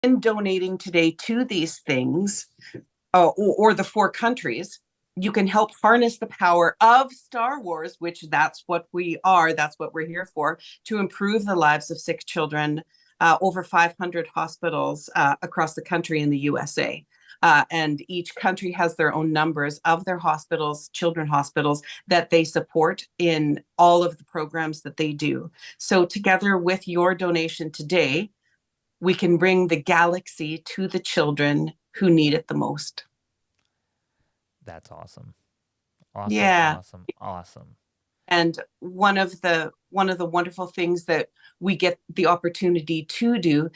in donating today to these things, or the four countries, you can help harness the power of Star Wars, which that's what we are, that's what we're here for, to improve the lives of sick children. Over 500 hospitals across the country in the USA. And each country has their own numbers of their hospitals, children hospitals, that they support in all of the programs that they do. So, together with your donation today, we can bring the galaxy to the children who need it the most. That's awesome. Awesome, Yeah. awesome, awesome. And one of the wonderful things that we get the opportunity to do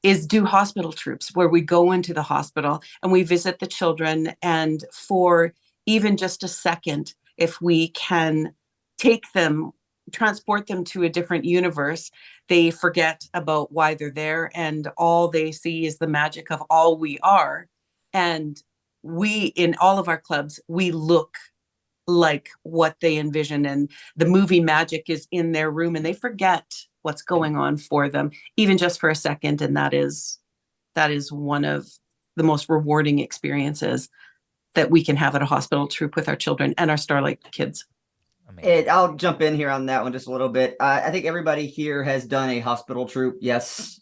is do hospital troops, where we go into the hospital and we visit the children, and for even just a second, if we can take them, transport them to a different universe, they forget about why they're there, and all they see is the magic of all we are. And we, in all of our clubs, we look like what they envision, and the movie magic is in their room, and they forget what's going on for them, even just for a second. And that is one of the most rewarding experiences that we can have at a hospital troop with our children and our Starlight kids. Amazing. I'll jump in here on that one just a little bit. I think everybody here has done a hospital troop. Yes.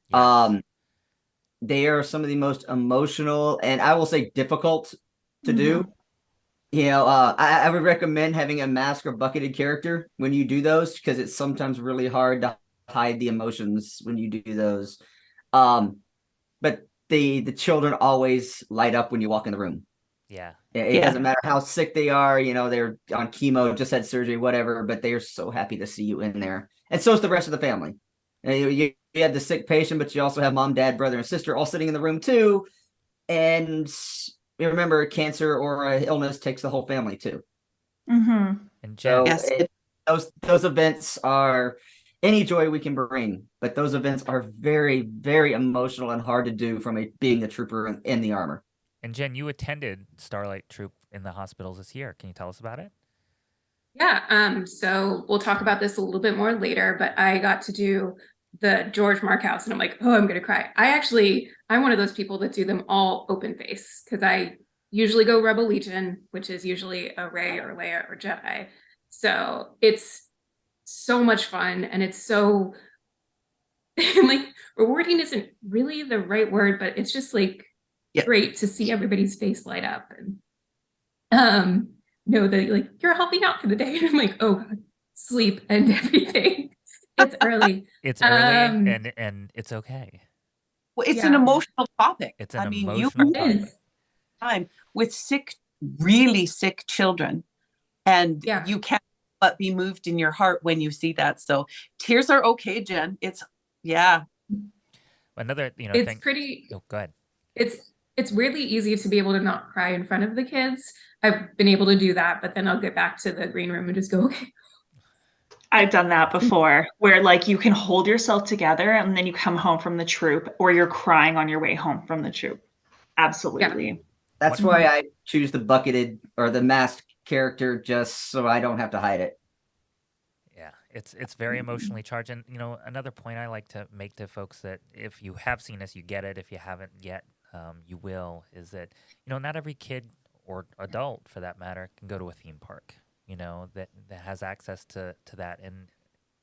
Yes. They are some of the most emotional and I will say difficult to do. I would recommend having a mask or bucketed character when you do those, because it's sometimes really hard to hide the emotions when you do those. But the children always light up when you walk in the room. Yeah. It Yeah. doesn't matter how sick they are, they're on chemo, just had surgery, whatever, but they are so happy to see you in there. And so is the rest of the family. You have the sick patient, but you also have mom, dad, brother, and sister all sitting in the room too. And remember, cancer or an illness takes the whole family too. And Jen, So Yes. those events are any joy we can bring, but those events are very, very emotional and hard to do from being a trooper in the armor. you attended Starlight Troop in the hospitals this year. Can you tell us about it? Yeah, so we'll talk about this a little bit more later, but I got to do the George Mark House, and I'm like, oh, I'm gonna cry. I'm one of those people that do them all open face, because I usually go Rebel Legion, which is usually a Rey or Leia or Jedi. So it's so much fun, and it's so like rewarding isn't really the right word, but it's just like Yeah. great to see everybody's face light up, and um know that like you're helping out for the day. And I'm like, oh God, sleep and everything. It's early. It's early Um and it's okay. Well, it's an yeah, emotional topic. It's an I mean, you emotional it topic. is. time with sick, really sick children, and Yeah. you can't but be moved in your heart when you see that. So tears are okay, Jen. Yeah. Another, It's thing. pretty Oh, go ahead. it's weirdly easy to be able to not cry in front of the kids. I've been able to do that, but then I'll get back to the green room and just go, okay. I've done that before, where like you can hold yourself together and then you come home from the troop, or you're crying on your way home from the troop. Yeah. Absolutely. That's why I choose the bucketed or the masked character, just so I don't have to hide it. Yeah, it's very emotionally charged. And another point I like to make to folks, that if you have seen this, you get it. If you haven't yet, you will. Is that not every kid or adult, for that matter, can go to a theme park. That has access to that, and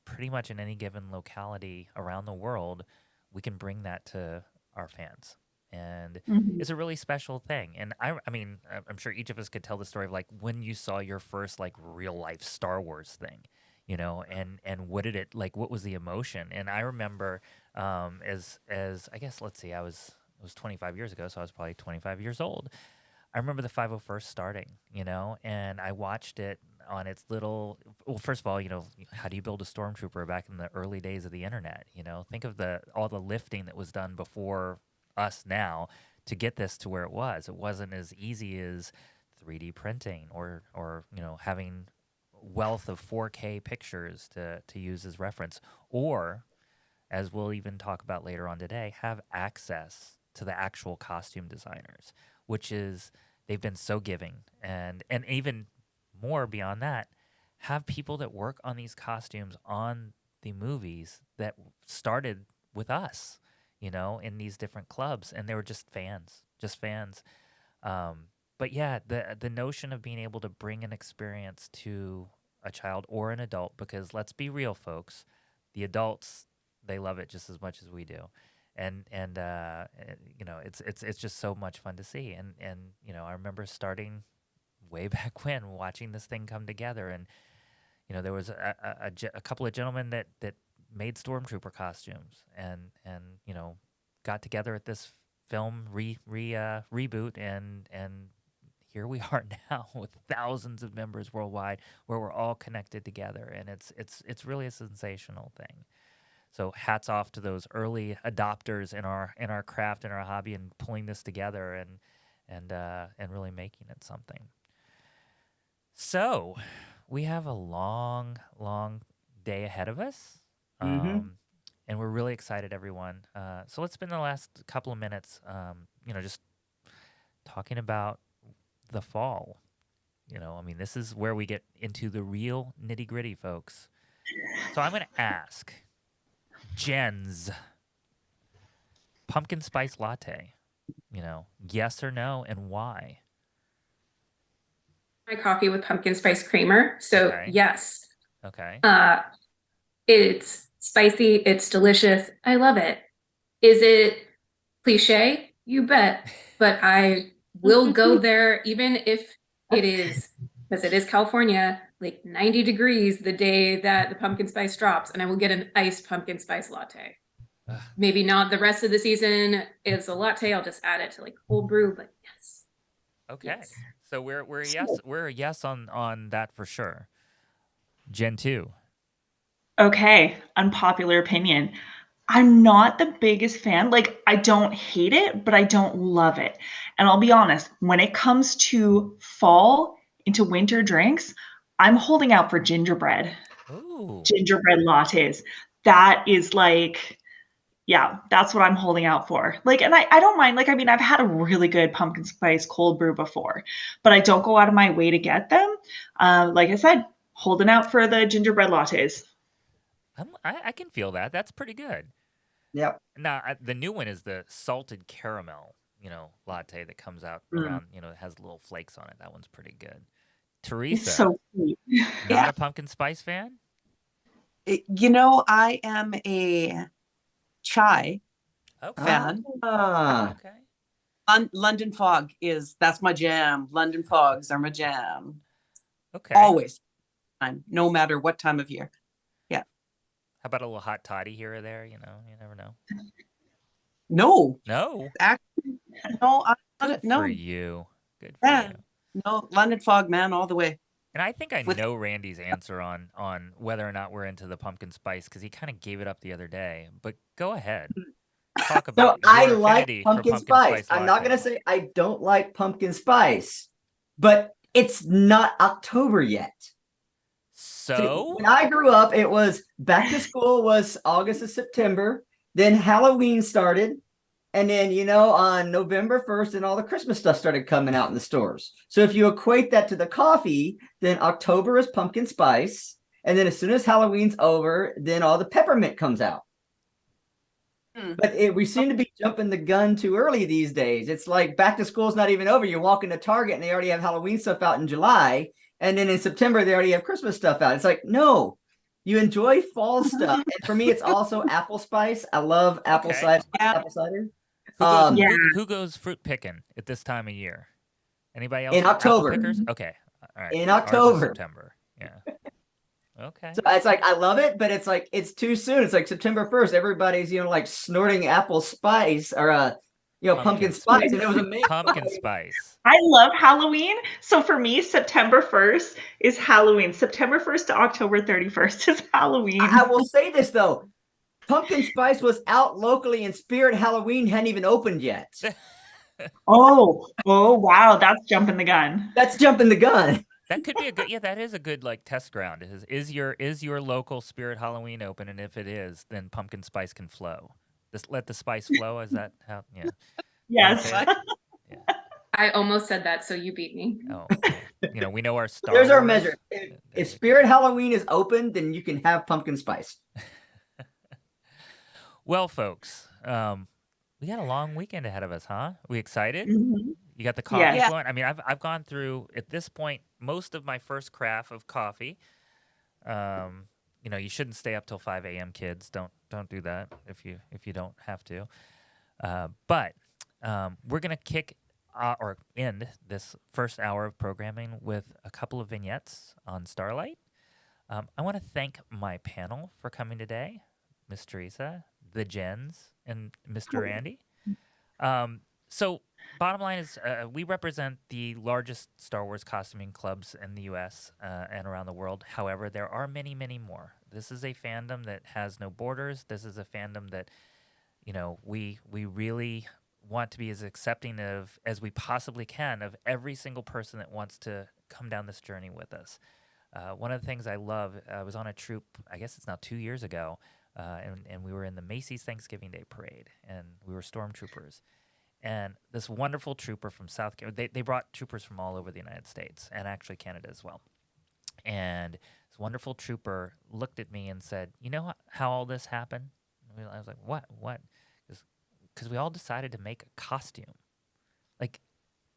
pretty much in any given locality around the world, we can bring that to our fans. And Mhm. it's a really special thing. And I mean, I'm sure each of us could tell the story of like when you saw your first like real life Star Wars thing, and what did it like? What was the emotion? And I remember, as I guess, let's see, it was 25 years ago, so I was probably 25 years old. I remember the 501st starting, and I watched it on its little. Well, first of all, how do you build a stormtrooper back in the early days of the internet? Think of all the lifting that was done before us now to get this to where it was. It wasn't as easy as 3D printing or having wealth of 4K pictures to use as reference, or as we'll even talk about later on today, have access to the actual costume designers, which is they've been so giving, and even more beyond that, have people that work on these costumes on the movies that started with us. you know, in these different clubs, and they were just fans, But yeah, the notion of being able to bring an experience to a child or an adult, because let's be real, folks, the adults, they love it just as much as we do. And you know, it's just so much fun to see. And you know, I remember starting way back when, watching this thing come together. And you know, there was a couple of gentlemen that made stormtrooper costumes, and you know, got together at this film reboot, and here we are now with thousands of members worldwide, where we're all connected together, and it's really a sensational thing. So hats off to those early adopters in our craft and our hobby, and pulling this together, and really making it something. So we have a long day ahead of us. And we're really excited, everyone. So let's spend the last couple of minutes, you know, just talking about the fall. You know, I mean, this is where we get into the real nitty gritty, folks. So I'm going to ask Jen's pumpkin spice latte, you know, yes or no, and why? My coffee with pumpkin spice creamer. So Okay. yes. Okay. It's spicy, it's delicious. I love it. Is it cliche? You bet. But I will go there even if it is, because it is California, like 90 degrees the day that the pumpkin spice drops, and I will get an iced pumpkin spice latte. Maybe not the rest of the season. It's a latte. I'll just add it to like cold brew, but yes. Okay. Yes. So we're a yes on that for sure. Gen 2. Okay, unpopular opinion. I'm not the biggest fan. Like, I don't hate it, but I don't love it. And I'll be honest, when it comes to fall into winter drinks, I'm holding out for gingerbread. Ooh. Gingerbread lattes. That is like, yeah, that's what I'm holding out for. Like, and I don't mind, like, I mean, I've had a really good pumpkin spice cold brew before, but I don't go out of my way to get them. Like I said, holding out for the gingerbread lattes. I can feel that. That's pretty good. Yep. Now, the new one is the salted caramel, you know, latte that comes out around, you know, it has little flakes on it. That one's pretty good. Teresa, It's so sweet. not a pumpkin spice fan? You know, I am a chai Okay. fan. Okay. London Fog that's my jam. London Fogs are my jam. Okay. Always, no matter what time of year. Yeah. How about a little hot toddy here or there? You know, you never know. No, actually, no, Good no. for you. Good for Yeah. you. No, London Fog, man, all the way. And I think I know Randy's answer on whether or not we're into the pumpkin spice, because he kind of gave it up the other day. But go ahead. Talk So about I your like affinity pumpkin for spice. I'm not latte. going to say I don't like pumpkin spice, but it's not October yet. So See, when I grew up, it was back to school was August and September. Then Halloween started. And then, you know, on November 1st, and all the Christmas stuff started coming out in the stores. So if you equate that to the coffee, then October is pumpkin spice. And then as soon as Halloween's over, then all the peppermint comes out. But we seem to be jumping the gun too early these days. It's like back to school's not even over. You walk into Target and they already have Halloween stuff out in July. And then in September, they already have Christmas stuff out. It's like, no, you enjoy fall stuff. And for me, it's also apple spice. I love apple cider. Apple cider. Who goes fruit picking at this time of year? Anybody else? In October. Apple pickers? Okay. All right. In Ours is October. September. Yeah. Okay. So it's like I love it, but it's like it's too soon. It's like September 1st. Everybody's, you know, like snorting apple spice or pumpkin spice. And it was amazing. Pumpkin spice. I love Halloween. So for me, September 1st is Halloween. September 1st to October 31st is Halloween. I will say this though. Pumpkin spice was out locally and Spirit Halloween hadn't even opened yet. Oh, wow. That's jumping the gun. That's jumping the gun. That could be a good, that is a good like test ground. Is your local Spirit Halloween open? And if it is, then pumpkin spice can flow. Just let the spice flow. Is that how? Yeah. Yes. Yeah. I almost said that, so you beat me. Oh, you know, we know our Star There's our Wars. measure. If Spirit Halloween is open, then you can have pumpkin spice. Well, folks, We got a long weekend ahead of us, huh? We excited? Mhm. You got the coffee Yes. Yeah. flowing? I mean, I've gone through at this point most of my first carafe of coffee. Um, you shouldn't stay up till 5 a.m. Kids. Don't do that if you don't have to. But we're gonna kick or end this first hour of programming with a couple of vignettes on Starlight. I want to thank my panel for coming today, Miss Teresa, the Jens, and Mr. Andy. So, bottom line is, we represent the largest Star Wars costuming clubs in the U.S. And around the world. However, there are many, many more. This is a fandom that has no borders. This is a fandom that, we really want to be as accepting of as we possibly can of every single person that wants to come down this journey with us. One of the things I love, I was on a troop, I guess it's now 2 years ago, and we were in the Macy's Thanksgiving Day Parade, and we were stormtroopers. And this wonderful trooper from South Carolina, they brought troopers from all over the United States and actually Canada as well. And this wonderful trooper looked at me and said, "You know how all this happened?" I was like, "What? What?" Because we all decided to make a costume. Like,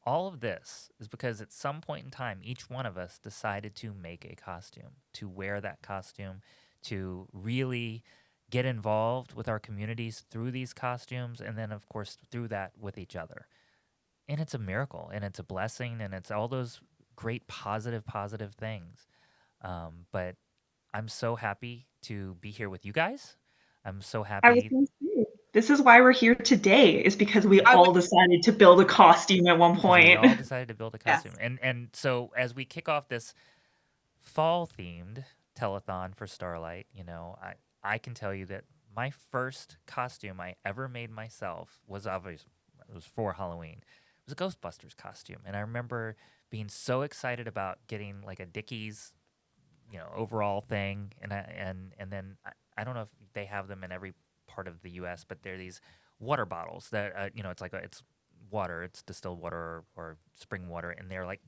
all of this is because at some point in time, each one of us decided to make a costume, to wear that costume, to really get involved with our communities through these costumes, and then, of course, through that with each other. And it's a miracle, and it's a blessing, and it's all those great positive things. But I'm so happy to be here with you guys. I'm so I was happy. going to say, this is why we're here today, is because we I all would, decided to build a costume at one Because we point. all decided to build a yes. costume. And so as we kick off this fall-themed telethon for Starlight, I can tell you that my first costume I ever made myself was obvious. It was for Halloween. It was a Ghostbusters costume, and I remember being so excited about getting like a Dickies, overall thing, and then I don't know if they have them in every part of the U.S., but they're these water bottles that it's like it's water, it's distilled water or spring water, and they're like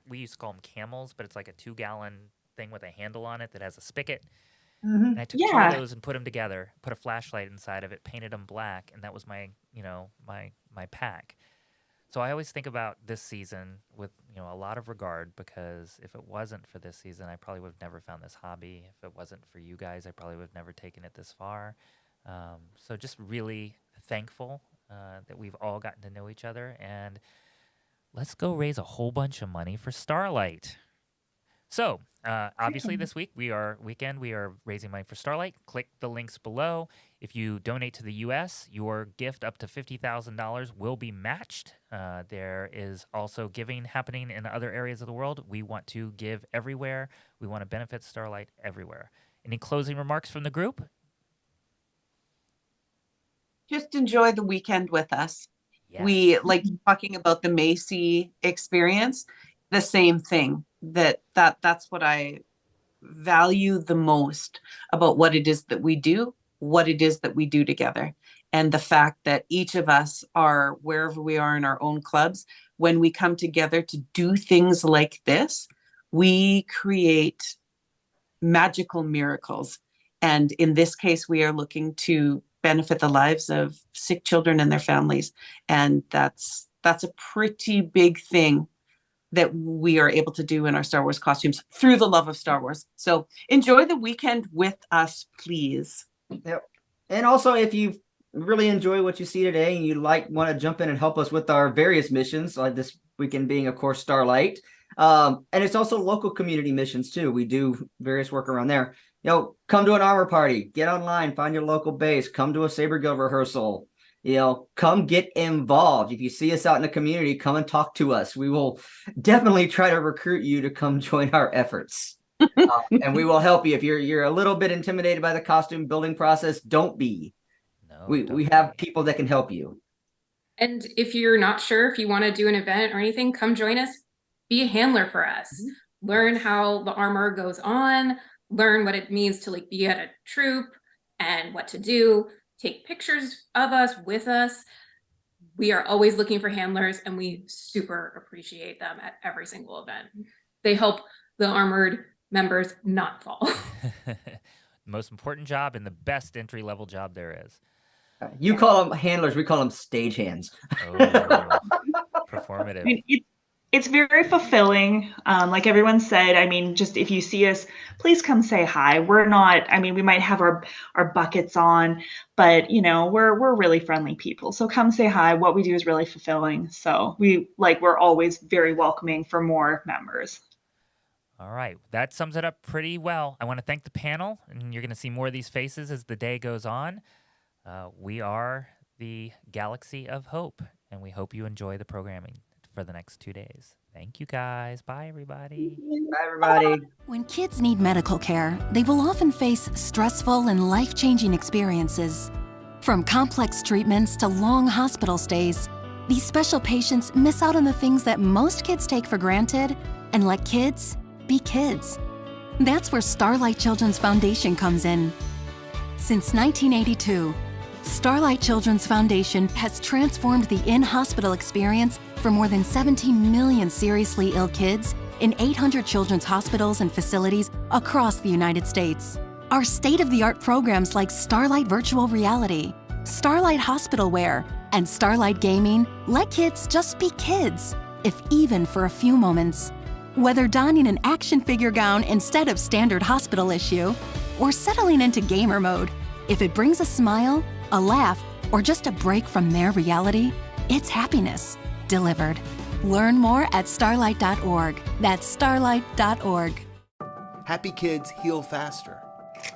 we used to call them camels, but it's like a 2-gallon thing with a handle on it that has a spigot. And I took two of Yeah. those and put them together, put a flashlight inside of it, painted them black, and that was my my pack. So I always think about this season with a lot of regard, because if it wasn't for this season, I probably would have never found this hobby. If it wasn't for you guys, I probably would have never taken it this far. So just really thankful that we've all gotten to know each other, and let's go raise a whole bunch of money for Starlight. So, obviously, this weekend, we are raising money for Starlight. Click the links below. If you donate to the U.S., your gift up to $50,000 will be matched. There is also giving happening in other areas of the world. We want to give everywhere. We want to benefit Starlight everywhere. Any closing remarks from the group? Just enjoy the weekend with us. Yes. We like talking about the Macy experience, the same thing. That's what I value the most about what it is that we do, what it is that we do together. And the fact that each of us are wherever we are in our own clubs, when we come together to do things like this, we create magical miracles. And in this case, we are looking to benefit the lives of sick children and their families. And that's a pretty big thing that we are able to do in our Star Wars costumes through the love of Star Wars. So enjoy the weekend with us, please. Yep. And also, if you really enjoy what you see today and you want to jump in and help us with our various missions, like this weekend being, of course, Starlight. And it's also local community missions too. We do various work around there. Come to an armor party, get online, find your local base, come to a Saber Guild rehearsal. Come get involved. If you see us out in the community, come and talk to us. We will definitely try to recruit you to come join our efforts. And we will help you. If you're a little bit intimidated by the costume building process, don't be. No, We have people that can help you. And if you're not sure if you want to do an event or anything, come join us. Be a handler for us. Learn how the armor goes on. Learn what it means to be at a troop and what to do. Take pictures of us with us. We are always looking for handlers, and we super appreciate them at every single event. They help the armored members not fall. Most important job and the best entry-level job there is. You call them handlers, we call them stagehands. Oh, I performative. mean, it's very fulfilling. Like everyone said, I mean, just if you see us, please come say hi. We're not, I mean, we might have our buckets on, but you know, we're really friendly people. So come say hi. What we do is really fulfilling. So we're always very welcoming for more members. All right, that sums it up pretty well. I want to thank the panel, and you're going to see more of these faces as the day goes on. We are the Galaxy of Hope, and we hope you enjoy the programming for the next 2 days. Thank you, guys. Bye, everybody. Bye, everybody. When kids need medical care, they will often face stressful and life-changing experiences. From complex treatments to long hospital stays, these special patients miss out on the things that most kids take for granted and let kids be kids. That's where Starlight Children's Foundation comes in. Since 1982, Starlight Children's Foundation has transformed the in-hospital experience for more than 17 million seriously ill kids in 800 children's hospitals and facilities across the United States. Our state-of-the-art programs like Starlight Virtual Reality, Starlight Hospital Wear, and Starlight Gaming let kids just be kids, if even for a few moments. Whether donning an action figure gown instead of standard hospital issue, or settling into gamer mode, if it brings a smile, a laugh, or just a break from their reality, it's happiness delivered. Learn more at starlight.org. That's starlight.org. Happy kids heal faster.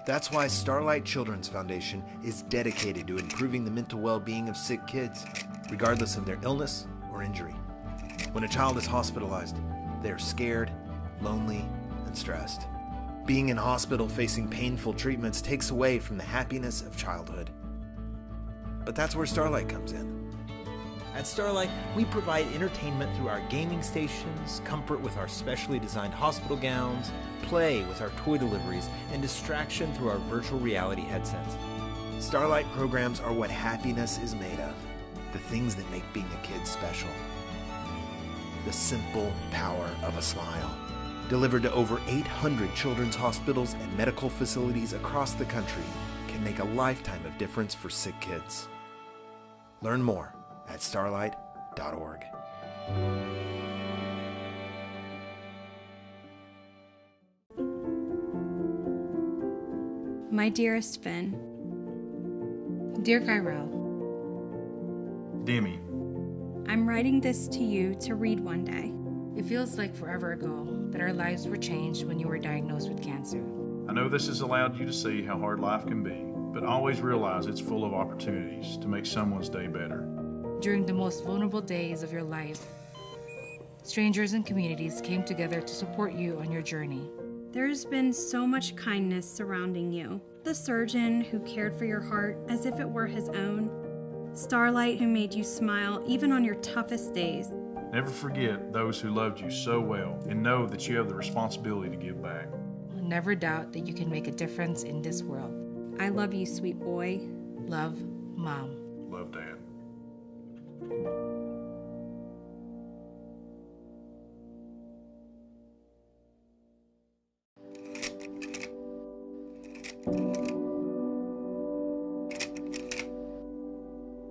That's why Starlight Children's Foundation is dedicated to improving the mental well-being of sick kids, regardless of their illness or injury. When a child is hospitalized, they are scared, lonely, and stressed. Being in hospital facing painful treatments takes away from the happiness of childhood. But that's where Starlight comes in. At Starlight, we provide entertainment through our gaming stations, comfort with our specially designed hospital gowns, play with our toy deliveries, and distraction through our virtual reality headsets. Starlight programs are what happiness is made of, the things that make being a kid special. The simple power of a smile. Delivered to over 800 children's hospitals and medical facilities across the country, can make a lifetime of difference for sick kids. Learn more at starlight.org. My dearest Finn. Dear Cairo, Demi, I'm writing this to you to read one day. It feels like forever ago that our lives were changed when you were diagnosed with cancer. I know this has allowed you to see how hard life can be, but always realize it's full of opportunities to make someone's day better. During the most vulnerable days of your life, strangers and communities came together to support you on your journey. There's been so much kindness surrounding you. The surgeon who cared for your heart as if it were his own. Starlight who made you smile even on your toughest days. Never forget those who loved you so well and know that you have the responsibility to give back. Never doubt that you can make a difference in this world. I love you, sweet boy. Love, Mom. Love, Dad.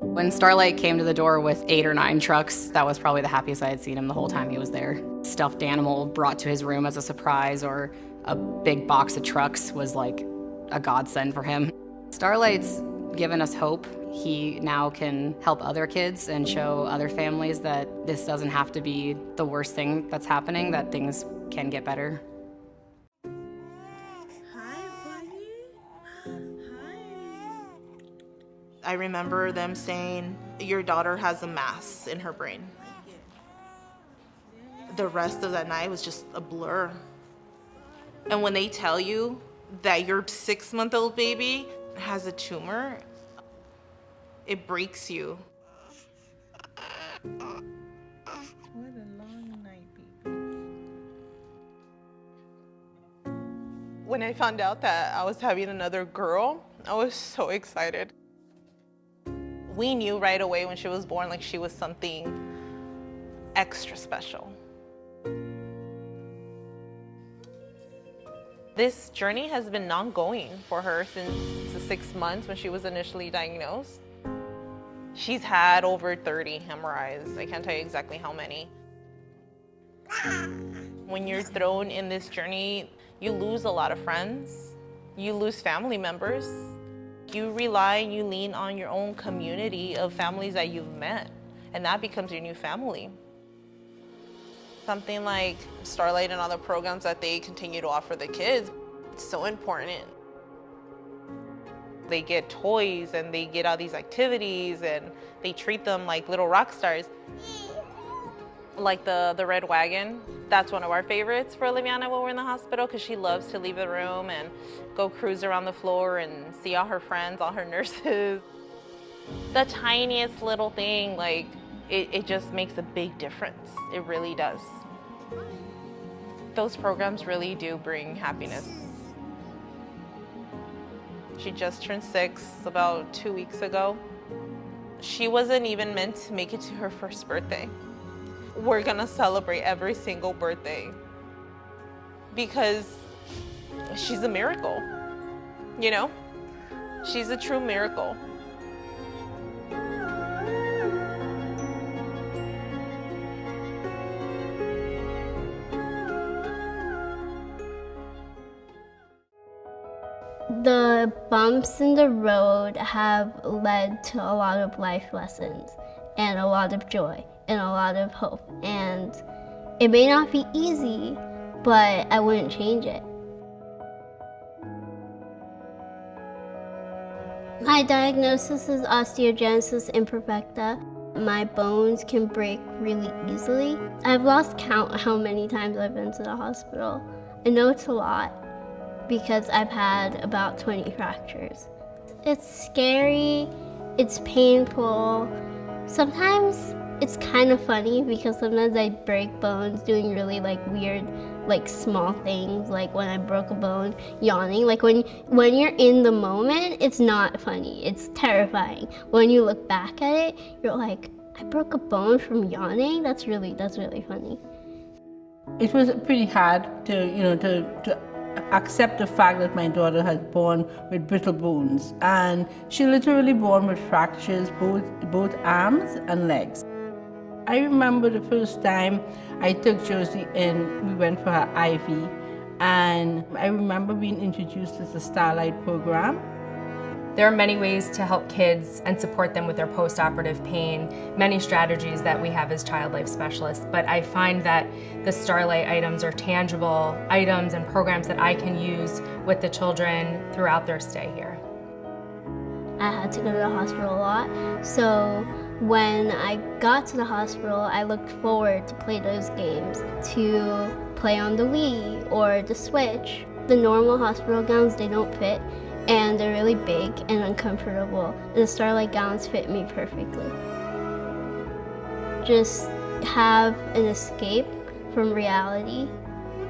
When Starlight came to the door with 8 or 9 trucks, that was probably the happiest I had seen him the whole time he was there. Stuffed animal brought to his room as a surprise, or a big box of trucks was like a godsend for him. Starlight's given us hope. He now can help other kids and show other families that this doesn't have to be the worst thing that's happening, that things can get better. I remember them saying, your daughter has a mass in her brain. The rest of that night was just a blur. And when they tell you that your 6-month-old baby has a tumor, it breaks you. What a long night, baby. When I found out that I was having another girl, I was so excited. We knew right away when she was born, like she was something extra special. This journey has been ongoing for her since the 6 months when she was initially diagnosed. She's had over 30 hemorrhoids. I can't tell you exactly how many. When you're thrown in this journey, you lose a lot of friends. You lose family members. You rely and you lean on your own community of families that you've met, and that becomes your new family. Something like Starlight and other programs that they continue to offer the kids, it's so important. They get toys and they get all these activities and they treat them like little rock stars. Like the red wagon, that's one of our favorites for Liviana when we're in the hospital, because she loves to leave the room and go cruise around the floor and see all her friends, all her nurses. The tiniest little thing, like, it just makes a big difference. It really does. Those programs really do bring happiness. She just turned 6 about 2 weeks ago. She wasn't even meant to make it to her first birthday. We're gonna celebrate every single birthday because she's a miracle, you know? She's a true miracle. The bumps in the road have led to a lot of life lessons and a lot of joy and a lot of hope. And it may not be easy, but I wouldn't change it. My diagnosis is osteogenesis imperfecta. My bones can break really easily. I've lost count how many times I've been to the hospital. I know it's a lot, because I've had about 20 fractures. It's scary, it's painful. Sometimes it's kind of funny because sometimes I break bones doing really weird, small things, like when I broke a bone yawning. Like when you're in the moment, it's not funny, it's terrifying. When you look back at it, you're like, I broke a bone from yawning? That's really funny. It was pretty hard to accept the fact that my daughter had born with brittle bones, and she literally born with fractures both arms and legs. I remember the first time I took Josie in, we went for her IV, and I remember being introduced to the Starlight program. There are many ways to help kids and support them with their post-operative pain, many strategies that we have as child life specialists, but I find that the Starlight items are tangible items and programs that I can use with the children throughout their stay here. I had to go to the hospital a lot, so when I got to the hospital, I looked forward to play those games, to play on the Wii or the Switch. The normal hospital gowns, they don't fit, and they're really big and uncomfortable. And the Starlight gowns fit me perfectly. Just have an escape from reality,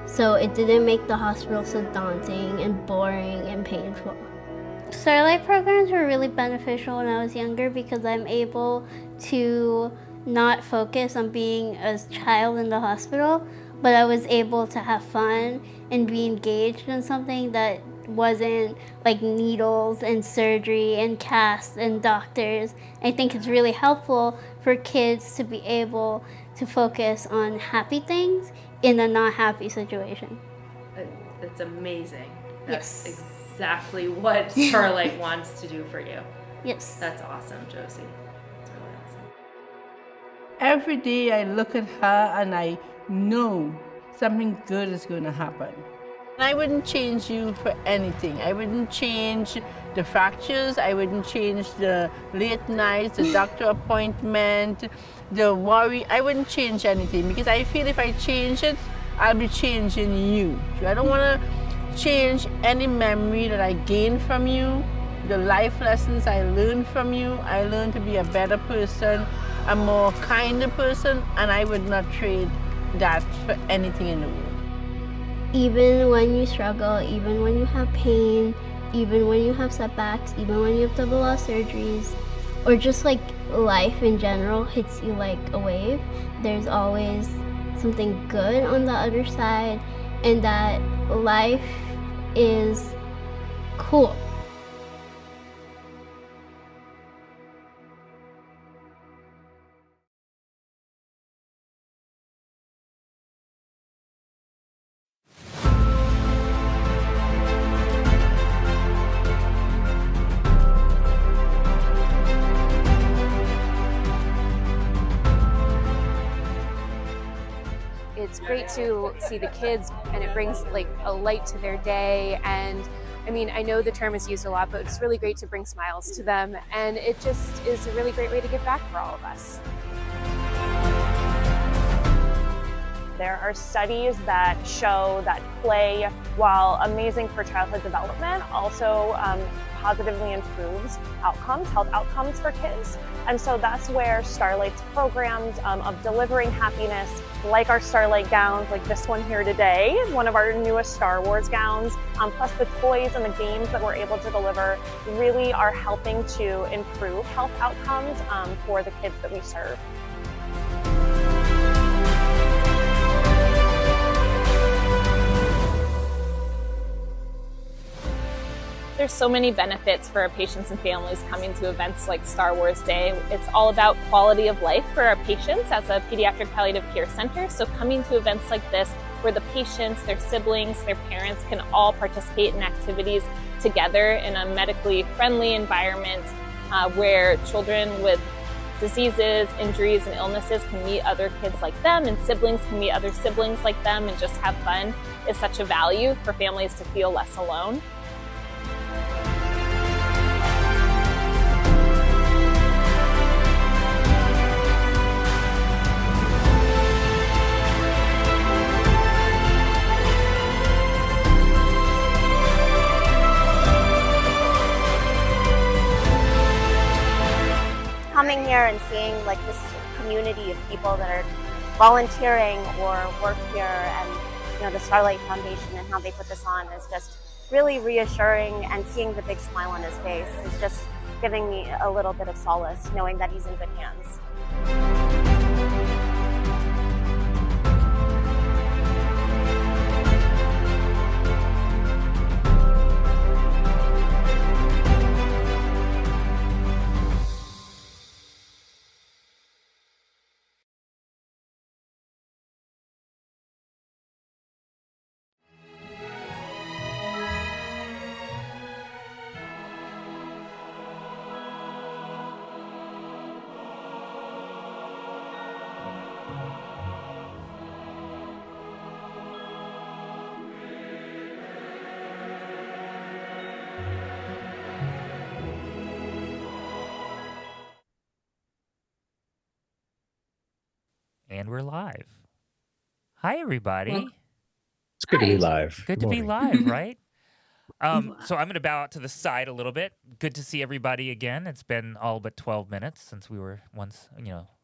so it didn't make the hospital so daunting and boring and painful. Starlight programs were really beneficial when I was younger because I'm able to not focus on being a child in the hospital, but I was able to have fun and be engaged in something that wasn't like needles and surgery and casts and doctors. I think it's really helpful for kids to be able to focus on happy things in a not happy situation. That's amazing. That's exactly what Starlight wants to do for you. Yes. That's awesome, Josie. That's really awesome. Every day I look at her and I know something good is going to happen. I wouldn't change you for anything. I wouldn't change the fractures. I wouldn't change the late nights, the doctor appointment, the worry. I wouldn't change anything because I feel if I change it, I'll be changing you. I don't want to change any memory that I gained from you, the life lessons I learned from you. I learned to be a better person, a more kinder person, and I would not trade that for anything in the world. Even when you struggle, even when you have pain, even when you have setbacks, even when you have double law surgeries, or just like life in general hits you like a wave, there's always something good on the other side, and that life is cool. it's great to see the kids, and it brings like a light to their day. And I mean, I know the term is used a lot, but it's really great to bring smiles to them. And it just is a really great way to give back for all of us. There are studies that show that play, while amazing for childhood development, also positively improves outcomes, health outcomes for kids. And so that's where Starlight's programs of delivering happiness, like our Starlight gowns, like this one here today, one of our newest Star Wars gowns, plus the toys and the games that we're able to deliver, really are helping to improve health outcomes for the kids that we serve. There's so many benefits for our patients and families coming to events like Star Wars Day. It's all about quality of life for our patients as a pediatric palliative care center. So coming to events like this, where the patients, their siblings, their parents can all participate in activities together in a medically friendly environment where children with diseases, injuries, and illnesses can meet other kids like them, and siblings can meet other siblings like them and just have fun, is such a value for families to feel less alone. Coming here and seeing like this community of people that are volunteering or work here, and the Starlight Foundation and how they put this on is just really reassuring, and seeing the big smile on his face is just giving me a little bit of solace, knowing that he's in good hands. And we're live. Hi, everybody. It's good to be live. Good to be live, right? So I'm going to bow out to the side a little bit. Good to see everybody again. It's been all but 12 minutes since we were once,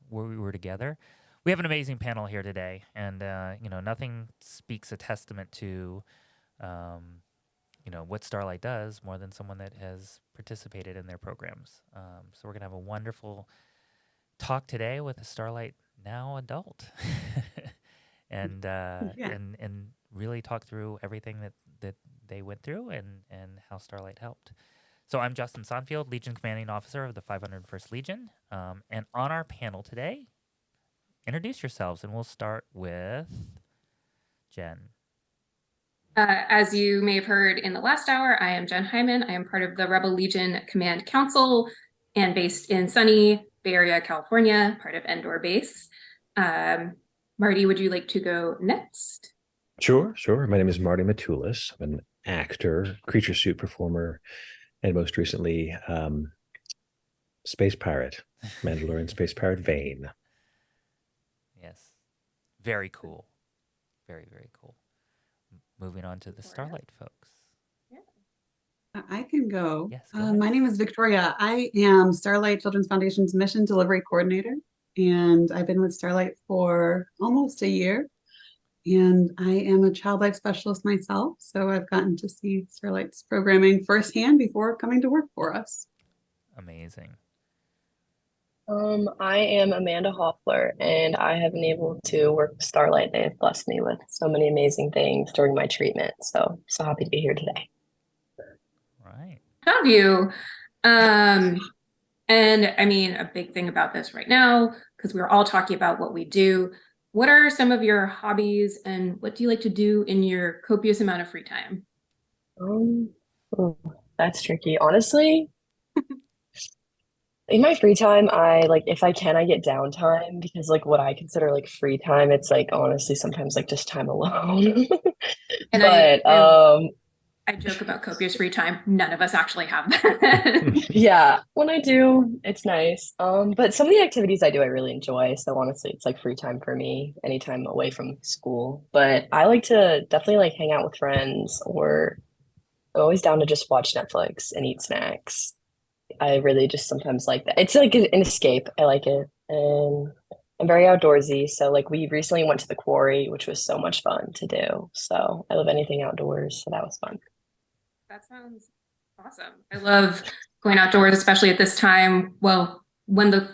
where we were together. We have an amazing panel here today, and nothing speaks a testament to, what Starlight does more than someone that has participated in their programs. So we're going to have a wonderful talk today with a Starlight now adult, and really talk through everything that they went through and how Starlight helped. So I'm Justin Sonfield, Legion Commanding Officer of the 501st Legion, and on our panel today, introduce yourselves, and we'll start with Jen. As you may have heard in the last hour, I am Jen Hyman. I am part of the Rebel Legion Command Council and based in sunny Bay Area, California, part of Endor Base. Marty, would you like to go next? Sure. My name is Marty Matulis. I'm an actor, creature suit performer, and most recently, space pirate, Mandalorian space pirate Vane. Yes. Very cool. Very, very cool. Moving on to the Starlight folks. I can go. Yes, go ahead. My name is Victoria. I am Starlight Children's Foundation's Mission Delivery Coordinator, and I've been with Starlight for almost a year. And I am a child life specialist myself, so I've gotten to see Starlight's programming firsthand before coming to work for us. Amazing. I am Amanda Hoffler, and I have been able to work with Starlight. They have blessed me with so many amazing things during my treatment. So happy to be here today. Right. Have you? And I mean, a big thing about this right now, because we're all talking about what we do. What are some of your hobbies, and what do you like to do in your copious amount of free time? That's tricky. Honestly, In my free time, I like if I can, I get downtime because like what I consider like free time, it's like honestly sometimes like just time alone. And But I joke about copious free time. None of us actually have that. yeah, when I do, it's nice. But some of the activities I do, I really enjoy. So honestly, it's like free time for me, anytime away from school. But I like to definitely like hang out with friends, or I'm always down to just watch Netflix and eat snacks. I really just sometimes like that. It's like an escape. I like it. And I'm very outdoorsy. So like we recently went to the quarry, which was so much fun to do. So I love anything outdoors. So that was fun. That sounds awesome. I love going outdoors, especially at this time. Well, when the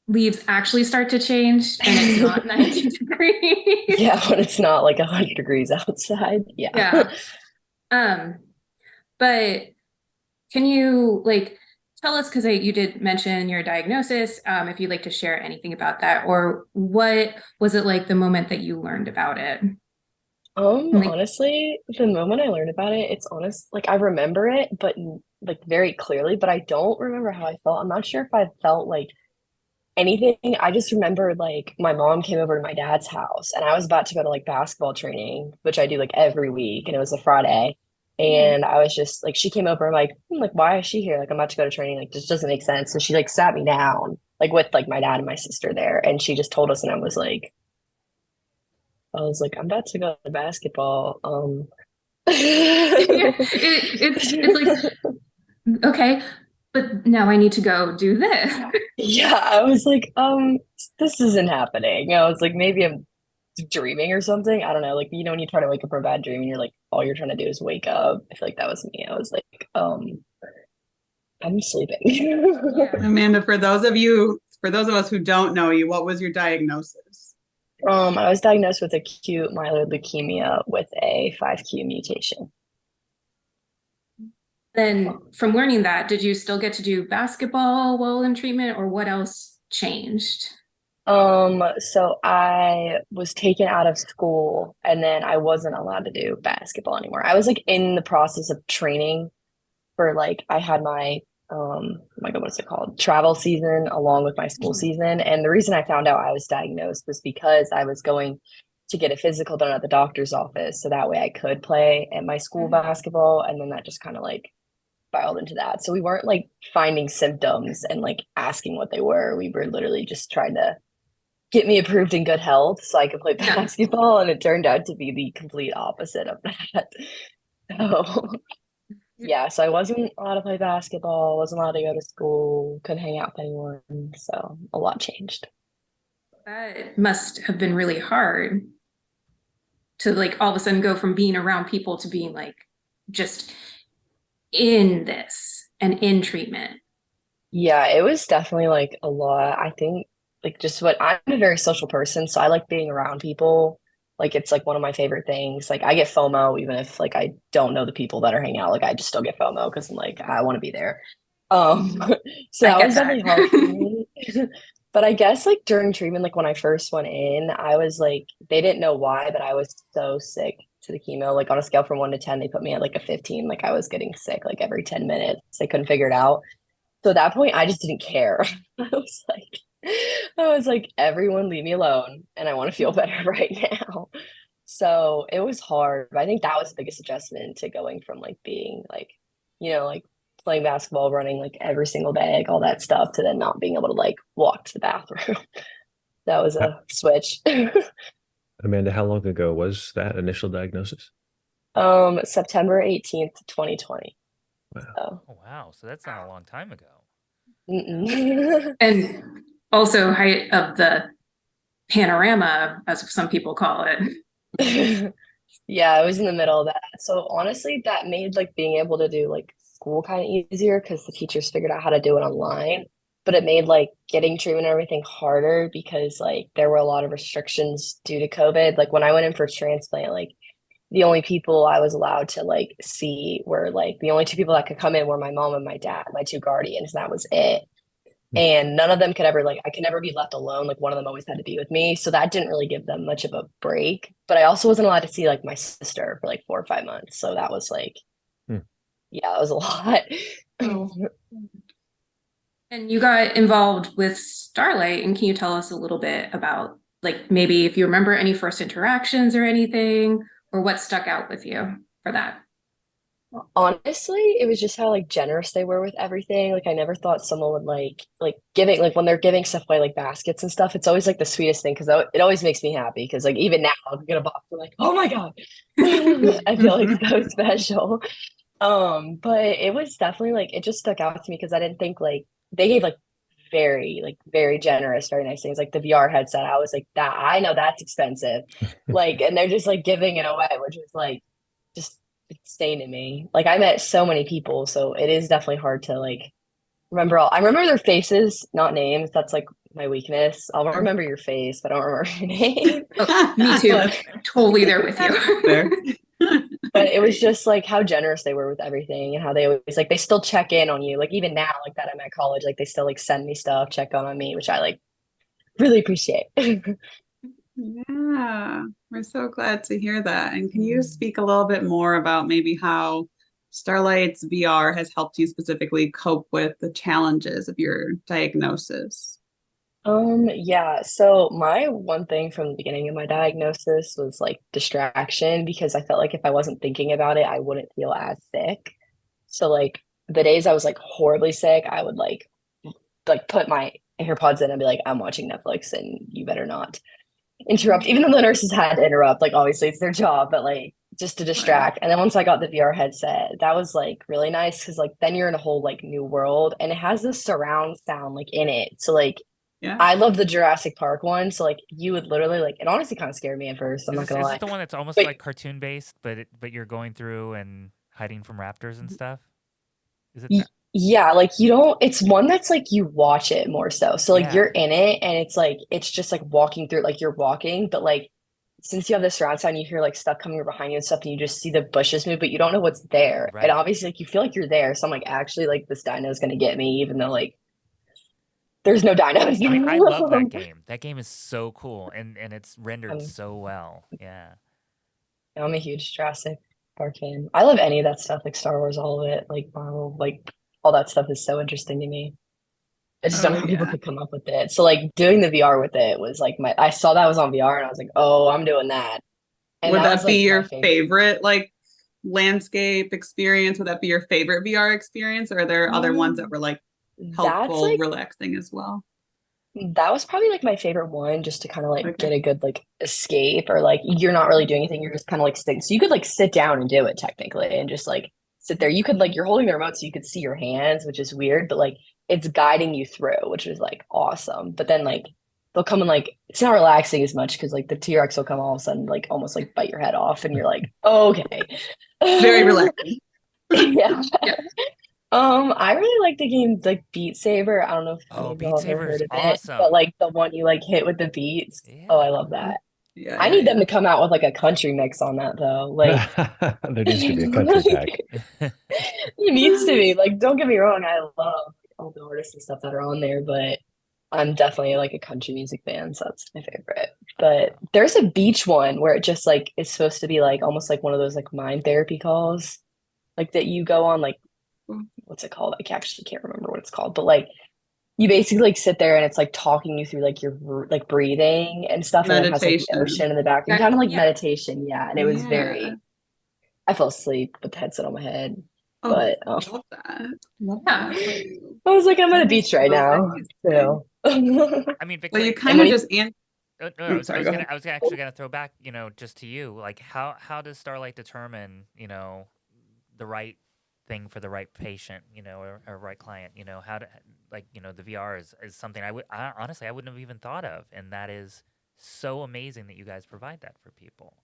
leaves actually start to change and it's not 90 degrees. Yeah, when it's not like 100 degrees outside. Yeah. Yeah. But can you like tell us, because you did mention your diagnosis, if you'd like to share anything about that, or what was it like the moment that you learned about it? Honestly, the moment I learned about it, it's honest, like I remember it, but like very clearly, but I don't remember how I felt. I'm not sure if I felt like anything. I just remember like my mom came over to my dad's house and I was about to go to like basketball training, which I do like every week, and it was a Friday. And I was just like, she came over, I'm like, like, why is she here? Like, I'm about to go to training, like, this doesn't make sense. So she like sat me down, like with like my dad and my sister there, and she just told us, and I was like, I'm about to go to basketball. It's like, okay, but now I need to go do this. Yeah, I was like, this isn't happening. I was like, maybe I'm dreaming or something. I don't know. Like, you know, when you try to wake up from a bad dream and you're like, all you're trying to do is wake up. I feel like that was me. I was like, I'm sleeping. Amanda, for those of us who don't know you, what was your diagnosis? I was diagnosed with acute myeloid leukemia with a 5q mutation. Then from learning that, did you still get to do basketball while in treatment, or what else changed? So I was taken out of school and then I wasn't allowed to do basketball anymore. I was like in the process of training for like I had my oh my God, what's it called? Travel season along with my school season. And the reason I found out I was diagnosed was because I was going to get a physical done at the doctor's office. So that way I could play at my school basketball. And then that just kind of like spiraled into that. So we weren't like finding symptoms and like asking what they were. We were literally just trying to get me approved in good health so I could play basketball. And it turned out to be the complete opposite of that. So yeah, so I wasn't allowed to play basketball, wasn't allowed to go to school, couldn't hang out with anyone. So a lot changed. That must have been really hard to like all of a sudden go from being around people to being like just in this and in treatment. Yeah, it was definitely like a lot. I think like just what I'm a very social person, so I like being around people. Like it's like one of my favorite things. Like I get FOMO even if like I don't know the people that are hanging out. Like I just still get FOMO because I'm like I want to be there. So that was definitely hard for me. But I guess like during treatment, like when I first went in, I was like they didn't know why, but I was so sick to the chemo. Like on a scale from 1 to 10, they put me at like a 15. Like I was getting sick like every 10 minutes. They couldn't figure it out. So at that point, I just didn't care. I was like, everyone leave me alone and I want to feel better right now. So it was hard. But I think that was the biggest adjustment to going from like being like, you know, like playing basketball, running like every single day, like all that stuff, to then not being able to like walk to the bathroom. That was a switch. Amanda, how long ago was that initial diagnosis? September 18th, 2020. Wow. So. Oh, wow. So that's not a long time ago. And also height of the panorama, as some people call it. Yeah, I was in the middle of that. So honestly, that made like being able to do like school kind of easier because the teachers figured out how to do it online. But it made like getting treatment and everything harder because like there were a lot of restrictions due to COVID. Like when I went in for transplant, like the only people I was allowed to like see were like the only 2 people that could come in were my mom and my dad, my 2 guardians. And that was it. And none of them could ever like I could never be left alone. Like one of them always had to be with me. So that didn't really give them much of a break. But I also wasn't allowed to see like my sister for like 4 or 5 months. So that was like yeah, that was a lot. And you got involved with Starlight, and can you tell us a little bit about, like, maybe if you remember any first interactions or anything, or what stuck out with you for that? Honestly, it was just how like generous they were with everything. Like I never thought someone would like giving like when they're giving stuff away like baskets and stuff. It's always like the sweetest thing because it always makes me happy because like even now I'll get a box I'm like, oh my God. I feel like so special. But it was definitely like it just stuck out to me because I didn't think like they gave like very generous, very nice things. Like the VR headset, I was like, that I know that's expensive. Like, and they're just like giving it away, which is like just insane to me. Like I met so many people, so it is definitely hard to like remember all. I remember their faces, not names. That's like my weakness. I'll remember your face, but I don't remember your name. Me too. I'm totally there with you. But it was just like how generous they were with everything and how they always like they still check in on you. Like even now, like that I'm at college, like they still like send me stuff, check on me, which I like really appreciate. Yeah, we're so glad to hear that. And can you speak a little bit more about maybe how Starlight's VR has helped you specifically cope with the challenges of your diagnosis? Yeah, so my one thing from the beginning of my diagnosis was like distraction because I felt like if I wasn't thinking about it, I wouldn't feel as sick. So like the days I was like horribly sick, I would like put my AirPods in and be like, I'm watching Netflix and you better not interrupt. Even though the nurses had to interrupt, like obviously it's their job, but like just to distract. And then once I got the VR headset, that was like really nice because like then you're in a whole like new world and it has this surround sound like in it. So like yeah, I love the Jurassic Park one. So like you would literally like it honestly kind of scared me at first. I'm not gonna Is lie. it the one that's almost But like cartoon based, but you're going through and hiding from raptors and stuff? Is it y- that? yeah, like you don't it's one that's like you watch it more so. So like Yeah. you're in it and it's like it's just like walking through like you're walking, but like since you have the surround sound, you hear like stuff coming behind you and stuff, and you just see the bushes move, but you don't know what's there. Right. And obviously like you feel like you're there. So I'm like, actually like this dino is gonna get me, even though like there's no dinos. I mean, I love that game. That game is so cool and it's rendered Um, so well. Yeah. I'm a huge Jurassic Park fan. I love any of that stuff, like Star Wars, all of it, like Marvel, like all that stuff is so interesting to me. I just don't know how people could come up with it. So like doing the VR with it was like I saw that was on VR and I was like, oh, I'm doing that. And Would that was that be like your my favorite like landscape experience? Would that be your favorite VR experience? Or are there other ones that were like That's helpful, like relaxing as well? that was probably like my favorite one just to kind of like Okay. get a good like escape or like you're not really doing anything, you're just kind of like sitting. So you could like sit down and do it technically and just like sit there. You could like you're holding the remote so you could see your hands, which is weird, but like it's guiding you through, which was like awesome. But then like they'll come and like it's not relaxing as much because like the T-Rex will come all of a sudden like almost like bite your head off and you're like, oh, okay. Very relaxing. Yeah. I really like the game like Beat Saber. I don't know if any of Beat y'all have ever Saber is heard of it, awesome. but like the one you like hit with the beats. Oh, I love that. Yeah, I need them to come out with like a country mix on that though. Like there needs to be a country pack. it needs to be. Like, don't get me wrong, I love all the artists and stuff that are on there, but I'm definitely like a country music fan, so that's my favorite. But there's a beach one where it just like is supposed to be like almost like one of those like mind therapy calls, like that you go on like what's it called? I actually can't remember what it's called, but like you basically like sit there and it's like talking you through like your like breathing and stuff, and it has like the Meditation. ocean in the background, kind of like meditation, yeah. And it was Yeah. very. I fell asleep with the headset on my head, Oh, but love that. Love yeah. that. I was like, I'm at a That beach is right so now. So. I mean, Well, you Victoria, kind of just answered. no, I'm I was sorry, go gonna, ahead. I was actually gonna throw back, just to you. Like, how does Starlight determine, the right thing for the right patient, or right client? How to, like, the VR is something I honestly I wouldn't have even thought of, and that is so amazing that you guys provide that for people.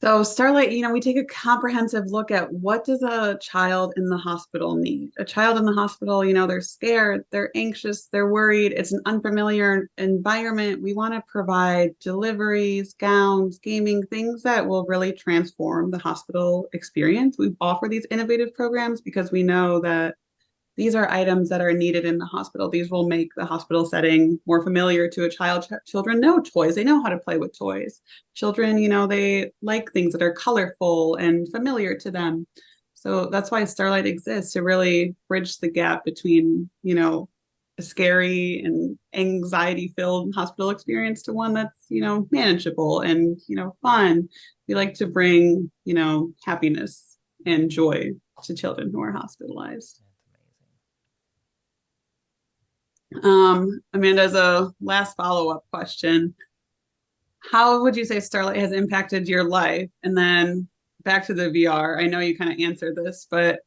So Starlight, we take a comprehensive look at what does a child in the hospital need? A child in the hospital, they're scared, they're anxious, they're worried. It's an unfamiliar environment. We want to provide deliveries, gowns, gaming, things that will really transform the hospital experience. We offer these innovative programs because we know that these are items that are needed in the hospital. These will make the hospital setting more familiar to a child. Children know toys. They know how to play with toys. Children, they like things that are colorful and familiar to them. So that's why Starlight exists, to really bridge the gap between, a scary and anxiety filled hospital experience to one that's, manageable and, fun. We like to bring, happiness and joy to children who are hospitalized. Amanda, as a last follow-up question, how would you say Starlight has impacted your life? And then back to the VR, I know you kind of answered this, but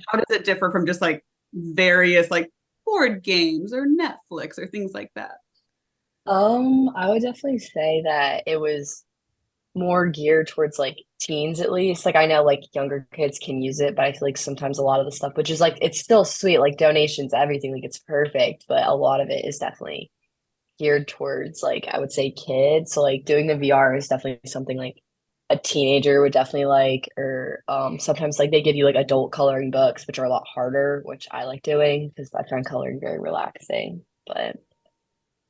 how does it differ from just like various like board games or Netflix or things like that? I would definitely say that it was more geared towards like teens at least. Like I know like younger kids can use it, but I feel like sometimes a lot of the stuff, which is like it's still sweet, like donations, everything, like it's perfect, but a lot of it is definitely geared towards like I would say kids. So like doing the VR is definitely something like a teenager would definitely like, or sometimes like they give you like adult coloring books, which are a lot harder, which I like doing because I find coloring very relaxing. But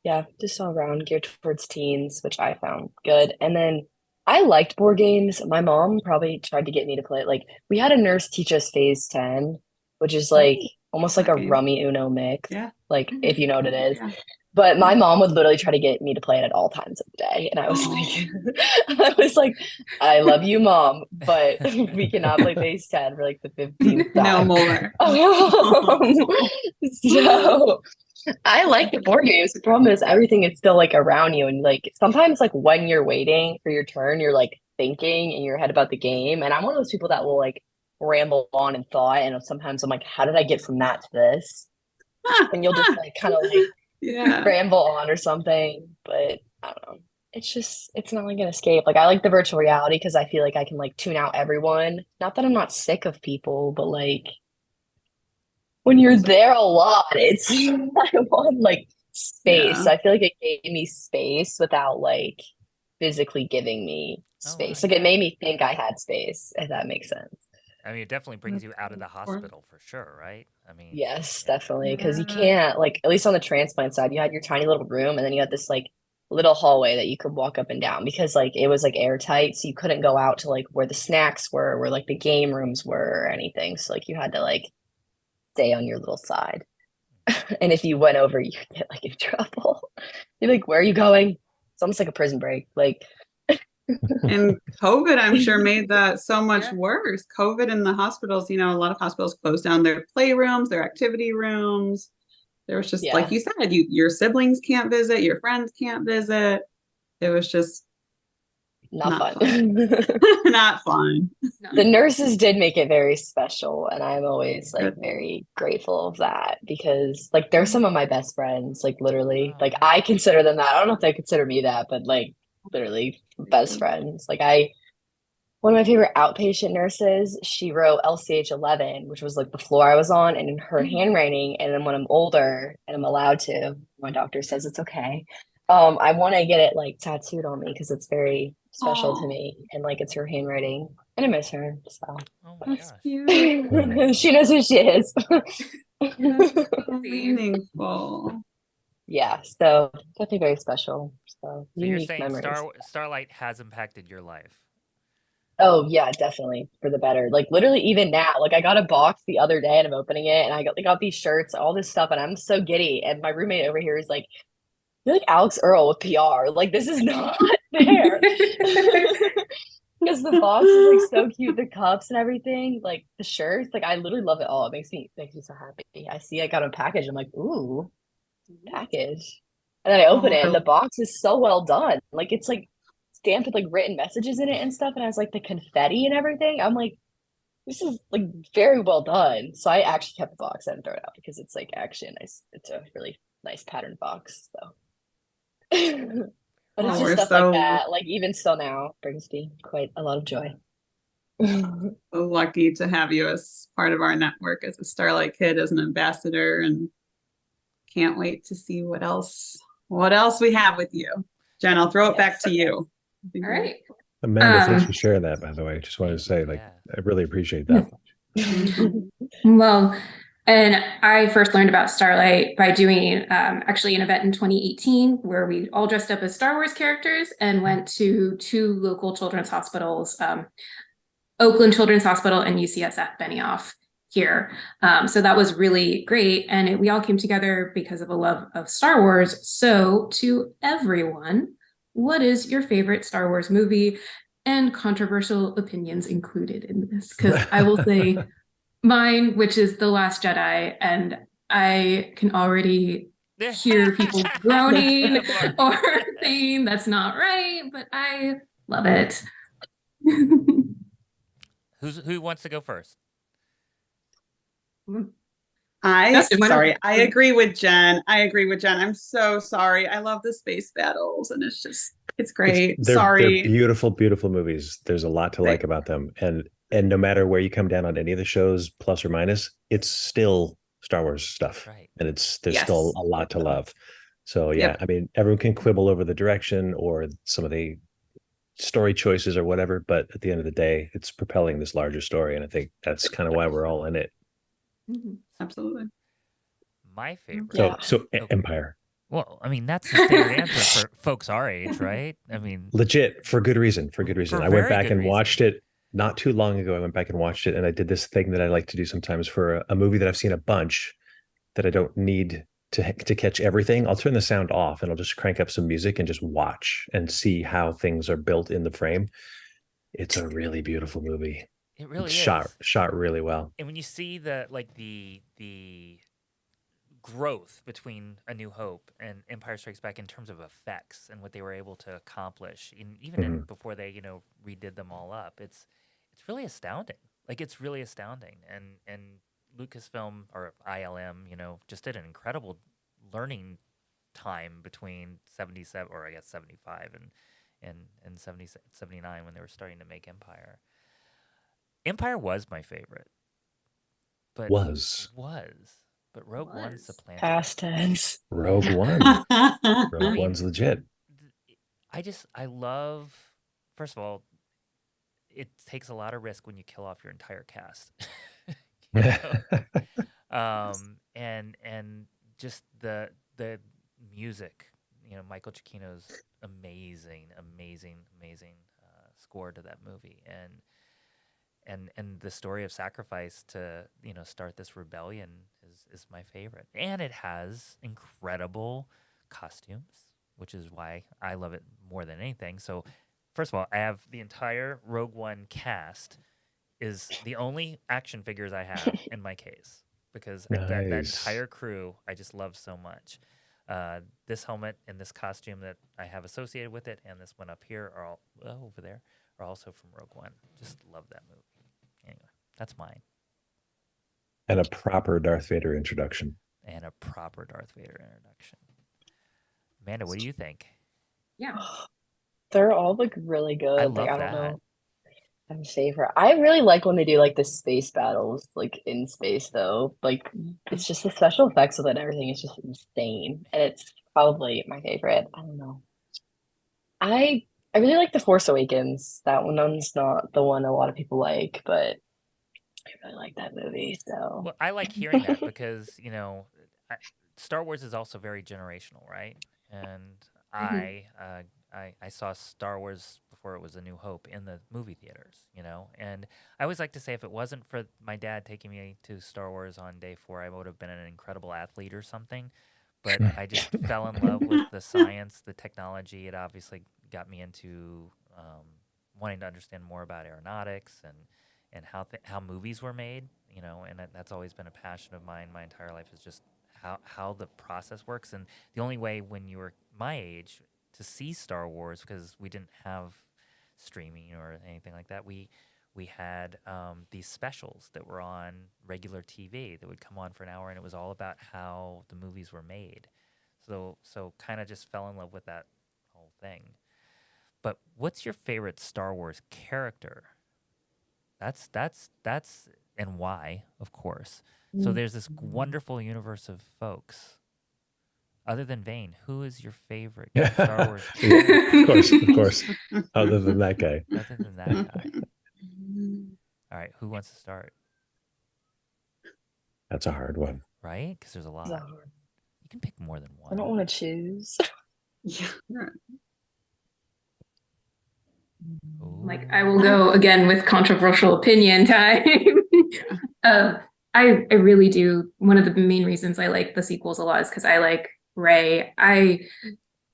yeah, just all around geared towards teens, which I found good. And then I liked board games. My mom probably tried to get me to play it. Like we had a nurse teach us Phase 10, which is like almost like a game. Rummy Uno mix. Yeah. Like if you know what it is. Yeah. But my mom would literally try to get me to play it at all times of the day. And I was like, I love you, Mom, but we cannot play Phase 10 for like the 15th time. No more. So I like the board games. The problem is everything is still like around you. And like sometimes like when you're waiting for your turn, you're like thinking in your head about the game. And I'm one of those people that will like ramble on in thought. And sometimes I'm like, how did I get from that to this? And you'll just like kind of like ramble on or something. But I don't know. It's not like an escape. Like I like the virtual reality because I feel like I can like tune out everyone. Not that I'm not sick of people, but like when you're there a lot, it's I want like space. Yeah. I feel like it gave me space without like physically giving me space. Like it made me think I had space, if that makes sense. I mean, it definitely brings you out of the hospital for sure, right? I mean, yes, definitely. Because you can't like at least on the transplant side, you had your tiny little room and then you had this like little hallway that you could walk up and down because like it was like airtight, so you couldn't go out to like where the snacks were, where like the game rooms were or anything. So like you had to like stay on your little side. And if you went over, you could get like in trouble. You're like, where are you going? It's almost like a prison break. Like and COVID, I'm sure, made that so much worse. COVID in the hospitals, a lot of hospitals closed down their playrooms, their activity rooms. There was just, like you said, your siblings can't visit, your friends can't visit. It was just not fun. Not fun. The nurses did make it very special, and I'm always like very grateful of that because like they're some of my best friends. Like literally, like I consider them that. I don't know if they consider me that, but like literally best friends. Like one of my favorite outpatient nurses, she wrote LCH 11, which was like the floor I was on, and in her handwriting. And then when I'm older and I'm allowed to, my doctor says it's okay. I want to get it like tattooed on me because it's very special to me, and like it's her handwriting, and I miss her. So that's cute. she knows who she is. That's so meaningful. Yeah, so definitely very special. So you're unique saying memories. Starlight has impacted your life? Oh yeah, definitely for the better. Like literally even now, like I got a box the other day and I'm opening it and I got these shirts, all this stuff, and I'm so giddy. And my roommate over here is like, you're like Alex Earl with PR. Like this is not fair. Because the box is like so cute, the cups and everything, like the shirts, like I literally love it all. It makes me so happy. I see I got a package. I'm like, ooh, package. And then I open it and the box is so well done. Like it's like stamped with like written messages in it and stuff. And I was like the confetti and everything. I'm like, this is like very well done. So I actually kept the box and throw it out because it's like actually nice. It's a really nice patterned box. So but it's just stuff like that. Like even still now brings me quite a lot of joy. So lucky to have you as part of our network as a Starlight Kid, as an ambassador, and can't wait to see what else we have with you. Jen, I'll throw it back to you. All right. Amanda, thanks for sharing that, by the way. Just wanted to say, like, I really appreciate that. Well, and I first learned about Starlight by doing actually an event in 2018 where we all dressed up as Star Wars characters and went to 2 local children's hospitals Oakland Children's Hospital and UCSF Benioff here. So that was really great. And we all came together because of a love of Star Wars. So to everyone, what is your favorite Star Wars movie? And controversial opinions included in this, because I will say mine, which is The Last Jedi, and I can already hear people groaning or saying that's not right, but I love it. Who wants to go first? I agree with Jen. I'm so sorry. I love the space battles, and it's great. They're beautiful, beautiful movies. There's a lot to like about them, and no matter where you come down on any of the shows, plus or minus, it's still Star Wars stuff, right? And there's still a lot to love. So yeah, I mean, everyone can quibble over the direction or some of the story choices or whatever, but at the end of the day, it's propelling this larger story, and I think that's kind of why we're all in it. Absolutely. My favorite. So Empire. Well, I mean, that's the standard answer for folks our age, right? I mean, legit, for good reason. I went back and watched it not too long ago. I went back and watched it, and I did this thing that I like to do sometimes for a movie that I've seen a bunch that I don't need to catch everything. I'll turn the sound off and I'll just crank up some music and just watch and see how things are built in the frame. It's a really beautiful movie. It really is shot really well. And when you see the growth between A New Hope and Empire Strikes Back in terms of effects and what they were able to accomplish, even before they redid them all up, it's really astounding. Like, it's really astounding. And Lucasfilm, or ILM, just did an incredible learning time between 77, or I guess 75 and 79 when they were starting to make Empire. Empire was my favorite. But Rogue One supplanted. Past tense. Rogue One. Rogue One's legit. I love, first of all, it takes a lot of risk when you kill off your entire cast. And just the music, Michael Giacchino's amazing score to that movie, and the story of sacrifice to start this rebellion is my favorite. And it has incredible costumes, which is why I love it more than anything. So first of all, I have the entire Rogue One cast is the only action figures I have in my case, because that entire crew I just love so much. This helmet and this costume that I have associated with it, and this one up here are all over there, are also from Rogue One. Just love that movie. Anyway, that's mine. And a proper Darth Vader introduction. Amanda, what do you think? Yeah. They're all really good. I love I that. don't know. I have a favorite. I really like when they do the space battles, in space though. It's just the special effects with it and everything is just insane. And it's probably my favorite. I don't know. I really like The Force Awakens. That one's not the one a lot of people like, but I really like that movie. So well, I like hearing that because Star Wars is also very generational, right? And I saw Star Wars before it was A New Hope in the movie theaters, and I always like to say if it wasn't for my dad taking me to Star Wars on day 4, I would have been an incredible athlete or something. But I just fell in love with the science, the technology. It obviously got me into wanting to understand more about aeronautics and how movies were made, and that's always been a passion of mine my entire life, is just how the process works. And the only way when you were my age to see Star Wars, because we didn't have streaming or anything like that, we had these specials that were on regular TV that would come on for an hour, and it was all about how the movies were made. So kind of just fell in love with that whole thing. But what's your favorite Star Wars character? That's and why, of course. So there's this wonderful universe of folks. Other than Vane, who is your favorite Star Wars character? Of course. Other than that guy. All right, who wants to start? That's a hard one. Right? Because there's a lot. You can pick more than one. I don't want to choose. Yeah. Like, I will go again with controversial opinion time. I really do. One of the main reasons I like the sequels a lot is because I like Rey. I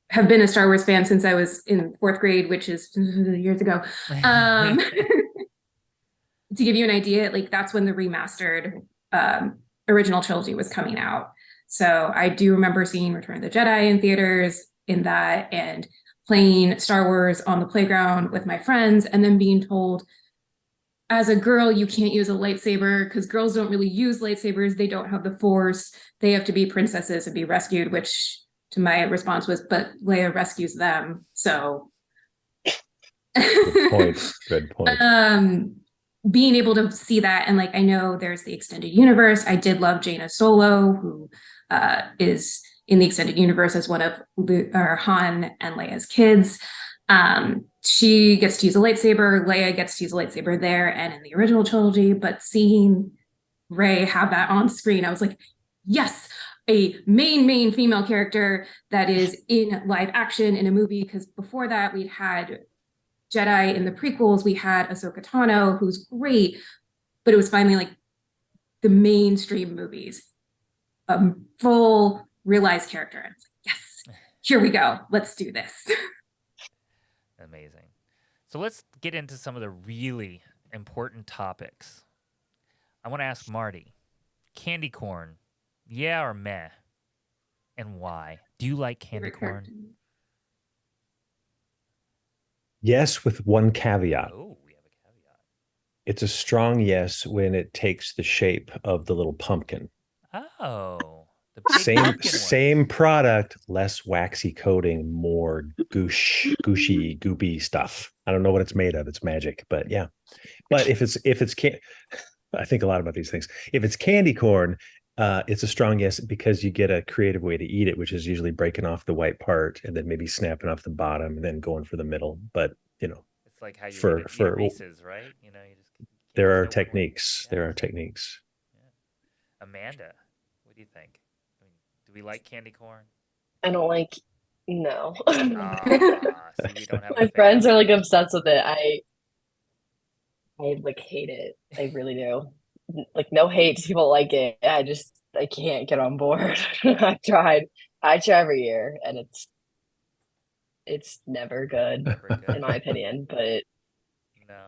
have been a Star Wars fan since I was in 4th grade, which is years ago. To give you an idea, like that's when the remastered original trilogy was coming out. So I do remember seeing Return of the Jedi in theaters in that, and playing Star Wars on the playground with my friends, and then being told, as a girl, you can't use a lightsaber because girls don't really use lightsabers. They don't have the Force. They have to be princesses and be rescued, which to my response was, but Leia rescues them. So good point. Good point. Being able to see that, and like I know there's the extended universe. I did love Jaina Solo, who is in the extended universe as one of Han and Leia's kids. She gets to use a lightsaber. Leia gets to use a lightsaber there and in the original trilogy. But seeing Rey have that on screen, I was like, yes, a main female character that is in live action in a movie. Because before that, we'd had Jedi in the prequels. We had Ahsoka Tano, who's great, but it was finally like the mainstream movies, a full realized character. And it's like, yes, here we go. Let's do this. Amazing. So let's get into some of the really important topics. I want to ask Marty, candy corn, yeah or meh? And why? Do you like candy corn? Yes, with one caveat. Oh, we have a caveat. It's a strong yes when it takes the shape of the little pumpkin. Oh, the same product, less waxy coating, more gushy, goopy stuff. I don't know what it's made of. It's magic, but yeah. But if it's I think a lot about these things. If it's candy corn, it's a strong yes because you get a creative way to eat it, which is usually breaking off the white part and then maybe snapping off the bottom and then going for the middle. But it's like how you eat Reese's, right? You just there are techniques. Yeah. There are techniques. Yeah. Amanda, what do you think? Do we like candy corn? I don't like. No. See, we don't have my friends are like obsessed with it. I like hate it. I really do. Like no hate to people like it. I can't get on board. I try every year and it's never good, in my opinion, but no.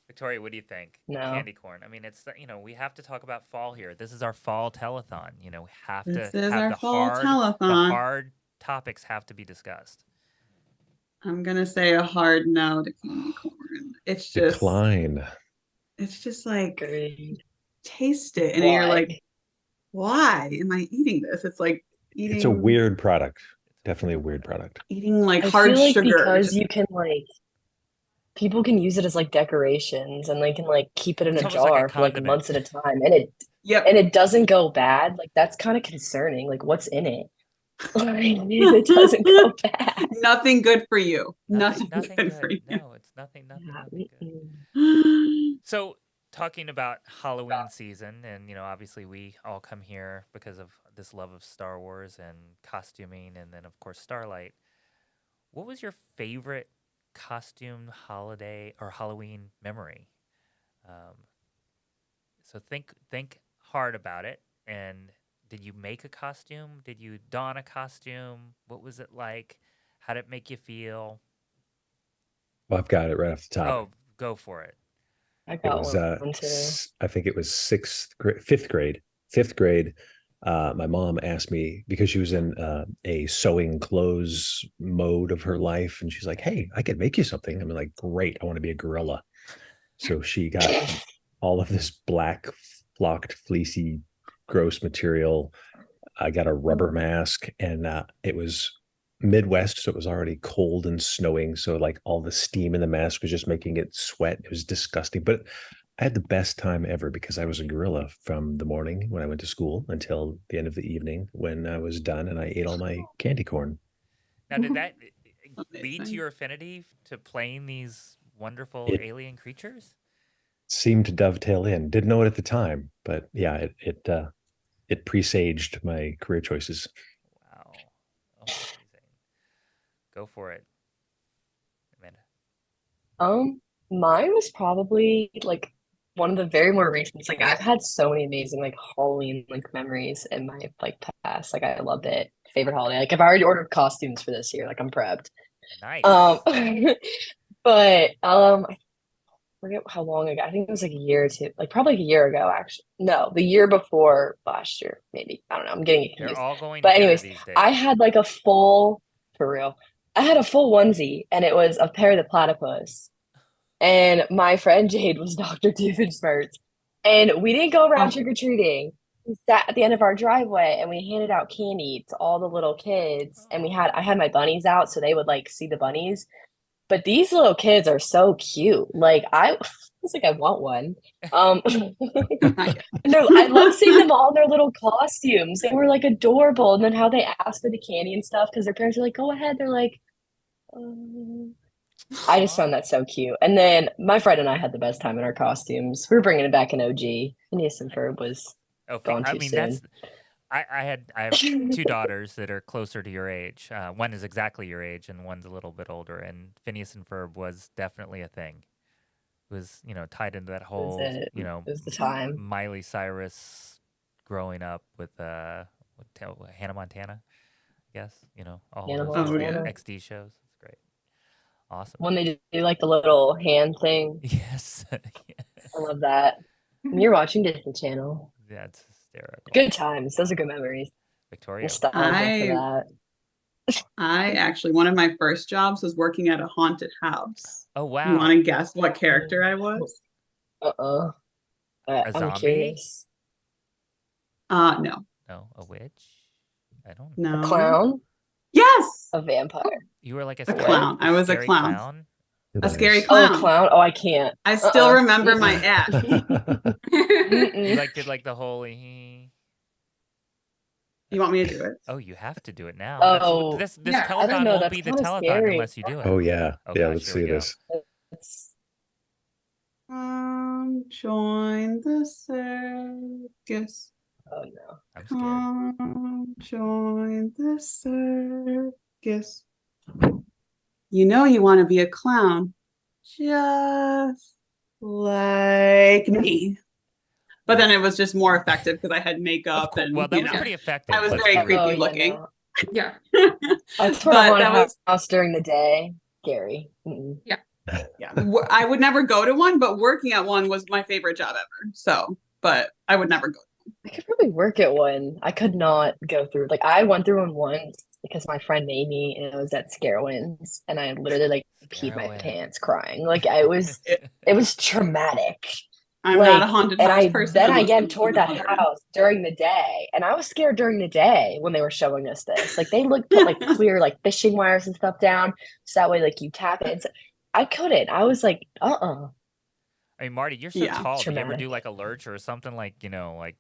Victoria, what do you think? No. Candy corn. I mean, it's we have to talk about fall here. This is our fall telethon. We have this to is have our the fall telethon. The hard topics have to be discued. I'm gonna say a hard no to candy corn. It's just decline. It's just like taste it, and you're like, why am I eating this? It's like eating. It's a weird product. Definitely a weird product. Eating like I hard feel like sugar because you can people can use it as like decorations, and they can keep it in a jar for months at a time, and it doesn't go bad. Like that's kind of concerning. Like what's in it? It doesn't go bad. Nothing good for you. Nothing good for you. No, it's nothing good. So talking about Halloween season, and obviously we all come here because of this love of Star Wars and costuming, and then of course Starlight. What was your favorite costume holiday or Halloween memory? So think hard about it. And did you make a costume? Did you don a costume? What was it like? How did it make you feel? Well, I've got it right off the top. Oh, go for it. I got one too. I think it was fifth grade. My mom asked me, because she was in a sewing clothes mode of her life, and she's like, "Hey, I could make you something." I'm like, "Great, I want to be a gorilla." So she got all of this black flocked fleecy gross material. I got a rubber mask, and it was Midwest, so it was already cold and snowing, so all the steam in the mask was just making it sweat. It was disgusting, but I had the best time ever because I was a gorilla from the morning when I went to school until the end of the evening when I was done and I ate all my candy corn. Now, did that lead to your affinity to playing these wonderful alien creatures? Seemed to dovetail in. Didn't know it at the time, but yeah, it presaged my career choices. Wow. Amazing. Go for it, Amanda. Mine was probably like one of the very more recent. Like I've had so many amazing like Halloween like memories in my like past. Like I loved it. Favorite holiday. Like I've already ordered costumes for this year. Like I'm prepped. Nice. But I forget how long ago. I think it was like a year or two. Like probably like a year ago actually. No, the year before last year, maybe. I don't know. I'm getting it They're confused. all going But together anyways, these I days. had like a full for real. I had a full onesie and it was a pair of the platypus. And my friend Jade was Dr. Doofenshmirtz. And we didn't go around trick-or-treating. We sat at the end of our driveway and we handed out candy to all the little kids. And I had my bunnies out so they would like see the bunnies. But these little kids are so cute. Like I was like, I want one. No, I love seeing them all in their little costumes. They were like adorable. And then how they asked for the candy and stuff because their parents were like, go ahead. They're like, I just found that so cute. And then my friend and I had the best time in our costumes. We were bringing it back in OG. Phineas and Ferb was gone I too mean, soon. I have two daughters that are closer to your age. One is exactly your age, and one's a little bit older. And Phineas and Ferb was definitely a thing. It was, tied into that whole, It was the time. Miley Cyrus growing up with Hannah Montana. I guess all Hannah those Montana. XD shows. It's great, awesome. When they do like the little hand thing. Yes, yes. I love that. When you're watching Disney Channel. That's hysterical. Good times. Those are good memories. Victoria. Nostalgia for that. I actually, one of my first jobs was working at a haunted house. Oh, wow. You want to guess what character I was? A I'm zombie? curious. No. No, a witch? I don't know. A clown? Yes. A vampire. You were like a clown. I was a clown. A scary clown. Oh, a clown. Oh, I can't. I still remember my act. You did like the whole. You want me to do it? Oh, you have to do it now. Oh, this yeah, I don't telethon know, won't that's be the kinda telethon scary. unless you do it. Oh yeah, Oh, yeah. gosh, Let's here we see go. this. Join the circus. Oh no, I'm scared. Join the circus. You know you want to be a clown, just like me. But then it was just more effective because I had makeup and well, that was pretty effective. I was Let's very be real. creepy looking. No. Yeah. I sort of want a house during the day. Scary. Yeah. Yeah. I would never go to one, but working at one was my favorite job ever. So, but I would never go. I could probably work at one. I could not go through. Like I went through one once because my friend made me, and it was at Scarowinds, and I literally like peed my pants crying. Like it was traumatic. I'm not a haunted house person. Then I again toured that house during the day, and I was scared during the day when they were showing us this. Like they put like clear like fishing wires and stuff down, so that way like you tap it. And so, I couldn't. I was like, I mean, Marty, you're so tall. Did you ever Traumatic. do like a lurch or something like like?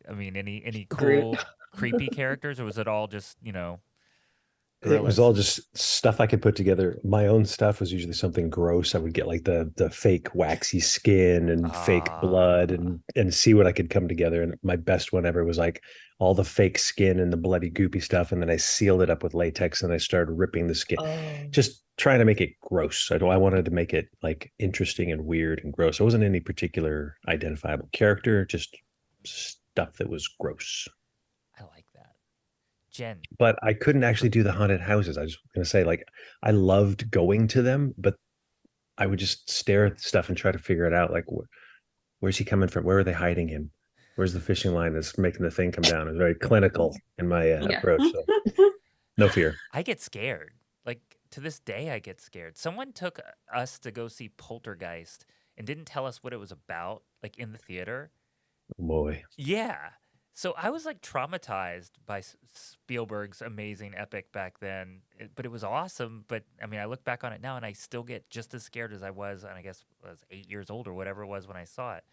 I mean, any cool creepy characters, or was it all just It was all just stuff I could put together. My own stuff was usually something gross. I would get like the fake waxy skin and fake blood and see what I could come together. And my best one ever was like all the fake skin and the bloody goopy stuff. And then I sealed it up with latex and I started ripping the skin, just trying to make it gross. I wanted to make it like interesting and weird and gross. It wasn't any particular identifiable character, just stuff that was gross. I like that. Jen. But I couldn't actually do the haunted houses. I was going to say, like, I loved going to them, but I would just stare at stuff and try to figure it out. Like, where's he coming from? Where are they hiding him? Where's the fishing line that's making the thing come down? It's very clinical in my approach. So. No fear. I get scared. Like, to this day, I get scared. Someone took us to go see Poltergeist and didn't tell us what it was about, like, in the theater. Oh, boy. Yeah. So I was like traumatized by Spielberg's amazing epic back then, but it was awesome. But I mean, I look back on it now and I still get just as scared as I was, and I guess I was 8 years old or whatever it was when I saw it.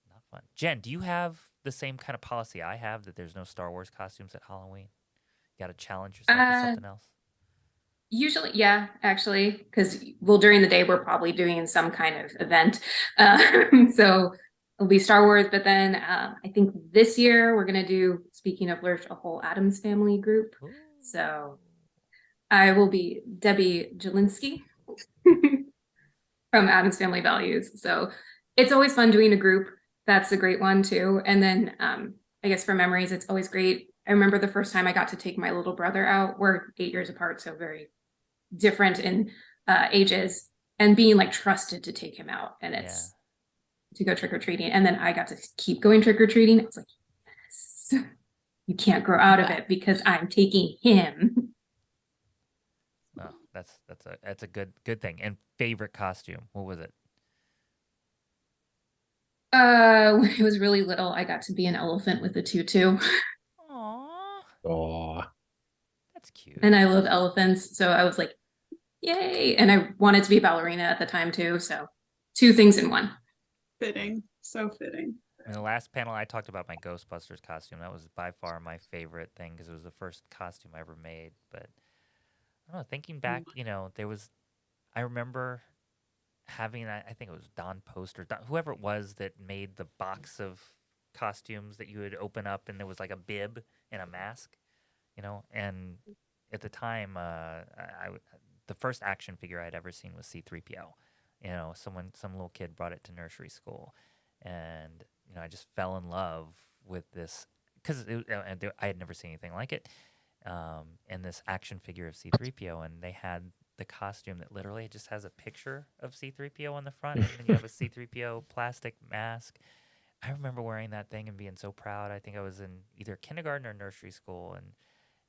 Not fun. Jen, do you have the same kind of policy I have, that there's no Star Wars costumes at Halloween? You got to challenge yourself with something else? Usually, yeah, actually, because during the day we're probably doing some kind of event. So it'll be Star Wars, but then I think this year we're going to do, speaking of Lurch, a whole Addams Family group. So I will be Debbie Jelinski. from Adam's Family Values. So it's always fun doing a group. That's a great one too. And then I guess for memories, it's always great. I remember the first time I got to take my little brother out. We're 8 years apart, so very different in ages, and being like trusted to take him out, and it's to go trick-or-treating. And then I got to keep going trick-or-treating. It's like, yes, you can't grow out of it because I'm taking him. Oh, that's a good thing. And favorite costume, what was it? When I was really little, I got to be an elephant with a tutu. Oh, that's cute. And I love elephants, so I was like, yay. And I wanted to be a ballerina at the time too, so 2 things in one. Fitting. So fitting. In the last panel, I talked about my Ghostbusters costume. That was by far my favorite thing because it was the first costume I ever made. But I don't know, thinking back, I remember having, I think it was Don Post or whoever it was that made the box of costumes that you would open up, and there was like a bib and a mask, and at the time, the first action figure I'd ever seen was C-3PO. Some little kid brought it to nursery school, and I just fell in love with this because I had never seen anything like it, and this action figure of C-3PO, and they had the costume that literally just has a picture of C-3PO on the front, and then you have a C-3PO plastic mask. I remember wearing that thing and being so proud. I think I was in either kindergarten or nursery school,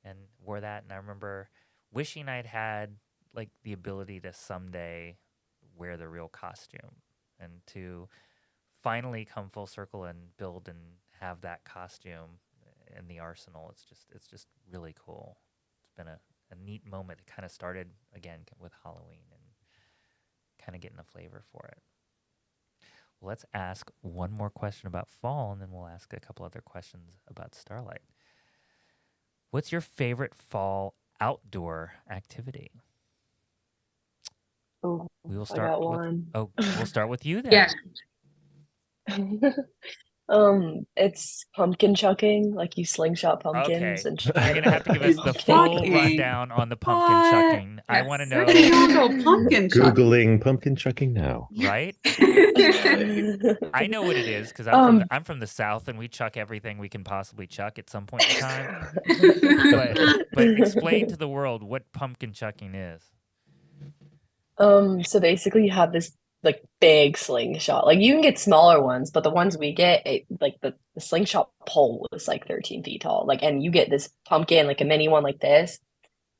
and wore that, and I remember wishing I'd had like the ability to someday wear the real costume and to finally come full circle and build and have that costume in the arsenal. It's just really cool. It's been a neat moment. It kind of started again with Halloween and kind of getting a flavor for it. Well, let's ask one more question about fall, and then we'll ask a couple other questions about Starlight. What's your favorite fall outdoor activity? Oh, we will I start got with one. we'll start with you then. Yeah. It's pumpkin chucking, like you slingshot pumpkins Okay, and you're gonna have to give us the full rundown on the pumpkin What? chucking. I want to know. Where do you go pumpkin chucking? Googling pumpkin chucking now. Right? I know what it is because I'm from the South, and we chuck everything we can possibly chuck at some point in time. but explain to the world what pumpkin chucking is. So basically you have this like big slingshot. Like you can get smaller ones, but the ones we get, the slingshot pole was like 13 feet tall. Like, and you get this pumpkin, like a mini one like this,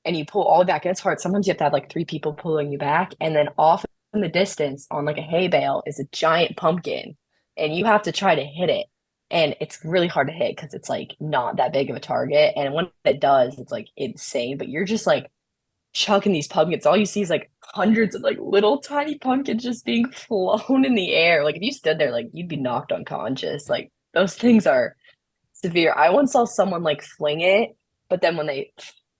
and you pull all the way back, and it's hard. Sometimes you have to have like 3 people pulling you back, and then off in the distance on like a hay bale is a giant pumpkin, and you have to try to hit it. And it's really hard to hit because it's like not that big of a target. And when it does, it's like insane. But you're just like chucking these pumpkins. All you see is like hundreds of like little tiny pumpkins just being flown in the air. Like if you stood there, like you'd be knocked unconscious. Like those things are severe. I once saw someone like fling it, but then when they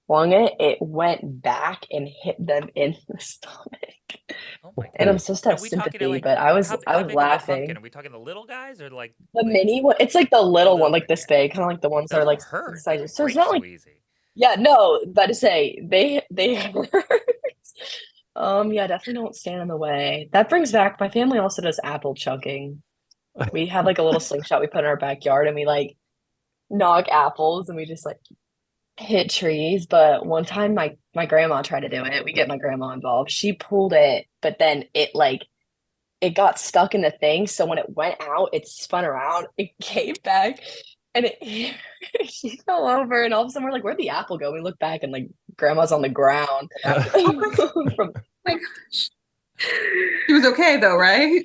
flung it, it went back and hit them in the stomach. Oh my And I'm God. supposed to have Are we talking sympathy, like but I was how big of a laughing. pumpkin? Are we talking the little guys or like The mini one, it's like the little one, little like this big, kind of like the ones that those are like don't hurt? the They size. don't So it's break not so like, easy. yeah, no, but to say they hurt. Yeah, definitely don't stand in the way. That brings back my family also does apple chunking. We have like a little slingshot we put in our backyard, and we like knock apples, and we just like hit trees. But one time my grandma tried to do it. We get my grandma involved. She pulled it, but then it got stuck in the thing. So when it went out, it spun around, it came back, and she fell over, and all of a sudden we're like, where'd the apple go? We look back, and like grandma's on the ground. From, My gosh. She was okay though, right?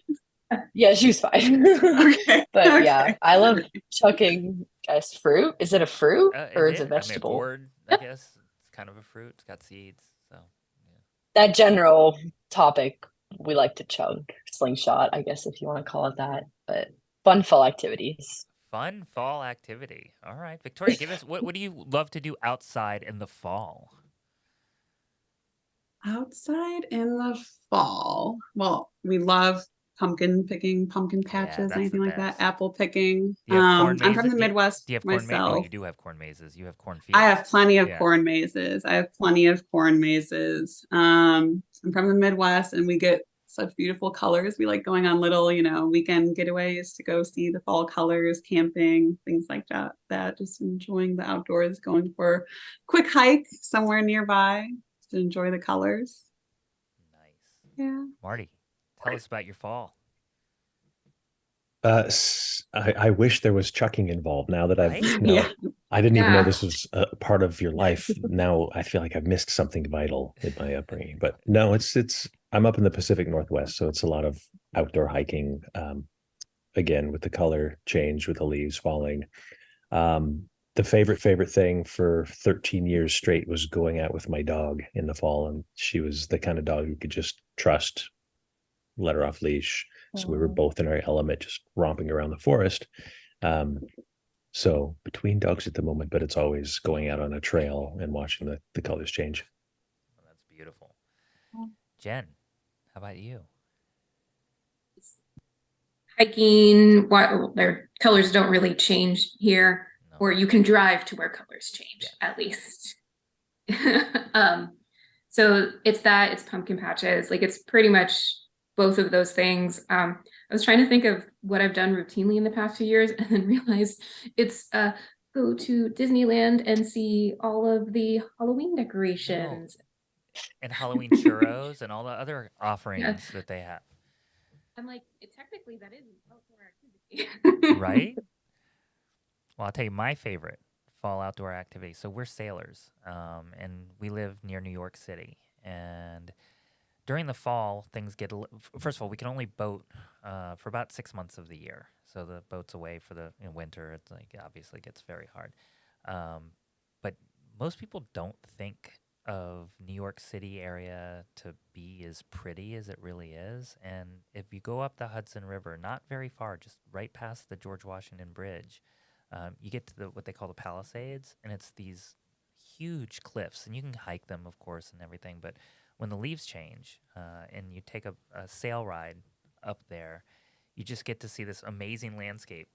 yeah, she was fine. Okay. But yeah, Okay. I love chucking, guys, fruit. Is it a fruit or is it a I mean, vegetable? gourd, I guess. It's kind of a fruit. It's got seeds. So That general topic, we like to chug, slingshot, I guess, if you want to call it that. But fun fall activities. fun fall activity. All right, Victoria, give us what do you love to do outside in the fall? Outside in the fall. Well, we love pumpkin picking, pumpkin patches, that's anything the like that. best. Apple picking. Do you have corn I'm from mazes? the Midwest Do you have corn mazes? Oh, myself. you do have corn mazes. You have corn fields. I have plenty of Yeah. corn mazes. I have plenty of corn mazes. I'm from the Midwest, and we get such beautiful colors. We like going on little, weekend getaways to go see the fall colors, camping, things like that. Just enjoying the outdoors, going for a quick hike somewhere nearby to enjoy the colors. Nice. Yeah. Marty, tell us about your fall. I wish there was chucking involved now that Right? I didn't even know this was a part of your life. Now I feel like I've missed something vital in my upbringing, but no, I'm up in the Pacific Northwest, so it's a lot of outdoor hiking. Again, with the color change, with the leaves falling. The favorite thing for 13 years straight was going out with my dog in the fall, and she was the kind of dog you could just trust, let her off leash. So we were both in our element, just romping around the forest. So between dogs at the moment, but it's always going out on a trail and watching the colors change. Well, that's beautiful. Jen, how about you? Hiking, their colors don't really change here, or you can drive to where colors change, at least. So it's pumpkin patches. Like, it's pretty much both of those things. I was trying to think of what I've done routinely in the past few years, and then realized it's go to Disneyland and see all of the Halloween decorations. And Halloween churros and all the other offerings that they have. I'm like, technically that is an outdoor activity. Right? Well, I'll tell you my favorite fall outdoor activity. So we're sailors, and we live near New York City. And during the fall, things get first of all, we can only boat for about 6 months of the year. So the boat's away for the winter. It's like obviously gets very hard. But most people don't think of New York City area to be as pretty as it really is. And if you go up the Hudson River, not very far, just right past the George Washington Bridge, you get to what they call the Palisades, and it's these huge cliffs, and you can hike them, of course, and everything. But when the leaves change and you take a sail ride up there, you just get to see this amazing landscape,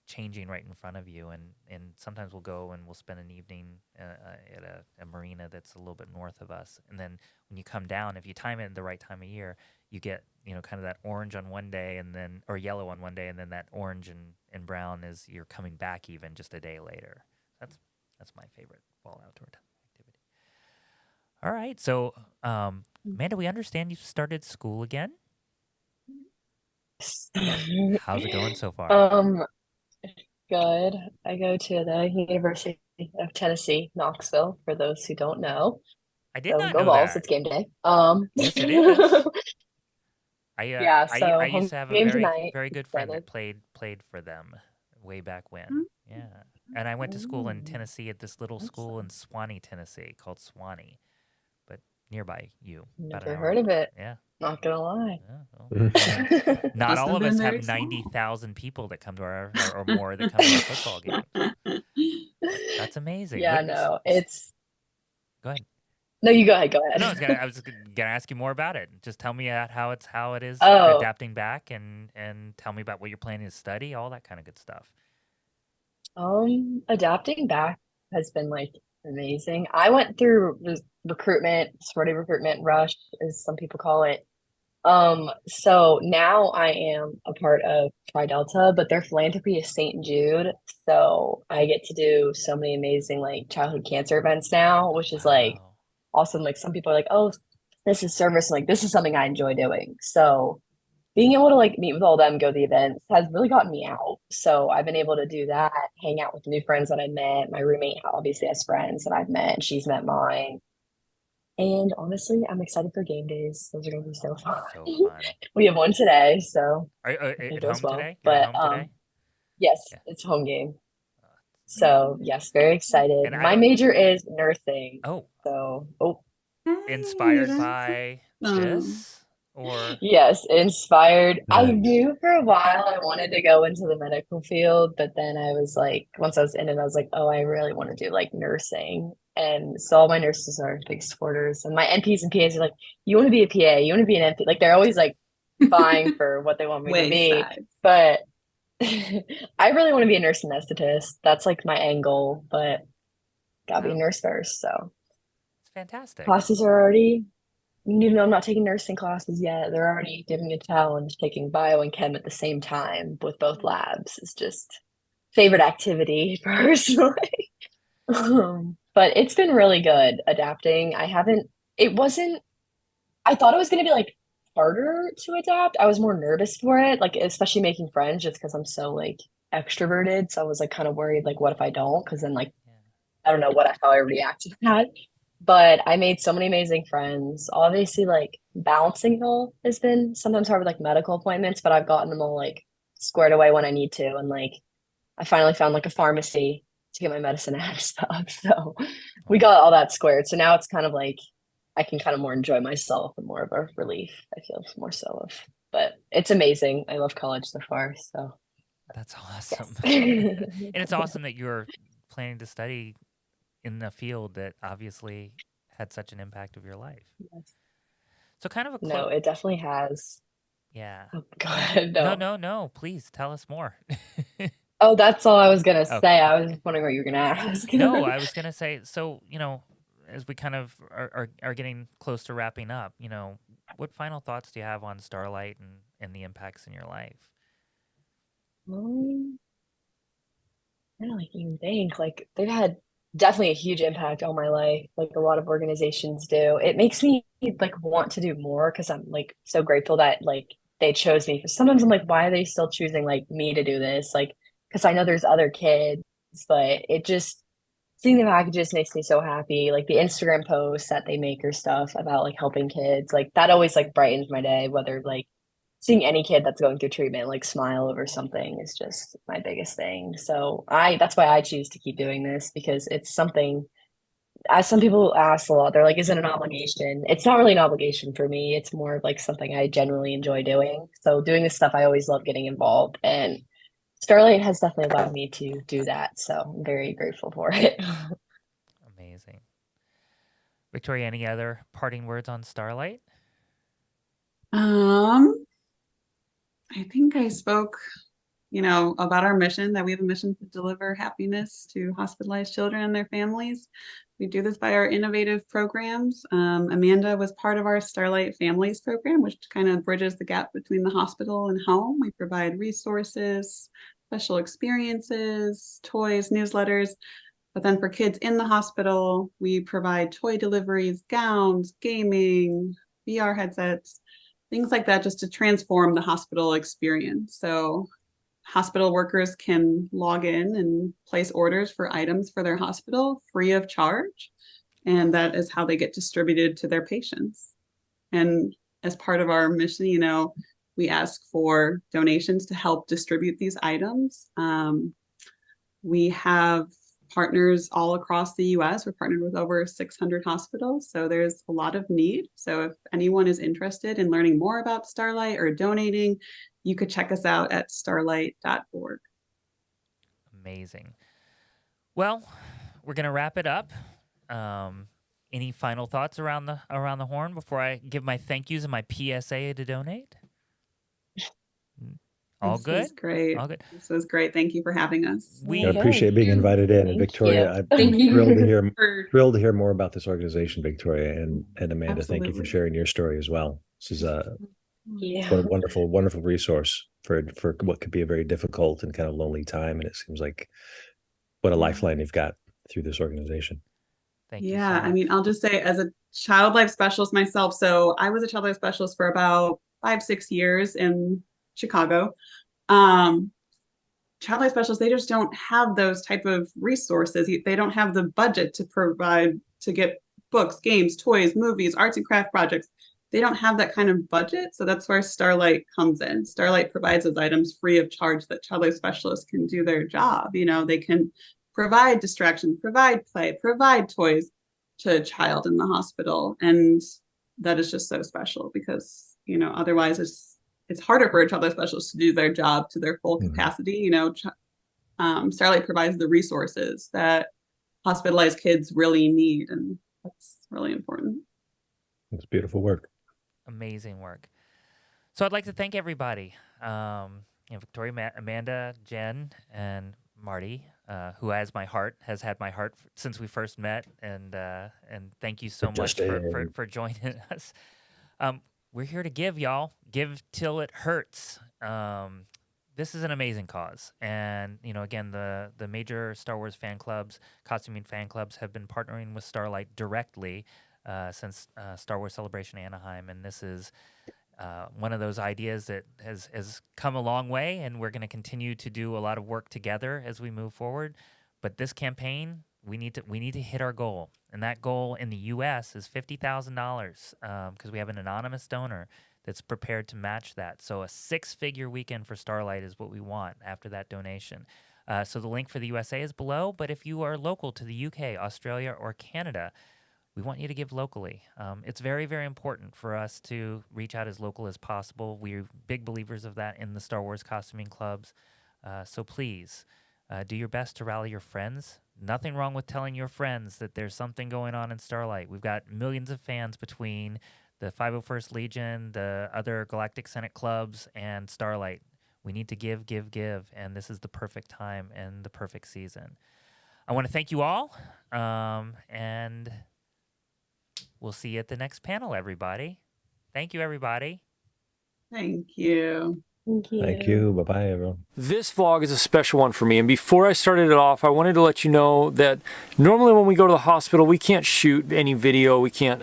changing right in front of you. And sometimes we'll go and we'll spend an evening at a marina that's a little bit north of us. And then when you come down, if you time it at the right time of year, you get, kind of that orange on one day or yellow on one day, and then that orange and brown as you're coming back even just a day later. That's my favorite fall outdoor activity. All right. So, Amanda, we understand you've started school again. How's it going so far? Good. I go to the University of Tennessee, Knoxville, for those who don't know. I did not go know Vols, that. it's game day. Yes, it is. I used to have a very good friend that played for them way back when. Yeah. And I went to school in Tennessee at this little school in Swanee, Tennessee called Swanee, but nearby you. Never heard of it. Yeah. Not gonna lie. Yeah, not all of us have 90,000 people that come to our or more that come to our football games. That's amazing. Yeah, no, it's. Go ahead. No, you go ahead. Go ahead. No, I was gonna ask you more about it. Just tell me how it is adapting back, and tell me about what you're planning to study, all that kind of good stuff. Adapting back has been like amazing. I went through sorority recruitment rush, as some people call it. So now I am a part of Tri Delta, but their philanthropy is St. Jude. So I get to do so many amazing like childhood cancer events now, which is like awesome. Like some people are like, oh, this is service. Like this is something I enjoy doing. So being able to like meet with all of them, go to the events has really gotten me out. So I've been able to do that, hang out with new friends that I met. My roommate obviously has friends that I've met, and she's met mine. And honestly, I'm excited for game days. Those are going to be so fun. So fun. We have one today, so are you at home today? But at home today? Yes, it's home game. So yes, very excited. And my major is nursing. Oh, so inspired by this, or yes, inspired. I knew for a while I wanted to go into the medical field, but then I was like, once I was in it, I was like, oh, I really want to do like nursing. And so all my nurses are big supporters, and my NPs and PAs are like, you want to be a PA, you want to be an NP. Like they're always like vying for what they want me to be. But I really want to be a nurse anesthetist. That's like my end goal, but gotta be a nurse first. So it's fantastic. Classes are already even though I'm not taking nursing classes yet, they're already giving me a challenge taking bio and chem at the same time with both labs. It's just favorite activity personally. But it's been really good adapting. It wasn't, I thought it was going to be like harder to adapt. I was more nervous for it, like especially making friends just because I'm so like extroverted. So I was like kind of worried, like, what if I don't? Because then like, I don't know how I react to that. But I made so many amazing friends. Obviously, like balancing it all has been sometimes hard with like medical appointments, but I've gotten them all like squared away when I need to. And like I finally found like a pharmacy to get my medicine at and stuff. So we got all that squared. So now it's kind of like I can kind of more enjoy myself and more of a relief, I feel more so of. But it's amazing. I love college so far. So That's awesome. yes. And it's awesome that you're planning to study in the field that obviously had such an impact of your life. Yes. So kind of a No, it definitely has. Yeah. Oh, go ahead. No. Please tell us more. Oh, that's all I was gonna Okay. say. I was wondering what you were gonna ask. No, I was gonna say, so, as we kind of are getting close to wrapping up, what final thoughts do you have on Starlight and the impacts in your life? I don't like even think like they've had definitely a huge impact on my life, like a lot of organizations do. It makes me like want to do more because I'm like so grateful that like they chose me. Sometimes I'm like, why are they still choosing like me to do this? Like, because I know there's other kids, but it just seeing the packages makes me so happy. Like the Instagram posts that they make or stuff about like helping kids, like that always like brightens my day, whether like seeing any kid that's going through treatment like smile over something is just my biggest thing. So that's why I choose to keep doing this because it's something, as some people ask a lot, they're like, is it an obligation? It's not really an obligation for me. It's more of like something I genuinely enjoy doing. So doing this stuff, I always love getting involved, and Starlight has definitely allowed me to do that. So I'm very grateful for it. Amazing. Victoria, any other parting words on Starlight? I think I spoke, about our mission, that we have a mission to deliver happiness to hospitalized children and their families. We do this by our innovative programs. Amanda was part of our Starlight Families program, which kind of bridges the gap between the hospital and home. We provide resources, special experiences, toys, newsletters. But then for kids in the hospital, we provide toy deliveries, gowns, gaming, VR headsets, things like that, just to transform the hospital experience. So hospital workers can log in and place orders for items for their hospital free of charge. And that is how they get distributed to their patients. And as part of our mission, we ask for donations to help distribute these items. We have partners all across the US. We're partnered with over 600 hospitals. So there's a lot of need. So if anyone is interested in learning more about Starlight or donating, you could check us out at starlight.org. Amazing. Well, we're going to wrap it up. Any final thoughts around the horn before I give my thank yous and my PSA to donate? All good? This was great. All good. This was great. Thank you for having us. I appreciate being invited in. And Victoria, I'm thrilled to hear more about this organization, Victoria, and Amanda. Absolutely. Thank you for sharing your story as well. This is a Yeah. what a wonderful resource for what could be a very difficult and kind of lonely time. And it seems like what a lifeline you've got through this organization. Thank you. Yeah, I mean, I'll just say, as a child life specialist myself, so I was a child life specialist for about 5-6 years in Chicago. Child life specialists, they just don't have those type of resources. They don't have the budget to provide, to get books, games, toys, movies, arts and craft projects. They don't have that kind of budget. So that's where Starlight comes in. Starlight provides those items free of charge that child life specialists can do their job. They can provide distraction, provide play, provide toys to a child in the hospital. And that is just so special because, otherwise it's harder for a child life specialist to do their job to their full capacity. Starlight provides the resources that hospitalized kids really need. And that's really important. It's beautiful work. Amazing work. So I'd like to thank everybody. Victoria, Amanda, Jen, and Marty, who has had my heart since we first met, and thank you so much for joining us. We're here to give, y'all. Give till it hurts. This is an amazing cause, and again, the major Star Wars fan clubs, costuming fan clubs, have been partnering with Starlight directly since Star Wars Celebration Anaheim, and this is one of those ideas that has come a long way, and we're going to continue to do a lot of work together as we move forward. But this campaign, we need to hit our goal, and that goal in the U.S. is $50,000 because we have an anonymous donor that's prepared to match that. So a 6-figure weekend for Starlight is what we want after that donation. So the link for the USA is below, but if you are local to the UK, Australia, or Canada, we want you to give locally. It's very, very important for us to reach out as local as possible. We're big believers of that in the Star Wars costuming clubs. So please, do your best to rally your friends. Nothing wrong with telling your friends that there's something going on in Starlight. We've got millions of fans between the 501st Legion, the other Galactic Senate clubs, and Starlight. We need to give, and this is the perfect time and the perfect season. I want to thank you all, and we'll see you at the next panel, everybody. Thank you, everybody. Thank you. Thank you. Bye-bye, everyone. This vlog is a special one for me, and before I started it off, I wanted to let you know that normally when we go to the hospital, we can't shoot any video, we can't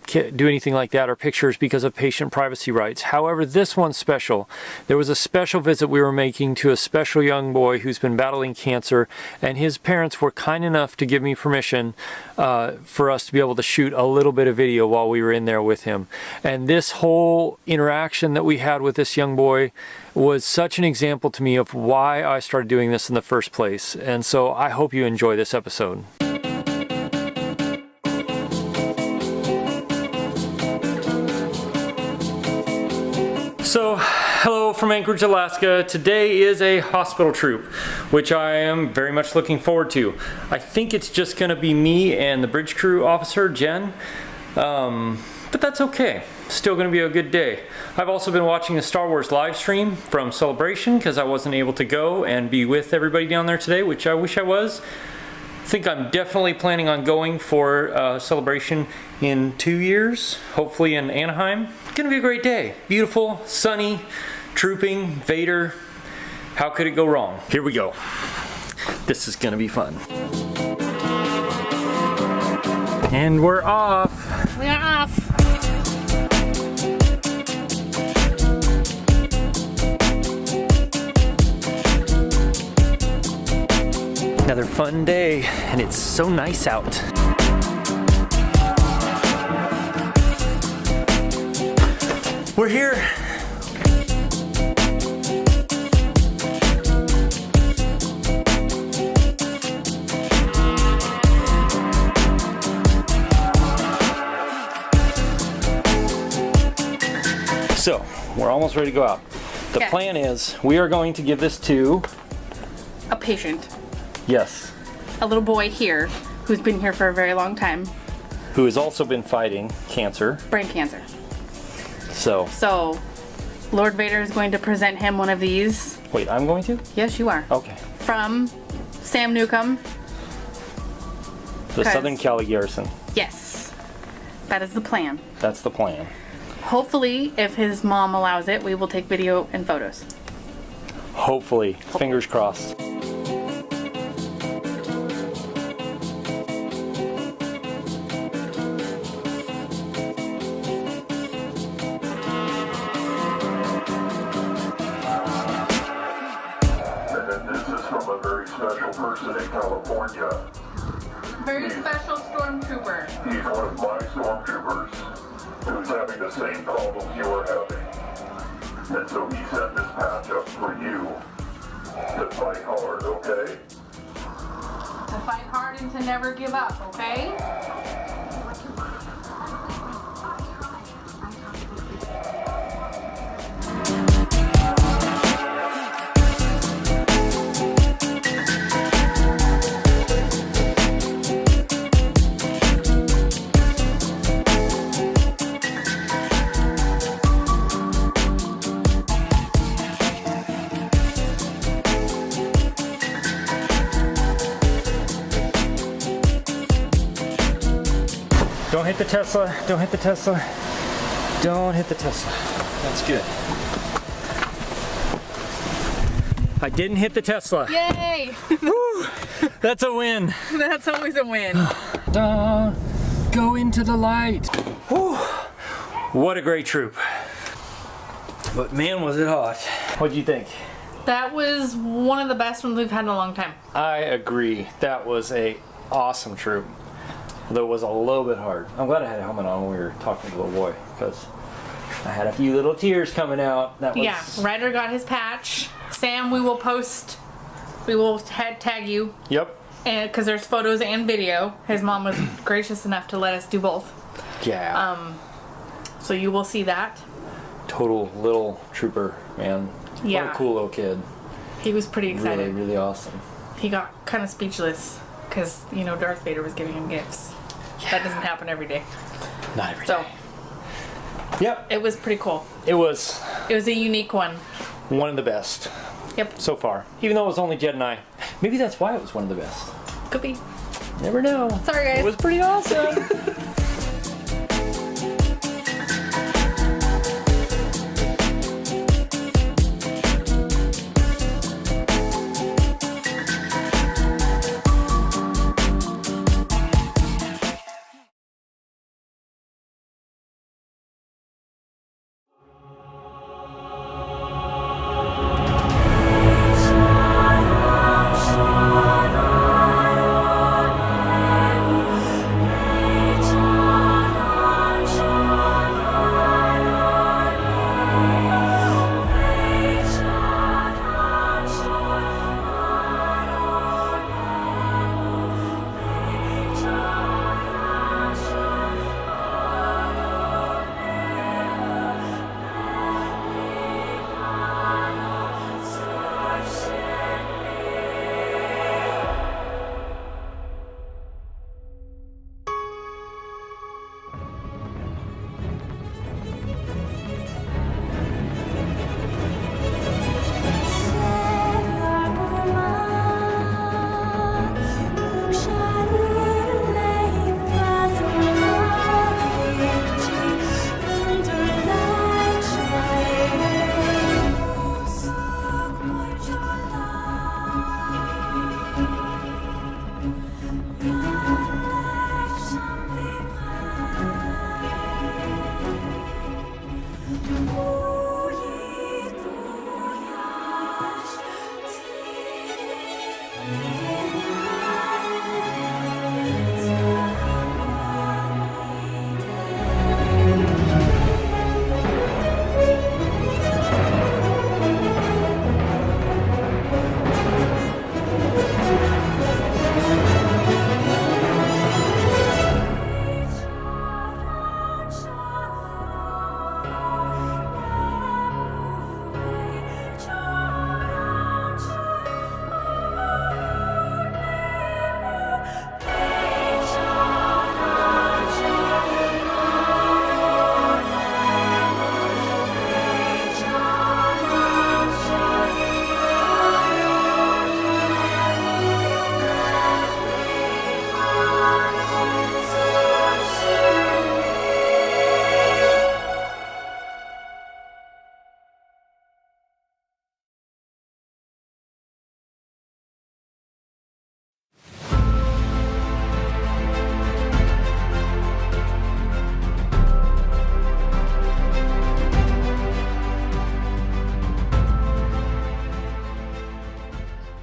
do anything like that or pictures because of patient privacy rights. However, this one's special. There was a special visit we were making to a special young boy who's been battling cancer, and his parents were kind enough to give me permission for us to be able to shoot a little bit of video while we were in there with him. And this whole interaction that we had with this young boy was such an example to me of why I started doing this in the first place. And so I hope you enjoy this episode. So, hello from Anchorage, Alaska. Today is a hospital troop, which I am very much looking forward to. I think it's just gonna be me and the bridge crew officer, Jen. But that's okay. Still gonna be a good day. I've also been watching the Star Wars live stream from Celebration because I wasn't able to go and be with everybody down there today, which I wish I was. I think I'm definitely planning on going for Celebration in 2 years, hopefully in Anaheim. It's gonna be a great day. Beautiful, sunny, trooping, Vader. How could it go wrong? Here we go. This is gonna be fun. And we're off. We are off. Another fun day, and it's so nice out. We're here. So, we're almost ready to go out. The plan is we are going to give this to a patient. Yes. A little boy here who's been here for a very long time. Who has also been fighting cancer. Brain cancer. So Lord Vader is going to present him one of these. Wait, I'm going to? Yes, you are. Okay. From Sam Newcomb. The Southern Cali Garrison. Yes. That is the plan. That's the plan. Hopefully, if his mom allows it, we will take video and photos. Hopefully. Fingers crossed. Special person in California. Very special stormtrooper. He's one of my stormtroopers who's having the same problems you're having. And so he set this patch up for you to fight hard, okay? To fight hard and to never give up, okay? hit the Tesla. Don't hit the Tesla. Don't hit the Tesla. That's good. I didn't hit the Tesla. Yay! That's a win. That's always a win. Go into the light. Whew. What a great troop. But man, was it hot. What'd you think? That was one of the best ones we've had in a long time. I agree. That was a awesome troop. Though it was a little bit hard. I'm glad I had a helmet on when we were talking to the little boy, because I had a few little tears coming out. That was... Yeah, Ryder got his patch. Sam, we will tag you. Yep. And because there's photos and video. His mom was gracious enough to let us do both. Yeah. So you will see that. Total little trooper, man. Yeah. What a cool little kid. He was pretty excited. Really, really awesome. He got kind of speechless because, you know, Darth Vader was giving him gifts. Yeah. That doesn't happen every day. Not every day. Yep. It was pretty cool. It was. It was a unique one. One of the best. Yep. So far. Even though it was only Jed and I. Maybe that's why it was one of the best. Could be. Never know. Sorry, guys. It was pretty awesome.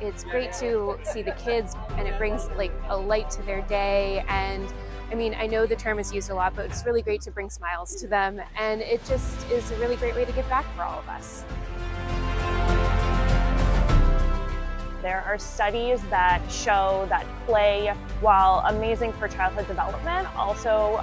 It's great to see the kids, and it brings like a light to their day. And I mean, I know the term is used a lot, but it's really great to bring smiles to them. And it just is a really great way to give back for all of us. There are studies that show that play, while amazing for childhood development, also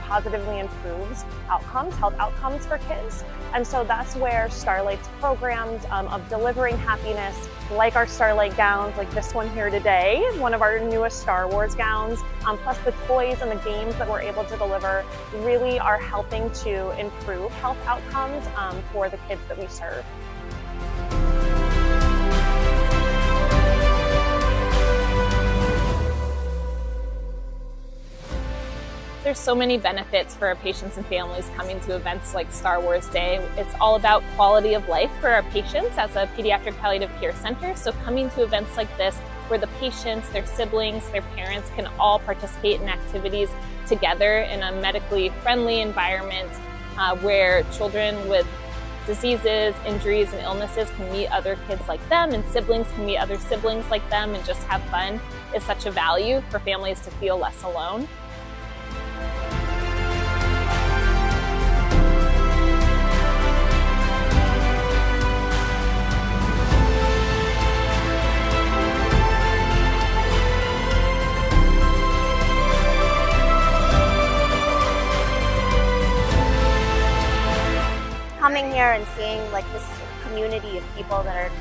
positively improves outcomes, health outcomes for kids. And so that's where Starlight's programs of delivering happiness, like our Starlight gowns, like this one here today, one of our newest Star Wars gowns, plus the toys and the games that we're able to deliver, really are helping to improve health outcomes for the kids that we serve. There's so many benefits for our patients and families coming to events like Star Wars Day. It's all about quality of life for our patients as a pediatric palliative care center. So coming to events like this where the patients, their siblings, their parents can all participate in activities together in a medically friendly environment where children with diseases, injuries, and illnesses can meet other kids like them, and siblings can meet other siblings like them and just have fun is such a value for families to feel less alone. Coming here and seeing like this community of people that are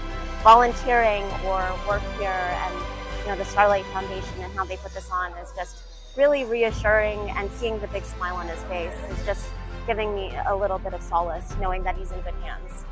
volunteering or work here, and the Starlight Foundation and how they put this on is just really reassuring, and seeing the big smile on his face is just giving me a little bit of solace, knowing that he's in good hands.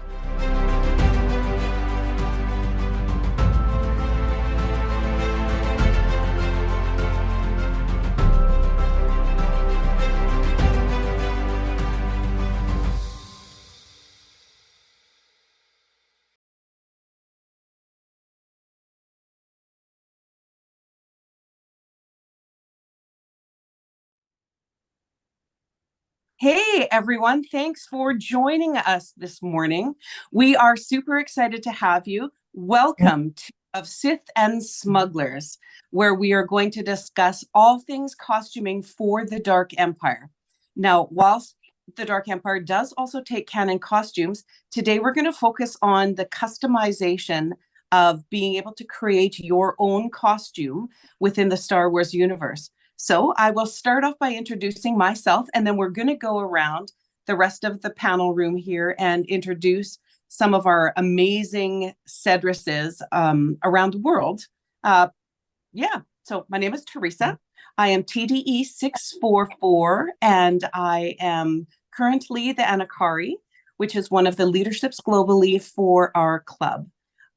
Hey everyone, thanks for joining us this morning. We are super excited to have you. Welcome to Of Sith and Smugglers, where we are going to discuss all things costuming for the Dark Empire. Now, whilst the Dark Empire does also take canon costumes, today we're going to focus on the customization of being able to create your own costume within the Star Wars universe. So I will start off by introducing myself, and then we're going to go around the rest of the panel room here and introduce some of our amazing Cedrices around the world. So my name is Teresa. I am TDE 644, and I am currently the Anakari, which is one of the leaderships globally for our club.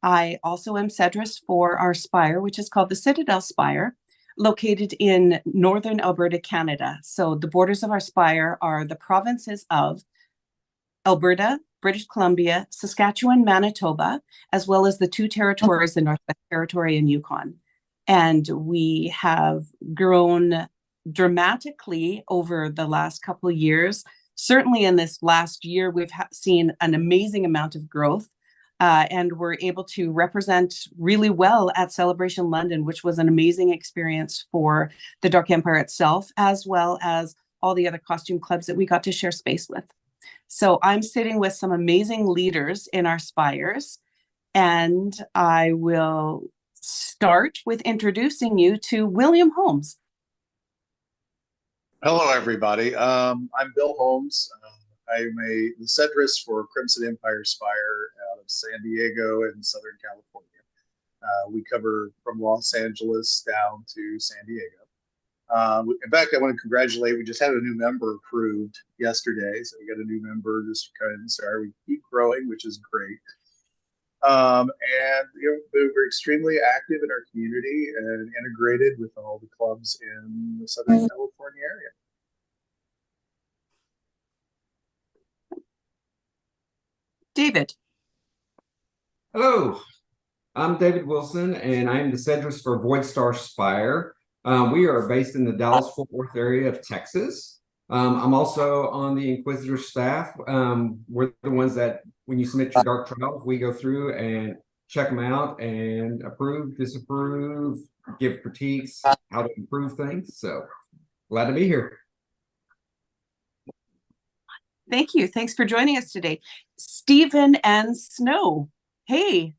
I also am Cedris for our Spire, which is called the Citadel Spire, located in northern Alberta, Canada. So the borders of our Spire are the provinces of Alberta, British Columbia, Saskatchewan, Manitoba, as well as the two territories, the Northwest Territory and Yukon. And we have grown dramatically over the last couple of years. Certainly in this last year, we've seen an amazing amount of growth. And we're able to represent really well at Celebration London, which was an amazing experience for the Dark Empire itself, as well as all the other costume clubs that we got to share space with. So I'm sitting with some amazing leaders in our Spires, and I will start with introducing you to William Holmes. Hello, everybody. I'm Bill Holmes. I'm the Cedris for Crimson Empire Spire out of San Diego and Southern California. We cover from Los Angeles down to San Diego. In fact, I want to congratulate, we just had a new member approved yesterday. So we got a new member just kind of started. We keep growing, which is great. And we're extremely active in our community and integrated with all the clubs in the Southern California area. David. Hello, I'm David Wilson, and I am the Cedris for Voidstar Spire. We are based in the Dallas-Fort Worth area of Texas. I'm also on the Inquisitor staff. We're the ones that, when you submit your Dark Trials, we go through and check them out and approve, disapprove, give critiques, how to improve things. So glad to be here. Thank you. Thanks for joining us today. Stephen and Snow. Hey.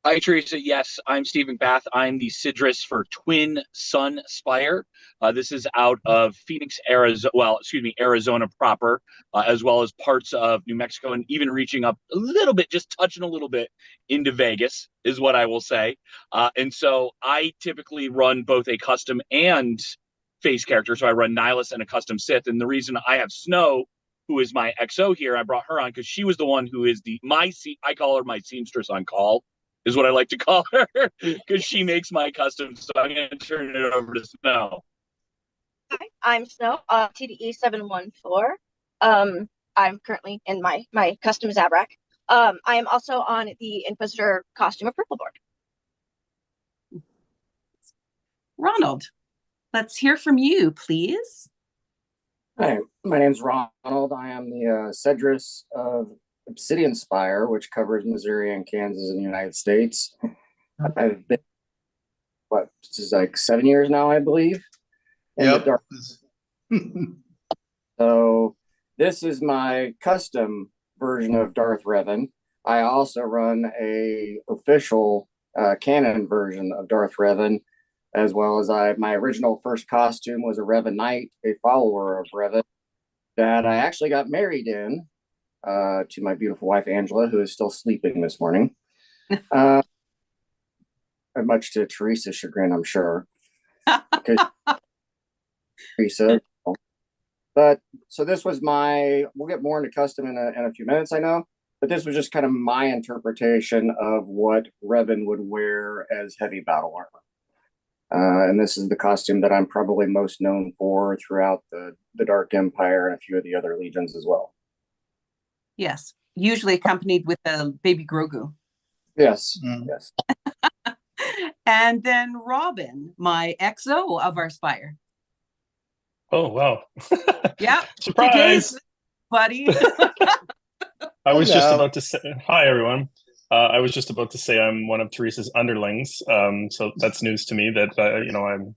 Hi, Teresa. Yes, I'm Stephen Bath. I'm the Cedris for Twin Sun Spire. This is out of Phoenix, Arizona proper, as well as parts of New Mexico, and even reaching up a little bit, just touching a little bit into Vegas is what I will say. And so I typically run both a custom and face character. So I run Nihilus and a custom Sith. And the reason I have Snow, who is my XO here, I brought her on because she was the one who is I call her my seamstress on call, is what I like to call her, because she makes my custom. So I'm going to turn it over to Snow. Hi, I'm Snow, TDE 714. I'm currently in my custom Zabrak. I am also on the Inquisitor costume of Purple board. Ronald, let's hear from you, please. Hi, my name's Ronald. I am the Cedrus of Obsidian Spire, which covers Missouri and Kansas in the United States. I've been, this is like 7 years now, I believe. Yep. So this is my custom version of Darth Revan. I also run a official canon version of Darth Revan, as well as my original first costume was a Revan Knight, a follower of Revan, that I actually got married in to my beautiful wife, Angela, who is still sleeping this morning. Much to Teresa's chagrin, I'm sure. Teresa. But so this was we'll get more into custom in a few minutes, I know, but this was just kind of my interpretation of what Revan would wear as heavy battle armor. And this is the costume that I'm probably most known for throughout the Dark Empire and a few of the other legions as well. Yes, usually accompanied with a baby Grogu. Yes, yes. And then Robin, my XO of our Spire. Oh, wow. Yeah. Surprise, buddy. I was just about to say, hi, everyone. I was just about to say I'm one of Teresa's underlings. So that's news to me that, I'm,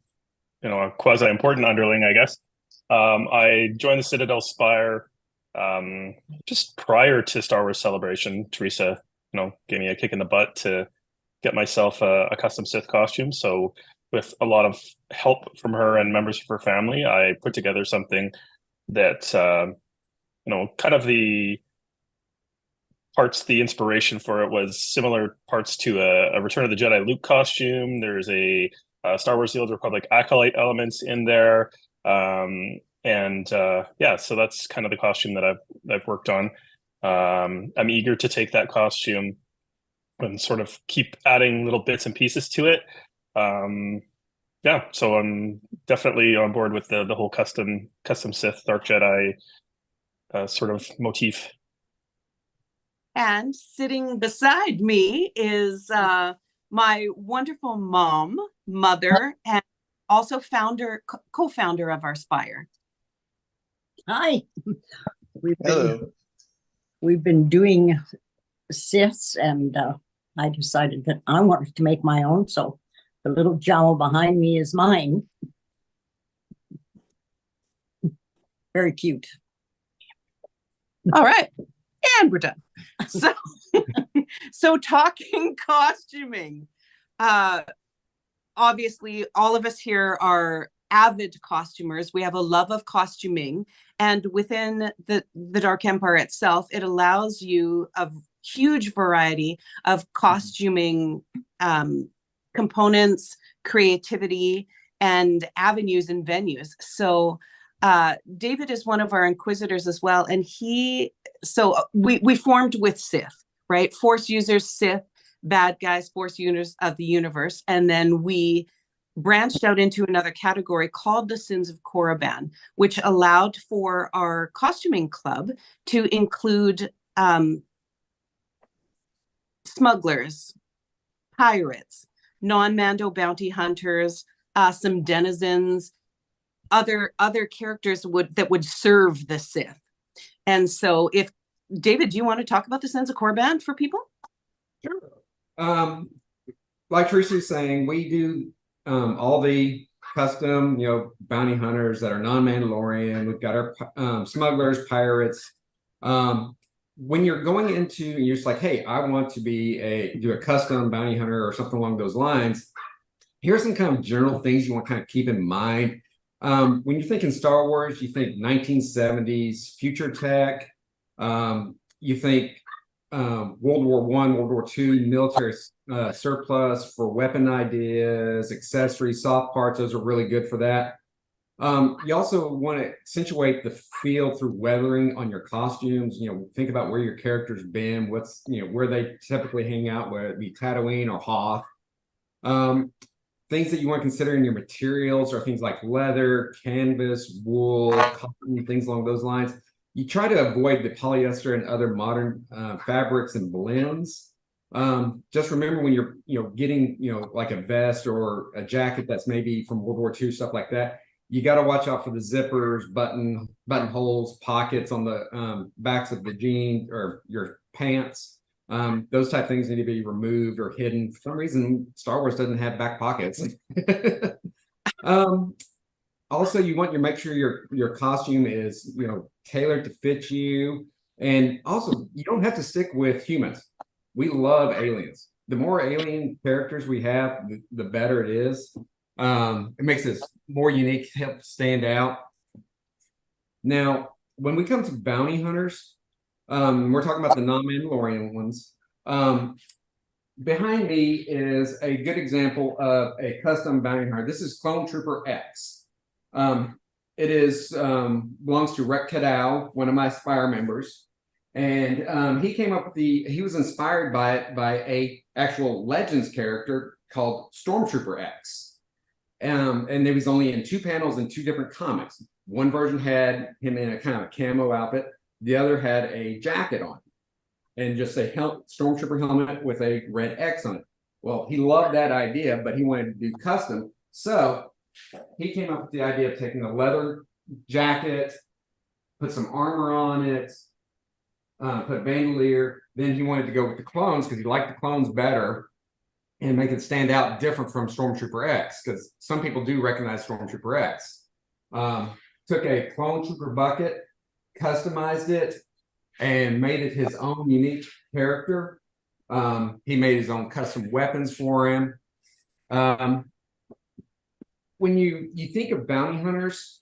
a quasi-important underling, I guess. I joined the Citadel Spire just prior to Star Wars Celebration. Teresa, gave me a kick in the butt to get myself a custom Sith costume. So with a lot of help from her and members of her family, I put together something that, kind of the inspiration for it was similar parts to a Return of the Jedi Luke costume. There's a Star Wars The Old Republic Acolyte elements in there. So that's kind of the costume that I've worked on. I'm eager to take that costume and sort of keep adding little bits and pieces to it. So I'm definitely on board with the whole custom Sith Dark Jedi sort of motif. And sitting beside me is my wonderful mother, and also co-founder of our Spire. Hi. We've been doing Siths, and I decided that I wanted to make my own, so the little jowl behind me is mine. Very cute. All right. And we're done. So talking costuming. Obviously, all of us here are avid costumers. We have a love of costuming. And within the Dark Empire itself, it allows you a huge variety of costuming components, creativity, and avenues and venues. So David is one of our Inquisitors as well. And we formed with Sith, right? Force users, Sith, bad guys, Force users of the universe. And then we branched out into another category called the Sins of Korriban, which allowed for our costuming club to include smugglers, pirates, non-Mando bounty hunters, some denizens, other characters that would serve the Sith. And so if David, do you want to talk about the Sins of Korriban for people? Sure. Like Teresa's saying, we do all the custom, bounty hunters that are non-Mandalorian. We've got our smugglers, pirates. When you're going into, you're just like, hey, I want to do a custom bounty hunter or something along those lines. Here's some kind of general things you want to kind of keep in mind. When you're thinking Star Wars, you think 1970s future tech. You think World War I, World War II, military surplus for weapon ideas, accessories, soft parts. Those are really good for that. You also want to accentuate the feel through weathering on your costumes. Think about where your character's been, where they typically hang out, whether it be Tatooine or Hoth. things that you want to consider in your materials are things like leather, canvas, wool, cotton, things along those lines. You try to avoid the polyester and other modern fabrics and blends. Just remember when you're, getting, like a vest or a jacket that's maybe from World War II, stuff like that, you got to watch out for the zippers, buttonholes, pockets on the backs of the jeans or your pants. Those type of things need to be removed or hidden. For some reason, Star Wars doesn't have back pockets. Also, you want to make sure your costume is, tailored to fit you. And also, you don't have to stick with humans. We love aliens. The more alien characters we have, the better it is. It makes us more unique, help stand out. Now, when we come to bounty hunters, we're talking about the non-Mandalorian ones. Behind me is a good example of a custom bounty hunter. This is Clone Trooper X. It is belongs to Rek Kadal, one of my Spire members. And he came up with he was inspired by it by a actual Legends character called Stormtrooper X. And there was only in 2 panels in 2 different comics. One version had him in a kind of a camo outfit. The other had a jacket on and just a Stormtrooper helmet with a red X on it. Well, he loved that idea, but he wanted to do custom. So he came up with the idea of taking a leather jacket, put some armor on it, put bandolier. Then he wanted to go with the clones because he liked the clones better and make it stand out different from Stormtrooper X, because some people do recognize Stormtrooper X. Took a Clone Trooper bucket, customized it, and made it his own unique character. He made his own custom weapons for him. When you think of bounty hunters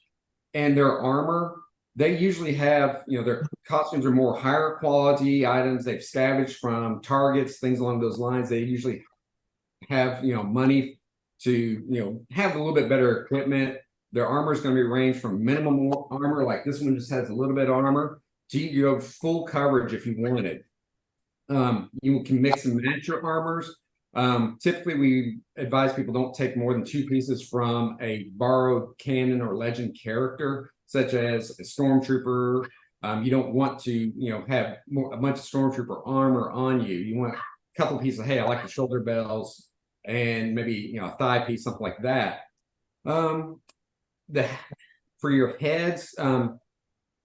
and their armor, they usually have, their costumes are more higher quality items. They've scavenged from targets, things along those lines. They usually have, money to, have a little bit better equipment. Their armor is going to be ranged from minimum armor, like this one just has a little bit of armor, to you have full coverage if you want it. You can mix and match your armors. Typically, we advise people don't take more than 2 pieces from a borrowed canon or legend character, such as a Stormtrooper. You don't want to, have a bunch of Stormtrooper armor on you. You want a couple pieces. Hey, I like the shoulder bells and maybe a thigh piece, something like that. For your heads,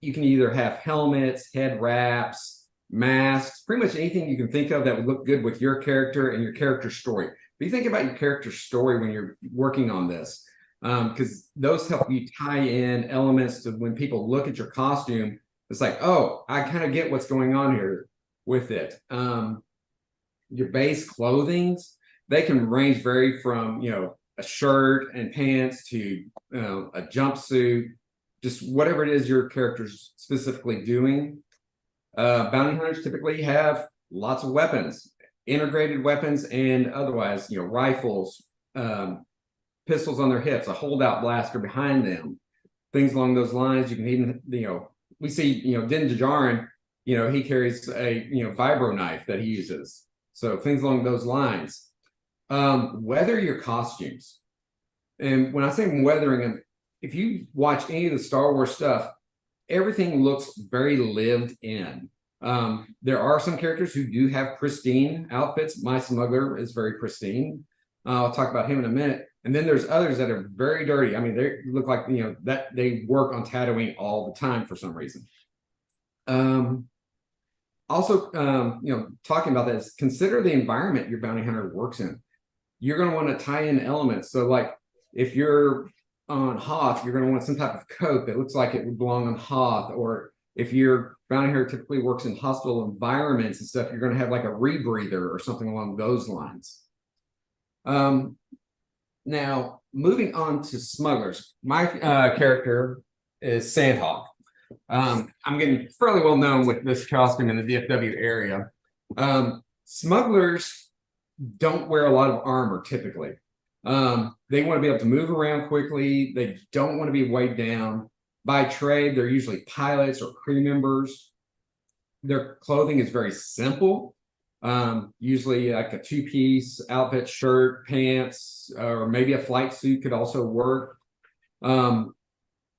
you can either have helmets, head wraps, masks, pretty much anything you can think of that would look good with your character and your character story. But you think about your character story when you're working on this, because those help you tie in elements to when people look at your costume. It's like, oh, I kind of get what's going on here with it. Your base clothings, they can vary from, a shirt and pants to a jumpsuit, just whatever it is your character's specifically doing. Bounty hunters typically have lots of weapons, integrated weapons and otherwise, rifles, pistols on their hips, a holdout blaster behind them, things along those lines. You can even, we see, Din Djarin, he carries a, vibro knife that he uses. So things along those lines. Weather your costumes. And when I say weathering them, if you watch any of the Star Wars stuff, everything looks very lived in. There are some characters who do have pristine outfits. My smuggler is very pristine. I'll talk about him in a minute. And then there's others that are very dirty. I mean, they look like, that they work on Tatooine all the time for some reason. Also, talking about this, consider the environment your bounty hunter works in. You're going to want to tie in elements. So like if you're on Hoth, you're going to want some type of coat that looks like it would belong on Hoth. Or if your bounty hunter typically works in hostile environments and stuff, you're going to have like a rebreather or something along those lines. Now, moving on to smugglers. My character is Sandhawk. I'm getting fairly well known with this costume in the DFW area. Smugglers don't wear a lot of armor typically. They want to be able to move around quickly. They don't want to be weighed down. By trade, they're usually pilots or crew members. Their clothing is very simple. Usually like a two-piece outfit, shirt, pants, or maybe a flight suit could also work. You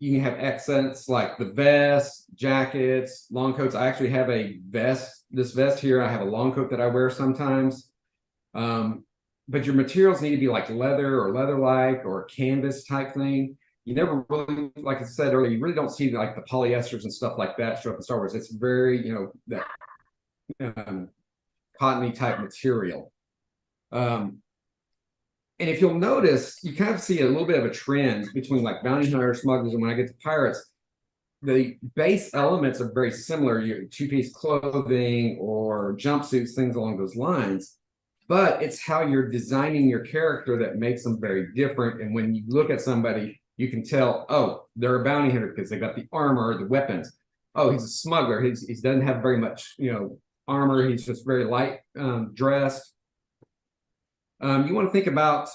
can have accents like the vest, jackets, long coats. I actually have a vest, this vest here. I have a long coat that I wear sometimes. But your materials need to be like leather or leather-like or canvas type thing. You never really, like I said earlier, you really don't see like the polyesters and stuff like that show up in Star Wars. It's very, that cottony type material. And if you'll notice, you kind of see a little bit of a trend between like bounty hunters, smugglers, and when I get to pirates, the base elements are very similar. Your two-piece clothing or jumpsuits, things along those lines. But it's how you're designing your character that makes them very different. And when you look at somebody, you can tell, oh, they're a bounty hunter because they got the armor, the weapons. Oh, he's a smuggler. He doesn't have very much, armor. He's just very light dressed. You want to think about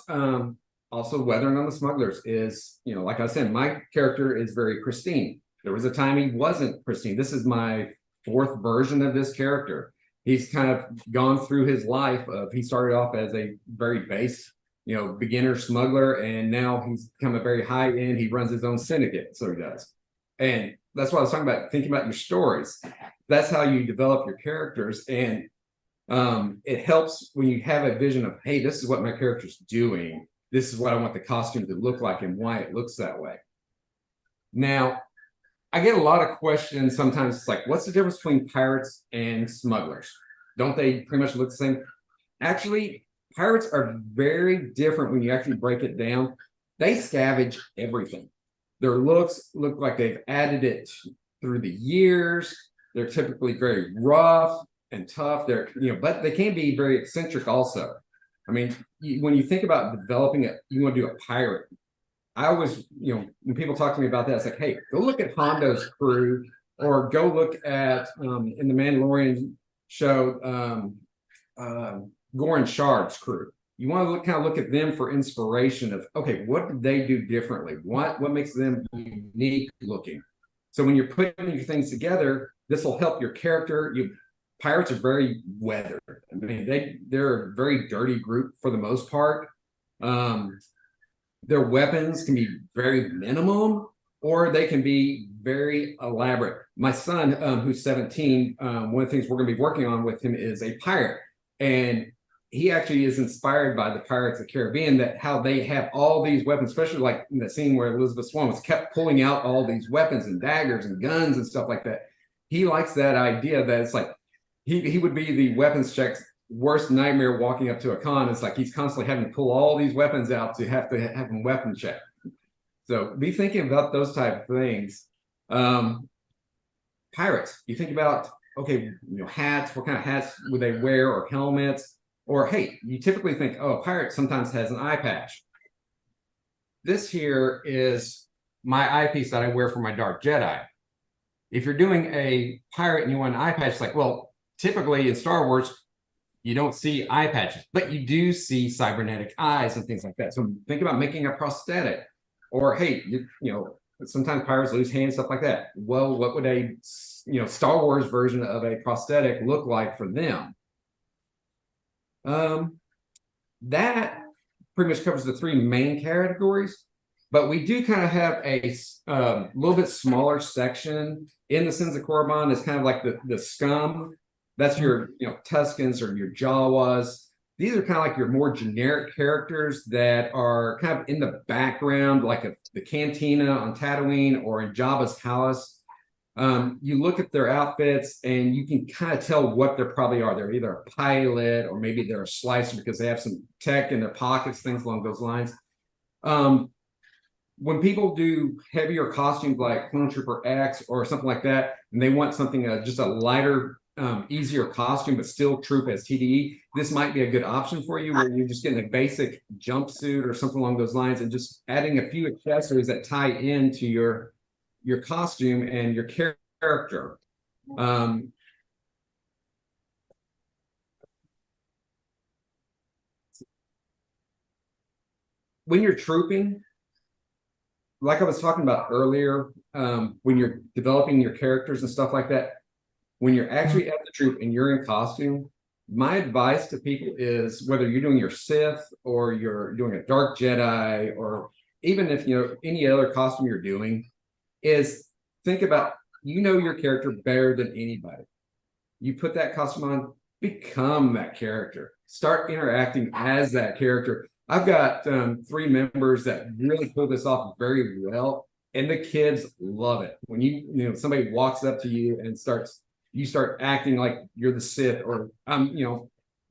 also weathering on the smugglers is, like I said, my character is very pristine. There was a time he wasn't pristine. This is my 4th version of this character. He's kind of gone through his life of, he started off as a very base, beginner smuggler, and now he's become a very high end. He runs his own syndicate, so he does. And that's what I was talking about, thinking about your stories. That's how you develop your characters. And it helps when you have a vision of, hey, this is what my character's doing. This is what I want the costume to look like and why it looks that way. Now, I get a lot of questions sometimes. It's like, what's the difference between pirates and smugglers? Don't they pretty much look the same? Actually, pirates are very different when you actually break it down. They scavenge everything. Their looks look like they've added it through the years. They're typically very rough and tough. They're, but they can be very eccentric also. I mean, when you think about developing it, you want to do a pirate. I always, when people talk to me about that, it's like, hey, go look at Hondo's crew, or go look at in the Mandalorian show, Goran Shard's crew. You want to kind of look at them for inspiration of, okay, what did they do differently? What makes them unique looking? So when you're putting your things together, this will help your character. Pirates are very weathered. I mean, they're a very dirty group for the most part. Their weapons can be very minimum, or they can be very elaborate. My son, who's 17, one of the things we're going to be working on with him is a pirate. And he actually is inspired by the Pirates of the Caribbean, that how they have all these weapons, especially like in the scene where Elizabeth Swann was kept pulling out all these weapons and daggers and guns and stuff like that. He likes that idea that it's like, he would be the weapons check's worst nightmare walking up to a con. It's like he's constantly having to pull all these weapons out to have them weapon checked. So be thinking about those type of things. Pirates, you think about, okay, hats, what kind of hats would they wear, or helmets? Or, hey, you typically think, oh, a pirate sometimes has an eye patch. This here is my eyepiece that I wear for my Dark Jedi. If you're doing a pirate and you want an eye patch, it's like, well, typically in Star Wars, you don't see eye patches, but you do see cybernetic eyes and things like that. So think about making a prosthetic. Or, hey, sometimes pirates lose hands, stuff like that. Well, what would a Star Wars version of a prosthetic look like for them? That pretty much covers the 3 main categories, but we do kind of have a little bit smaller section in the Sins of Korriban. It's kind of like the scum. That's your Tuskens or your Jawas. These are kind of like your more generic characters that are kind of in the background, like the cantina on Tatooine or in Jabba's palace. You look at their outfits and you can kind of tell what they probably are. They're either a pilot or maybe they're a slicer because they have some tech in their pockets, things along those lines. When people do heavier costumes like Clone Trooper X or something like that, and they want something just a lighter, easier costume, but still troop as TDE, this might be a good option for you, where you're just getting a basic jumpsuit or something along those lines and just adding a few accessories that tie into your costume and your character. When you're trooping, like I was talking about earlier, when you're developing your characters and stuff like that, when you're actually at the troop and you're in costume, my advice to people is whether you're doing your Sith or you're doing a Dark Jedi, or even if any other costume you're doing, is think about your character better than anybody. You put that costume on, become that character. Start interacting as that character. I've got 3 members that really pull this off very well, and the kids love it. When somebody walks up to you and you start acting like you're the Sith, or I'm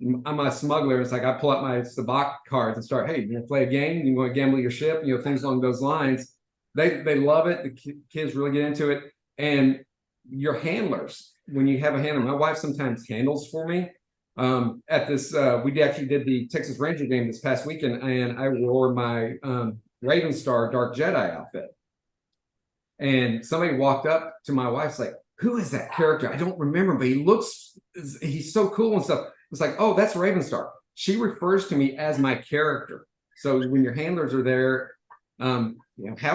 a smuggler. It's like I pull out my sabacc cards and start, hey, you want to play a game? You want to gamble your ship? Things along those lines. They love it. The kids really get into it. And your handlers, when you have a handler, my wife sometimes handles for me. At this, we actually did the Texas Ranger game this past weekend, and I wore my Raven Star Dark Jedi outfit. And somebody walked up to my wife's like, who is that character? I don't remember, but he's so cool and stuff. It's like, oh, that's Raven Star. She refers to me as my character. So when your handlers are there, have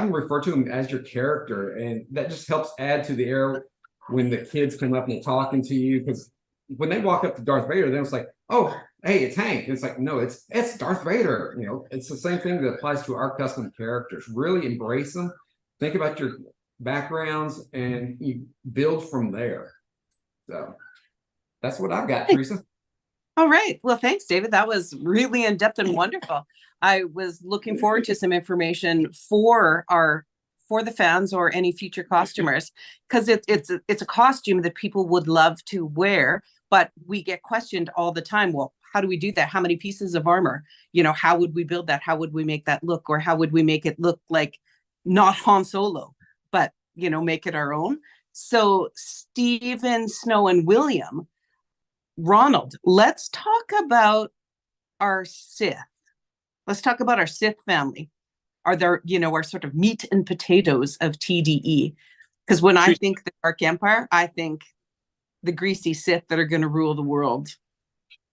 them refer to them as your character, and that just helps add to the air when the kids come up and talking to you. Because when they walk up to Darth Vader, then it's like, oh, hey, it's Hank. It's like, no, it's Darth Vader. It's the same thing that applies to our custom characters. Really embrace them. Think about your backgrounds, and you build from there. So that's what I've got, Teresa. All right. Well, thanks, David. That was really in-depth and wonderful. I was looking forward to some information for the fans or any future costumers, because it's a costume that people would love to wear, but we get questioned all the time. Well, how do we do that? How many pieces of armor? How would we build that? How would we make that look? Or how would we make it look like not Han Solo, but make it our own? So Stephen, Snow, and William, Ronald, let's talk about our Sith. Let's talk about our Sith family. Are there, our sort of meat and potatoes of TDE? Because when I think the Dark Empire, I think the greasy Sith that are going to rule the world.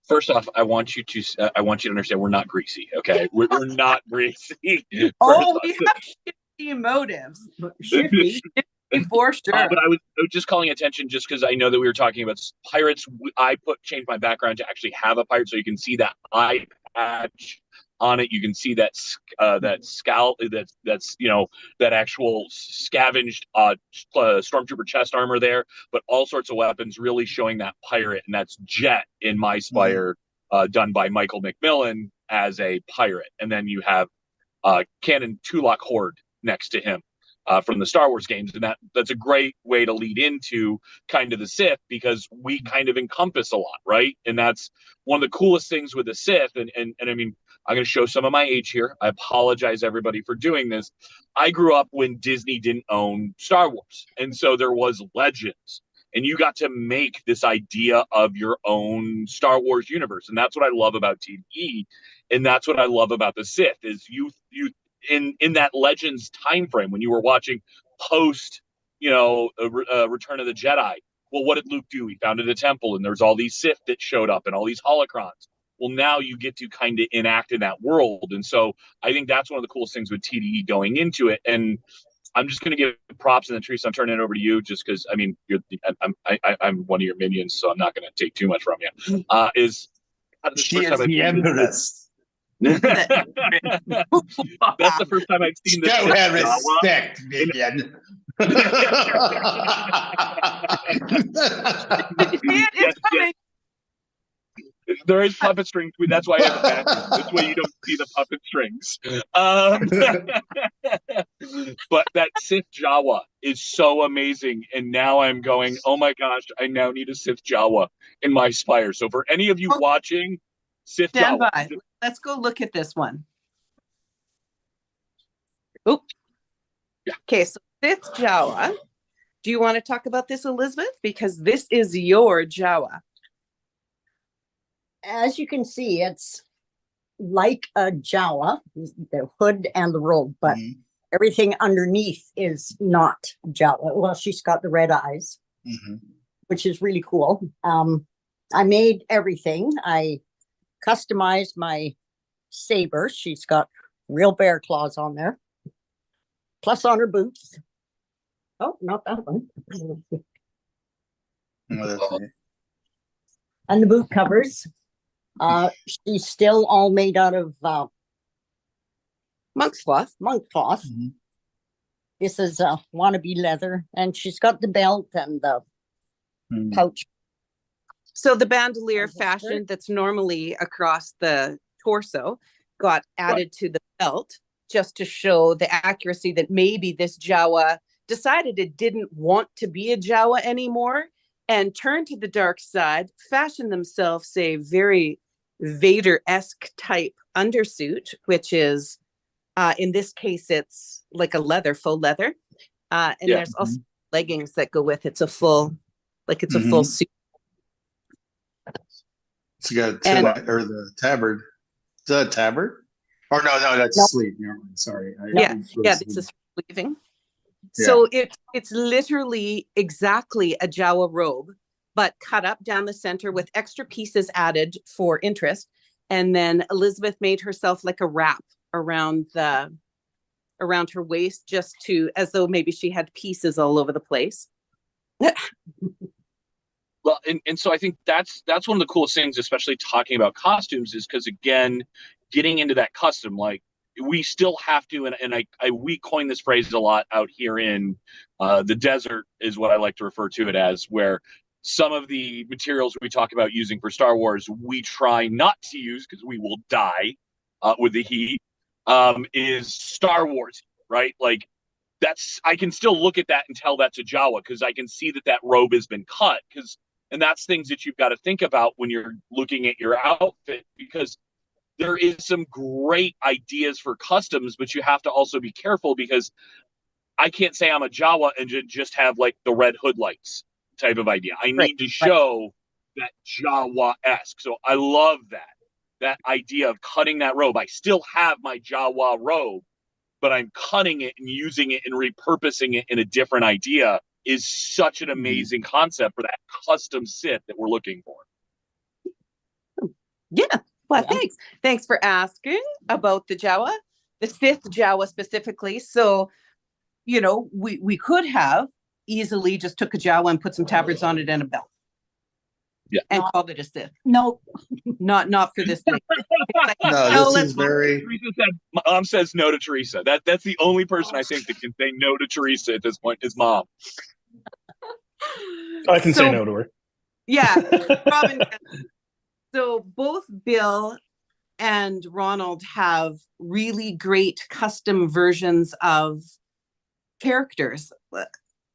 First off, I want you to understand we're not greasy. Okay, we're not greasy. Oh, we have shifty motives. Shifty. For sure. But I was just calling attention just because I know that we were talking about pirates. I changed my background to actually have a pirate, so you can see that eye patch on it. You can see that that scowl, that's that actual scavenged stormtrooper chest armor there, but all sorts of weapons, really showing that pirate, and that's Jet in My Spire, done by Michael McMillan as a pirate, and then you have Canon Tulak Horde next to him. From the Star Wars games, and that's a great way to lead into kind of the Sith, because we kind of encompass a lot, right? And that's one of the coolest things with the Sith. And I mean, I'm going to show some of my age here. I apologize, everybody, for doing this. I grew up when Disney didn't own Star Wars, and so there was Legends, and you got to make this idea of your own Star Wars universe, and that's what I love about TDE, and that's what I love about the Sith is you. In that Legends time frame, when you were watching post, Return of the Jedi, well, what did Luke do? He founded a temple, and there's all these Sith that showed up, and all these holocrons. Well, now you get to kind of enact in that world, and so I think that's one of the coolest things with TDE going into it. And I'm just going to give props, and then Teresa, I'm turning it over to you, just because I mean, I'm one of your minions, so I'm not going to take too much from you. She is the Empress. That's the first time I've seen this. Show her respect, Vivian. Yes. There is puppet strings. That's why I have a back. This way you don't see the puppet strings. But that Sith Jawa is so amazing. And now I'm going, oh my gosh, I now need a Sith Jawa in my Spire. So for any of you watching, Sith Stand Jawa. by. Let's go look at this one. Oh. Yeah. Okay, so Sith Jawa. Do you want to talk about this, Elizabeth? Because this is your Jawa. As you can see, it's like a Jawa, the hood and the robe, but everything underneath is not Jawa. Well, she's got the red eyes, which is really cool. I made everything. I customized my saber. She's got real bear claws on there, plus on her boots. Oh, not that one. And the boot covers. She's still all made out of monk's cloth. Monk cloth. This is wannabe leather, and she's got the belt and the pouch. So the bandolier fashion that's normally across the torso got added to the belt just to show the accuracy that maybe this Jawa decided it didn't want to be a Jawa anymore and turned to the dark side, fashioned themselves a very Vader-esque type undersuit, which is, in this case, it's like a leather, faux leather. And there's also leggings that go with it. It's a full, it's a full suit. It's got or the tabard. Is that a tabard? Or no, that's a sleeve. Never mind. Sorry. This is sleeving. So it's literally exactly a Jawa robe, but cut up down the center with extra pieces added for interest. And then Elizabeth made herself like a wrap around her waist, just to, as though maybe she had pieces all over the place. Well, and so I think that's one of the coolest things, especially talking about costumes, is because, again, getting into that custom, like, we still have to, and we coin this phrase a lot out here in the desert, is what I like to refer to it as, where some of the materials we talk about using for Star Wars, we try not to use because we will die with the heat, is Star Wars, right? Like, I can still look at that and tell that's a Jawa because I can see that robe has been cut, and that's things that you've got to think about when you're looking at your outfit, because there is some great ideas for customs, but you have to also be careful, because I can't say I'm a Jawa and just have like the red hood lights type of idea. I need to show that Jawa-esque. So I love that idea of cutting that robe. I still have my Jawa robe, but I'm cutting it and using it and repurposing it in a different idea is such an amazing concept for that custom Sith that we're looking for. Yeah. Well, thanks. Thanks for asking about the Jawa, the Sith Jawa specifically. So, we could have easily just took a Jawa and put some tabards on it and a belt. Yeah. And called it a Sith. No. Not for this thing. No, this is very... Mom says no to Teresa. That's the only person I think that can say no to Teresa at this point is Mom. I can say no to her. Yeah. Robin, so both Bill and Ronald have really great custom versions of characters.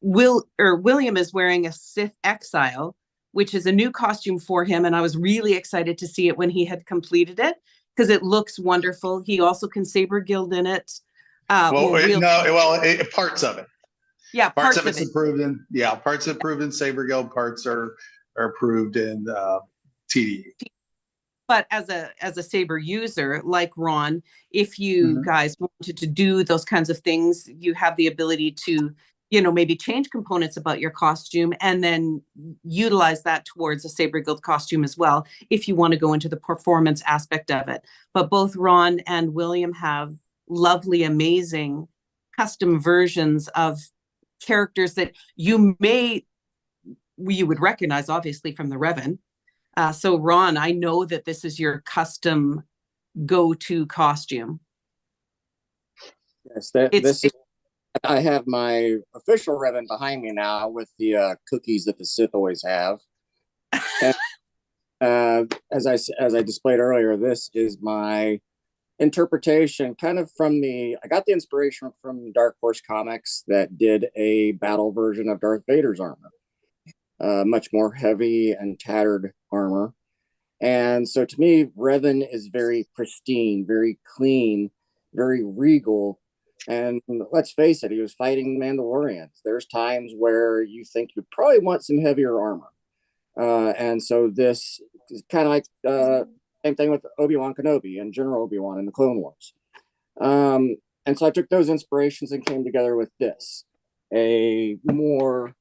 William is wearing a Sith Exile, which is a new costume for him, and I was really excited to see it when he had completed it because it looks wonderful. He also can saber gild in it. Parts of it. Yeah, parts of it's approved in. Yeah, parts approved in saber gild. Parts are approved in TDE. But as a saber user like Ron, if you guys wanted to do those kinds of things, you have the ability to, maybe change components about your costume and then utilize that towards a saber guild costume as well, if you want to go into the performance aspect of it. But both Ron and William have lovely, amazing custom versions of characters that you would recognize, obviously, from the Revan. So Ron, I know that this is your custom go-to costume. Yes, I have my official Revan behind me now with the cookies that the Sith always have. And, as I displayed earlier, this is my interpretation, kind of I got the inspiration from Dark Horse Comics that did a battle version of Darth Vader's armor. Much more heavy and tattered armor. And so to me, Revan is very pristine, very clean, very regal. And let's face it, he was fighting Mandalorians. There's times where you think you probably want some heavier armor. And so this is kind of like same thing with Obi-Wan Kenobi and General Obi-Wan in the Clone Wars. And so I took those inspirations and came together with this, a more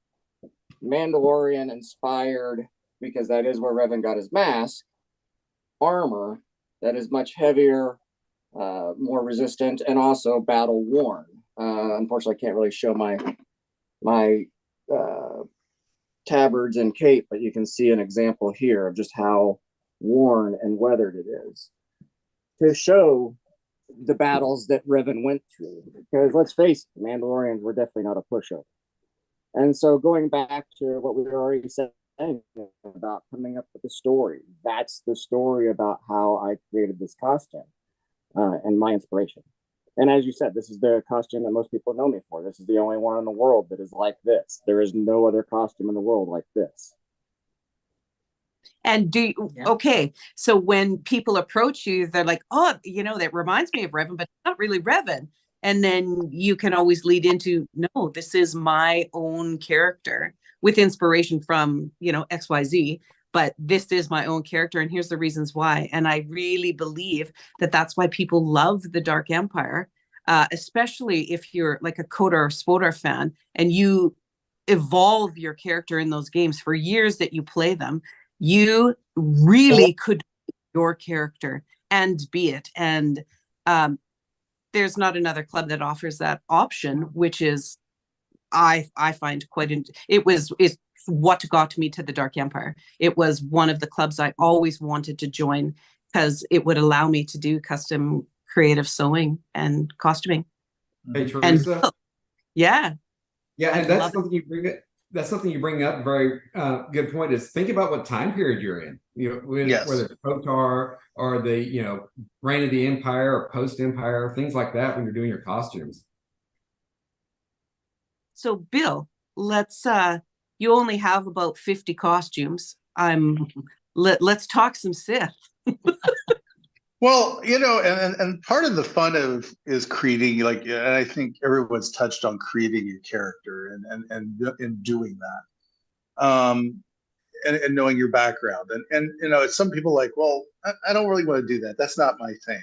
Mandalorian inspired, because that is where Revan got his mask, armor that is much heavier, more resistant, and also battle worn. Unfortunately, I can't really show my tabards and cape, but you can see an example here of just how worn and weathered it is to show the battles that Revan went through. Because let's face it, the Mandalorians were definitely not a pushover. And so going back to what we were already saying about coming up with a story, that's the story about how I created this costume and my inspiration. And as you said, this is the costume that most people know me for. This is the only one in the world that is like this. There is no other costume in the world like this. And okay, so when people approach you, they're like, oh, that reminds me of Revan, but it's not really Revan. And then you can always lead into, no, this is my own character with inspiration from, XYZ, but this is my own character. And here's the reasons why. And I really believe that that's why people love the Dark Empire, especially if you're like a KOTOR or SPOTOR fan and you evolve your character in those games for years that you play them. You really could be your character and be it. And there's not another club that offers that option, which is, I find it's what got me to the Dark Empire. It was one of the clubs I always wanted to join because it would allow me to do custom creative sewing and costuming. Hey, Teresa. Yeah, and that's something you bring it. That's something you bring up. Very good point. Is think about what time period you're in. Whether it's KOTOR or the reign of the Empire or post Empire, things like that when you're doing your costumes. So, Bill, let's. You only have about 50 costumes. Let's talk some Sith. Well, and part of the fun is creating, and I think everyone's touched on creating your character and doing that, and knowing your background, and some people like, well, I don't really want to do that. That's not my thing.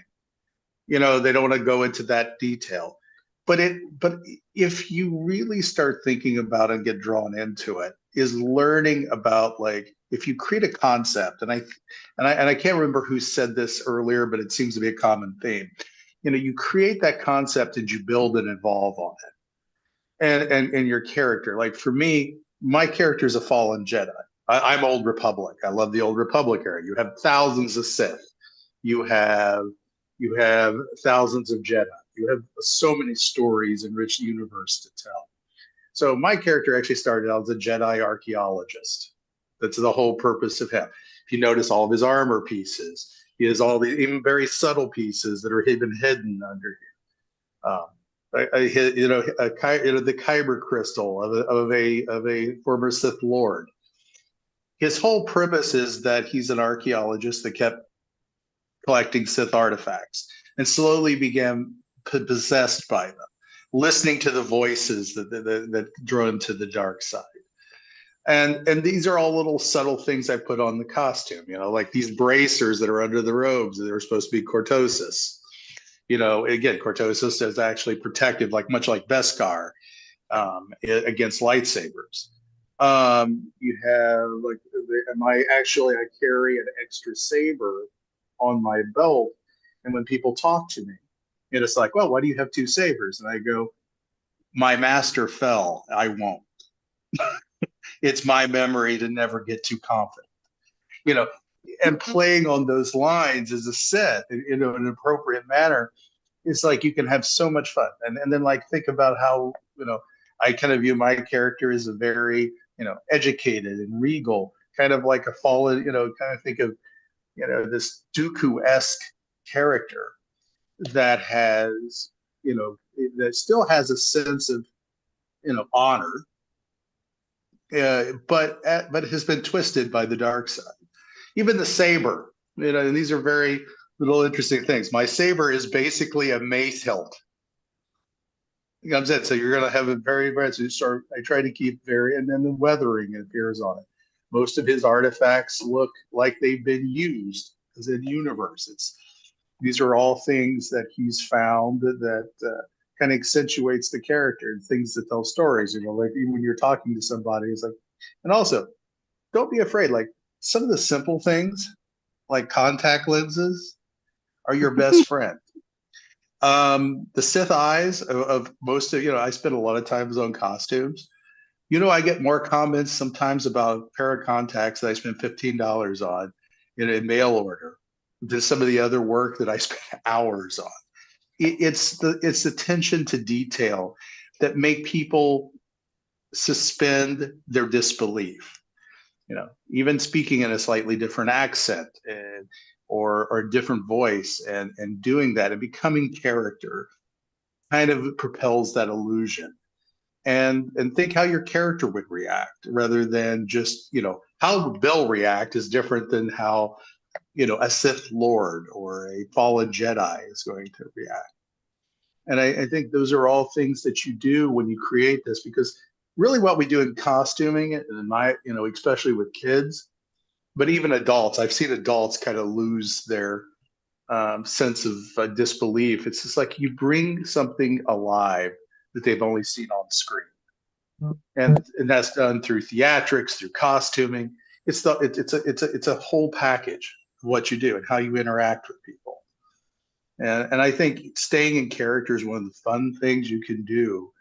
They don't want to go into that detail, but if you really start thinking about it and get drawn into it, is learning about if you create a concept, and I can't remember who said this earlier, but it seems to be a common theme. You create that concept and you build and evolve on it, and your character. Like for me, my character is a fallen Jedi. I'm Old Republic. I love the Old Republic era. You have thousands of Sith. You have thousands of Jedi. You have so many stories and rich universe to tell. So my character actually started out as a Jedi archaeologist. That's the whole purpose of him. If you notice all of his armor pieces, he has all the even very subtle pieces that are hidden under here. The Kyber crystal of a former Sith Lord. His whole premise is that he's an archaeologist that kept collecting Sith artifacts and slowly began possessed by them, listening to the voices that drew him to the dark side. And these are all little subtle things I put on the costume, like these bracers that are under the robes that are supposed to be cortosis. Again, cortosis is actually protective, much like Beskar, against lightsabers. You have I carry an extra saber on my belt, and when people talk to me, it's like, well, why do you have two sabers? And I go, my master fell, I won't. It's my memory to never get too confident, and playing on those lines as a Sith in an appropriate manner. It's like you can have so much fun. And then think about how, I kind of view my character as a very, educated and regal, kind of like a fallen, kind of think of, this Dooku-esque character that has, that still has a sense of, honor, but has been twisted by the dark side. Even the saber, and these are very little interesting things. My saber is basically a mace hilt. I'm saying, so you're going to have a very, very, I try to keep and then the weathering appears on it. Most of his artifacts look like they've been used as in universe. These are all things that he's found that kind of accentuates the character and things that tell stories. Like even when you're talking to somebody, it's like, and also don't be afraid. Like some of the simple things, like contact lenses, are your best friend. The Sith eyes of most of, I spend a lot of times on costumes. You know, I get more comments sometimes about a pair of contacts that I spent $15 on in a mail order than some of the other work that I spent hours on. It's the attention to detail that make people suspend their disbelief. You know, even speaking in a slightly different accent or a different voice, and doing that and becoming character kind of propels that illusion. And think how your character would react, rather than just, you know, how Bill react is different than how, you know, a Sith Lord or a fallen Jedi is going to react. And I think those are all things that you do when you create this, because really what we do in costuming, and in my, you know, especially with kids, but even adults, I've seen adults kind of lose their sense of disbelief. It's just like you bring something alive that they've only seen on screen. And that's done through theatrics, through costuming. It's a whole package of what you do and how you interact with people. And I think staying in character is one of the fun things you can do,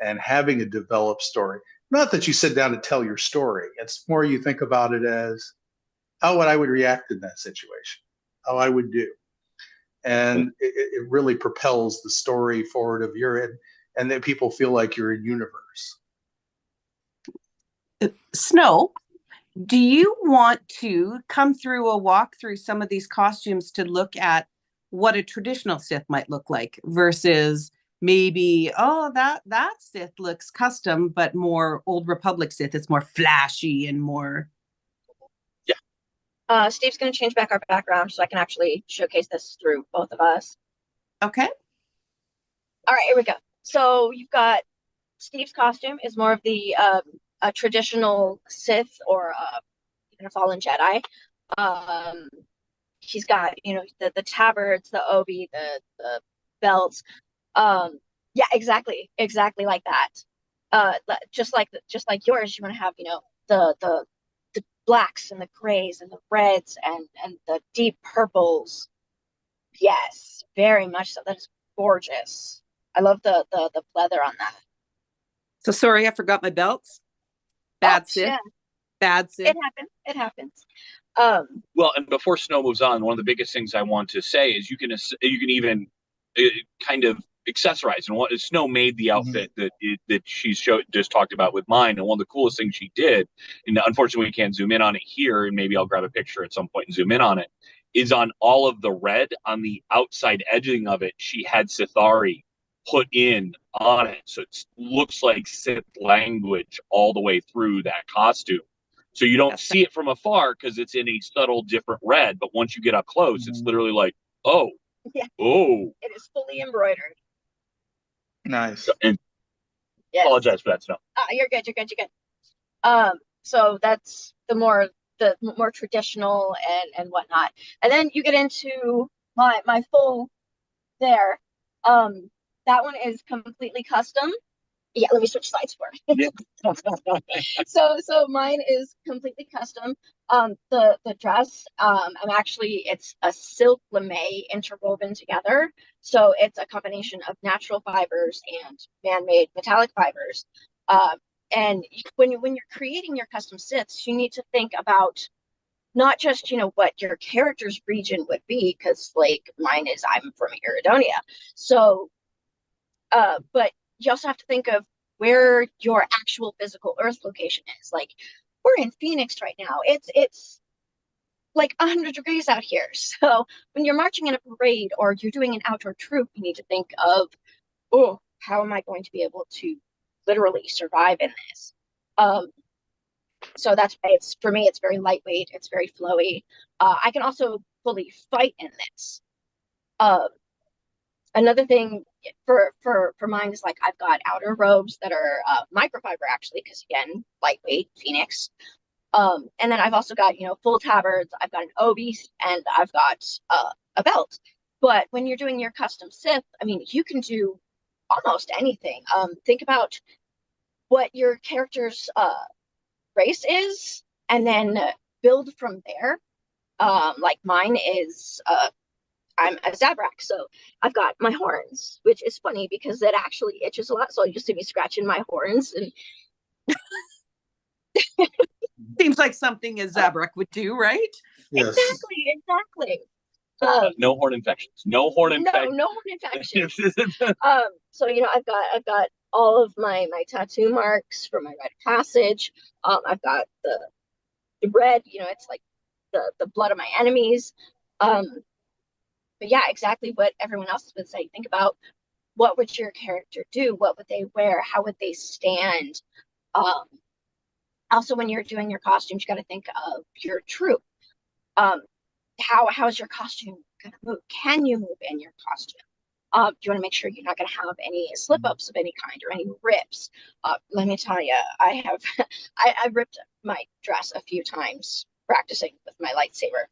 and having a developed story. Not that you sit down and tell your story. It's more you think about it as how would I would react in that situation, how I would do. And it really propels the story forward of your end, and then people feel like you're in universe. Snow, do you want to come through a walk through some of these costumes to look at what a traditional Sith might look like versus maybe, oh, that Sith looks custom, but more Old Republic Sith, it's more flashy and more. Yeah. Steve's going to change back our background so I can actually showcase this through both of us. Okay. All right, here we go. So you've got Steve's costume is more of the a traditional Sith or even a fallen Jedi. He's got, you know, the tabards, the obi, the belts. Yeah, exactly like that. Just like yours, you want to have, you know, the blacks and the grays and the reds and the deep purples. Yes, very much so. That is gorgeous. I love the leather on that. So sorry, I forgot my belts. Bad Sith. Yeah. Bad Sith. It happens. Well, and before Snow moves on, one of the biggest things I want to say is you can even kind of accessorize. And what Snow made the outfit that she's just talked about with mine. And one of the coolest things she did, and unfortunately we can't zoom in on it here, and maybe I'll grab a picture at some point and zoom in on it, is on all of the red on the outside edging of it. She had Sithari put in on it, so it looks like Sith language all the way through that costume. So you don't see it from afar because it's in a subtle different red, but once you get up close, it's literally like, oh, yeah. Oh, it is fully embroidered. Nice. And yes. Apologize for that, Snow. You're good. So that's the more traditional and whatnot, and then you get into my full there. That one is completely custom. Yeah, let me switch slides for it. So mine is completely custom. The dress, it's a silk lame interwoven together. So it's a combination of natural fibers and man-made metallic fibers. And when you're creating your custom Siths, you need to think about not just, you know, what your character's region would be, because like mine is, I'm from Iridonia. So but you also have to think of where your actual physical Earth location is. Like, we're in Phoenix right now. It's like 100 degrees out here. So when you're marching in a parade or you're doing an outdoor troop, you need to think of, oh, how am I going to be able to literally survive in this? So that's why for me, it's very lightweight. It's very flowy. I can also fully fight in this. Another thing for mine is like I've got outer robes that are microfiber actually, because again, lightweight, Phoenix. And then I've also got, you know, full tabards. I've got an obi and I've got a belt. But when you're doing your custom Sith, I mean, you can do almost anything. Think about what your character's race is, and then build from there. Like mine is I'm a Zabrak, so I've got my horns, which is funny because it actually itches a lot. So you see me scratching my horns, and Seems like something a Zabrak would do, right? Yes. Exactly. No horn infections. No horn infections. No horn infections. So I've got all of my tattoo marks for my rite of passage. I've got the red. It's like the blood of my enemies. But yeah, exactly what everyone else would say. Think about, what would your character do? What would they wear? How would they stand? Also, when you're doing your costumes, you got to think of your troop. How is your costume going to move? Can you move in your costume? Do you want to make sure you're not going to have any slip-ups of any kind or any rips? Let me tell you, I have I ripped my dress a few times practicing with my lightsaber.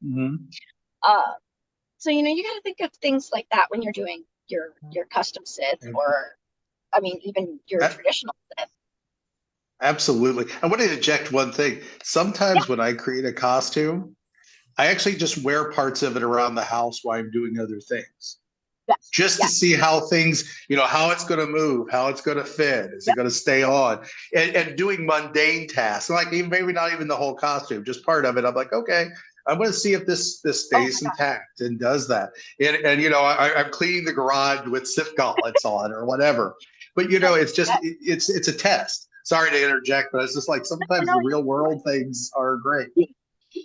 So you got to think of things like that when you're doing your custom Sith, or even your traditional Sith. Absolutely. I want to inject one thing. Sometimes when I create a costume, I actually just wear parts of it around the house while I'm doing other things. Just to see how things, how it's going to move, how it's going to fit, is it going to stay on, and doing mundane tasks, like maybe not even the whole costume, just part of it. I'm like, okay, I'm going to see if this stays intact and does that. And I'm cleaning the garage with Sith gauntlets on or whatever. But it's just it's a test. Sorry to interject, but it's just like sometimes the real world things are great.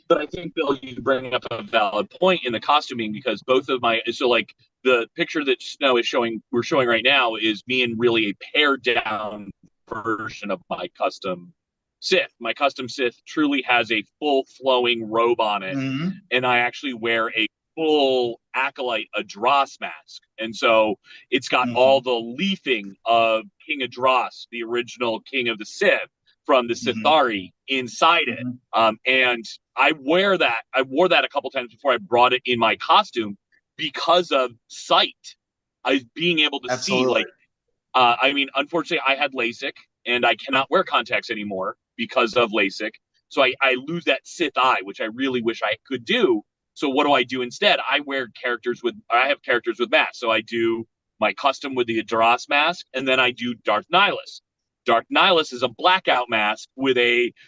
But I think, Bill, you bring up a valid point in the costuming, because both of the picture that Snow is we're showing right now, is me in really a pared down version of my custom Sith. My custom Sith truly has a full flowing robe on it, and I actually wear a full Acolyte Adras mask. And so it's got all the leafing of King Adras, the original king of the Sith, from the Sithari inside it. And I wore that a couple times before I brought it in my costume, because of sight. Being able to see, unfortunately I had LASIK and I cannot wear contacts anymore because of LASIK. So I lose that Sith eye, which I really wish I could do. So what do I do instead? I have characters with masks. So I do my custom with the Adras mask, and then I do Darth Nihilus. Darth Nihilus is a blackout mask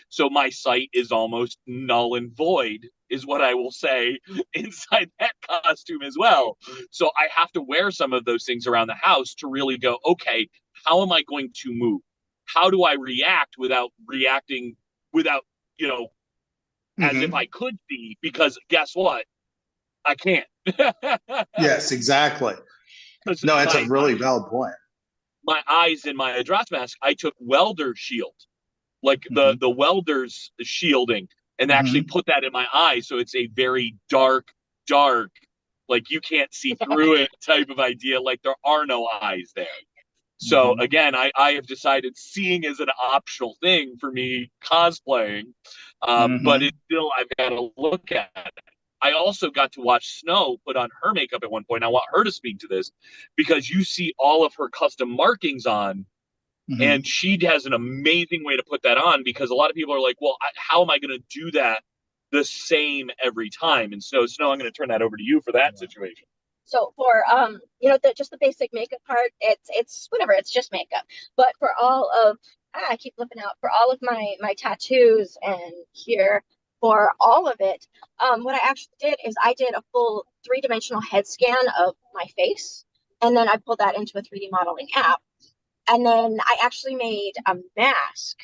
so my sight is almost null and void, is what I will say, inside that costume as well. So I have to wear some of those things around the house to really go, okay, how am I going to move? How do I react without reacting, as if I could see? Because guess what? I can't. Yes, exactly. No, that's a really valid point. My eyes in my Adras mask, I took welder shield, like the welder's shielding, and actually put that in my eye. So it's a very dark, like you can't see through it type of idea. Like there are no eyes there. So again, I have decided seeing is an optional thing for me cosplaying, but it's still, I've got to look at it. I also got to watch Snow put on her makeup at one point. I want her to speak to this, because you see all of her custom markings on, and she has an amazing way to put that on, because a lot of people are like, well, how am I going to do that the same every time? And so, Snow, I'm going to turn that over to you for that situation. So for just the basic makeup part, it's whatever, it's just makeup. But for all of I keep flipping out, for all of my tattoos and here, for all of it, what I actually did is I did a full 3-dimensional head scan of my face, and then I pulled that into a 3D modeling app, and then I actually made a mask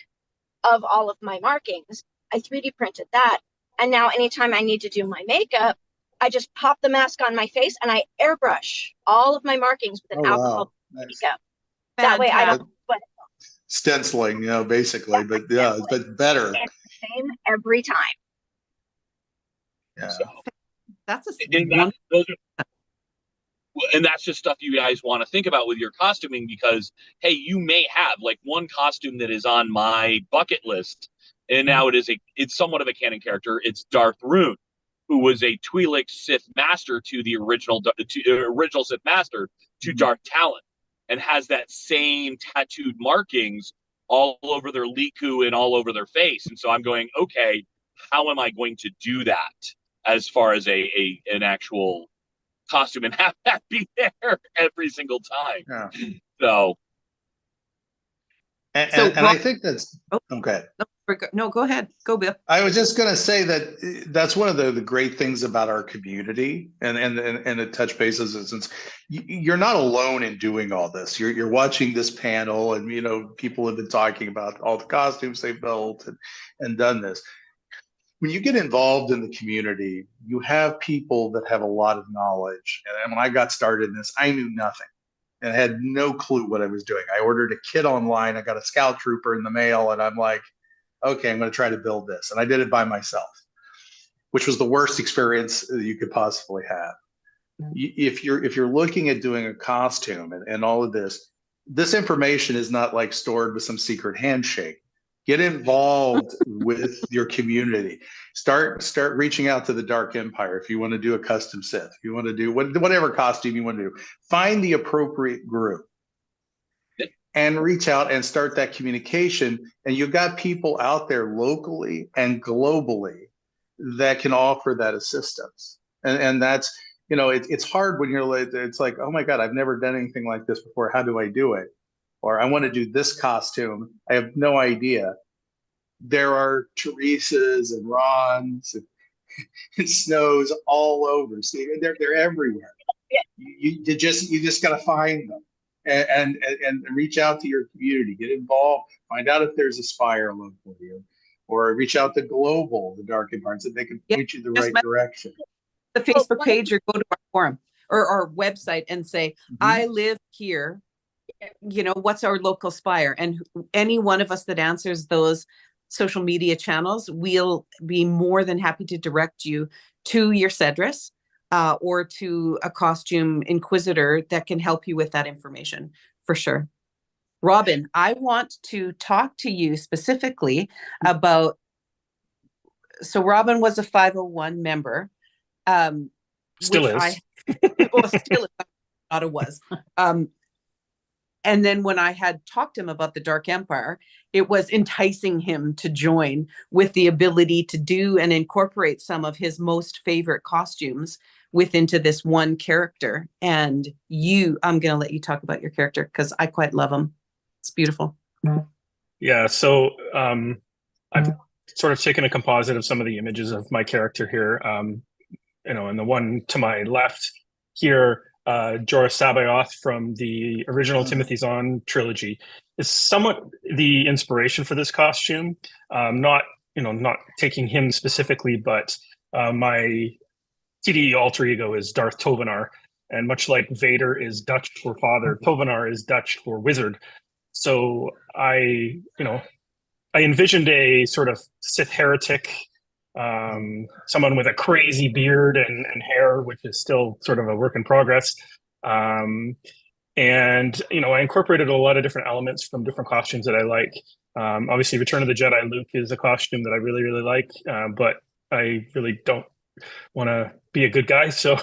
of all of my markings. I 3D printed that, and now anytime I need to do my makeup, I just pop the mask on my face and I airbrush all of my markings with an alcohol makeup. That way I don't sweat. Stenciling, basically, but better. It's the same every time. Yeah. That's and that's just stuff you guys want to think about with your costuming, because hey, you may have like one costume that is on my bucket list, and now it's somewhat of a canon character. It's Darth Rune, who was a Twi'lek Sith Master to the original Sith Master to Darth Talon, and has that same tattooed markings all over their liku and all over their face. And so I'm going, okay, how am I going to do that as far as an actual costume and have that be there every single time? Yeah. So, and I think that's okay. No, go ahead. Go, Bill. I was just going to say that that's one of the great things about our community, and it touch bases, since you're not alone in doing all this. You're watching this panel, and people have been talking about all the costumes they built and done this. When you get involved in the community, you have people that have a lot of knowledge. And when I got started in this, I knew nothing and had no clue what I was doing. I ordered a kit online. I got a Scout Trooper in the mail, and I'm like, okay, I'm going to try to build this. And I did it by myself, which was the worst experience that you could possibly have. If you're looking at doing a costume and all of this information is not like stored with some secret handshake. Get involved with your community. Start reaching out to the Dark Empire if you want to do a custom Sith. If you want to do whatever costume you want to do, find the appropriate group and reach out and start that communication. And you've got people out there locally and globally that can offer that assistance. And that's, it's hard when you're like, it's like, oh my God, I've never done anything like this before. How do I do it? Or I want to do this costume. I have no idea. There are Teresas and Rons and Snows all over. See, they're everywhere. You just got to find them and reach out to your community. Get involved. Find out if there's a Spire local here, or reach out to Global, the Dark Empire, so they can point you the right direction. The Facebook page, or go to our forum or our website and say, I live here. What's our local Spire? And any one of us that answers those social media channels, we'll be more than happy to direct you to your Cedrus or to a costume inquisitor that can help you with that information for sure. Robin, I want to talk to you specifically about, so Robin was a 501 member. Still is. Still is. I thought it was. And then when I had talked to him about the Dark Empire, it was enticing him to join with the ability to do and incorporate some of his most favorite costumes into this one character. And I'm going to let you talk about your character because I quite love him. It's beautiful. Yeah. So I've sort of taken a composite of some of the images of my character here. And the one to my left here, Jorah Sabaoth from the original Timothy Zahn trilogy is somewhat the inspiration for this costume. Not taking him specifically, but my TDE alter ego is Darth Tovanar, and much like Vader is Dutch for father, Tovanar is Dutch for wizard. So I envisioned a sort of Sith heretic, someone with a crazy beard and hair, which is still sort of a work in progress. And I incorporated a lot of different elements from different costumes that I like. Obviously, Return of the Jedi Luke is a costume that I really, really like, but I really don't want to be a good guy, so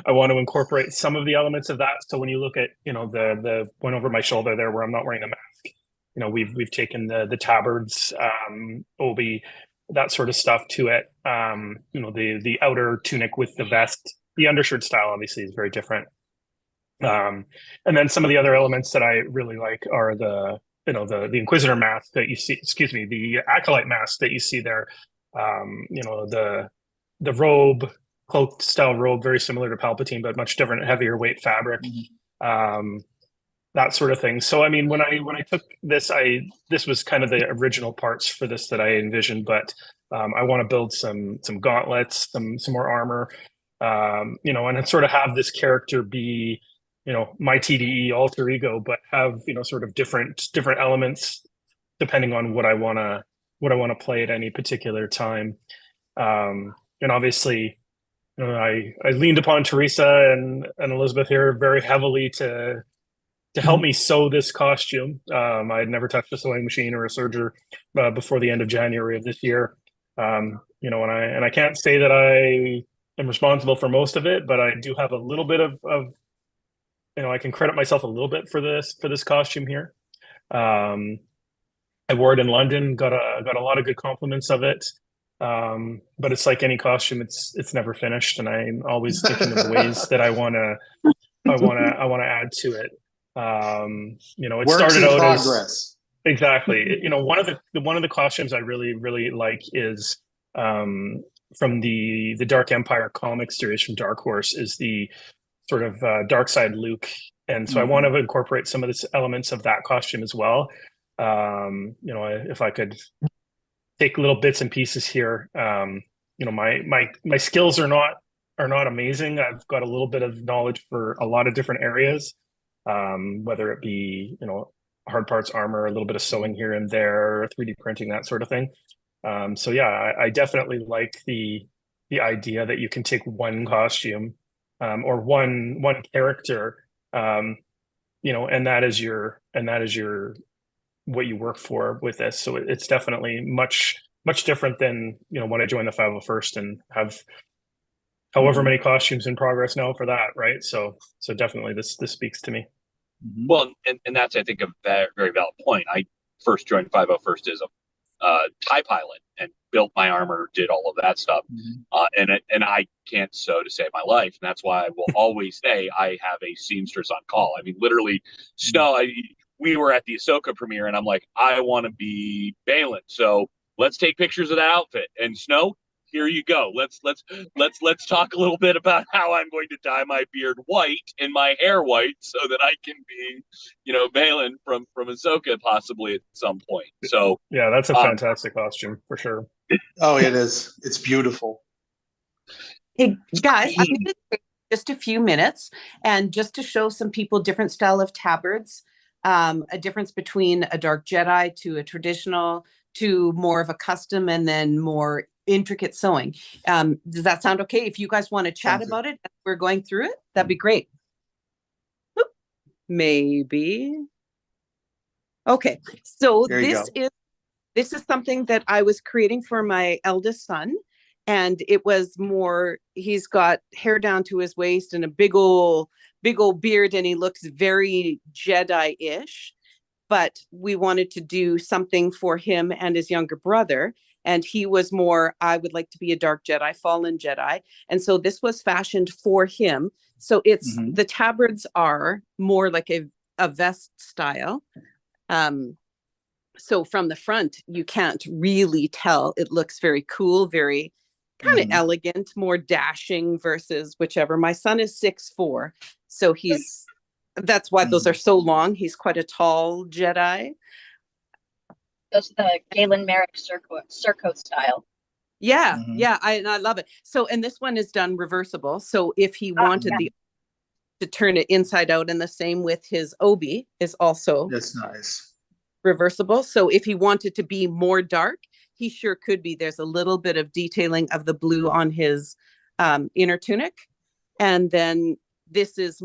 I want to incorporate some of the elements of that. So when you look at the one over my shoulder there, where I'm not wearing a mask, we've taken the tabards, obi, that sort of stuff to it. The outer tunic with the vest, the undershirt style obviously is very different. And then some of the other elements that I really like are the Inquisitor mask that you see, the Acolyte mask that you see there. The robe, cloak style robe, very similar to Palpatine, but much different, heavier weight fabric. That sort of thing. So, I mean, when I took this, this was kind of the original parts for this that I envisioned, but I want to build some gauntlets, some more armor, and sort of have this character be, my TDE alter ego, but have, sort of different elements depending on what I want to play at any particular time. And obviously, I leaned upon Teresa and Elizabeth here very heavily to help me sew this costume. I had never touched a sewing machine or a serger before the end of January of this year. And I can't say that I am responsible for most of it, but I do have a little bit of I can credit myself a little bit for this costume here. I wore it in London, got a lot of good compliments of it. But it's like any costume, it's never finished, and I'm always thinking of ways that I want to add to it. It Works started in out progress. Exactly. You know, one of the costumes I really like is from the Dark Empire comic series from Dark Horse is the sort of Dark Side Luke, and so I want to incorporate some of the elements of that costume as well. You know, if I could take little bits and pieces here. You know, my skills are not amazing. I've got a little bit of knowledge for a lot of different areas, whether it be, you know, hard parts, armor, a little bit of sewing here and there, 3D printing, that sort of thing. So yeah, I definitely like the idea that you can take one costume or one character, you know, and that is your what you work for with this. So it's definitely much different than, you know, when I joined the 501st and have however many costumes in progress now for that, right? So definitely this speaks to me. Well, and that's, I think, a very valid point. I first joined 501st as a TIE pilot and built my armor, did all of that stuff. And I can't sew to save my life. And that's why I will always say I have a seamstress on call. I mean, literally, we were at the Ahsoka premiere and I'm like, I want to be Balin. So let's take pictures of that outfit. And Snow, here you go. Let's talk a little bit about how I'm going to dye my beard white and my hair white so that I can be, you know, Balin from Ahsoka possibly at some point. So yeah, that's a fantastic costume for sure. Oh, it is. It's beautiful. Hey guys, I'm going to take just a few minutes and just to show some people different style of tabards, a difference between a dark Jedi to a traditional to more of a custom and then more intricate sewing. Does that sound okay? If you guys want to chat about it as we're going through it, that'd be great. Oop, maybe. Okay, so this is something that I was creating for my eldest son, and it was more, he's got hair down to his waist and a big old beard, and he looks very Jedi-ish. But we wanted to do something for him and his younger brother. And he was more, I would like to be a dark Jedi, fallen Jedi. And so this was fashioned for him. So it's, the tabards are more like a vest style. So from the front, you can't really tell. It looks very cool, very kind of elegant, more dashing versus whichever. My son is 6'4", so that's why those are so long. He's quite a tall Jedi. Those are the Galen Merrick surcoat style. Yeah, yeah, I love it. So, and this one is done reversible. So if he wanted to turn it inside out, and the same with his obi is also that's nice reversible. So if he wanted to be more dark, he sure could be. There's a little bit of detailing of the blue on his inner tunic, and then this is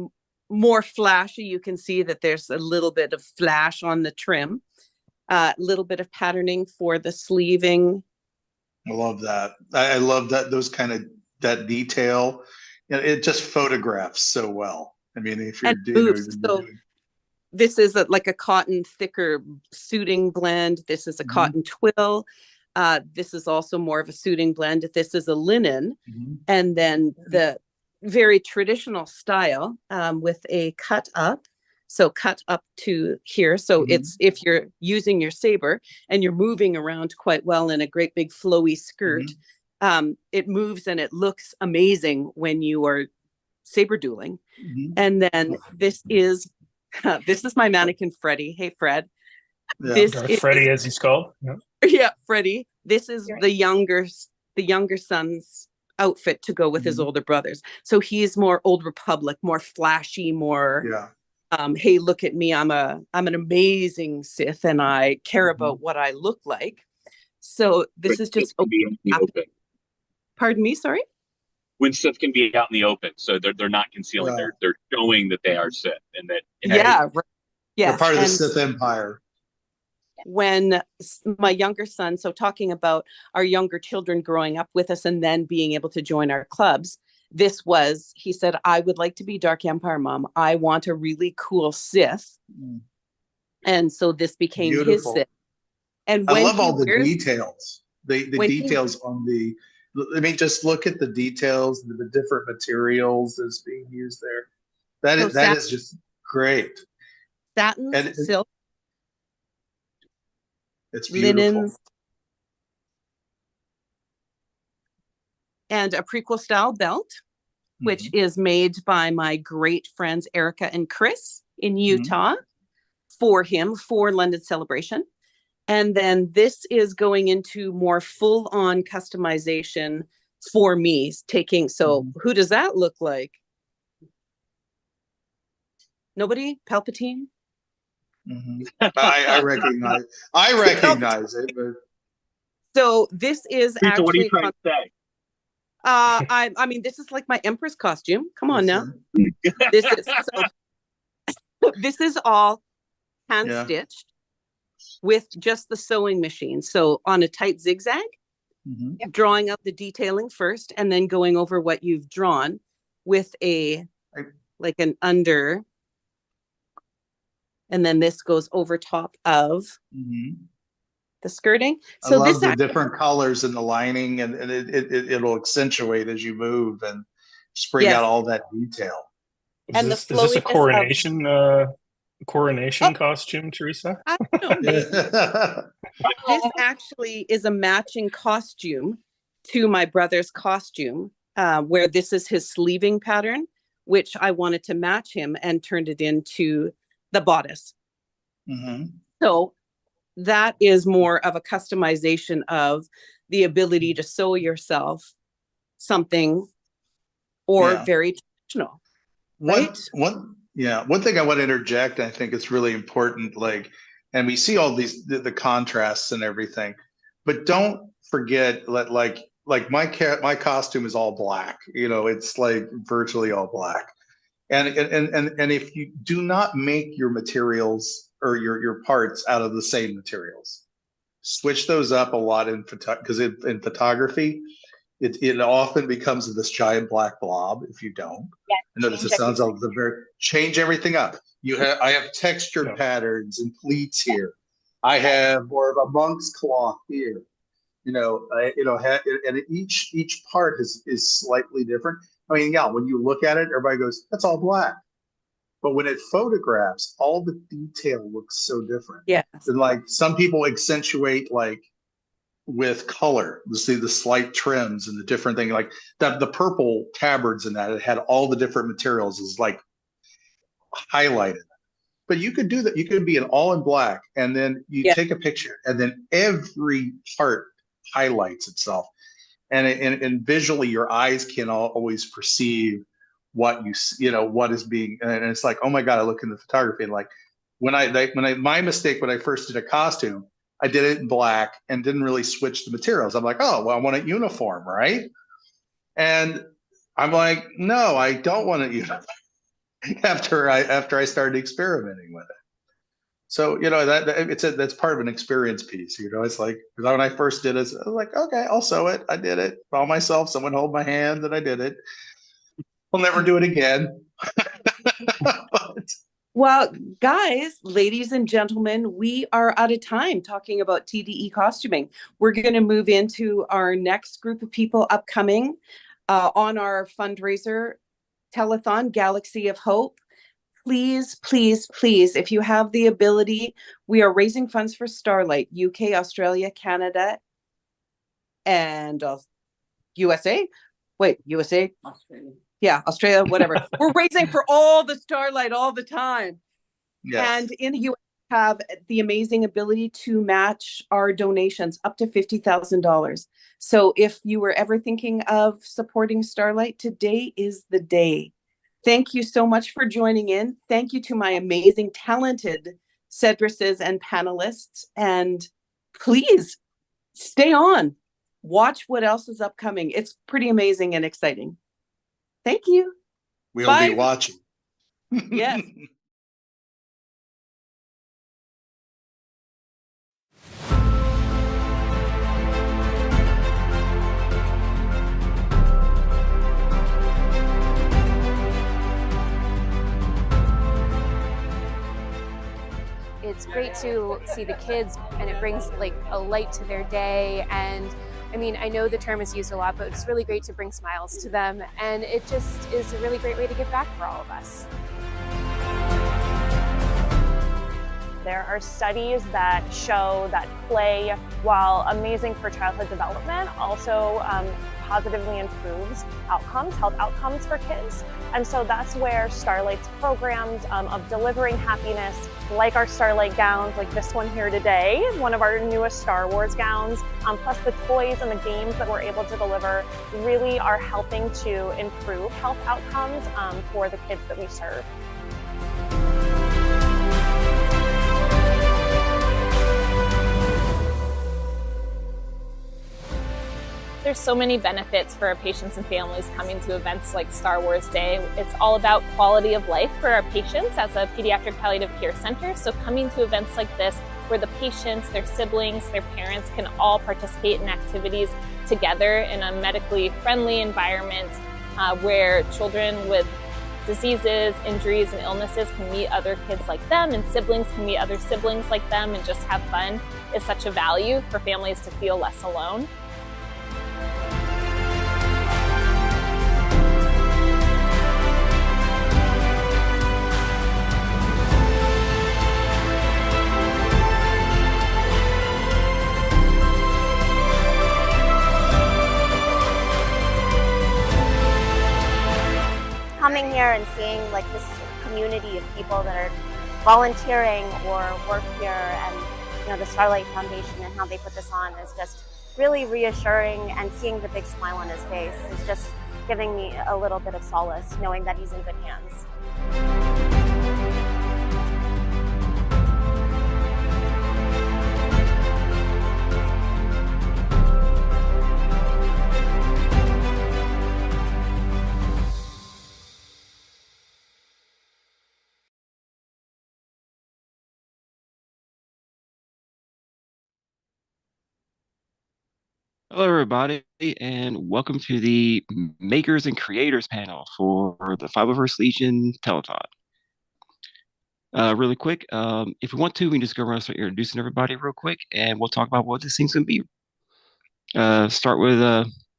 more flashy. You can see that there's a little bit of flash on the trim, a little bit of patterning for the sleeving. I love that. I love that, those kind of, that detail. You know, it just photographs so well. I mean, if you're doing this is like a cotton thicker suiting blend. This is a cotton twill. This is also more of a suiting blend. This is a linen. And then the very traditional style with a cut up. So cut up to here. So it's, if you're using your saber and you're moving around quite well in a great big flowy skirt, it moves and it looks amazing when you are saber dueling. And then this is my mannequin Freddie. Hey, Fred. Yeah, this is Freddie, as he's called. Yeah, Freddie. This is the younger son's outfit to go with his older brothers. So he's more Old Republic, more flashy, more hey, look at me, I'm an amazing Sith and I care about what I look like. So this is just pardon me, sorry? When Sith can be out in the open, so they're not concealing, they're showing that they are Sith, and that they're part of the Sith Empire. When my younger son, so talking about our younger children growing up with us and then being able to join our clubs, he said, I would like to be Dark Empire, Mom. I want a really cool Sith. And so this became his Sith. And I love all the details. The details on the, I mean, just look at the details, the different materials that's being used there. That is just great. Satin, silk. It's beautiful. linens, and a prequel style belt, which is made by my great friends Erica and Chris in Utah for him for London Celebration. And then this is going into more full-on customization for me, taking, so who does that look like? Nobody? Palpatine? I recognize it, but so this is Teresa, what are you actually trying to say? I mean, this is like my Empress costume. Come on now. This is this is all hand stitched with just the sewing machine. So on a tight zigzag, drawing out the detailing first, and then going over what you've drawn with a like an under, and then this goes over top of the skirting. I So love this the different colors in the lining, and it'll accentuate as you move and just bring out all that detail. And is this a coronation coronation costume, Teresa? I don't know. This actually is a matching costume to my brother's costume, where this is his sleeving pattern, which I wanted to match him and turned it into the bodice. So that is more of a customization of the ability to sew yourself something or very traditional. One thing I want to interject, I think it's really important, like, and we see all these the contrasts and everything, but don't forget that like my costume is all black, you know, it's like virtually all black. And if you do not make your materials or your parts out of the same materials, switch those up a lot because in photography, it often becomes this giant black blob if you don't. I notice it sounds like change everything up. I have textured patterns and pleats here. I have more of a monk's cloth here. And each part is slightly different. I mean, when you look at it, everybody goes, "That's all black." But when it photographs, all the detail looks so different. Yeah. And like some people accentuate like with color, you see the slight trims and the different thing, like the purple tabards in that, it had all the different materials is like highlighted. But you could do that. You could be all in black, and then you take a picture, and then every part highlights itself. And visually, your eyes can always perceive what what is being, and it's like, oh my God, I look in the photography, and like my mistake when I first did a costume, I did it in black and didn't really switch the materials. I'm like, oh, well, I want it uniform, right? And I'm like, no, I don't want it uniform. after I started experimenting with it. So, that's part of an experience piece, it's like, when I first did it, I was like, okay, I'll sew it. I did it all myself. Someone hold my hand and I did it. I'll never do it again. Well, guys, ladies and gentlemen, we are out of time talking about TDE costuming. We're going to move into our next group of people upcoming on our fundraiser telethon, Galaxy of Hope. Please, please, please, if you have the ability, we are raising funds for Starlight, UK, Australia, Canada, and USA. Wait, USA? Australia. Yeah, Australia, whatever. We're raising for all the Starlight all the time. Yes. And in the US, we have the amazing ability to match our donations up to $50,000. So if you were ever thinking of supporting Starlight, today is the day. Thank you so much for joining in. Thank you to my amazing, talented Cedrices and panelists. And please stay on. Watch what else is upcoming. It's pretty amazing and exciting. Thank you. We'll be watching. Yes. It's great to see the kids, and it brings like a light to their day. And I mean, I know the term is used a lot, but it's really great to bring smiles to them. And it just is a really great way to give back for all of us. There are studies that show that play, while amazing for childhood development, also positively improves outcomes, health outcomes for kids. And so that's where Starlight's programs of delivering happiness, like our Starlight gowns, like this one here today, one of our newest Star Wars gowns, plus the toys and the games that we're able to deliver, really are helping to improve health outcomes for the kids that we serve. There's so many benefits for our patients and families coming to events like Star Wars Day. It's all about quality of life for our patients as a pediatric palliative care center. So coming to events like this, where the patients, their siblings, their parents can all participate in activities together in a medically friendly environment where children with diseases, injuries, and illnesses can meet other kids like them, and siblings can meet other siblings like them and just have fun, is such a value for families to feel less alone. Coming here and seeing like this community of people that are volunteering or work here, and the Starlight Foundation and how they put this on is just really reassuring, and seeing the big smile on his face is just giving me a little bit of solace, knowing that he's in good hands. Hello, everybody, and welcome to the Makers and Creators panel for the 501st Legion Telethon. Really quick, if we want to, we can just go around and start introducing everybody real quick, and we'll talk about what this thing's going to be. Start with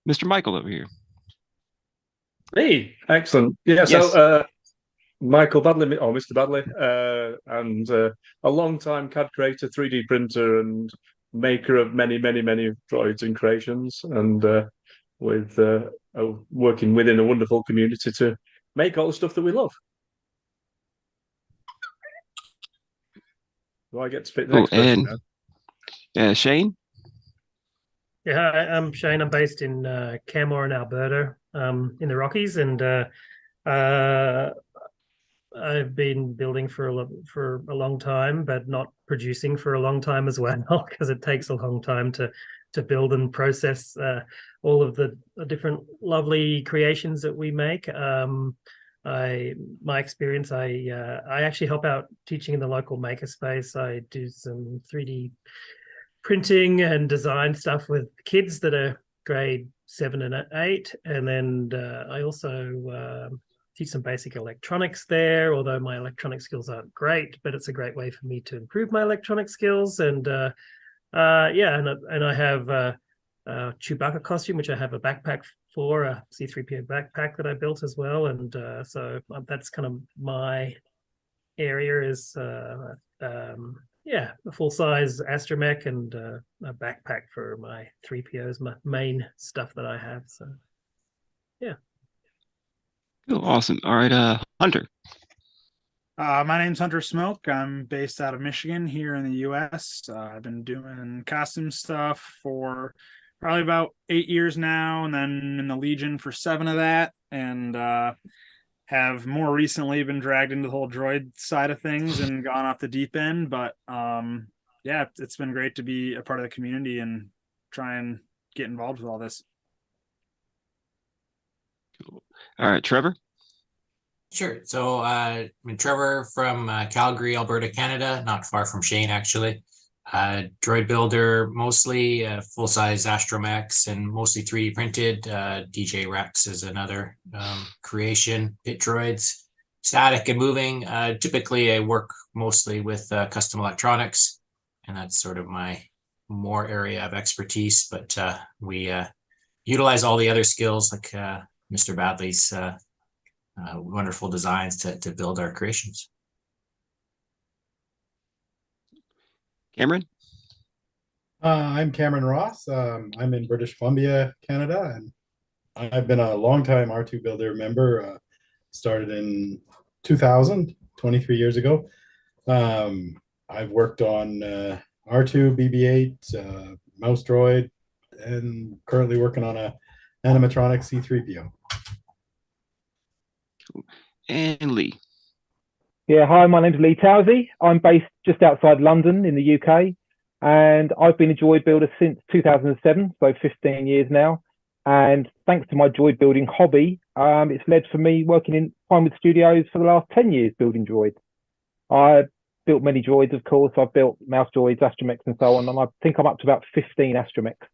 Mr. Michael over here. Hey, excellent. Yeah, Yes. so Michael Badley, or Mr. Badley, and a long-time CAD creator, 3D printer, and maker of many, many, many droids and creations, and with working within a wonderful community to make all the stuff that we love. Do I get to pick the next person now? Shane? Yeah, hi, I'm Shane. I'm based in Canmore in Alberta, in the Rockies, and I've been building for a long time, but not producing for a long time as well, because it takes a long time to build and process all of the different lovely creations that we make. My experience, I actually help out teaching in the local makerspace. I do some 3D printing and design stuff with kids that are grade 7 and 8, and then I also teach some basic electronics there, although my electronic skills aren't great, but it's a great way for me to improve my electronic skills. And and I have a Chewbacca costume, which I have a backpack for, a C-3PO backpack that I built as well. And so that's kind of my area, is a full-size astromech and a backpack for my 3POs, my main stuff that I have. So yeah. Cool, awesome. All right, Hunter. My name's Hunter Smoke. I'm based out of Michigan here in the US. I've been doing costume stuff for probably about 8 years now, and then in the Legion for 7 of that, and have more recently been dragged into the whole droid side of things and gone off the deep end. But yeah, it's been great to be a part of the community and try and get involved with all this. Cool. All right, Trevor. Sure. So I'm Trevor from Calgary, Alberta, Canada, not far from Shane, actually. Droid builder, mostly full-size astromechs and mostly 3D printed. DJ Rex is another creation. Pit droids, static and moving. Typically, I work mostly with custom electronics, and that's sort of my more area of expertise. But we utilize all the other skills, like Mr. Badley's wonderful designs to build our creations. Cameron? I'm Cameron Ross. I'm in British Columbia, Canada, and I've been a longtime R2 Builder member. Started in 2000, 23 years ago. I've worked on R2, BB-8, Mouse Droid, and currently working on a animatronic C-3PO. And Lee. Yeah, hi, my name's Lee Towsey. I'm based just outside London in the UK, and I've been a droid builder since 2007, so 15 years now. And thanks to my droid building hobby, it's led for me working in Pinewood Studios for the last 10 years building droids. I built many droids, of course. I've built mouse droids, astromechs, and so on. And I think I'm up to about 15 astromechs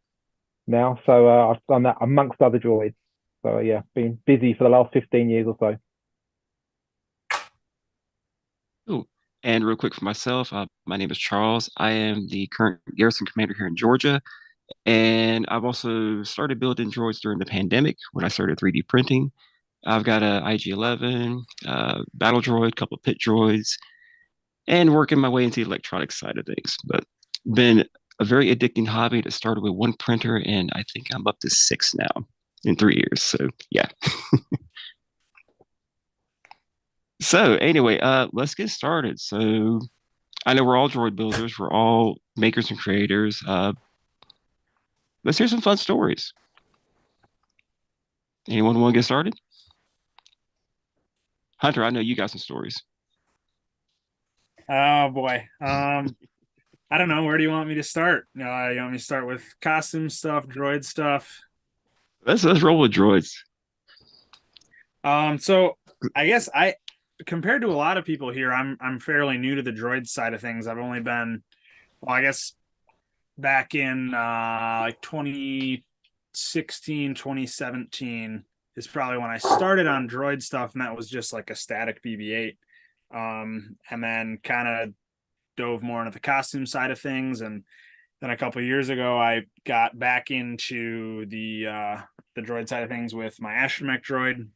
now. So I've done that amongst other droids. So yeah, been busy for the last 15 years or so. Cool. And real quick for myself, my name is Charles. I am the current garrison commander here in Georgia. And I've also started building droids during the pandemic when I started 3D printing. I've got a IG-11, battle droid, a couple of pit droids, and working my way into the electronics side of things. But been a very addicting hobby that started with one printer, and I think I'm up to 6 now in 3 years. So yeah. So anyway, let's get started. So I know we're all droid builders, we're all makers and creators. Let's hear some fun stories. Anyone want to get started? Hunter, I know you got some stories. Oh boy. I don't know. Where do you want me to start? You want me to start with costume stuff, droid stuff? Let's roll with droids. So I guess compared to a lot of people here, I'm fairly new to the droid side of things. I've only been, well, I guess back in like 2016, 2017 is probably when I started on droid stuff, and that was just like a static BB-8. And then kind of dove more into the costume side of things, and then a couple of years ago I got back into the droid side of things with my astromech droid,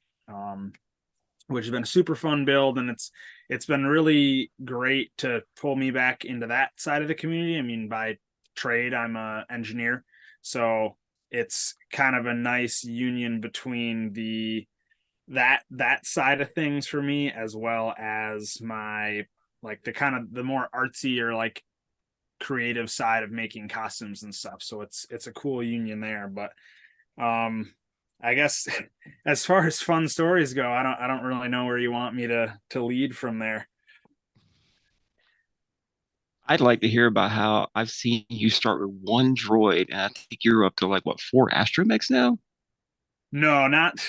which has been a super fun build, and it's been really great to pull me back into that side of the community. I mean, by trade I'm an engineer, so it's kind of a nice union between that side of things for me, as well as my like the kind of the more artsy or like creative side of making costumes and stuff. So it's a cool union there. But I guess as far as fun stories go, I don't really know where you want me to lead from there. I'd like to hear about how I've seen you start with one droid, and I think you're up to like what, 4 astromechs now? No, not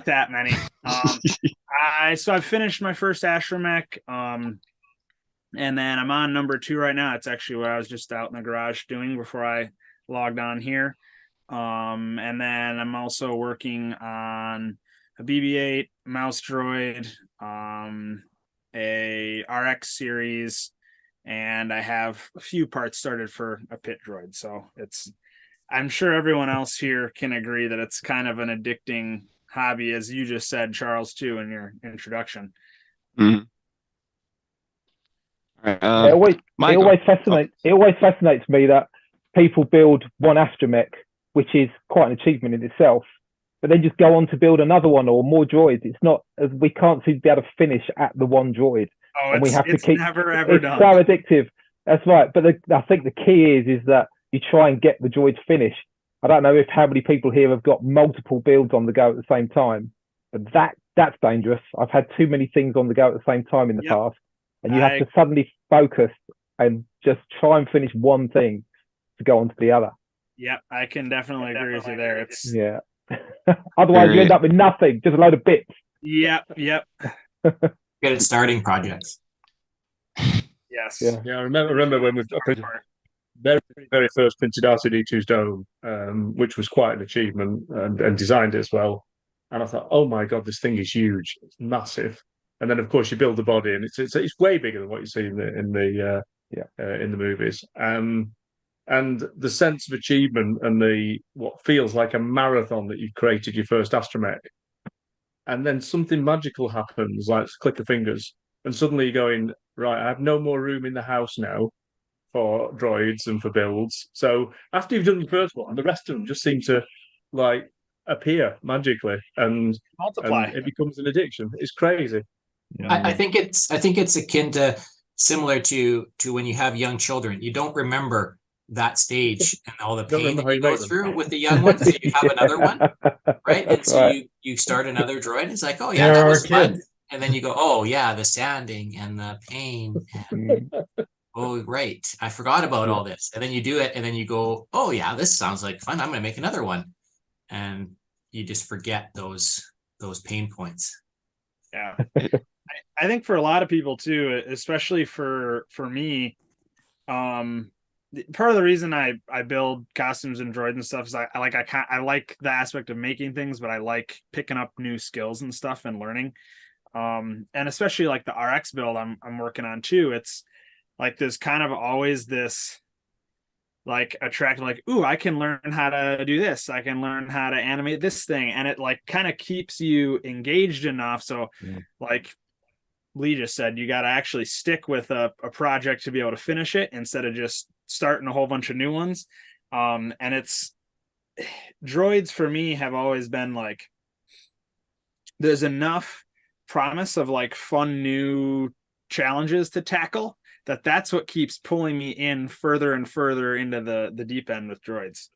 that many. I've finished my first astromech, and then I'm on number 2 right now. It's actually what I was just out in the garage doing before I logged on here. And then I'm also working on a BB-8, mouse droid, a RX series, and I have a few parts started for a pit droid. So I'm sure everyone else here can agree that it's kind of an addicting hobby, as you just said, Charles, too, in your introduction. Mm-hmm. It always fascinates me that people build one astromech, which is quite an achievement in itself, but then just go on to build another one or more droids. It's not, as we can't seem to be able to finish at the one droid. Oh, and we have to keep never ever it's done. so addictive. That's right. But I think the key is that you try and get the droids finished. I don't know how many people here have got multiple builds on the go at the same time, but that's dangerous. I've had too many things on the go at the same time in the past, and you have to suddenly focus and just try and finish one thing to go on to the other. Yeah, I can definitely agree with you there. Yeah. Otherwise, you end up with nothing, just a load of bits. Yep. Good at starting projects. Yes. Yeah. I remember when we very, very first printed R2D2's dome, which was quite an achievement, and designed it as well. And I thought, oh my god, this thing is huge, it's massive. And then of course you build the body, and it's way bigger than what you see in the movies. And the sense of achievement and what feels like a marathon that you've created your first astromech, and then something magical happens, like click of fingers, and suddenly you're going, right, I have no more room in the house now for droids and for builds. So after you've done the first one, the rest of them just seem to like appear magically, and Multiply. it becomes an addiction. It's crazy. I think it's akin to similar to when you have young children. You don't remember that stage and all the Don't pain remember that how you you go make them. through with the young ones. So you have another one, right? And That's so right. you start another droid. It's like, oh yeah, They're that our was fun. kids. And then you go, oh yeah, the sanding and the pain. And, oh right, I forgot about all this. And then you do it, and then you go, oh yeah, this sounds like fun. I'm gonna make another one, and you just forget those pain points. Yeah. I think for a lot of people too, especially for me, part of the reason I build costumes and droids and stuff is I like the aspect of making things, but I like picking up new skills and stuff and learning. And especially like the RX build I'm working on too. It's like there's kind of always this like attract, like, ooh, I can learn how to do this. I can learn how to animate this thing. And it like kind of keeps you engaged enough. So like Lee just said, you got to actually stick with a project to be able to finish it instead of just starting a whole bunch of new ones. And it's droids for me have always been like, there's enough promise of like fun new challenges to tackle that's what keeps pulling me in further and further into the deep end with droids.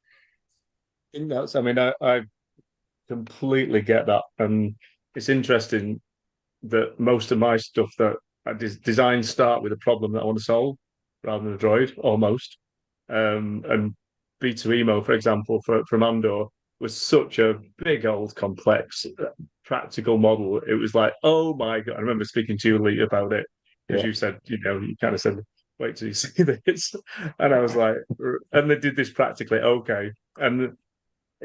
I think that's, I mean, I completely get that. And it's interesting that most of my stuff that I design start with a problem that I want to solve rather than a droid, almost. And B2EMO, for example, from Andor, was such a big, old, complex, practical model. It was like, oh my God. I remember speaking to you, Lee, about it, because you said, you kind of said, wait till you see this. And I was like, and they did this practically, okay. And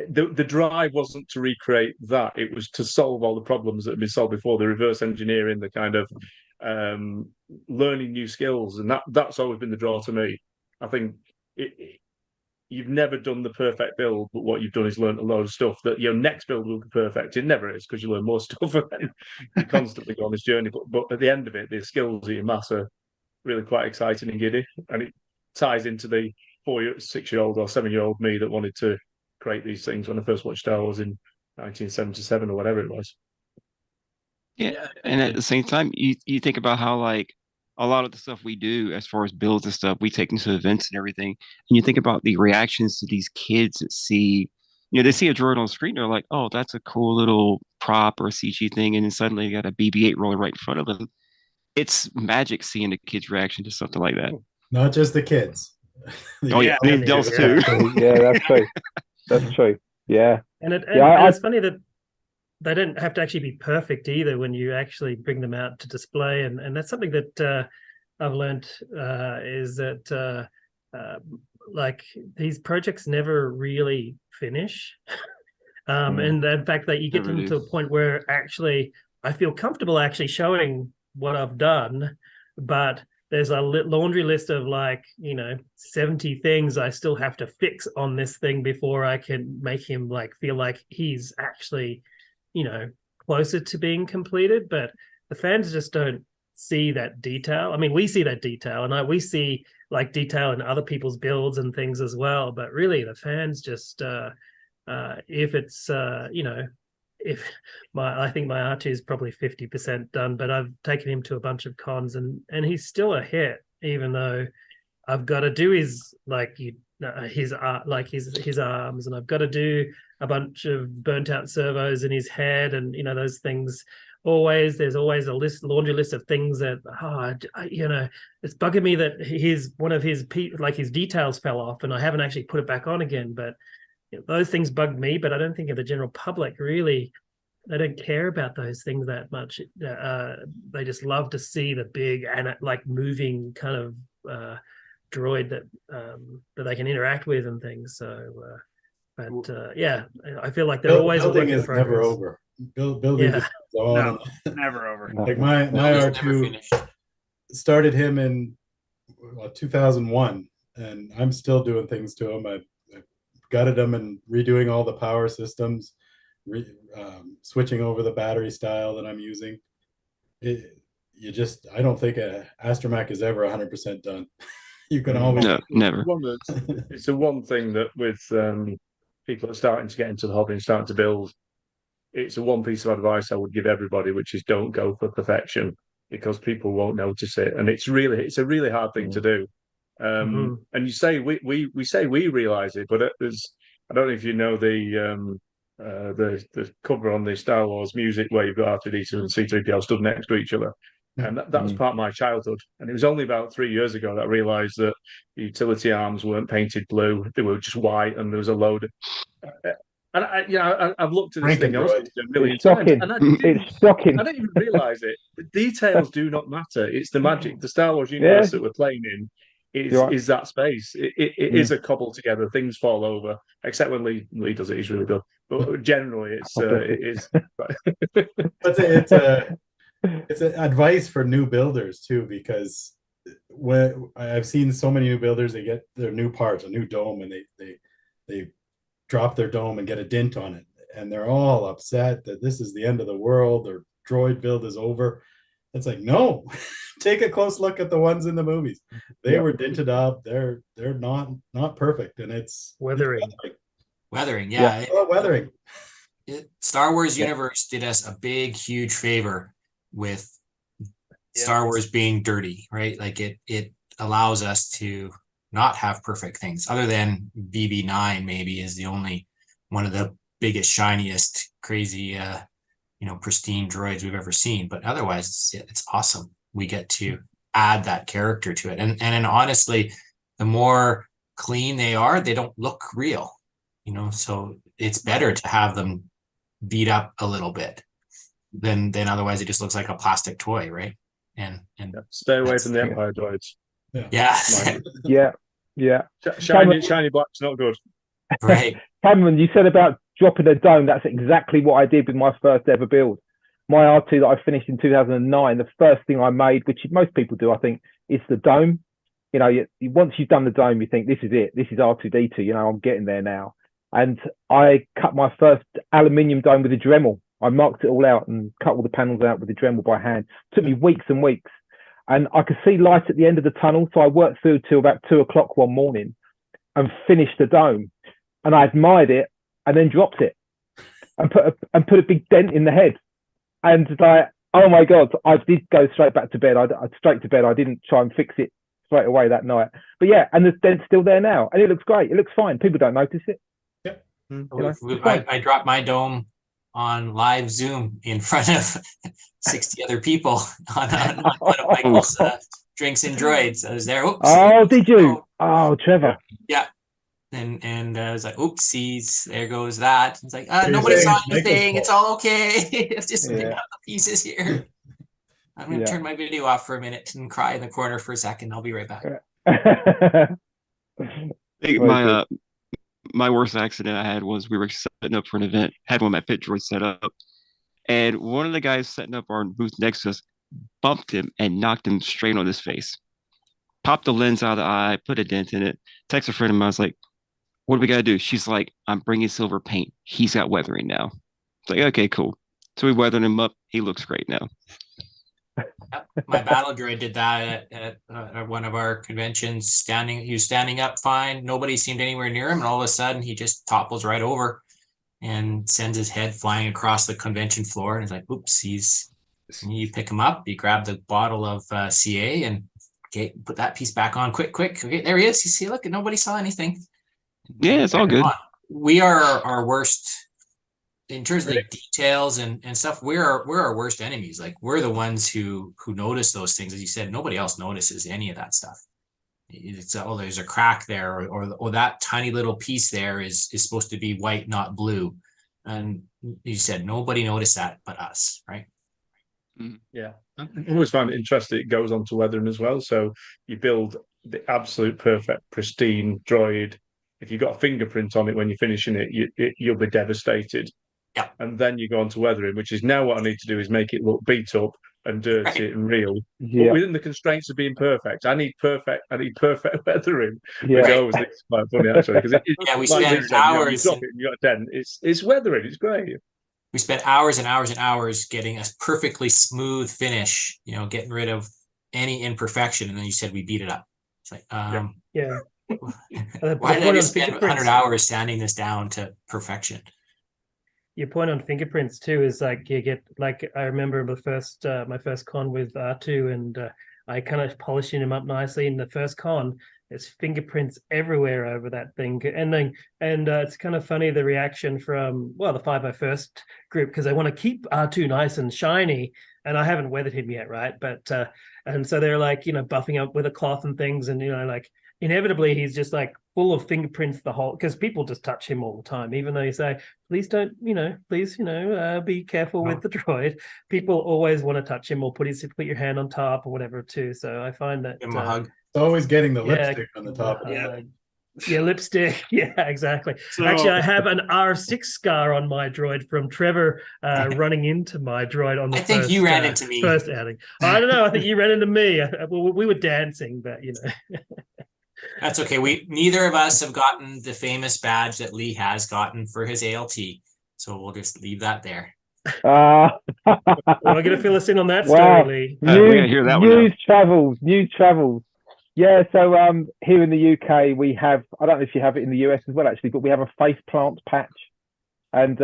the drive wasn't to recreate that. It was to solve all the problems that had been solved before, the reverse engineering, the kind of learning new skills. And that's always been the draw to me. I think you've never done the perfect build, but what you've done is learned a load of stuff that your next build will be perfect. It never is, because you learn more stuff and then you constantly go on this journey. But at the end of it, the skills that you mass are really quite exciting and giddy. And it ties into the 6-year-old or 7-year-old me that wanted to create these things when I first watched Star Wars in 1977 or whatever it was. Yeah, and at the same time, you think about how like a lot of the stuff we do as far as builds and stuff, we take into events and everything, and you think about the reactions to these kids that see, they see a droid on the screen, they're like, oh, that's a cool little prop or CG thing, and then suddenly you got a BB-8 rolling right in front of them. It's magic seeing the kids' reaction to something like that. Not just the kids. Oh yeah, the adults too. Yeah, that's true. That's true. Yeah. And it's funny that they don't have to actually be perfect either when you actually bring them out to display. And that's something that I've learned is that like these projects never really finish. And in fact, that you get them to a point where actually I feel comfortable actually showing what I've done, but there's a laundry list of 70 things I still have to fix on this thing before I can make him feel like he's actually, closer to being completed. But the fans just don't see that detail. I mean, we see that detail, and we see detail in other people's builds and things as well. But really, the fans just, if it's, I think my R2 is probably 50% done, but I've taken him to a bunch of cons and he's still a hit, even though I've got to do his arms, and I've got to do a bunch of burnt out servos in his head, and those things. There's always a laundry list of things that it's bugging me that one of his details fell off and I haven't actually put it back on again. But those things bug me, but I don't think of the general public really. They don't care about those things that much. They just love to see the big and moving kind of droid that they can interact with and things. So, yeah, I feel like they're always building is never over. Building is on. No, never over. Like my R2 started him in 2001, and I'm still doing things to him. I gutted them and redoing all the power systems, switching over the battery style that I'm using. I don't think a Astromech is ever 100% done. You can always No, never. It's the one thing that with people that are starting to get into the hobby and starting to build, it's the one piece of advice I would give everybody, which is don't go for perfection because people won't notice it, and it's a really hard thing to do. And you say we say we realize it, but there's I don't know if you know the cover on the Star Wars music where you've got R2D2 and C3PO stood next to each other. And that was part of my childhood. And it was only about 3 years ago that I realised that the utility arms weren't painted blue; they were just white, and there was a load of. And I've looked at this thing also a million times, and It's shocking. I didn't even realise it. The details do not matter. It's the magic. The Star Wars universe that we're playing in is that space. It is a cobbled together. Things fall over, except when Lee does it. He's really good. But generally, it is. It's an advice for new builders too, because when I've seen so many new builders, they get their new parts, a new dome, and they drop their dome and get a dent on it, and they're all upset that this is the end of the world. Their droid build is over. It's like, no, take a close look at the ones in the movies. They were dented up. They're not perfect, and it's weathering. Weathering, yeah. Weathering. Star Wars universe did us a big, huge favor with Star Wars being dirty, right? Like it allows us to not have perfect things, other than BB9 maybe is the only one of the biggest, shiniest, crazy, pristine droids we've ever seen. But otherwise, it's awesome. We get to add that character to it, and honestly, the more clean they are, they don't look real, So it's better to have them beat up a little bit than otherwise it just looks like a plastic toy, right? And stay away from the Empire droids. Yeah. Shiny black's not good. Right. Cameron, you said about dropping a dome. That's exactly what I did with my first ever build. My R2 that I finished in 2009, the first thing I made, which most people do, I think, is the dome. Once you've done the dome, you think, this is it. This is R2D2. I'm getting there now. And I cut my first aluminium dome with a Dremel. I marked it all out and cut all the panels out with a Dremel by hand. It took me weeks and weeks. And I could see light at the end of the tunnel. So I worked through till about 2:00 one morning and finished the dome. And I admired it and then dropped it and put a big dent in the head. And oh my God, I did go straight back to bed. I straight to bed. I didn't try and fix it straight away that night. But yeah, and the dent's still there now. And it looks great. It looks fine. People don't notice it. I dropped my dome on live Zoom in front of 60 other people on one of Michael's drinks and droids. I was there. Oops. Oh, did you? Oh, Trevor. Yeah. And I was like, oopsies, there goes that. It's like, nobody saw anything. It's all okay. It's just picking up the pieces here. I'm going to turn my video off for a minute and cry in the corner for a second. I'll be right back. My worst accident I had was we were setting up for an event, had one of my pit droids set up, and one of the guys setting up our booth next to us bumped him and knocked him straight on his face. Popped the lens out of the eye, put a dent in it. Text a friend of mine, I was like, what do we got to do? She's like, I'm bringing silver paint. He's got weathering now. It's like, okay, cool. So we weathered him up. He looks great now. My battle droid did that at one of our conventions. He was standing up fine. Nobody seemed anywhere near him, and all of a sudden he just topples right over and sends his head flying across the convention floor. And it's like, oops, you pick him up, you grab the bottle of CA and put that piece back on quick. Okay, there he is. You see, look, nobody saw anything. Yeah, it's all good. We are our worst in terms of the details and stuff. We're our worst enemies. Like, we're the ones who notice those things. As you said, nobody else notices any of that stuff. It's there's a crack there, or that tiny little piece there is supposed to be white, not blue. And you said nobody noticed that but us, right? Yeah, I always find it interesting. It goes on to weathering as well. So you build the absolute perfect, pristine droid. If you've got a fingerprint on it when you're finishing it, you'll be devastated. Yeah. And then you go on to weathering, which is now what I need to do is make it look beat up and dirty and real. Yeah. But within the constraints of being perfect, I need perfect weathering. Yeah. Which I always think is quite funny actually. Because we spend hours. You drop it and you got a dent. It's weathering. It's great. We spent hours and hours and hours getting a perfectly smooth finish, getting rid of any imperfection. And then you said we beat it up. It's like, yeah. why did I just spend 100 hours sanding this down to perfection? Your point on fingerprints too is like you get like I remember the first my first con with R2 and I kind of polishing him up nicely in the first con. There's fingerprints everywhere over that thing, and it's kind of funny the reaction from the 501st group because they want to keep R2 nice and shiny, and I haven't weathered him yet, right? But and so they're like buffing up with a cloth and things, and like inevitably he's just like full of fingerprints the whole because people just touch him all the time, even though you say please don't please be careful with the droid. People always want to touch him or put your hand on top or whatever too. So I find that Give him a hug. It's always getting the lipstick on the top of yeah, yeah, lipstick. Yeah, exactly. So- Actually, I have an R6 scar on my droid from Trevor running into my droid on the I think you ran into me. First outing. I don't know. I think you ran into me. We were dancing, but That's okay. Neither of us have gotten the famous badge that Lee has gotten for his ALT. So we'll just leave that there. Well, I'm going to fill us in on that Wow. story, Lee. We gotta hear that one now. News travels. Yeah, so here in the UK we have, I don't know if you have it in the US as well actually, but we have a face plant patch, and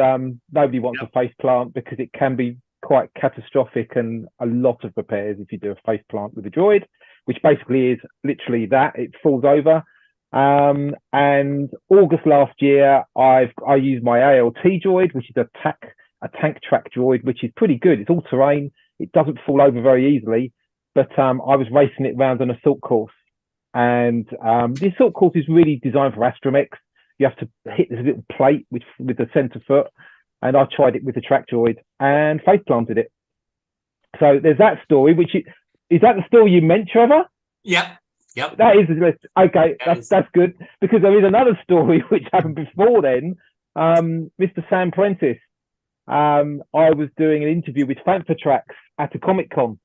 nobody wants a face plant because it can be quite catastrophic and a lot of repairs if you do a face plant with a droid, which basically is literally that, it falls over. And August last year I used my ALT droid, which is a tank track droid, which is pretty good. It's all terrain, it doesn't fall over very easily, but I was racing it around an assault course, and the assault course is really designed for astromechs. You have to hit this little plate with the center foot, and I tried it with the track droid and face planted it. So there's that story. Which is that the story you meant, Trevor? Yep. That is okay. That's good, because there is another story which happened before then. Mr. Sam Prentice. I was doing an interview with Fantatrax at a Comic-Con,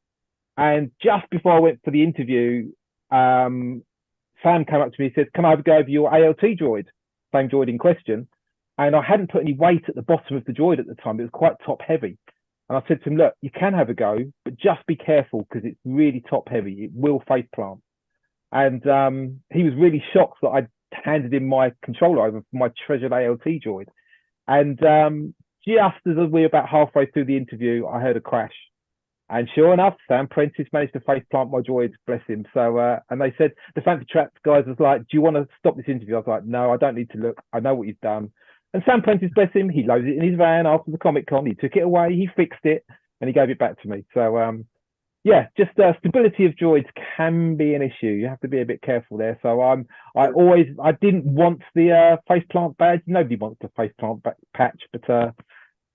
and just before I went for the interview, Sam came up to me and said, "Can I have a go over your ALT droid?" Same droid in question. And I hadn't put any weight at the bottom of the droid at the time. It was quite top heavy. And I said to him, "Look, you can have a go, but just be careful because it's really top heavy. It will face plant." And he was really shocked that I'd handed him my controller over for my treasured ALT droid. And just as we were about halfway through the interview, I heard a crash. And sure enough, Sam Prentice managed to face plant my droid, bless him. So, and they said, the Fantatrax guys was like, "Do you want to stop this interview?" I was like, "No, I don't need to look. I know what you've done." And Sam Prentice, bless him, he loaded it in his van after the Comic-Con. He took it away, he fixed it, and he gave it back to me. So, yeah, just stability of droids can be an issue. You have to be a bit careful there. So I didn't want the face plant badge. Nobody wants the face plant patch, but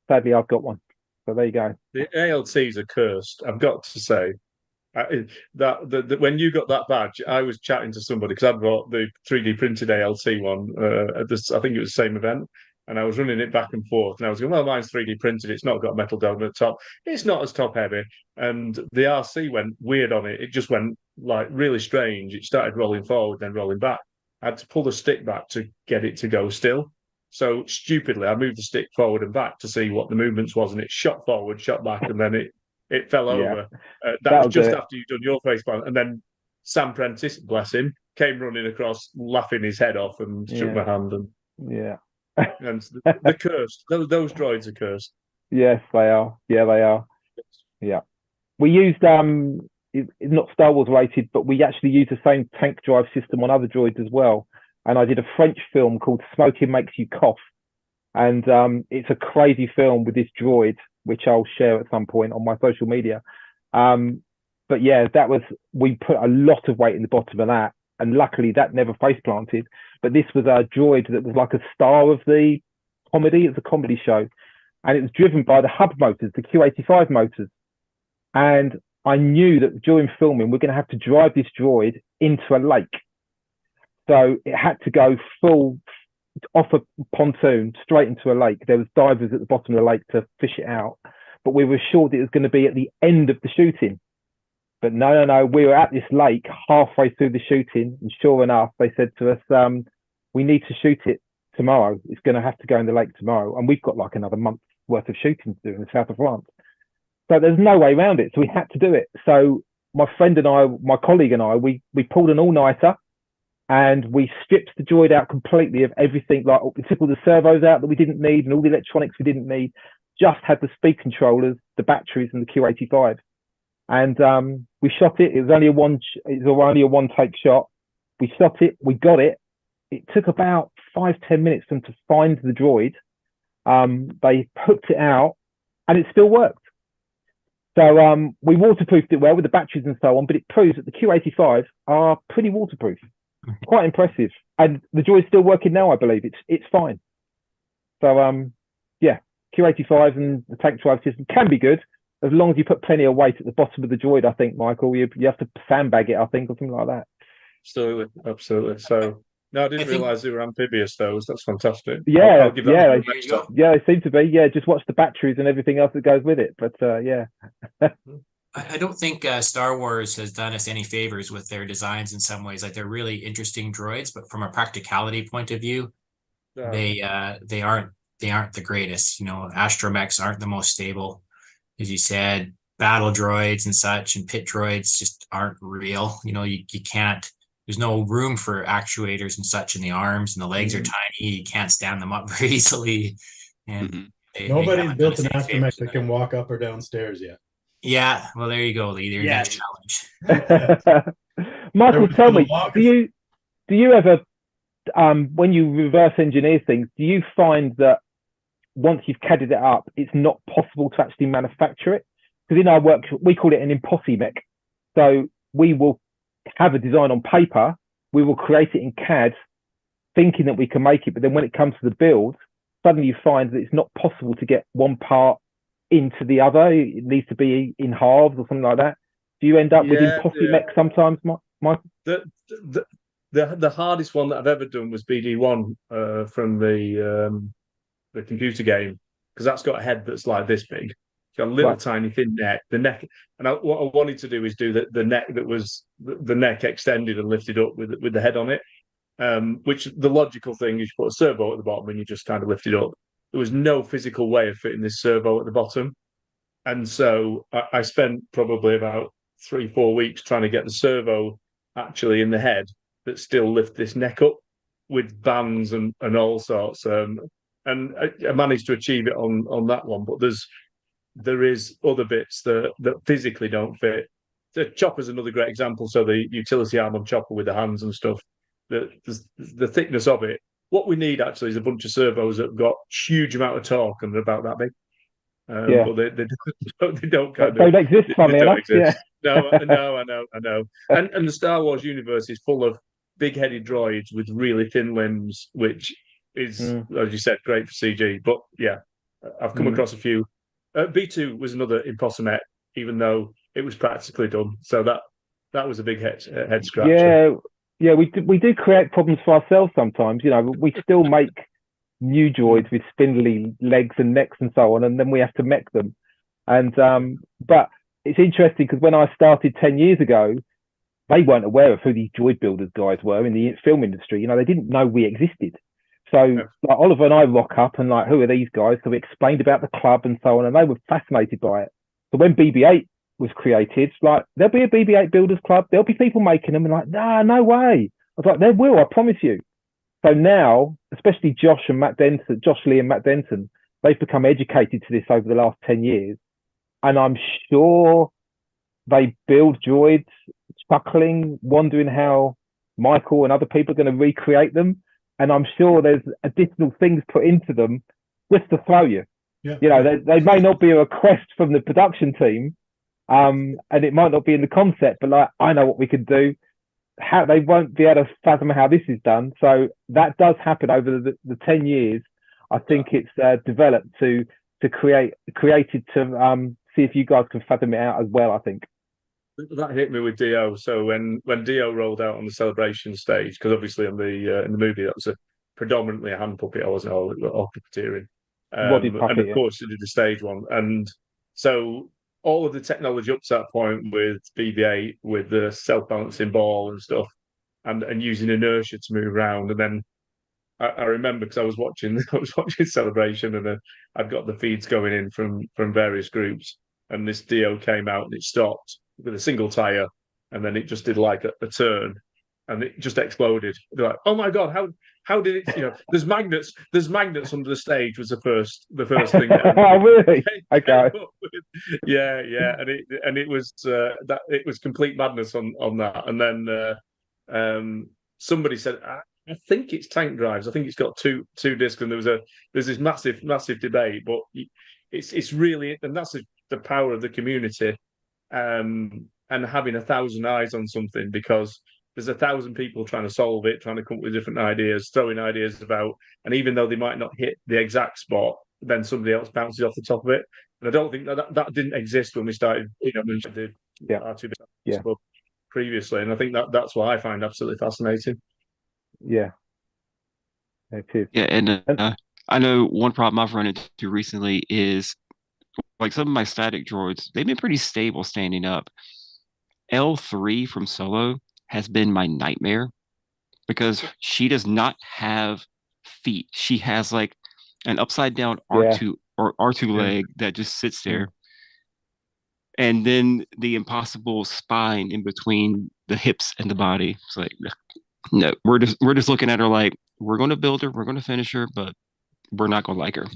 sadly I've got one. So there you go. The ALTs are cursed, I've got to say. That when you got that badge, I was chatting to somebody because I bought the 3D printed ALT one at this. I think it was the same event, and I was running it back and forth. And I was going, "Well, mine's 3D printed. It's not got a metal dome at the top. It's not as top heavy." And the RC went weird on it. It just went like really strange. It started rolling forward, then rolling back. I had to pull the stick back to get it to go still. So stupidly, I moved the stick forward and back to see what the movements was, and it shot forward, shot back, and then it fell over. That was just after you'd done your face plant. And then Sam Prentice, bless him, came running across, laughing his head off, and shook my hand. And and they're cursed. Those droids are cursed. Yes, they are. Yeah, they are. Yeah, we used it's not Star Wars related, but we actually used the same tank drive system on other droids as well. And I did a French film called "Smoking Makes You Cough," and it's a crazy film with this droid, which I'll share at some point on my social media. But yeah, we put a lot of weight in the bottom of that, and luckily that never face planted. But this was a droid that was like a star of the comedy. It's a comedy show, and it was driven by the hub motors, the Q85 motors. And I knew that during filming we're going to have to drive this droid into a lake. So it had to go full off a pontoon straight into a lake. There was divers at the bottom of the lake to fish it out, but we were assured it was going to be at the end of the shooting. But no, we were at this lake halfway through the shooting, and sure enough, they said to us, "We need to shoot it tomorrow. It's going to have to go in the lake tomorrow." And we've got like another month's worth of shooting to do in the south of France. So there's no way around it. So we had to do it. So my friend and I, my colleague and I, we pulled an all-nighter and we stripped the droid out completely of everything. Like we took all the servos out that we didn't need and all the electronics we didn't need. Just had the speed controllers, the batteries, and the Q85. And we shot it. It was only a one-take shot. We shot it. We got it. It took about 5-10 minutes for them to find the droid. They hooked it out, and it still worked. So we waterproofed it well with the batteries and so on, but it proves that the Q85s are pretty waterproof. Quite impressive. And the droid's still working now, I believe. It's fine. So yeah, Q85s and the tank drive system can be good as long as you put plenty of weight at the bottom of the droid, I think, Michael. You have to sandbag it, I think, or something like that. Absolutely. So no, I didn't realise they were amphibious, those. That's fantastic. Yeah, I'll give that a next time. yeah, they seem to be. Yeah, just watch the batteries and everything else that goes with it. But yeah. I don't think Star Wars has done us any favors with their designs in some ways. Like they're really interesting droids, but from a practicality point of view, they aren't the greatest. You know, astromechs aren't the most stable, as you said. Battle droids and such and pit droids just aren't real. You know, you can't. There's no room for actuators and such in the arms, and the legs are tiny. You can't stand them up very easily. And nobody's built an astromech that can walk up or downstairs yet. Yeah, well, there you go, Lee. There's that challenge. Michael, tell me, do you ever, when you reverse engineer things, do you find that once you've CAD'd it up, it's not possible to actually manufacture it? Because in our work, we call it an impossi mech. So we will have a design on paper, we will create it in CAD, thinking that we can make it, but then when it comes to the build, suddenly you find that it's not possible to get one part into the other. It needs to be in halves or something like that. Do you end up with impossi mech sometimes, Michael? The hardest one that I've ever done was BD1 from the computer game, because that's got a head that's like this big. It's got a little tiny thin neck. The neck, and what I wanted to do is do the neck that was the neck extended and lifted up with the head on it. Which the logical thing is you put a servo at the bottom and you just kind of lift it up. There was no physical way of fitting this servo at the bottom, and so I spent probably about 3-4 weeks trying to get the servo actually in the head that still lift this neck up with bands and all sorts. And I managed to achieve it on that one, but there is other bits that physically don't fit. The chopper's another great example. So the utility arm on chopper with the hands and stuff, the thickness of it. What we need actually is a bunch of servos that have got huge amount of torque and they're about that big. But they don't kind of don't exist. Funny enough, exist. No, I know. And the Star Wars universe is full of big-headed droids with really thin limbs, which is, as you said, great for CG. But yeah, I've come across a few. B2 was another impossi mech, even though it was practically done. So that was a big head scratcher. Yeah, we do create problems for ourselves sometimes. You know, we still make new droids with spindly legs and necks and so on, and then we have to mech them. And but it's interesting because when I started 10 years ago, they weren't aware of who these droid builders guys were in the film industry. You know, they didn't know we existed. So like Oliver and I rock up and like, who are these guys? So we explained about the club and so on, and they were fascinated by it. So when BB-8 was created, like, there'll be a BB-8 builders club, there'll be people making them, and like, nah, no way. I was like, there will, I promise you. So now, especially Josh Lee and Matt Denton, they've become educated to this over the last 10 years. And I'm sure they build droids, chuckling, wondering how Michael and other people are going to recreate them. And I'm sure there's additional things put into them just to throw you. Yeah. You know, they may not be a request from the production team, and it might not be in the concept, but like, I know what we can do. How they won't be able to fathom how this is done. So that does happen over the 10 years. I think it's developed to created to see if you guys can fathom it out as well, I think. That hit me with Dio. So when Dio rolled out on the celebration stage, because obviously in the movie that was predominantly a hand puppet, I wasn't all puppeteering. And of course it did the stage one. And so all of the technology up to that point with BB-8, with the self-balancing ball and stuff, and using inertia to move around. And then I remember because I was watching Celebration, and I'd got the feeds going in from various groups, and this Dio came out and it stopped. with a single tire, and then it just did like a turn, and it just exploded. They're like, "Oh my god, how did it?" There's magnets under the stage was the first thing. Oh, really? Okay. Yeah, and it was that it was complete madness on that, and then somebody said, I think it's tank drives. I think it's got two discs, and there's this massive debate, but it's really, and that's the power of the community, and having 1,000 eyes on something, because there's 1,000 people trying to solve it, trying to come up with different ideas, throwing ideas about, and even though they might not hit the exact spot, then somebody else bounces off the top of it. And I don't think that didn't exist when we started, the R2 previously, and I think that's what I find absolutely fascinating. Yeah. It is. Yeah, and I know one problem I've run into recently is like some of my static droids, they've been pretty stable standing up. L3 from Solo has been my nightmare because she does not have feet. She has like an upside down R2 or R2 leg that just sits there. And then the impossible spine in between the hips and the body. It's like, no, we're just looking at her like, we're going to build her, we're going to finish her, but we're not going to like her.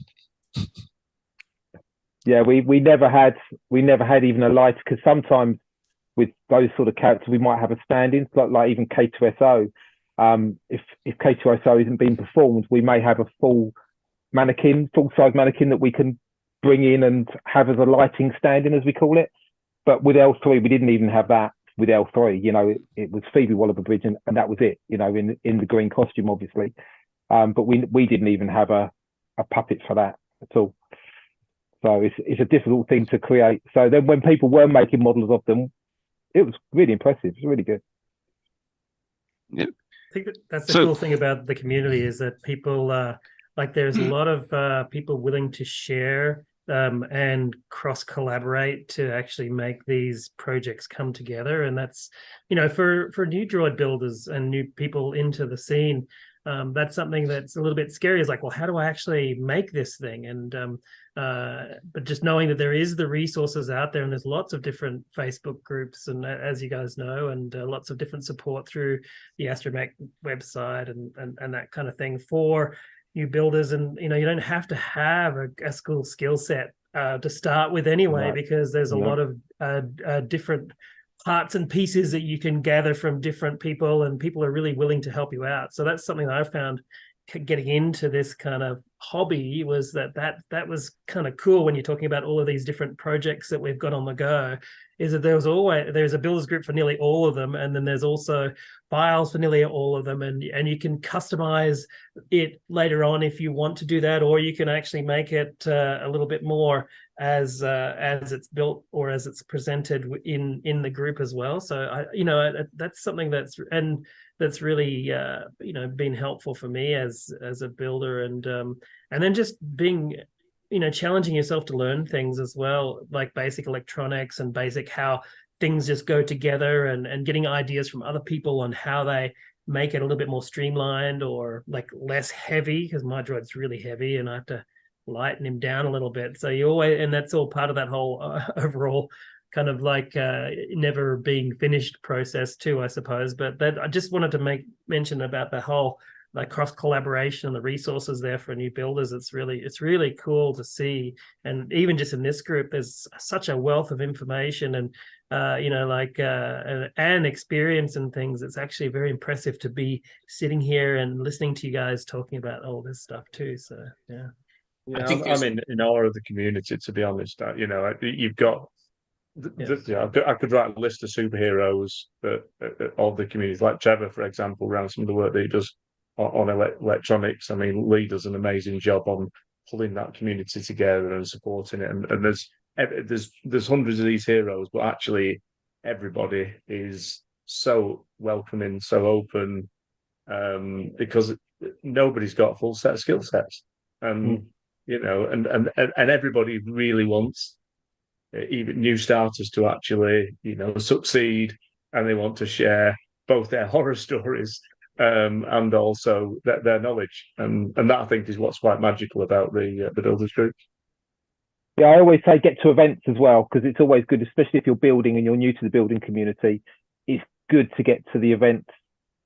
Yeah, we never had even a light, because sometimes with those sort of characters we might have a stand-in, like even K2SO. If K2SO isn't being performed, we may have a full size mannequin that we can bring in and have as a lighting stand-in, as we call it. But with L3, we didn't even have that. With L3, it was Phoebe Waller-Bridge, and that was it. In the green costume, obviously. But we didn't even have a puppet for that at all. So it's a difficult thing to create. So then when people were making models of them, it was really impressive. It was really good. Yep. I think that's the cool thing about the community, is that people there's a lot of people willing to share and cross collaborate to actually make these projects come together. And that's, for new droid builders and new people into the scene, that's something that's a little bit scary. Is like, well, how do I actually make this thing? And but just knowing that there is the resources out there, and there's lots of different Facebook groups, and as you guys know, and lots of different support through the Astromech website and that kind of thing for new builders. And you don't have to have a school skill set to start with anyway, because there's a lot of different parts and pieces that you can gather from different people, and people are really willing to help you out. So that's something that I've found getting into this kind of hobby, was that was kind of cool when you're talking about all of these different projects that we've got on the go, is that there's a builders group for nearly all of them, and then there's also files for nearly all of them, and you can customize it later on if you want to do that, or you can actually make it a little bit more as it's built or as it's presented in the group as well. So that's something that's really been helpful for me as a builder, and then just being challenging yourself to learn things as well, like basic electronics and basic how things just go together, and getting ideas from other people on how they make it a little bit more streamlined or like less heavy, because my droid's really heavy and I have to lighten him down a little bit. So and that's all part of that whole overall kind of like never being finished process too, I suppose. But that I just wanted to mention about the whole like cross collaboration and the resources there for new builders. It's really cool to see. And even just in this group, there's such a wealth of information and and experience and things. It's actually very impressive to be sitting here and listening to you guys talking about all this stuff too. So yeah. Yeah, I'm in awe of the community, to be honest. You've got I could write a list of superheroes of the community, like Trevor, for example, around some of the work that he does on electronics. I mean, Lee does an amazing job on pulling that community together and supporting it. And there's hundreds of these heroes, but actually everybody is so welcoming, so open, because nobody's got a full set of skill sets, and and everybody really wants even new starters to actually succeed, and they want to share both their horror stories and also their knowledge, and that I think is what's quite magical about the builders group. Yeah, I always say get to events as well, because it's always good, especially if you're building and you're new to the building community. It's good to get to the events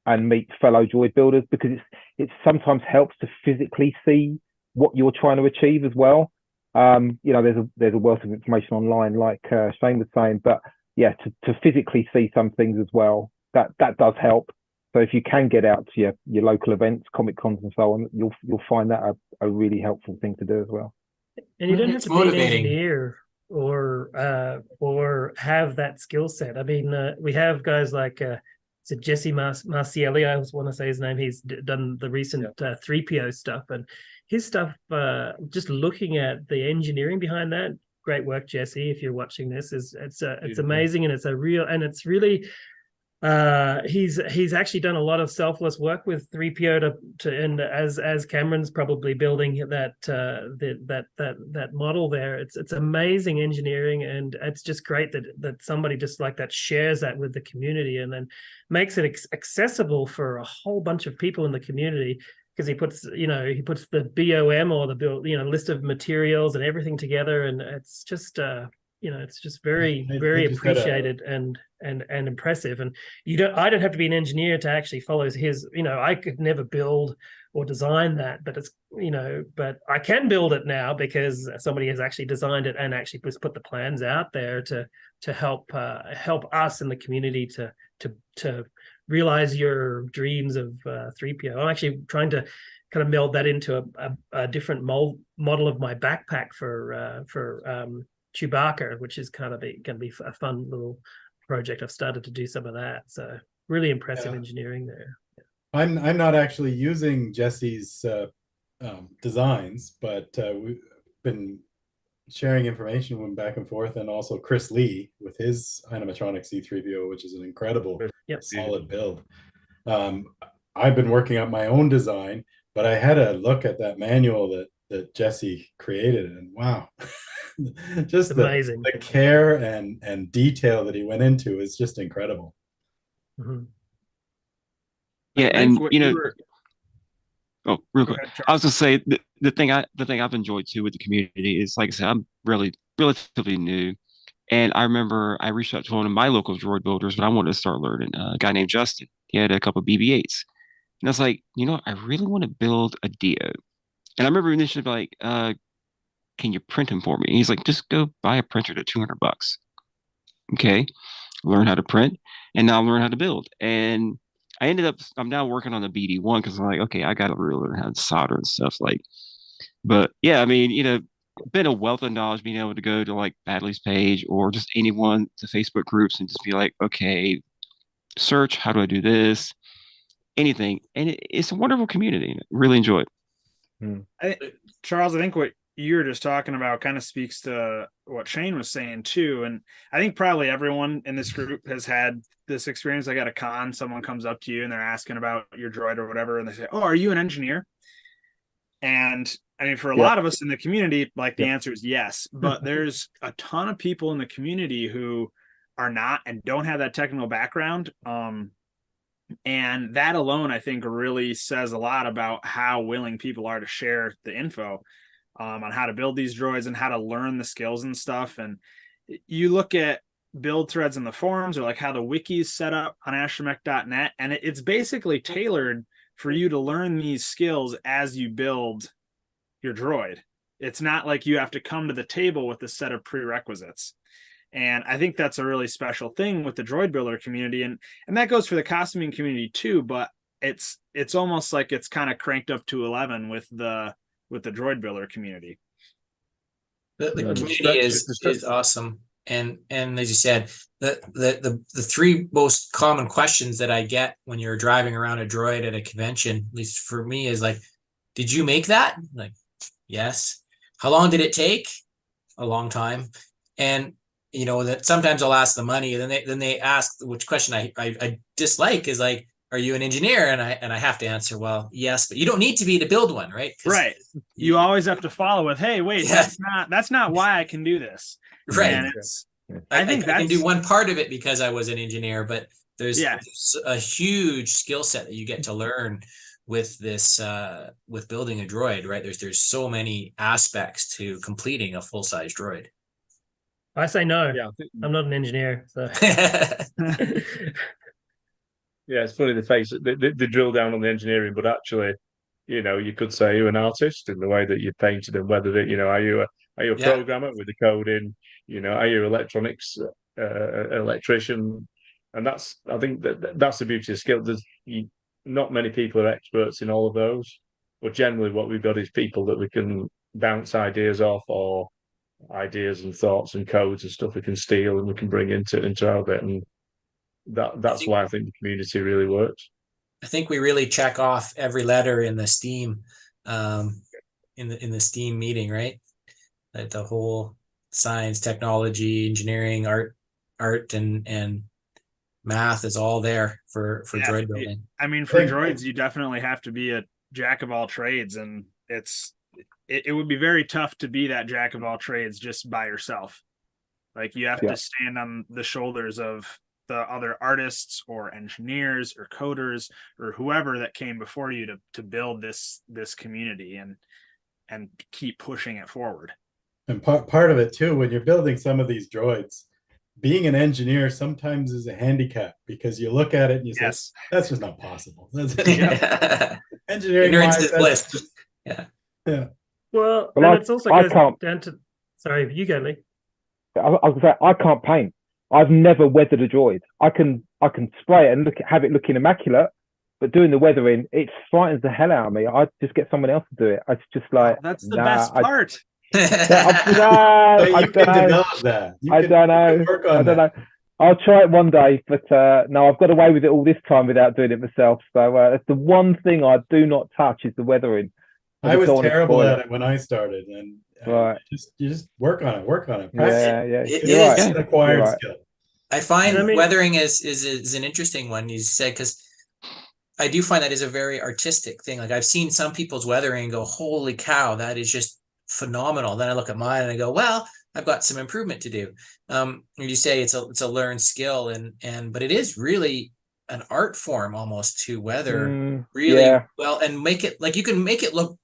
and meet fellow droid builders, because it sometimes helps to physically see what you're trying to achieve as well. There's a wealth of information online, like Shane was saying, but yeah, to physically see some things as well, that does help. So if you can get out to your local events, Comic Cons and so on, you'll find that a really helpful thing to do as well. And you don't have It's to be an motivating. engineer or have that skill set. I mean, we have guys like Jesse Marcielli, I want to say his name. He's done the recent 3PO stuff, and his stuff, just looking at the engineering behind that, great work, Jesse. If you're watching this, it's amazing, and it's really he's actually done a lot of selfless work with 3PO and as Cameron's probably building that model there. It's amazing engineering, and it's just great that somebody just like that shares that with the community and then makes it accessible for a whole bunch of people in the community, because he puts the BOM or the list of materials and everything together, and it's just it's just very appreciated and impressive. And I don't have to be an engineer to actually follow his, I could never build or design that, but but I can build it now because somebody has actually designed it and actually put the plans out there to help us in the community to realize your dreams of 3PO. I'm actually trying to kind of meld that into a different model of my backpack for Chewbacca, which is kind of going to be a fun little project. I've started to do some of that, so really impressive engineering there. I'm not actually using Jesse's designs, but we've been sharing information back and forth, and also Chris Lee with his animatronic C-3PO, which is an incredible solid build. I've been working on my own design, but I had a look at that manual that Jesse created, and wow. Just amazing. The care and detail that he went into is just incredible. Mm-hmm. Yeah, and real quick, I was gonna say the thing I've enjoyed too with the community is, like I said, I'm relatively new, and I remember I reached out to one of my local droid builders when I wanted to start learning. A guy named Justin. He had a couple of BB-8s, and I was like, I really want to build a Dio, and I remember initially like, can you print him for me? And he's like, just go buy a printer at $200. Okay, learn how to print, and now learn how to build. And I'm now working on the BD1 because I'm like, okay, I got to really learn how to solder and stuff. But yeah, I mean, been a wealth of knowledge being able to go to like Badley's page or just anyone to Facebook groups and just be like, okay, search, how do I do this? Anything. And it's a wonderful community. Really enjoy it. Charles, I think what you were just talking about kind of speaks to what Shane was saying too. And I think probably everyone in this group has had this experience. Like at a con, someone comes up to you and they're asking about your droid or whatever, and they say, "Oh, are you an engineer?" And I mean, for a lot of us in the community, like the answer is yes, but there's a ton of people in the community who are not and don't have that technical background. And that alone, I think, really says a lot about how willing people are to share the info on how to build these droids and how to learn the skills and stuff. And you look at build threads in the forums, or like how the wiki's set up on astromech.net, and it's basically tailored for you to learn these skills as you build your droid. It's not like you have to come to the table with a set of prerequisites. And I think that's a really special thing with the droid builder community. And that goes for the costuming community too, but it's almost like it's kind of cranked up to 11 with the droid builder community. The community is awesome. And as you said, the three most common questions that I get when you're driving around a droid at a convention, at least for me, is like, did you make that? Like, yes. How long did it take? A long time. And that sometimes I'll ask the money, and then they ask, which question I dislike is like, are you an engineer? And I have to answer, well, yes, but you don't need to be to build one, right? Right. You always have to follow with, hey, wait, that's not why I can do this. Right. And I think I can do one part of it because I was an engineer, but there's a huge skill set that you get to learn with this with building a droid, right? There's so many aspects to completing a full-size droid. I say no. Yeah, I'm not an engineer, so. Yeah, it's funny they drill down on the engineering, but actually, you could say you're an artist in the way that you painted and weathered it. Are you a Yeah. programmer with the coding? Are you electronics electrician? And I think that's the beauty of skill. Not many people are experts in all of those, but generally what we've got is people that we can bounce ideas off, or ideas and thoughts and codes and stuff we can steal and we can bring into our bit, and that's why I think the community really works. I think we really check off every letter in the STEAM, in the STEAM meeting, right? Like the whole science, technology, engineering, art, and math is all there for droid building. I mean, for droids, you definitely have to be a jack of all trades, and it would be very tough to be that jack of all trades just by yourself. Like you have to stand on the shoulders of the other artists or engineers or coders or whoever that came before you to build this community and keep pushing it forward. And part of it too, when you're building some of these droids, being an engineer sometimes is a handicap, because you look at it and you say, that's just not possible. That's engineering wise, yeah. Well, Well, and it's also goes down to, sorry, you go, Lee. I was gonna say, I can't paint. I've never weathered a droid. I can spray it and have it looking immaculate, but doing the weathering, it frightens the hell out of me. I just get someone else to do it. It's just like, that's the best part. I don't know. I'll try it one day, but no, I've got away with it all this time without doing it myself. So that's the one thing I do not touch is the weathering. I was terrible at it when I started, and you just work on it. It is an acquired skill. I find weathering is an interesting one, you said, because I do find that is a very artistic thing. Like I've seen some people's weathering and go, holy cow, that is just phenomenal. Then I look at mine and I go, well, I've got some improvement to do. You say it's a learned skill, but it is really an art form almost to weather really well and make it, like, you can make it look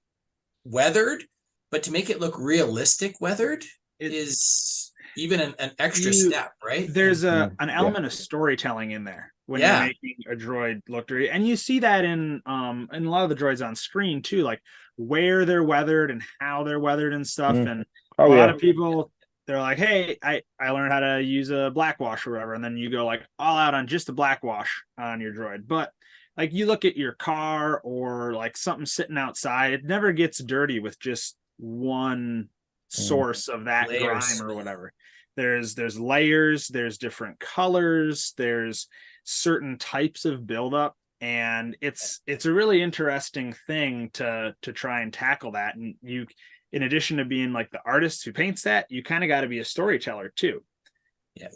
weathered, but to make it look realistic weathered is even an extra step, right? There's an element of storytelling in there when you're making a droid look dirty, and you see that in a lot of the droids on screen too, like where they're weathered and how they're weathered and stuff. And a lot of people, they're like, hey, I learned how to use a black wash or whatever, and then you go like all out on just a black wash on your droid. But like you look at your car or like something sitting outside, it never gets dirty with just one source of that grime or whatever. There's layers, there's different colors, there's certain types of buildup, and it's a really interesting thing to try and tackle that. And you, in addition to being like the artist who paints that, you kind of got to be a storyteller too.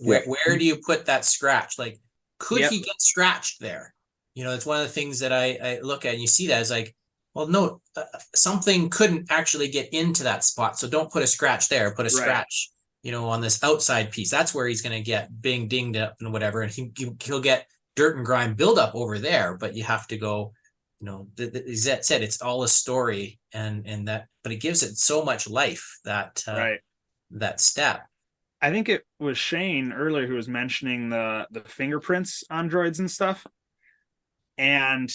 Where do you put that scratch? Like, could he get scratched there? It's one of the things that I look at, and you see that as like, well, no, something couldn't actually get into that spot, so don't put a scratch there. Put a scratch, on this outside piece. That's where he's going to get dinged up and whatever, and he'll get dirt and grime buildup over there. But you have to go, as that said, it's all a story, and that, but it gives it so much life that that step. I think it was Shane earlier who was mentioning the fingerprints on droids and stuff, and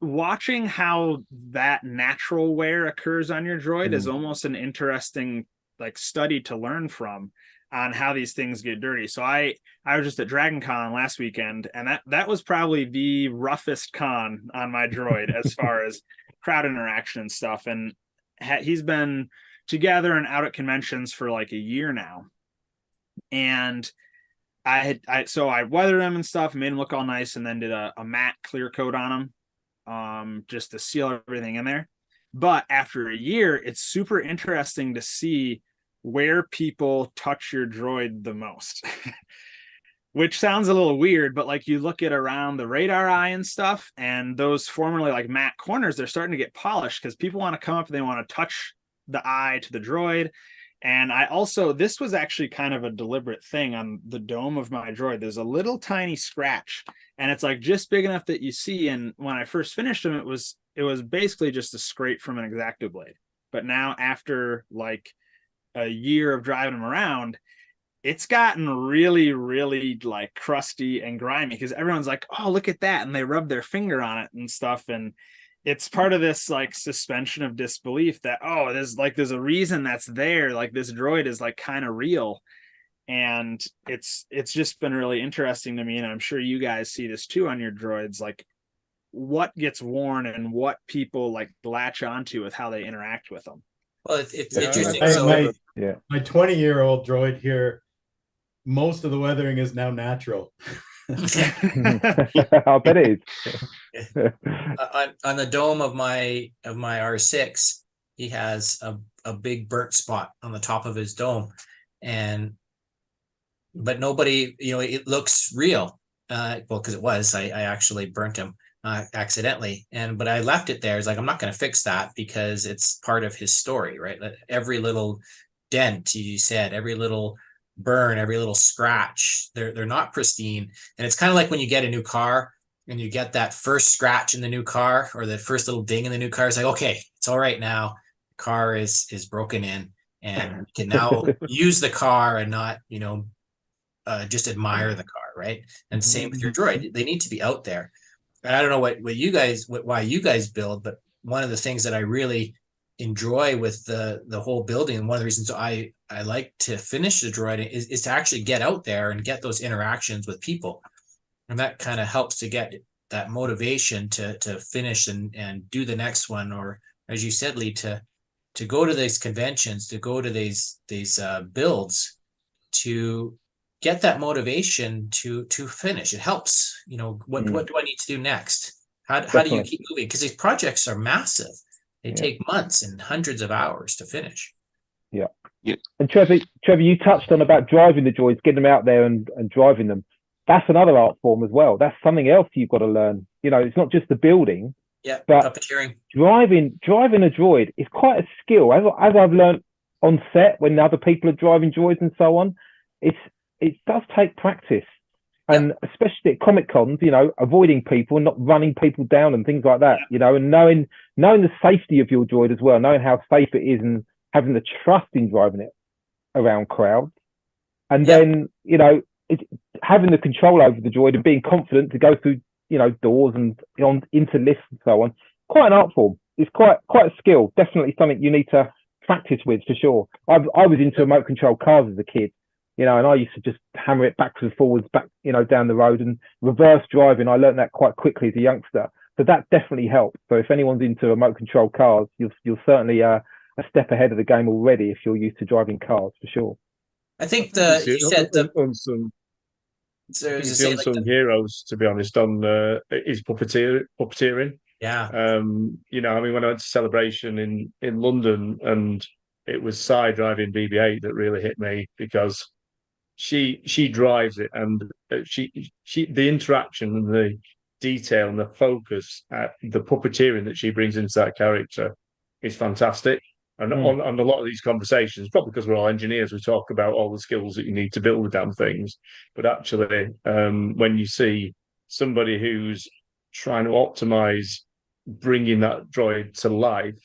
watching how that natural wear occurs on your droid is almost an interesting like study to learn from on how these things get dirty. So I was just at Dragon Con last weekend, and that was probably the roughest con on my droid as far as crowd interaction and stuff. And he's been together and out at conventions for like a year now. And I weathered him and stuff, made him look all nice, and then did a matte clear coat on him, just to seal everything in there. But after a year, it's super interesting to see where people touch your droid the most. Which sounds a little weird, but like you look at around the radar eye and stuff, and those formerly like matte corners, they're starting to get polished because people want to come up and they want to touch the eye to the droid. And I also, this was actually kind of a deliberate thing on the dome of my droid. There's a little tiny scratch, and it's like just big enough that you see. And when I first finished them, it was basically just a scrape from an X-Acto blade. But now, after like a year of driving them around, it's gotten really, really like crusty and grimy, because everyone's like, oh, look at that, and they rub their finger on it and stuff. And it's part of this like suspension of disbelief that, oh, there's a reason that's there, like this droid is like kind of real. And it's just been really interesting to me, and I'm sure you guys see this too on your droids, like what gets worn and what people like latch onto with how they interact with them. Well, it's Yeah, interesting. My 20-year-old droid here, most of the weathering is now natural. I bet it is. On the dome of my R6, he has a big burnt spot on the top of his dome, but nobody, it looks real. Well, because it was, I actually burnt him accidentally, but I left it there. It's like, I'm not going to fix that because it's part of his story, right? Every little dent, you said, every little burn, every little scratch, they're not pristine. And it's kind of like when you get a new car and you get that first scratch in the new car, or the first little ding in the new car. It's like, okay, it's all right now. The car is broken in, and we can now use the car and not just admire the car, right? And same with your droid. They need to be out there. And I don't know why you guys build, but one of the things that I really enjoy with the whole building, and one of the reasons I like to finish the droid is to actually get out there and get those interactions with people. And that kind of helps to get that motivation to finish and do the next one, or as you said, Lee, to go to these conventions, to go to these builds, to get that motivation to finish. It helps. What do I need to do next? How do you keep moving? Because these projects are massive. They take months and hundreds of hours to finish. Yeah. And Trevor, you touched on about driving the droids, getting them out there and driving them. That's another art form as well. That's something else you've got to learn. It's not just the building. Yeah, but puppeteering. Driving a droid is quite a skill. As I've learned on set when other people are driving droids and so on, it does take practice. And especially at Comic Cons, avoiding people and not running people down and things like that, and knowing the safety of your droid as well, knowing how safe it is and having the trust in driving it around crowds. And then, having the control over the droid and being confident to go through, doors and into lifts and so on. Quite an art form. It's quite a skill. Definitely something you need to practice with for sure. I was into remote control cars as a kid. And I used to just hammer it backwards and forwards, down the road, and reverse driving. I learned that quite quickly as a youngster. So that definitely helped. So if anyone's into remote control cars, you're certainly a step ahead of the game already if you're used to driving cars, for sure. I think the unsung heroes, to be honest, on is puppeteering. Yeah. When I went to Celebration in London, and it was Sai driving BB-8 that really hit me, because she drives it, and she the interaction and the detail and the focus at the puppeteering that she brings into that character is fantastic. And on a lot of these conversations, probably because we're all engineers, we talk about all the skills that you need to build the damn things. But actually, when you see somebody who's trying to optimize bringing that droid to life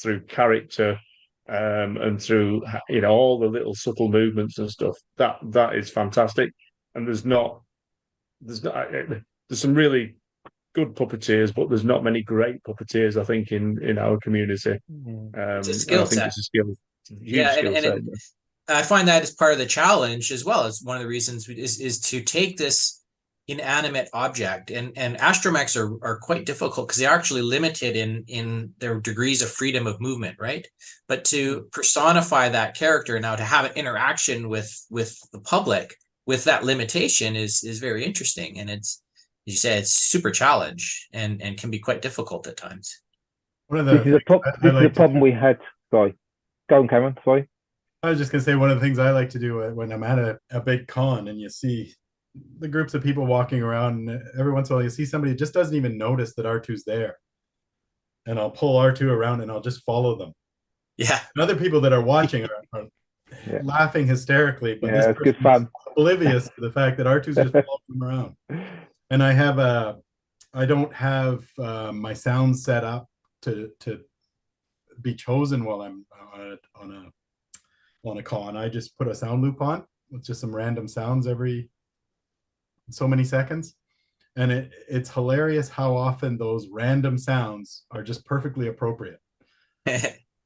through character, and through all the little subtle movements and stuff, that is fantastic. And there's some really good puppeteers, but there's not many great puppeteers, I think, in our community. It's a skill set. It's a skill. And I find that as part of the challenge as well. As one of the reasons is to take this inanimate object, and astromechs are quite difficult because they're actually limited in their degrees of freedom of movement, right? But to personify that character now, to have an interaction with the public with that limitation is very interesting. And it's, as you said, it's super challenge and can be quite difficult at times. This is a problem we had. Sorry, go on, Cameron. Sorry. I was just gonna say, one of the things I like to do when I'm at a big con and you see the groups of people walking around, and every once in a while you see somebody who just doesn't even notice that R2's there, and I'll pull R2 around and I'll just follow them. Yeah. And other people that are watching are laughing hysterically, but this it's good person is fun. oblivious to the fact that R2's just floating around. And I don't have my sound set up to be chosen while I'm on a con. I just put a sound loop on with just some random sounds every so many seconds. And it's hilarious how often those random sounds are just perfectly appropriate.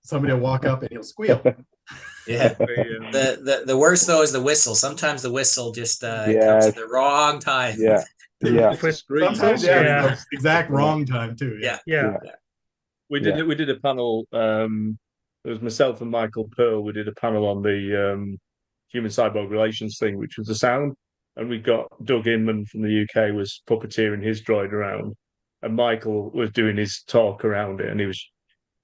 Somebody will walk up and he'll squeal. Yeah. The worst though is the whistle. Sometimes the whistle just comes Yes. at the wrong time. Yeah. Yeah. Sometimes it's the exact wrong time too. Yeah. We did a panel. It was myself and Michael Pearl. We did a panel on the human cyborg relations thing, which was the sound. And we got Doug Inman from the UK was puppeteering his droid around, and Michael was doing his talk around it, and he was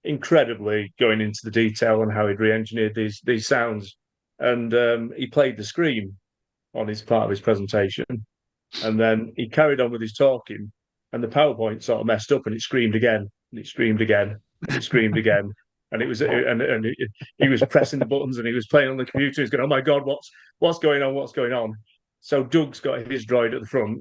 incredibly going into the detail on how he'd re-engineered these sounds. And he played the scream on his part of his presentation, and then he carried on with his talking, and the PowerPoint sort of messed up, and it screamed again, and it screamed again, and it screamed again. And it was, and he was pressing the buttons, and he was playing on the computer. He's going, "Oh my God, what's going on? What's going on?" So Doug's got his droid at the front,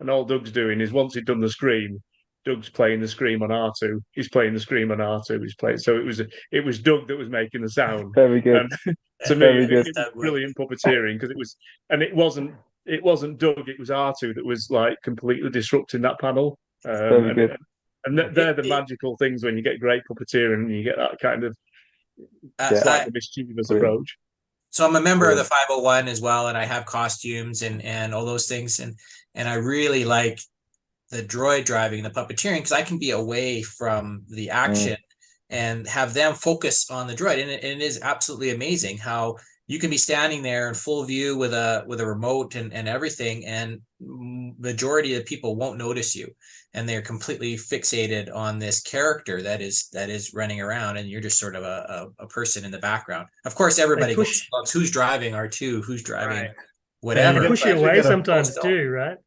and all Doug's doing is once he'd done the scream, Doug's playing the scream on R2. He's playing the scream on R2. He's playing. So it was Doug that was making the sound. Very good. And to me, it was brilliant puppeteering, because it wasn't Doug. It was R2 that was like completely disrupting that panel. Very good. And they're the magical things when you get great puppeteering and you get that kind of slightly mischievous approach. So I'm a member of the 501 as well, and I have costumes and all those things, and I really like the droid driving, the puppeteering, because I can be away from the action and have them focus on the droid, and it is absolutely amazing how you can be standing there in full view with a remote and everything, and majority of the people won't notice you, and they're completely fixated on this character that is running around, and you're just sort of a person in the background. Of course, everybody goes, who's driving R2, who's driving whatever. And they push you away sometimes too, right?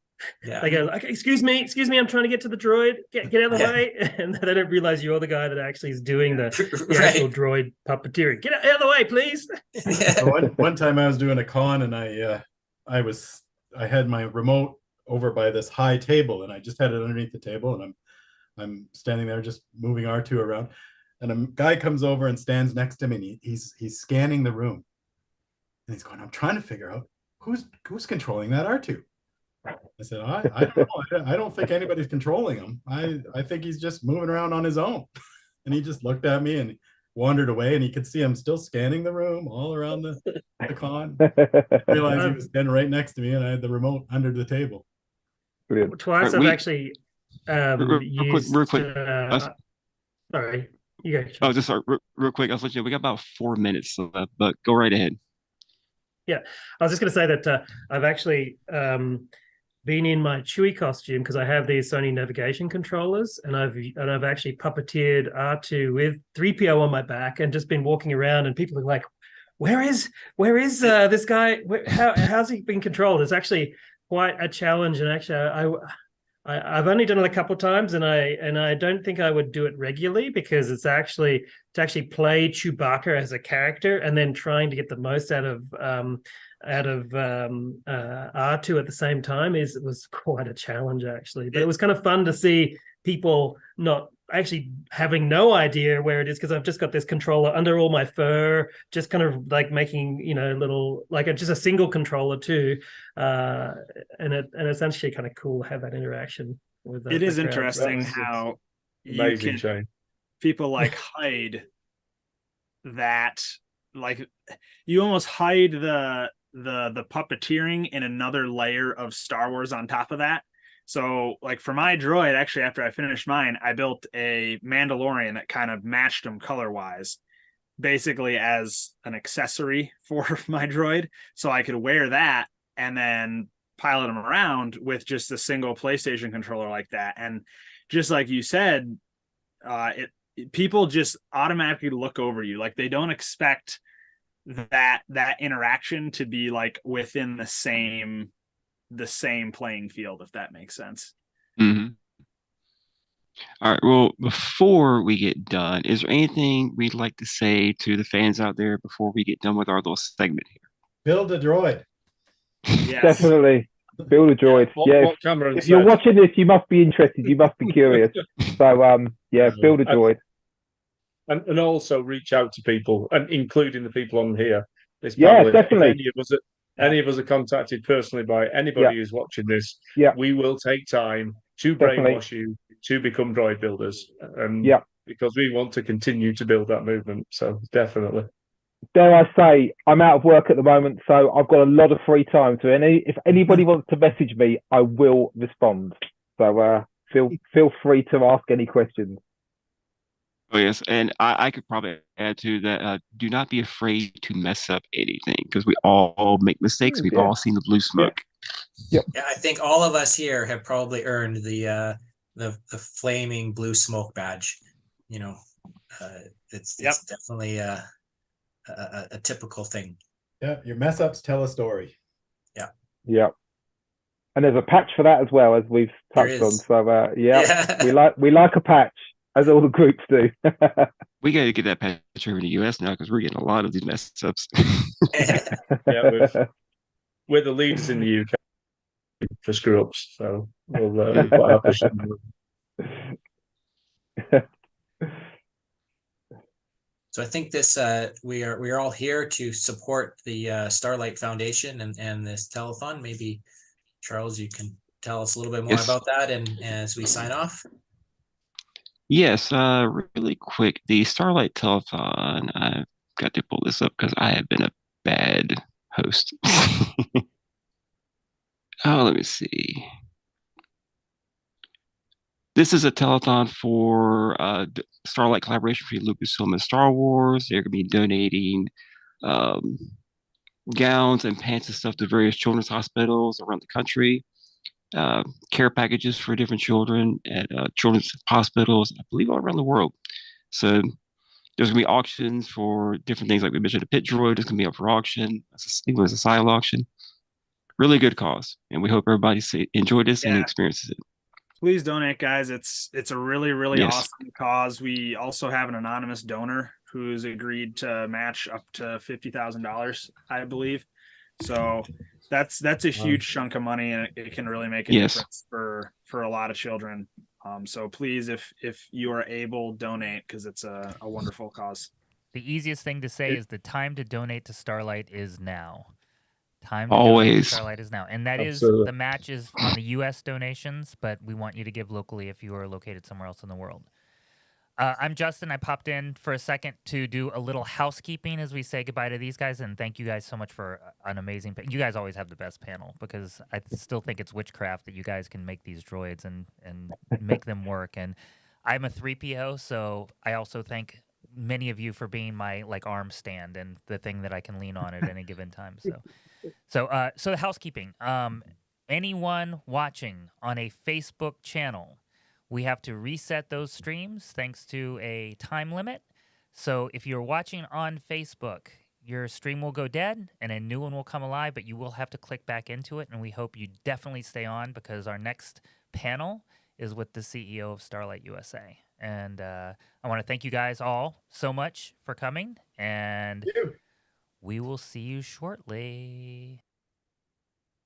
Yeah. They go, okay, excuse me, I'm trying to get to the droid. Get out of the way. And they don't realize you're the guy that actually is doing the actual droid puppeteering. Get out of the way, please. One time I was doing a con, and I had my remote over by this high table, and I just had it underneath the table, and I'm standing there just moving R2 around, and a guy comes over and stands next to me, and he's scanning the room, and he's going, "I'm trying to figure out who's controlling that R2." I said, I don't know. I don't think anybody's controlling him. I think he's just moving around on his own. And he just looked at me and wandered away, and you could see him still scanning the room all around the con. I realized he was standing right next to me, and I had the remote under the table. Brilliant. Twice I've actually used... Real quick. Sorry, you go. Oh, just real quick. I was looking. We got about 4 minutes left, but go right ahead. Yeah, I was just going to say that I've actually been in my Chewie costume, because I have these Sony navigation controllers, and I've actually puppeteered R2 with 3PO on my back, and just been walking around, and people are like, where is this guy? How's he been controlled? It's actually quite a challenge, and actually I've only done it a couple of times, and I don't think I would do it regularly, because it's actually to actually play Chewbacca as a character and then trying to get the most out of R2 at the same time was quite a challenge, actually. But it was kind of fun to see people not actually having no idea where it is, because I've just got this controller under all my fur, just kind of like making, little, like just a single controller too. And it's actually kind of cool to have that interaction with it is crowd. interesting how amazing Shane. People like hide that, like you almost hide the puppeteering in another layer of Star Wars on top of that. So like for my droid, actually, after I finished mine, I built a Mandalorian that kind of matched him color wise, basically as an accessory for my droid. So I could wear that and then pilot him around with just a single PlayStation controller like that. And just like you said, people just automatically look over you. Like they don't expect that interaction to be like within the same playing field, if that makes sense. Mm-hmm. All right. Well, before we get done, is there anything we'd like to say to the fans out there before we get done with our little segment here? Build a droid. Yes. Definitely. Build a droid. Yeah. What Cameron If you're said. watching this, you must be interested. You must be curious. So, yeah, build a droid. And also reach out to people, and including the people on here. This Yeah, panel. If definitely. any of us are contacted personally by anybody who's watching this, we will take time to Definitely. brainwash you to become droid builders, and Yeah. because we want to continue to build that movement. So definitely. Dare I say, I'm out of work at the moment, so I've got a lot of free time. So if anybody wants to message me, I will respond. So feel free to ask any questions. Oh, yes. And I could probably add to that. Do not be afraid to mess up anything, because we all make mistakes. We've all seen the blue smoke. Yep. Yeah, I think all of us here have probably earned the flaming blue smoke badge. You know, it's definitely a typical thing. Yeah, your mess ups tell a story. Yeah. Yeah. And there's a patch for that as well, as we've touched on. So we like a patch, as all the groups do. We got to get that patch over in the US now, because we're getting a lot of these mess ups. We're the leaders in the UK for screw ups, so we'll be quite happy. So I think this we are all here to support the Starlight Foundation and this telethon. Maybe Charles, you can tell us a little bit more about that, and as we sign off. Yes, really quick. The Starlight Telethon. I've got to pull this up because I have been a bad host. Oh, let me see. This is a telethon for Starlight collaboration for Lucasfilm and Star Wars. They're going to be donating gowns and pants and stuff to various children's hospitals around the country. Care packages for different children at children's hospitals, I believe, all around the world. So there's going to be auctions for different things, like we mentioned. The pit droid is going to be up for auction. It was a silent auction. Really good cause, and we hope everybody enjoyed this and experiences it. Please donate, guys. It's a really awesome cause. We also have an anonymous donor who's agreed to match up to $50,000, I believe. So that's a huge chunk of money, and it can really make a difference for a lot of children. So please, if you are able, donate, because it's a wonderful cause. The easiest thing to say is the time to donate to Starlight is now. Always. Starlight is now. And that is the match is on the U.S. donations, but we want you to give locally if you are located somewhere else in the world. I'm Justin. I popped in for a second to do a little housekeeping as we say goodbye to these guys, and thank you guys so much for an amazing you guys always have the best panel, because I still think it's witchcraft that you guys can make these droids and make them work. And I'm a 3PO, so I also thank many of you for being my arm stand and the thing that I can lean on at any given time. So the housekeeping. Anyone watching on a Facebook channel, we have to reset those streams thanks to a time limit. So if you're watching on Facebook, your stream will go dead and a new one will come alive, but you will have to click back into it. And we hope you definitely stay on, because our next panel is with the CEO of Starlight USA. And I want to thank you guys all so much for coming, and we will see you shortly.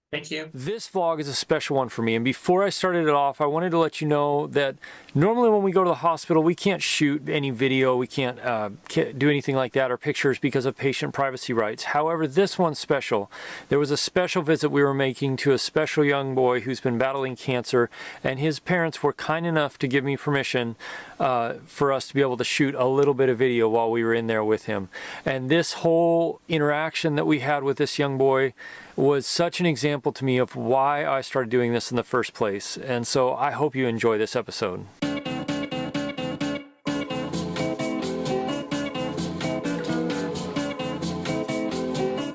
Thank you. This vlog is a special one for me, and before I started it off, I wanted to let you know that normally when we go to the hospital, we can't shoot any video, we can't do anything like that, or pictures, because of patient privacy rights. However, this one's special. There was a special visit we were making to a special young boy who's been battling cancer, and his parents were kind enough to give me permission for us to be able to shoot a little bit of video while we were in there with him. And this whole interaction that we had with this young boy was such an example to me of why I started doing this in the first place. And so I hope you enjoy this episode.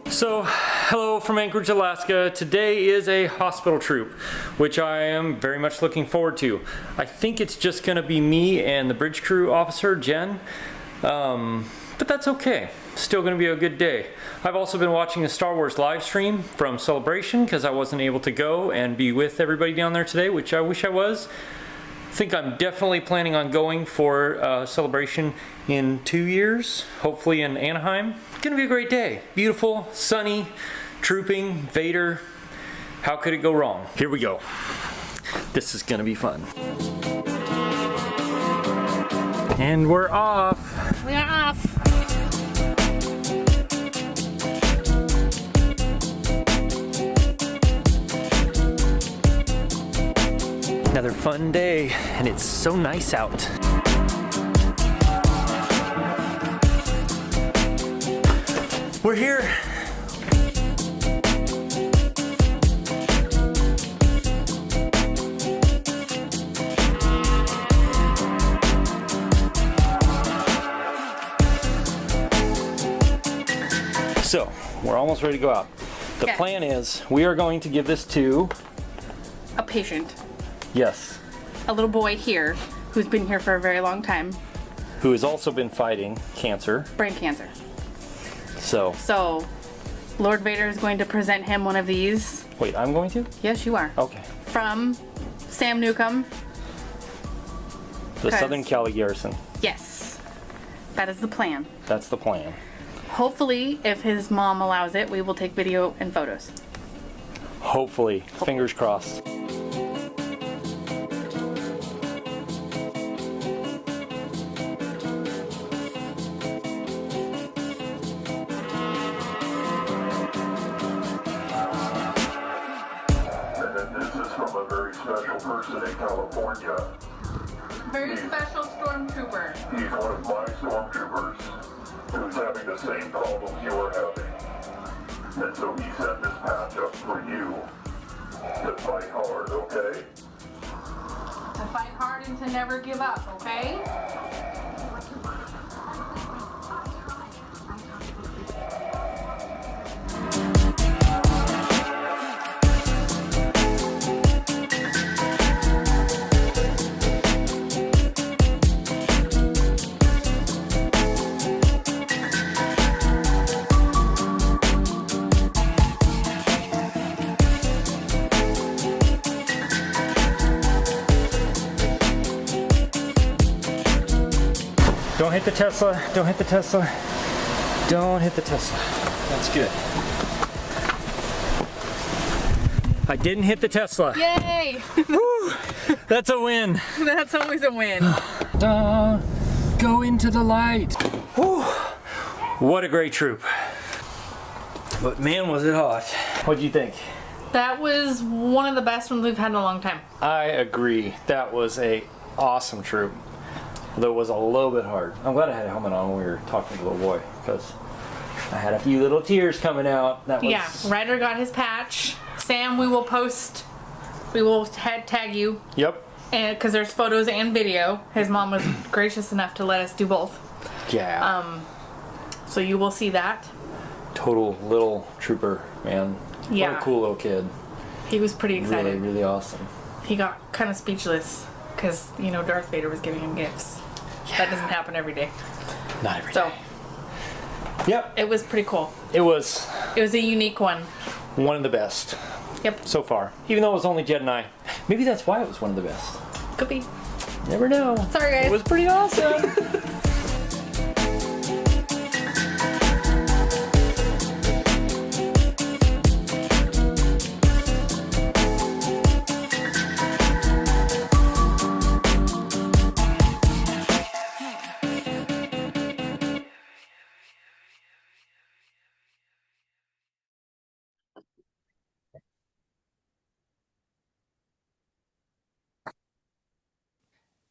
So, hello from Anchorage, Alaska. Today is a hospital troop, which I am very much looking forward to. I think it's just gonna be me and the bridge crew officer, Jen. But that's okay. Still gonna be a good day. I've also been watching a Star Wars live stream from Celebration, because I wasn't able to go and be with everybody down there today, which I wish I was. think I'm definitely planning on going for a celebration in 2 years, hopefully in Anaheim. Gonna be a great day. Beautiful, sunny, trooping, Vader. How could it go wrong? Here we go. This is gonna be fun. And we're off. We are off. Another fun day, and it's so nice out. We're here. So, we're almost ready to go out. The Yes. plan is we are going to give this to, A patient, yes, a little boy here who's been here for a very long time, who has also been fighting cancer. brain cancer. So, So, Lord Vader is going to present him one of these. wait, I'm going to? Yes, you are. Okay. From Sam Newcomb. The Okay. Southern Cali Garrison. Yes. That is the plan. That's the plan. Hopefully, if his mom allows it, we will take video and photos. Hopefully. Fingers crossed. And then this is from a very special person in California. Very special stormtrooper. He's one of my stormtroopers who's having the same problems you are having. And so he sent this patch up for you to fight hard, okay? To fight hard and to never give up, okay? Don't hit the Tesla. Don't hit the Tesla. Don't hit the Tesla. That's good. I didn't hit the Tesla. Yay! Woo! That's a win. That's always a win. Go into the light. Whew. What a great troop. But man, was it hot. What do you think? That was one of the best ones we've had in a long time. I agree. That was a awesome troop. Though it was a little bit hard. I'm glad I had a helmet on when we were talking to the little boy, because I had a few little tears coming out. That was... Yeah, Ryder got his patch. Sam, we will post, we will tag you. Yep. And because there's photos and video. His mom was gracious enough to let us do both. Yeah. So you will see that. Total little trooper, man. Yeah. What a cool little kid. He was pretty excited. Really, really awesome. He got kind of speechless because, you know, Darth Vader was giving him gifts. Yeah. That doesn't happen every day. Not every day. Yep. It was pretty cool. It was a unique one. One of the best. Yep. So far. Even though it was only Jed and I. Maybe that's why it was one of the best. Could be. Never know. Sorry, guys. It was pretty awesome.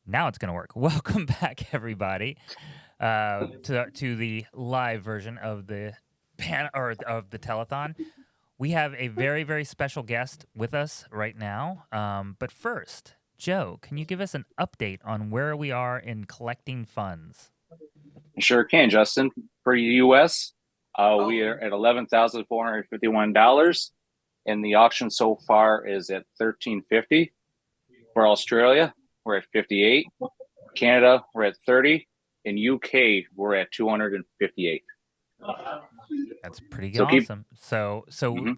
Now it's going to work. Welcome back, everybody, to the live version of the of the telethon. We have a very, very special guest with us right now. But first, Joe, can you give us an update on where we are in collecting funds? Sure can, Justin. For the U.S., we are at $11,451, and the auction so far is at $13.50. For Australia, we're at 58. Canada, we're at 30. In UK, we're at 258. That's pretty awesome. So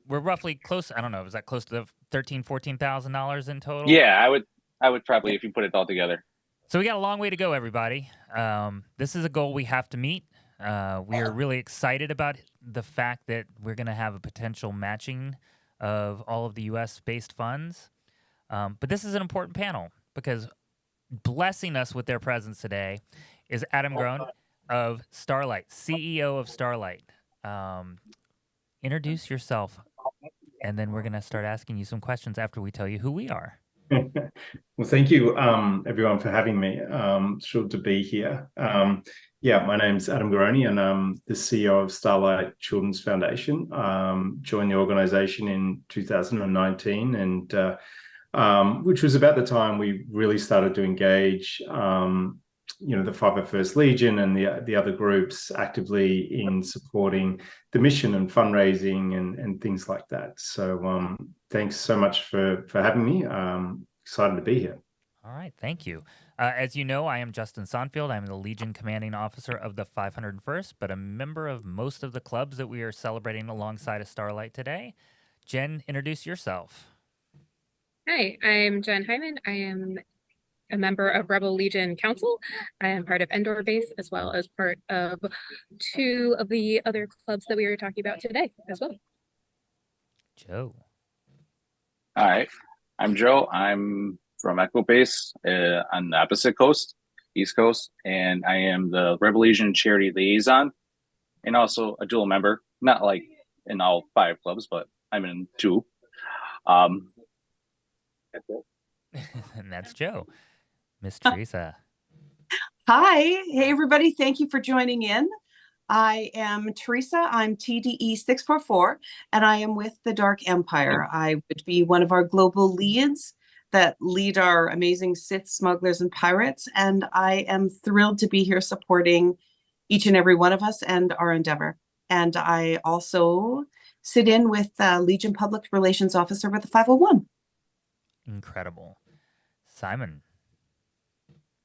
we're roughly close. I don't know. Is that close to $13,000, $14,000 in total? Yeah, I would probably, if you put it all together. So we got a long way to go, everybody. This is a goal we have to meet. We are really excited about the fact that we're going to have a potential matching of all of the U.S.-based funds. But this is an important panel because blessing us with their presence today is Adam Groen of Starlight, CEO of Starlight. Introduce yourself, and then we're going to start asking you some questions after we tell you who we are. Well, thank you, everyone, for having me. Thrilled to be here. Yeah, my name's Adam Groen, and I'm the CEO of Starlight Children's Foundation. Joined the organization in 2019, and which was about the time we really started to engage, the 501st Legion and the other groups actively in supporting the mission and fundraising and things like that. So thanks so much for having me. Excited to be here. All right, thank you. As you know, I am Justin Sonfield. I'm the Legion Commanding Officer of the 501st, but a member of most of the clubs that we are celebrating alongside of Starlight today. Jen, introduce yourself. Hi, I'm Jen Hyman. I am a member of Rebel Legion Council. I am part of Endor Base as well as part of 2 of the other clubs that we were talking about today as well. Joe. Hi, I'm Joe. I'm from Echo Base on the opposite coast, East Coast, and I am the Rebel Legion Charity Liaison and also a dual member, not like in all 5 clubs, but I'm in 2. That's it. And that's Joe. Miss Teresa. Hi. Hey, everybody. Thank you for joining in. I am Teresa. I'm TDE 644, and I am with the Dark Empire. I would be one of our global leads that lead our amazing Sith, smugglers, and pirates, and I am thrilled to be here supporting each and every one of us and our endeavor. And I also sit in with Legion Public Relations Officer with the 501. Incredible. Simon.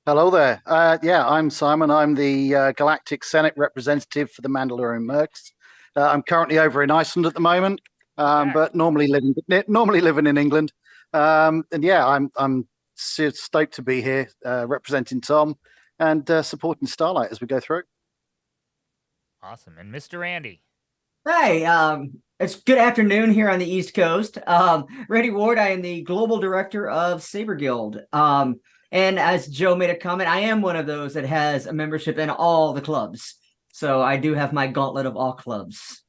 Hello there. Yeah, I'm Simon. I'm the Galactic Senate representative for the Mandalorian Mercs. I'm currently over in Iceland at the moment, but normally living in England. And yeah, I'm stoked to be here representing Tom and supporting Starlight as we go through. Awesome. And Mr. Randy. Hi, it's good afternoon here on the East Coast. Randy Ward, I am the Global Director of Saber Guild. And as Joe made a comment, I am one of those that has a membership in all the clubs. So I do have my gauntlet of all clubs.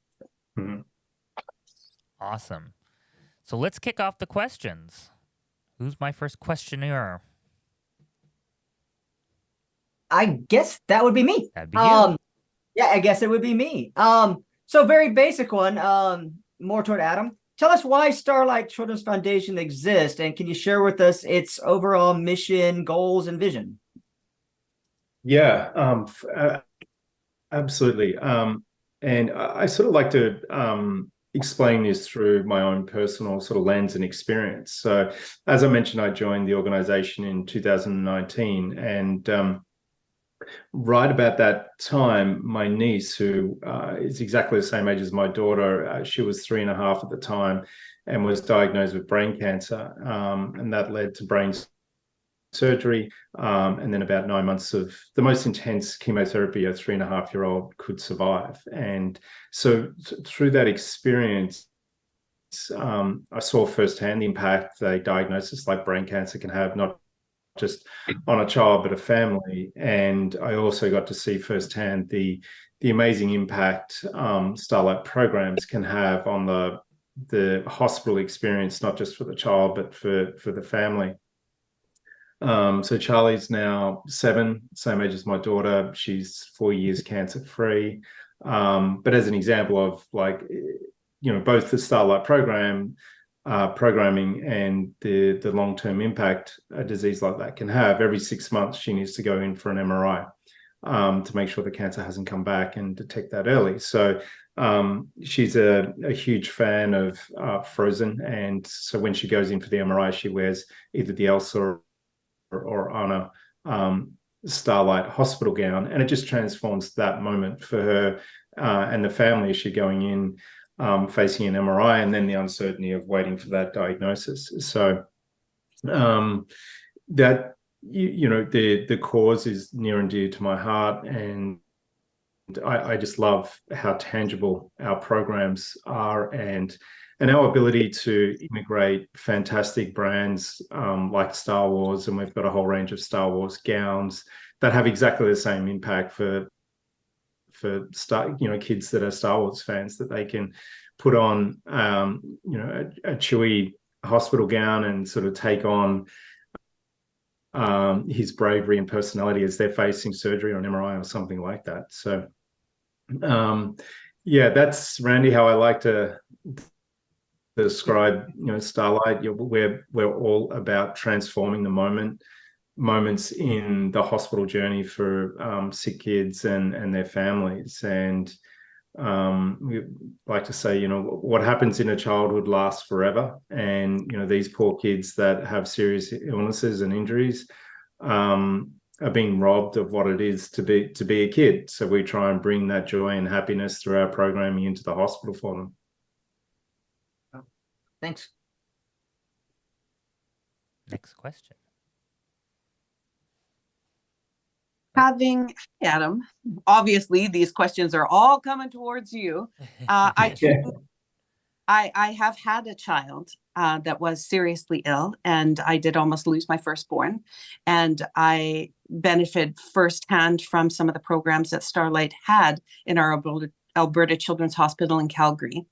Mm-hmm. Awesome. So let's kick off the questions. Who's my first questioner? I guess that would be me. That'd be you. Yeah, I guess it would be me. So very basic one, more toward Adam. Tell us why Starlight Children's Foundation exists, and can you share with us its overall mission, goals, and vision? Yeah, absolutely. And I sort of like to explain this through my own personal sort of lens and experience. So as I mentioned, I joined the organization in 2019, and right about that time, my niece, who is exactly the same age as my daughter, she was 3.5 at the time and was diagnosed with brain cancer. And that led to brain surgery, and then about 9 months of the most intense chemotherapy a 3.5-year-old could survive. And so through that experience, I saw firsthand the impact a diagnosis like brain cancer can have, not just on a child, but a family. And I also got to see firsthand the amazing impact Starlight programs can have on the hospital experience, not just for the child, but for the family. So Charlie's now 7, same age as my daughter. She's 4 years cancer-free. But as an example of both the Starlight programming and the long-term impact a disease like that can have, every 6 months she needs to go in for an MRI to make sure the cancer hasn't come back and detect that early. So she's a huge fan of Frozen, and so when she goes in for the MRI, she wears either the Elsa or Anna Starlight hospital gown, and it just transforms that moment for her and the family as she's going in, facing an MRI, and then the uncertainty of waiting for that diagnosis. So that the cause is near and dear to my heart, and I just love how tangible our programs are, and our ability to integrate fantastic brands like Star Wars, and we've got a whole range of Star Wars gowns that have exactly the same impact for kids that are Star Wars fans, that they can put on a Chewie hospital gown and sort of take on his bravery and personality as they're facing surgery or an MRI or something like that. So yeah, that's, Randy, how I like to describe Starlight. We're all about transforming the moments in the hospital journey for sick kids and their families. And we like to say, what happens in a childhood lasts forever. And, these poor kids that have serious illnesses and injuries are being robbed of what it is to be a kid. So we try and bring that joy and happiness through our programming into the hospital for them. Thanks. Next question. Adam, obviously these questions are all coming towards you. I have had a child that was seriously ill, and I did almost lose my firstborn, and I benefited firsthand from some of the programs that Starlight had in our Alberta Children's Hospital in Calgary.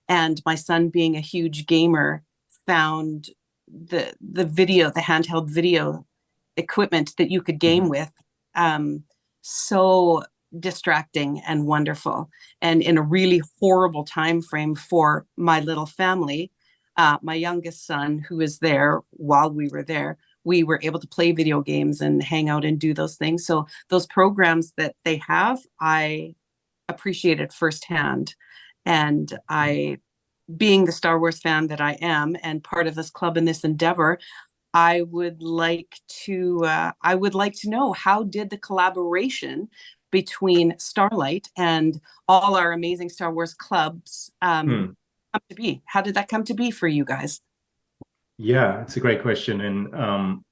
And my son, being a huge gamer, found the handheld video equipment that you could game with so distracting and wonderful, and in a really horrible time frame for my little family. My youngest son, who was there while we were there, we were able to play video games and hang out and do those things. So those programs that they have, I appreciated firsthand. And being the Star Wars fan that I am and part of this club and this endeavor, I would like to know, how did the collaboration between Starlight and all our amazing Star Wars clubs come to be? How did that come to be for you guys? Yeah, it's a great question. And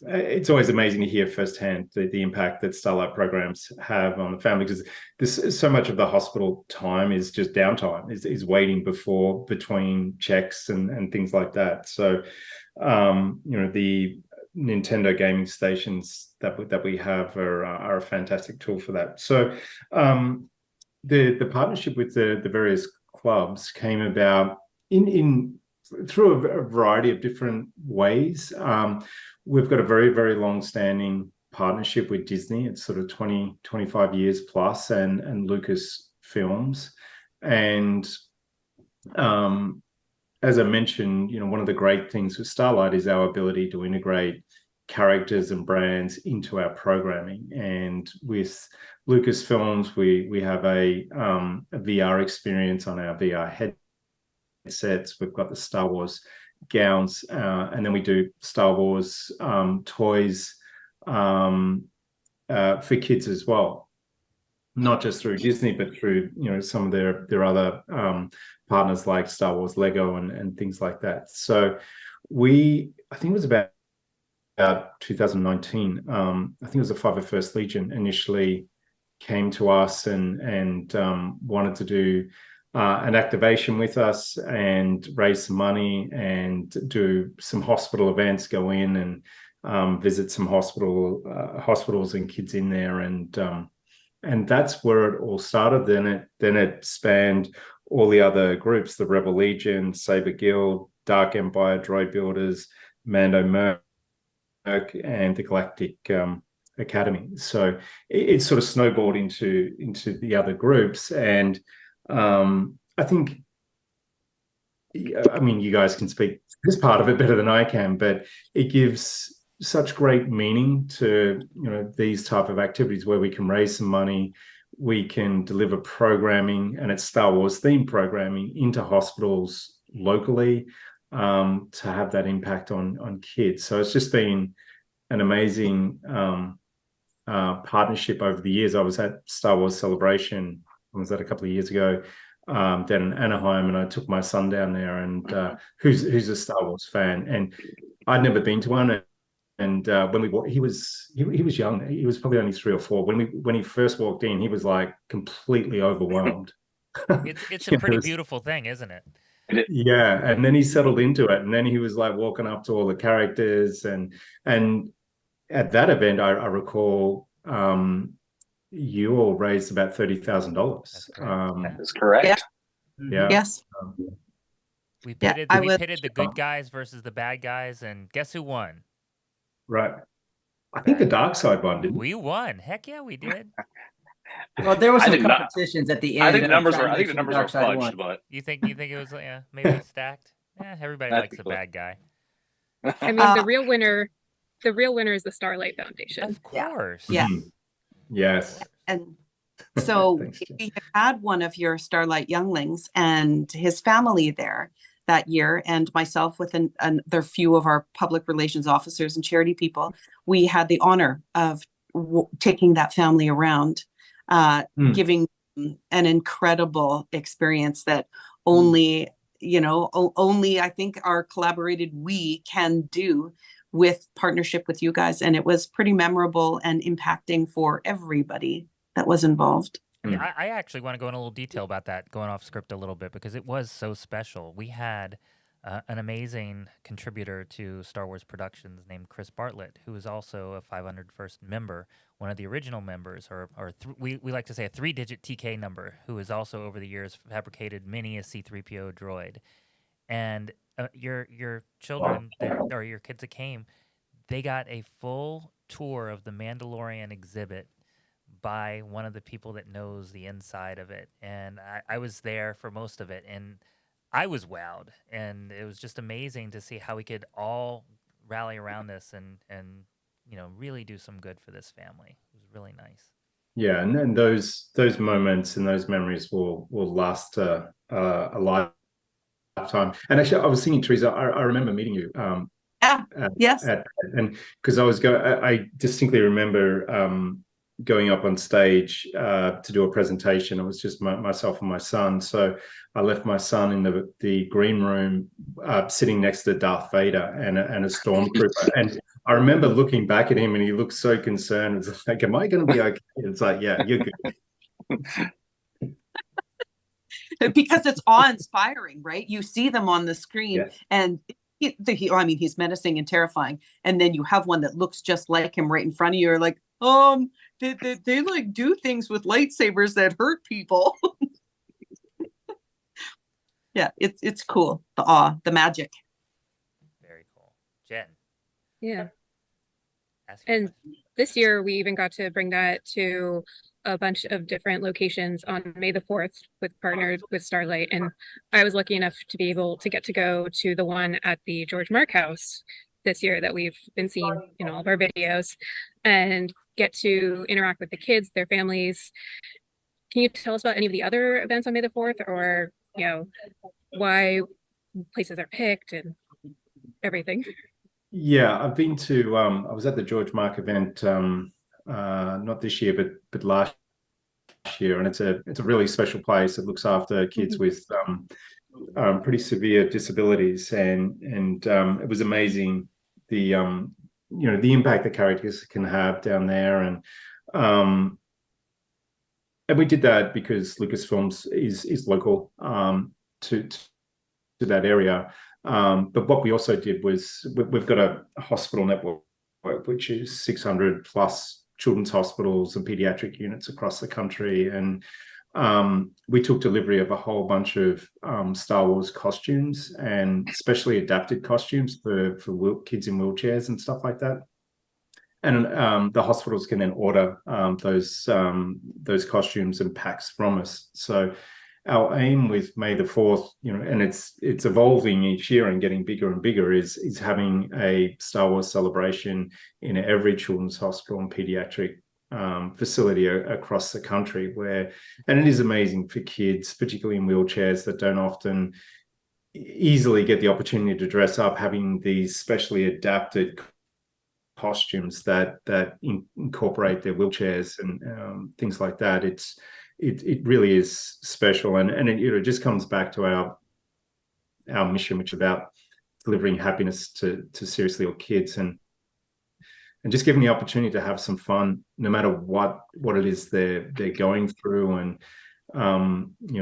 it's always amazing to hear firsthand the impact that Starlight programs have on the family, because this so much of the hospital time is just downtime, is waiting between checks and things like that. So the Nintendo gaming stations that we have are a fantastic tool for that. So the partnership with the various clubs came about through a variety of different ways. We've got a very, very long-standing partnership with Disney. It's sort of 25 years plus, and Lucas Films. And as I mentioned, one of the great things with Starlight is our ability to integrate characters and brands into our programming. And with Lucasfilms, we have a VR experience on our VR headsets. We've got the Star Wars gowns, and then we do Star Wars toys for kids as well, not just through Disney, but through some of their other partners like Star Wars Lego and things like that. So I think it was about 2019. I think it was the 501st Legion initially came to us and wanted to do an activation with us and raise some money and do some hospital events, go in and visit some hospitals and kids in there, and that's where it all started. Then it spanned all the other groups: the Rebel Legion, Saber Guild, Dark Empire, Droid Builders, Mando Merc, and the Galactic Academy. So it sort of snowballed into the other groups. And I think, you guys can speak to this part of it better than I can, but it gives such great meaning to these type of activities where we can raise some money, we can deliver programming, and it's Star Wars themed programming into hospitals locally, to have that impact on kids. So it's just been an amazing partnership over the years. I was at Star Wars Celebration, I was at a couple of years ago, down in Anaheim, and I took my son down there, and who's a Star Wars fan, and I'd never been to one. And when he was young, he was probably only 3 or 4. When he first walked in, he was like completely overwhelmed. It's a pretty beautiful thing, isn't it? Yeah, and then he settled into it, and then he was like walking up to all the characters, and at that event, I recall you all raised about $30,000. That's correct. Yeah. Yes. We pitted the good guys versus the bad guys, and guess who won? Right. I think the dark side won, didn't we? Won. Heck yeah, we did. Well, there were some competitions at the end. I think the numbers were fudged, but you think it was maybe stacked? Yeah, everybody likes a bad guy. I mean, the real winner is the Starlight Foundation. Of course. Yeah. Yes. And so we had one of your Starlight younglings and his family there that year, and myself with another few of our public relations officers and charity people. We had the honor of taking that family around, giving an incredible experience that only I think our collaborated we can do with partnership with you guys. And it was pretty memorable and impacting for everybody that was involved. Yeah, I actually want to go in a little detail about that, going off script a little bit, because it was so special. We had an amazing contributor to Star Wars Productions named Chris Bartlett, who is also a 501st member, one of the original members, we like to say a 3-digit TK number, who has also over the years fabricated many a C-3PO droid. And your children or your kids that came, they got a full tour of the Mandalorian exhibit by one of the people that knows the inside of it. And I was there for most of it, and I was wowed. And it was just amazing to see how we could all rally around this and really do some good for this family. It was really nice. Yeah, and then those moments and those memories will last a lifetime. And actually, I was thinking, Teresa, I remember meeting you. Yes. And because I distinctly remember going up on stage to do a presentation. It was just myself and my son. So I left my son in the green room, sitting next to Darth Vader and a stormtrooper. And I remember looking back at him, and he looked so concerned. It's like, am I going to be okay? It's like, yeah, you're good. Because it's awe-inspiring, right? You see them on the screen, and he's menacing and terrifying. And then you have one that looks just like him right in front of you. You're like, they like do things with lightsabers that hurt people. Yeah, it's cool. The awe, the magic. Very cool. Jen. Yeah. And this year we even got to bring that to a bunch of different locations on May the 4th with partners with Starlight. And I was lucky enough to be able to get to go to the one at the George Mark House this year that we've been seeing in all of our videos, and get to interact with the kids, their families. Can you tell us about any of the other events on May the 4th, or, why places are picked and everything? Yeah, I've been to, I was at the George Mark event, not this year, but last year. And it's a really special place. It looks after kids with pretty severe disabilities. And it was amazing, the impact the characters can have down there. And we did that because Lucasfilms is local to that area. But what we also did was we've got a hospital network, which is 600 plus children's hospitals and pediatric units across the country. And we took delivery of a whole bunch of Star Wars costumes, and specially adapted costumes for kids in wheelchairs and stuff like that. And the hospitals can then order those costumes and packs from us. So our aim with May the 4th, and it's evolving each year and getting bigger and bigger, is having a Star Wars celebration in every children's hospital and pediatric facility across the country, and it is amazing for kids, particularly in wheelchairs, that don't often easily get the opportunity to dress up, having these specially adapted costumes that incorporate their wheelchairs and things like that. it really is special, and it just comes back to our mission, which is about delivering happiness to seriously ill kids, and just giving the opportunity to have some fun, no matter what it is they're going through. And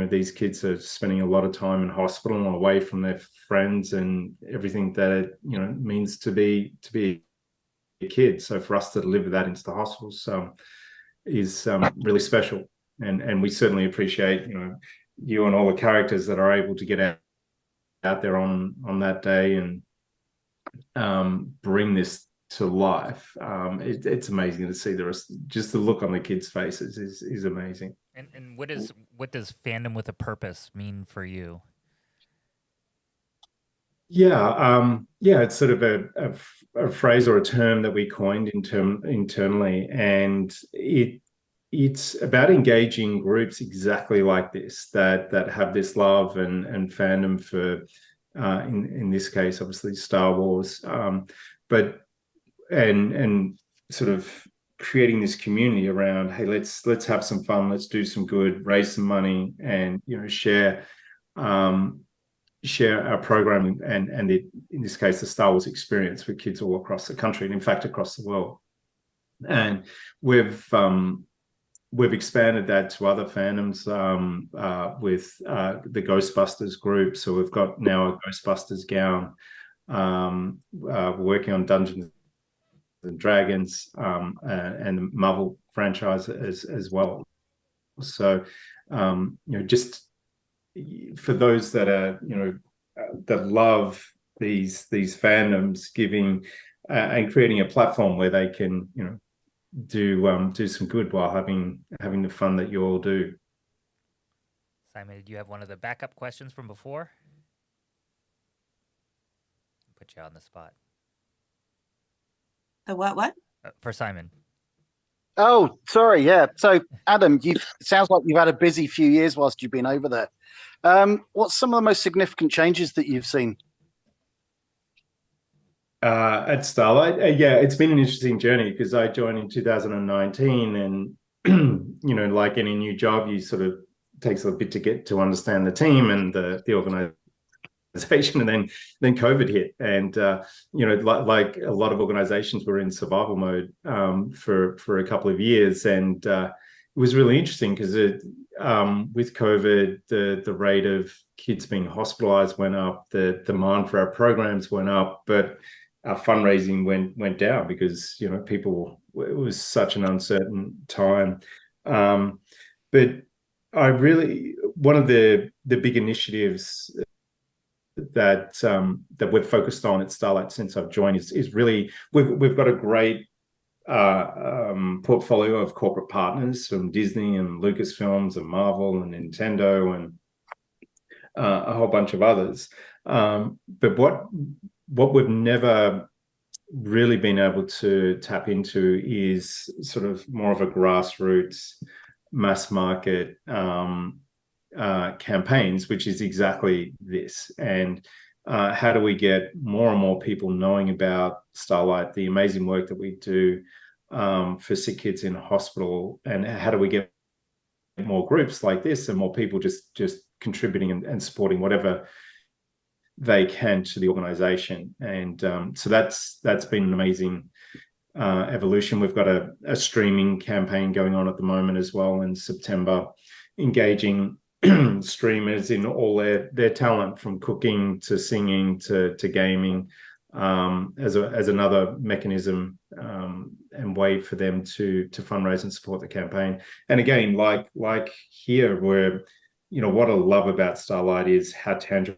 these kids are spending a lot of time in hospital and away from their friends and everything that it means to be a kid. So for us to deliver that into the hospitals is really special, and we certainly appreciate you and all the characters that are able to get out there on that day and bring this to life. It's amazing to see just the look on the kids' faces is amazing. And what does fandom with a purpose mean for you? Yeah, it's sort of a phrase or a term that we coined internally, and it's about engaging groups exactly like this that have this love and fandom for, in this case, obviously Star Wars, but sort of creating this community around, hey, let's have some fun, let's do some good, raise some money, and share our programming and in this case the Star Wars experience with kids all across the country, and in fact across the world. And we've expanded that to other fandoms with the Ghostbusters group. So we've got now a Ghostbusters gown. We're working on Dungeons and Dragons and the Marvel franchise as well. So just for those that are that love these fandoms, giving and creating a platform where they can do some good while having the fun that you all do. Simon, did you have one of the backup questions from before? Put you on the spot. The what? For Simon. Oh, sorry. Yeah. So, Adam, it sounds like you've had a busy few years whilst you've been over there. What's some of the most significant changes that you've seen? At Starlight, yeah, it's been an interesting journey because I joined in 2019, and like any new job, you sort of takes a bit to get to understand the team and the organization, and then COVID hit, and like a lot of organizations were in survival mode for a couple of years, and it was really interesting because with COVID, the rate of kids being hospitalized went up, the demand for our programs went up, but our fundraising went down because it was such an uncertain time. But one of the big initiatives that we've focused on at Starlight since I've joined is really we've got a great portfolio of corporate partners from Disney and Lucasfilms and Marvel and Nintendo and a whole bunch of others. But what we've never really been able to tap into is sort of more of a grassroots mass market campaigns, which is exactly this. And how do we get more and more people knowing about Starlight, the amazing work that we do for sick kids in hospital, and how do we get more groups like this and more people just contributing and supporting whatever they can to the organization. And so that's been an amazing evolution. We've got a streaming campaign going on at the moment as well in September, engaging streamers in all their talent, from cooking to singing to gaming, as another mechanism and way for them to fundraise and support the campaign. And again, like here, where what I love about Starlight is how tangible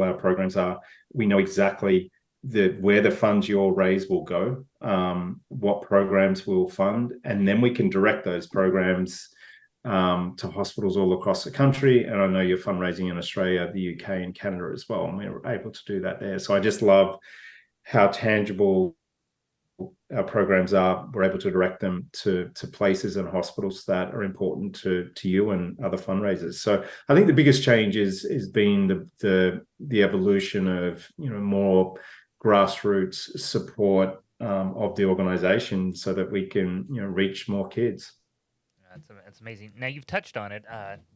our programs are. We know exactly where the funds you'll raise will go, what programs we'll fund, and then we can direct those programs to hospitals all across the country. And I know you're fundraising in Australia, the UK, and Canada as well, and we're able to do that there. So I just love how tangible our programs are. We're able to direct them to places and hospitals that are important to you and other fundraisers. So I think the biggest change is been the evolution of more grassroots support of the organization so that we can reach more kids. That's amazing. Now you've touched on it.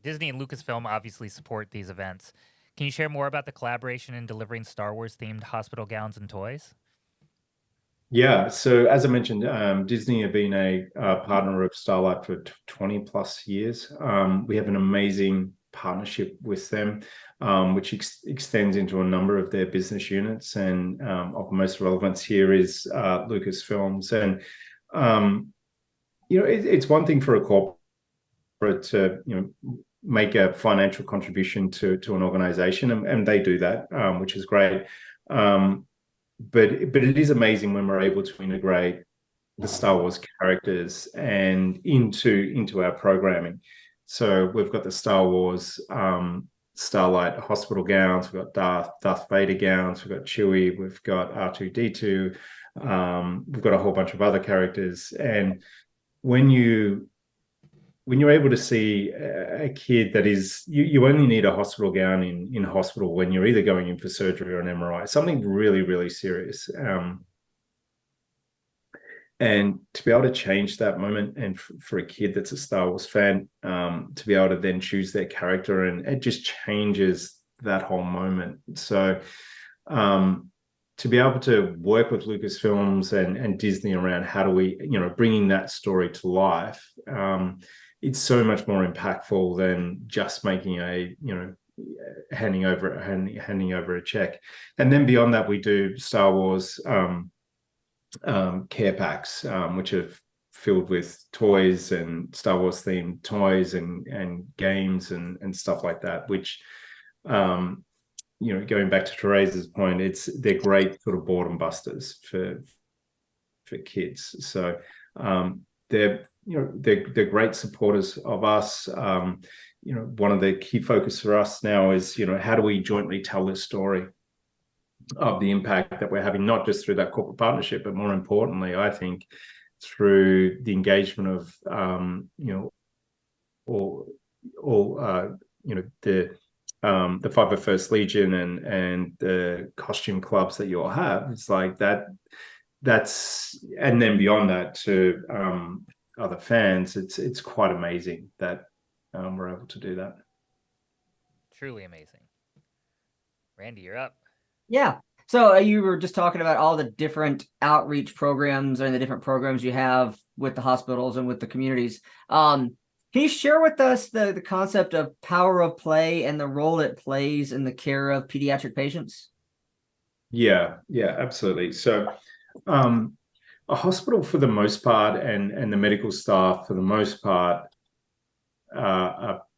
Disney and Lucasfilm obviously support these events. Can you share more about the collaboration in delivering Star Wars themed hospital gowns and toys? Yeah, so as I mentioned, Disney have been a partner of Starlight for 20 plus years. We have an amazing partnership with them, which extends into a number of their business units. And of most relevance here is Lucasfilms. And, it's one thing for a corporate to, make a financial contribution to an organization, and they do that, which is great. But it is amazing when we're able to integrate the Star Wars characters and into our programming. So we've got the Star Wars Starlight hospital gowns, we've got Darth Vader gowns, we've got Chewie, we've got R2-D2, we've got a whole bunch of other characters. And when you're able to see a kid that is, you only need a hospital gown in hospital when you're either going in for surgery or an MRI, something really, really serious. And to be able to change that moment, and for a kid that's a Star Wars fan, to be able to then choose their character, and it just changes that whole moment. So to be able to work with Lucasfilms and Disney around how do we, bringing that story to life, it's so much more impactful than just making handing over a check. And then beyond that, we do Star Wars care packs, which are filled with toys and Star Wars themed toys and games and stuff like that, which, going back to Therese's point, they're great sort of boredom busters for kids. So they're great supporters of us. One of the key focus for us now is, how do we jointly tell this story of the impact that we're having, not just through that corporate partnership, but more importantly, I think, through the engagement of, the 501st Legion and the costume clubs that you all have. It's like that's, and then beyond that to other fans, it's quite amazing that we're able to do that. Truly amazing. Randy, you're up. Yeah. So you were just talking about all the different outreach programs and the different programs you have with the hospitals and with the communities. Can you share with us the concept of power of play and the role it plays in the care of pediatric patients? Yeah, absolutely. So a hospital, for the most part, and the medical staff, for the most part,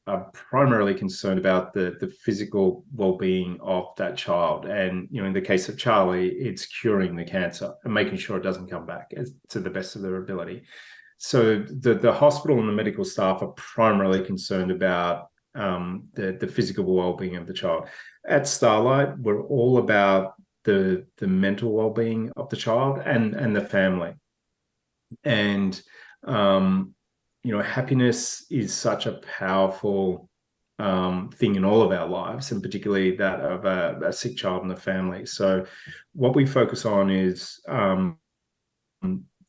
are primarily concerned about the physical well-being of that child. And, in the case of Charlie, it's curing the cancer and making sure it doesn't come back to the best of their ability. So the hospital and the medical staff are primarily concerned about the physical well-being of the child. At Starlight, we're all about the mental well-being of the child and the family. And happiness is such a powerful thing in all of our lives, and particularly that of a sick child in the family. So what we focus on is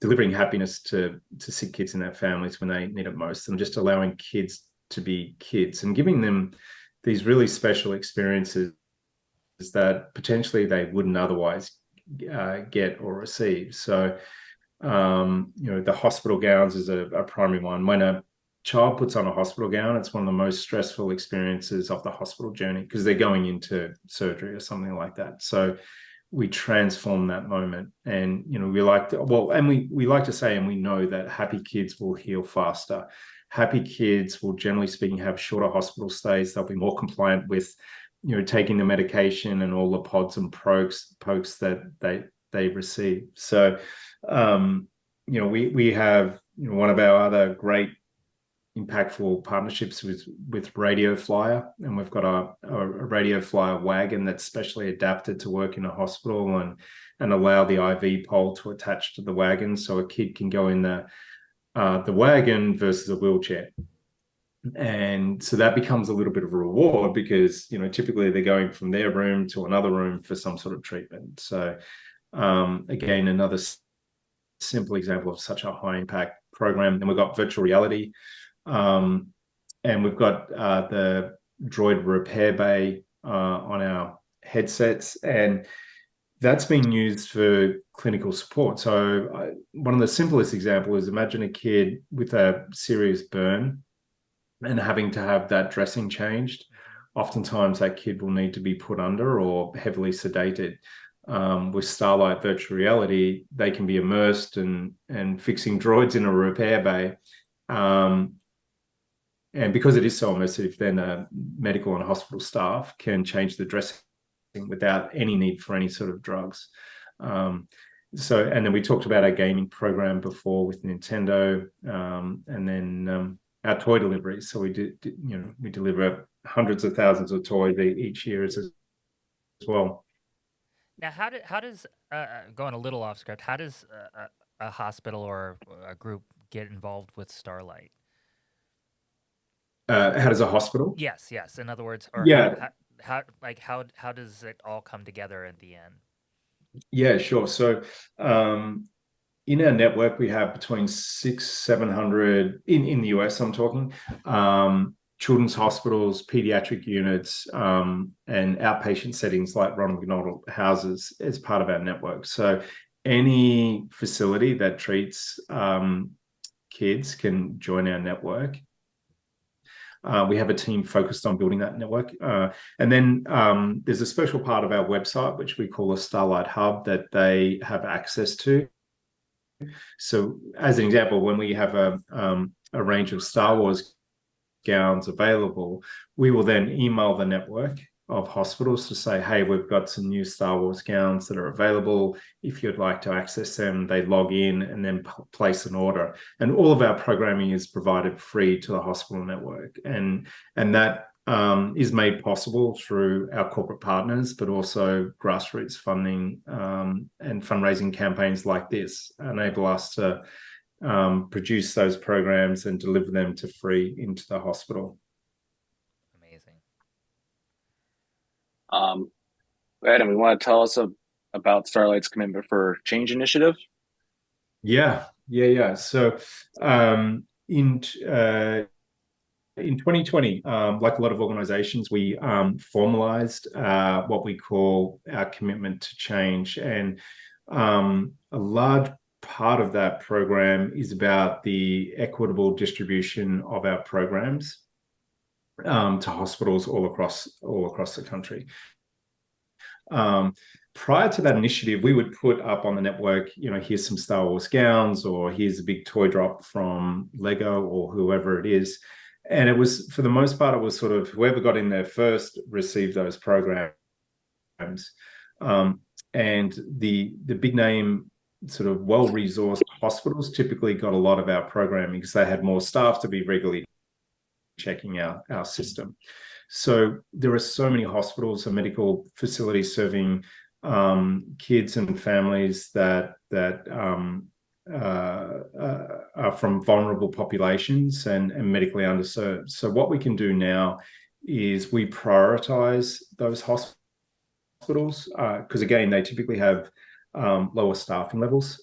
delivering happiness to sick kids and their families when they need it most, and just allowing kids to be kids and giving them these really special experiences that potentially they wouldn't otherwise get or receive. So the hospital gowns is a primary one. When a child puts on a hospital gown, it's one of the most stressful experiences of the hospital journey, because they're going into surgery or something like that. So we transform that moment, and we like to say, and we know that happy kids will heal faster. Happy kids will, generally speaking, have shorter hospital stays. They'll be more compliant with taking the medication and all the pods and pokes that they receive. So we have one of our other great impactful partnerships with Radio Flyer, and we've got a Radio Flyer wagon that's specially adapted to work in a hospital and allow the IV pole to attach to the wagon, so a kid can go in the wagon versus a wheelchair. And so that becomes a little bit of a reward, because typically they're going from their room to another room for some sort of treatment. So again, another simple example of such a high impact program. And we've got virtual reality And we've got the Droid Repair Bay on our headsets, and that's being used for clinical support. So one of the simplest examples is, imagine a kid with a serious burn and having to have that dressing changed. Oftentimes that kid will need to be put under or heavily sedated. With Starlight virtual reality, they can be immersed and fixing droids in a repair bay. And because it is so immersive, then medical and hospital staff can change the dressing without any need for any sort of drugs. And then we talked about our gaming program before with Nintendo, and then our toy deliveries. So we we deliver hundreds of thousands of toys each year as well. Now, how does going a little off script? How does a hospital or a group get involved with Starlight? How does a hospital? Yes. In other words, or Yeah. how does it all come together at the end? Yeah, sure. So in our network, we have between 600-700 in the US, I'm talking, children's hospitals, pediatric units, and outpatient settings like Ronald McDonald houses as part of our network. So any facility that treats kids can join our network. We have a team focused on building that network. And then there's a special part of our website, which we call a Starlight Hub, that they have access to. So as an example, when we have a range of Star Wars gowns available, we will then email the network of hospitals to say, hey, we've got some new Star Wars gowns that are available. If you'd like to access them, they log in and then place an order. And all of our programming is provided free to the hospital network. And that is made possible through our corporate partners, but also grassroots funding and fundraising campaigns like this enable us to produce those programs and deliver them to free into the hospital. Amazing. Adam, we want to tell us about Starlight's commitment for change initiative? Yeah. So in 2020, like a lot of organizations, we formalized what we call our commitment to change. And a large part of that program is about the equitable distribution of our programs to hospitals all across the country. Prior to that initiative, we would put up on the network, here's some Star Wars gowns, or here's a big toy drop from Lego or whoever it is. And it was, for the most part, it was sort of whoever got in there first received those programs. And the big name, sort of well-resourced hospitals typically got a lot of our programming because they had more staff to be regularly checking our system. So there are so many hospitals and medical facilities serving kids and families that are from vulnerable populations and medically underserved. So what we can do now is we prioritize those hospitals because again, they typically have lower staffing levels.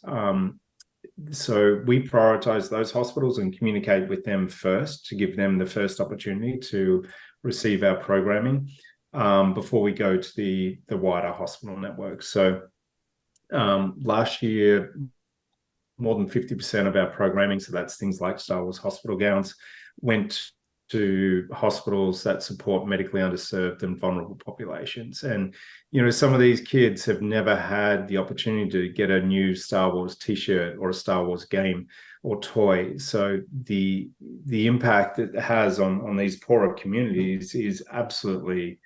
So we prioritize those hospitals and communicate with them first to give them the first opportunity to receive our programming before we go to the wider hospital network. So last year, more than 50% of our programming, so that's things like Star Wars hospital gowns, went to hospitals that support medically underserved and vulnerable populations. And, some of these kids have never had the opportunity to get a new Star Wars t-shirt or a Star Wars game or toy. So the impact it has on these poorer communities is absolutely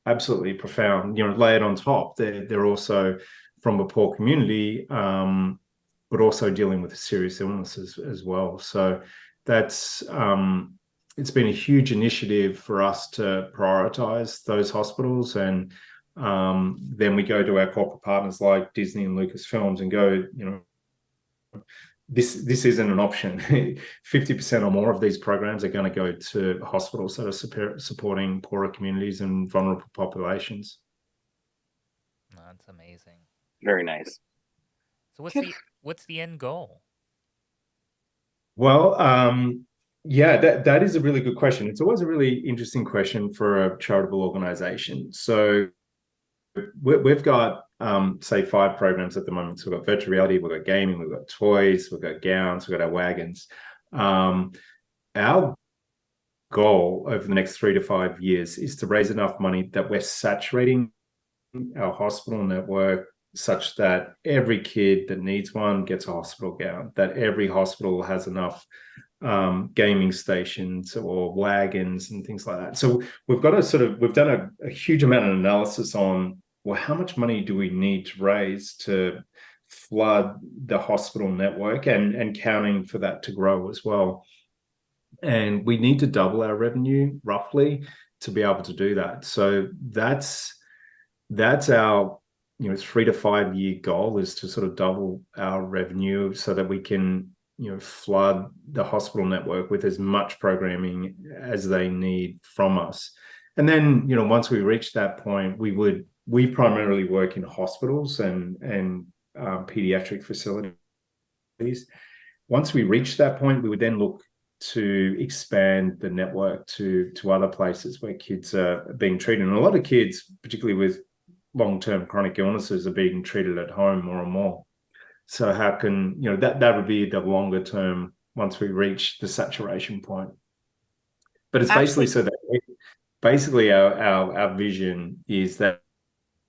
profound. Layered on top, they're also from a poor community, but also dealing with serious illnesses as well. So that's it's been a huge initiative for us to prioritize those hospitals, and then we go to our corporate partners like Disney and Lucasfilms and go, this isn't an option. 50% or more of these programs are going to go to hospitals that are supporting poorer communities and vulnerable populations. That's amazing. Very nice. So what's the end goal? Well, Yeah, that is a really good question. It's always a really interesting question for a charitable organization. So we've got, say, 5 programs at the moment. So we've got virtual reality, we've got gaming, we've got toys, we've got gowns, we've got our wagons. Our goal over the next 3 to 5 years is to raise enough money that we're saturating our hospital network such that every kid that needs one gets a hospital gown, that every hospital has enough gaming stations or wagons and things like that. So we've done a huge amount of analysis on, well, how much money do we need to raise to flood the hospital network and counting for that to grow as well. And we need to double our revenue roughly to be able to do that. So that's our 3 to 5 year goal, is to sort of double our revenue so that we can flood the hospital network with as much programming as they need from us. And then once we reach that point, we primarily work in hospitals and pediatric facilities. Once we reach that point, we would then look to expand the network to other places where kids are being treated. And a lot of kids, particularly with long-term chronic illnesses, are being treated at home more and more. So how can, that would be the longer term once we reach the saturation point. But it's basically so that our vision is that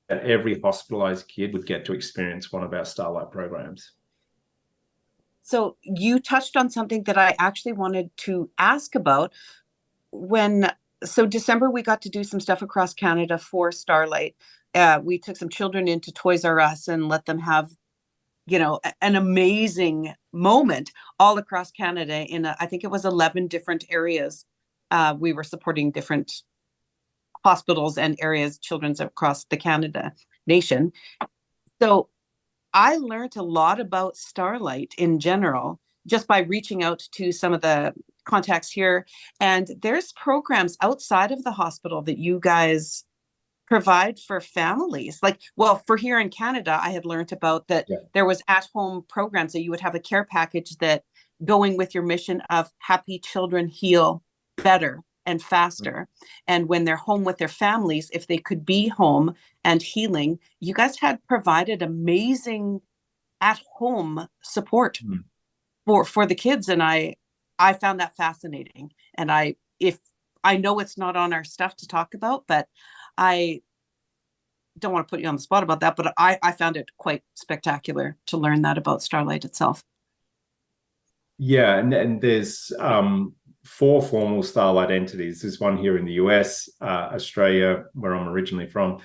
every hospitalized kid would get to experience one of our Starlight programs. So you touched on something that I actually wanted to ask about. So December, we got to do some stuff across Canada for Starlight. We took some children into Toys R Us and let them have, an amazing moment all across Canada I think it was 11 different areas. We were supporting different hospitals and areas, children's across the Canada nation. So I learned a lot about Starlight in general just by reaching out to some of the contacts here. And there's programs outside of the hospital that you guys provide for families. For here in Canada, I had learned about that. Yeah. There was at-home programs that you would have a care package that going with your mission of happy children heal better and faster. Mm-hmm. And when they're home with their families, if they could be home and healing, you guys had provided amazing at-home support for the kids. And I found that fascinating. And I know it's not on our stuff to talk about, but I don't want to put you on the spot about that, but I found it quite spectacular to learn that about Starlight itself. Yeah, and there's 4 formal Starlight entities. There's one here in the US, Australia, where I'm originally from,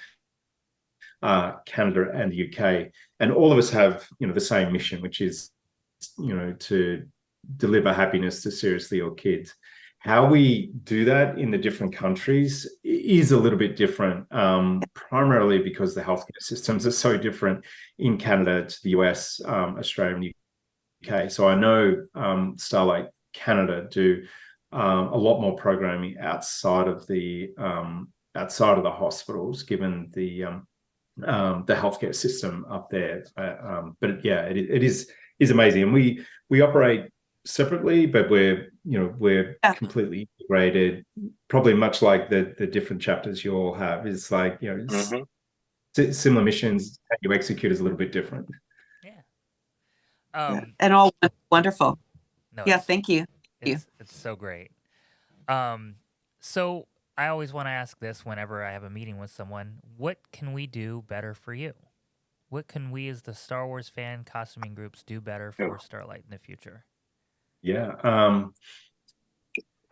Canada and the UK. And all of us have, the same mission, which is, to deliver happiness to seriously ill kids. How we do that in the different countries is a little bit different, primarily because the healthcare systems are so different in Canada to the US, Australia, and UK. So I know Starlight Canada do a lot more programming outside of the hospitals, given the healthcare system up there. But yeah, it is amazing, and we operate separately, but we're completely integrated, probably much like the different chapters you all have. It's like, similar missions, how you execute is a little bit different. And all wonderful. No, thank you. It's so great. So I always want to ask this whenever I have a meeting with someone: what can we do better for you? What can we as the Star Wars fan costuming groups do better for Starlight in the future? Yeah.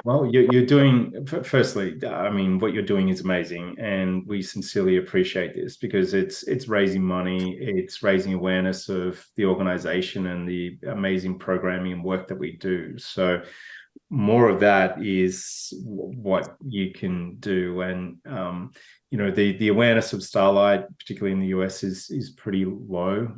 Well, you're doing, firstly, I mean, what you're doing is amazing, and we sincerely appreciate this because it's raising money, it's raising awareness of the organization and the amazing programming and work that we do. So more of that is what you can do. And the awareness of Starlight, particularly in the US, is pretty low,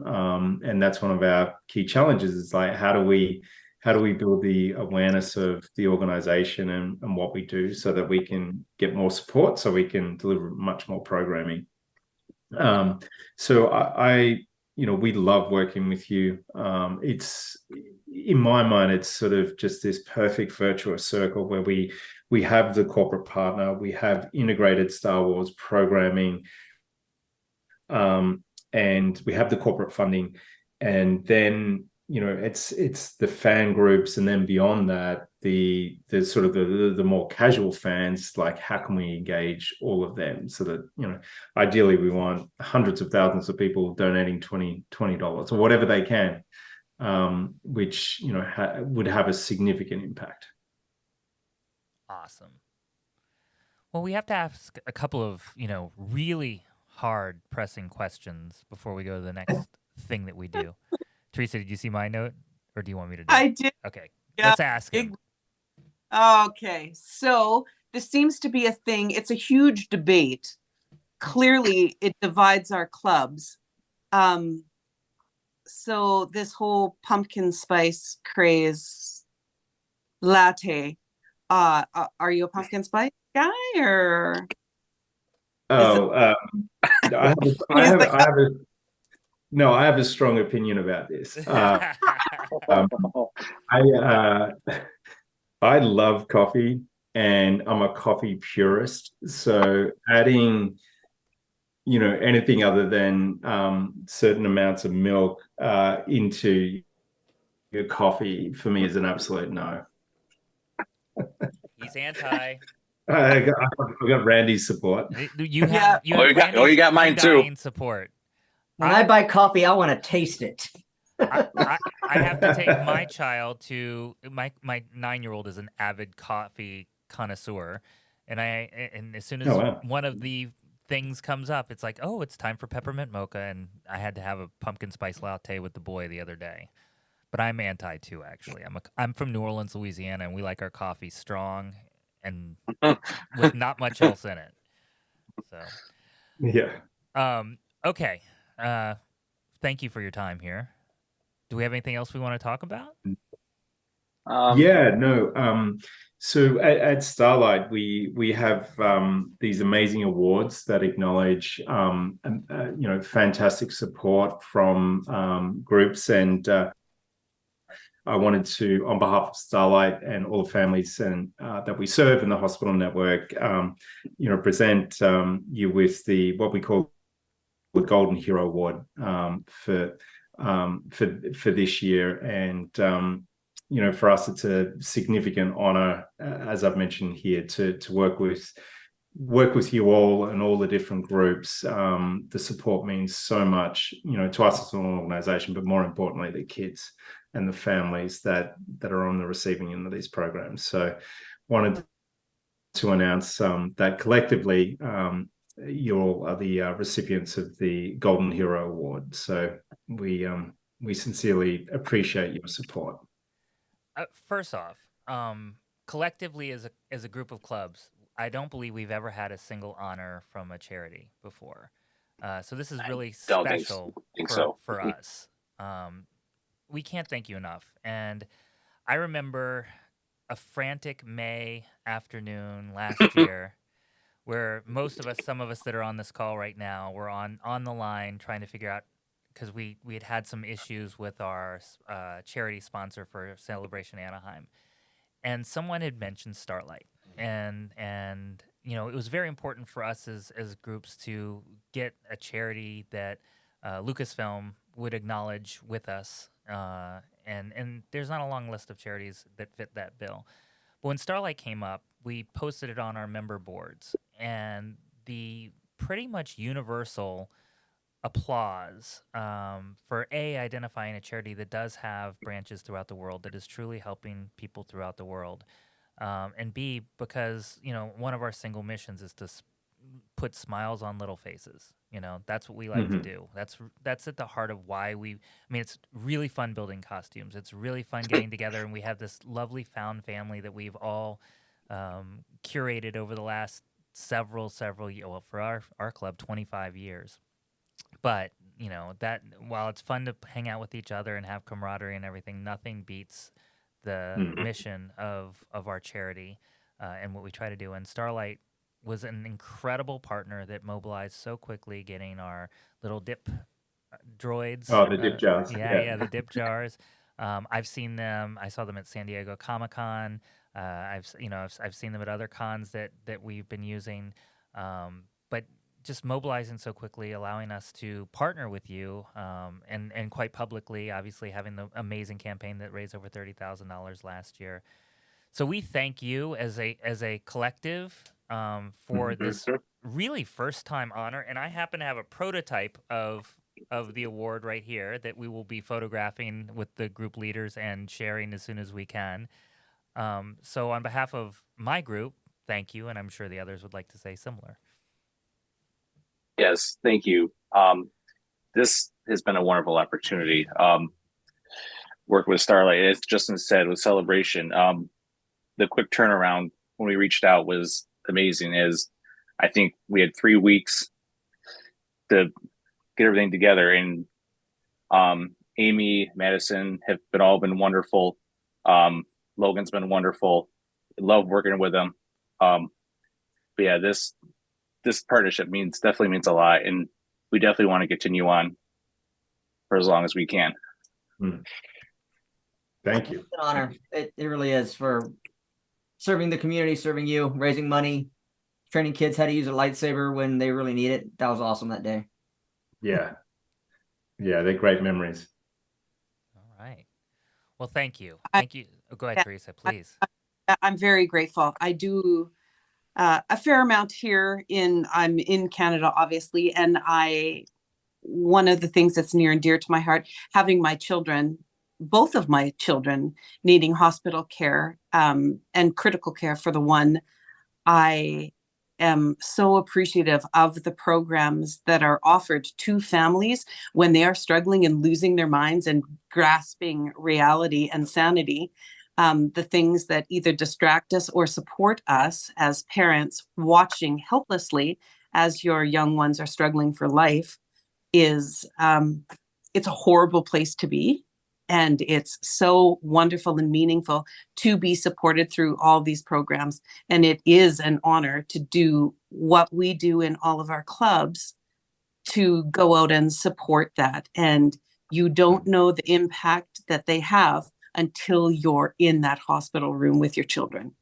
and that's one of our key challenges. Is like, how do we build the awareness of the organization and what we do so that we can get more support, so we can deliver much more programming. So we love working with you. It's, in my mind, it's sort of just this perfect virtuous circle where we have the corporate partner, we have integrated Star Wars programming, and we have the corporate funding, and then it's the fan groups, and then beyond that, the sort of the more casual fans. Like, how can we engage all of them so that ideally we want hundreds of thousands of people donating $20 or whatever they can, which would have a significant impact. Awesome. Well, we have to ask a couple of really hard pressing questions before we go to the next thing that we do. Teresa, did you see my note, or do you want me to do it? I did. Okay, Yeah. let's ask him. Okay, so this seems to be a thing. It's a huge debate. Clearly, it divides our clubs. So this whole pumpkin spice craze latte. Are you a pumpkin spice guy, or? Oh, I have a strong opinion about this. I love coffee, and I'm a coffee purist. So adding, anything other than certain amounts of milk into your coffee, for me, is an absolute no. He's anti. I've got Randy's support. You have you got mine too. Support. When I buy coffee, I want to taste it. I have to take my child to my 9-year-old is an avid coffee connoisseur, and as soon as one of the things comes up, it's like, oh, it's time for peppermint mocha, and I had to have a pumpkin spice latte with the boy the other day. But I'm anti too, actually. I'm from New Orleans, Louisiana, and we like our coffee strong and with not much else in it. So yeah. Okay. Thank you for your time here. Do we have anything else we want to talk about? So at Starlight, we have these amazing awards that acknowledge fantastic support from groups, and I wanted to, on behalf of Starlight and all the families and that we serve in the hospital network, present you with what we call the Golden Hero Award for this year. And for us, it's a significant honor, as I've mentioned here, to work with you all and all the different groups. The support means so much, to us as an organization, but more importantly, the kids and the families that are on the receiving end of these programs. So wanted to announce that collectively, you all are the recipients of the Golden Hero Award. So we sincerely appreciate your support. First off, collectively as a group of clubs, I don't believe we've ever had a single honor from a charity before. So this is really special for us. We can't thank you enough. And I remember a frantic May afternoon last year where some of us that are on this call right now, were on the line trying to figure out, because we had some issues with our charity sponsor for Celebration Anaheim. And someone had mentioned Starlight. And it was very important for us as groups to get a charity that Lucasfilm would acknowledge with us. And there's not a long list of charities that fit that bill. But when Starlight came up, we posted it on our member boards, and the pretty much universal applause for identifying a charity that does have branches throughout the world, that is truly helping people throughout the world, and B, because one of our single missions is to put smiles on little faces. That's what we like to do. That's at the heart of why it's really fun building costumes. It's really fun getting together, and we have this lovely found family that we've all curated over the last several years. Well, for our club, 25 years. But that while it's fun to hang out with each other and have camaraderie and everything, nothing beats the mission of our charity and what we try to do. And Starlight was an incredible partner that mobilized so quickly, getting our little dip droids. Oh, the dip jars. Yeah, the dip jars. I've seen them. I saw them at San Diego Comic-Con. I've seen them at other cons that we've been using. But just mobilizing so quickly, allowing us to partner with you, and quite publicly, obviously having the amazing campaign that raised over $30,000 last year. So we thank you as a collective for this really first time honor, and I happen to have a prototype of the award right here that we will be photographing with the group leaders and sharing as soon as we can. So on behalf of my group, thank you, and I'm sure the others would like to say similar. Yes, thank you. This has been a wonderful opportunity. Work with Starlight, as Justin said, with Celebration. The quick turnaround when we reached out was amazing. As I think we had 3 weeks to get everything together, and Amy, Madison have been wonderful. Logan's been wonderful. Love working with them. But yeah, this partnership definitely means a lot, and we definitely want to continue on for as long as we can. Thank you. It's an honor. It really is, for serving the community, serving you, raising money, training kids how to use a lightsaber when they really need it. That was awesome that day. Yeah, they're great memories. All right. Well, thank you. Thank you. Oh, go ahead, Teresa, please. I'm very grateful. I do a fair amount here I'm in Canada, obviously, and one of the things that's near and dear to my heart, having my children, both of my children needing hospital care and critical care. For the one, I am so appreciative of the programs that are offered to families when they are struggling and losing their minds and grasping reality and sanity. The things that either distract us or support us as parents, watching helplessly as your young ones are struggling for life, is it's a horrible place to be. And it's so wonderful and meaningful to be supported through all these programs. And it is an honor to do what we do in all of our clubs, to go out and support that. And you don't know the impact that they have until you're in that hospital room with your children.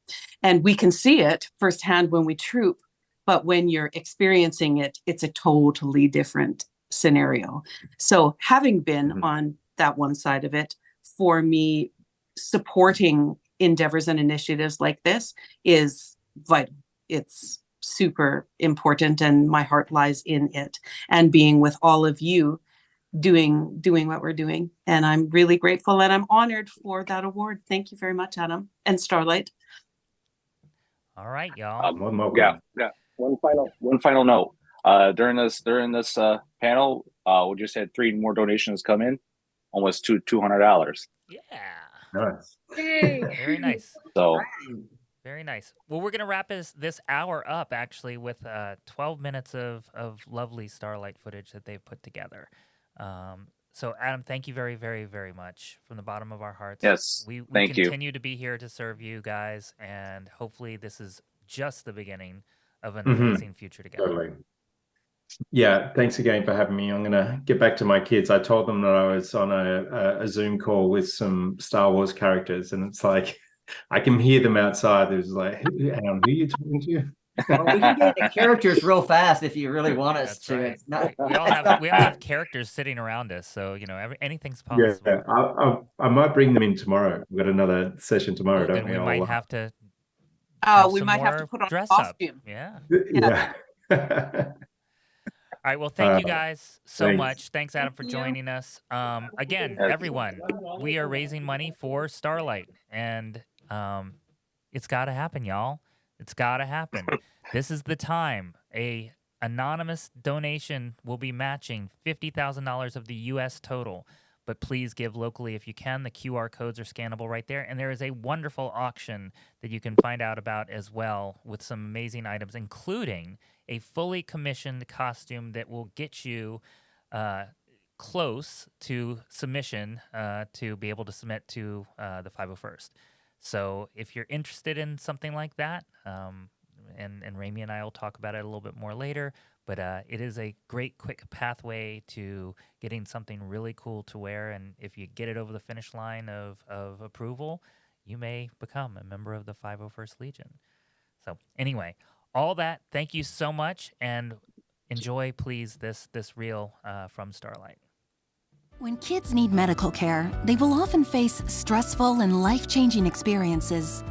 And we can see it firsthand when we troop, but when you're experiencing it, it's a totally different scenario. So having been on that one side of it, for me, supporting endeavors and initiatives like this is vital. It's super important, and my heart lies in it, and being with all of you doing what we're doing. And I'm really grateful, and I'm honored for that award. Thank you very much, Adam and Starlight. All right, y'all. Yeah. One final note. During this panel, we just had 3 more donations come in, almost $200. Yeah. Nice. Yay. Very nice. So very nice. Well, we're gonna wrap this hour up actually with 12 minutes of lovely Starlight footage that they've put together. So Adam, thank you very, very, very much from the bottom of our hearts. Yes, we thank you. continue to be here to serve you guys, and hopefully this is just the beginning of an amazing future together. Totally. Yeah, thanks again for having me. I'm going to get back to my kids. I told them that I was on a Zoom call with some Star Wars characters, and it's like I can hear them outside. There's like, who are you talking to? Well, we can get the characters real fast if you really want us That's to. right. It's not, we all have characters sitting around us, so anything's possible. Yeah, I might bring them in tomorrow. We've got another session tomorrow, don't then we might have to. We might have to put on a dress costume. Up. Yeah. Yeah. All right. Well, thank you guys so thanks. much. Thanks, Adam, for joining us. Again, everyone, we are raising money for Starlight, and it's got to happen, y'all. It's got to happen. This is the time. A anonymous donation will be matching $50,000 of the U.S. total. But please give locally if you can. The QR codes are scannable right there. And there is a wonderful auction that you can find out about as well, with some amazing items, including a fully commissioned costume that will get you close to submission to be able to submit to the 501st. So if you're interested in something like that, and Rami and I will talk about it a little bit more later, But it is a great, quick pathway to getting something really cool to wear. And if you get it over the finish line of approval, you may become a member of the 501st Legion. So anyway, all that, thank you so much. And enjoy, please, this reel from Starlight. When kids need medical care, they will often face stressful and life-changing experiences.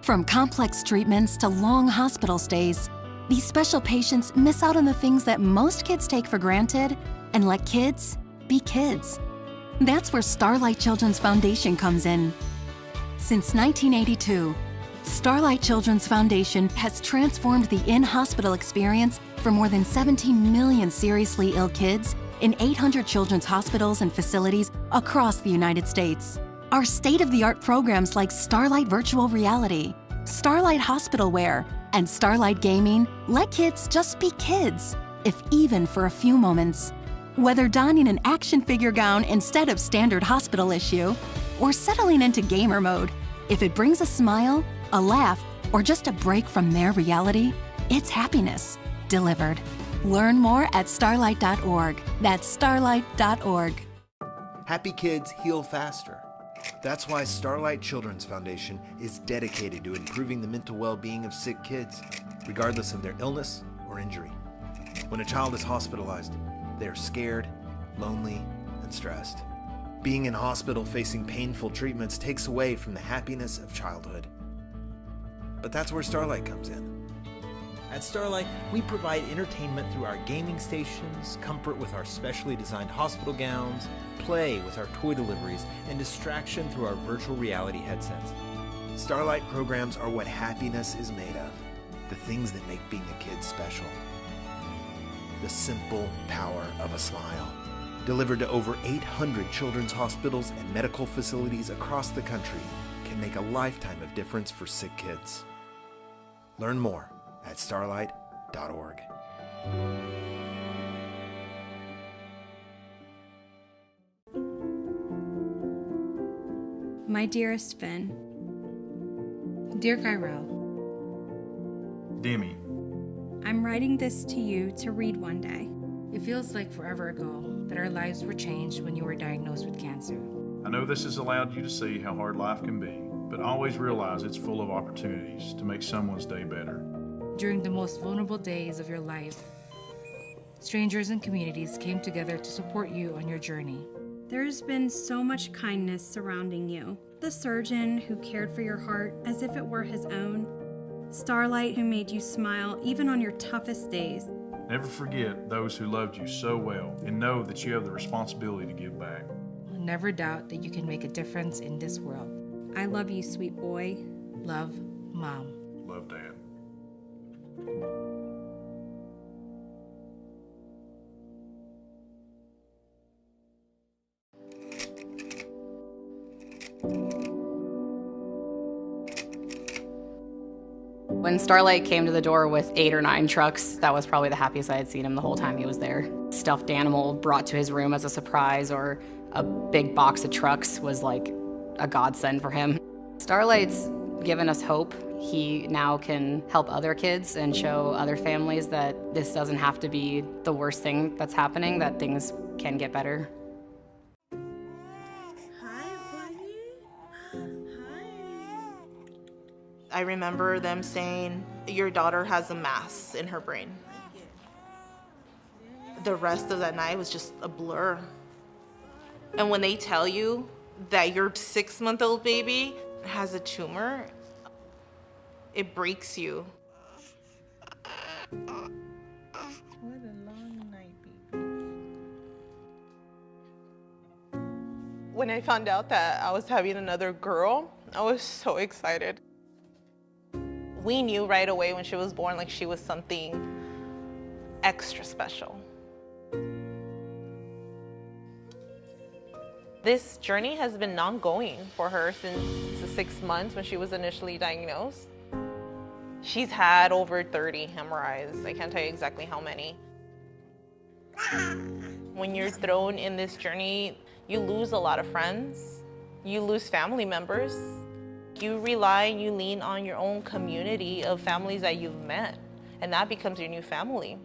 From complex treatments to long hospital stays, these special patients miss out on the things that most kids take for granted and let kids be kids. That's where Starlight Children's Foundation comes in. Since 1982, Starlight Children's Foundation has transformed the in-hospital experience for more than 17 million seriously ill kids in 800 children's hospitals and facilities across the United States. Our state-of-the-art programs like Starlight Virtual Reality, Starlight Hospital Wear, and Starlight Gaming let kids just be kids, if even for a few moments. Whether donning an action figure gown instead of standard hospital issue, or settling into gamer mode, if it brings a smile, a laugh, or just a break from their reality, it's happiness delivered. Learn more at starlight.org. That's starlight.org. Happy kids heal faster. That's why Starlight Children's Foundation is dedicated to improving the mental well-being of sick kids, regardless of their illness or injury. When a child is hospitalized, they are scared, lonely, and stressed. Being in hospital facing painful treatments takes away from the happiness of childhood. But that's where Starlight comes in. At Starlight, we provide entertainment through our gaming stations, comfort with our specially designed hospital gowns, play with our toy deliveries, and distraction through our virtual reality headsets. Starlight programs are what happiness is made of, the things that make being a kid special. The simple power of a smile. Delivered to over 800 children's hospitals and medical facilities across the country, can make a lifetime of difference for sick kids. Learn more at starlight.org. My dearest Finn. Dear Kyrell. Demi. I'm writing this to you to read one day. It feels like forever ago that our lives were changed when you were diagnosed with cancer. I know this has allowed you to see how hard life can be, but always realize it's full of opportunities to make someone's day better. During the most vulnerable days of your life, strangers and communities came together to support you on your journey. There's been so much kindness surrounding you. The surgeon who cared for your heart as if it were his own. Starlight who made you smile even on your toughest days. Never forget those who loved you so well and know that you have the responsibility to give back. Never doubt that you can make a difference in this world. I love you, sweet boy. Love, Mom. Love, Dad. When Starlight came to the door with 8 or 9 trucks, that was probably the happiest I had seen him the whole time he was there. Stuffed animal brought to his room as a surprise, or a big box of trucks was like a godsend for him. Starlight's given us hope. He now can help other kids and show other families that this doesn't have to be the worst thing that's happening, that things can get better. I remember them saying, your daughter has a mass in her brain. The rest of that night was just a blur. And when they tell you that your 6-month-old baby has a tumor, it breaks you. What a long night, baby. When I found out that I was having another girl, I was so excited. We knew right away when she was born, like she was something extra special. This journey has been ongoing for her since the 6 months when she was initially diagnosed. She's had over 30 hemorrhoids. I can't tell you exactly how many. When you're thrown in this journey, you lose a lot of friends. You lose family members. You rely and you lean on your own community of families that you've met, and that becomes your new family.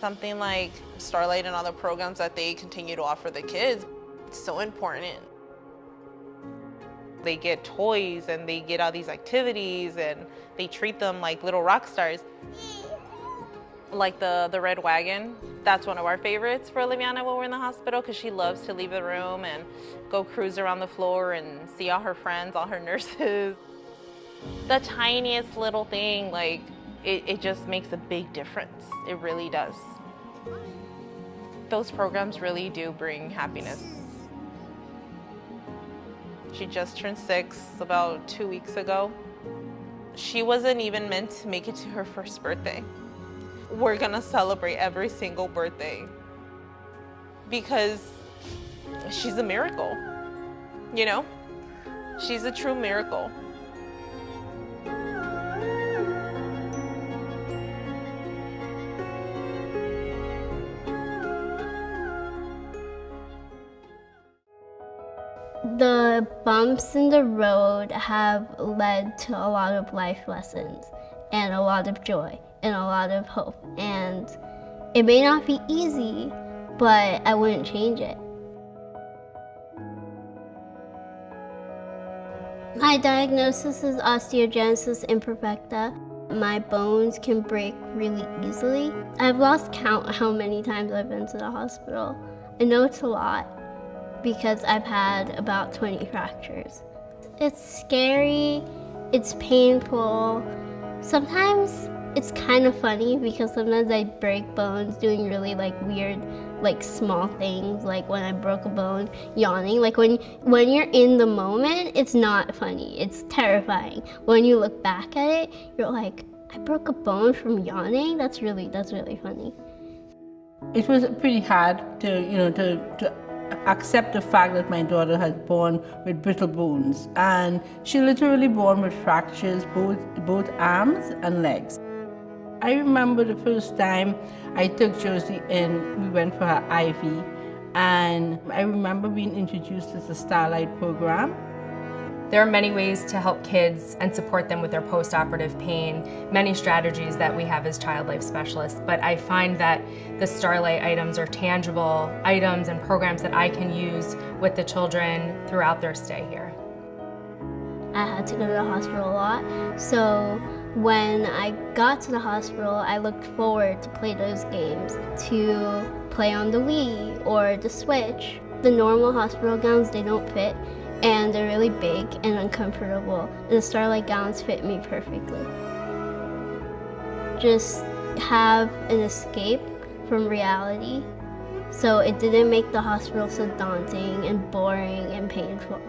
Something like Starlight and other programs that they continue to offer the kids, it's so important. They get toys and they get all these activities and they treat them like little rock stars. Like the red wagon, that's one of our favorites for Liviana when we're in the hospital, because she loves to leave the room and go cruise around the floor and see all her friends, all her nurses. The tiniest little thing, like, it just makes a big difference. It really does. Those programs really do bring happiness. She just turned 6 about 2 weeks ago. She wasn't even meant to make it to her first birthday. We're gonna celebrate every single birthday because she's a miracle, you know? She's a true miracle. The bumps in the road have led to a lot of life lessons and a lot of joy and a lot of hope. And it may not be easy, but I wouldn't change it. My diagnosis is osteogenesis imperfecta. My bones can break really easily. I've lost count how many times I've been to the hospital. I know it's a lot because I've had about 20 fractures. It's scary, it's painful. Sometimes it's kind of funny because sometimes I break bones doing really weird small things, like when I broke a bone yawning. Like when you're in the moment, it's not funny, it's terrifying. When you look back at it, you're like, I broke a bone from yawning? That's really funny. It was pretty hard to accept the fact that my daughter has born with brittle bones, and she literally born with fractures both arms and legs. I remember the first time I took Josie in, we went for her IV, and I remember being introduced to the Starlight program. There are many ways to help kids and support them with their post-operative pain, many strategies that we have as child life specialists, but I find that the Starlight items are tangible items and programs that I can use with the children throughout their stay here. I had to go to the hospital a lot, so when I got to the hospital, I looked forward to play those games, to play on the Wii or the Switch. The normal hospital gowns, they don't fit, and they're really big and uncomfortable. The Starlight gowns fit me perfectly. Just have an escape from reality, so it didn't make the hospital so daunting and boring and painful.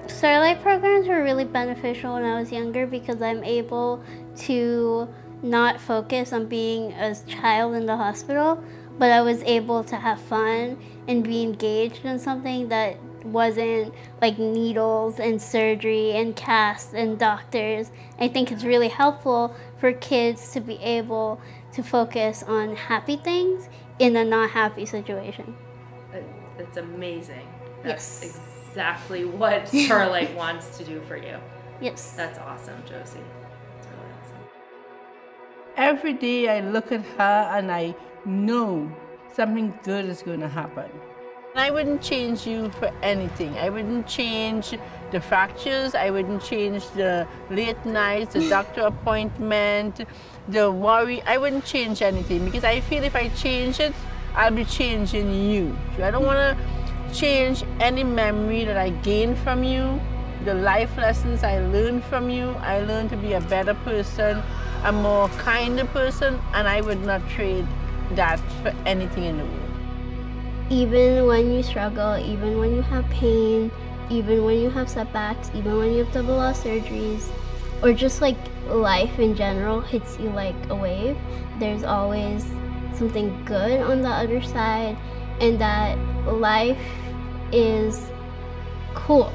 Starlight programs were really beneficial when I was younger because I'm able to not focus on being a child in the hospital, but I was able to have fun and be engaged in something that wasn't like needles and surgery and casts and doctors. I think it's really helpful for kids to be able to focus on happy things in a not happy situation. That's amazing. That's exactly what Starlight wants to do for you. Yes. That's awesome, Josie. That's really awesome. Every day I look at her and I know something good is going to happen. I wouldn't change you for anything. I wouldn't change the fractures. I wouldn't change the late nights, the doctor appointment, the worry. I wouldn't change anything because I feel if I change it, I'll be changing you. So I don't want to change any memory that I gained from you, the life lessons I learned from you. I learned to be a better person, a more kinder person, and I would not trade that for anything in the world. Even when you struggle, even when you have pain, even when you have setbacks, even when you have double law surgeries, or just like life in general hits you like a wave, there's always something good on the other side, and that life is cool.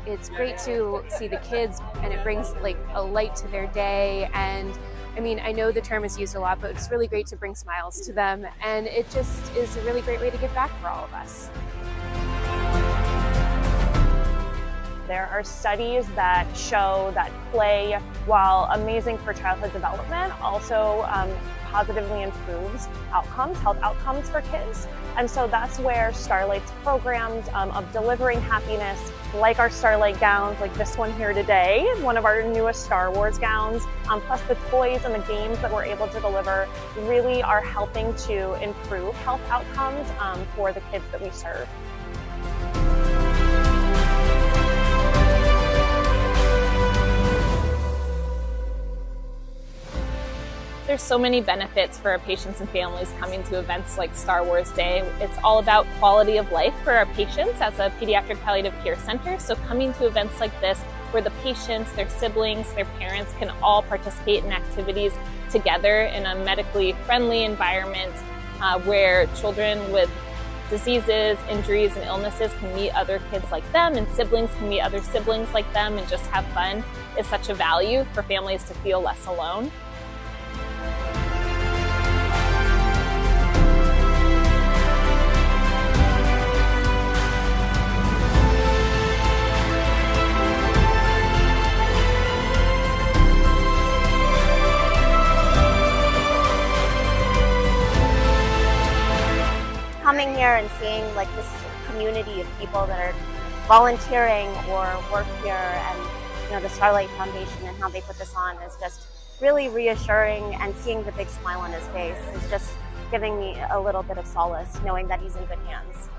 It's great to see the kids, and it brings like a light to their day. And I mean, I know the term is used a lot, but it's really great to bring smiles to them. And it just is a really great way to give back for all of us. There are studies that show that play, while amazing for childhood development, also positively improves outcomes, health outcomes for kids. And so that's where Starlight's programs of delivering happiness, like our Starlight gowns, like this one here today, one of our newest Star Wars gowns, plus the toys and the games that we're able to deliver, really are helping to improve health outcomes for the kids that we serve. There's so many benefits for our patients and families coming to events like Star Wars Day. It's all about quality of life for our patients as a pediatric palliative care center. So coming to events like this, where the patients, their siblings, their parents can all participate in activities together in a medically friendly environment where children with diseases, injuries, and illnesses can meet other kids like them, and siblings can meet other siblings like them and just have fun, is such a value for families to feel less alone. Coming here and seeing like this community of people that are volunteering or work here, and the Starlight Foundation and how they put this on is just really reassuring, and seeing the big smile on his face is just giving me a little bit of solace, knowing that he's in good hands.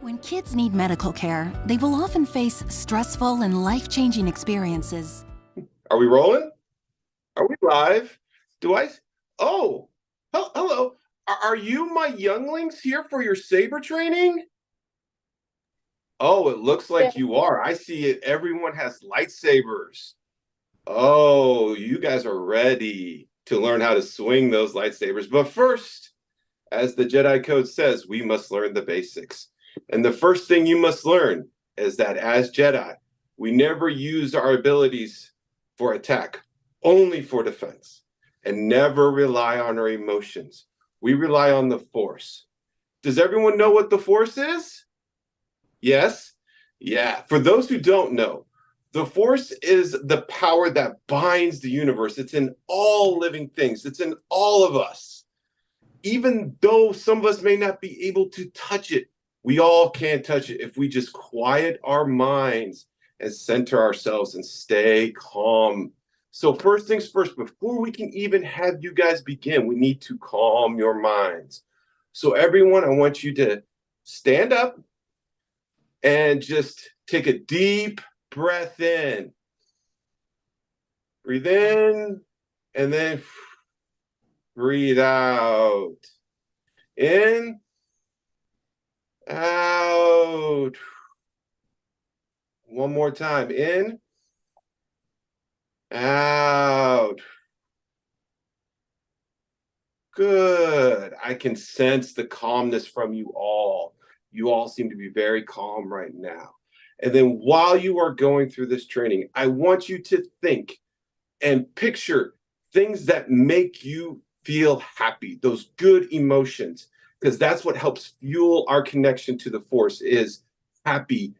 When kids need medical care, they will often face stressful and life-changing experiences. Are we rolling? Are we live? Oh, hello. Are you my younglings here for your saber training? Oh, it looks like you are. I see it. Everyone has lightsabers. Oh, you guys are ready to learn how to swing those lightsabers. But first, as the Jedi Code says, we must learn the basics. And the first thing you must learn is that as Jedi, we never use our abilities for attack, only for defense, and never rely on our emotions. We rely on the Force. Does everyone know what the Force is? Yes? Yeah. For those who don't know, the Force is the power that binds the universe. It's in all living things. It's in all of us. Even though some of us may not be able to touch it, we all can touch it if we just quiet our minds and center ourselves and stay calm. So first things first, before we can even have you guys begin, we need to calm your minds. So everyone, I want you to stand up and just take a deep breath in. Breathe in and then breathe out. In, out. One more time. In, out. Good. I can sense the calmness from you all. You all seem to be very calm right now. And then while you are going through this training, I want you to think and picture things that make you feel happy, those good emotions, because that's what helps fuel our connection to the Force is happy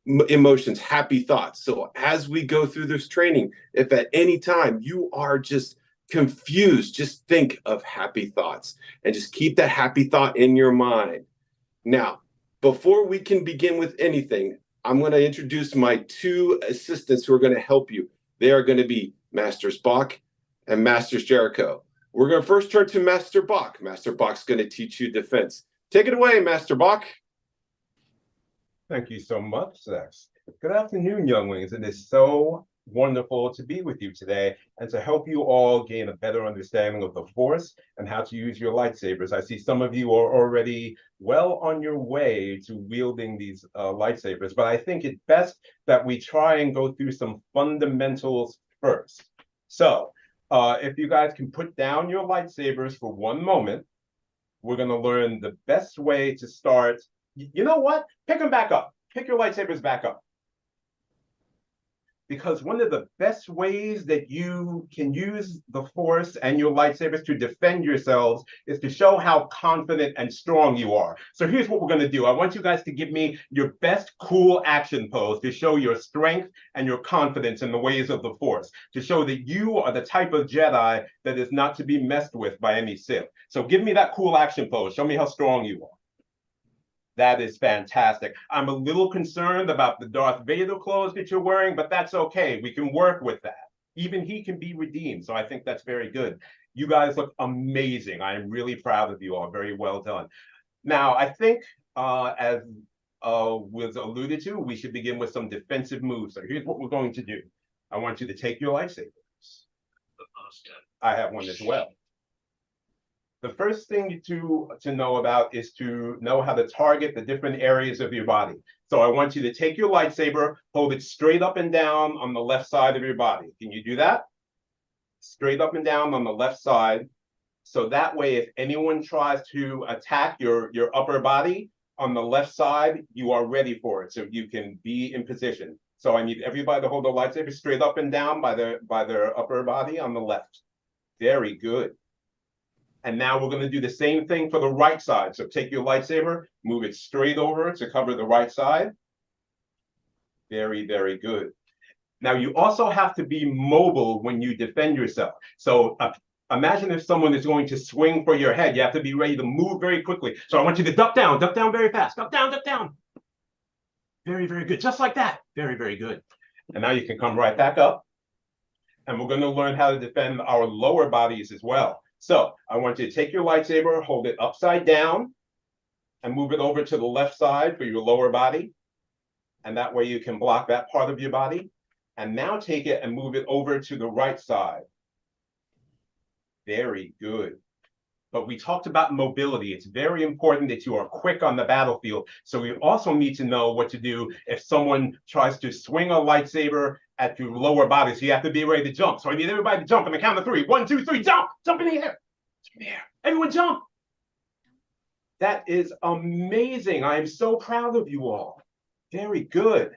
emotions, happy thoughts. So as we go through this training, if at any time you are just confused, just think of happy thoughts and just keep that happy thought in your mind. Now, before we can begin with anything, I'm going to introduce my two assistants who are going to help you. They are going to be Masters Bach and Masters Jericho. We're going to first turn to Master Bach. Master Bach's going to teach you defense. Take it away, Master Bach. Thank you so much, Sex. Good afternoon, younglings. It is so wonderful to be with you today and to help you all gain a better understanding of the Force and how to use your lightsabers. I see some of you are already well on your way to wielding these lightsabers, but I think it's best that we try and go through some fundamentals first. So if you guys can put down your lightsabers for one moment, we're going to learn the best way to start. You know what? Pick them back up. Pick your lightsabers back up. Because one of the best ways that you can use the Force and your lightsabers to defend yourselves is to show how confident and strong you are. So here's what we're going to do. I want you guys to give me your best cool action pose to show your strength and your confidence in the ways of the Force, to show that you are the type of Jedi that is not to be messed with by any Sith. So give me that cool action pose. Show me how strong you are. That is fantastic. I'm a little concerned about the Darth Vader clothes that you're wearing, but that's okay. We can work with that. Even he can be redeemed, so I think that's very good. You guys look amazing. I am really proud of you all. Very well done. Now, I think, as was alluded to, we should begin with some defensive moves. So here's what we're going to do. I want you to take your lightsabers. I have one as well. The first thing to know about is to know how to target the different areas of your body. So I want you to take your lightsaber, hold it straight up and down on the left side of your body. Can you do that? Straight up and down on the left side. So that way, if anyone tries to attack your upper body on the left side, you are ready for it. So you can be in position. So I need everybody to hold the lightsaber straight up and down by their upper body on the left. Very good. And now we're going to do the same thing for the right side. So take your lightsaber, move it straight over to cover the right side. Very, very good. Now you also have to be mobile when you defend yourself. So imagine if someone is going to swing for your head, you have to be ready to move very quickly. So I want you to duck down very fast. Duck down, duck down. Very, very good. Just like that. Very, very good. And now you can come right back up. And we're going to learn how to defend our lower bodies as well. So I want you to take your lightsaber, hold it upside down, and move it over to the left side for your lower body. And that way you can block that part of your body. And now take it and move it over to the right side. Very good. But we talked about mobility. It's very important that you are quick on the battlefield. So we also need to know what to do if someone tries to swing a lightsaber at your lower body. So you have to be ready to jump. So I need everybody to jump on the count of 3. 1, 2, 3, jump! Jump in the air! Jump in the air. Everyone jump! That is amazing. I am so proud of you all. Very good.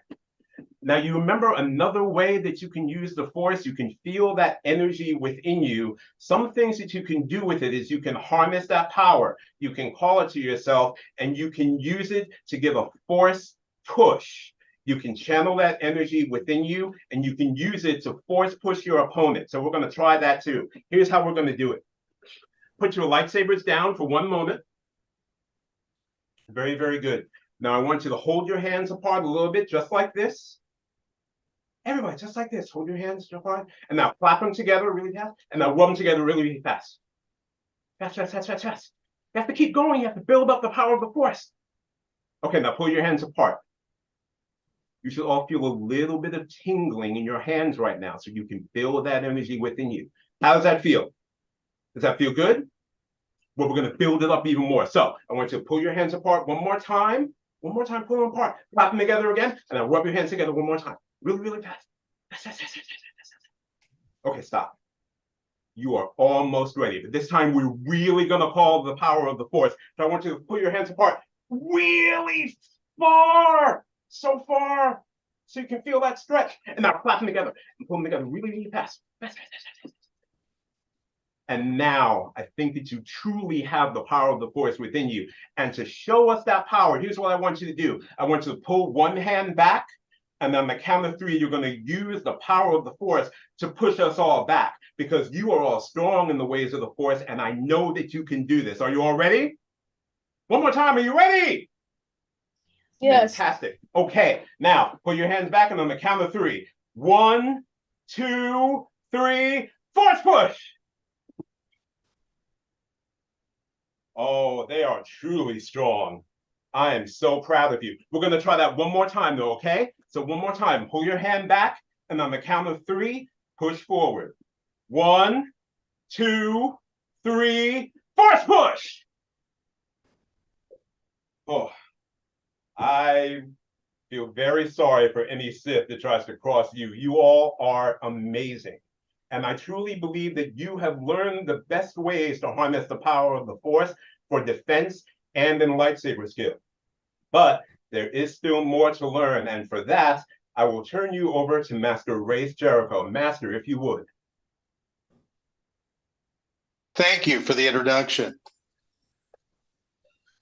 Now, you remember another way that you can use the Force? You can feel that energy within you. Some things that you can do with it is you can harness that power. You can call it to yourself, and you can use it to give a Force push. You can channel that energy within you, and you can use it to Force push your opponent. So we're going to try that too. Here's how we're going to do it. Put your lightsabers down for 1 moment. Very, very good. Now, I want you to hold your hands apart a little bit, just like this. Everybody, just like this. Hold your hands apart. And now clap them together really fast. And now rub them together really, really fast. Fast, fast, fast, fast, fast. You have to keep going. You have to build up the power of the Force. Okay, now pull your hands apart. You should all feel a little bit of tingling in your hands right now so you can build that energy within you. How does that feel? Does that feel good? Well, we're going to build it up even more. So I want you to pull your hands apart one more time. One more time, pull them apart. Clap them together again. And then rub your hands together one more time. Really, really fast. Fast, fast, fast, fast, fast, fast, fast. Okay, stop. You are almost ready. But this time, we're really going to call the power of the Force. So I want you to pull your hands apart really far. So far. So you can feel that stretch. And now clap them together. And pull them together really, really fast. Fast, fast, fast, fast, fast. And now I think that you truly have the power of the Force within you. And to show us that power, here's what I want you to do. I want you to pull one hand back. And on the count of 3, you're going to use the power of the Force to push us all back. Because you are all strong in the ways of the Force. And I know that you can do this. Are you all ready? One more time. Are you ready? Yes. Fantastic. Okay. Now, put your hands back. And on the count of 3. 1, 2, 3. Force push. Oh, they are truly strong. I am so proud of you. We're going to try that one more time, though, okay? So one more time. Pull your hand back, and on the count of 3, push forward. 1, 2, 3. Force push! Oh, I feel very sorry for any Sith that tries to cross you. You all are amazing. And I truly believe that you have learned the best ways to harness the power of the Force for defense and in lightsaber skill. But there is still more to learn. And for that, I will turn you over to Master Race Jericho. Master, if you would. Thank you for the introduction.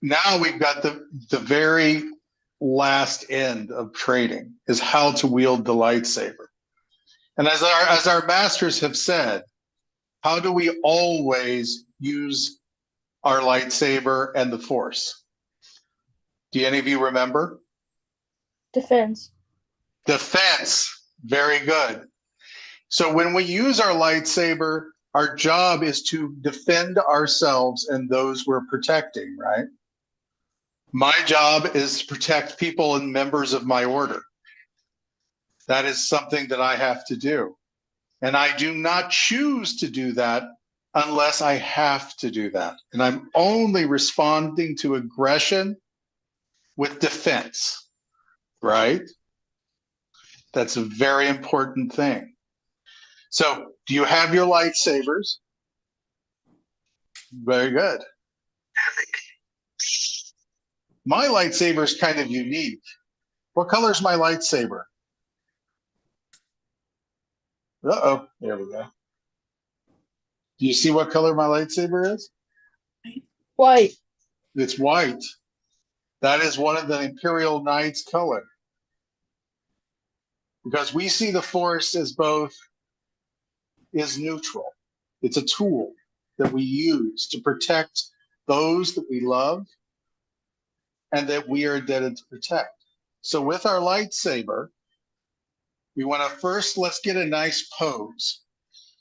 Now we've got the very last end of training is how to wield the lightsaber. And as our masters have said, how do we always use our lightsaber and the Force? Do any of you remember? Defense. Defense. Very good. So when we use our lightsaber, our job is to defend ourselves and those we're protecting, right? My job is to protect people and members of my order. That is something that I have to do. And I do not choose to do that unless I have to do that. And I'm only responding to aggression with defense, right? That's a very important thing. So, do you have your lightsabers? Very good. My lightsaber is kind of unique. What color is my lightsaber? Uh-oh, there we go. Do you see what color my lightsaber is? White. It's white. That is one of the Imperial Knights' color. Because we see the Force as both is neutral. It's a tool that we use to protect those that we love and that we are indebted to protect. So with our lightsaber, we want to first, let's get a nice pose.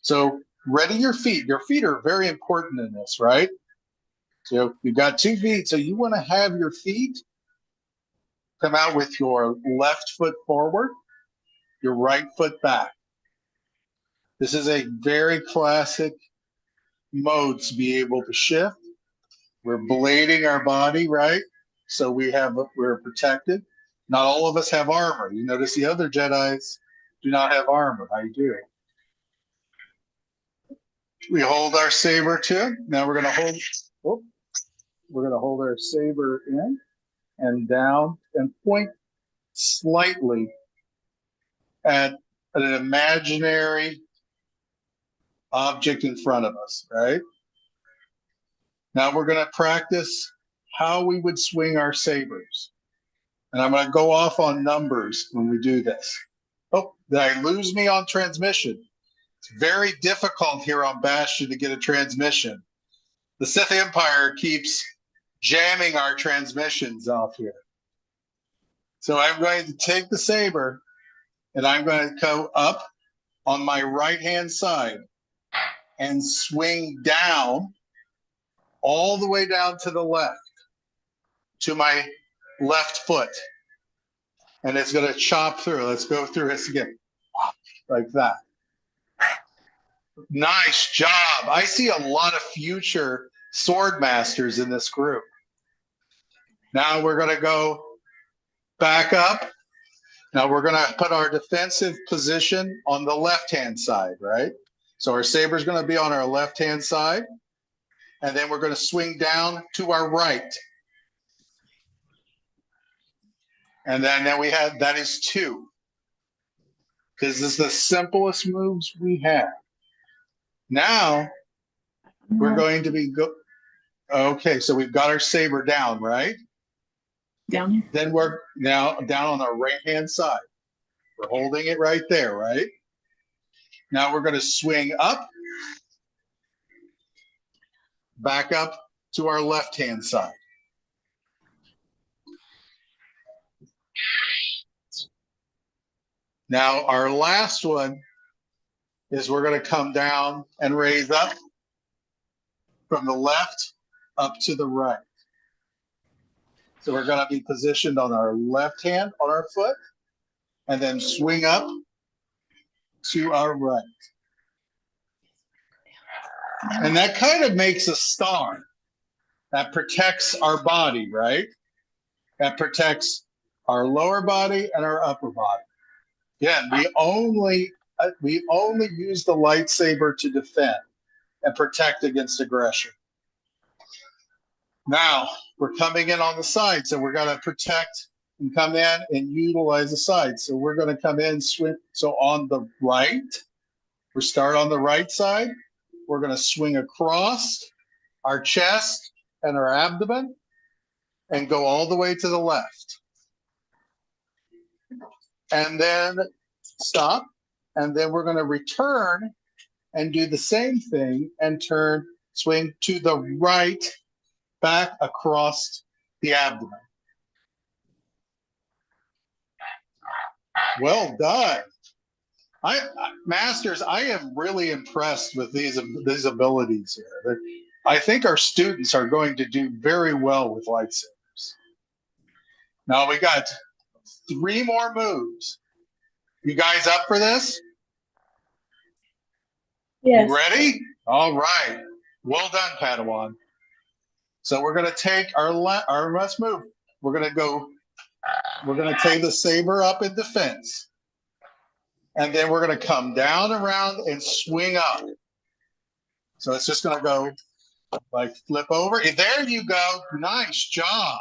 So ready your feet. Your feet are very important in this, right? So you've got 2 feet. So you want to have your feet come out with your left foot forward, your right foot back. This is a very classic mode to be able to shift. We're blading our body, right? So we're protected. Not all of us have armor. You notice the other Jedis do not have armor. I do. We hold our saber to. Now we're going to hold our saber in and down and point slightly at an imaginary object in front of us, right? Now we're going to practice how we would swing our sabers. And I'm going to go off on numbers when we do this. Oh, did I lose me on transmission? It's very difficult here on Bastion to get a transmission. The Sith Empire keeps jamming our transmissions off here. So I'm going to take the saber and I'm going to go up on my right-hand side and swing down all the way down to the left to my left foot. And it's going to chop through. Let's go through this again. Like that. Nice job. I see a lot of future sword masters in this group. Now we're going to go back up. Now we're going to put our defensive position on the left-hand side, right? So our saber is going to be on our left-hand side. And then we're going to swing down to our right. And then we have, that is 2. This is the simplest moves we have. Now we're going to be okay, so we've got our saber down, right? Down here. Then we're now down on our right-hand side. We're holding it right there, right? Now we're going to swing up, back up to our left-hand side. Now our last one is we're going to come down and raise up from the left up to the right. So we're going to be positioned on our left hand on our foot and then swing up to our right. And that kind of makes a star that protects our body, right? That protects our lower body and our upper body. Again, we only use the lightsaber to defend and protect against aggression. Now we're coming in on the side, so we're going to protect and come in and utilize the side. So we're going to come in, swing. So on the right, we start on the right side. We're going to swing across our chest and our abdomen and go all the way to the left. And then stop. And then we're going to return and do the same thing and turn, swing to the right, back across the abdomen. Well done. Masters, I am really impressed with these abilities here. I think our students are going to do very well with lightsabers. Now we got 3 more moves. You guys up for this? Yes. You ready? All right. Well done, Padawan. So we're going to take our last move. We're going to take the saber up in defense. And then we're going to come down around and swing up. So it's just going to go like flip over. And there you go. Nice job.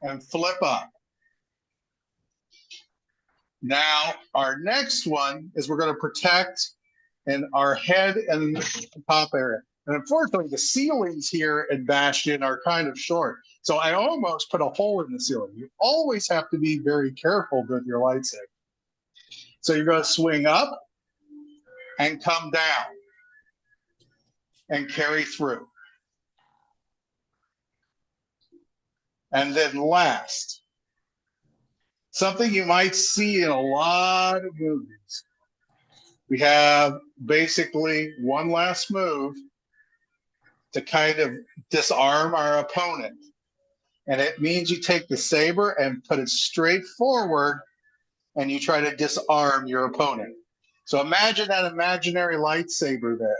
And flip up. Now, our next one is we're going to protect in our head and top area. And unfortunately, the ceilings here in Bastion are kind of short. So I almost put a hole in the ceiling. You always have to be very careful with your lightsaber. So you're going to swing up and come down and carry through. And then last, something you might see in a lot of movies. We have basically one last move, to kind of disarm our opponent. And it means you take the saber and put it straight forward and you try to disarm your opponent. So imagine that imaginary lightsaber there.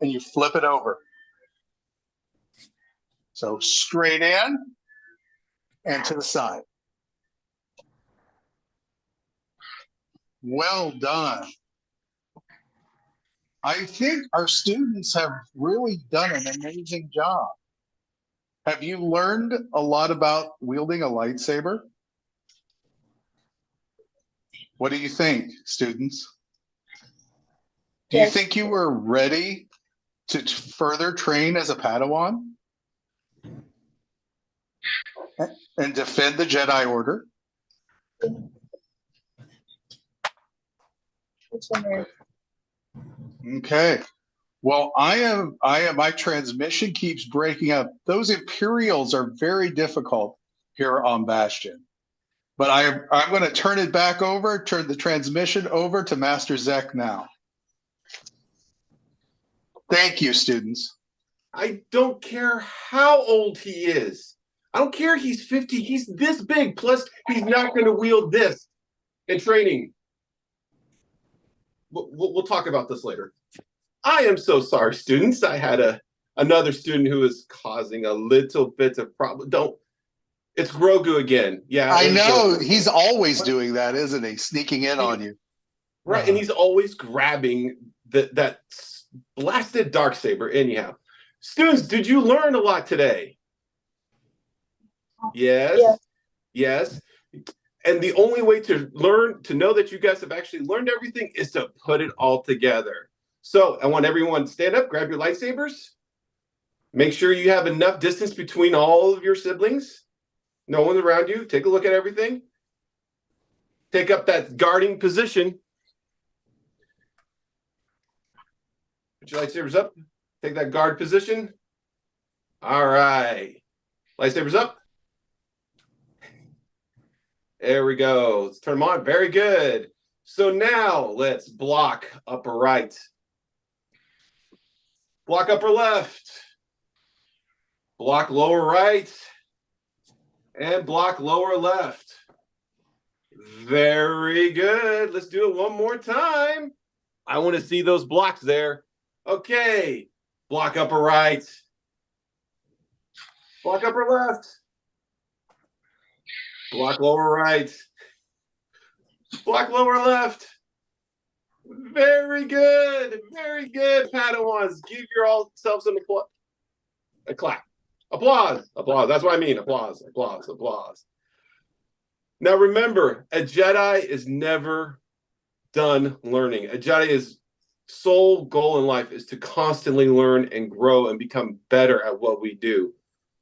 And you flip it over. So straight in and to the side. Well done. I think our students have really done an amazing job. Have you learned a lot about wielding a lightsaber? What do you think, students? Do you think you were ready to further train as a Padawan and defend the Jedi Order? Okay. Well, my transmission keeps breaking up. Those Imperials are very difficult here on Bastion. But I'm going to turn the transmission over to Master Zek now. Thank you, students. I don't care how old he is. I don't care he's 50. He's this big. Plus, he's not going to wield this in training. We'll talk about this later. I am so sorry, students. I had another student who is causing a little bit of problem. It's Grogu again. Yeah, I know. He's always doing that, isn't he? Sneaking in on you. Right, and he's always grabbing that blasted darksaber. Anyhow, students, did you learn a lot today? Yes. Yes. And the only way to know that you guys have actually learned everything is to put it all together. So I want everyone to stand up, grab your lightsabers. Make sure you have enough distance between all of your siblings. No one around you. Take a look at everything. Take up that guarding position. Put your lightsabers up. Take that guard position. All right. Lightsabers up. There we go. Let's turn them on. Very good. So now let's block upper right. Block upper left. Block lower right. And block lower left. Very good. Let's do it one more time. I want to see those blocks there. Okay. Block upper right. Block upper left. Block lower right. Block lower left. Very good. Very good, Padawans. Give yourselves a clap. Applause. Applause. That's what I mean. Applause. Applause. Applause. Now remember, a Jedi is never done learning. A Jedi's sole goal in life is to constantly learn and grow and become better at what we do.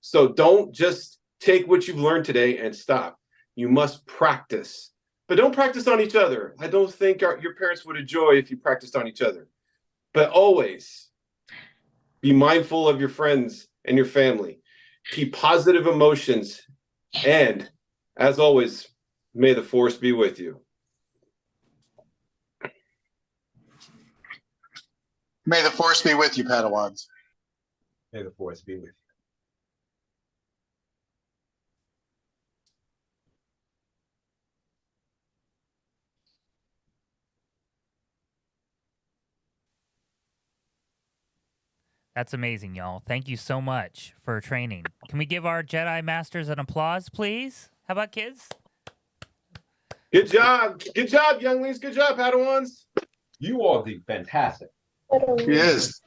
So don't just take what you've learned today and stop. You must practice. But don't practice on each other. I don't think your parents would enjoy if you practiced on each other. But always be mindful of your friends and your family. Keep positive emotions. And as always, may the Force be with you. May the Force be with you, Padawans. May the Force be with you. That's amazing, y'all. Thank you so much for training. Can we give our Jedi Masters an applause, please? How about kids? Good job. Good job, younglings. Good job, Padawans. You all did fantastic. He is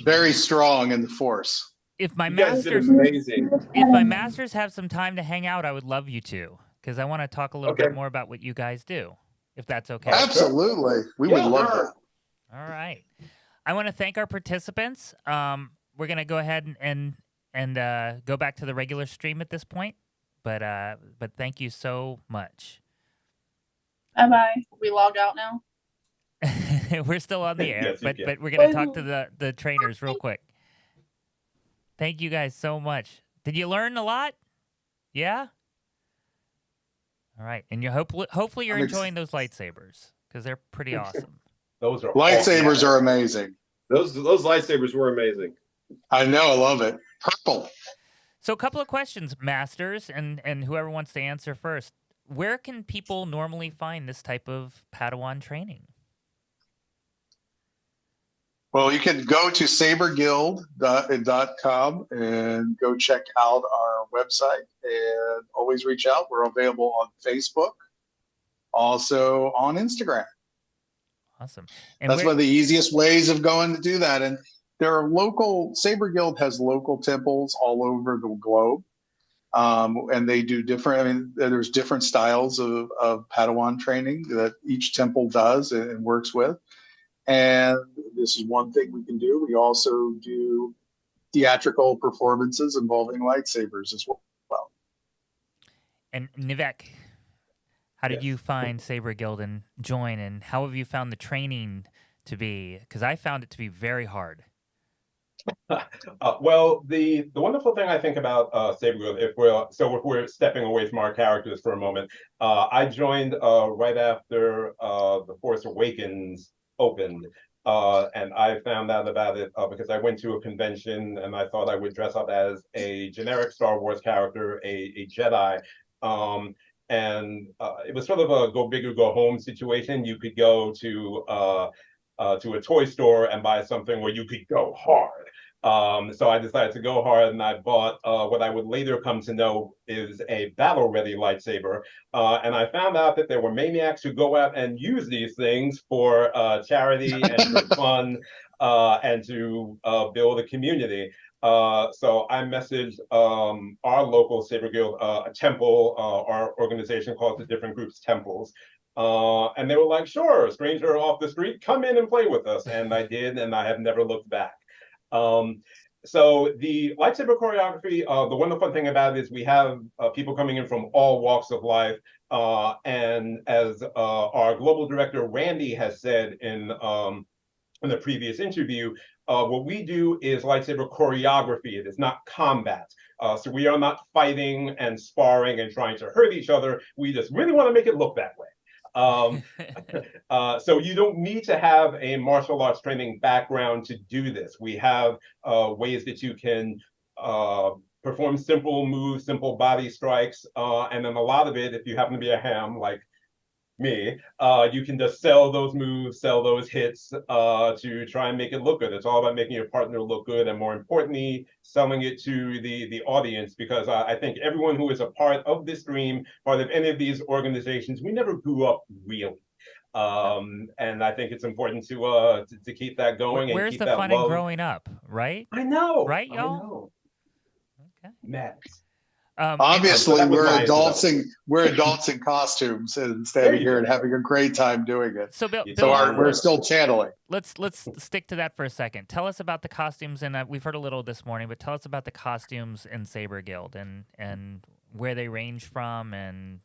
very strong in the Force. If my You guys did masters, amazing. if my masters have some time to hang out, I would love you to, because I want to talk a little bit more about what you guys do, if that's okay. Absolutely. We would love that. All right. I want to thank our participants. We're going to go ahead and go back to the regular stream at this point, but thank you so much. Bye-bye. We log out now? We're still on the air, Yes, you but can. we're going to talk to the trainers real quick. Thank you guys so much. Did you learn a lot? Yeah? All right. And hopefully you're enjoying those lightsabers, because they're pretty awesome. Those are Lightsabers are amazing. Those lightsabers were amazing. I know, I love it. Purple. So a couple of questions, Masters, and whoever wants to answer first. Where can people normally find this type of Padawan training? Well, you can go to saberguild.com and go check out our website, and always reach out. We're available on Facebook, also on Instagram. Awesome. And that's one of the easiest ways of going to do that. And there are Saber Guild has local temples all over the globe. And they do different, there's different styles of Padawan training that each temple does and works with. And this is one thing we can do. We also do theatrical performances involving lightsabers as well. And Nivek, how did you find Saber Guild and join? And how have you found the training to be? Because I found it to be very hard. Well, the wonderful thing I think about Saber Guild, if we're stepping away from our characters for a moment, I joined right after The Force Awakens opened, and I found out about it because I went to a convention and I thought I would dress up as a generic Star Wars character, a Jedi. And it was sort of a go big or go home situation. You could go to a toy store and buy something where you could go hard. So I decided to go hard, and I bought what I would later come to know is a battle-ready lightsaber. And I found out that there were maniacs who go out and use these things for charity and for fun and to build a community. So I messaged our local Saber Guild, a temple, our organization calls the different groups temples. And they were like, sure, stranger off the street, come in and play with us. And I did, and I have never looked back. So the lightsaber choreography, the wonderful thing about it is we have people coming in from all walks of life. And as our global director, Randy, has said in the previous interview, what we do is lightsaber choreography. It is not combat. So we are not fighting and sparring and trying to hurt each other. We just really want to make it look that way. So you don't need to have a martial arts training background to do this. We have ways that you can perform simple moves, simple body strikes, and then a lot of it, if you happen to be a ham like me, you can just sell those moves, sell those hits to try and make it look good. It's all about making your partner look good, and more importantly, selling it to the audience, because I think everyone who is a part of this stream, part of any of these organizations, we never grew up really. And I think it's important to keep that going. Where's and keep the that fun love. in growing up, right? I know. Right, y'all? I know. Okay. Max. Obviously, we're adults in costumes instead of here and having a great time doing it. So, Bill, we're still channeling. Let's stick to that for a second. Tell us about the costumes, and we've heard a little this morning, but tell us about the costumes in Saber Guild and where they range from, and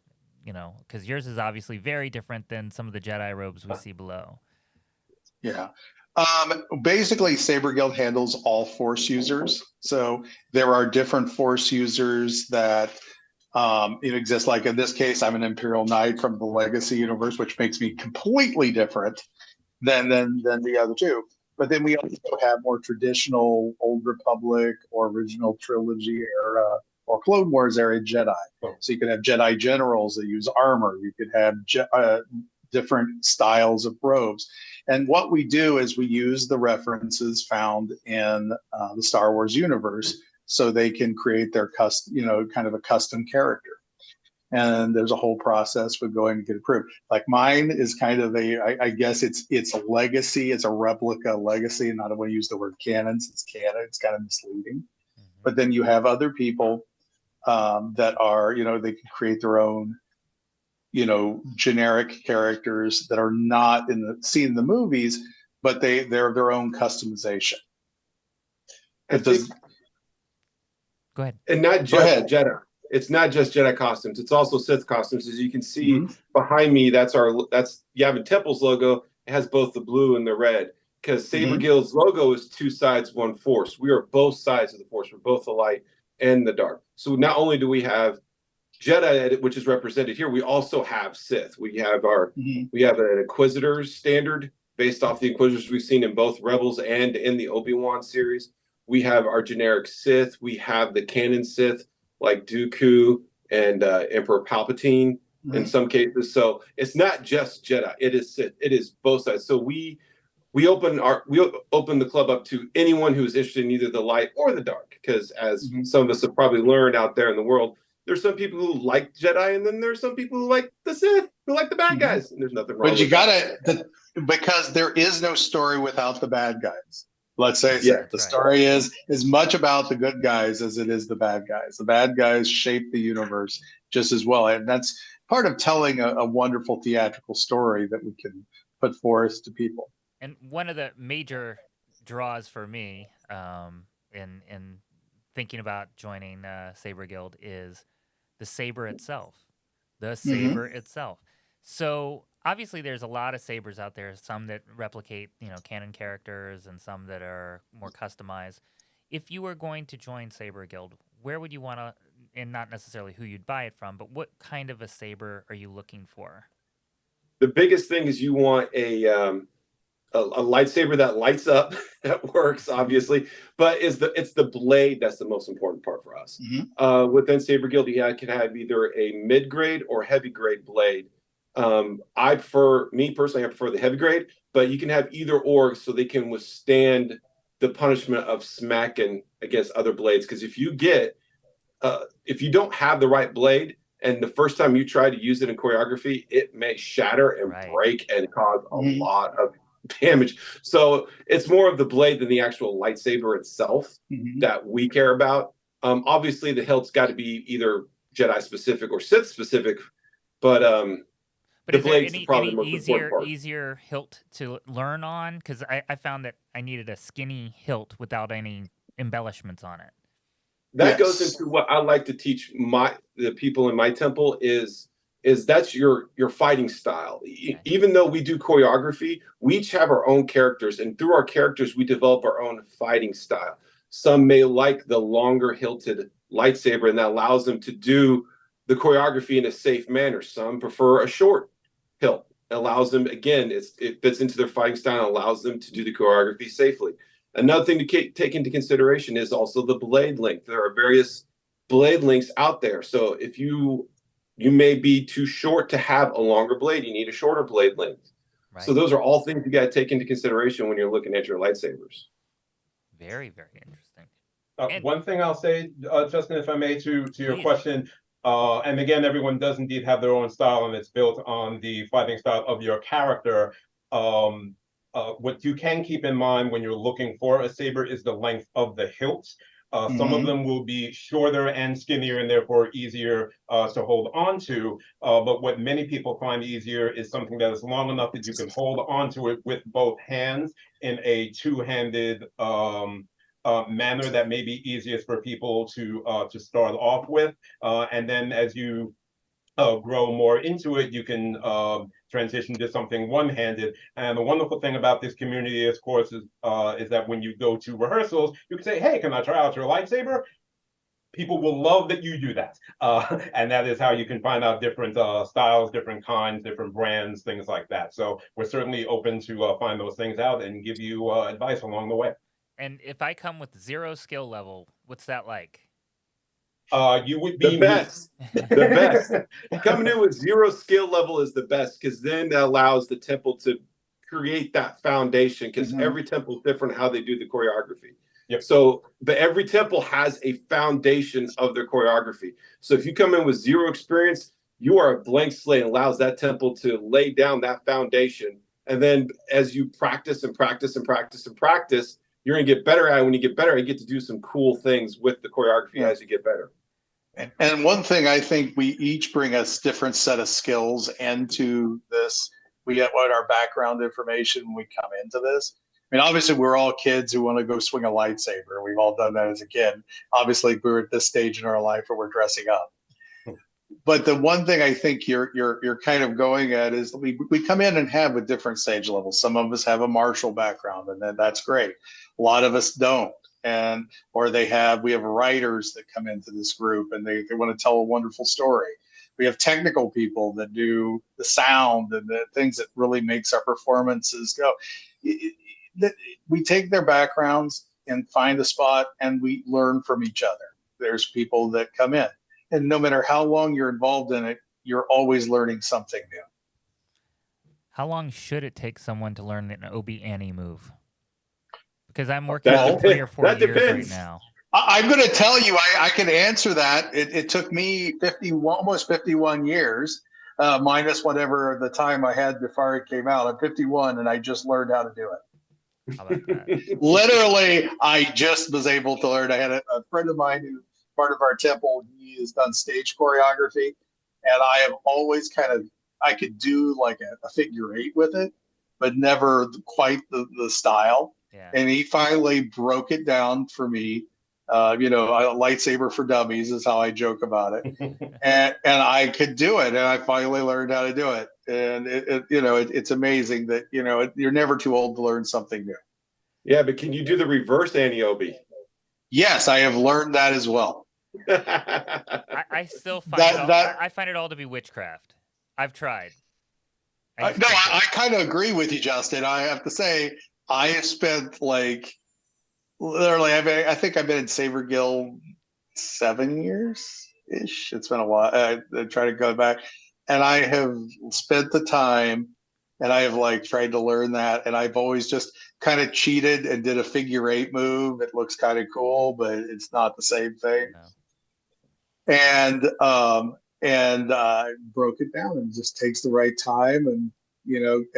because yours is obviously very different than some of the Jedi robes we see below. Yeah. Basically, Saber Guild handles all Force users. So there are different Force users that exist. Like in this case, I'm an Imperial Knight from the Legacy universe, which makes me completely different than the other two. But then we also have more traditional Old Republic or original trilogy era or Clone Wars era Jedi. So you can have Jedi generals that use armor. You could have different styles of robes. And what we do is we use the references found in the Star Wars universe so they can create their kind of a custom character. And there's a whole process with going to get approved. Like mine is kind of I guess it's a legacy. It's a replica legacy. Not want to use the word canon. It's canon. It's kind of misleading. But then you have other people that are, they can create their own generic characters that are not seen in the movies, but they're their own customization. Go ahead. And not just Jedi. It's not just Jedi costumes. It's also Sith costumes. As you can see behind me, that's Yavin Temple's logo. It has both the blue and the red, because Saber Guild's logo is two sides, one Force. We are both sides of the Force. We're both the light and the dark. So not only do we have Jedi, which is represented here, we also have Sith. We have we have an Inquisitor's standard based off the Inquisitors we've seen in both Rebels and in the Obi-Wan series. We have our generic Sith. We have the canon Sith like Dooku and Emperor Palpatine in some cases. So it's not just Jedi. It is Sith. It is both sides. So we open the club up to anyone who is interested in either the light or the dark, because as some of us have probably learned out there in the world, there's some people who like Jedi, and then there's some people who like the Sith, who like the bad guys, and there's nothing wrong. But you with gotta, because there is no story without the bad guys. Let's say the story is as much about the good guys as it is the bad guys. The bad guys shape the universe just as well, and that's part of telling a wonderful theatrical story that we can put forth to people. And one of the major draws for me in thinking about joining Saber Guild is the saber itself. The saber itself. So obviously there's a lot of sabers out there, some that replicate, canon characters and some that are more customized. If you were going to join Saber Guild, where would you want to, and not necessarily who you'd buy it from, but what kind of a saber are you looking for? The biggest thing is you want a lightsaber that lights up, that works, obviously, but it's the blade that's the most important part for us. Within Saber Guild, you can have either a mid-grade or heavy-grade blade. I prefer the heavy grade, but you can have either or so they can withstand the punishment of smacking against other blades. Because if you don't have the right blade, and the first time you try to use it in choreography, it may shatter and break and cause a lot of damage. So it's more of the blade than the actual lightsaber itself that we care about. Obviously, the hilt's got to be either Jedi specific or Sith specific, but the blade's probably the most important part. Easier hilt to learn on? Because I found that I needed a skinny hilt without any embellishments on it. That goes into what I like to teach the people in my temple is that's your fighting style. Even though we do choreography, we each have our own characters, and through our characters, we develop our own fighting style. Some may like the longer hilted lightsaber, and that allows them to do the choreography in a safe manner. Some prefer a short hilt. It allows them, again, it fits into their fighting style and allows them to do the choreography safely. Another thing to take into consideration is also the blade length. There are various blade lengths out there. So if you may be too short to have a longer blade, you need a shorter blade length. Right. So those are all things you got to take into consideration when you're looking at your lightsabers. Very, very interesting. One thing I'll say, Justin, if I may, to your question, and again, everyone does indeed have their own style, and it's built on the fighting style of your character. What you can keep in mind when you're looking for a saber is the length of the hilt. Some of them will be shorter and skinnier and therefore easier to hold on to. But what many people find easier is something that is long enough that you can hold on to it with both hands in a two-handed manner that may be easiest for people to start off with. And then as you grow more into it, you can transition to something one-handed. And the wonderful thing about this community, of course, is that when you go to rehearsals, you can say, hey, can I try out your lightsaber? People will love that you do that. And that is how you can find out different styles, different kinds, different brands, things like that. So we're certainly open to find those things out and give you advice along the way. And if I come with 0 skill level, what's that like? You would be the best. The best. Coming in with 0 skill level is the best, because then that allows the temple to create that foundation, because every temple is different how they do the choreography. So, but every temple has a foundation of their choreography. So if you come in with 0 experience, you are a blank slate, and allows that temple to lay down that foundation. And then as you practice and practice and practice and practice, you're going to get better at it. When you get better, you get to do some cool things with the choreography as you get better. And one thing, I think we each bring a different set of skills into this. We get what our background information when we come into this. I mean, obviously, we're all kids who want to go swing a lightsaber. We've all done that as a kid. Obviously, we're at this stage in our life where we're dressing up. But the one thing I think you're kind of going at is we come in and have a different stage level. Some of us have a martial background, and then that's great. A lot of us don't. We have writers that come into this group and they want to tell a wonderful story. We have technical people that do the sound and the things that really makes our performances go. We take their backgrounds and find a spot, and we learn from each other. There's people that come in, and no matter how long you're involved in it, you're always learning something new. How long should it take someone to learn an Obie Annie move? Because I'm working on 3 or 4 years right now. I'm going to tell you, I can answer that. It took me almost 51 years, minus whatever the time I had before it came out. I'm 51, and I just learned how to do it. How about that? Literally, I just was able to learn. I had a friend of mine who part of our temple. He has done stage choreography, and I have always I could do like a figure 8 with it, but never quite the style. Yeah. And he finally broke it down for me. A lightsaber for dummies is how I joke about it. and I could do it. And I finally learned how to do it. And it's amazing that, you're never too old to learn something new. Yeah, but can you do the reverse Annie Obie? Yes, I have learned that as well. I still find I find it all to be witchcraft. I've tried. I kind of agree with you, Justin. I have to say, I have spent literally, I think I've been in Saber Guild 7 years-ish. It's been a while. I try to go back. And I have spent the time, and I have tried to learn that. And I've always just kind of cheated and did a figure 8 move. It looks kind of cool, but it's not the same thing. No. And I broke it down, and it just takes the right time and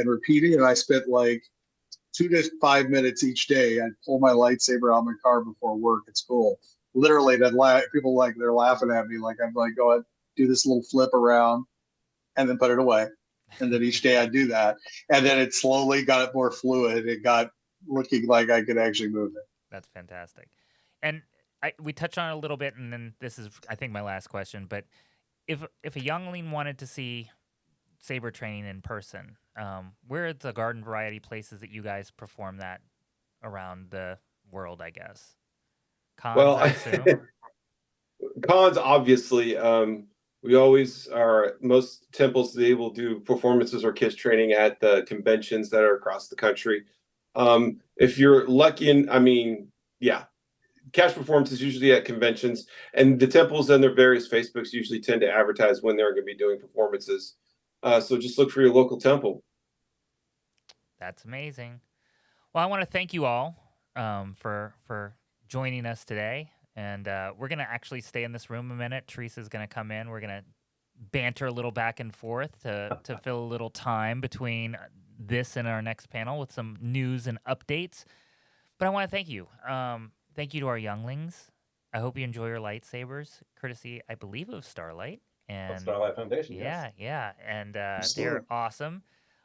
repeating. And I spent 2 to 5 minutes each day. I'd pull my lightsaber out of my car before work at school. Literally, people they're laughing at me. I'm go ahead, do this little flip around, and then put it away. And then each day I do that, and then it slowly got more fluid. It got looking like I could actually move it. That's fantastic. And we touched on it a little bit, and then this is, I think, my last question. But if a youngling wanted to see saber training in person, where are the garden variety places that you guys perform that around the world, I guess? Cons, well, I assume? Cons, obviously. We always are, most temples, they will do performances or KISS training at the conventions that are across the country. If you're lucky, cash performances usually at conventions, and the temples and their various Facebooks usually tend to advertise when they're going to be doing performances. So just look for your local temple. That's amazing. Well, I want to thank you all for joining us today. And we're going to actually stay in this room a minute. Teresa's going to come in. We're going to banter a little back and forth to fill a little time between this and our next panel with some news and updates. But I want to thank you. Thank you to our younglings. I hope you enjoy your lightsabers, courtesy, I believe, of Starlight. And Starlight Foundation. Yeah, yes. yeah. And they're awesome.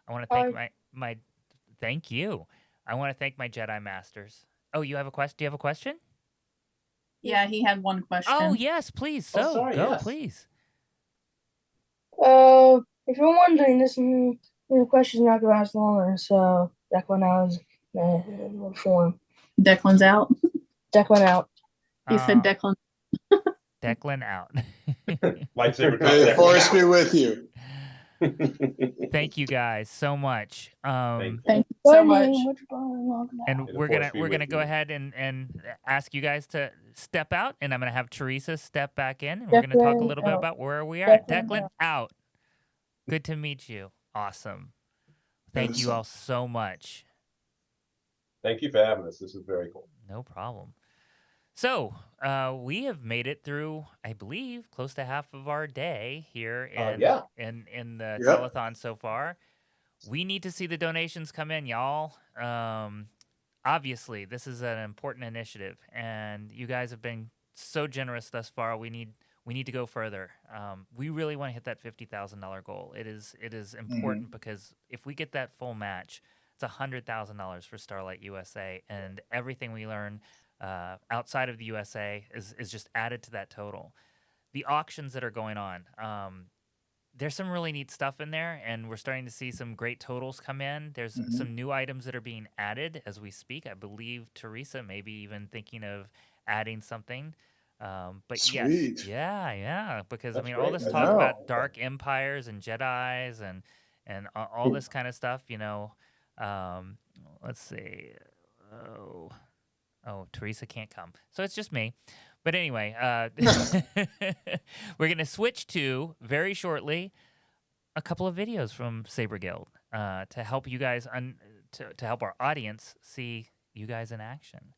I want to thank my thank you. I want to thank my Jedi Masters. Oh, you have a question? Do you have a question? Yeah, he had one question. Oh, yes, please. So, please. If you're wondering, this question's not going to last long, so Declan out is in form. Declan's out? Declan out. He said Declan. Declan out. Lightsaber. May the force be with you. Thank you guys so much. Thank you so much. And we're gonna go ahead and ask you guys to step out, and I'm gonna have Teresa step back in, and we're gonna talk a little bit about where we are. Declan out. Good to meet you. Awesome. Thank you all so much. Thank you for having us. This is very cool. No problem. So we have made it through, I believe, close to half of our day here in the telethon so far. We need to see the donations come in, y'all. Obviously, this is an important initiative, and you guys have been so generous thus far. We need to go further. We really want to hit that $50,000 goal. It is important because if we get that full match, it's $100,000 for Starlight USA, and everything we learn outside of the USA is just added to that total. The auctions that are going on, there's some really neat stuff in there, and we're starting to see some great totals come in. There's some new items that are being added as we speak. I believe Teresa may be even thinking of adding something. But Sweet. yes, yeah, because I That's mean, all great. this I talk know. about dark empires and Jedis and all this kind of stuff, let's see. Oh, Teresa can't come, so it's just me. But anyway, we're gonna switch to very shortly a couple of videos from Saber Guild to help you guys to help our audience see you guys in action.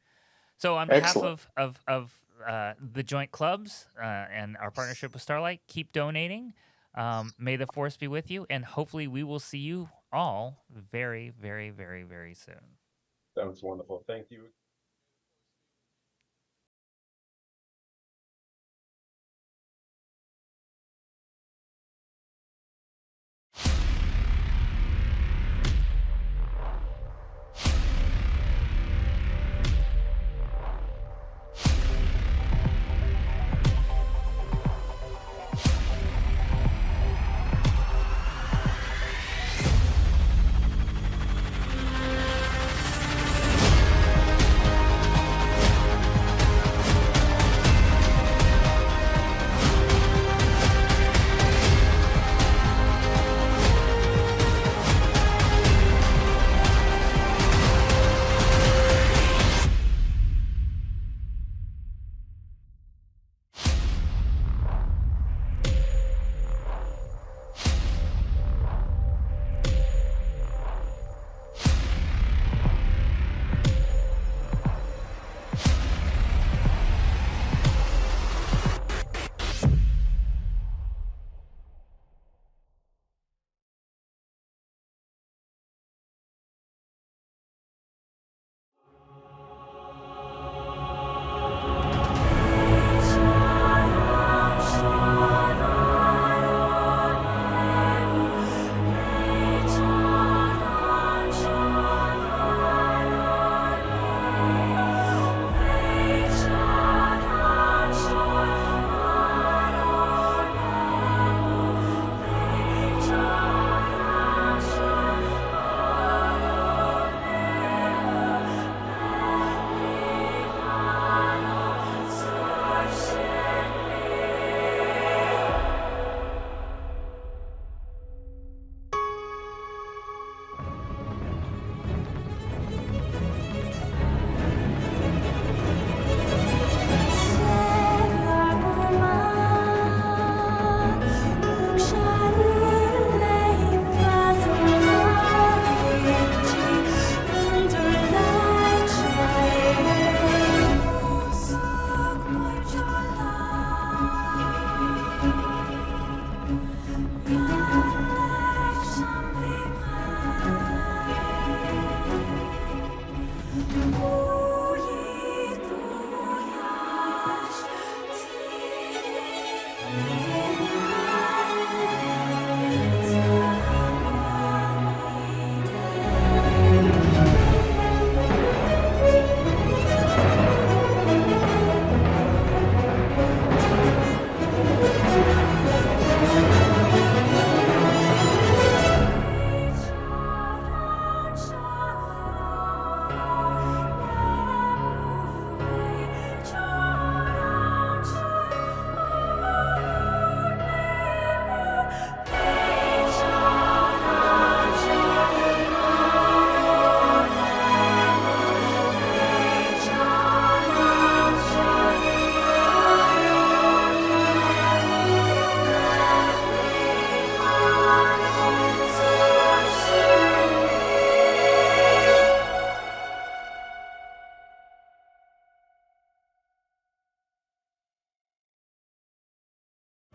So on behalf Excellent. of the joint clubs and our partnership with Starlight, keep donating. May the force be with you, and hopefully we will see you all very, very, very, very soon. That was wonderful. Thank you.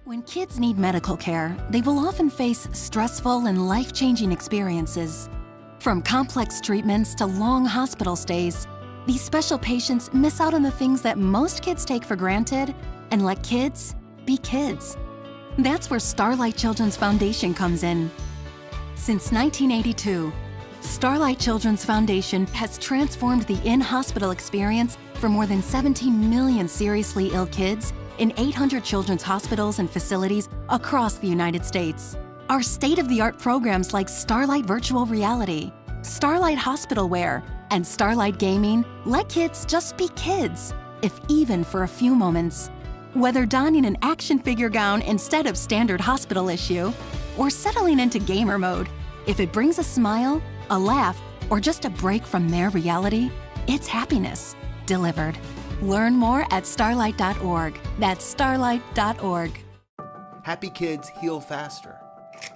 When kids need medical care, they will often face stressful and life-changing experiences. From complex treatments to long hospital stays, these special patients miss out on the things that most kids take for granted and let kids be kids. That's where Starlight Children's Foundation comes in. Since 1982, Starlight Children's Foundation has transformed the in-hospital experience for more than 17 million seriously ill kids in 800 children's hospitals and facilities across the United States. Our state-of-the-art programs like Starlight Virtual Reality, Starlight Hospital Wear, and Starlight Gaming let kids just be kids. if even for a few moments. Whether donning an action figure gown instead of standard hospital issue, or settling into gamer mode, if it brings a smile, a laugh, or just a break from their reality, it's happiness delivered. Learn more at starlight.org. That's starlight.org. Happy kids heal faster.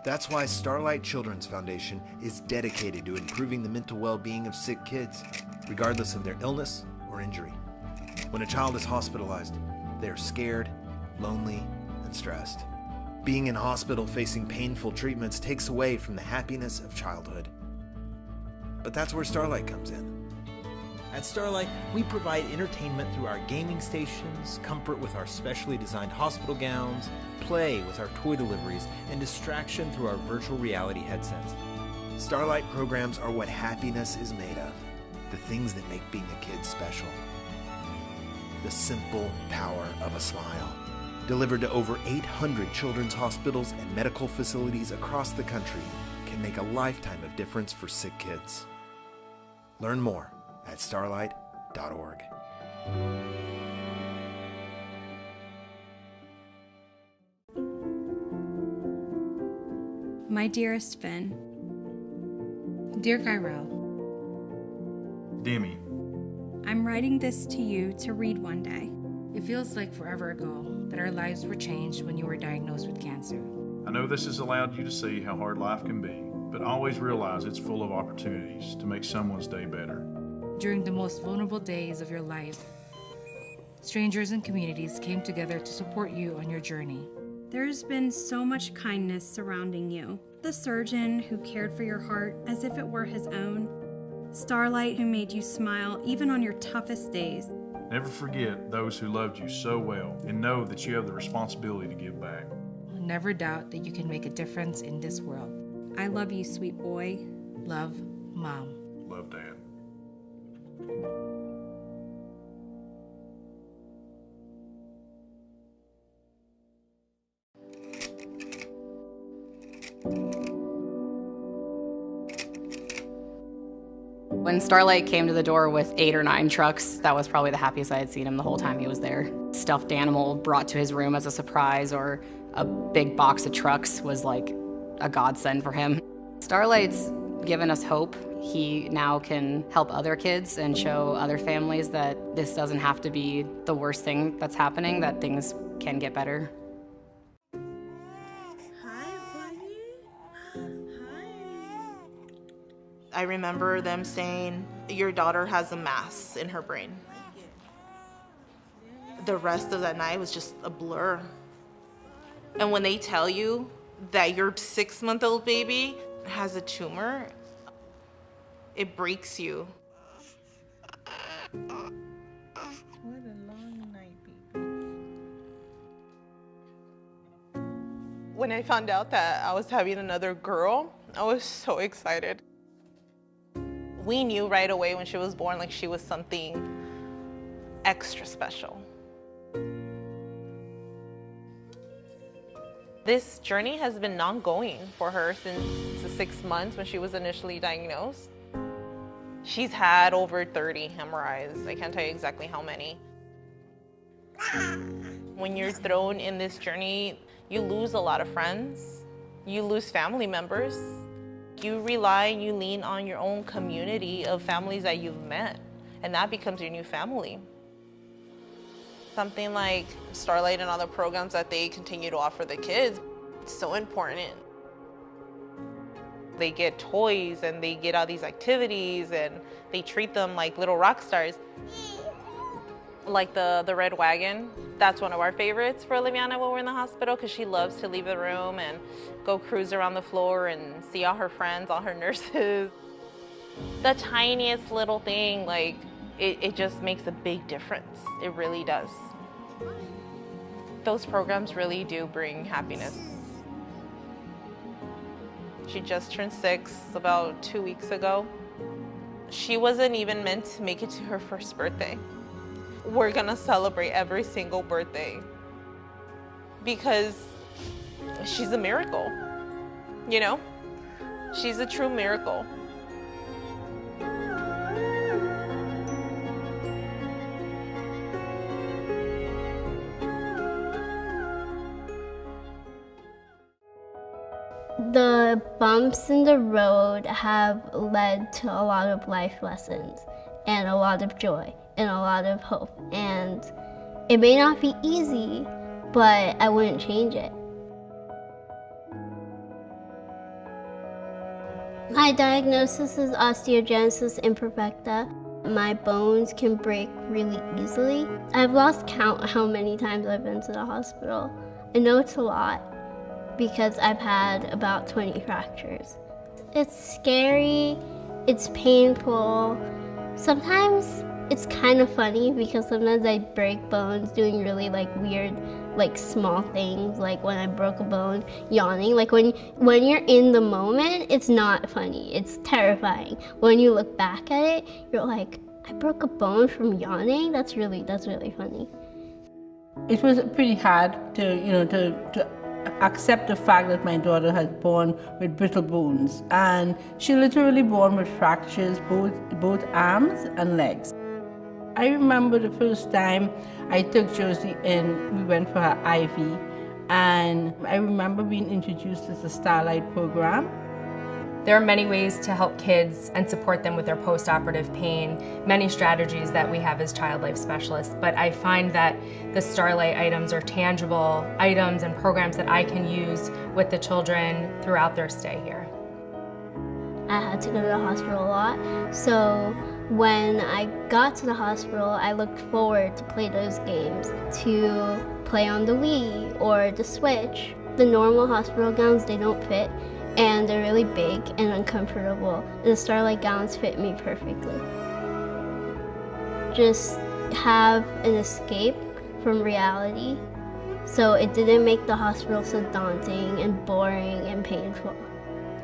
That's why Starlight Children's Foundation is dedicated to improving the mental well-being of sick kids, regardless of their illness or injury. When a child is hospitalized, they are scared, lonely, and stressed. Being in hospital facing painful treatments takes away from the happiness of childhood. But that's where Starlight comes in. At Starlight, we provide entertainment through our gaming stations, comfort with our specially designed hospital gowns, play with our toy deliveries, and distraction through our virtual reality headsets. Starlight programs are what happiness is made of, the things that make being a kid special. The simple power of a smile. Delivered to over 800 children's hospitals and medical facilities across the country, can make a lifetime of difference for sick kids. Learn more at starlight.org. My dearest Finn. Dear Kyrell. Demi. I'm writing this to you to read one day. It feels like forever ago that our lives were changed when you were diagnosed with cancer. I know this has allowed you to see how hard life can be, but always realize it's full of opportunities to make someone's day better. During the most vulnerable days of your life, strangers and communities came together to support you on your journey. There's been so much kindness surrounding you. The surgeon who cared for your heart as if it were his own. Starlight who made you smile even on your toughest days. Never forget those who loved you so well and know that you have the responsibility to give back. Never doubt that you can make a difference in this world. I love you, sweet boy. Love, Mom. Love, Dad. When Starlight came to the door with 8 or 9 trucks, that was probably the happiest I had seen him the whole time he was there. Stuffed animal brought to his room as a surprise, or a big box of trucks was like a godsend for him. Starlight's given us hope. He now can help other kids and show other families that this doesn't have to be the worst thing that's happening, that things can get better. I remember them saying, your daughter has a mass in her brain. The rest of that night was just a blur. And when they tell you that your 6-month-old baby has a tumor, it breaks you. What a long night, baby. When I found out that I was having another girl, I was so excited. We knew right away when she was born, like she was something extra special. This journey has been ongoing for her since the 6 months when she was initially diagnosed. She's had over 30 MRIs. I can't tell you exactly how many. When you're thrown in this journey, you lose a lot of friends. You lose family members. You rely and you lean on your own community of families that you've met, and that becomes your new family. Something like Starlight and other programs that they continue to offer the kids, it's so important. They get toys and they get all these activities and they treat them like little rock stars. Like the red wagon, that's one of our favorites for Liviana when we're in the hospital, because she loves to leave the room and go cruise around the floor and see all her friends, all her nurses. The tiniest little thing, like, it just makes a big difference. It really does. Those programs really do bring happiness. She just turned 6 about 2 weeks ago. She wasn't even meant to make it to her first birthday. We're gonna celebrate every single birthday because she's a miracle, you know? She's a true miracle. The bumps in the road have led to a lot of life lessons and a lot of joy and a lot of hope. And it may not be easy, but I wouldn't change it. My diagnosis is osteogenesis imperfecta. My bones can break really easily. I've lost count how many times I've been to the hospital. I know it's a lot because I've had about 20 fractures. It's scary, it's painful. Sometimes it's kind of funny because sometimes I break bones doing really weird small things, like when I broke a bone yawning. Like when you're in the moment, it's not funny, it's terrifying. When you look back at it, you're like, I broke a bone from yawning? That's really funny. It was pretty hard to accept the fact that my daughter was born with brittle bones, and she literally born with fractures both arms and legs. I remember the first time I took Josie in, we went for her IV, and I remember being introduced to the Starlight program. There are many ways to help kids and support them with their post-operative pain, many strategies that we have as child life specialists, but I find that the Starlight items are tangible items and programs that I can use with the children throughout their stay here. I had to go to the hospital a lot, so when I got to the hospital, I looked forward to play those games, to play on the Wii or the Switch. The normal hospital gowns, they don't fit, and they're really big and uncomfortable. And the Starlight gowns fit me perfectly. Just have an escape from reality, so it didn't make the hospital so daunting and boring and painful.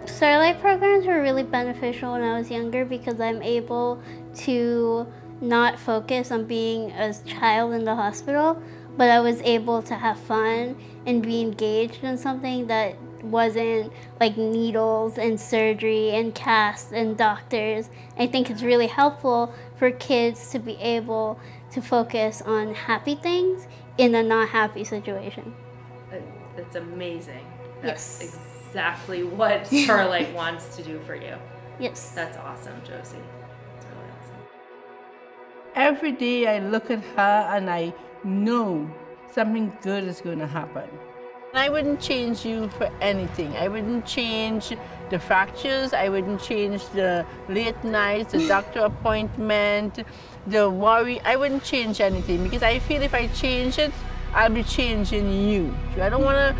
Starlight programs were really beneficial when I was younger because I'm able to not focus on being a child in the hospital, but I was able to have fun and be engaged in something that wasn't like needles and surgery and casts and doctors. I think it's really helpful for kids to be able to focus on happy things in a not happy situation. It's amazing. That's exactly what Starlight wants to do for you. Yes. That's awesome, Josie. That's really awesome. Every day I look at her and I know something good is going to happen. I wouldn't change you for anything. I wouldn't change the fractures. I wouldn't change the late nights, the doctor appointment, the worry. I wouldn't change anything because I feel if I change it, I'll be changing you. I don't want to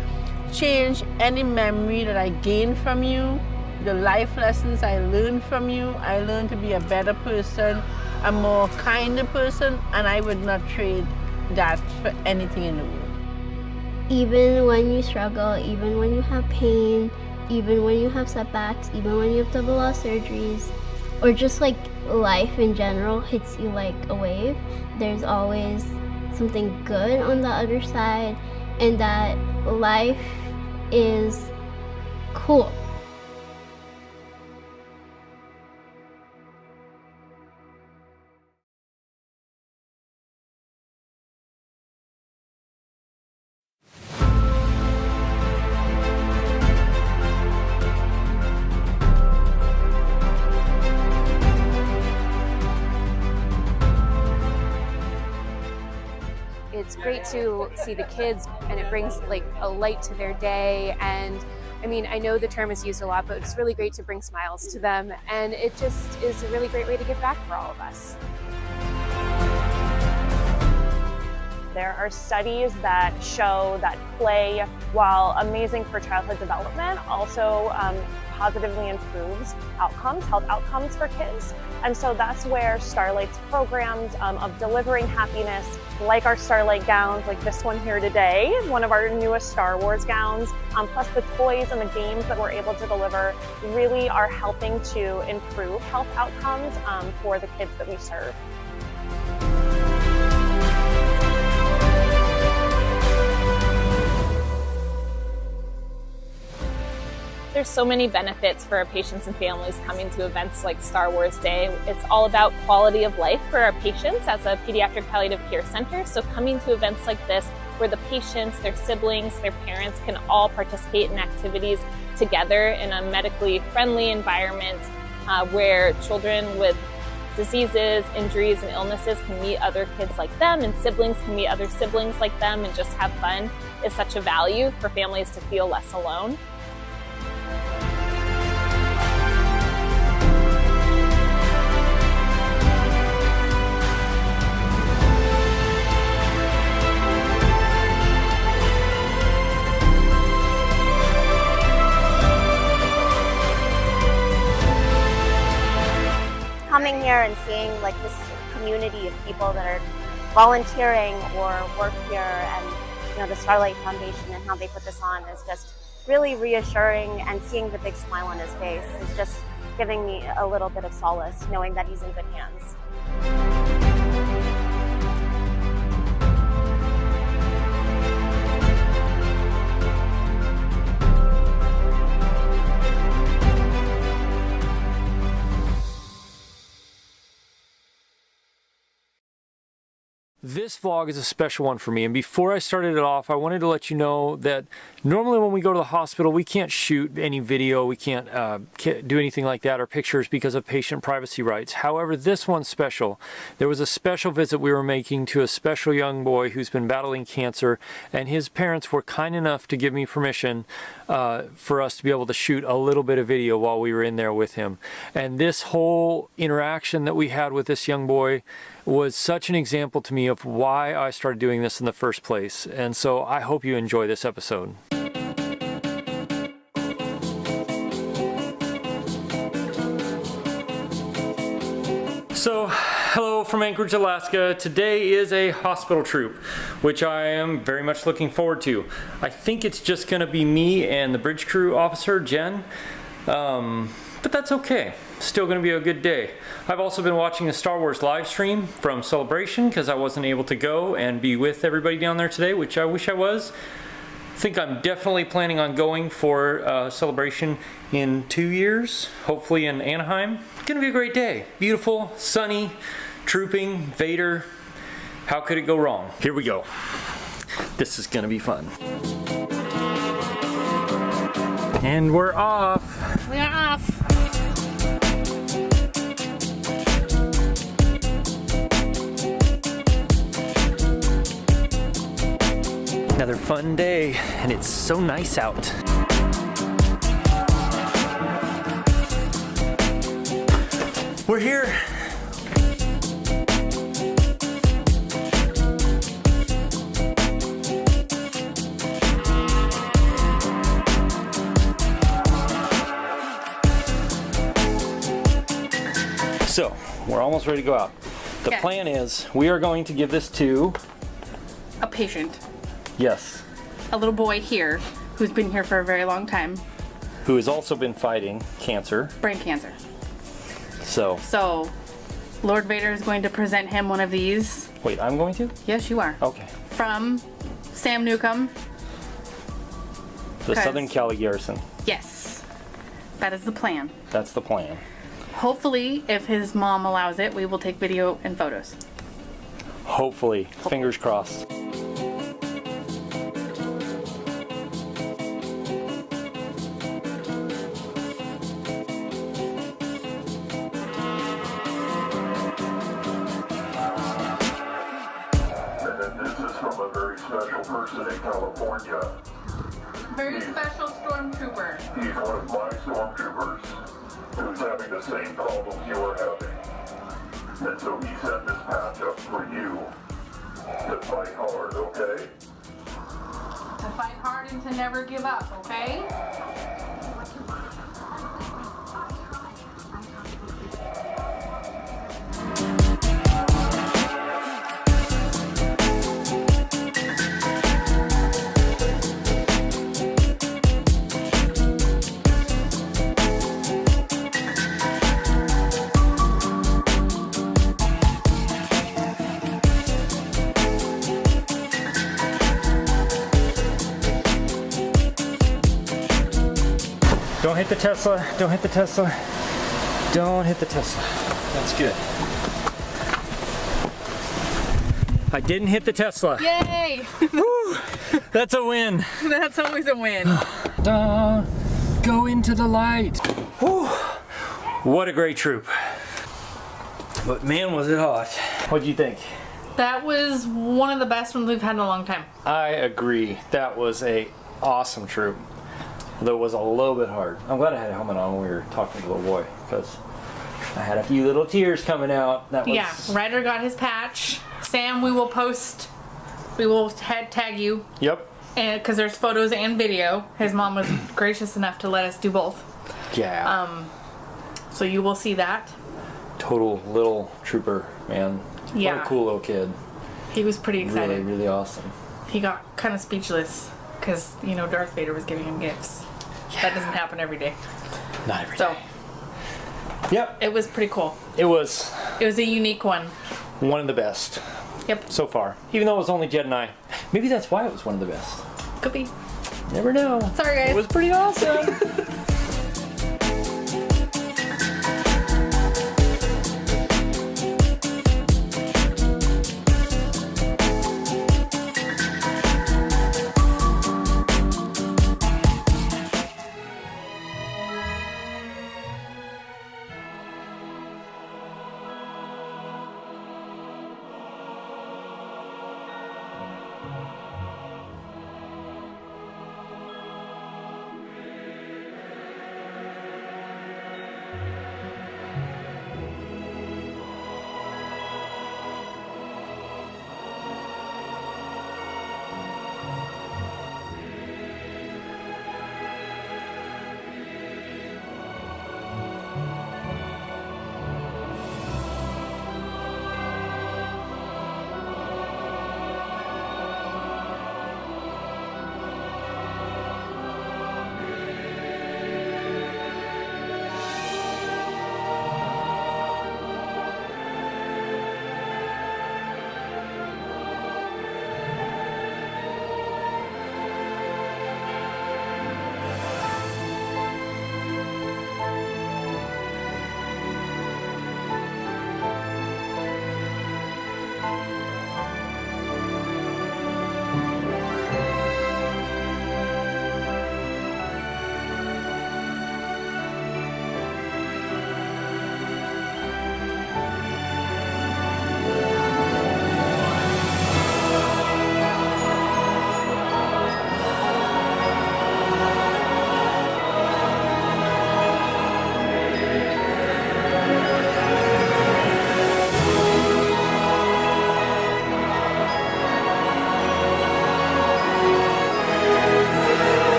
change any memory that I gained from you, the life lessons I learned from you. I learned to be a better person, a more kinder person, and I would not trade that for anything in the world. Even when you struggle, even when you have pain, even when you have setbacks, even when you have double loss surgeries, or just like life in general hits you like a wave, there's always something good on the other side, and that life is cool. It's great to see the kids, and it brings like a light to their day. And I mean, I know the term is used a lot, but it's really great to bring smiles to them. And it just is a really great way to give back for all of us. There are studies that show that play, while amazing for childhood development, also positively improves outcomes, health outcomes for kids. And so that's where Starlight's programs of delivering happiness, like our Starlight gowns, like this one here today, one of our newest Star Wars gowns, plus the toys and the games that we're able to deliver, really are helping to improve health outcomes for the kids that we serve. There's so many benefits for our patients and families coming to events like Star Wars Day. It's all about quality of life for our patients as a pediatric palliative care center. So coming to events like this where the patients, their siblings, their parents can all participate in activities together in a medically friendly environment where children with diseases, injuries, and illnesses can meet other kids like them, and siblings can meet other siblings like them and just have fun, is such a value for families to feel less alone. Coming here and seeing like this community of people that are volunteering or work here, and you know, the Starlight Foundation and how they put this on is just really reassuring, and seeing the big smile on his face is just giving me a little bit of solace, knowing that he's in good hands. This vlog is a special one for me, and before I started it off, I wanted to let you know that normally when we go to the hospital, we can't shoot any video, we can't do anything like that, or pictures, because of patient privacy rights. However, this one's special. There was a special visit we were making to a special young boy who's been battling cancer, and his parents were kind enough to give me permission for us to be able to shoot a little bit of video while we were in there with him. And this whole interaction that we had with this young boy was such an example to me of why I started doing this in the first place. And so I hope you enjoy this episode. So, hello from Anchorage, Alaska. Today is a hospital troop, which I am very much looking forward to. I think it's just gonna be me and the bridge crew officer, Jen. But that's okay. Still gonna be a good day. I've also been watching a Star Wars live stream from Celebration because I wasn't able to go and be with everybody down there today, which I wish I was. I think I'm definitely planning on going for Celebration in 2 years, hopefully in Anaheim. It's gonna be a great day. Beautiful, sunny, trooping, Vader. How could it go wrong? Here we go. This is gonna be fun. And we're off. We are off. Another fun day, and it's so nice out. We're here. So, we're almost ready to go out. The Yes. plan is we are going to give this to... A patient, Yes. a little boy here who's been here for a very long time, Who has also been fighting cancer. brain cancer. So, So, Lord Vader is going to present him one of these. wait, I'm going to? Yes, you are. Okay. From Sam Newcomb. The Cause- Southern Cali Garrison. Yes, that is the plan. That's the plan. Hopefully, if his mom allows it, we will take video and photos. Hopefully. Fingers crossed. From a very special person in California. Very special stormtrooper. He's one of my stormtroopers who's having the same problems you are having. And so he set this patch up for you to fight hard, okay? To fight hard and to never give up, okay? Don't hit the Tesla. Don't hit the Tesla. Don't hit the Tesla. That's good. I didn't hit the Tesla. Yay! Woo, that's a win. That's always a win. Go into the light. Whew. What a great troop. But man, was it hot. What'd you think? That was one of the best ones we've had in a long time. I agree. That was a awesome troop. Though it was a little bit hard. I'm glad I had a helmet on when we were talking to the little boy, because I had a few little tears coming out. That was... Yeah, Ryder got his patch. Sam, we will tag you. Yep. And because there's photos and video. His mom was gracious enough to let us do both. Yeah. So you will see that. Total little trooper, man. Yeah. What a cool little kid. He was pretty excited. Really, really awesome. He got kind of speechless because, you know, Darth Vader was giving him gifts. Yeah. That doesn't happen every day. Not every day. Yep. It was pretty cool. It was. It was a unique one. One of the best. Yep. So far. Even though it was only Jed and I. Maybe that's why it was one of the best. Could be. Never know. Sorry, guys. It was pretty awesome.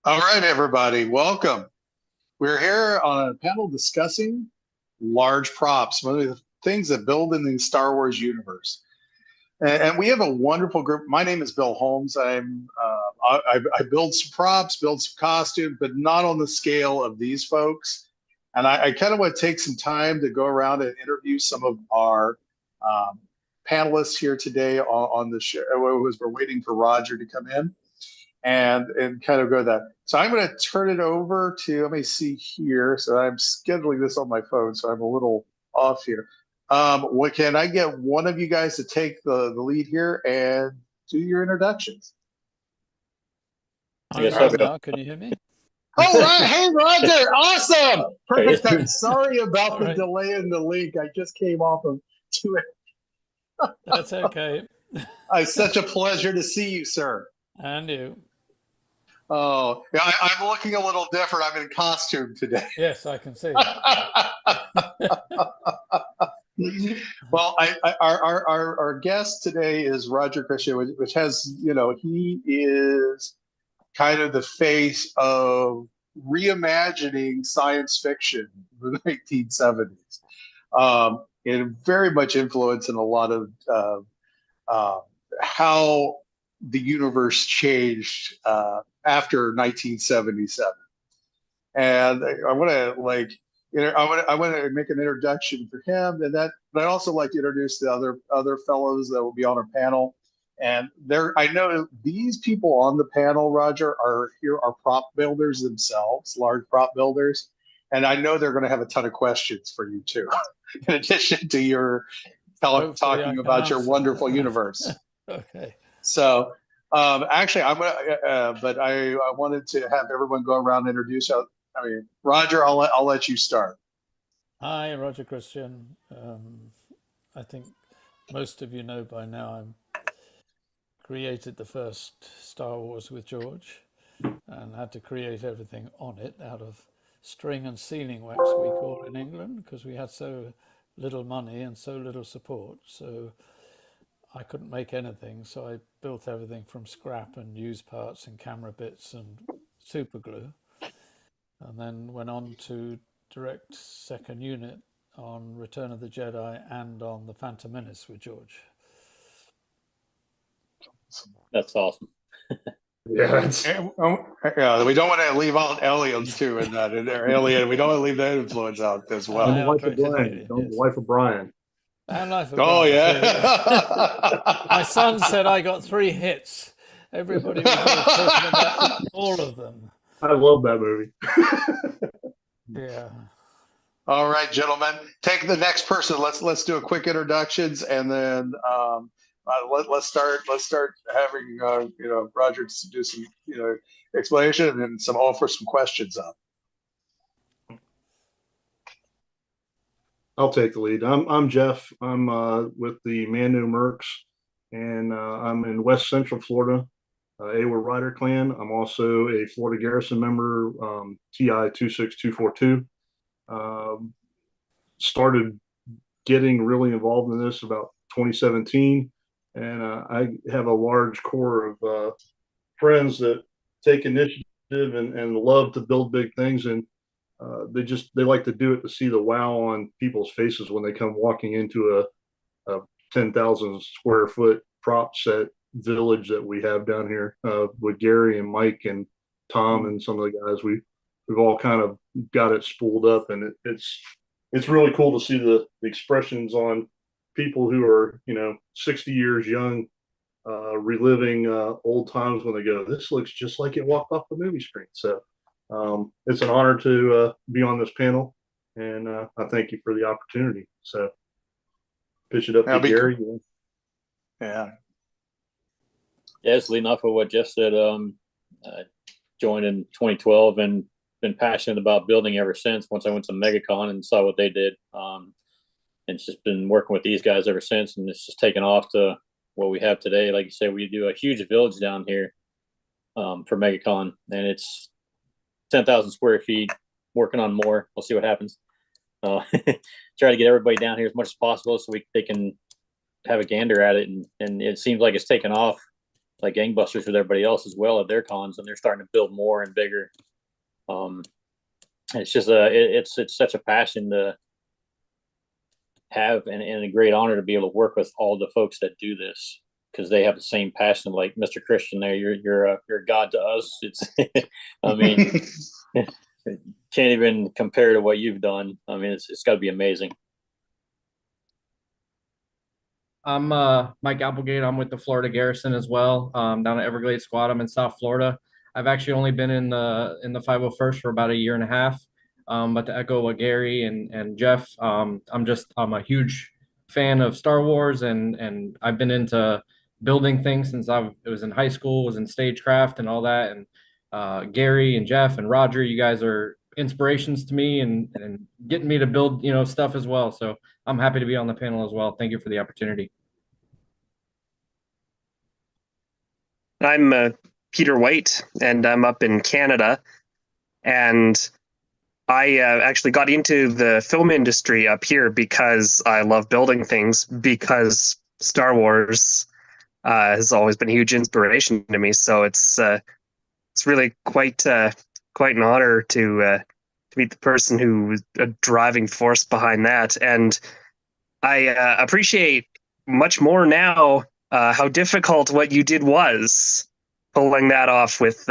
All right, everybody, welcome. We're here on a panel discussing large props, one of the things that build in the Star Wars universe. And we have a wonderful group. My name is Bill Holmes. I build some props, build some costumes, but not on the scale of these folks. And I kind of want to take some time to go around and interview some of our panelists here today on the show, as we're waiting for Roger to come in. And kind of go that. So I'm going to turn it over to, let me see here. So I'm scheduling this on my phone, so I'm a little off here. Can I get one of you guys to take the lead here and do your introductions? Can you hear me? Oh, right. Hey, Roger. Awesome. Perfect. I'm sorry about the delay in the link. I just came off of 2. That's okay. It's such a pleasure to see you, sir. And you. Oh, yeah, I'm looking a little different. I'm in costume today. Yes, I can see. Well, our guest today is Roger Christian, which has, you know, he is kind of the face of reimagining science fiction in the 1970s. And very much influenced in a lot of how the universe changed after 1977. And I want to I want to make an introduction for him, and that, but I'd also like to introduce the other fellows that will be on our panel. And I know these people on the panel, Roger, are prop builders themselves, large prop builders, and I know they're going to have a ton of questions for you too, in addition to your talking about your wonderful universe. Okay. So actually, I'm gonna, but I wanted to have everyone go around and introduce. Roger, I'll let you start. Hi, Roger Christian. I think most of you know by now I created the first Star Wars with George, and had to create everything on it out of string and sealing wax, we call it in England, because we had so little money and so little support. So I couldn't make anything, so I built everything from scrap and used parts and camera bits and super glue, and then went on to direct second unit on Return of the Jedi and on The Phantom Menace with George. That's awesome. Yeah, we don't want to leave out aliens too in that. They're alien. We don't want to leave that influence out as well. And the Life of Brian. The Life of Brian. And Life of Oh, Brian, yeah. My son said I got 3 hits. Everybody was all talking about all of them. I love that movie. Yeah. All right, gentlemen, take the next person. Let's do a quick introductions, and then let's start having Roger do some explanation and offer some questions up. I'll take the lead. I'm Jeff. I'm with the Manu Mercs, and I'm in West Central Florida, Awa Rider Clan. I'm also a Florida Garrison member, TI 26242. Started getting really involved in this about 2017, and I have a large core of friends that take initiative and love to build big things, and they like to do it to see the wow on people's faces when they come walking into a 10,000 square foot prop set village that we have down here with Gary and Mike and Tom and some of the guys. We've all kind of got it spooled up, and it's really cool to see the expressions on people who are 60 years young, reliving old times when they go, this looks just like it walked off the movie screen. So it's an honor to be on this panel, and I thank you for the opportunity. So pitch it up to Gary. Yeah. Yes, leading off of what Jeff said, joined in 2012 and been passionate about building ever since. Once I went to MegaCon and saw what they did, and it's just been working with these guys ever since, and it's just taken off to what we have today. Like you said, we do a huge village down here for MegaCon, and it's 10,000 square feet, working on more. We'll see what happens. Try to get everybody down here as much as possible so they can have a gander at it. And it seems like it's taken off like gangbusters with everybody else as well at their cons, and they're starting to build more and bigger. It's just it's such a passion to have, and a great honor to be able to work with all the folks that do this, because they have the same passion. Like Mr. Christian there, you're a god to us. It's I mean can't even compare to what you've done. I mean, it's got to be amazing. I'm Mike Applegate. I'm with the Florida Garrison as well, down at Everglades Squad. I'm in South Florida. I've actually only been in the 501st for about a year and a half. But to echo what Gary and Jeff, I'm a huge fan of Star Wars, and I've been into building things since I was in high school, was in stagecraft and all that. And Gary and Jeff and Roger, you guys are inspirations to me and getting me to build stuff as well. So I'm happy to be on the panel as well. Thank you for the opportunity. I'm Peter White, and I'm up in Canada, and I actually got into the film industry up here because I love building things, because Star Wars has always been a huge inspiration to me. So it's really quite an honor to meet the person who's a driving force behind that. And I appreciate much more now how difficult what you did was, pulling that off with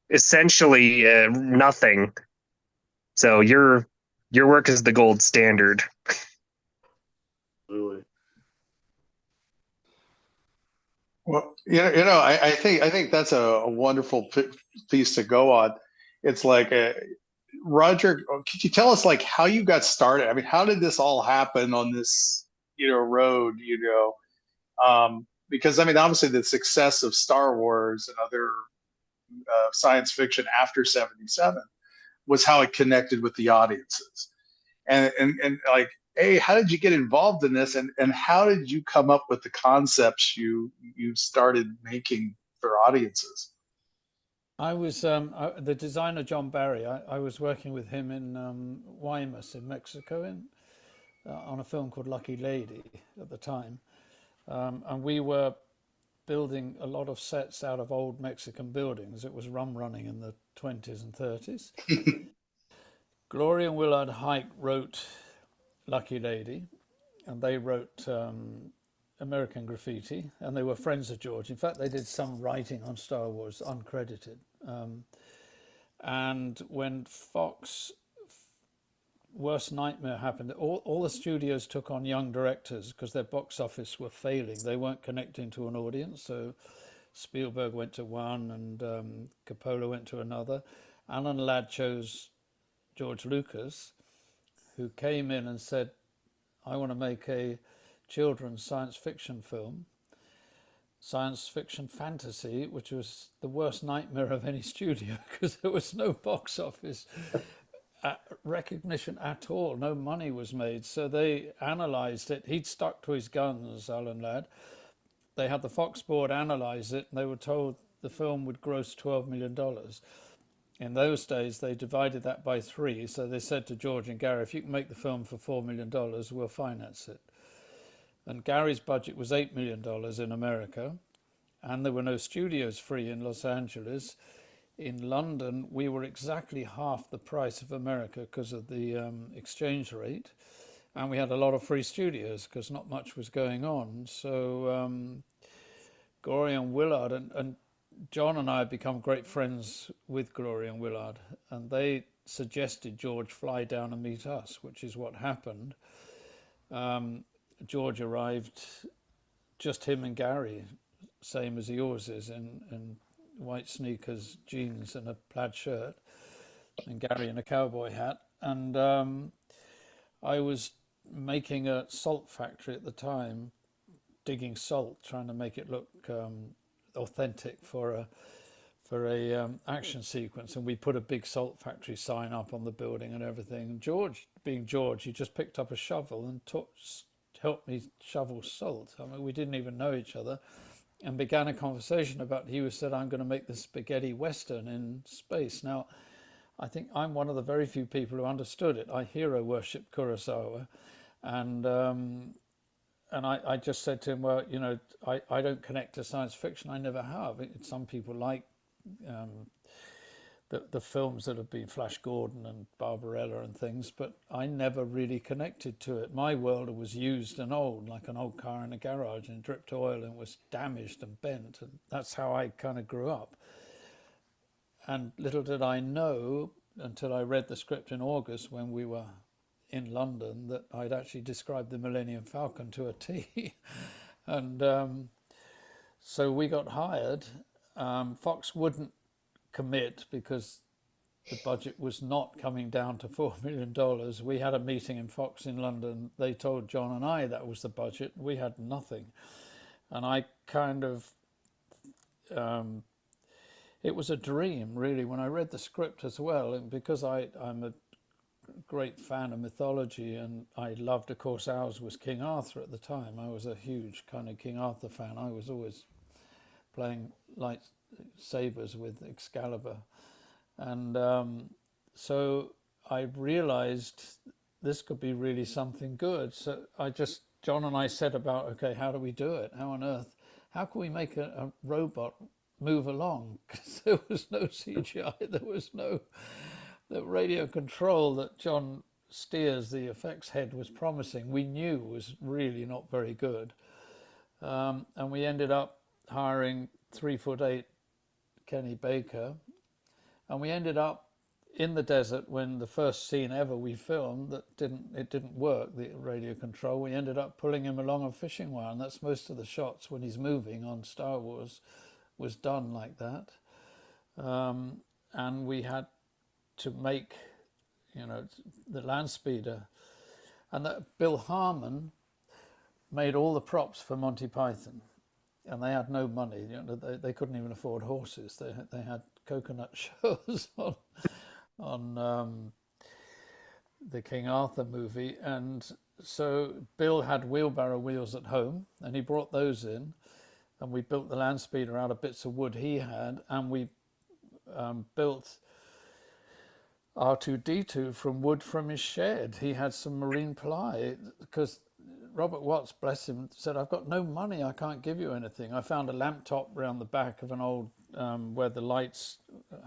essentially nothing. So your work is the gold standard. Really. Well, I think that's a wonderful piece to go on. It's like, Roger, could you tell us like how you got started? I mean, how did this all happen on this, road, because I mean, obviously the success of Star Wars and other science fiction after 77 was how it connected with the audiences. And like, how did you get involved in this, and how did you come up with the concepts you started making for audiences? I was the designer John Barry. I was working with him in Guaymas in Mexico on a film called Lucky Lady at the time, and we were building a lot of sets out of old Mexican buildings. It was rum running in the 20s and 30s. Gloria and Willard Hike wrote Lucky Lady, and they wrote American Graffiti, and they were friends of George. In fact, they did some writing on Star Wars, uncredited. And when Fox worst nightmare happened, all the studios took on young directors because their box office were failing. They weren't connecting to an audience. So Spielberg went to one, and Coppola went to another. Alan Ladd chose George Lucas, who came in and said, I want to make a children's science fiction film, science fiction fantasy, which was the worst nightmare of any studio because there was no box office recognition at all. No money was made. So they analysed it. He'd stuck to his guns, Alan Ladd. They had the Fox board analyse it, and they were told the film would gross $12 million. In those days, they divided that by 3. So they said to George and Gary, if you can make the film for $4 million, we'll finance it. And Gary's budget was $8 million in America, and there were no studios free in Los Angeles. In London, we were exactly half the price of America because of the exchange rate, and we had a lot of free studios because not much was going on. So Gloria and Willard, and John and I had become great friends with Gloria and Willard, and they suggested George fly down and meet us, which is what happened. George arrived, just him and Gary, same as he always is, in white sneakers, jeans and a plaid shirt, and Gary in a cowboy hat. And I was making a salt factory at the time, digging salt, trying to make it look authentic for a action sequence, and we put a big salt factory sign up on the building and everything. And George, being George, he just picked up a shovel and helped me shovel salt. I mean, we didn't even know each other, and began a conversation about, he said, I'm going to make this spaghetti western in space. Now, I think I'm one of the very few people who understood it. I hero worshipped Kurosawa, and I just said to him, well, I don't connect to science fiction. I never have. Some people like the films that have been Flash Gordon and Barbarella and things, but I never really connected to it. My world was used and old, like an old car in a garage, and dripped oil and was damaged and bent, and that's how I kind of grew up. And little did I know, until I read the script in August when we were in London, that I'd actually described the Millennium Falcon to a T. And so we got hired. Fox wouldn't commit because the budget was not coming down to $4 million. We had a meeting in Fox in London. They told John and I that was the budget. We had nothing. And I kind of, it was a dream, really, when I read the script as well. And because I'm a great fan of mythology, and I loved, of course, ours was King Arthur at the time. I was a huge kind of King Arthur fan. I was always playing lightsabers with Excalibur. And so I realized this could be really something good. So John and I said about, okay, how do we do it? How on earth, how can we make a robot move along? Because there was no CGI, there was no, the radio control that John Steers, the effects head, was promising, we knew was really not very good. And we ended up hiring 3'8" Kenny Baker, and we ended up in the desert when the first scene ever we filmed that didn't work, the radio control. We ended up pulling him along a fishing wire, and that's most of the shots when he's moving on Star Wars was done like that. And we had to make, you know, the land speeder, and that Bill Harmon made all the props for Monty Python, and they had no money. You know, they couldn't even afford horses. They had coconut shows on the King Arthur movie, and so Bill had wheelbarrow wheels at home, and he brought those in, and we built the land speeder out of bits of wood he had, and we built R2-D2 from wood from his shed. He had some marine ply, because Robert Watts, bless him, said, I've got no money, I can't give you anything. I found a lamp top round the back of an old where the lights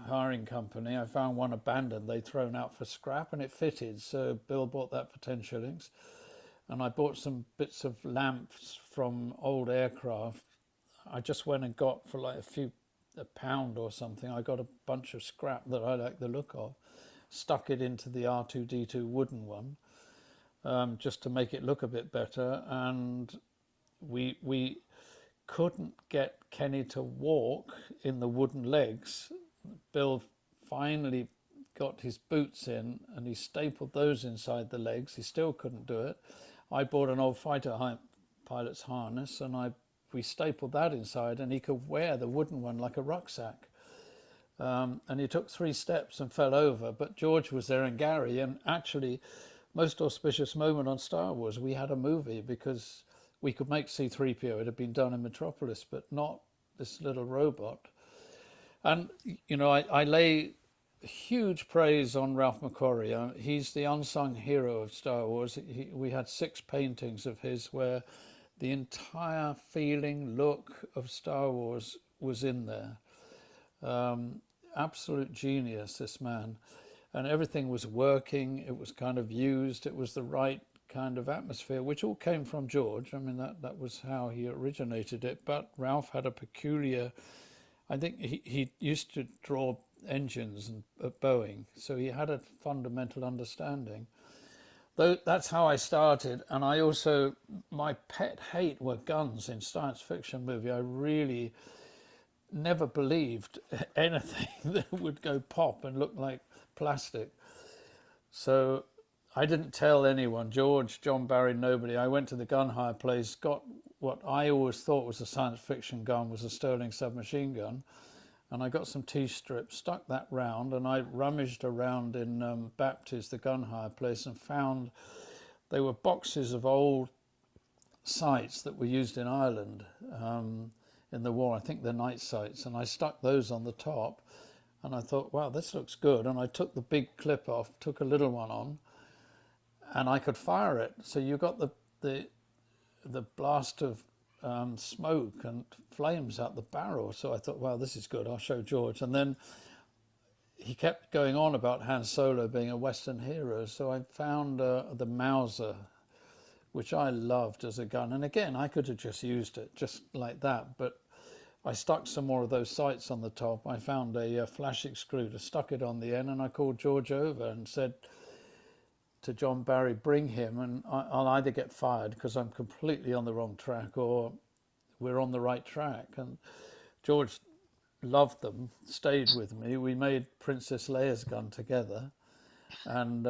hiring company. I found one abandoned, they'd thrown out for scrap, and it fitted. So Bill bought that for 10 shillings. And I bought some bits of lamps from old aircraft. I just went and got for like a pound or something. I got a bunch of scrap that I like the look of, stuck it into the R2-D2 wooden one, just to make it look a bit better. And we couldn't get Kenny to walk in the wooden legs. Bill finally got his boots in, and he stapled those inside the legs. He still couldn't do it. I bought an old fighter pilot's harness, and we stapled that inside, and he could wear the wooden one like a rucksack. And he took 3 steps and fell over, but George was there and Gary, and actually, most auspicious moment on Star Wars, we had a movie, because we could make C-3PO. It had been done in Metropolis, but not this little robot. And, you know, I lay huge praise on Ralph McQuarrie. He's the unsung hero of Star Wars. We had 6 paintings of his where the entire feeling, look of Star Wars was in there. Absolute genius, this man. And everything was working. It was kind of used. It was the right kind of atmosphere, which all came from George. I mean, that was how he originated it. But Ralph had a peculiar, I think he used to draw engines at Boeing, so he had a fundamental understanding. Though that's how I started. And I also, my pet hate were guns in science fiction movie. I really never believed anything that would go pop and look like plastic. So I didn't tell anyone, George, John Barry, nobody. I went to the gun hire place, got what I always thought was a science fiction gun, was a Sterling submachine gun. And I got some T-strips, stuck that round, and I rummaged around in Baptist, the gun hire place, and found they were boxes of old sights that were used in Ireland in the war. I think they're night sights. And I stuck those on the top, and I thought, wow, this looks good. And I took the big clip off, took a little one on, and I could fire it. So you got the blast of smoke and flames out the barrel. So I thought, wow, this is good. I'll show George. And then he kept going on about Han Solo being a Western hero. So I found the Mauser, which I loved as a gun. And again, I could have just used it just like that, but I stuck some more of those sights on the top. I found a flash extruder, stuck it on the end, and I called George over and said to John Barry, bring him, and I'll either get fired because I'm completely on the wrong track, or we're on the right track. And George loved them, stayed with me. We made Princess Leia's gun together, and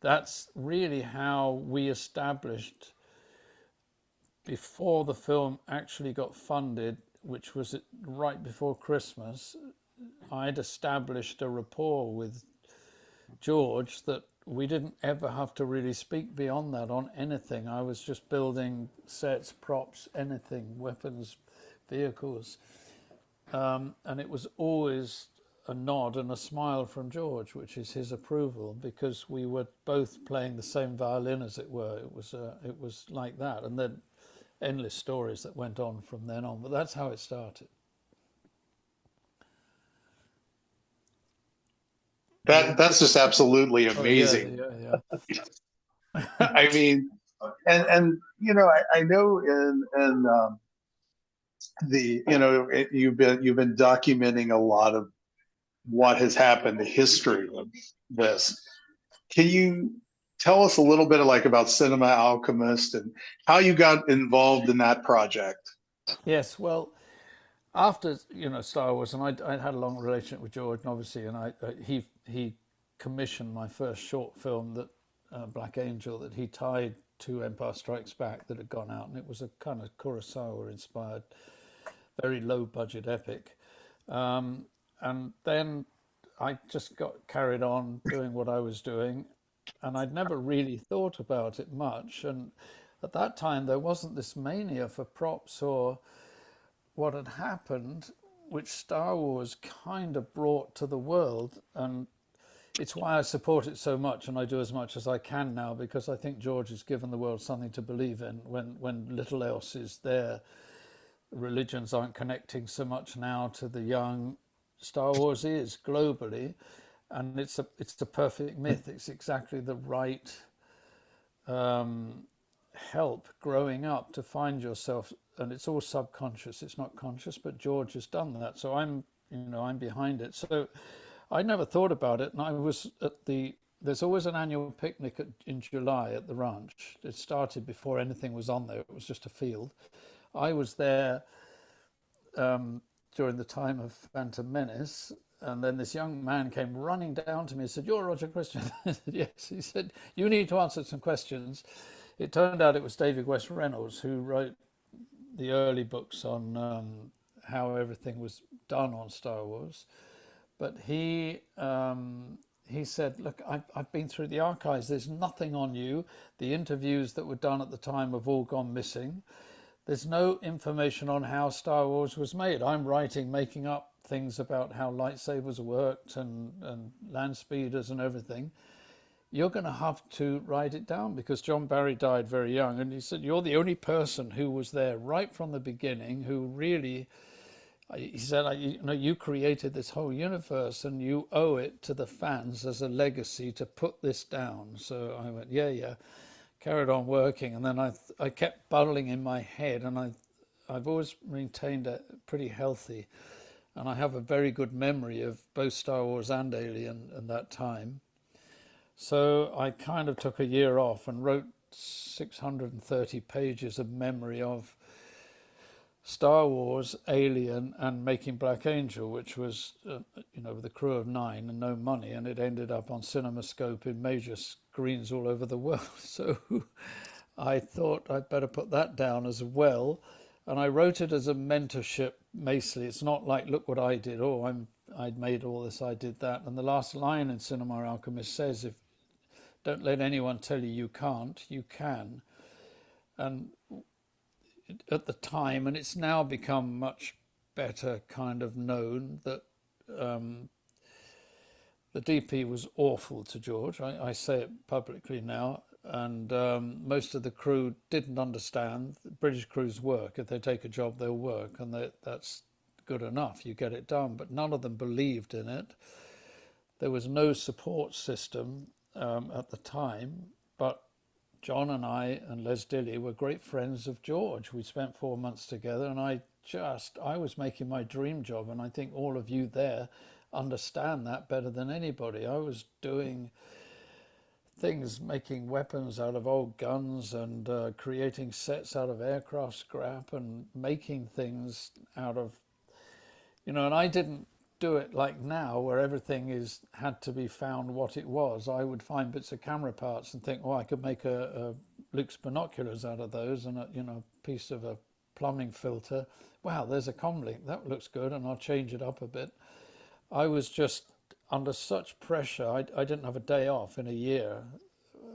that's really how we established, before the film actually got funded, which was right before Christmas, I'd established a rapport with George that we didn't ever have to really speak beyond that on anything. I was just building sets, props, anything, weapons, vehicles. And it was always a nod and a smile from George, which is his approval, because we were both playing the same violin, as it were. It was like that. And then endless stories that went on from then on. But that's how it started. That's just absolutely amazing. Oh, yeah. I mean, And I know in the you've been documenting a lot of what has happened, the history of this. Can you tell us a little bit about Cinema Alchemist and how you got involved in that project? Yes, well, after Star Wars, and I had a long relationship with George, and obviously, and he commissioned my first short film, that Black Angel, that he tied to Empire Strikes Back, that had gone out, and it was a kind of Kurosawa-inspired, very low-budget epic. And then I just got carried on doing what I was doing, and I'd never really thought about it much. And at that time, there wasn't this mania for props or what had happened, which Star Wars kind of brought to the world. And it's why I support it so much, and I do as much as I can now, because I think George has given the world something to believe in when little else is there. Religions aren't connecting so much now to the young. Star Wars is globally, and it's a perfect myth. It's exactly the right help growing up to find yourself, and it's all subconscious. It's not conscious, but George has done that. So I'm behind it. So I never thought about it, and I was at there's always an annual picnic in July at the ranch. It started before anything was on there. It was just a field. I was there during the time of Phantom Menace, and then this young man came running down to me and said, "You're Roger Christian?" I said, "Yes." He said, "You need to answer some questions." It turned out it was David West Reynolds, who wrote the early books on how everything was done on Star Wars. But he said, "Look, I've been through the archives. There's nothing on you. The interviews that were done at the time have all gone missing. There's no information on how Star Wars was made. I'm making up things about how lightsabers worked and land speeders and everything. You're going to have to write it down, because John Barry died very young." And he said, "You're the only person who was there right from the beginning, who really," he said, "you created this whole universe, and you owe it to the fans as a legacy to put this down." So I went, yeah. Carried on working, and then I kept bubbling in my head, and I've always maintained it pretty healthy, and I have a very good memory of both Star Wars and Alien at that time. So I kind of took a year off and wrote 630 pages of memory of Star Wars, Alien, and Making Black Angel, which was, with a crew of 9 and no money, and it ended up on CinemaScope in major screens all over the world. So I thought I'd better put that down as well. And I wrote it as a mentorship, basically. It's not like, look what I did. I'd made all this, I did that. And the last line in Cinema Alchemist says, "Don't let anyone tell you you can't, you can." And at the time, and it's now become much better kind of known, that the DP was awful to George. I say it publicly now, and most of the crew didn't understand. British crews work. If they take a job, they'll work, and that's good enough. You get it done. But none of them believed in it. There was no support system at the time, but John and I and Les Dilly were great friends of George. We spent 4 months together, and I was making my dream job, and I think all of you there understand that better than anybody. I was doing things, making weapons out of old guns, and creating sets out of aircraft scrap, and making things out of, and I didn't do it like now, where everything had to be found what it was. I would find bits of camera parts and think, oh, I could make a Luke's binoculars out of those, and a piece of a plumbing filter. Wow, there's a comlink, that looks good, and I'll change it up a bit. I was just under such pressure. I didn't have a day off in a year,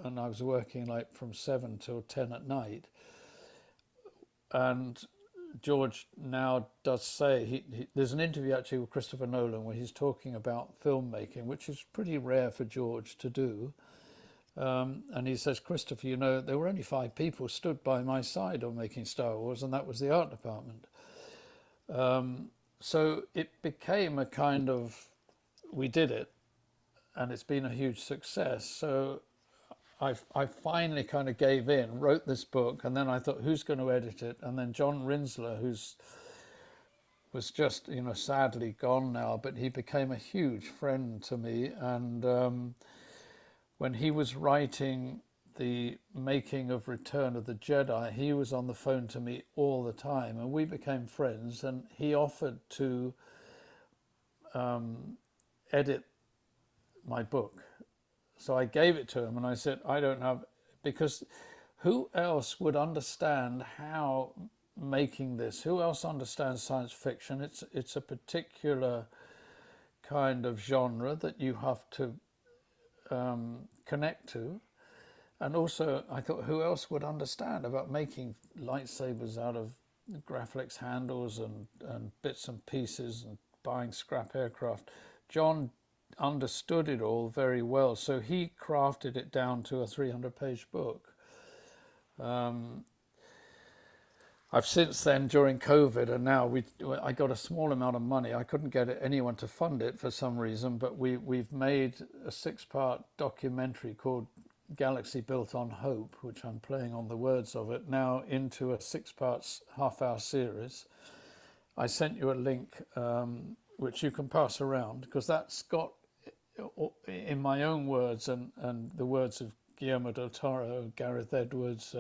and I was working like from 7 till 10 at night. And George now does say, there's an interview actually with Christopher Nolan where he's talking about filmmaking, which is pretty rare for George to do. And he says, "Christopher, there were only 5 people stood by my side on making Star Wars, and that was the art department." So it became a kind of, we did it, and it's been a huge success. So I finally kind of gave in, wrote this book, and then I thought, who's going to edit it? And then John Rinsler, was just, sadly gone now, but he became a huge friend to me. And when he was writing the making of Return of the Jedi, he was on the phone to me all the time, and we became friends. And he offered to edit my book. So I gave it to him, and I said, I don't have, because who else would understand how making this, who else understands science fiction? It's a particular kind of genre that you have to connect to. And also, I thought, who else would understand about making lightsabers out of Graflex handles and bits and pieces and buying scrap aircraft? John understood it all very well, so he crafted it down to a 300-page book. I've since then, during COVID, and now I got a small amount of money. I couldn't get anyone to fund it for some reason, but we've made a 6-part documentary called Galaxy Built on Hope, which I'm playing on the words of it now, into a 6-part half-hour series. I sent you a link which you can pass around, because that's got, in my own words and the words of Guillermo del Toro, Gareth Edwards,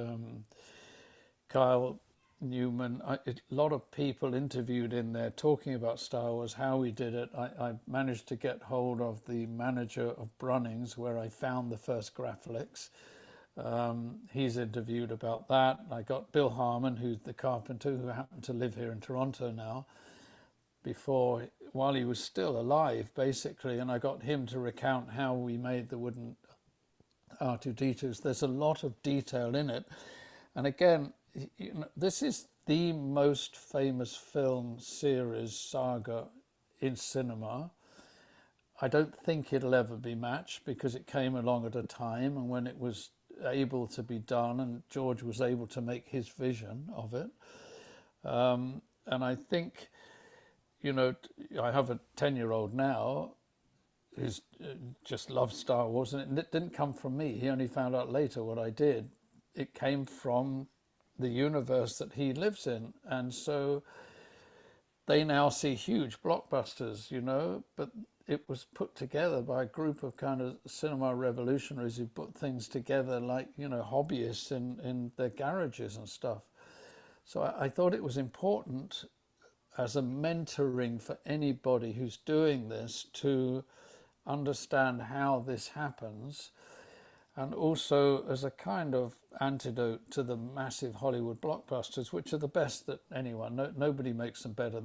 Kyle Newman, a lot of people interviewed in there talking about Star Wars, how we did it. I managed to get hold of the manager of Brunnings, where I found the first Graflex. He's interviewed about that. I got Bill Harmon, who's the carpenter, who happened to live here in Toronto now, while he was still alive, basically, and I got him to recount how we made the wooden R2-D2s. There's a lot of detail in it. And again, this is the most famous film series saga in cinema. I don't think it'll ever be matched, because it came along at a time and when it was able to be done, and George was able to make his vision of it. And I think, I have a 10-year-old now who's just loves Star Wars, and it didn't come from me. He only found out later what I did. It came from the universe that he lives in, and so they now see huge blockbusters, but it was put together by a group of kind of cinema revolutionaries who put things together like, hobbyists in their garages and stuff. So I thought it was important as a mentoring for anybody who's doing this to understand how this happens, and also as a kind of antidote to the massive Hollywood blockbusters, which are the best that anyone, nobody makes them better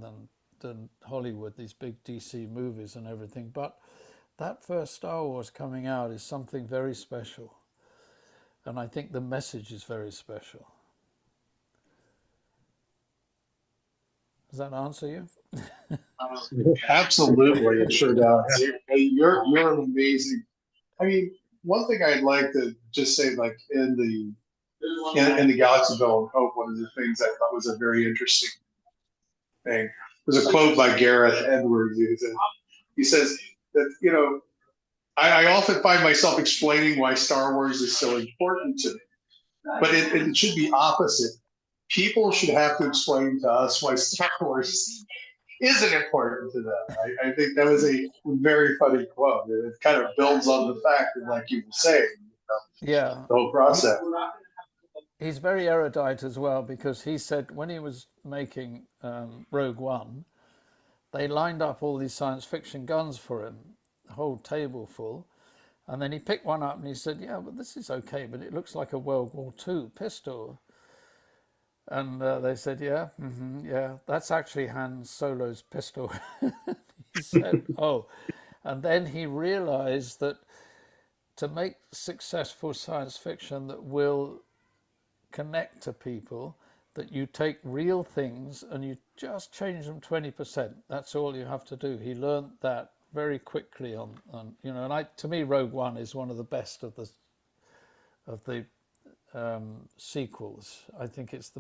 than Hollywood, these big DC movies and everything. But that first Star Wars coming out is something very special. And I think the message is very special. Does that answer you? Absolutely, it sure does. You're an amazing. I mean, one thing I'd like to just say, like in the Galaxy of Hope, one of the things I thought was a very interesting thing was a quote by Gareth Edwards. He says that I often find myself explaining why Star Wars is so important to me, but it should be opposite. People should have to explain to us why Star Wars isn't important to them. I think that was a very funny quote. It kind of builds on the fact that, like you were saying, yeah, the whole process. He's very erudite as well, because he said when he was making Rogue One, they lined up all these science fiction guns for him, a whole table full. And then he picked one up and he said, yeah, but this is okay, but it looks like a World War II pistol. And they said, yeah, yeah, that's actually Han Solo's pistol. He said, oh. And then he realized that to make successful science fiction that will connect to people, that you take real things and you just change them 20%. That's all you have to do. He learned that very quickly on and to me, Rogue One is one of the best of the sequels. I think it's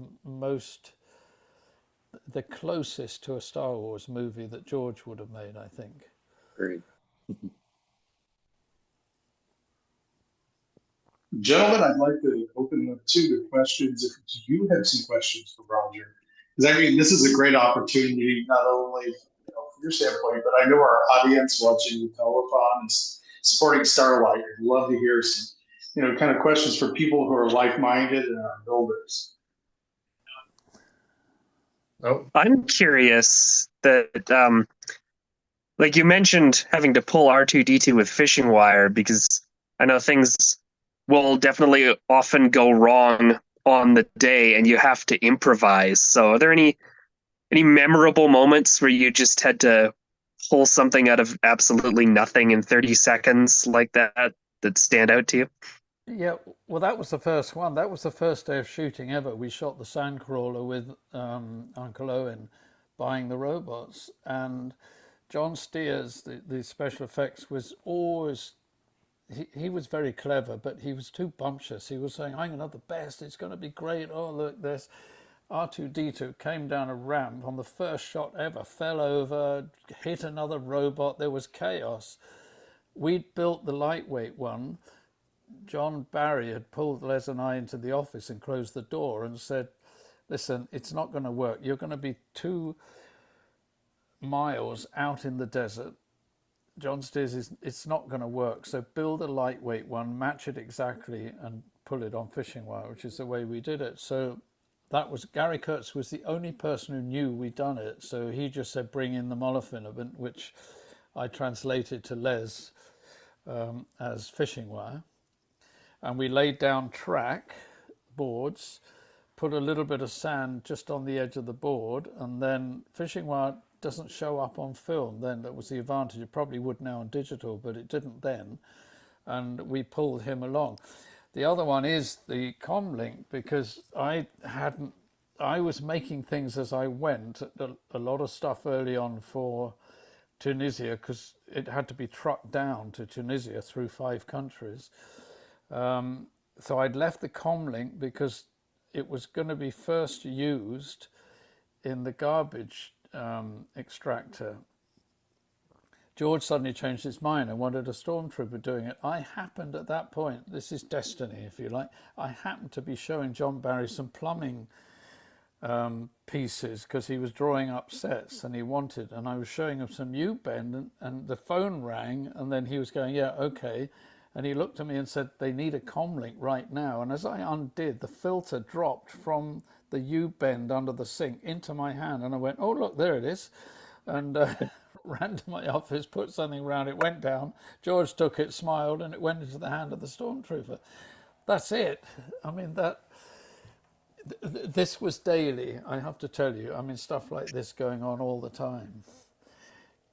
the closest to a Star Wars movie that George would have made, I think. Agreed. Gentlemen, I'd like to open it up to questions. If you have some questions for Roger, because I mean, this is a great opportunity, not only from your standpoint, but I know our audience watching the telethon is supporting Starlight. I'd love to hear some, kind of questions for people who are like-minded and are builders. Oh, I'm curious that, like you mentioned, having to pull R2D2 with fishing wire because I know things will definitely often go wrong on the day, and you have to improvise. So, are there any memorable moments where you just had to pull something out of absolutely nothing in 30 seconds like that stand out to you? Yeah, well, that was the first one. That was the first day of shooting ever. We shot the Sandcrawler with Uncle Owen buying the robots. And John Steers, the special effects, was always, he was very clever, but he was too bumptious. He was saying, I'm going to have the best. It's going to be great. Oh, look, this. R2D2 came down a ramp on the first shot ever, fell over, hit another robot. There was chaos. We'd built the lightweight one. John Barry had pulled Les and I into the office and closed the door and said, listen, it's not going to work. You're going to be 2 miles out in the desert. John Steers, it's not going to work. So build a lightweight one, match it exactly, and pull it on fishing wire, which is the way we did it. So that was, Gary Kurtz was the only person who knew we'd done it. So he just said, bring in the monofilament, which I translated to Les as fishing wire. And we laid down track boards, put a little bit of sand just on the edge of the board, and then fishing wire doesn't show up on film then. That was the advantage. It probably would now on digital, but it didn't then. And we pulled him along. The other one is the comlink, because I was making things as I went, a lot of stuff early on for Tunisia, because it had to be trucked down to Tunisia through 5 countries. So I'd left the comlink because it was going to be first used in the garbage extractor. George suddenly changed his mind and wanted a stormtrooper doing it. I happened at that point, this is destiny if you like, I happened to be showing John Barry some plumbing pieces because he was drawing up sets and he wanted, and I was showing him some U-bend and the phone rang and then he was going, yeah, okay. And he looked at me and said, they need a comlink right now. And as I undid, the filter dropped from the U-bend under the sink into my hand. And I went, oh, look, there it is. And ran to my office, put something around it, went down. George took it, smiled, and it went into the hand of the stormtrooper. That's it. I mean, this was daily, I have to tell you. I mean, stuff like this going on all the time.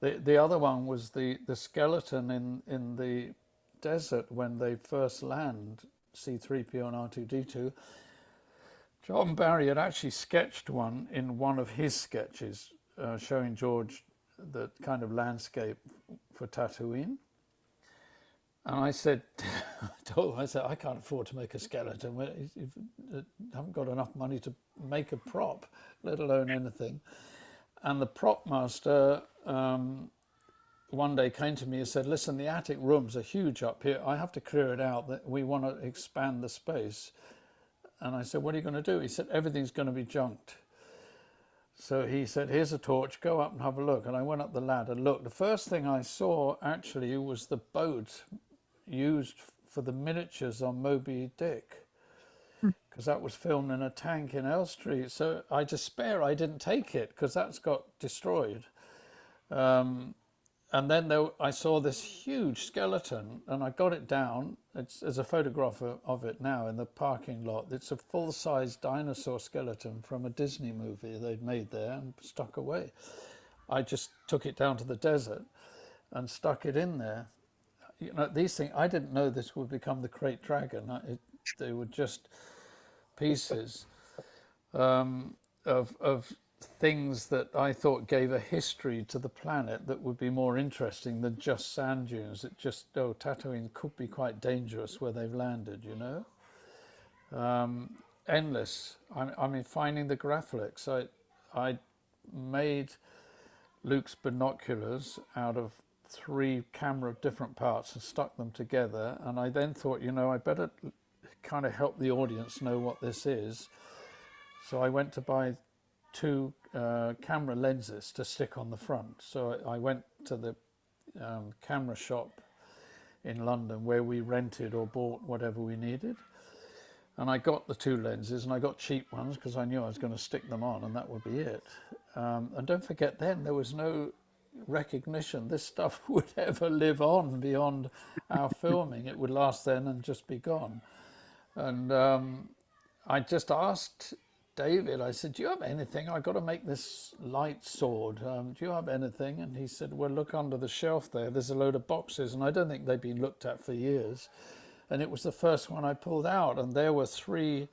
The other one was the skeleton in the desert when they first land, C-3PO and R2-D2. John Barry had actually sketched one in one of his sketches, showing George the kind of landscape for Tatooine. And I said, I can't afford to make a skeleton. I haven't got enough money to make a prop, let alone anything. And the prop master one day came to me and said, listen, the attic rooms are huge up here. I have to clear it out. That we want to expand the space. And I said, what are you going to do? He said, everything's going to be junked. So he said, here's a torch, go up and have a look. And I went up the ladder. Look, the first thing I saw actually was the boat used for the miniatures on Moby Dick, because that was filmed in a tank in Elstree. So I despair I didn't take it, because that's got destroyed. And then I saw this huge skeleton, and I got it down. There's a photograph of it now in the parking lot. It's a full-size dinosaur skeleton from a Disney movie they'd made there and stuck away. I just took it down to the desert and stuck it in there. You know, these things, I didn't know this would become the Crate Dragon. They were just pieces of things that I thought gave a history to the planet that would be more interesting than just sand dunes. It just, Tatooine could be quite dangerous where they've landed, you know. Endless. I mean, finding the Graflex. I made Luke's binoculars out of 3 camera different parts and stuck them together. And I then thought, you know, I better kind of help the audience know what this is. So I went to buy 2 camera lenses to stick on the front. So I went to the camera shop in London where we rented or bought whatever we needed. And I got the 2 lenses, and I got cheap ones because I knew I was going to stick them on and that would be it. And don't forget, then there was no recognition this stuff would ever live on beyond our filming. It would last then and just be gone. And I just asked David, I said, do you have anything? I got to make this light sword. Do you have anything? And he said, well, look under the shelf there. There's a load of boxes. And I don't think they've been looked at for years. And it was the first one I pulled out. And there were 3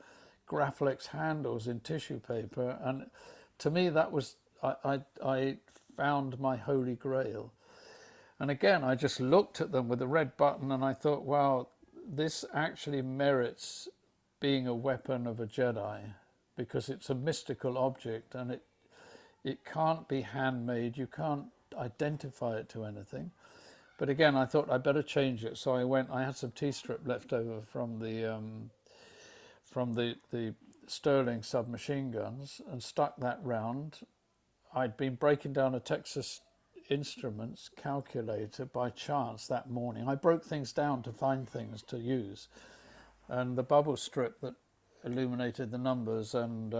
Graflex handles in tissue paper. And to me, that was, I found my holy grail. And again, I just looked at them with the red button and I thought, wow, this actually merits being a weapon of a Jedi, because it's a mystical object and it can't be handmade. You can't identify it to anything. But again, I thought I'd better change it. So I had some T-strip left over from the Sterling submachine guns and stuck that round. I'd been breaking down a Texas Instruments calculator by chance that morning. I broke things down to find things to use. And the bubble strip that illuminated the numbers and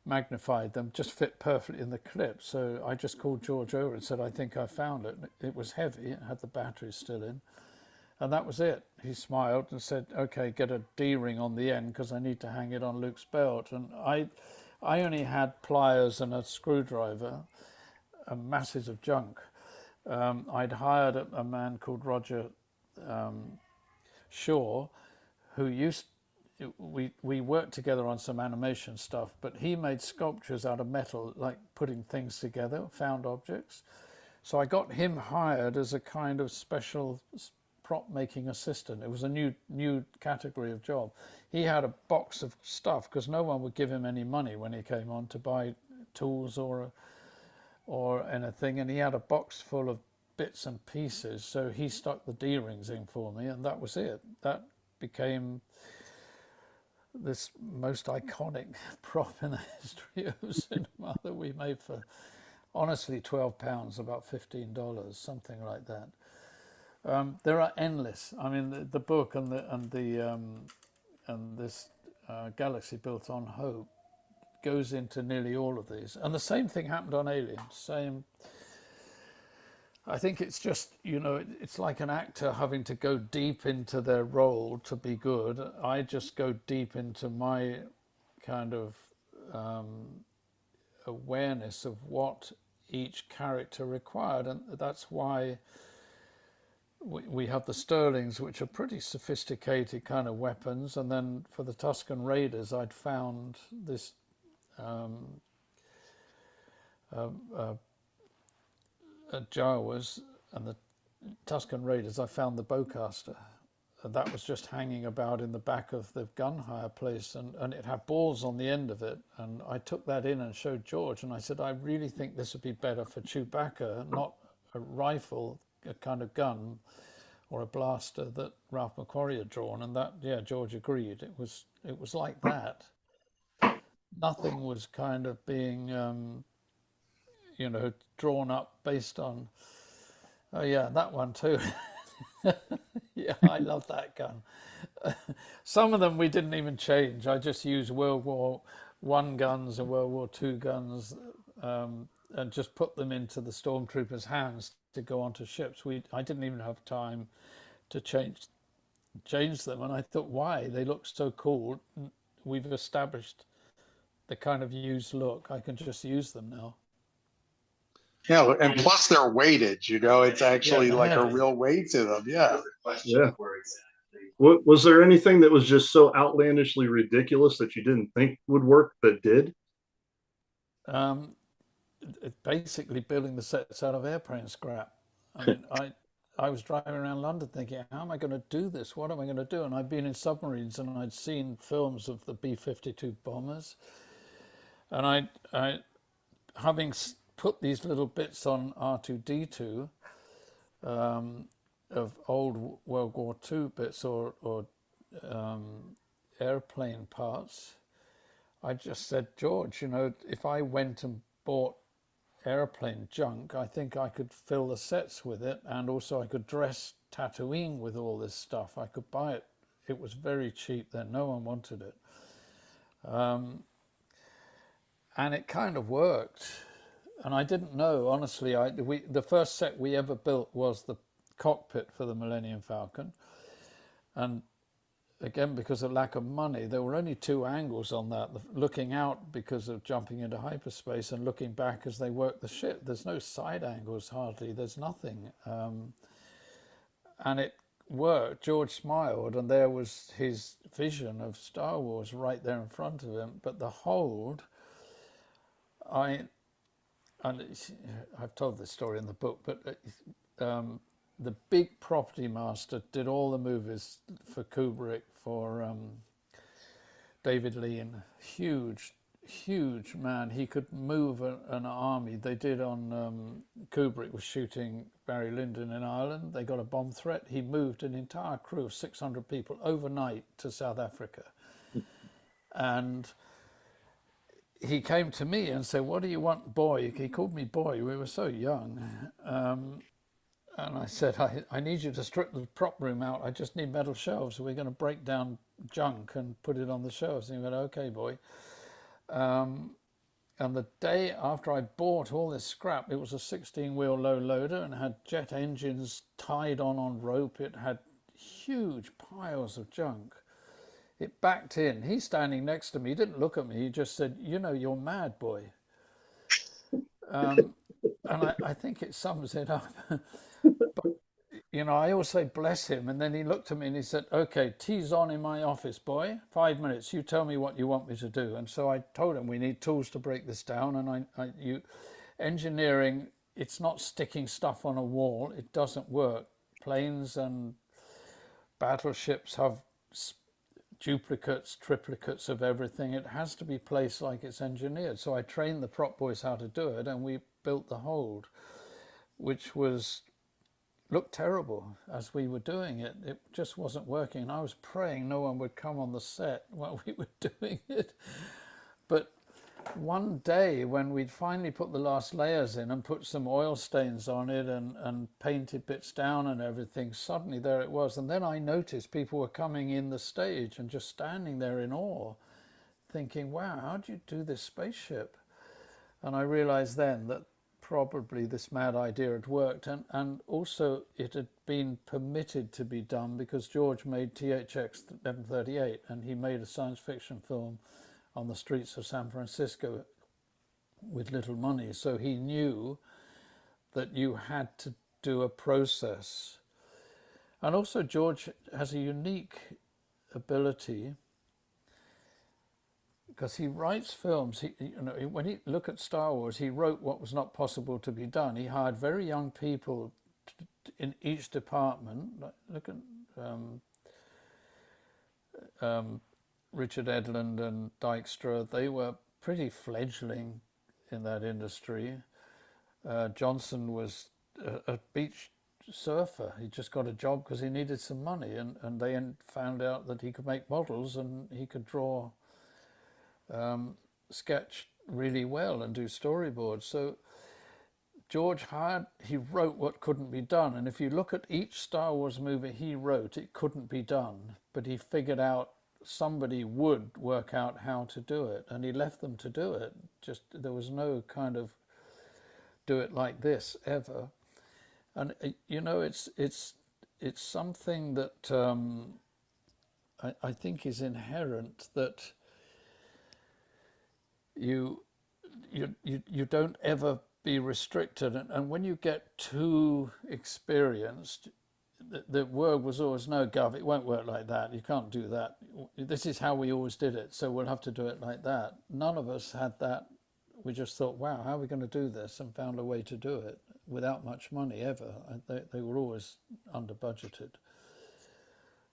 magnified them just fit perfectly in the clip. So I just called George over and said, I think I found it. It was heavy, it had the batteries still in. And that was it. He smiled and said, okay, get a D-ring on the end because I need to hang it on Luke's belt. And I only had pliers and a screwdriver and masses of junk. I'd hired a man called Roger Shaw, who we worked together on some animation stuff, but he made sculptures out of metal, like putting things together, found objects. So I got him hired as a kind of special prop making assistant. It was a new category of job. He had a box of stuff because no one would give him any money when he came on to buy tools or anything, and he had a box full of bits and pieces. So he stuck the D-rings in for me, and that was it. That became this most iconic prop in the history of cinema that we made for, honestly, £12, about $15, something like that. There are endless. I mean, the book and this Galaxy Built on Hope goes into nearly all of these. And the same thing happened on Alien. I think it's just, it's like an actor having to go deep into their role to be good. I just go deep into my kind of awareness of what each character required. And that's why we have the Sterlings, which are pretty sophisticated kind of weapons. And then for the Tusken Raiders, I'd found this at Jawas and the Tusken Raiders, I found the bowcaster. And that was just hanging about in the back of the gun hire place, and it had balls on the end of it. And I took that in and showed George, and I said, I really think this would be better for Chewbacca, not a rifle, a kind of gun or a blaster that Ralph McQuarrie had drawn. And that, yeah, George agreed. It was like that. Nothing was kind of being, drawn up based on, oh yeah, that one too. Yeah, I love that gun. Some of them we didn't even change. I just used World War I guns and World War II guns and just put them into the stormtroopers' hands to go onto ships. I didn't even have time to change them. And I thought, why? They look so cool. We've established the kind of used look. I can just use them now. Yeah, and plus they're weighted, it's actually like heavy. a real weight to them. Yeah. Yeah. Was there anything that was just so outlandishly ridiculous that you didn't think would work that did? Basically building the sets out of airplane scrap. I mean, I was driving around London thinking, how am I going to do this? What am I going to do? And I'd been in submarines and I'd seen films of the B-52 bombers. And I having put these little bits on R2-D2 of old World War II bits or airplane parts, I just said, George, you know, if I went and bought airplane junk, I think I could fill the sets with it, and also I could dress Tatooine with all this stuff. I could buy it. It was very cheap then. No one wanted it. And it kind of worked. And I didn't know, honestly, the first set we ever built was the cockpit for the Millennium Falcon. And again, because of lack of money, there were only two angles on that, looking out because of jumping into hyperspace and looking back as they work the ship. There's no side angles hardly, there's nothing. And it worked. George smiled, and there was his vision of Star Wars right there in front of him. But the hold, and I've told this story in the book, but the big property master did all the movies for Kubrick, for David Lean. Huge man. He could move an army. They did on Kubrick was shooting Barry Lyndon in Ireland. They got a bomb threat. He moved an entire crew of 600 people overnight to South Africa. And he came to me and said, "What do you want, boy?" He called me boy. We were so young. And I said, I need you to strip the prop room out. I just need metal shelves. We're going to break down junk and put it on the shelves. And he went, "Okay, boy." And the day after I bought all this scrap, it was a 16-wheel low loader and had jet engines tied on rope. It had huge piles of junk. It backed in. He's standing next to me. He didn't look at me. He just said, "You know, you're mad, boy." And I think it sums it up. But, you know, I always say bless him. And then he looked at me and he said, "Okay, tea's on in my office, boy. 5 minutes. You tell me what you want me to do." And so I told him we need tools to break this down. And engineering, it's not sticking stuff on a wall. It doesn't work. Planes and battleships have duplicates, triplicates of everything. It has to be placed like it's engineered. So I trained the prop boys how to do it, and we built the hold, which looked terrible as we were doing it. It just wasn't working. I was praying no one would come on the set while we were doing it. But one day when we'd finally put the last layers in and put some oil stains on it and painted bits down and everything, suddenly there it was. And then I noticed people were coming in the stage and just standing there in awe, thinking, "Wow, how'd you do this spaceship?" And I realized then that probably this mad idea had worked, and also it had been permitted to be done because George made THX 1138, and he made a science fiction film on the streets of San Francisco with little money. So he knew that you had to do a process. And also George has a unique ability because he writes films. When he look at Star Wars, he wrote what was not possible to be done. He hired very young people in each department. Look at Richard Edlund and Dykstra. They were pretty fledgling in that industry. Johnson was a beach surfer. He just got a job because he needed some money, and they found out that he could make models and he could draw, sketch really well and do storyboards. So George he wrote what couldn't be done. And if you look at each Star Wars movie he wrote, it couldn't be done, but he figured out somebody would work out how to do it, and he left them to do it. Just there was no kind of do it like this ever. And you know, it's something that I think is inherent, that you don't ever be restricted, and when you get too experienced, the word was always, "No, Gov, it won't work like that. You can't do that. This is how we always did it, so we'll have to do it like that." None of us had that. We just thought, "Wow, how are we going to do this?" and found a way to do it without much money ever. They were always under budgeted.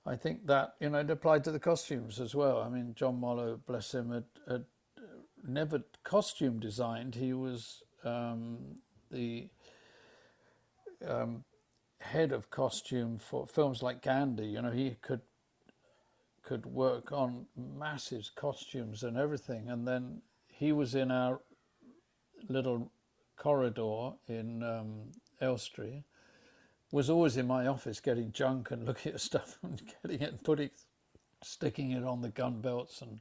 I think that, you know, it applied to the costumes as well. I mean, John Mollo, bless him, had never costume designed. He was the head of costume for films like Gandhi. You know, he could could work on massive costumes and everything. And then he was in our little corridor in Elstree, was always in my office getting junk and looking at stuff and getting it and sticking it on the gun belts and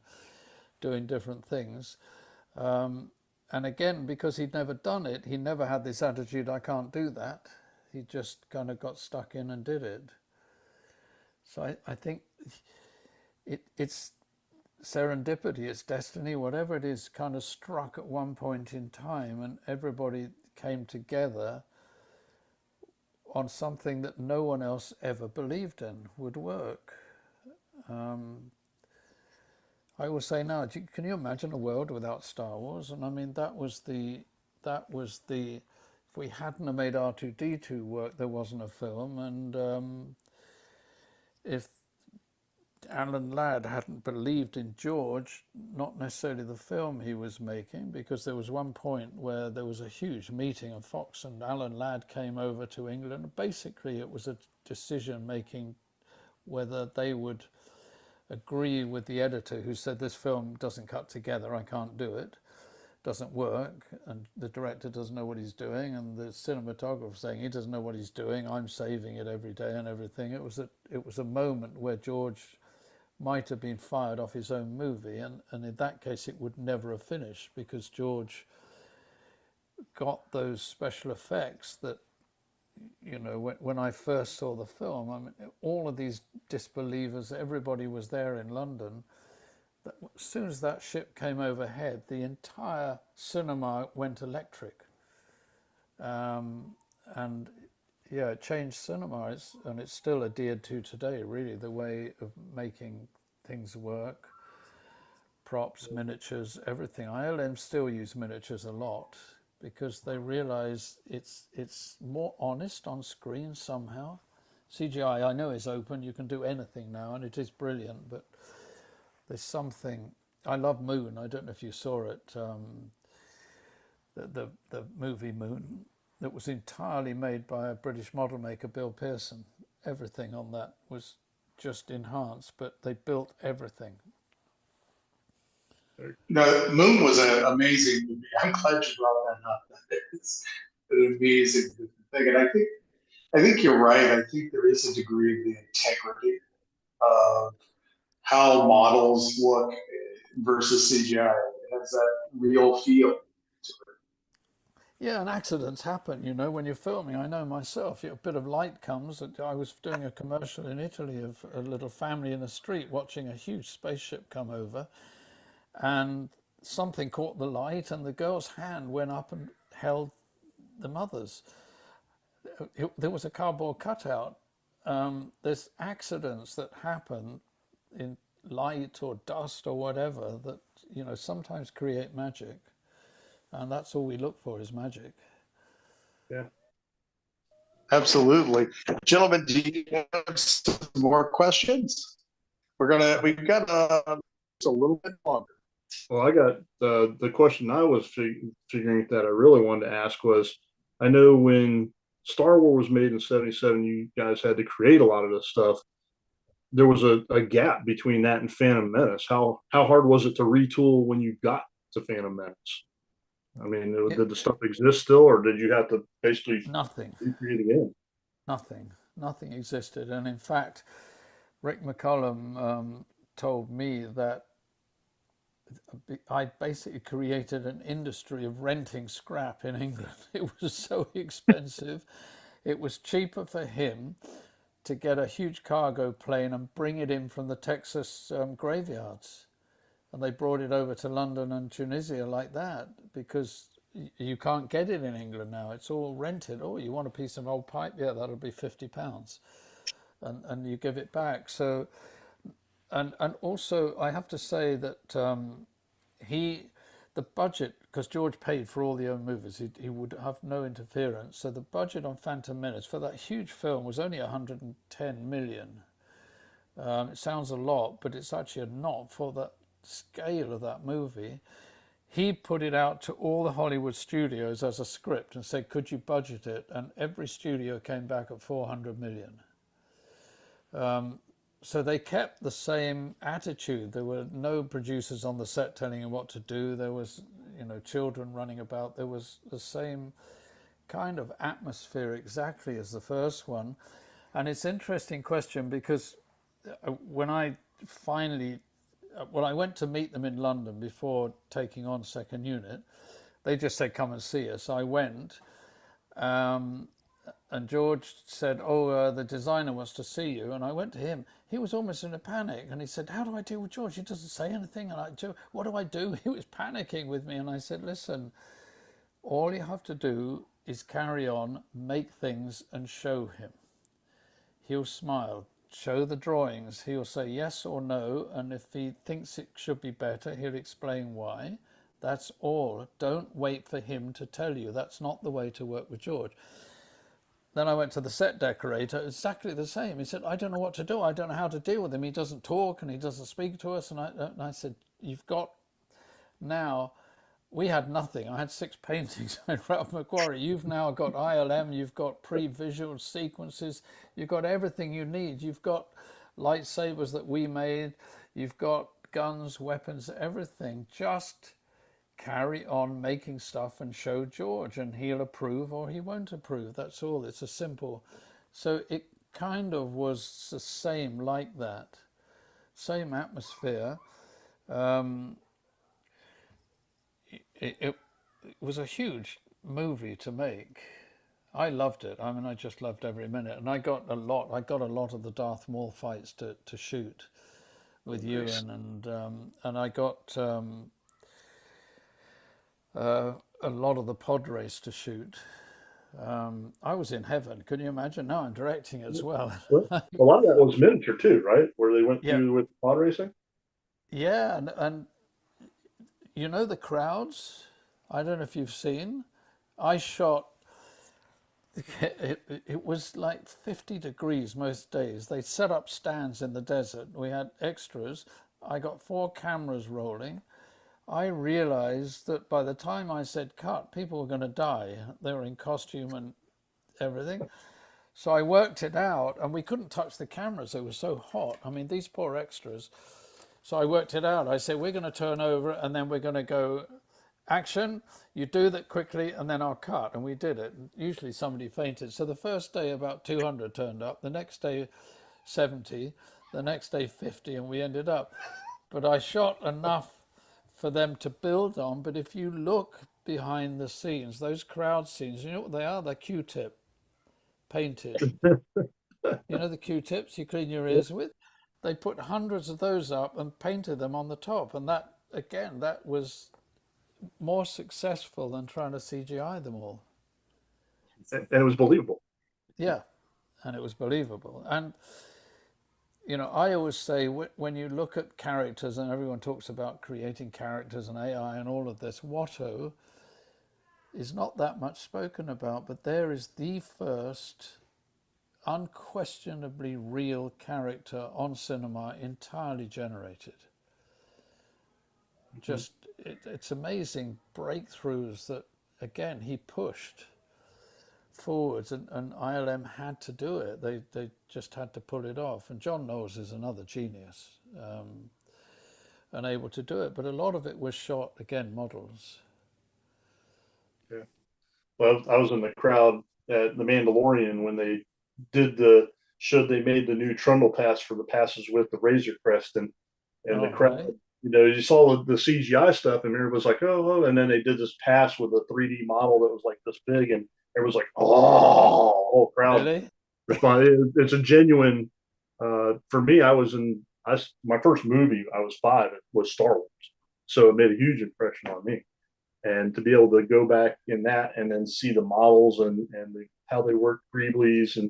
doing different things. And again, because he'd never done it, he never had this attitude, I can't do that. He just kind of got stuck in and did it. So I think it's serendipity, it's destiny, whatever it is, kind of struck at one point in time, and everybody came together on something that no one else ever believed in would work. I will say now, can you imagine a world without Star Wars? And I mean, that was the, if we hadn't have made R2-D2 work, there wasn't a film. And if Alan Ladd hadn't believed in George, not necessarily the film he was making, because there was one point where there was a huge meeting of Fox and Alan Ladd came over to England. Basically, it was a decision making whether they would agree with the editor who said this film doesn't cut together, I can't do it, doesn't work, and the director doesn't know what he's doing, and the cinematographer saying he doesn't know what he's doing, I'm saving it every day and everything. It was a moment where George might have been fired off his own movie, and in that case it would never have finished, because George got those special effects that, you know, when I first saw the film, I mean, all of these disbelievers, everybody was there in London. As soon as that ship came overhead, the entire cinema went electric. And yeah, it changed cinema, and it's still adhered to today, really, the way of making things work. Props, miniatures, everything. ILM still use miniatures a lot, because they realize it's more honest on screen somehow. CGI, I know, is open, you can do anything now, and it is brilliant, but there's something. I love Moon, I don't know if you saw it, the movie Moon, that was entirely made by a British model maker, Bill Pearson. Everything on that was just enhanced, but they built everything. No, Moon was an amazing movie. I'm glad you brought that up. It's an amazing thing, and I think you're right. I think there is a degree of the integrity of how models look versus CGI. It has that real feel to it. Yeah, and accidents happen, you know, when you're filming. I know myself, a bit of light comes. I was doing a commercial in Italy of a little family in the street watching a huge spaceship come over, and something caught the light, and the girl's hand went up and held the mother's. There was a cardboard cutout. There's accidents that happen in light or dust or whatever that, you know, sometimes create magic, and that's all we look for, is magic. Yeah, absolutely. Gentlemen, do you have some more questions? We've got a little bit longer. Well, I got the question I was figuring that I really wanted to ask was, I know when Star Wars was made in '77, you guys had to create a lot of this stuff. There was a gap between that and Phantom Menace. How hard was it to retool when you got to Phantom Menace? I mean, did the stuff exist still, or did you have to basically nothing recreate again? Nothing existed, and in fact, Rick McCollum told me that I basically created an industry of renting scrap in England. It was so expensive. It was cheaper for him to get a huge cargo plane and bring it in from the Texas graveyards. And they brought it over to London and Tunisia like that, because you can't get it in England now. It's all rented. Oh, you want a piece of old pipe? Yeah, that'll be £50. And you give it back. So, and also I have to say that the budget, because George paid for all the own movies, he would have no interference. So the budget on Phantom Menace for that huge film was only 110 million. It sounds a lot, but it's actually not for the scale of that movie. He put it out to all the Hollywood studios as a script and said, could you budget it? And every studio came back at 400 million. so they kept the same attitude. There were no producers on the set telling him what to do. There was, children running about. There was the same kind of atmosphere exactly as the first one. And it's an interesting question because when I finally, I went to meet them in London before taking on second unit. They just said, come and see us. I went, and George said, the designer wants to see you. And I went to him. He was almost in a panic. And he said, how do I deal with George? He doesn't say anything. And what do I do? He was panicking with me. And I said, listen, all you have to do is carry on, make things and show him. He'll smile, show the drawings. He'll say yes or no. And if he thinks it should be better, he'll explain why. That's all. Don't wait for him to tell you. That's not the way to work with George. Then I went to the set decorator, exactly the same. He said, I don't know what to do. I don't know how to deal with him. He doesn't talk and he doesn't speak to us. And I said, you've got now, we had nothing. I had 6 paintings by Ralph McQuarrie. You've now got ILM, you've got pre-visual sequences, you've got everything you need. You've got lightsabers that we made, you've got guns, weapons, everything. Just carry on making stuff and show George and he'll approve or he won't approve. That's all. It's a simple. So it kind of was the same like that. Same atmosphere. It was a huge movie to make. I loved it. I mean, I just loved every minute. And I got a lot of the Darth Maul fights to shoot with Ewan, and I got a lot of the pod race to shoot. I was in heaven. Can you imagine? Now I'm directing as well. Well, a lot of that was miniature too, right? Where they went through with pod racing. Yeah, and the crowds. I don't know if you've seen. I shot. It was like 50 degrees most days. They set up stands in the desert. We had extras. I got 4 cameras rolling. I realized that by the time I said cut, people were going to die. They were in costume and everything. So I worked it out, and we couldn't touch the cameras. They were so hot. I mean, these poor extras. So I worked it out. I said, we're going to turn over, and then we're going to go action. You do that quickly, and then I'll cut. And we did it. And usually somebody fainted. So the first day, about 200 turned up. The next day, 70. The next day, 50, and we ended up. But I shot enough for them to build on. But if you look behind the scenes, those crowd scenes, you know what they are? They're Q-tip painted. The Q-tips you clean your ears with? They put hundreds of those up and painted them on the top. And that, again, that was more successful than trying to CGI them all. And it was believable. Yeah, and it was believable. And I always say when you look at characters, and everyone talks about creating characters and AI and all of this, Watto is not that much spoken about, but there is the first unquestionably real character on cinema entirely generated. Just, it's amazing breakthroughs that, again, he pushed forwards, and ILM had to do it. They just had to pull it off. And John Knowles is another genius, and able to do it. But a lot of it was shot, again, models. Yeah. Well, I was in the crowd at The Mandalorian when they did they made the new trundle pass for the passes with the Razor Crest, and the crowd, right. You saw the CGI stuff, and everybody was like, oh, and then they did this pass with a 3D model that was like this big, and everyone's like, oh, whole crowd really? responded. It's a genuine. For me, my first movie I was 5 was Star Wars, so it made a huge impression on me. And to be able to go back in that and then see the models and how they work Greeblies, and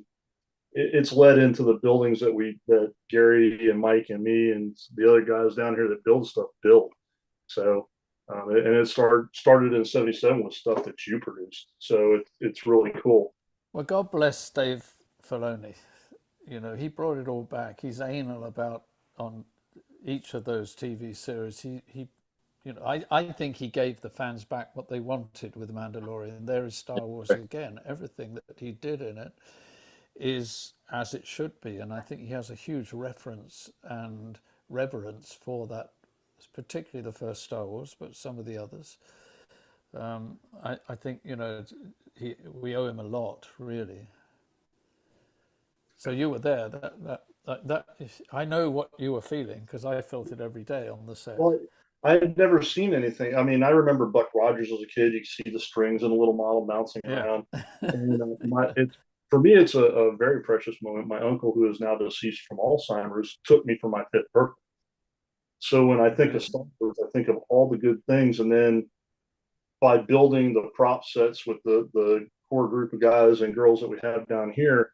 it's led into the buildings that Gary and Mike and me and the other guys down here that build stuff build. So, and it started in '77 with stuff that you produced. So it's really cool. Well, God bless Dave Filoni. He brought it all back. He's anal about on each of those TV series. I think he gave the fans back what they wanted with The Mandalorian. There is Star Wars again. Everything that he did in it is as it should be. And I think he has a huge reference and reverence for that, particularly the first Star Wars, but some of the others. I think, you know, we owe him a lot, really. So you were there. I know what you were feeling because I felt it every day on the set. Well, I had never seen anything. I mean, I remember Buck Rogers as a kid. You could see the strings and a little model bouncing around. And for me, it's a very precious moment. My uncle, who is now deceased from Alzheimer's, took me for my 5th birthday. So when I think of Star Wars, I think of all the good things. And then by building the prop sets with the core group of guys and girls that we have down here,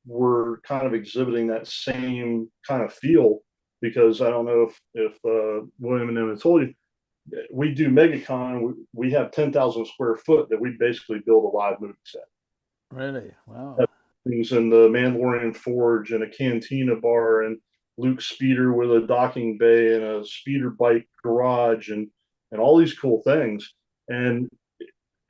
we're kind of exhibiting that same kind of feel, because I don't know if William and them have told you, we do MegaCon, we have 10,000 square foot that we basically build a live movie set. Really? Wow. Things in the Mandalorian Forge and a cantina bar and Luke's speeder with a docking bay and a speeder bike garage and all these cool things. And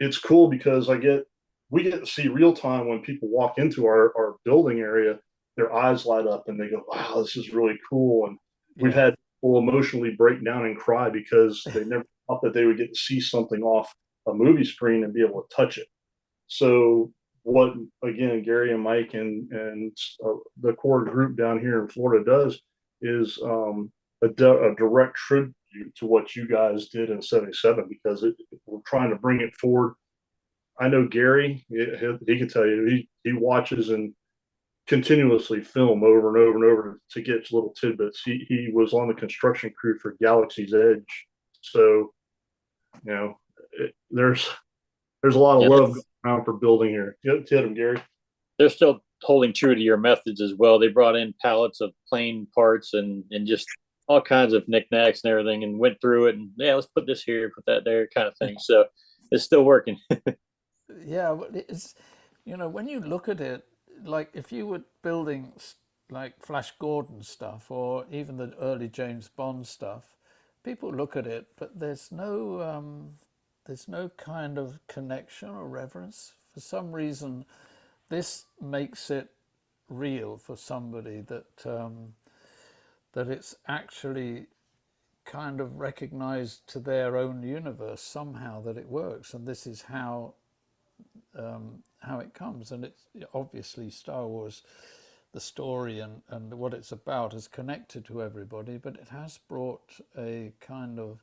it's cool because we get to see real time when people walk into our building area, their eyes light up and they go, wow, this is really cool. And we've had people emotionally break down and cry because they never thought that they would get to see something off a movie screen and be able to touch it. So what, again, Gary and Mike and the core group down here in Florida does is a direct tribute to what you guys did in '77, because we're trying to bring it forward. I know Gary, he can tell you, he watches and continuously film over and over and over to get little tidbits. He was on the construction crew for Galaxy's Edge. So, you know, there's a lot of love going around for building here. Hit him, Gary. They're still holding true to your methods as well. They brought in pallets of plane parts and just all kinds of knickknacks and everything, and went through it and let's put this here, put that there, kind of thing. So it's still working. Yeah, but it's, you know, when you look at it, like if you were building like Flash Gordon stuff or even the early James Bond stuff, people look at it, but there's no kind of connection or reverence. For some reason, this makes it real for somebody that it's actually kind of recognized to their own universe somehow, that it works, and this is how it comes. And it's obviously Star Wars, the story and what it's about is connected to everybody, but it has brought a kind of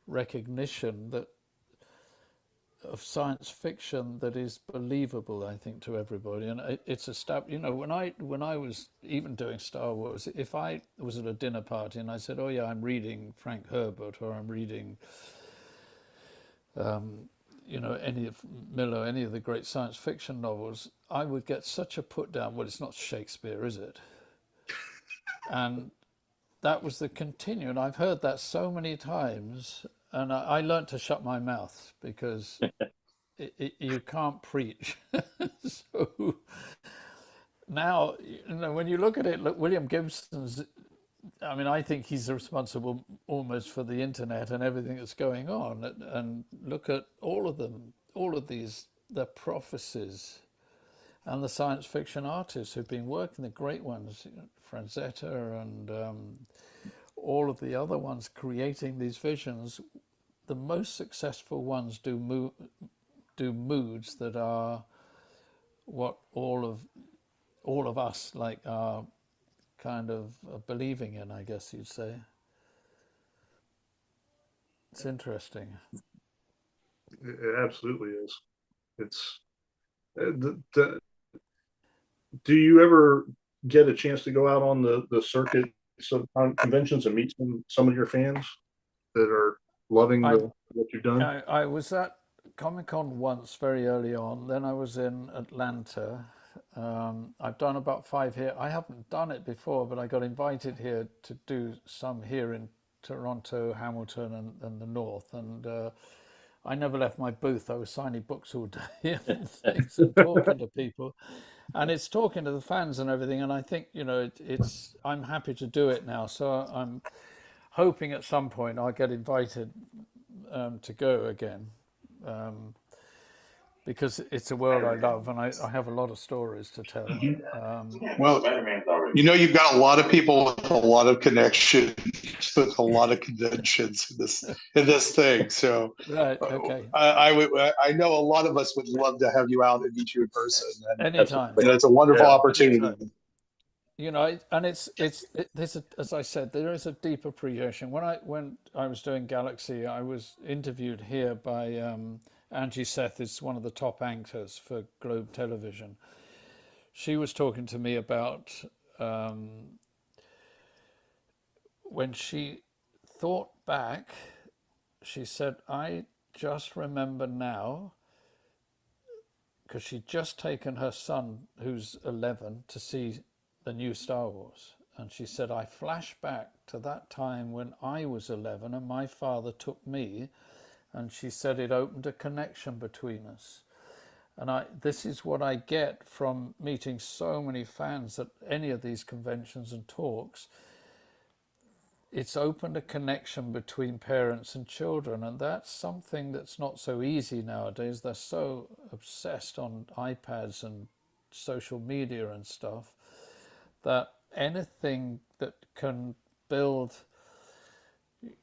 recognition of science fiction that is believable, I think, to everybody. And it's a step, you know, when I was even doing Star Wars, if I was at a dinner party and I said, oh yeah, I'm reading Frank Herbert, or I'm reading you know, any of Miller, any of the great science fiction novels, I would get such a put down. Well, it's not Shakespeare, is it? And that was the continue. And I've heard that so many times. And I learned to shut my mouth, because you can't preach. So now, you know, when you look at it, look, William Gibson's, I mean, I think he's responsible almost for the internet and everything that's going on. And look at all of them, all of these, the prophecies and the science fiction artists who've been working, the great ones, you know, Franzetta and all of the other ones creating these visions. The most successful ones do moods that are what all of us like are kind of believing in, I guess you'd say. It's interesting. It absolutely is. It's do you ever get a chance to go out on the circuit, some conventions, and meet some of your fans that are loving what you've done? I was at Comic-Con once very early on. Then I was in Atlanta. I've done about 5 here. I haven't done it before, but I got invited here to do some here in Toronto, Hamilton, and the North. And I never left my booth. I was signing books all day and things and talking to people. And it's talking to the fans and everything. And I think, you know, I'm happy to do it now. So I'm hoping at some point I'll get invited to go again. because it's a world I love, and I have a lot of stories to tell. Well, you've got a lot of people with a lot of connections, with a lot of conventions in this thing. So, right, okay. I know a lot of us would love to have you out and meet you in person. And Anytime. it's a wonderful opportunity. Anytime. You know, and as I said, there is a deep appreciation. When I was doing Galaxy, I was interviewed here by Angie Seth, is one of the top anchors for Globe Television. She was talking to me about when she thought back, she said, I just remember now, because she'd just taken her son, who's 11, to see the new Star Wars. And she said, I flash back to that time when I was 11 and my father took me, and she said it opened a connection between us. And this is what I get from meeting so many fans at any of these conventions and talks. It's opened a connection between parents and children, and that's something that's not so easy nowadays. They're so obsessed on iPads and social media and stuff that anything that can build,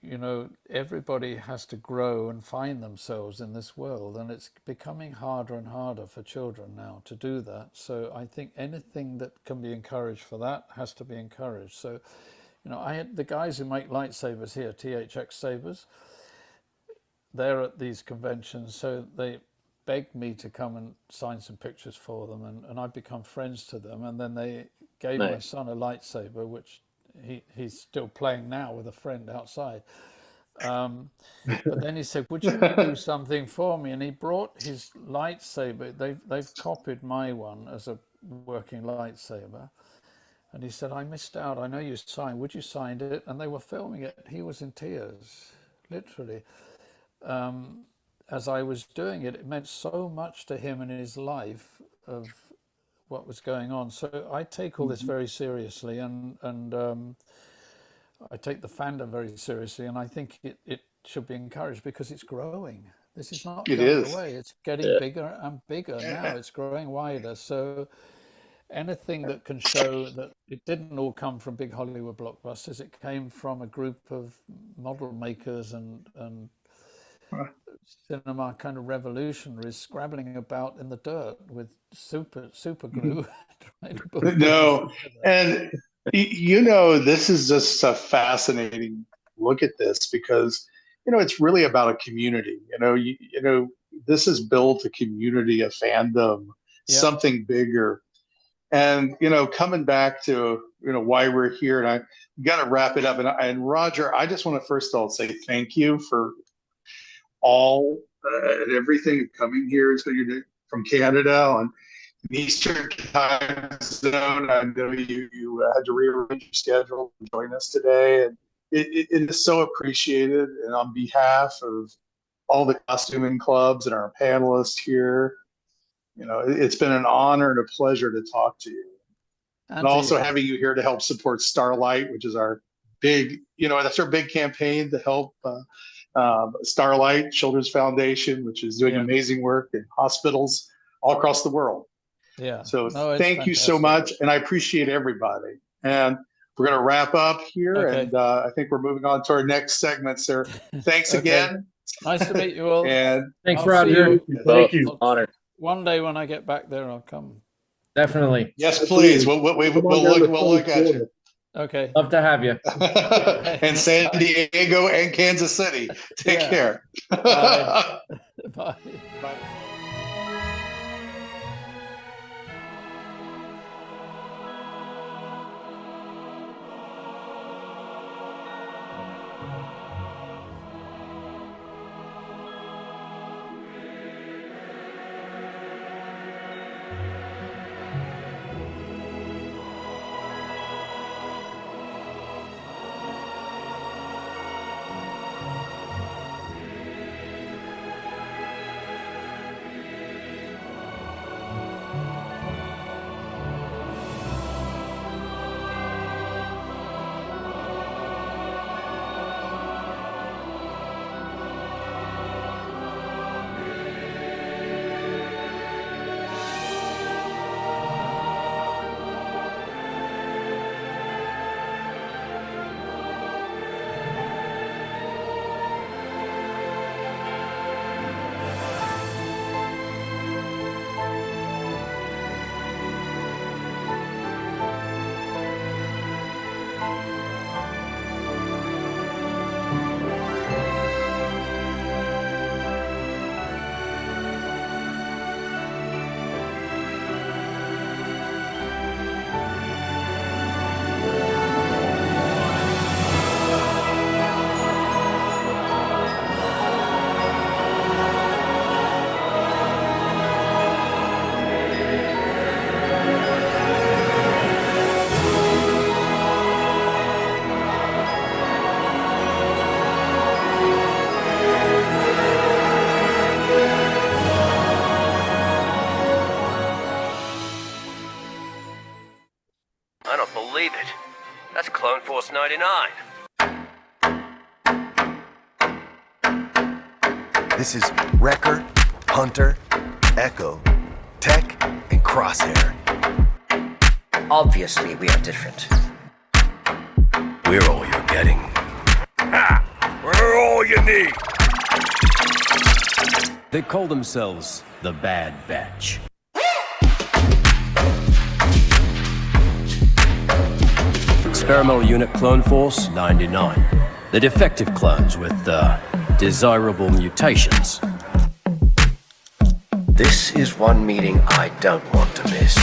you know, everybody has to grow and find themselves in this world, and it's becoming harder and harder for children now to do that. So I think anything that can be encouraged for that has to be encouraged. So, you know, I had the guys who make lightsabers here, THX Sabers, they're at these conventions, so they begged me to come and sign some pictures for them, and I've become friends to them, and then they gave my son a lightsaber, which he's still playing now with a friend outside. But then he said, would you do something for me? And he brought his lightsaber. They've copied my one as a working lightsaber. And he said, I missed out. I know you signed. Would you sign it? And they were filming it. He was in tears, literally. As I was doing it, it meant so much to him in his life of what was going on. So I take all this very seriously, and I take the fandom very seriously, and I think it should be encouraged because it's growing. This is not going away. It's getting bigger and bigger now. It's growing wider. So anything that can show that it didn't all come from big Hollywood blockbusters, it came from a group of model makers and cinema kind of revolutionaries scrabbling about in the dirt with super glue. No, and you know, this is just a fascinating look at this because, you know, it's really about a community. You know, this has built a community, a fandom, something bigger. And, you know, coming back to, you know, why we're here, and I got to wrap it up. And Roger, I just want to first of all say thank you for all and everything coming here. So you're from Canada on Eastern time zone. I know you had to rearrange your schedule to join us today, and it is so appreciated. And on behalf of all the costuming clubs and our panelists here, you know, it's been an honor and a pleasure to talk to you. And also having you here to help support Starlight, which is our big, you know, that's our big campaign to help Starlight Children's Foundation, which is doing amazing work in hospitals all across the world. Yeah. So thank you so much. And I appreciate everybody. And we're going to wrap up here. And I think we're moving on to our next segment, sir. Thanks again. Nice to meet you all. And thanks, Roger. Thank you. Honor. One day when I get back there, I'll come. Definitely. Yes, please. We'll look at you. Okay. Love to have you. And San Diego and Kansas City. Take care. Bye. Bye. Bye. This is Wrecker, Hunter, Echo, Tech, and Crosshair. Obviously, we are different. We're all you're getting. Ha! We're all you need! They call themselves the Bad Batch. Experimental Unit Clone Force 99. The defective clones with desirable mutations. This is one meeting I don't want to miss.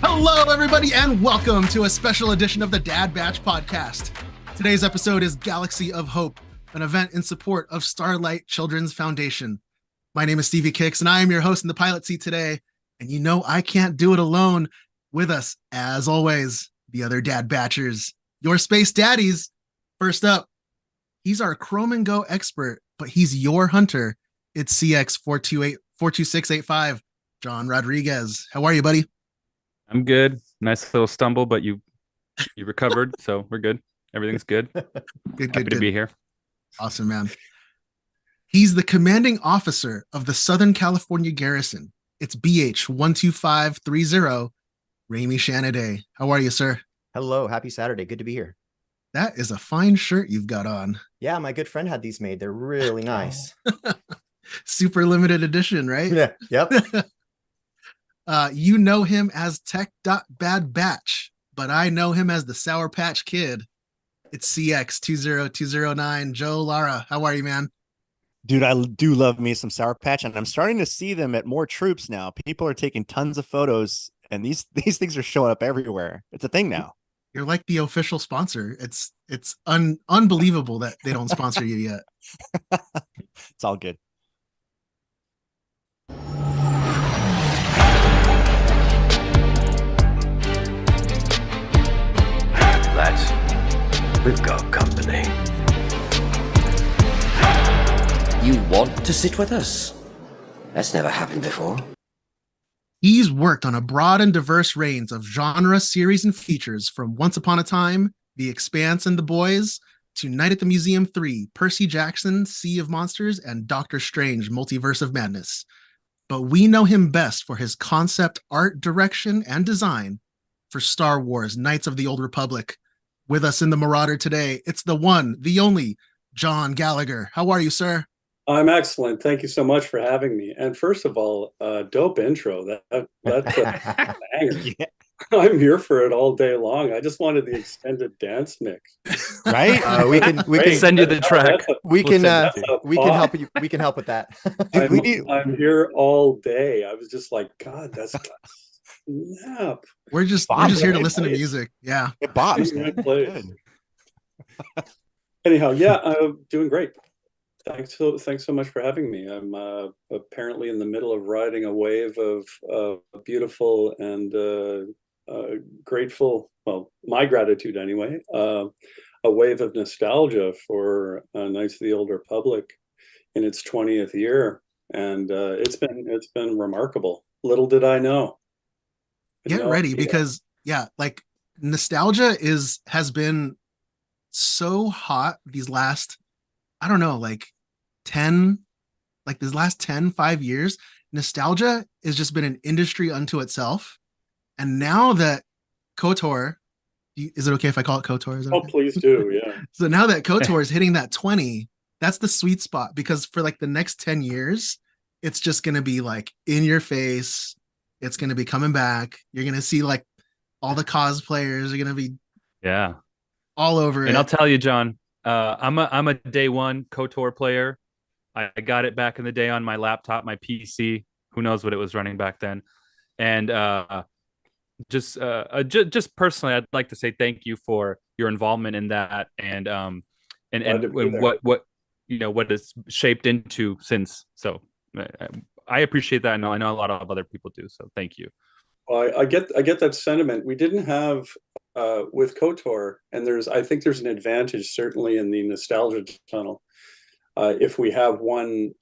Hello, everybody, and welcome to a special edition of the Dad Batch podcast. Today's episode is Galaxy of Hope, an event in support of Starlight Children's Foundation. My name is Stevie Kicks, and I am your host in the pilot seat today. And you know I can't do it alone. With us, as always, the other Dad Batchers, your space daddies. First up, he's our Chrome and Go expert, but he's your hunter. It's CX42685, John Rodriguez. How are you, buddy? I'm good. Nice little stumble, but you recovered, so we're good. Everything's good. Happy to be here. Awesome, man. He's the commanding officer of the Southern California Garrison. It's BH12530, Ramy Shanaday. How are you, sir? Hello. Happy Saturday. Good to be here. That is a fine shirt you've got on. Yeah, my good friend had these made. They're really nice. Super limited edition, right? Yeah. Yep. You know him as Tech.Bad Batch, but I know him as the Sour Patch Kid. It's CX20209, Joe Lara. How are you, man? Dude, I do love me some Sour Patch, and I'm starting to see them at more troops now. People are taking tons of photos, and these things are showing up everywhere. It's a thing now. You're like the official sponsor. It's unbelievable that they don't sponsor you yet. It's all good. Lads, we've got company. You want to sit with us? That's never happened before. He's worked on a broad and diverse range of genre, series, and features from Once Upon a Time, The Expanse and the Boys, to Night at the Museum 3, Percy Jackson, Sea of Monsters, and Doctor Strange, Multiverse of Madness. But we know him best for his concept art direction and design for Star Wars, Knights of the Old Republic. With us in the Marauder today, it's the one, the only, John Gallagher. How are you, sir? I'm excellent. Thank you so much for having me. And first of all, dope intro. That's a banger. Yeah. I'm here for it all day long. I just wanted the extended dance mix. Right? We can send you the track. We can help you. We can help with that. I'm here all day. I was just like, God, that's snap. We're just here to listen to music. Yeah. It bops. Anyhow, yeah, I'm doing great. Thanks so much for having me. I'm apparently in the middle of riding a wave of beautiful and grateful, well, my gratitude anyway, a wave of nostalgia for Knights of the Old Republic in its 20th year. And it's been remarkable. Little did I know. Get ready, because like nostalgia has been so hot these last, I don't know, like 5 years. Nostalgia has just been an industry unto itself. And now that KOTOR, is it okay if I call it KOTOR? Oh, please do, yeah. So now that KOTOR is hitting that 20, that's the sweet spot, because for like the next 10 years, it's just going to be like in your face. It's going to be coming back. You're going to see like all the cosplayers are going to be all over it. And I'll tell you, John, I'm a day one KOTOR player. I got it back in the day on my laptop, my PC. Who knows what it was running back then? And just personally, I'd like to say thank you for your involvement in that, and what it's shaped into since. So I appreciate that, and I know a lot of other people do. So thank you. Well, I get that sentiment. We didn't have with KOTOR, and I think there's an advantage certainly in the nostalgia tunnel. If we have one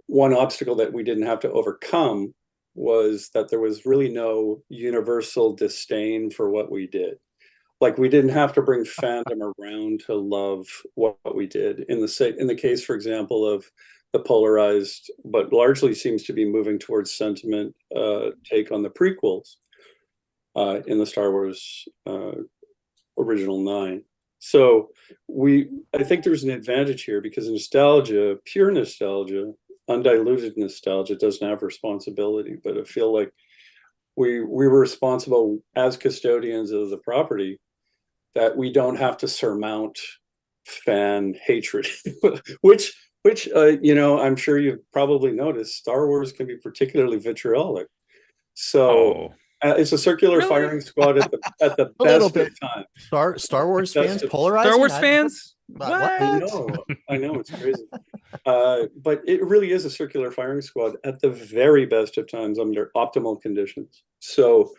obstacle that we didn't have to overcome, was that there was really no universal disdain for what we did. Like, we didn't have to bring fandom around to love what we did. In the case, for example, of the polarized, but largely seems to be moving towards sentiment take on the prequels in the Star Wars original 9. So I think there's an advantage here, because nostalgia, pure nostalgia, undiluted nostalgia, doesn't have responsibility. But I feel like we were responsible as custodians of the property, that we don't have to surmount fan hatred, which I'm sure you've probably noticed, Star Wars can be particularly vitriolic. So it's a circular firing squad at the A little best bit. of times. Star Wars Best fans of- polarizing. Star Wars fans? What? I know, it's crazy. But it really is a circular firing squad at the very best of times under optimal conditions. So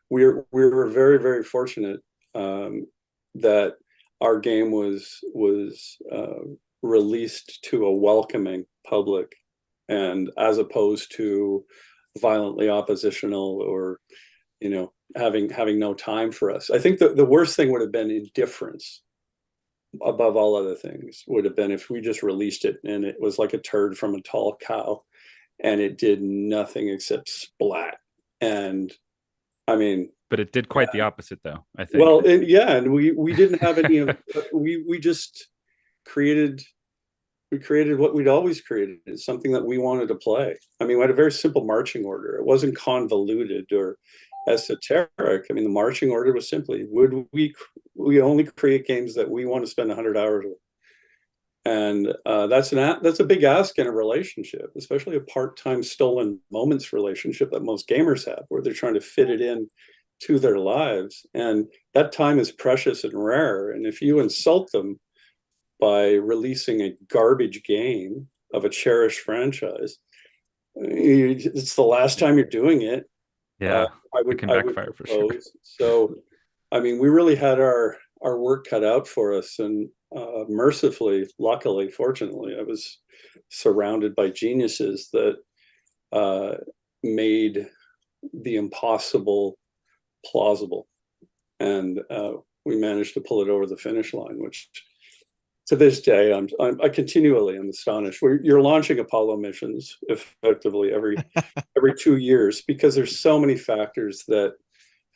we were very, very fortunate that our game was released to a welcoming public, and as opposed to violently oppositional, or having no time for us. I think the worst thing would have been indifference, above all other things, would have been if we just released it and it was like a turd from a tall cow and it did nothing except splat. And I mean, but it did quite the opposite, though, I think. well, and we didn't have any of we just created what we'd always created, something that we wanted to play. I mean, we had a very simple marching order. It wasn't convoluted or esoteric. I mean, the marching order was simply, would we only create games that we want to spend 100 hours with? And that's a big ask in a relationship, especially a part-time stolen moments relationship that most gamers have, where they're trying to fit it in to their lives. And that time is precious and rare. And if you insult them by releasing a garbage game of a cherished franchise, it's the last time you're doing it. Yeah, it can backfire for sure. So, I mean, we really had our work cut out for us, and mercifully, luckily, fortunately, I was surrounded by geniuses that made the impossible plausible, and we managed to pull it over the finish line, which to this day I continually am astonished. You're launching Apollo missions effectively every 2 years, because there's so many factors that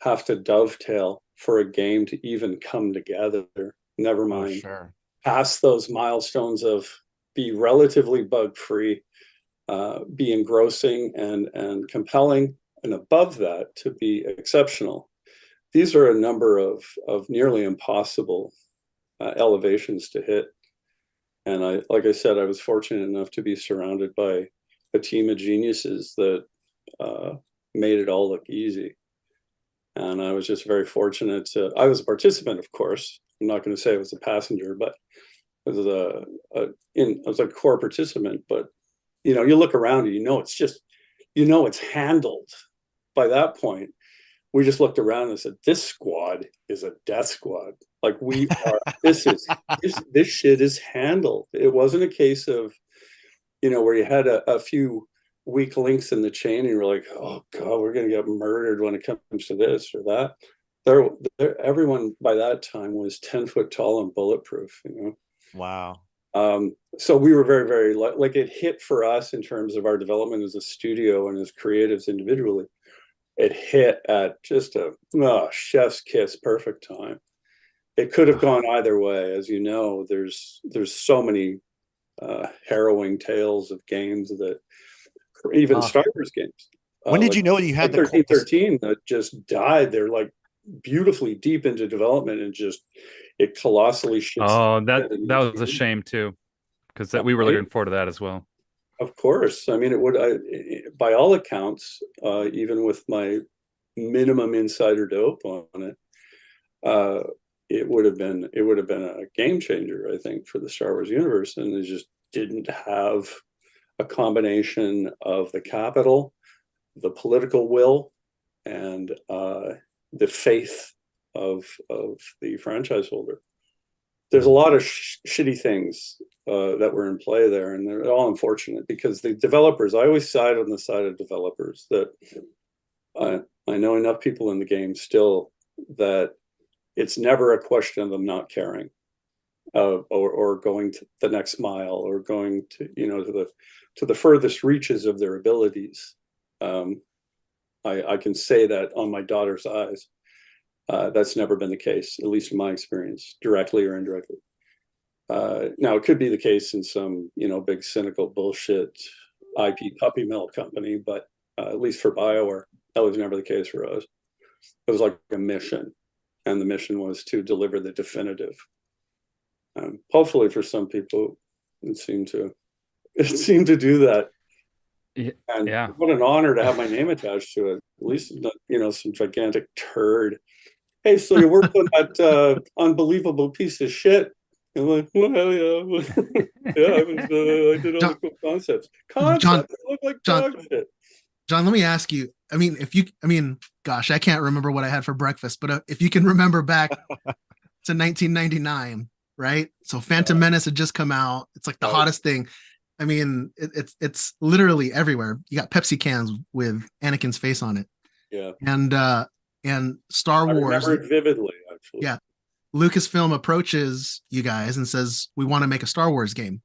have to dovetail for a game to even come together. Never mind pass those milestones of be relatively bug free, be engrossing and compelling, and above that to be exceptional. These are a number of nearly impossible elevations to hit. And like I said, I was fortunate enough to be surrounded by a team of geniuses that made it all look easy. And I was just very fortunate I was a participant, of course. I'm not going to say I was a passenger, but I was a core participant. But you look around and it's handled. By that point, we just looked around and said, this squad is a death squad. Like, we are, this shit is handled. It wasn't a case of, where you had a few weak links in the chain and you're like, oh God, we're going to get murdered when it comes to this or that. Everyone by that time was 10 foot tall and bulletproof, Wow. So we were very, very, like, it hit for us in terms of our development as a studio and as creatives individually. It hit at just a chef's kiss, perfect time. It could have gone either way. As you know, there's so many harrowing tales of games that, even Star Wars games. When did you know you had the 1313 that just died? They're like beautifully deep into development, and just it colossally shits. Oh, that was a shame too, because we were looking forward to that as well. Of course. I mean, it would, by all accounts, even with my minimum insider dope on it, it would have been a game changer, I think, for the Star Wars universe. And it just didn't have a combination of the capital, the political will, and the faith of the franchise holder. there's a lot of shitty things that were in play there, and they're all unfortunate because the developers, I always side on the side of developers that I know enough people in the game still that it's never a question of them not caring or going to the next mile or going to, to the furthest reaches of their abilities. I can say that on my daughter's eyes. That's never been the case, at least in my experience, directly or indirectly. Now, it could be the case in some, big cynical bullshit IP puppy mill company, but at least for BioWare, that was never the case for us. It was like a mission, and the mission was to deliver the definitive. Hopefully, for some people, it seemed to do that. And what an honor to have my name attached to it. At least, some gigantic turd. Hey, so you worked on that unbelievable piece of shit. I'm like, well, yeah. Yeah, I did all the cool concepts. Concepts that look like dog shit. John, let me ask you. Gosh, I can't remember what I had for breakfast, but if you can remember back to 1999, right? So Phantom Menace had just come out. It's like the hottest thing. I mean, it's literally everywhere. You got Pepsi cans with Anakin's face on it. Yeah. And Star Wars. I remember it vividly, actually. Yeah. Lucasfilm approaches you guys and says, we want to make a Star Wars game.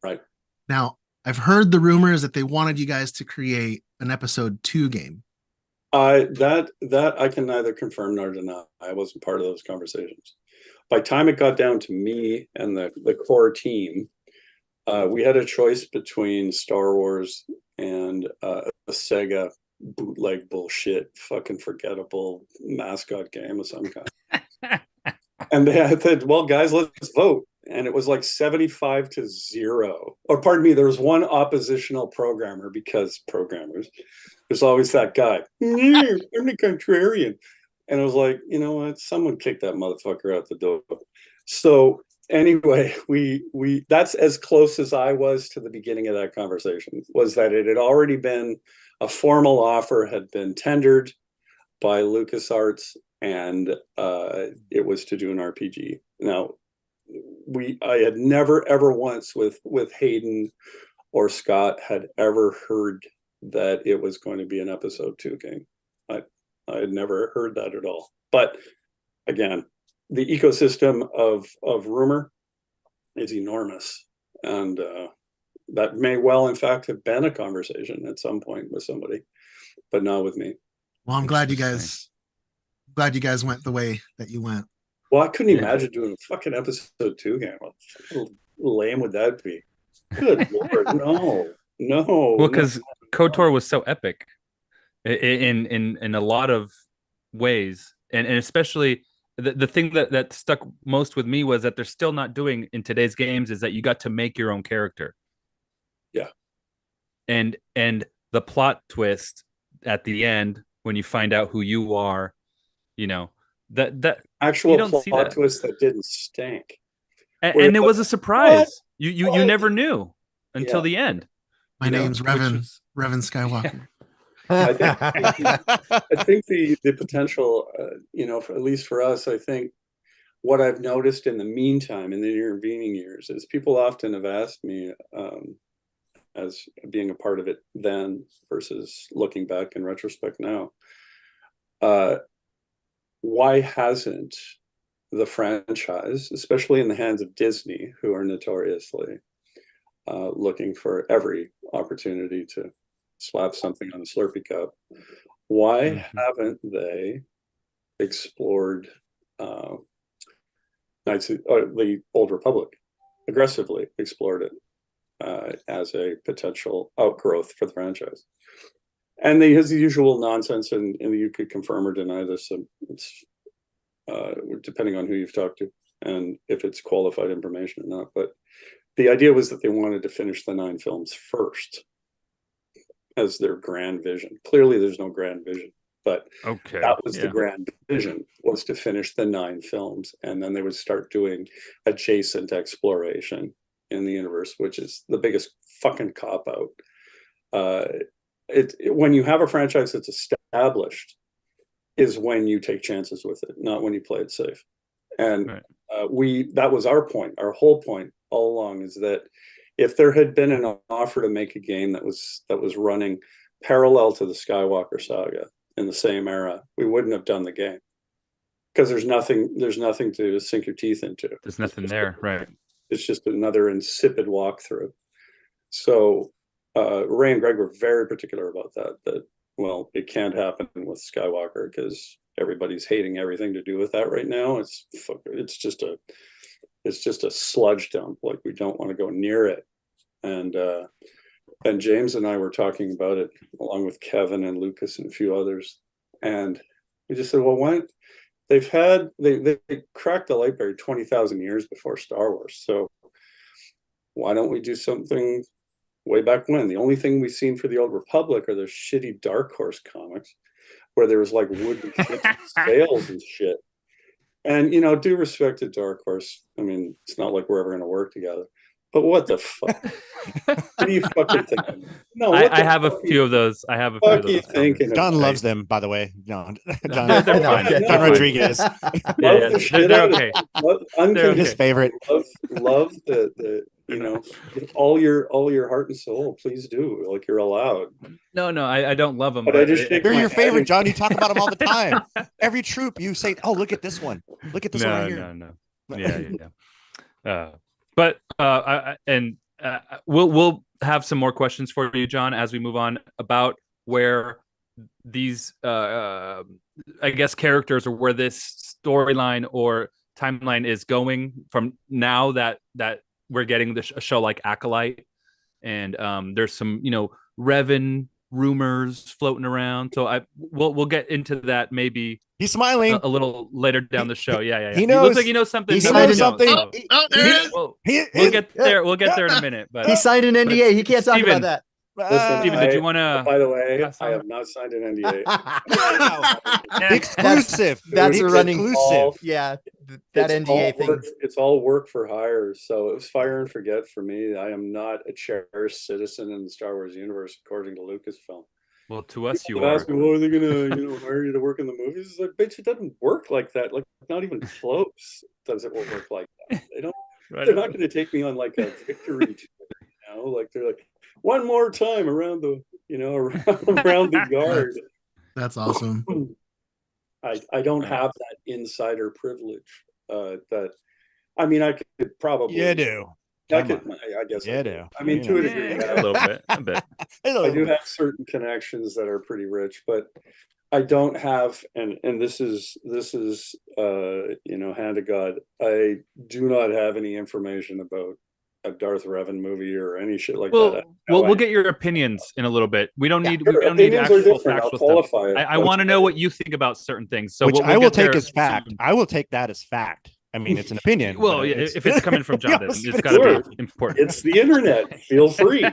Right. Now, I've heard the rumors that they wanted you guys to create an episode 2 game. That I can neither confirm nor deny. I wasn't part of those conversations. By the time it got down to me and the core team, we had a choice between Star Wars and a Sega bootleg bullshit, fucking forgettable mascot game of some kind. And they said, well, guys, let's vote. And it was like 75-0. Or pardon me, there was one oppositional programmer, because programmers, there's always that guy. I'm the contrarian. And I was like, you know what? Someone kicked that motherfucker out the door. So anyway, we that's as close as I was to the beginning of that conversation, was that it had already been a formal offer had been tendered by LucasArts, and it was to do an RPG. Now, I had never ever once with Hayden or Scott had ever heard that it was going to be an episode 2 game. I had never heard that at all. But again, the ecosystem of rumor is enormous, and that may well, in fact, have been a conversation at some point with somebody, but not with me. Well, I'm glad you guys went the way that you went. Well, I couldn't imagine doing a fucking episode 2 game. How lame would that be? Good Lord, no. Well, because KOTOR was so epic in a lot of ways, and especially the thing that stuck most with me was that they're still not doing in today's games is that you got to make your own character. Yeah. And the plot twist at the end when you find out who you are, that actual plot twist that didn't stink. And it was a surprise. What? You never knew until the end. My name's Revan Skywalker. I think the potential, at least for us, I think what I've noticed in the meantime, in the intervening years, is people often have asked me, as being a part of it then versus looking back in retrospect now, why hasn't the franchise, especially in the hands of Disney, who are notoriously looking for every opportunity to slap something on a Slurpee cup, why haven't they explored the Old Republic, aggressively explored it as a potential outgrowth for the franchise? And they has the usual nonsense, and you could confirm or deny this. So it's depending on who you've talked to and if it's qualified information or not. But the idea was that they wanted to finish the 9 films first as their grand vision. Clearly, there's no grand vision, but that was the grand vision, was to finish the 9 films, and then they would start doing adjacent exploration in the universe, which is the biggest fucking cop out. When you have a franchise that's established is when you take chances with it, not when you play it safe. And that was our point. Our whole point all along is that if there had been an offer to make a game that was running parallel to the Skywalker saga in the same era, we wouldn't have done the game, because there's nothing to sink your teeth into. There's nothing there, right? It's just another insipid walkthrough. So Ray and Greg were very particular about that well, it can't happen with Skywalker because everybody's hating everything to do with that right now. It's just a sludge dump. Like, we don't want to go near it. And James and I were talking about it along with Kevin and Lucas and a few others, and we just said, well, why? They cracked the light barrier 20,000 years before Star Wars, so why don't we do something way back when? The only thing we've seen for the Old Republic are those shitty Dark Horse comics where there was like wooden ships and sails and shit. And, you know, due respect to Dark Horse, I mean, it's not like we're ever going to work together. But what the fuck? What are you fucking thinking? No, I have a few of those. I have a few of those. Thinking John loves them, by the way. John They're fine. John Rodriguez. Yeah, they're okay. They're his favorite. Love the you know, all your heart and soul. Please do. Like, you're allowed. No, I don't love them. But I just They're your favorite, John. You talk about them all the time. Every troop, you say, "Oh, look at this one. Look at this one right here." No. Yeah. But we'll have some more questions for you, John, as we move on about where these I guess characters, or where this storyline or timeline is going from now that we're getting a show like Acolyte, and there's some, you know, Revan rumors floating around. So we'll get into that maybe. He's smiling a little later down the show. Yeah. He knows. Looks like he knows something. He knows something. We'll get there. We'll get there in a minute. But he signed an NDA. He can't talk about that. Listen, Steven, did you want to? By the way, I have not signed an NDA. Exclusive. That's a running. Exclusive. Yeah, that NDA thing. It's all work for hire. So it was fire and forget for me. I am not a cherished citizen in the Star Wars universe, according to Lucasfilm. Well, to us, you are. are. Ask me, well, are they gonna hire you to work in the movies? It's like, bitch, it doesn't work like that. Like, not even close does it work like that. They don't. Right. They're not going to take me on like a victory tour. You know, like, they're like, one more time around the, you know, around the yard. That's awesome. I don't have that insider privilege. That, I mean, I could probably. You do. I guess. You do. I mean, to a degree, a little bit. A bit. I do have certain connections that are pretty rich, but I don't have, and this is you know, hand to God, I do not have any information about a Darth Revan movie or any shit like that. We'll get your opinions in a little bit. We don't need actual factual stuff. I want to know what you think about certain things. So which we'll I will take as fact. I will take that as fact. I mean, it's an opinion. Well, if it's coming from John, it's got to be important. It's the internet. Feel free.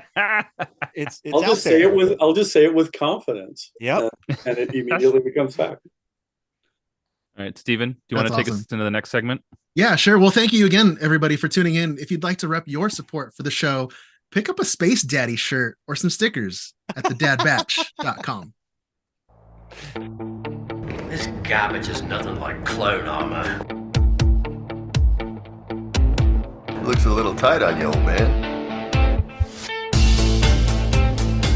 It's I'll just say it with confidence. Yep. And it immediately becomes fact. All right, Steven, do you want to take us into the next segment? Yeah, sure. Well, thank you again, everybody, for tuning in. If you'd like to rep your support for the show, pick up a Space Daddy shirt or some stickers at thedadbatch.com. This garbage is nothing like clone armor. Looks a little tight on you, old man.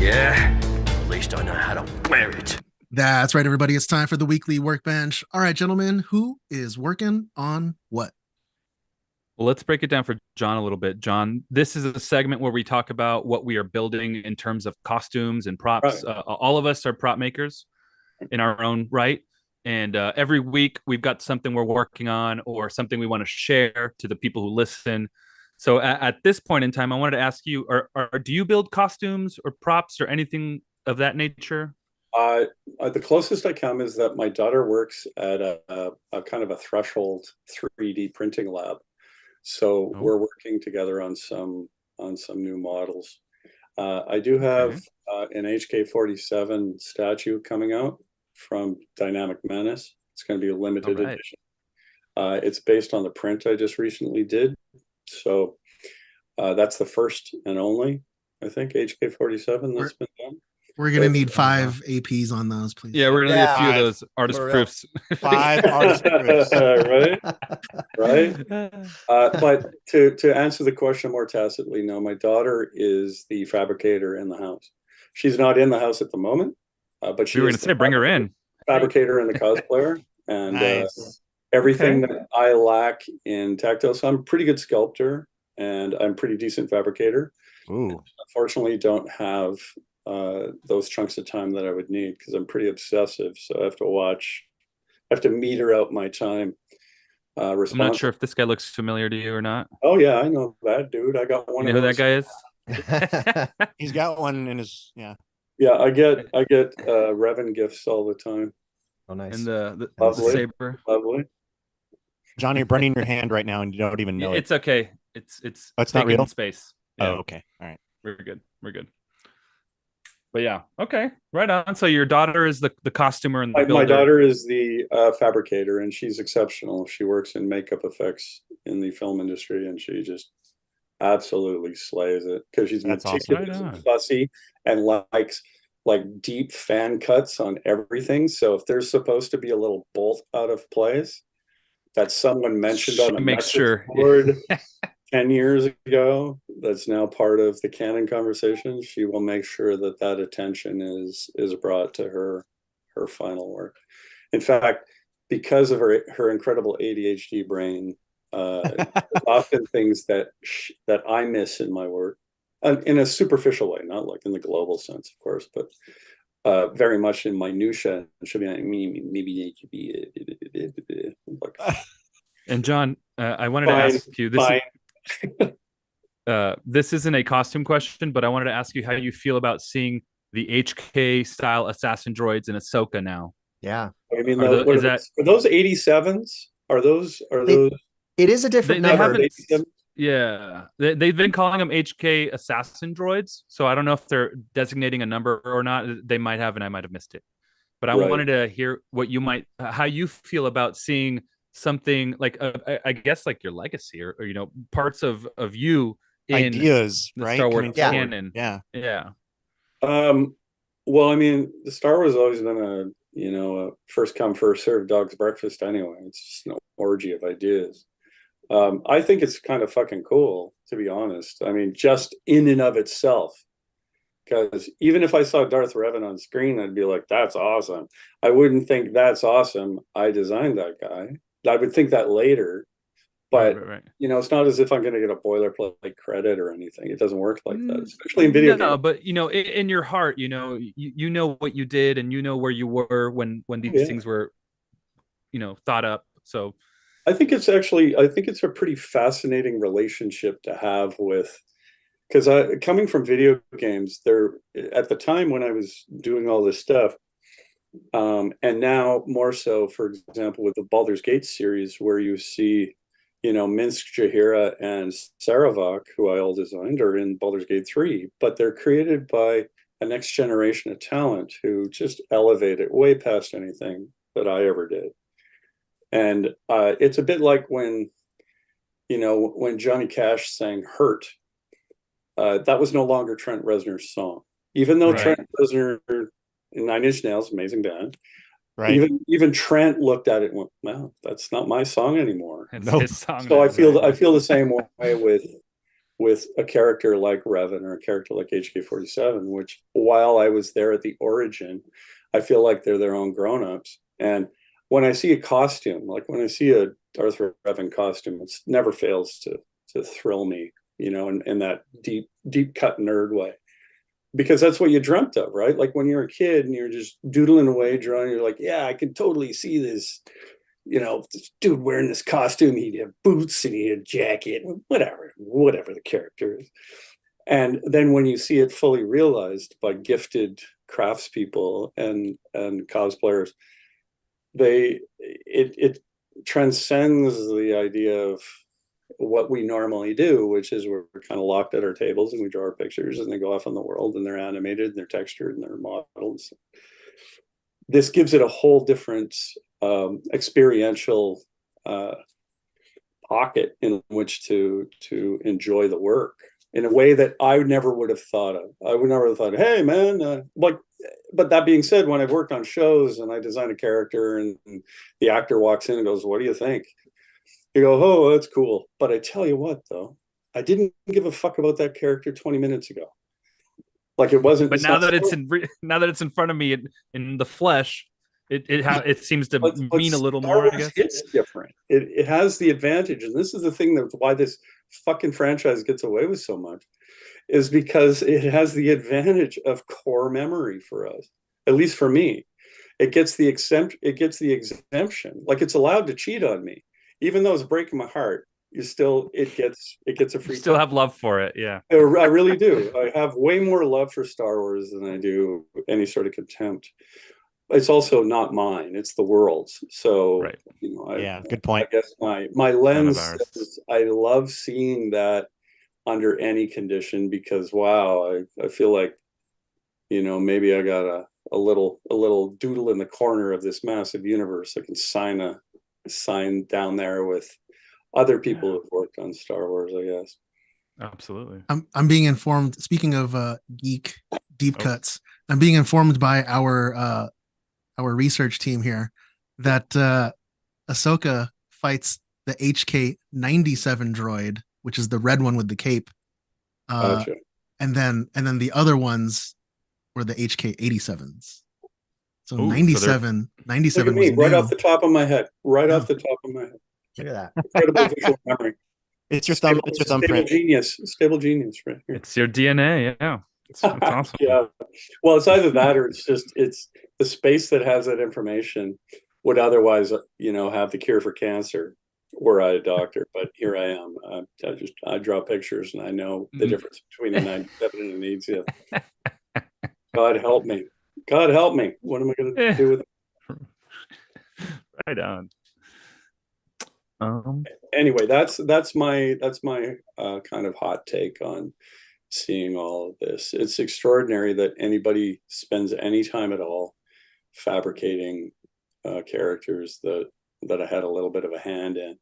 Yeah, at least I know how to wear it. That's right, everybody. It's time for the weekly workbench. All right, gentlemen, who is working on what? Well, let's break it down for John a little bit. John, this is a segment where we talk about what we are building in terms of costumes and props. Right. All of us are prop makers in our own right. And every week we've got something we're working on or something we want to share to the people who listen. So at this point in time, I wanted to ask you, do you build costumes or props or anything of that nature? The closest I come is that my daughter works at a kind of a threshold 3D printing lab. So we're working together on some new models. I do have an HK-47 statue coming out from Dynamic Menace. It's going to be a limited edition. It's based on the print I just recently did. So that's the first and only, I think, HK-47 that's been done. We're gonna need 5 APs on those, please. Yeah, we're gonna need a few of 5, those artist for real. proofs. 5 artist proofs. right. But to answer the question more tacitly, no, my daughter is the fabricator in the house. She's not in the house at the moment, but she We were is gonna say bring her in. fabricator and the cosplayer, and Nice. everything Okay. that I lack in tactile. So I'm a pretty good sculptor, and I'm pretty decent fabricator. Ooh. Unfortunately, don't have those chunks of time that I would need because I'm pretty obsessive. So I have to watch. I have to meter out my time. I'm not sure if this guy looks familiar to you or not. Oh yeah, I know that dude. I got one You of know who those. that guy is? He's got one in his Yeah, I get Revan gifts all the time. Oh, nice. And the Lovely. saber. Lovely. John, you're burning your hand right now and you don't even know It's it. okay. It's Oh, it's not taking real? space. Oh, Yeah. okay. All right. We're good. We're good. But yeah, okay, right on. So your daughter is the costumer and the builder. My daughter is the fabricator, and she's exceptional. She works in makeup effects in the film industry, and she just absolutely slays it because she's That's awesome. meticulous Right and on. fussy and likes like deep fan cuts on everything. So if there's supposed to be a little bolt out of place that someone mentioned on She the makes message sure. board 10 years ago, that's now part of the canon conversation, she will make sure that that attention is brought to her final work. In fact, because of her incredible ADHD brain, often things that I miss in my work, in a superficial way, not like in the global sense, of course, but very much in minutia. She'll be like, maybe it could be like. And John, I wanted to ask you this. This isn't a costume question, but I wanted to ask you how you feel about seeing the HK style assassin droids in Ahsoka now. Yeah. I mean, Are those 87s? Are those? It is a different They number. haven't. Yeah, they've been calling them HK assassin droids. So I don't know if they're designating a number or not. They might have, and I might have missed it. But I wanted to hear how you feel about seeing something like I guess like your legacy or parts of you in ideas, the right? Star Wars Coming canon. forward. Yeah. Well, I mean, the Star Wars has always been a first come first served dog's breakfast anyway. It's just an orgy of ideas. I think it's kind of fucking cool, to be honest. I mean, just in and of itself. Because even if I saw Darth Revan on screen, I'd be like, that's awesome. I wouldn't think that's awesome. I designed that guy. I would think that later. But, right. it's not as if I'm going to get a boilerplate credit or anything. It doesn't work like that, especially in video games. But, in your heart, you know what you did and you know where you were when these things were, thought up. So I think it's a pretty fascinating relationship to have with, because coming from video games, there at the time when I was doing all this stuff, and now more so, for example, with the Baldur's Gate series, where you see, Minsk, Jaheira, and Saravak, who I all designed, are in Baldur's Gate 3, but they're created by a next generation of talent who just elevate it way past anything that I ever did. And it's a bit like when Johnny Cash sang "Hurt." That was no longer Trent Reznor's song, even though Trent Reznor in Nine Inch Nails, amazing band. Right. Even Trent looked at it and went, "Wow, that's not my song anymore." It's his song. So I feel the same way with a character like Revan or a character like HK-47, which while I was there at the origin, I feel like they're their own grown-ups. And when I see a costume, like when I see a Darth Revan costume, it never fails to thrill me, in that deep cut nerd way. Because that's what you dreamt of, right? Like when you're a kid and you're just doodling away, drawing, you're like, yeah, I can totally see this, this dude wearing this costume. He'd have boots and he had a jacket, whatever the character is. And then when you see it fully realized by gifted craftspeople and cosplayers, it transcends the idea of what we normally do, which is we're kind of locked at our tables and we draw our pictures and they go off in the world and they're animated and they're textured and they're models. This gives it a whole different experiential pocket in which to enjoy the work in a way that I never would have thought of. I would never have thought, hey man, like but that being said, when I've worked on shows and I design a character and the actor walks in and goes, "What do you think?" You go, "Oh, that's cool." But I tell you what, though, I didn't give a fuck about that character 20 minutes ago. Like it wasn't. But now that it's in front of me in the flesh, it seems to mean a little more, I guess. It's different. It has the advantage, and this is the thing that's why this fucking franchise gets away with so much, is because it has the advantage of core memory for us. At least for me, it gets the exemption. Like it's allowed to cheat on me, even though it's breaking my heart. It gets a free. You still have love for it, yeah. I really do. I have way more love for Star Wars than I do any sort of contempt. It's also not mine; it's the world's. So, right. Yeah, good point. I guess my lens is I love seeing that under any condition, because wow, I feel like, maybe I got a little doodle in the corner of this massive universe. I can sign down there with other people who've worked on Star Wars, I guess. Absolutely. I'm being informed, speaking of geek deep cuts, I'm being informed by our research team here that Ahsoka fights the HK-97 droid, which is the red one with the cape. Gotcha. And then the other ones were the HK-87s. So Ooh, 97 was right new. off the top of my head. Off the top of my head. Look at that. Incredible visual memory. It's your thumb. It's your thumbprint. Stable genius, right here. It's your DNA. Yeah, it's awesome. Yeah. Well, it's either that or it's the space that has that information would otherwise, have the cure for cancer were I a doctor. But here I am. I draw pictures and I know the difference between the 97 and an 80. God help me. God help me. What am I going to do with it? Right on. Anyway, that's my kind of hot take on seeing all of this. It's extraordinary that anybody spends any time at all fabricating characters that I had a little bit of a hand in,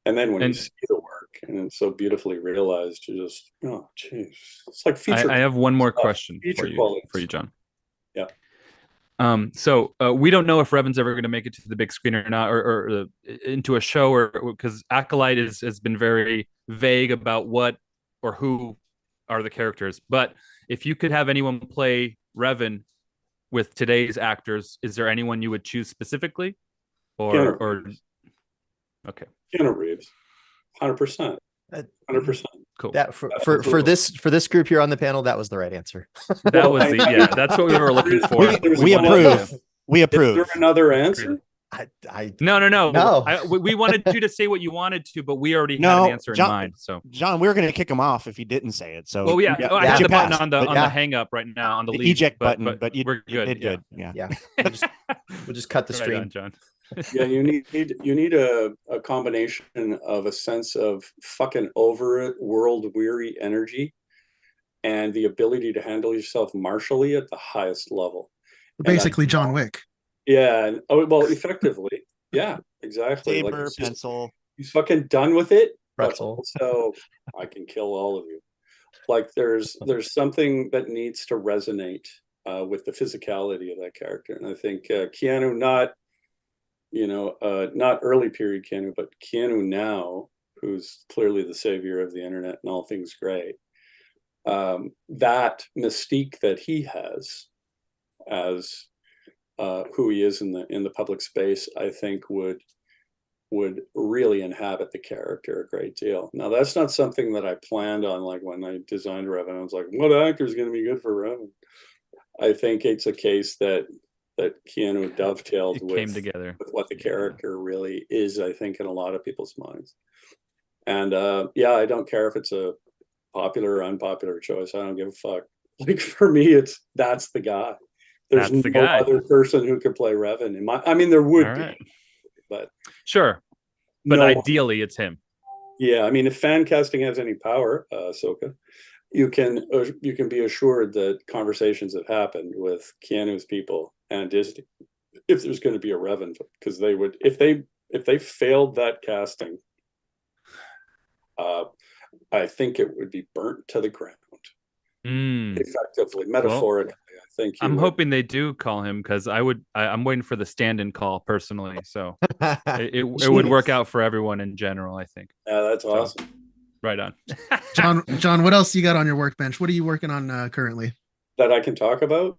and then when you see the work and it's so beautifully realized, you just, oh jeez, it's like feature. I have one more question for you, John. Yeah. So we don't know if Revan's ever going to make it to the big screen or not, or into a show, or because Acolyte has been very vague about what or who are the characters. But if you could have anyone play Revan with today's actors, is there anyone you would choose specifically, or okay, Keanu Reeves, 100%, 100%. Cool. That for this group here on the panel, that was the right answer. That was that's what we were looking for. We approve. We approve. Is there another answer? No. We wanted you to say what you wanted to, but we already had an answer in mind. So, John, we were going to kick him off if he didn't say it. So, I have the button on the hang up right now on the lead, eject button, but we're good. Did good. Yeah. We'll just cut the stream, right on, John. Yeah, you need a combination of a sense of fucking over it, world weary energy, and the ability to handle yourself martially at the highest level. Basically, John Wick. Yeah, and effectively, yeah, exactly. Saber, pencil. He's fucking done with it. Pretzel. So I can kill all of you. Like there's something that needs to resonate with the physicality of that character, and I think Keanu, not early period Keanu, but Keanu now, who's clearly the savior of the internet and all things great. That mystique that he has as who he is in the public space, I think would really inhabit the character a great deal. Now, that's not something that I planned on. Like when I designed Revan, I was like, what actor is going to be good for Revan? I think it's a case that Keanu dovetailed came together with what the character really is, I think, in a lot of people's minds. And I don't care if it's a popular or unpopular choice. I don't give a fuck. Like for me, that's the guy. There's no other person who could play Revan. There would be, but sure. But ideally, it's him. Yeah, I mean, if fan casting has any power, Ahsoka, you can be assured that conversations have happened with Keanu's people and Disney if there's going to be a Revan, because they would, if they failed that casting, I think it would be burnt to the ground. Effectively, metaphorically, I think I'm hoping they do call him, because I'm waiting for the stand-in call personally. So it would work out for everyone in general, I think. Yeah, that's awesome. Right on. John, what else you got on your workbench? What are you working on currently? That I can talk about?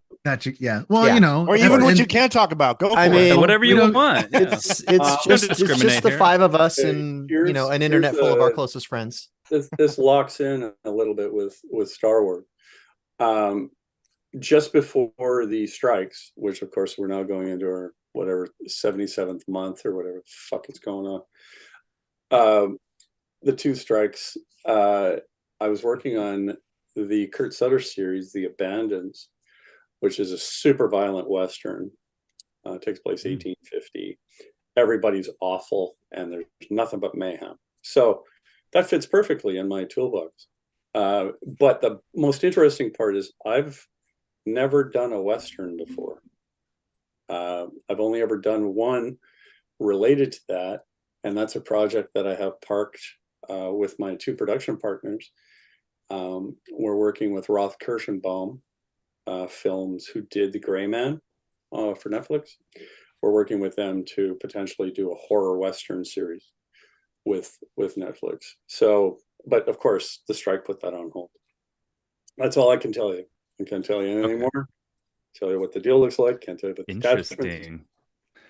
Yeah. Well, you know, or even what you can talk about. Go for it. Whatever you want. It's Don't just the here. five of us, Okay, and you know, an internet full of our closest friends. This locks in a little bit with Star Wars. Just before the strikes, which of course we're now going into our whatever 77th month or whatever the fuck is going on. The two strikes, I was working on the Kurt Sutter series, The Abandons, which is a super violent Western. Takes place 1850. Everybody's awful and there's nothing but mayhem. So that fits perfectly in my toolbox. But the most interesting part is I've never done a Western before. I've only ever done one related to that, and that's a project that I have parked with my two production partners. We're working with Roth Kirschenbaum Films, who did The Gray Man for Netflix. We're working with them to potentially do a horror Western series with Netflix. So, but of course, the strike put that on hold. That's all I can tell you. I can't tell you anything more. Tell you what the deal looks like. Can't tell you what the Interesting.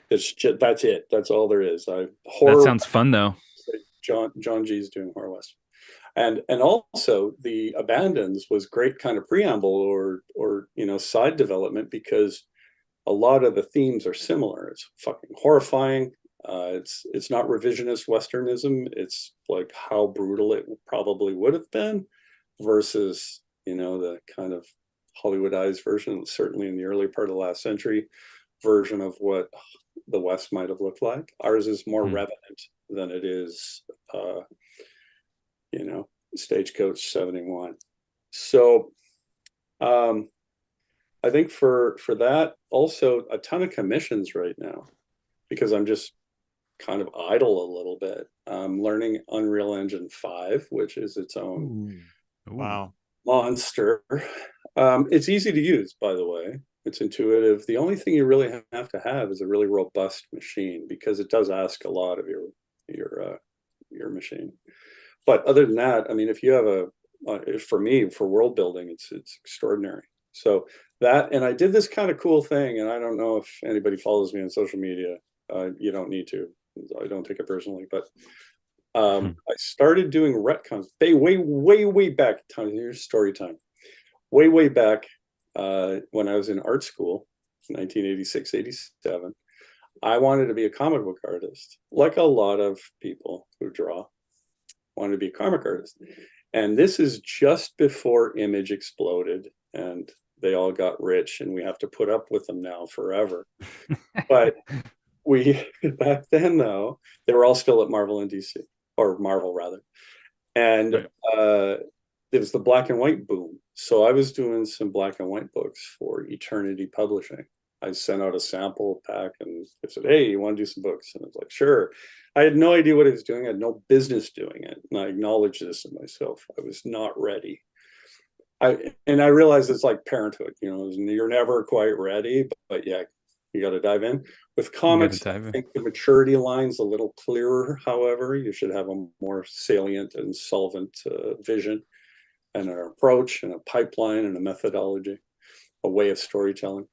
It's just, that's it. That's all there is. That sounds fun though. John G's doing horror western, and also The Abandons was great kind of preamble or you know, side development, because a lot of the themes are similar. It's fucking horrifying. It's not revisionist Westernism. It's like how brutal it probably would have been versus, you know, the kind of Hollywoodized version, certainly in the early part of the last century version of what the West might have looked like. Ours is more revenant than it is, you know, Stagecoach 71. So I think for that, also a ton of commissions right now, because I'm just kind of idle a little bit. I'm learning Unreal Engine 5, which is its own Wow. monster. It's easy to use, by the way. It's intuitive. The only thing you really have to have is a really robust machine, because it does ask a lot of your machine. But other than that, I mean, if you have for me, for world building, it's extraordinary. So that, and I did this kind of cool thing, and I don't know if anybody follows me on social media. You don't need to. I don't take it personally, but I started doing retcons way back. Here's story time. Way back when I was in art school, 1986, 87. I wanted to be a comic book artist, like a lot of people who draw. Wanted to be a comic artist. And this is just before Image exploded and they all got rich, and we have to put up with them now forever. But back then, though, they were all still at Marvel and DC, or Marvel rather. And it was the black and white boom. So I was doing some black and white books for Eternity Publishing. I sent out a sample pack and they said, "Hey, you want to do some books?" And I was like, "Sure." I had no idea what I was doing. I had no business doing it. And I acknowledge this in myself. I was not ready. And I realized it's like parenthood, you know, you're never quite ready, but yeah, you got to dive in. With comics, I think the maturity line's a little clearer. However, you should have a more salient and solvent vision and an approach and a pipeline and a methodology, a way of storytelling.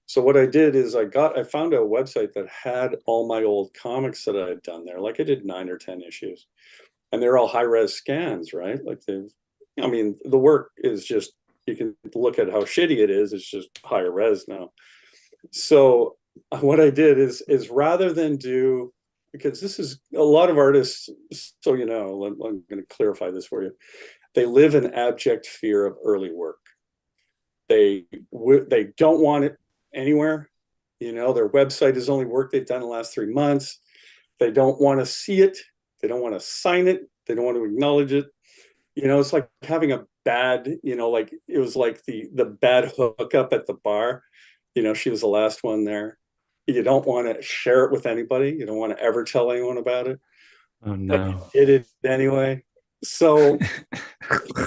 So what I did is I found a website that had all my old comics that I had done there. Like I did 9 or 10 issues, and they're all high-res scans, right? Like I mean, the work is just, you can look at how shitty it is. It's just higher res now. So what I did is rather than do, because this is a lot of artists, so you know, I'm going to clarify this for you. They live in abject fear of early work. They don't want it anywhere. You know, their website is only work they've done in the last 3 months. They don't want to see it. They don't want to sign it. They don't want to acknowledge it. You know, it's like having a bad, you know, like it was like the bad hookup at the bar. You know, she was the last one there. You don't want to share it with anybody. You don't want to ever tell anyone about it. Oh no. But you did it anyway. So,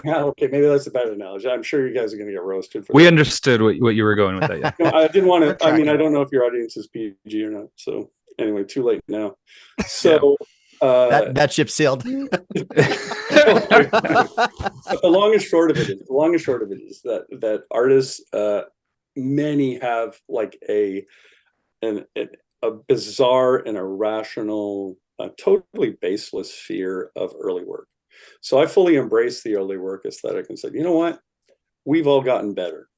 yeah, okay, maybe that's a better analogy. I'm sure you guys are going to get roasted for We that. understood what you were going with that. Yeah. No, I didn't want We're to. I mean, I tracking. don't know if your audience is PG or not. So, anyway, too late now. So, That ship sailed. but the long and short of it is that artists, many have like a bizarre and irrational, totally baseless fear of early work. So I fully embrace the early work aesthetic and said, you know what, we've all gotten better,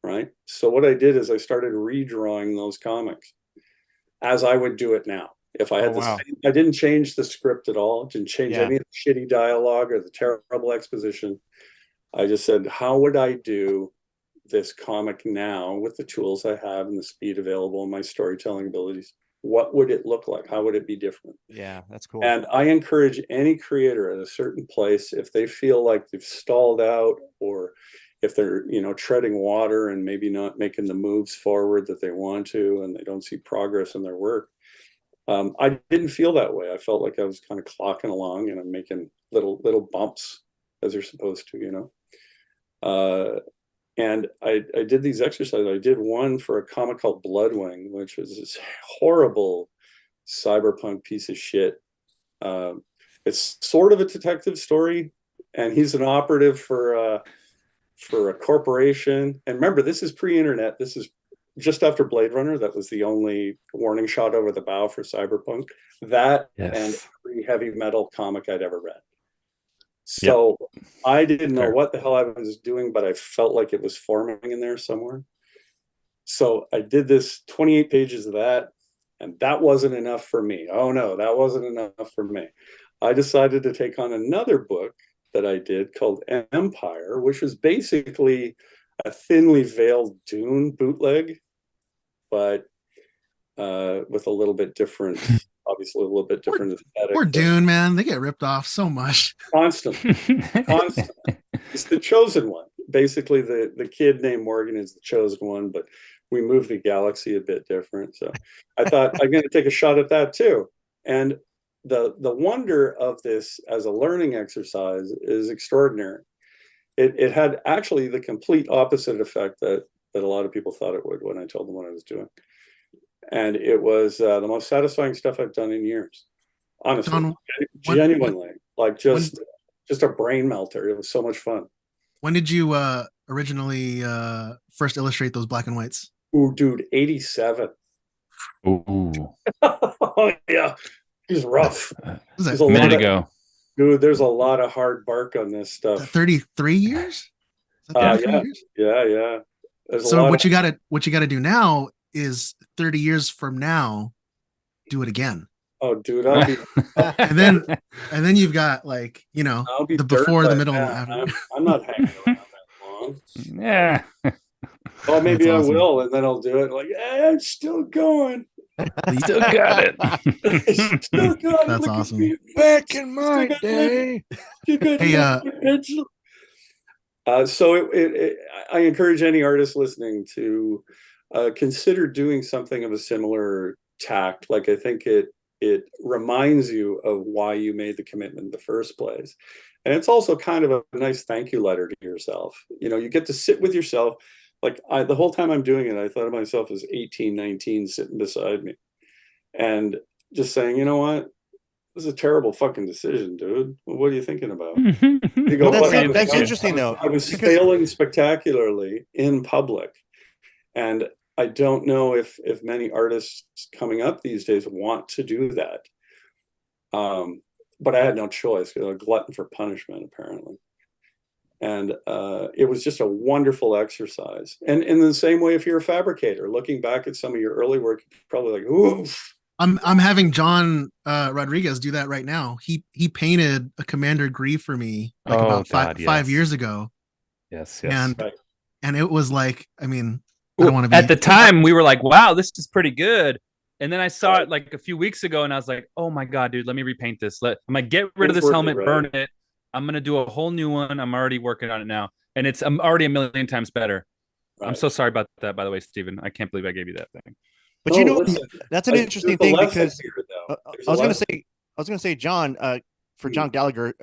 right? So what I did is I started redrawing those comics as I would do it now. If I had I didn't change the script at all, didn't change any of the shitty dialogue or the terrible exposition. I just said, how would I do this comic now with the tools I have and the speed available and my storytelling abilities? What would it look like? How would it be different? Yeah, that's cool. And I encourage any creator at a certain place, if they feel like they've stalled out, or if they're, treading water and maybe not making the moves forward that they want to, and they don't see progress in their work. I didn't feel that way. I felt like I was kind of clocking along and I'm making little bumps as you're supposed to, and I did these exercises. I did one for a comic called Bloodwing, which was this horrible cyberpunk piece of shit. It's sort of a detective story, and he's an operative for a corporation. And remember, this is pre-internet. This is just after Blade Runner. That was the only warning shot over the bow for cyberpunk. That and every heavy metal comic I'd ever read. So I didn't know what the hell I was doing, but I felt like it was forming in there somewhere. So I did this 28 pages of that, and that wasn't enough for me. Oh no, that wasn't enough for me. I decided to take on another book that I did called Empire, which was basically a thinly veiled Dune bootleg, but with a little bit different, obviously a little bit different aesthetic. Poor Dune, man. They get ripped off so much. Constantly. It's the chosen one. Basically, the kid named Morgan is the chosen one, but we moved the galaxy a bit different. So I thought I'm going to take a shot at that too. And the wonder of this as a learning exercise is extraordinary. It had actually the complete opposite effect that a lot of people thought it would when I told them what I was doing. And it was the most satisfying stuff I've done in years. Honestly, John, genuinely, just a brain melter. It was so much fun. When did you originally first illustrate those black and whites? Ooh, dude, 87. Ooh. Oh, yeah. He's rough. There's a minute ago. Dude, there's a lot of hard bark on this stuff. 33 years? Yeah. Yeah. So what you gotta do now is 30 years from now, do it again. Oh, dude, I'll be and then you've got like, the before, the middle, and after. I'm not hanging around that long. Yeah. Well, maybe I will, and then I'll do it. Like, hey, I'm still going. Still got it. Still got it. That's Look awesome. at me. Back in my day. So I encourage any artist listening to consider doing something of a similar tact. Like, I think it reminds you of why you made the commitment in the first place. And it's also kind of a nice thank you letter to yourself. You get to sit with yourself. Like, the whole time I'm doing it, I thought of myself as 18, 19 sitting beside me and just saying, you know what? This is a terrible fucking decision, dude. What are you thinking about? You go, that's interesting, though. I was failing spectacularly in public. And I don't know if many artists coming up these days want to do that. But I had no choice. A glutton for punishment, apparently. And it was just a wonderful exercise. And in the same way, if you're a fabricator, looking back at some of your early work, you're probably like, oof. I'm having John Rodriguez do that right now. He painted a Commander Grief for me about 5 years ago. Yes. And it was like, I mean, I don't want to be at the time we were like, wow, this is pretty good. And then I saw it like a few weeks ago and I was like, oh my God, dude, let me repaint this. I'm gonna get rid of this helmet, burn it. I'm gonna do a whole new one. I'm already working on it now. And I'm already a million times better. Right. I'm so sorry about that, by the way, Stephen. I can't believe I gave you that thing. But that's an interesting thing because I was gonna say, John, for John Gallagher,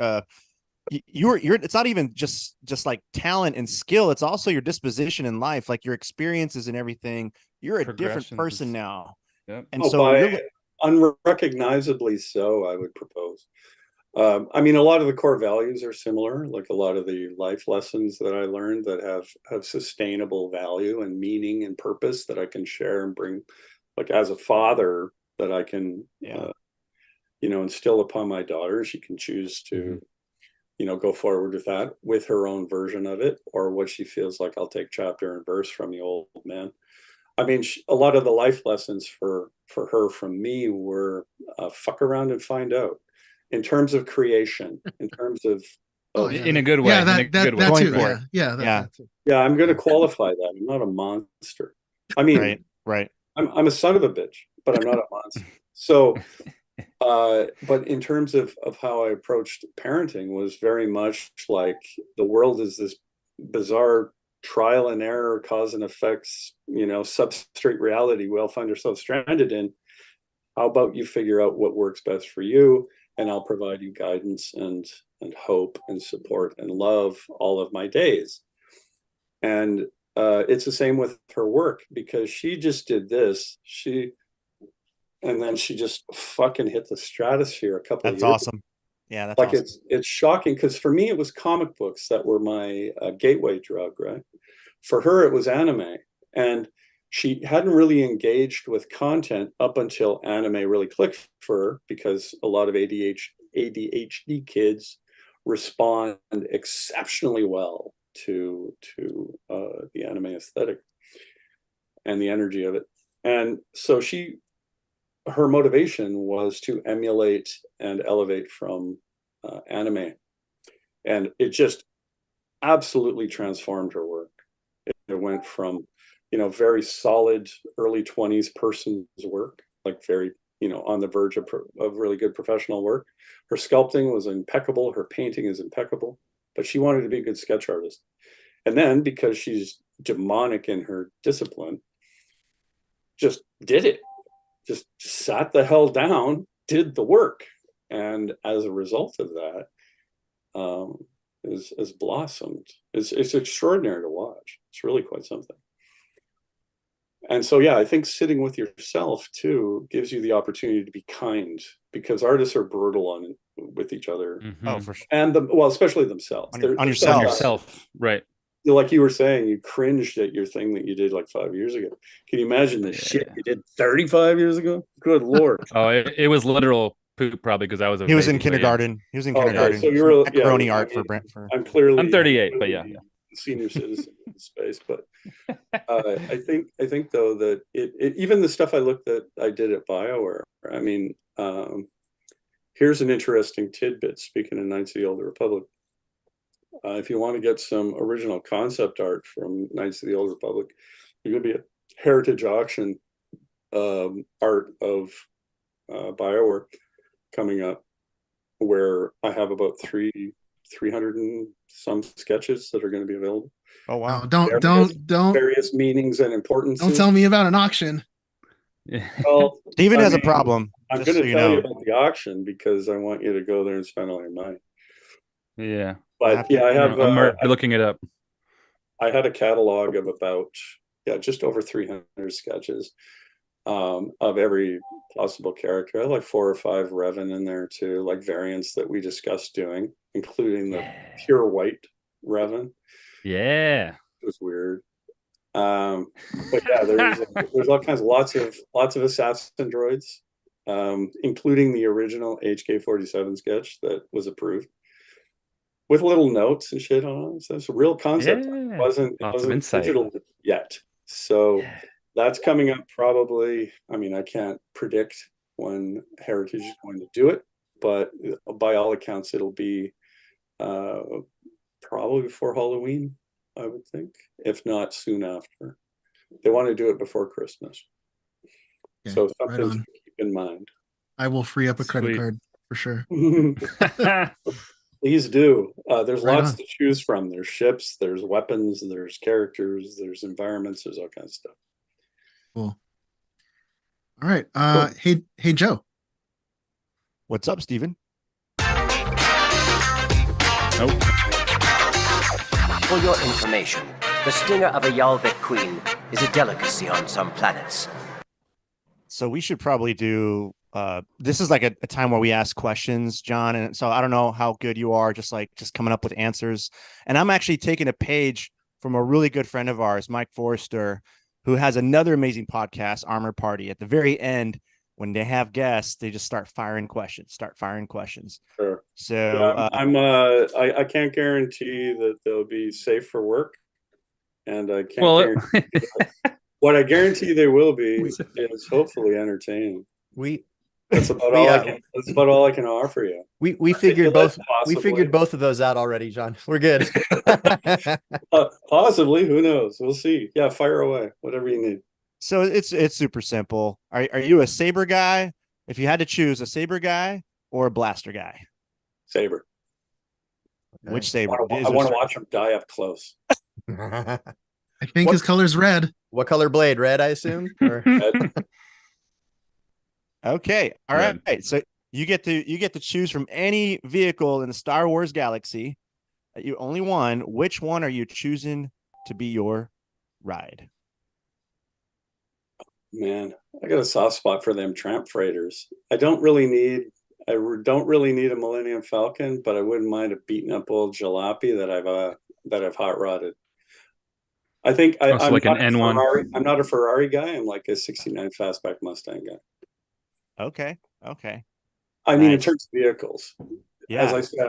you're it's not even just like talent and skill, it's also your disposition in life, like your experiences and everything. You're a different Progressions. person now. Yep. And Oh, so by you're unrecognizably so, I would propose. I mean, a lot of the core values are similar, like a lot of the life lessons that I learned that have sustainable value and meaning and purpose that I can share and bring, like as a father, that I can, instill upon my daughter. She can choose to, go forward with that, with her own version of it, or what she feels like. I'll take chapter and verse from the old man. I mean, a lot of the life lessons for her from me were fuck around and find out. In terms of creation, in terms of in a good way. Yeah, in a good way. that too. For Yeah, it. yeah, that too. Yeah, I'm going to qualify that. I'm not a monster. I mean, right. I'm a son of a bitch, but I'm not a monster. So, but in terms of how I approached parenting was very much like the world is this bizarre trial and error, cause and effects, substrate reality we all find ourselves stranded in. How about you figure out what works best for you, and I'll provide you guidance and hope and support and love all of my days. And it's the same with her work, because she just did this. And then she just fucking hit the stratosphere a couple of years. That's awesome. Yeah, that's like awesome. It's shocking, because for me it was comic books that were my gateway drug, right? For her it was anime, and she hadn't really engaged with content up until anime really clicked for her, because a lot of ADHD kids respond exceptionally well to the anime aesthetic and the energy of it. And so her motivation was to emulate and elevate from anime, and it just absolutely transformed her work. It went from very solid early 20s person's work, like very on the verge of really good professional work. Her sculpting was impeccable, her painting is impeccable, but she wanted to be a good sketch artist. And then, because she's demonic in her discipline, just did it. Just sat the hell down, did the work, and as a result of that, is blossomed. It's extraordinary to watch. It's really quite something. And so, yeah, I think sitting with yourself too gives you the opportunity to be kind, because artists are brutal with each other. Oh, for sure. And especially themselves. On yourself. On yourself, right? Like you were saying, you cringed at your thing that you did like 5 years ago. Can you imagine the shit you did 35 years ago? Good Lord. Oh, it was literal poop, probably, because I was a He was baby, in kindergarten. He was in Okay, kindergarten. so you're macaroni art for Brent. I'm clearly I'm 38, but yeah. Senior citizen in space. But I think though that even the stuff I did at BioWare. I mean, here's an interesting tidbit. Speaking of Knights of the Old Republic, if you want to get some original concept art from Knights of the Old Republic, there's going to be a heritage auction art of BioWare coming up, where I have about 300 and some sketches that are going to be available. Oh wow! Don't various meanings and importances. Don't tell me about an auction. Well, Steven has a problem. I'm just going to so tell you know. about the auction, because I want you to go there and spend all your money. Yeah. But yeah, I have. I'm looking it up. I had a catalog of about just over 300 sketches of every possible character. I had like 4 or 5 Revan in there too, like variants that we discussed doing, including the pure white Revan. Yeah, it was weird. But yeah, there's all kinds, lots of assassin droids, including the original HK-47 sketch that was approved, with little notes and shit on it. So it's a real concept. Yeah. It wasn't insight. digital yet. So that's coming up probably. I mean, I can't predict when Heritage is going to do it, but by all accounts, it'll be probably before Halloween, I would think, if not soon after. They want to do it before Christmas. Okay, So something right to on. keep in mind. I will free up a credit card for sure. Please do. There's Right lots on. to choose from. There's ships, there's weapons, there's characters, there's environments, there's all kinds of stuff. Cool. All right. Hey Joe. What's up, Steven? Nope. For your information, the stinger of a Yalvik queen is a delicacy on some planets. So we should probably do this is like a time where we ask questions, John. And so I don't know how good you are, just coming up with answers. And I'm actually taking a page from a really good friend of ours, Mike Forrester, who has another amazing podcast, Armor Party. At the very end, when they have guests, they just start firing questions. Sure. So I can't guarantee that they'll be safe for work, and I can't guarantee what I guarantee they will be is hopefully entertaining. That's about all I can offer you. We figured both of those out already, John. We're good. Possibly, who knows? We'll see. Yeah, fire away, whatever you need. So it's super simple. Are you a saber guy? If you had to choose, a saber guy or a blaster guy? Saber. Which saber? I want to watch him die up close. I think his color's red. What color blade? Red, I assume. Okay. All right. So you get to choose from any vehicle in the Star Wars galaxy. You only one. Which one are you choosing to be your ride? Man, I got a soft spot for them tramp freighters. I don't really need a Millennium Falcon, but I wouldn't mind a beaten up old jalopy that I've hot rodded. I think I'm like an N1. Ferrari. I'm not a Ferrari guy. I'm like a '69 fastback Mustang guy. Okay. I mean, in terms of vehicles, yeah. As I said,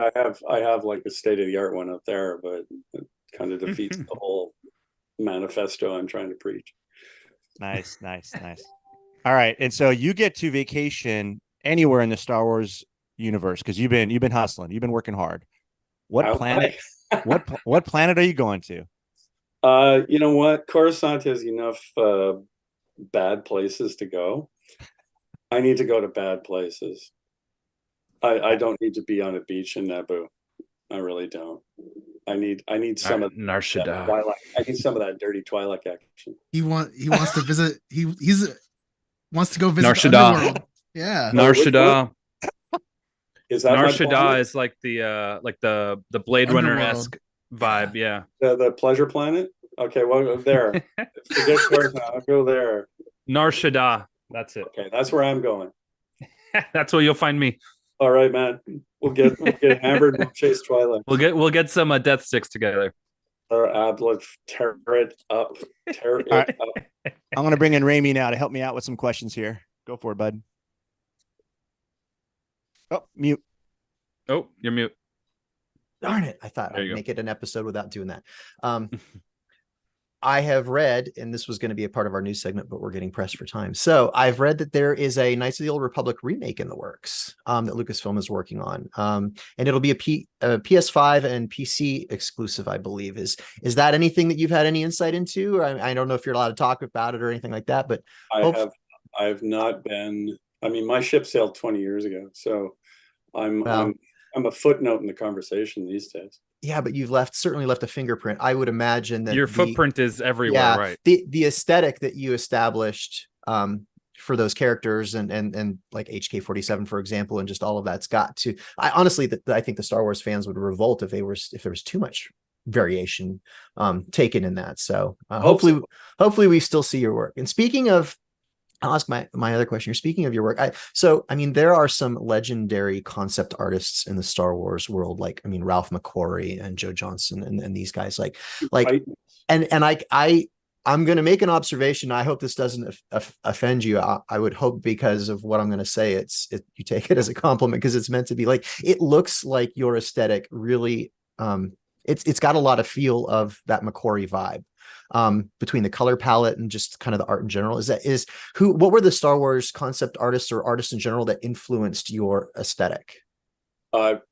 I have like a state of the art one up there, but it kind of defeats the whole manifesto I'm trying to preach. Nice. All right, and so you get to vacation anywhere in the Star Wars universe because you've been hustling, you've been working hard. What planet? what planet are you going to? You know what? Coruscant has enough bad places to go. I need to go to bad places. I don't need to be on a beach in Naboo. I really don't. I need some of Nar Shaddaa. Twilight. I need some of that dirty Twilight action. He wants to visit. He wants to go visit Nar the Shaddaa. underworld. Yeah. Nar Shaddaa. Is that Nar Shaddaa is like the Blade Runner-esque vibe, yeah. The pleasure planet? Okay, well, go there. Forget Coruscant, I'll go there. Nar Shaddaa. That's it. Okay, that's where I'm going. That's where you'll find me. All right, man. We'll get hammered and we'll chase Twilight. We'll get some death sticks together. Let's tear it up. Up. I'm gonna bring in Raimi now to help me out with some questions here. Go for it, bud. Oh, mute. Oh, you're mute. Darn it. I thought I'd make it an episode without doing that. I have read, and this was going to be a part of our news segment, but we're getting pressed for time. So I've read that there is a Knights of the Old Republic remake in the works that Lucasfilm is working on. And it'll be a PS5 and PC exclusive, I believe. Is that anything that you've had any insight into? I don't know if you're allowed to talk about it or anything like that, but I've not been. I mean, my ship sailed 20 years ago, so I'm a footnote in the conversation these days. Yeah, but you've certainly left a fingerprint. I would imagine that your footprint is everywhere, right? The aesthetic that you established for those characters and like HK-47, for example, and just all of that's got to. I think the Star Wars fans would revolt if there was too much variation taken in that. So hopefully we still see your work. And speaking of. I'll ask my other question. You're speaking of your work. There are some legendary concept artists in the Star Wars world, Ralph McQuarrie and Joe Johnson and these guys I'm going to make an observation. I hope this doesn't offend you. I would hope because of what I'm going to say, you take it as a compliment because it's meant to be it looks like your aesthetic really, it's got a lot of feel of that McQuarrie vibe. Between the color palette and just kind of the art in general. What were the Star Wars concept artists or artists in general that influenced your aesthetic?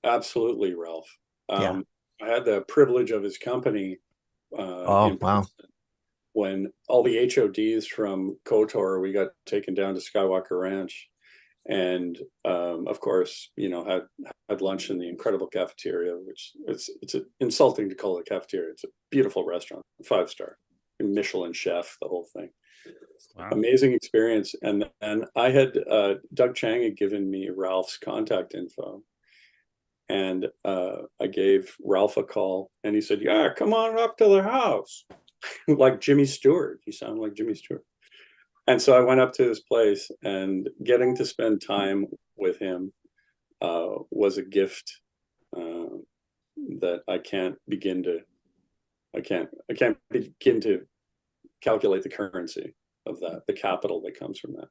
Absolutely, Ralph. Yeah. I had the privilege of his company. Wow. When all the HODs from KOTOR, we got taken down to Skywalker Ranch. And of course, had lunch in the incredible cafeteria, which it's insulting to call it a cafeteria. It's a beautiful restaurant, 5-star, Michelin chef, the whole thing. Wow. Amazing experience. And I had Doug Chang had given me Ralph's contact info, And I gave Ralph a call, and he said, "Yeah, come on up to the house." Like Jimmy Stewart. He sounded like Jimmy Stewart. And so I went up to his place, and getting to spend time with him was a gift that I can't begin to calculate the currency of that, the capital that comes from that.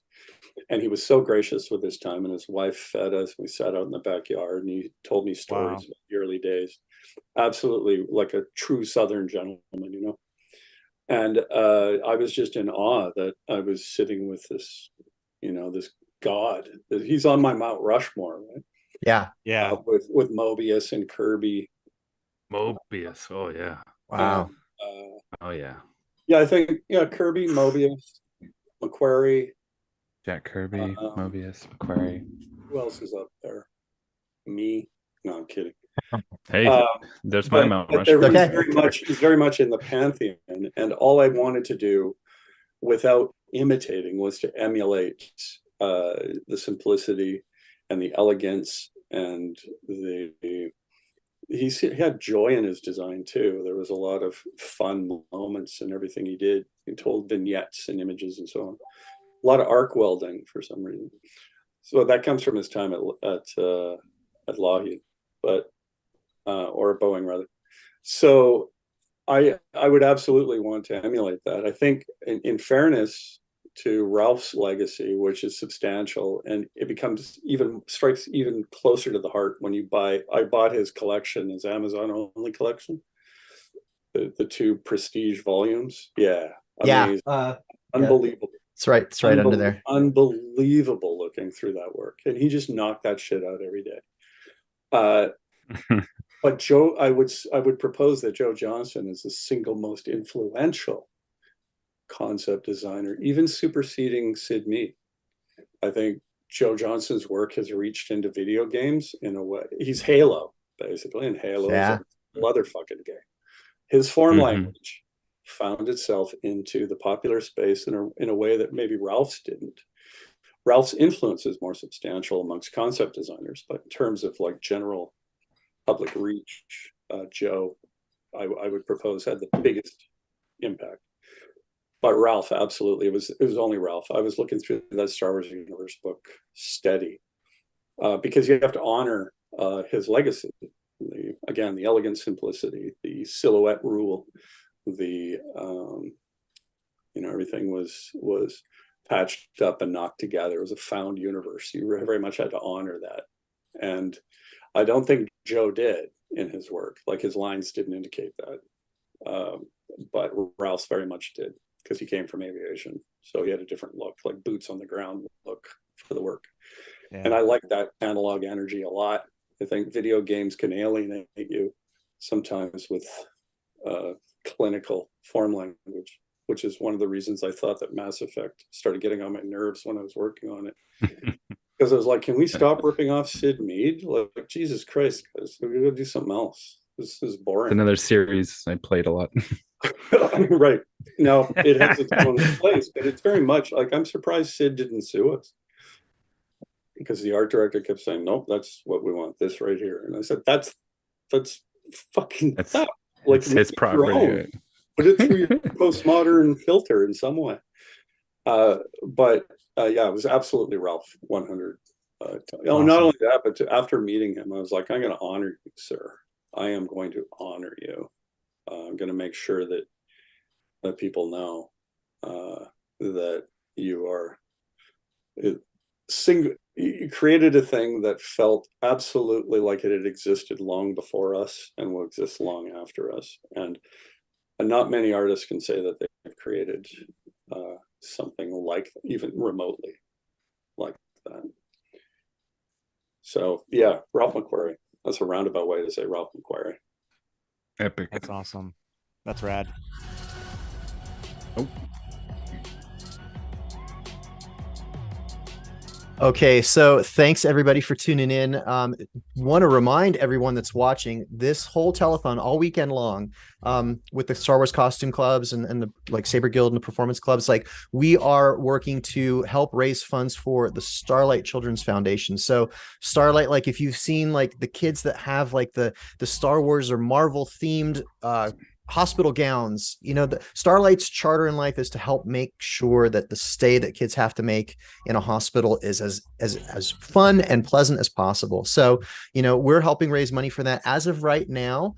And he was so gracious with his time, and his wife fed us. We sat out in the backyard, and he told me stories about the early days. Absolutely like a true Southern gentleman, you know. And I was just in awe that I was sitting with this, you know, this god. He's on my Mount Rushmore, right? Yeah. Yeah. With Mobius and Kirby. Mobius. Oh yeah. Wow. Oh yeah. Yeah, I think Kirby, Mobius, McQuarrie. Jack Kirby, Mobius, McQuarrie. Who else is up there? Me? No, I'm kidding. Hey, there's my Mount Rushmore. He's very much in the pantheon, and all I wanted to do, without imitating, was to emulate the simplicity and the elegance, and he had joy in his design too. There was a lot of fun moments in everything he did. He told vignettes and images and so on. A lot of arc welding for some reason. So that comes from his time at Lockheed, but or Boeing rather. So I would absolutely want to emulate that. I think in fairness to Ralph's legacy, which is substantial, and it strikes even closer to the heart when I bought his collection, his Amazon only collection, the 2 prestige volumes. Yeah. Amazing. Unbelievable. It's right. It's right under there. Unbelievable looking through that work. And he just knocked that shit out every day. But Joe, I would propose that Joe Johnston is the single most influential concept designer, even superseding Sid Mead. I think Joe Johnston's work has reached into video games in a way. He's Halo, basically, and Halo is a motherfucking game. His form language found itself into the popular space in a way that maybe Ralph's didn't. Ralph's influence is more substantial amongst concept designers, but in terms of like general public reach, Joe, I would propose, had the biggest impact. But Ralph, absolutely, it was only Ralph. I was looking through that Star Wars Universe book steady, because you have to honor his legacy. Again, the elegant simplicity, the silhouette rule, everything was patched up and knocked together. It was a found universe. You very much had to honor that, and I don't think Joe did in his work. Like his lines didn't indicate that, but Ralph very much did, because he came from aviation, so he had a different look, like boots on the ground look for the work. Yeah. And I like that analog energy a lot. I think video games can alienate you sometimes with clinical form language, which is one of the reasons I thought that Mass Effect started getting on my nerves when I was working on it. Because I was like, can we stop ripping off Sid Mead? Like Jesus Christ, guys, we're gonna do something else. This is boring. Another series I played a lot. Right. No, it has its own place, but it's very much like, I'm surprised Sid didn't sue us, because the art director kept saying, nope, that's what we want, this right here. And I said, that's fucking tough. Like, it's his property. Put it through your postmodern filter in some way. But yeah, it was absolutely Ralph 100. Awesome. Not only that, but after meeting him, I was like, I'm going to honor you, sir. I am going to honor you. I'm going to make sure that people know that you are you created a thing that felt absolutely like it had existed long before us and will exist long after us. And not many artists can say that they've created something like, even remotely like that. So yeah, Ralph McQuarrie. That's a roundabout way to say Ralph McQuarrie. Epic. That's awesome. That's rad. Oh. Okay, so thanks everybody for tuning in. Want to remind everyone that's watching this whole telethon all weekend long, with the Star Wars costume clubs and the like Saber Guild and the performance clubs. Like, we are working to help raise funds for the Starlight Children's Foundation. So Starlight, like if you've seen like the kids that have like the Star Wars or Marvel themed hospital gowns, the Starlight's charter in life is to help make sure that the stay that kids have to make in a hospital is as fun and pleasant as possible. So we're helping raise money for that. As of right now,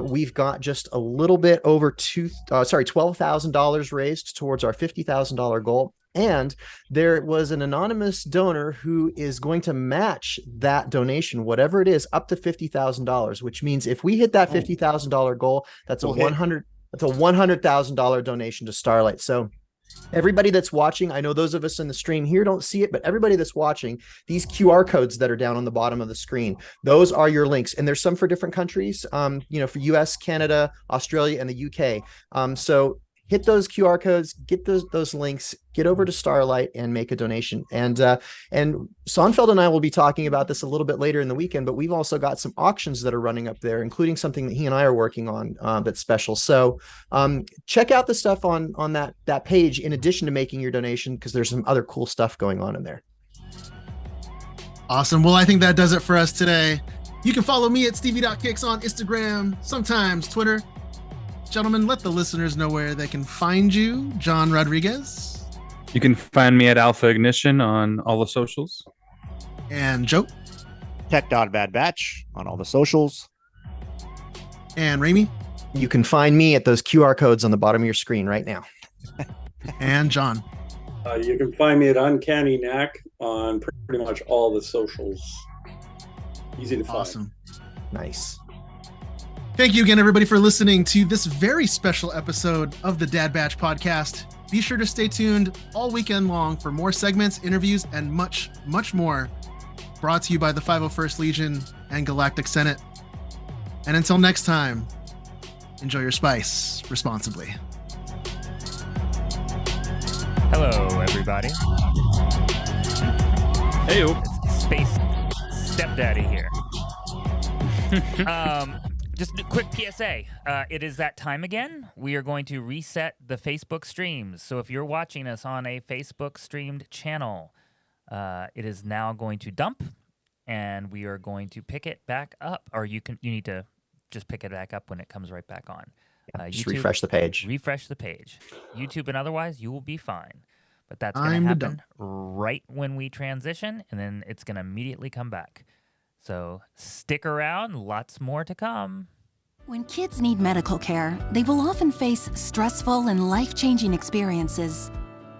we've got just a little bit over $12,000 raised towards our $50,000 goal. And there was an anonymous donor who is going to match that donation, whatever it is, up to $50,000, which means if we hit that $50,000 goal, that's a $100,000 donation to Starlight. So everybody that's watching, I know those of us in the stream here don't see it, but everybody that's watching, these QR codes that are down on the bottom of the screen, those are your links. And there's some for different countries, for US, Canada, Australia, and the UK. So hit those QR codes, get those links, get over to Starlight and make a donation. And Sonfeld and I will be talking about this a little bit later in the weekend, but we've also got some auctions that are running up there, including something that he and I are working on that's special. So check out the stuff on that page in addition to making your donation, because there's some other cool stuff going on in there. Awesome. Well, I think that does it for us today. You can follow me at stevie.kicks on Instagram, sometimes Twitter. Gentlemen, let the listeners know where they can find you. John Rodriguez. You can find me at Alpha Ignition on all the socials. And Joe. Tech.badbatch on all the socials. And Ramey. You can find me at those QR codes on the bottom of your screen right now. And John. You can find me at Uncanny Knack on pretty much all the socials. Easy to find. Awesome. Nice. Thank you again, everybody, for listening to this very special episode of the Dad Batch podcast. Be sure to stay tuned all weekend long for more segments, interviews, and much, much more, brought to you by the 501st Legion and Galactic Senate. And until next time, enjoy your spice responsibly. Hello, everybody. Hey, Space Stepdaddy here. Just a quick PSA. It is that time again. We are going to reset the Facebook streams. So if you're watching us on a Facebook streamed channel, it is now going to dump, and we are going to pick it back up. Or you need to just pick it back up when it comes right back on. Just YouTube, refresh the page. Refresh the page. YouTube and otherwise, you will be fine. But that's going to happen right when we transition, and then it's going to immediately come back. So stick around, lots more to come. When kids need medical care, they will often face stressful and life-changing experiences.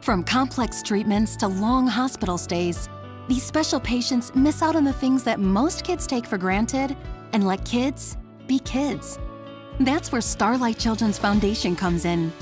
From complex treatments to long hospital stays, these special patients miss out on the things that most kids take for granted and let kids be kids. That's where Starlight Children's Foundation comes in.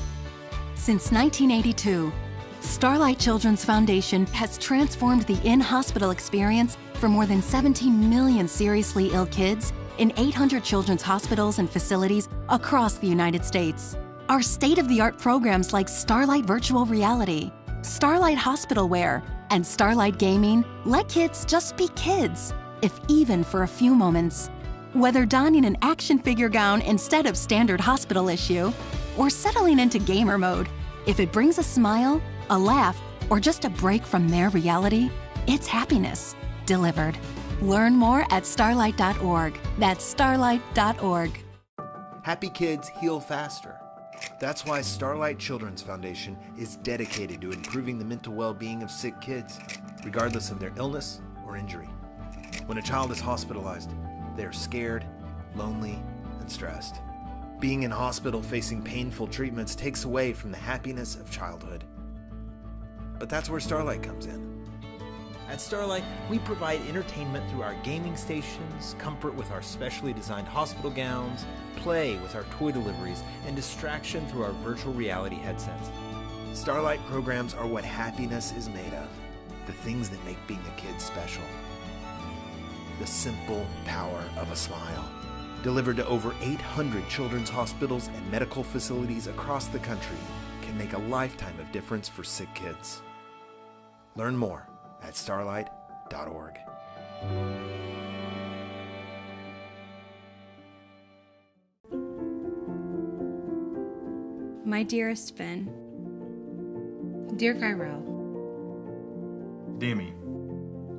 Since 1982, Starlight Children's Foundation has transformed the in-hospital experience for more than 17 million seriously ill kids in 800 children's hospitals and facilities across the United States. Our state-of-the-art programs like Starlight Virtual Reality, Starlight Hospital Wear, and Starlight Gaming let kids just be kids, if even for a few moments. Whether donning an action figure gown instead of standard hospital issue, or settling into gamer mode, if it brings a smile, a laugh, or just a break from their reality, it's happiness delivered. Learn more at starlight.org. That's starlight.org. Happy kids heal faster. That's why Starlight Children's Foundation is dedicated to improving the mental well-being of sick kids, regardless of their illness or injury. When a child is hospitalized, they are scared, lonely, and stressed. Being in hospital facing painful treatments takes away from the happiness of childhood. But that's where Starlight comes in. At Starlight, we provide entertainment through our gaming stations, comfort with our specially designed hospital gowns, play with our toy deliveries, and distraction through our virtual reality headsets. Starlight programs are what happiness is made of, the things that make being a kid special. The simple power of a smile. Delivered to over 800 children's hospitals and medical facilities across the country, can make a lifetime of difference for sick kids. Learn more at starlight.org. starlight.org. My dearest Finn. Dear Kyrell, Demi,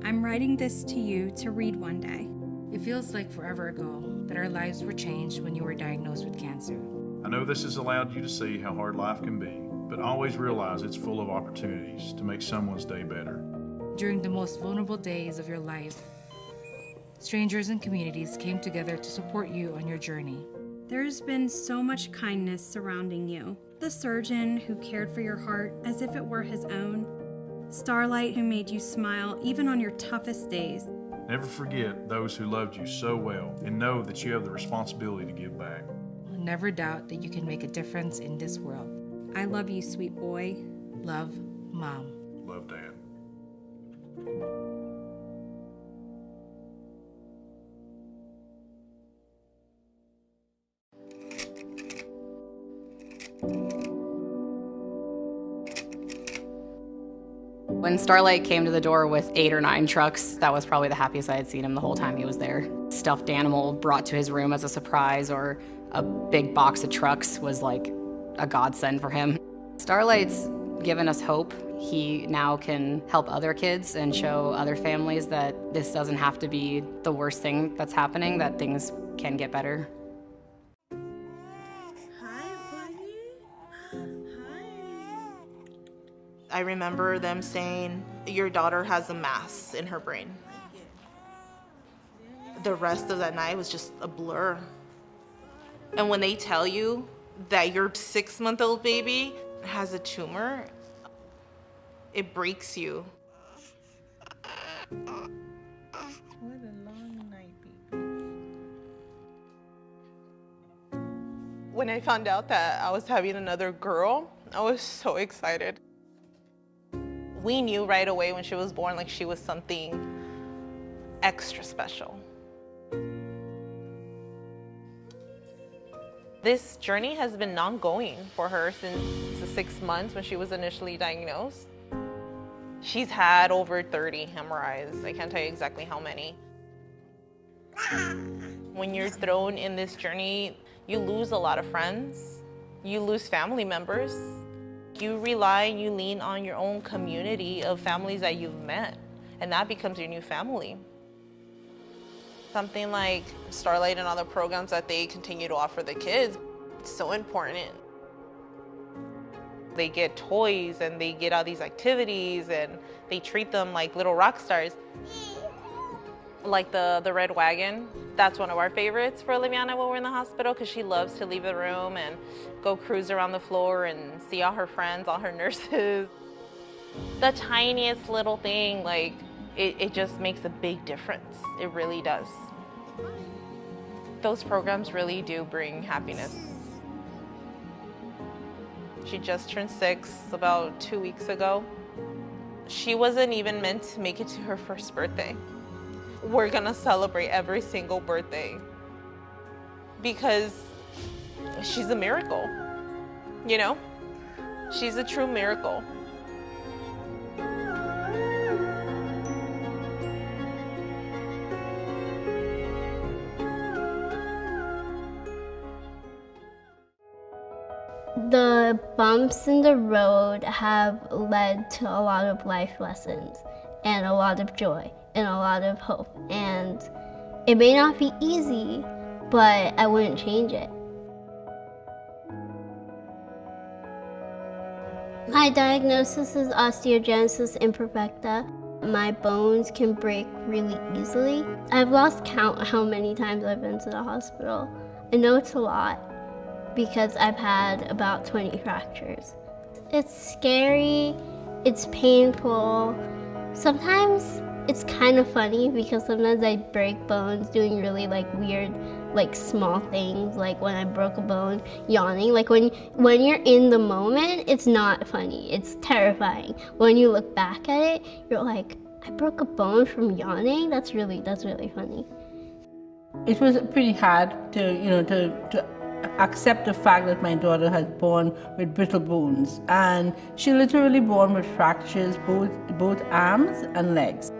I'm writing this to you to read one day. it feels like forever ago that our lives were changed when you were diagnosed with cancer. I know this has allowed you to see how hard life can be, but always realize it's full of opportunities to make someone's day better. During the most vulnerable days of your life, strangers and communities came together to support you on your journey. There's been so much kindness surrounding you. The surgeon who cared for your heart as if it were his own. Starlight who made you smile even on your toughest days. Never forget those who loved you so well, and know that you have the responsibility to give back. Never doubt that you can make a difference in this world. I love you, sweet boy. Love, Mom. Love, Dad. When Starlight came to the door with 8 or 9 trucks, that was probably the happiest I had seen him the whole time he was there. Stuffed animal brought to his room as a surprise, or a big box of trucks was like a godsend for him. Starlight's given us hope. He now can help other kids and show other families that this doesn't have to be the worst thing that's happening, that things can get better. I remember them saying, your daughter has a mass in her brain. The rest of that night was just a blur. And when they tell you that your 6-month-old baby has a tumor, it breaks you. What a long night, baby. When I found out that I was having another girl, I was so excited. We knew right away when she was born, like she was something extra special. This journey has been ongoing for her since the 6 months when she was initially diagnosed. She's had over 30 hemorrhoids. I can't tell you exactly how many. When you're thrown in this journey, you lose a lot of friends. You lose family members. You rely and you lean on your own community of families that you've met, and that becomes your new family. Something like Starlight and other programs that they continue to offer the kids, it's so important. They get toys and they get all these activities and they treat them like little rock stars. Like the red wagon, that's one of our favorites for Liliana when we're in the hospital, because she loves to leave the room and go cruise around the floor and see all her friends, all her nurses. The tiniest little thing, like, it just makes a big difference. It really does. Those programs really do bring happiness. She just turned 6 about 2 weeks ago. She wasn't even meant to make it to her first birthday. We're gonna celebrate every single birthday because she's a miracle, you know? She's a true miracle. The bumps in the road have led to a lot of life lessons and a lot of joy and a lot of hope. And it may not be easy, but I wouldn't change it. My diagnosis is osteogenesis imperfecta. My bones can break really easily. I've lost count how many times I've been to the hospital. I know it's a lot because I've had about 20 fractures. It's scary, it's painful. Sometimes it's kind of funny because sometimes I break bones doing really weird small things, like when I broke a bone yawning. Like when you're in the moment, it's not funny, it's terrifying. When you look back at it, you're like, I broke a bone from yawning? That's really funny. It was pretty hard to accept the fact that my daughter has born with brittle bones, and she literally born with fractures both arms and legs.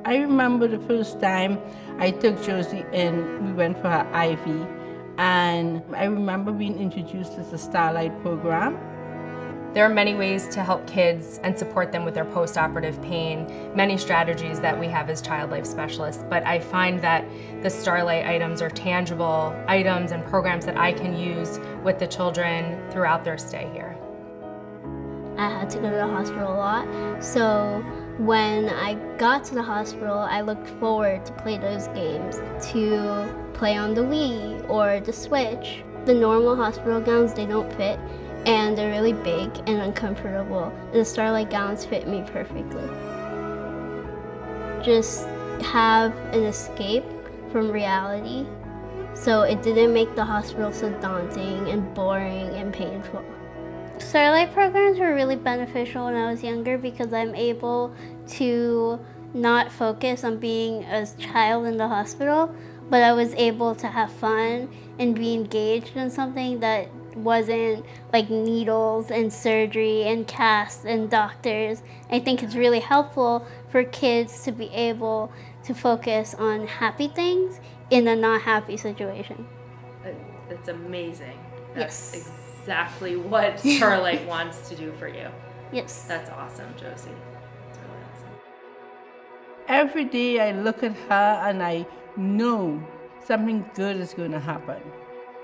I remember the first time I took Josie in, we went for her IV, and I remember being introduced to the Starlight program. There are many ways to help kids and support them with their post-operative pain, many strategies that we have as child life specialists, but I find that the Starlight items are tangible items and programs that I can use with the children throughout their stay here. I had to go to the hospital a lot, so when I got to the hospital, I looked forward to play those games, to play on the Wii or the Switch. The normal hospital gowns, they don't fit, and they're really big and uncomfortable. The Starlight gowns fit me perfectly. Just have an escape from reality, so it didn't make the hospital so daunting and boring and painful. Starlight programs were really beneficial when I was younger because I'm able to not focus on being a child in the hospital, but I was able to have fun and be engaged in something that wasn't like needles and surgery and casts and doctors. I think it's really helpful for kids to be able to focus on happy things in a not happy situation. That's amazing. Yes. That's exactly what Starlight wants to do for you. Yes. That's awesome, Josie. That's really awesome. Every day I look at her and I know something good is going to happen.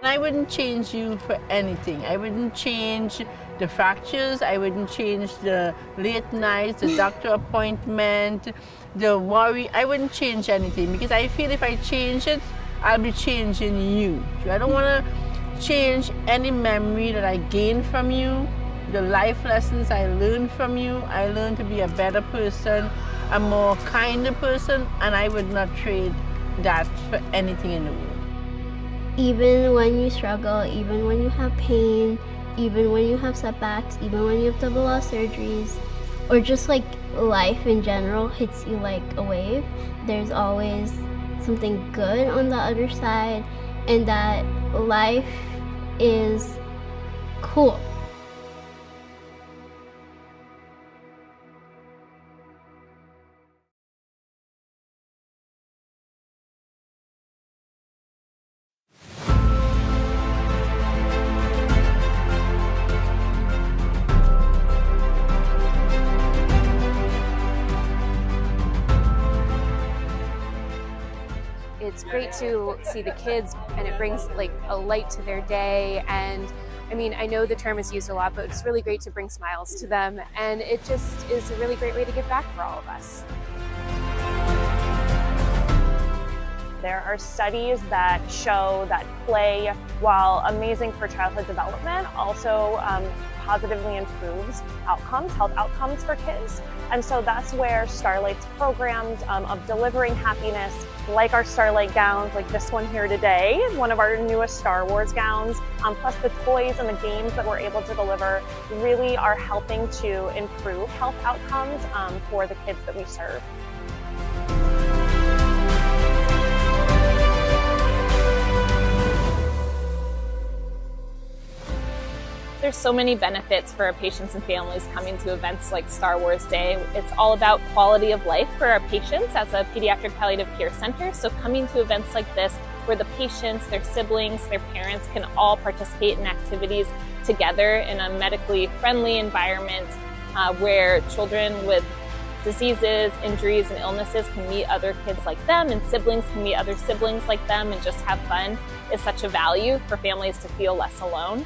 I wouldn't change you for anything. I wouldn't change the fractures. I wouldn't change the late nights, the doctor appointment, the worry. I wouldn't change anything because I feel if I change it, I'll be changing you. I don't want to change any memory that I gained from you, the life lessons I learned from you. I learned to be a better person, a more kinder person, and I would not trade that for anything in the world. Even when you struggle, even when you have pain, even when you have setbacks, even when you have double law surgeries, or just like life in general hits you like a wave, there's always something good on the other side, and that life is cool. It's great to see the kids, and it brings like a light to their day. And I mean, I know the term is used a lot, but it's really great to bring smiles to them. And it just is a really great way to give back for all of us. There are studies that show that play, while amazing for childhood development, also positively improves outcomes, health outcomes for kids. And so that's where Starlight's programs of delivering happiness, like our Starlight gowns, like this one here today, one of our newest Star Wars gowns, plus the toys and the games that we're able to deliver, really are helping to improve health outcomes for the kids that we serve. There's so many benefits for our patients and families coming to events like Star Wars Day. It's all about quality of life for our patients as a pediatric palliative care center. So coming to events like this where the patients, their siblings, their parents can all participate in activities together in a medically friendly environment where children with diseases, injuries, and illnesses can meet other kids like them, and siblings can meet other siblings like them and just have fun is such a value for families to feel less alone.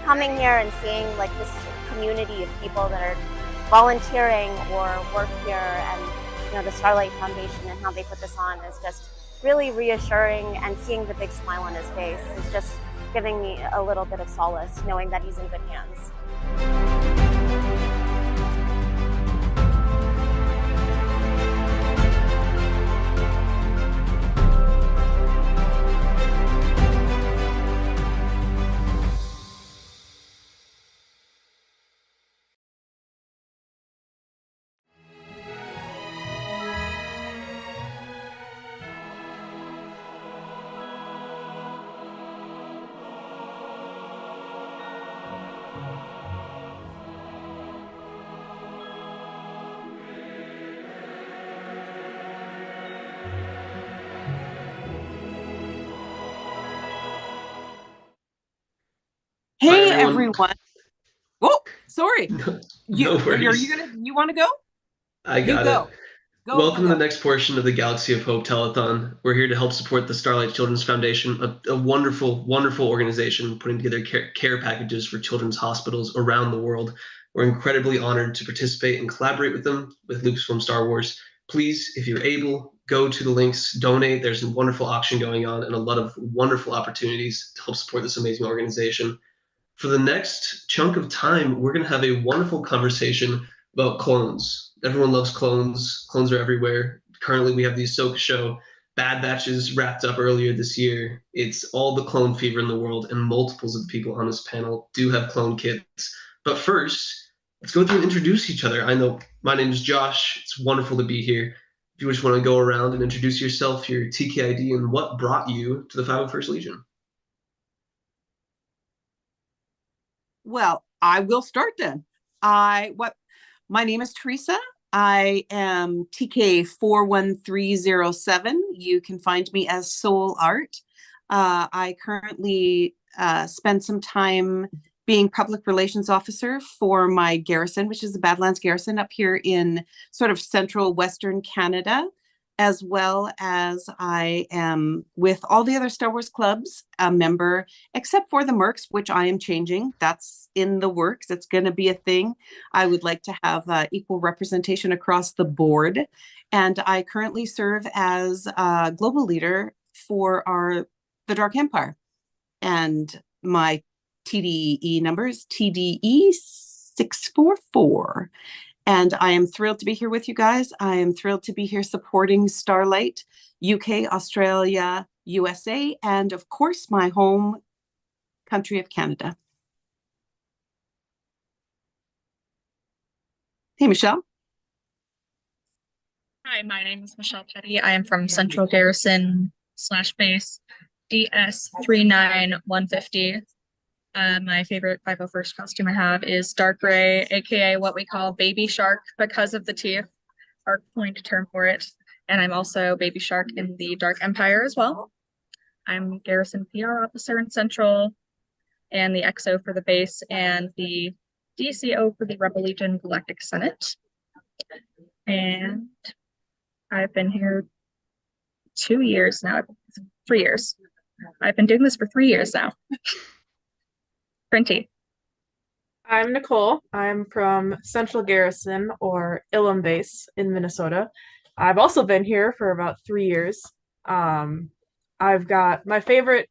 Coming here and seeing like this community of people that are volunteering or work here, and the Starlight Foundation and how they put this on is just really reassuring, and seeing the big smile on his face is just giving me a little bit of solace, knowing that he's in good hands. everyone. Oh, sorry. No worries. You want to go? I You got go. it. Go, Welcome go, to go. the next portion of the Galaxy of Hope Telethon. We're here to help support the Starlight Children's Foundation, a wonderful, wonderful organization putting together care packages for children's hospitals around the world. We're incredibly honored to participate and collaborate with them, with Lucasfilm Star Wars. Please, if you're able, go to the links, donate. There's a wonderful auction going on and a lot of wonderful opportunities to help support this amazing organization. For the next chunk of time, we're going to have a wonderful conversation about clones. Everyone loves clones. Clones are everywhere. Currently, we have the Ahsoka show. Bad Batches wrapped up earlier this year. It's all the clone fever in the world, and multiples of the people on this panel do have clone kids. But first, let's go through and introduce each other. I know my name is Josh. It's wonderful to be here. If you just want to go around and introduce yourself, your TKID, and what brought you to the 501st Legion. Well, I will start then. My name is Teresa. I am TK 41307. You can find me as Soul Art. I currently spend some time being public relations officer for my garrison, which is the Badlands Garrison up here in sort of central Western Canada, as well as I am with all the other Star Wars clubs, a member, except for the Mercs, which I am changing. That's in the works. It's going to be a thing. I would like to have equal representation across the board. And I currently serve as a global leader for the Dark Empire. And my TDE number is TDE 644. And I am thrilled to be here with you guys. I am thrilled to be here supporting Starlight, UK, Australia, USA, and of course, my home country of Canada. Hey, Michelle. Hi, my name is Michelle Petty. I am from Central Garrison /base DS 39150. My favorite 501st costume I have is dark gray, aka what we call baby shark because of the teeth, our point term for it. And I'm also baby shark in the Dark Empire as well. I'm Garrison PR officer in Central and the XO for the base and the DCO for the Rebel Legion Galactic Senate. And I've been here 2 years now, 3 years. I've been doing this for 3 years now. Printy. I'm Nicole. I'm from Central Garrison or Ilum Base in Minnesota. I've also been here for about 3 years. I've got my favorite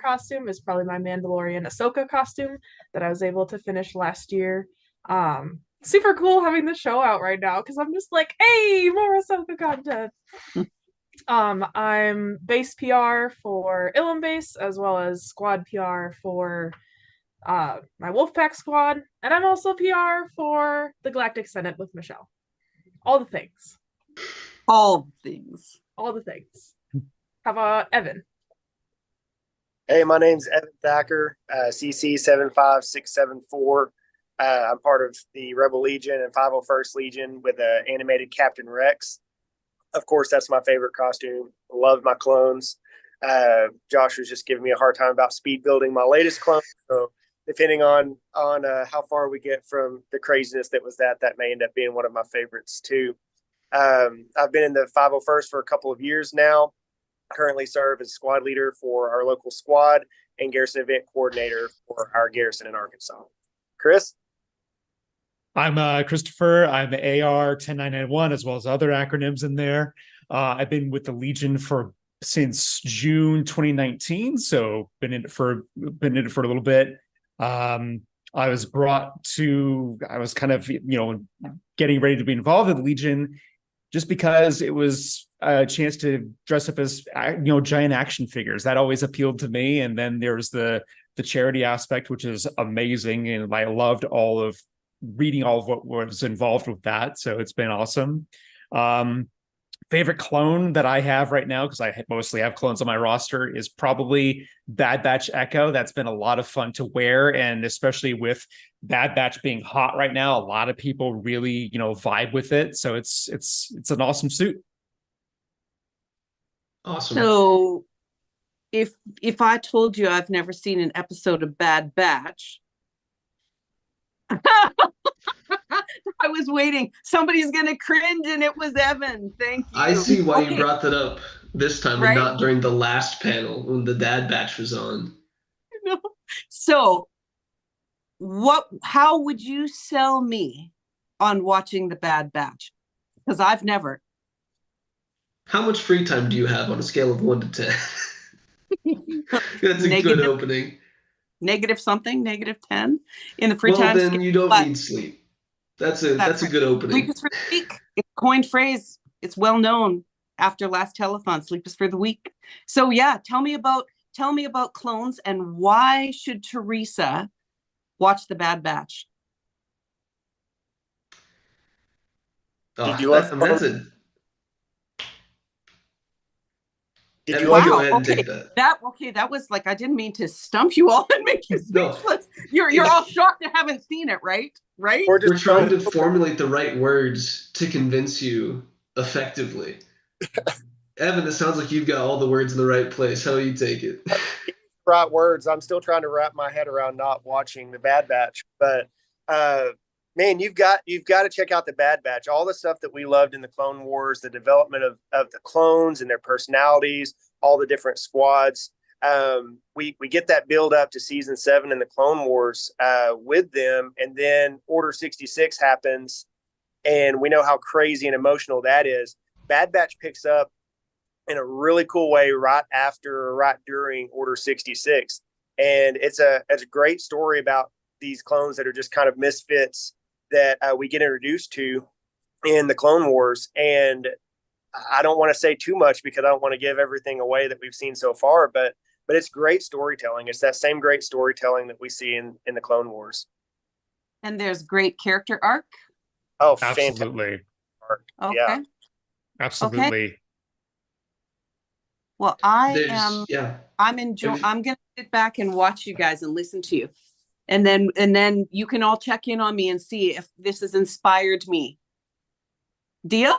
costume is probably my Mandalorian Ahsoka costume that I was able to finish last year. Super cool having the show out right now because I'm just like, hey, more Ahsoka content. I'm base PR for Ilum Base as well as squad PR for my Wolfpack squad, and I'm also PR for the Galactic Senate with Michelle. All the things. All things. All the things. How about Evan? Hey, my name's Evan Thacker, CC 75674. I'm part of the Rebel Legion and 501st Legion with animated Captain Rex. Of course, that's my favorite costume. Love my clones. Josh was just giving me a hard time about speed building my latest clone. So depending on how far we get from the craziness that was that may end up being one of my favorites too. I've been in the 501st for a couple of years now. Currently serve as squad leader for our local squad and garrison event coordinator for our garrison in Arkansas. Chris? I'm Christopher. I'm AR 10991 as well as other acronyms in there. I've been with the Legion since June 2019, so been in it for a little bit. I was kind of getting ready to be involved in the Legion just because it was a chance to dress up as giant action figures. That always appealed to me. And then there's the charity aspect, which is amazing, and I loved reading all of what was involved with that. So it's been awesome. Favorite clone that I have right now, because I mostly have clones on my roster, is probably Bad Batch Echo. That's been a lot of fun to wear, and especially with Bad Batch being hot right now, a lot of people really vibe with it. So it's an awesome suit. Awesome. So if I told you I've never seen an episode of Bad Batch, I was waiting. Somebody's gonna cringe, and it was Evan. Thank you. I see why you Okay, brought that up this time and right? not during the last panel when the Dad Batch was on. So, how would you sell me on watching the Bad Batch? Because I've never. How much free time do you have on a scale of 1 to 10? That's a good opening. Negative something, -10 in the free Well, time. then you don't need sleep. That's a right. good opening. Sleep is for the week. It's a coined phrase. It's well known after last telethon. Sleep is for the week. So yeah, tell me about clones, and why should Teresa watch the Bad Batch? Did you like that's a Did you Wow, like go ahead and take that. That was like, I didn't mean to stump you all and make you speechless. You're all shocked you haven't seen it, right? Right? We're trying to formulate the right words to convince you effectively. Evan, it sounds like you've got all the words in the right place. How do you take it? right words? I'm still trying to wrap my head around not watching the Bad Batch, but man, you've got to check out the Bad Batch. All the stuff that we loved in the Clone Wars, the development of the clones and their personalities, all the different squads. We get that build up to season 7 in the Clone Wars with them, and then Order 66 happens, and we know how crazy and emotional that is. Bad Batch picks up in a really cool way right during Order 66, and it's a great story about these clones that are just kind of misfits that we get introduced to in the Clone Wars. And I don't want to say too much because I don't want to give everything away that we've seen so far, but it's great storytelling. It's that same great storytelling that we see in the Clone Wars. And there's great character arc. Oh, absolutely. Okay. Yeah. Absolutely. Okay. Well, I'm going to sit back and watch you guys and listen to you. And then you can all check in on me and see if this has inspired me. Deal?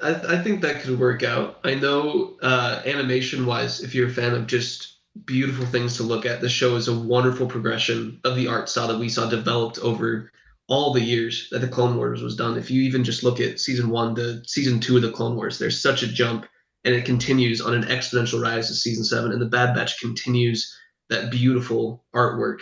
I think that could work out. I know animation-wise, if you're a fan of just beautiful things to look at, the show is a wonderful progression of the art style that we saw developed over all the years that the Clone Wars was done. If you even just look at season 1 to season 2 of the Clone Wars, there's such a jump, and it continues on an exponential rise to season 7, and the Bad Batch continues that beautiful artwork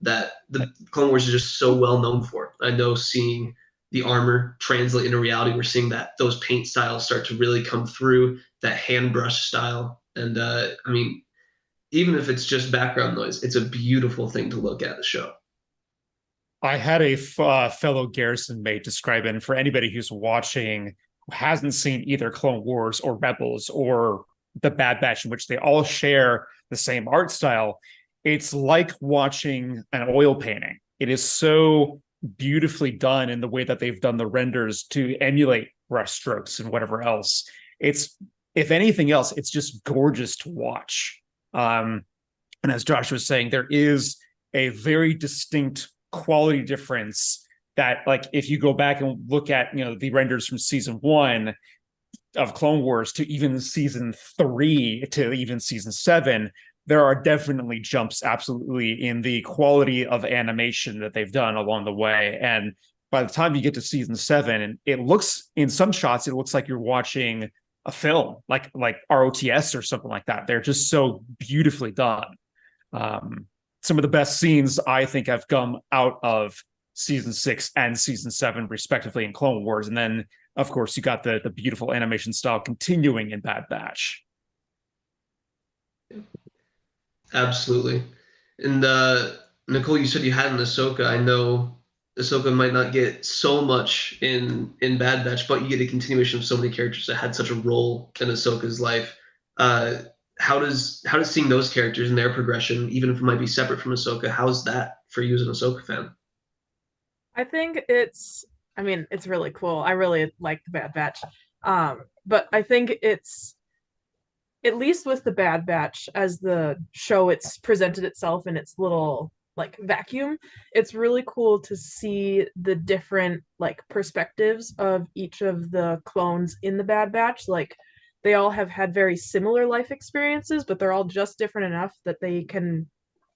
that the Clone Wars is just so well known for. I know seeing the armor translate into reality, we're seeing that those paint styles start to really come through, that hand brush style. And I mean, even if it's just background noise, it's a beautiful thing to look at the show. I had a fellow Garrison mate describe it, and for anybody who's watching who hasn't seen either Clone Wars or Rebels or the Bad Batch, in which they all share the same art style, it's like watching an oil painting. It is so beautifully done in the way that they've done the renders to emulate brush strokes and whatever else. It's, if anything else, it's just gorgeous to watch. And as Josh was saying, there is a very distinct quality difference that, like, if you go back and look at, the renders from season 1 of Clone Wars to even season 3 to even season 7, there are definitely jumps absolutely in the quality of animation that they've done along the way. And by the time you get to season 7, it looks, in some shots, it looks like you're watching a film, like ROTS or something like that. They're just so beautifully done. Some of the best scenes, I think, have come out of season 6 and season 7, respectively, in Clone Wars. And then, of course, you got the beautiful animation style continuing in Bad Batch. Absolutely. And Nicole, you said you had an Ahsoka. I know Ahsoka might not get so much in Bad Batch, but you get a continuation of so many characters that had such a role in Ahsoka's life. How does seeing those characters and their progression, even if it might be separate from Ahsoka, how's that for you as an Ahsoka fan? I think it's really cool. I really like the Bad Batch. But I think it's, at least with the Bad Batch as the show, it's presented itself in its little vacuum. It's really cool to see the different perspectives of each of the clones in the Bad Batch. they all have had very similar life experiences, but they're all just different enough that they can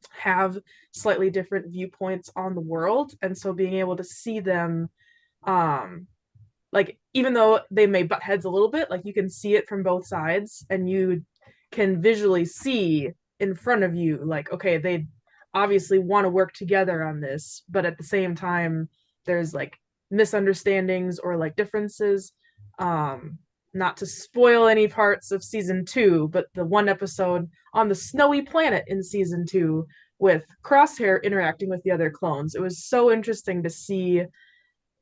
have slightly different viewpoints on the world. And so being able to see them, like, even though they may butt heads a little bit, like, you can see it from both sides, and you can visually see in front of you, like, okay, they obviously want to work together on this, but at the same time, there's like misunderstandings or like differences. Not to spoil any parts of season 2, but the one episode on the snowy planet in season 2 with Crosshair interacting with the other clones, it was so interesting to see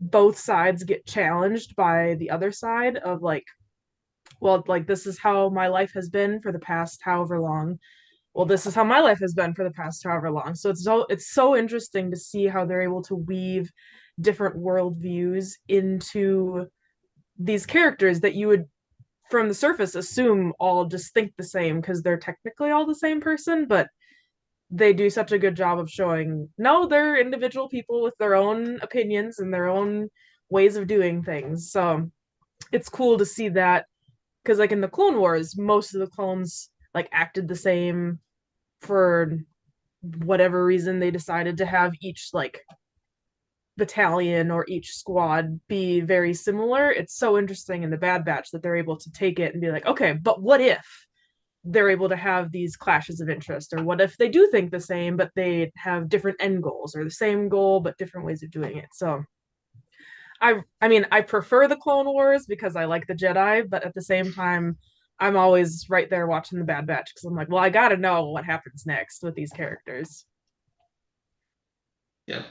both sides get challenged by the other side of like, well, like, this is how my life has been for the past however long. Well, this is how my life has been for the past however long. So it's so interesting to see how they're able to weave different worldviews into these characters that you would, from the surface, assume all just think the same because they're technically all the same person, but they do such a good job of showing, no, they're individual people with their own opinions and their own ways of doing things. So it's cool to see that, because like in the Clone Wars, most of the clones like acted the same for whatever reason. They decided to have each like battalion or each squad be very similar. It's so interesting in the Bad Batch that they're able to take it and be like, okay, but what if they're able to have these clashes of interest, or what if they do think the same but they have different end goals, or the same goal but different ways of doing it. So I mean, I prefer the Clone Wars because I like the Jedi, but at the same time, I'm always right there watching the Bad Batch because I'm like, well, I gotta know what happens next with these characters. Yeah,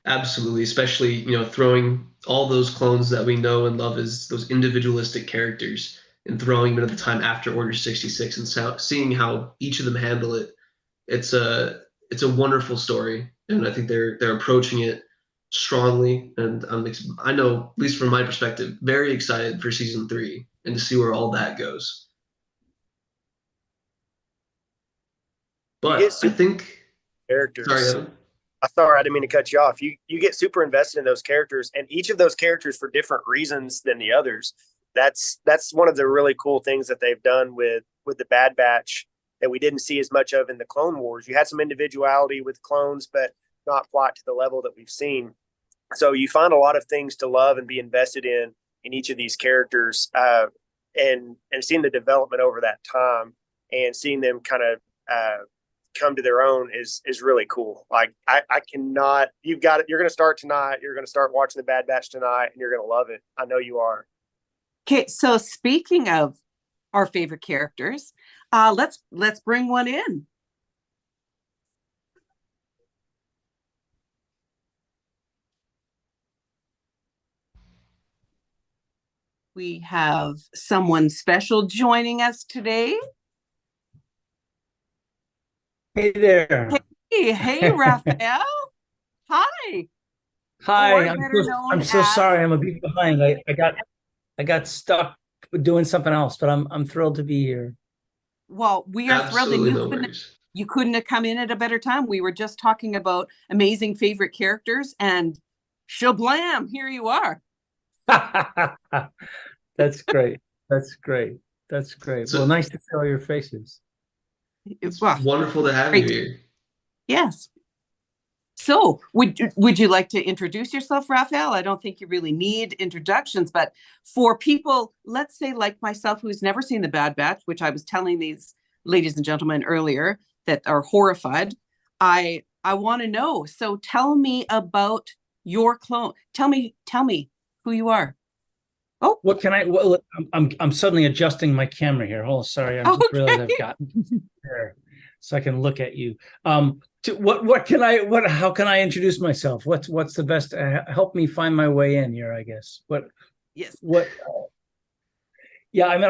absolutely. Especially, throwing all those clones that we know and love as those individualistic characters and throwing them at the time after Order 66 and seeing how each of them handle it. It's a wonderful story, and I think they're approaching it strongly. And I know, at least from my perspective, very excited for season 3 and to see where all that goes. But I think characters. Sorry, Evan. Sorry, I didn't mean to cut you off. You get super invested in those characters, and each of those characters for different reasons than the others. That's one of the really cool things that they've done with the Bad Batch that we didn't see as much of in the Clone Wars. You had some individuality with clones, but not quite to the level that we've seen. So you find a lot of things to love and be invested in each of these characters, and seeing the development over that time and seeing them kind of come to their own is really cool. Like I cannot. You've got it. You're going to start tonight. You're going to start watching the Bad Batch tonight, and you're going to love it. I know you are. Okay, so speaking of our favorite characters, let's bring one in. We have someone special joining us today. Hey there. Hey, Raphael. Hi. Hi. I'm so sorry. I'm a bit behind. I got stuck doing something else, but I'm thrilled to be here. Well, we are thrilled, and you couldn't have come in at a better time. We were just talking about amazing favorite characters, and shablam, here you are. That's great. That's great. That's great. Well, nice to see all your faces. It's wonderful to have you here. Yes. So, would you like to introduce yourself, Raphael? I don't think you really need introductions, but for people, let's say like myself, who's never seen the Bad Batch, which I was telling these ladies and gentlemen earlier that are horrified, I want to know. So, tell me about your clone. Tell me who you are. Oh, what can I? Well, I'm suddenly adjusting my camera here. Oh, sorry, I just realized I've gotten there, so I can look at you. How can I introduce myself? What's the best? Help me find my way in here, I guess. Yes. Yeah, I mean,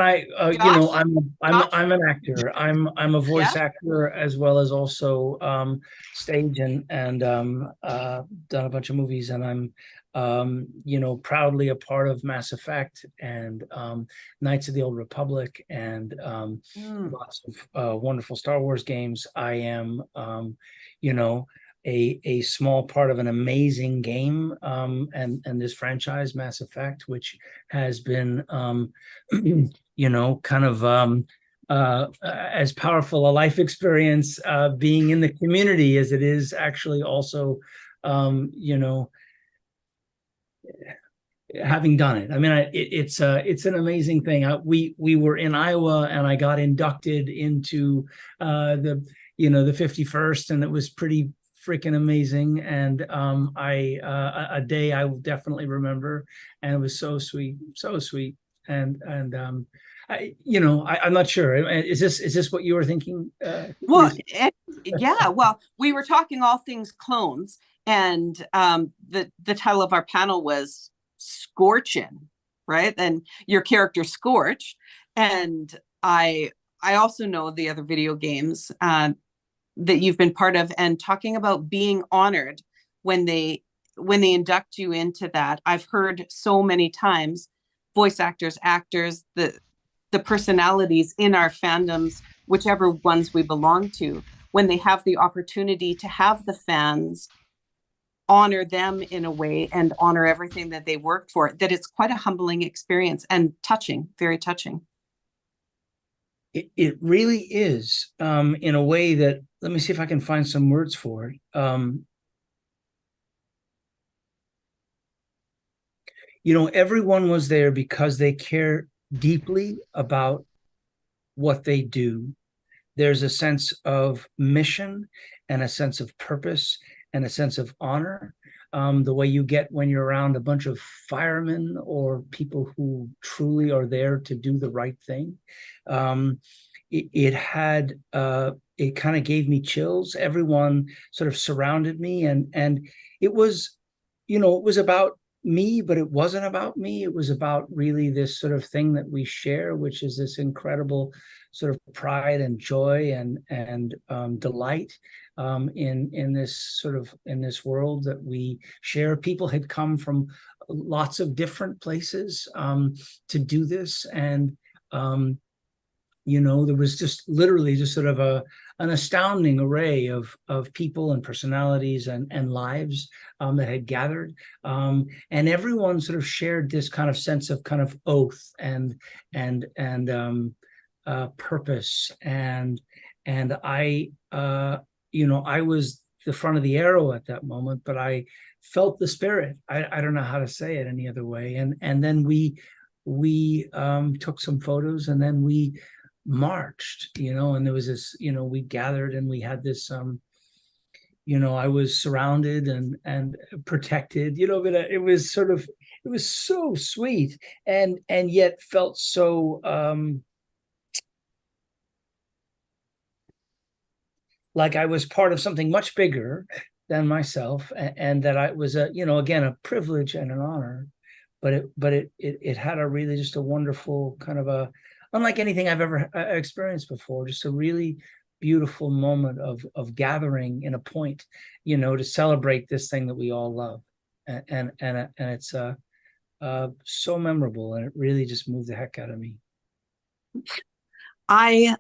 I'm an actor. I'm a voice actor as well as also stage and done a bunch of movies, and I'm proudly a part of Mass Effect and Knights of the Old Republic and lots of wonderful Star Wars games. I am, a small part of an amazing game and this franchise, Mass Effect, which has been, kind of as powerful a life experience being in the community as it is actually also, having done it. I mean, it's an amazing thing. We were in Iowa, and I got inducted into the 51st, and it was pretty freaking amazing. And a day I will definitely remember, and it was so sweet, so sweet. And I'm not sure. Is this what you were thinking? Well, yeah. Well, we were talking all things clones, and the title of our panel was Scorchin', right? And your character Scorch, and I also know the other video games that you've been part of, and talking about being honored when they induct you into that. I've heard so many times voice actors, the personalities in our fandoms, whichever ones we belong to, when they have the opportunity to have the fans honor them in a way and honor everything that they worked for, that it's quite a humbling experience and touching, very touching. It really is, in a way that, let me see if I can find some words for it. Everyone was there because they care deeply about what they do. There's a sense of mission and a sense of purpose and a sense of honor, the way you get when you're around a bunch of firemen or people who truly are there to do the right thing. It kind of gave me chills. Everyone sort of surrounded me, and it was, it was about me, but it wasn't about me. It was about really this sort of thing that we share, which is this incredible sort of pride and joy and delight in this world that we share. People had come from lots of different places to do this, and there was just literally just sort of an astounding array of people and personalities and lives that had gathered, and everyone sort of shared this kind of sense of kind of oath and purpose, and I I was the front of the arrow at that moment, but I felt the spirit. I don't know how to say it any other way, and then we took some photos, and then we marched, and there was this, we gathered, and we had this I was surrounded and protected, but it was so sweet, and yet felt so like I was part of something much bigger than myself, and that I was again, a privilege and an honor, but it had a really just a wonderful kind of unlike anything I've ever experienced before, just a really beautiful moment of gathering in a point, to celebrate this thing that we all love, and it's so memorable, and it really just moved the heck out of me. I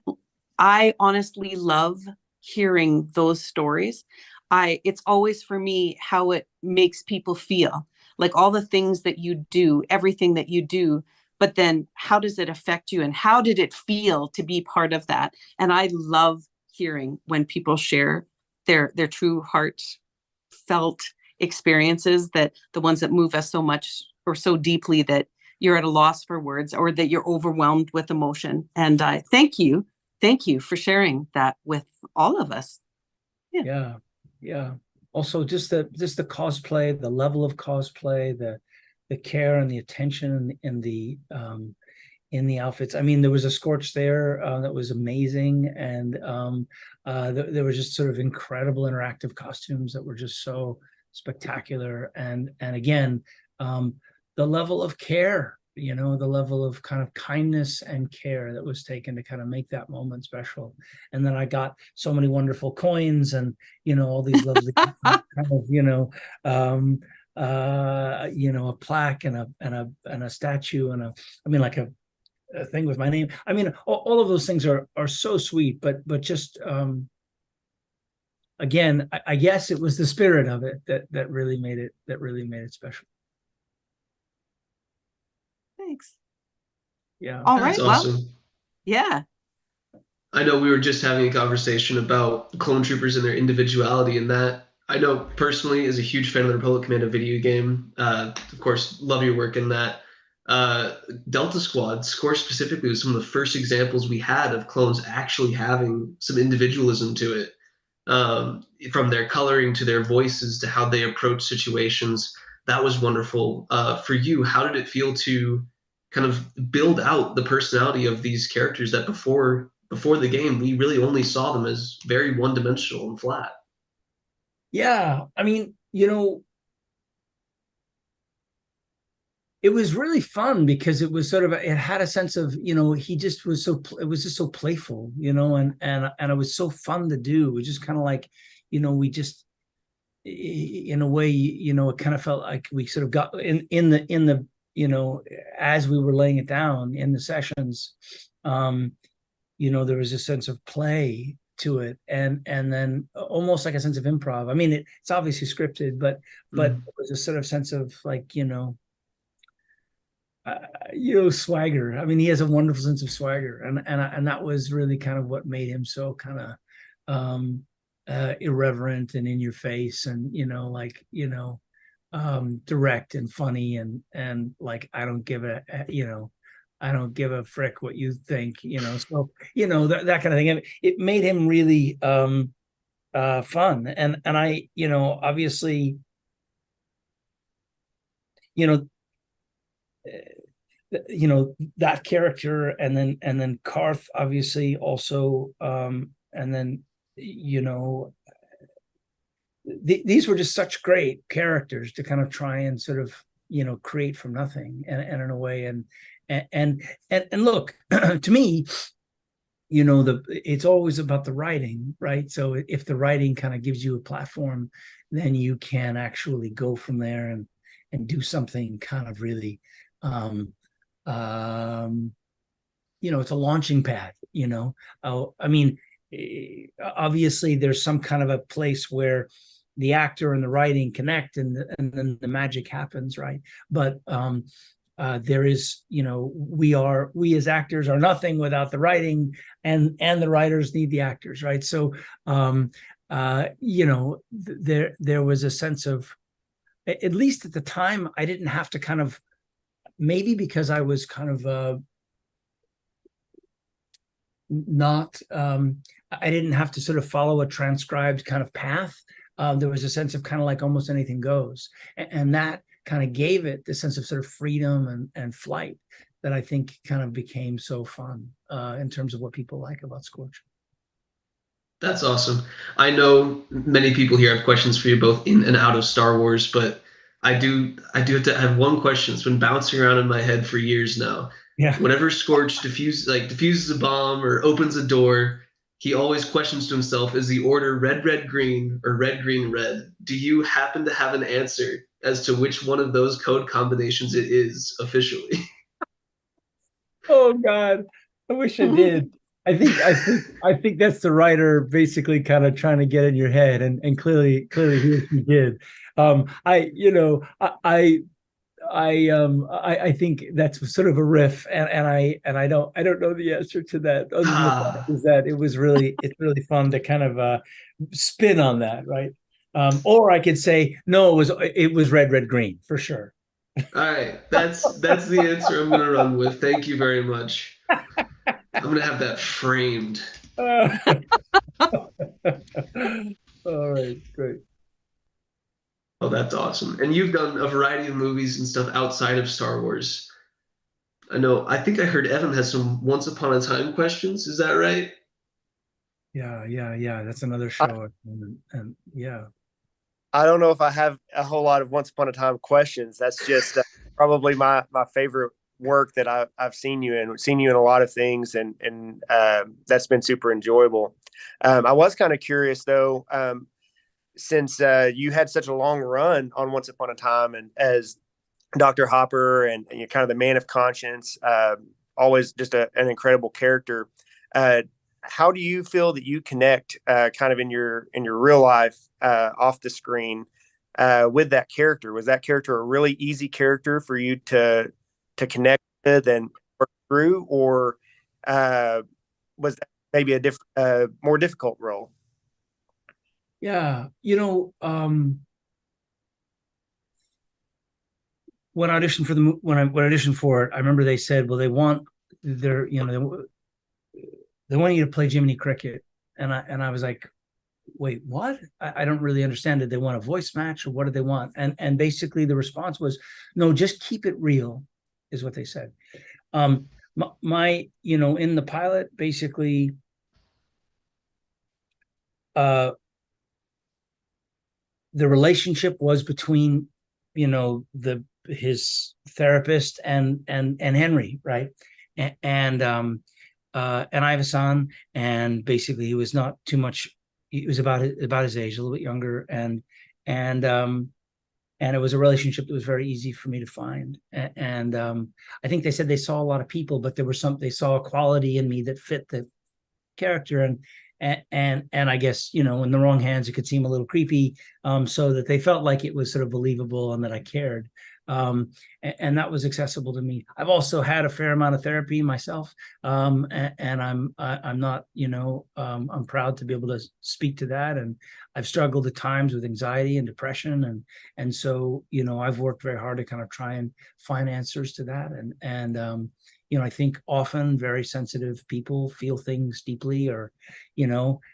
honestly love hearing those stories. It's always for me how it makes people feel, like all the things that you do, everything that you do, but then how does it affect you, and how did it feel to be part of that? And I love hearing when people share their true heartfelt experiences, that the ones that move us so much or so deeply that you're at a loss for words, or that you're overwhelmed with emotion. And I thank you for sharing that with all of us. Yeah. Also, just the cosplay, the level of cosplay, the care and the attention in the outfits. I mean, there was a Scorch there that was amazing, and there was just sort of incredible interactive costumes that were just so spectacular, and again, the level of care, the level of kind of kindness and care that was taken to kind of make that moment special. And then I got so many wonderful coins, and all these lovely kind of a plaque and a statue, and like a thing with my name. I mean, all of those things are so sweet, but just again, I guess it was the spirit of it that really made it special. Thanks. Yeah. All That's right. Well, awesome. yeah. I know we were just having a conversation about clone troopers and their individuality, and that I know personally is a huge fan of the Republic Commando video game. Of course, love your work in that. Uh, Delta Squad Score specifically was some of the first examples we had of clones actually having some individualism to it, from their coloring to their voices to how they approach situations. That was wonderful. For you, how did it feel to kind of build out the personality of these characters that before the game we really only saw them as very one-dimensional and flat? Yeah, I mean, it was really fun because it was sort of it had a sense of, he just was it was just so playful, and it was so fun to do. It was just kind of like, we just, in a way, it kind of felt like we sort of got in the as we were laying it down in the sessions, there was a sense of play to it, and then almost like a sense of improv. I mean, it's obviously scripted, but it was a sort of sense of like, swagger. I mean, he has a wonderful sense of swagger, and that was really kind of what made him so kind of irreverent and in your face, and direct and funny, and like, I don't give a frick what you think, so that kind of thing. It made him really fun, and I, obviously, that character, and then Karth obviously also, and then these were just such great characters to kind of try and sort of create from nothing, and in a way, and look, to me, it's always about the writing, right? So if the writing kind of gives you a platform, then you can actually go from there and do something kind of really, it's a launching pad. I mean, obviously there's some kind of a place where the actor and the writing connect, and then the magic happens, right? But there is, we as actors are nothing without the writing, and the writers need the actors, right? So there was a sense of, at least at the time, I didn't have to kind of, maybe because I was kind of not, I didn't have to sort of follow a transcribed kind of path. There was a sense of kind of like almost anything goes, and that kind of gave it the sense of sort of freedom and flight that I think kind of became so fun in terms of what people like about Scorch. That's awesome. I know many people here have questions for you both in and out of Star Wars, but I do have one question that's been bouncing around in my head for years now. Yeah. Whenever Scorch diffuses a bomb or opens a door, he always questions to himself, is the order red, red, green, or red, green, red? Do you happen to have an answer as to which one of those code combinations it is officially? Oh God, I wish I did. I think that's the writer basically kind of trying to get in your head, and clearly he did. I think that's sort of a riff, and I don't know the answer to that, other than the fact is that it's really fun to kind of spin on that, right? Or I could say no, it was red, red, green for sure. All right, that's the answer I'm gonna run with. Thank you very much. I'm gonna have that framed. All right, great. Oh, that's awesome. And you've done a variety of movies and stuff outside of Star Wars. I think I heard Evan has some Once Upon a Time questions. Is that right? Yeah. That's another show, and yeah. I don't know if I have a whole lot of Once Upon a Time questions. That's just probably my favorite work that I've seen you in. Seen you in a lot of things, and that's been super enjoyable. I was kind of curious though, since you had such a long run on Once Upon a Time, and as Dr. Hopper, and you're kind of the man of conscience, always just an incredible character. How do you feel that you connect kind of in your real life off the screen with that character? Was that character a really easy character for you to connect with, and Drew, or was that maybe a more difficult role? Yeah, when I auditioned for when I auditioned for it, I remember they said, well, they want they want you to play Jiminy Cricket, and I was like, wait, what? I don't really understand. Did they want a voice match, or what did they want? And basically the response was, no, just keep it real, is what they said. In the pilot, basically, the relationship was between, his therapist and Henry, right? And I have a son, and basically he was not too much. He was about his age, a little bit younger, and it was a relationship that was very easy for me to find. And I think they said they saw a lot of people, but they saw a quality in me that fit the character, and I guess, in the wrong hands it could seem a little creepy, so that they felt like it was sort of believable and that I cared, and that was accessible to me. I've also had a fair amount of therapy myself, and I'm not, I'm proud to be able to speak to that, and I've struggled at times with anxiety and depression, and so, I've worked very hard to kind of try and find answers to that, and I think often very sensitive people feel things deeply, or,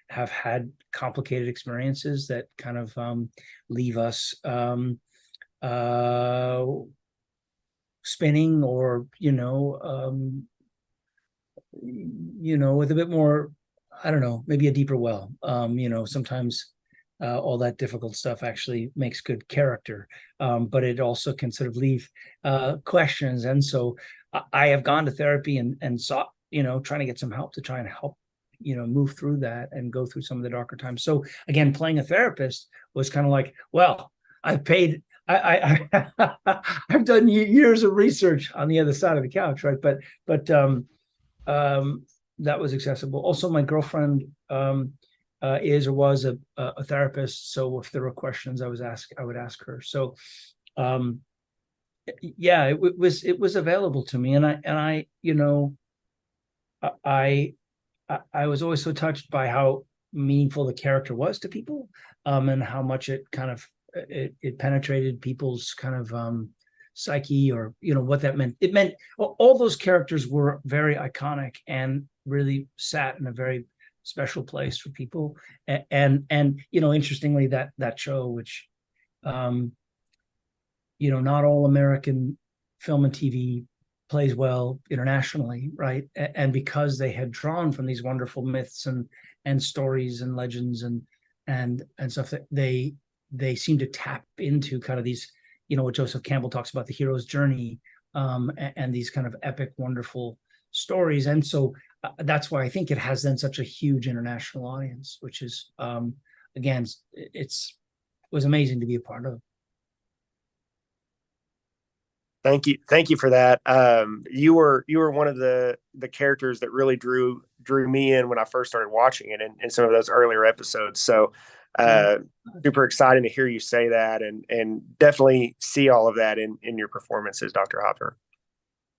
have had complicated experiences that kind of leave us spinning, or, with a bit more, I don't know, maybe a deeper well. Sometimes all that difficult stuff actually makes good character, but it also can sort of leave questions. And so I have gone to therapy and sought, trying to get some help to try and help, move through that and go through some of the darker times. So again, playing a therapist was kind of like, well, I've paid, I've done years of research on the other side of the couch, right? But that was accessible. Also, my girlfriend is or was a therapist, so if there were questions I would ask her. So yeah, it was available to me, and I was always so touched by how meaningful the character was to people, and how much it kind of it penetrated people's kind of psyche, or what that meant. It meant all those characters were very iconic and really sat in a very special place for people. And interestingly, that show, which not all American film and TV plays well internationally, right? And because they had drawn from these wonderful myths and stories and legends and stuff, that they seem to tap into kind of these, what Joseph Campbell talks about, the hero's journey, and these kind of epic, wonderful stories. And so that's why I think it has then such a huge international audience, which is, again, it was amazing to be a part of. Thank you for that. You were one of the characters that really drew me in when I first started watching it in some of those earlier episodes. So super excited to hear you say that, and definitely see all of that in your performances, Dr. Hopper.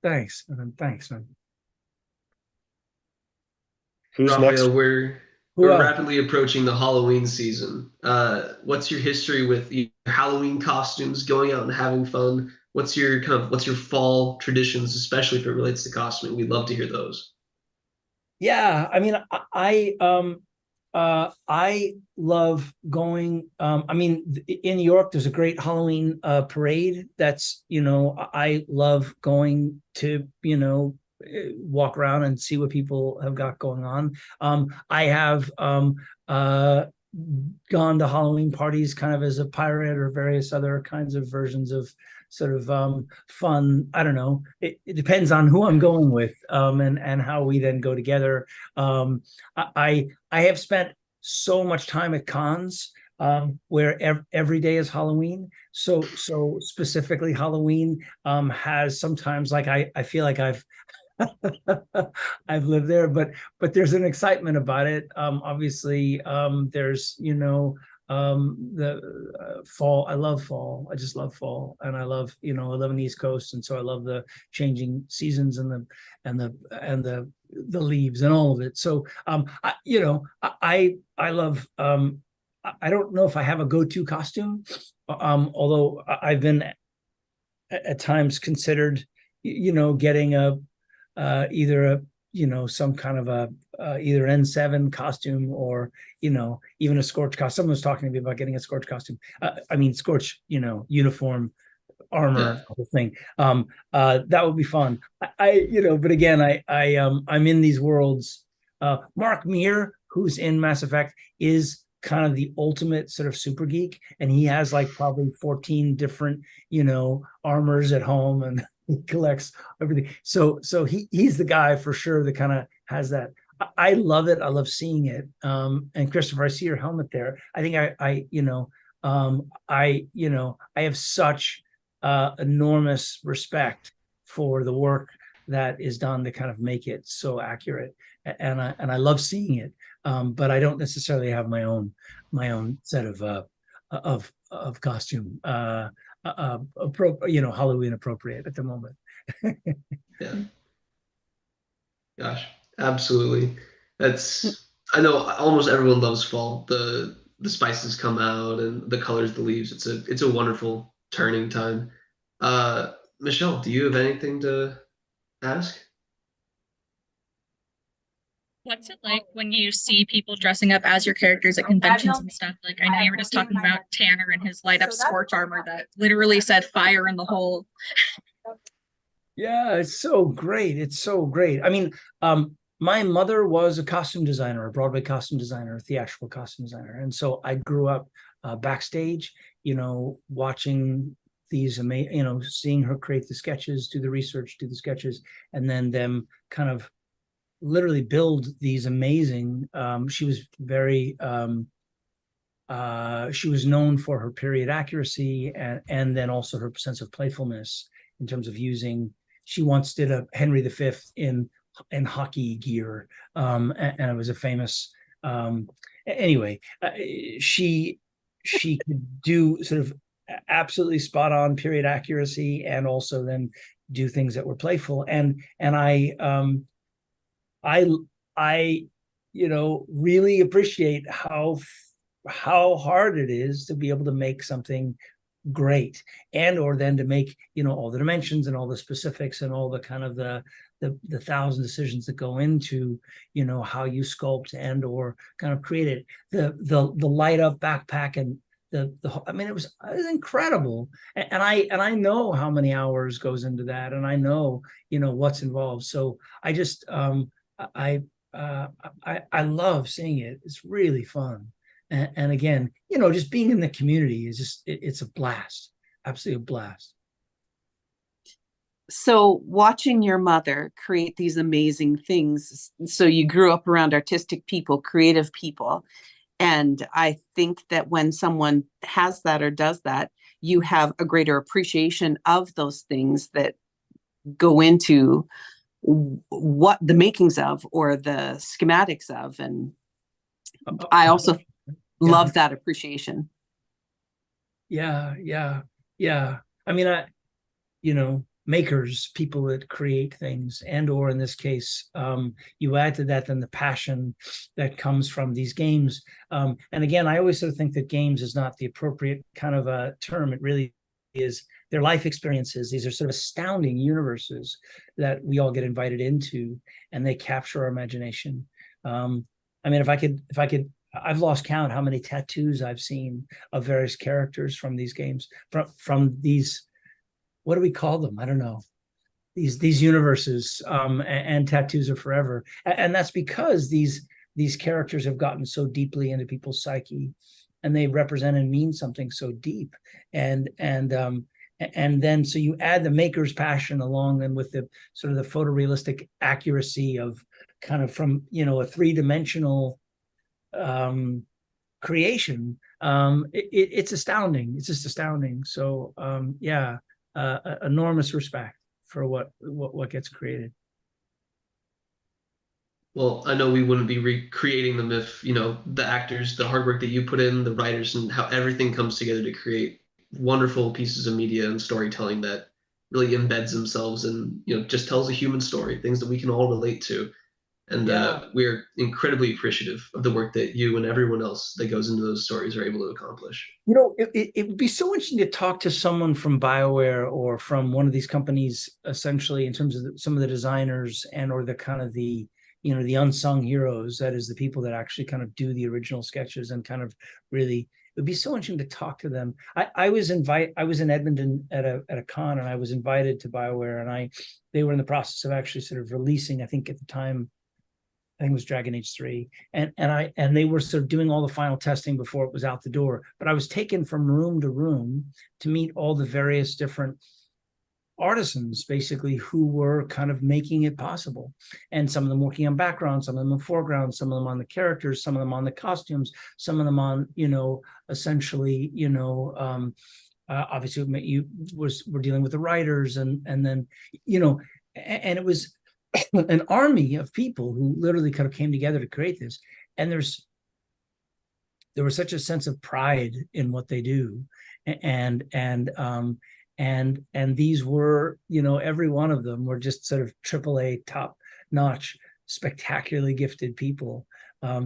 Thanks, man. Who's Raphael, next? We're rapidly approaching the Halloween season. What's your history with Halloween costumes, going out and having fun? What's your fall traditions, especially if it relates to costuming? We'd love to hear those. Yeah, I mean, I love going. In New York, there's a great Halloween parade. That's, I love going to, walk around and see what people have got going on. I have gone to Halloween parties kind of as a pirate, or various other kinds of versions of sort of fun. I don't know. It depends on who I'm going with, and how we then go together. I have spent so much time at cons, where every day is Halloween. So specifically Halloween has sometimes, like, I feel like I've I've lived there, but there's an excitement about it. Obviously, there's, the fall. I love fall. I just love fall, and I love, I live on the East Coast, and so I love the changing seasons and the leaves and all of it. So I love. I don't know if I have a go-to costume, although I've been at times considered, getting either some kind of a either an N7 costume or even a Scorch costume. Someone was talking to me about getting a Scorch costume. Scorch, uniform, armor, whole thing. That would be fun. But again, I'm in these worlds. Mark Meir, who's in Mass Effect, is kind of the ultimate sort of super geek, and he has like probably 14 different armors at home, and he collects everything. So he's the guy for sure that kind of has that. I love it. I love seeing it. And Christopher, I see your helmet there. I think I have such enormous respect for the work that is done to kind of make it so accurate, and I love seeing it. But I don't necessarily have my own set of costume, Halloween appropriate at the moment. Yeah. Gosh, absolutely. I know almost everyone loves fall. The spices come out and the colors, the leaves. It's a wonderful turning time. Michelle, do you have anything to ask? What's it like when you see people dressing up as your characters at conventions and stuff? Like, I know you were just talking about Tanner and his light up Scorch armor that literally said fire in the hole. Yeah, it's so great. It's so great. My mother was a costume designer, a Broadway costume designer, a theatrical costume designer. And so I grew up backstage, watching these amazing, seeing her create the sketches, do the research, do the sketches, and then them kind of literally build these amazing. She was very she was known for her period accuracy and then also her sense of playfulness in terms of using. She once did a Henry V in hockey gear, and it was a famous. Anyway, she could do sort of absolutely spot on period accuracy and also then do things that were playful, and I really appreciate how hard it is to be able to make something great, and or then to make all the dimensions and all the specifics and all the kind of the thousand decisions that go into how you sculpt and or kind of create it. The light up backpack and it was incredible, and I know how many hours goes into that, and I know what's involved. So I just I love seeing it. It's really fun. And again, just being in the community is just, it's a blast, absolutely a blast. So watching your mother create these amazing things, so you grew up around artistic people, creative people. And I think that when someone has that or does that, you have a greater appreciation of those things that go into what the makings of or the schematics of. And I also love that appreciation. Yeah. Makers, people that create things, and or in this case, you add to that then the passion that comes from these games. And again, I always sort of think that games is not the appropriate kind of a term. It really is their life experiences. These are sort of astounding universes that we all get invited into, and they capture our imagination. If I could, I've lost count how many tattoos I've seen of various characters from these games, from these, what do we call them? I don't know. These universes, and tattoos are forever. And that's because these characters have gotten so deeply into people's psyche, and they represent and mean something so deep. And then so you add the maker's passion along then with the sort of the photorealistic accuracy of kind of from a three-dimensional creation. It's astounding. It's just astounding. So enormous respect for what gets created. Well, I know we wouldn't be recreating them if, the actors, the hard work that you put in, the writers, and how everything comes together to create wonderful pieces of media and storytelling that really embeds themselves and, just tells a human story, things that we can all relate to. And Yeah. we're incredibly appreciative of the work that you and everyone else that goes into those stories are able to accomplish. It would be so interesting to talk to someone from BioWare or from one of these companies, essentially, in terms of some of the designers and or the kind of the unsung heroes. That is the people that actually kind of do the original sketches and kind of really. It would be so interesting to talk to them. I was in Edmonton at a con, and I was invited to BioWare, and they were in the process of actually sort of releasing, I think at the time, I think it was Dragon Age 3. And they were sort of doing all the final testing before it was out the door. But I was taken from room to room to meet all the various different artisans, basically, who were kind of making it possible. And some of them working on background, some of them in foreground, some of them on the characters, some of them on the costumes, some of them on, essentially, obviously we're dealing with the writers and then, and it was an army of people who literally kind of came together to create this. And there was such a sense of pride in what they do. And these were, every one of them were just sort of AAA, top notch, spectacularly gifted people,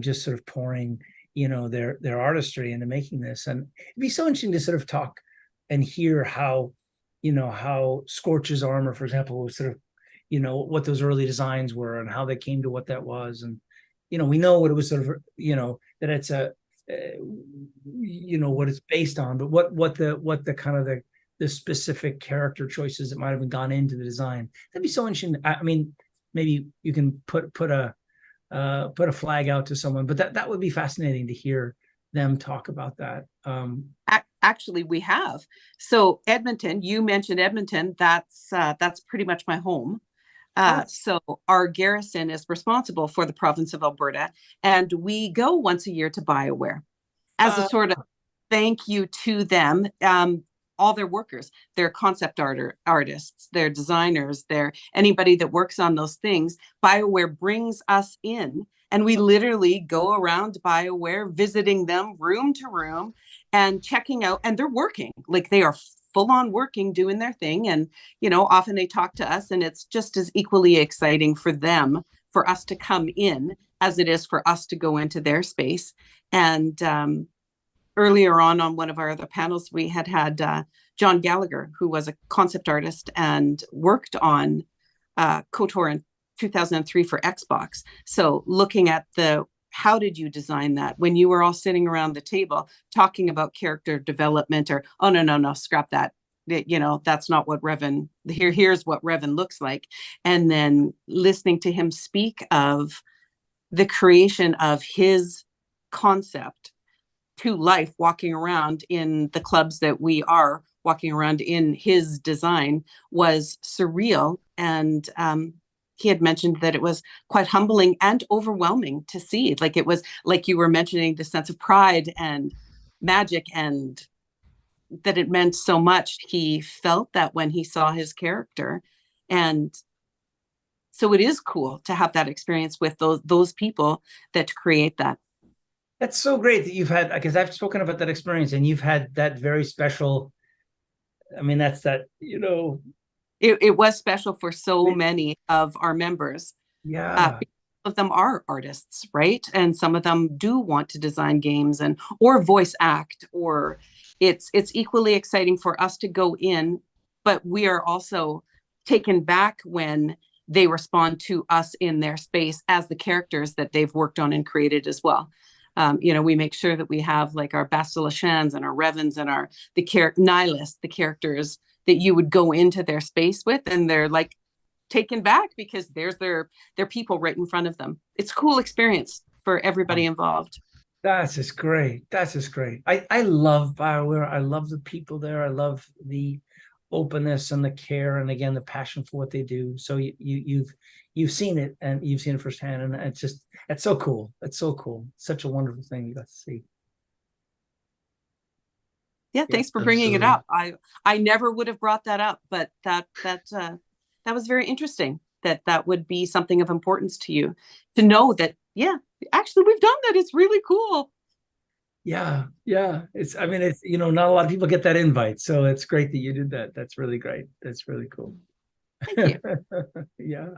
just sort of pouring, their artistry into making this. And it'd be so interesting to sort of talk and hear how Scorch's armor, for example, was sort of, what those early designs were and how they came to what that was. And, we know what it was sort of, that it's what it's based on, but what the kind of the specific character choices that might have gone into the design. That'd be so interesting. I mean, maybe you can put a flag out to someone, but that would be fascinating to hear them talk about that. Actually, we have. So Edmonton, you mentioned Edmonton. That's pretty much my home. So our garrison is responsible for the province of Alberta, and we go once a year to BioWare as a sort of thank you to them. All their workers, their concept artists, their designers, anybody that works on those things. BioWare brings us in, and we literally go around BioWare, visiting them room to room and checking out, and they're working, like they are full on working, doing their thing. And, often they talk to us, and it's just as equally exciting for them, for us to come in as it is for us to go into their space. And earlier on one of our other panels, we had John Gallagher, who was a concept artist and worked on KOTOR in 2003 for Xbox. So looking at how did you design that when you were all sitting around the table talking about character development, or, oh, no, scrap that. That's not what Revan, here's what Revan looks like. And then listening to him speak of the creation of his concept to life, walking around in the clubs that we are walking around in his design, was surreal. And he had mentioned that it was quite humbling and overwhelming to see. Like, it was like you were mentioning, the sense of pride and magic, and that it meant so much. He felt that when he saw his character. And so it is cool to have that experience with those people that create that. That's so great that you've had, because I've spoken about that experience, and you've had that very special. I mean, that's that, It was special for so many of our members. Yeah. Of them are artists, right? And some of them do want to design games or voice act, or it's equally exciting for us to go in, but we are also taken back when they respond to us in their space as the characters that they've worked on and created as well. We make sure that we have like our Bastila-Shans and our Revans and the Nihilus, the characters that you would go into their space with, and they're like taken back because there's their people right in front of them. It's a cool experience for everybody involved. That's just great. I love BioWare. I love the people there. I love the openness and the care, and again, the passion for what they do. So you've seen it, and you've seen it firsthand, and it's so cool. It's so cool. Such a wonderful thing you got to see. Yeah, thanks for bringing it up. I never would have brought that up, but that was very interesting. that would be something of importance to you, to know that, yeah, actually we've done that. It's really cool. Yeah. I mean, it's, not a lot of people get that invite. So it's great that you did that. That's really great. That's really cool. Thank you. Yeah.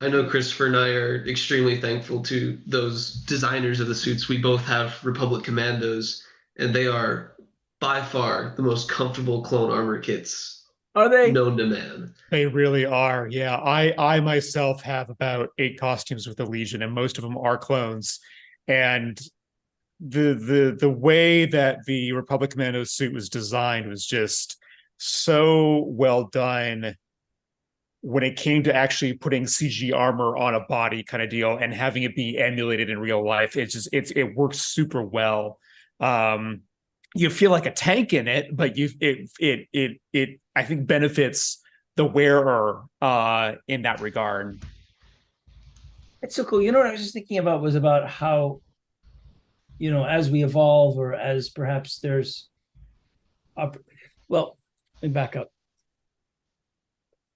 I know Christopher and I are extremely thankful to those designers of the suits. We both have Republic Commandos, and they are by far the most comfortable clone armor kits Are they? known to man. They really are. Yeah. I myself have about 8 costumes with the Legion, and most of them are clones. And the way that the Republic Commando suit was designed was just so well done when it came to actually putting CG armor on a body kind of deal and having it be emulated in real life. It works super well. You feel like a tank in it, but it I think benefits the wearer in that regard. It's so cool. What I was just thinking about was about how, as we evolve, or as perhaps there's well, let me back up.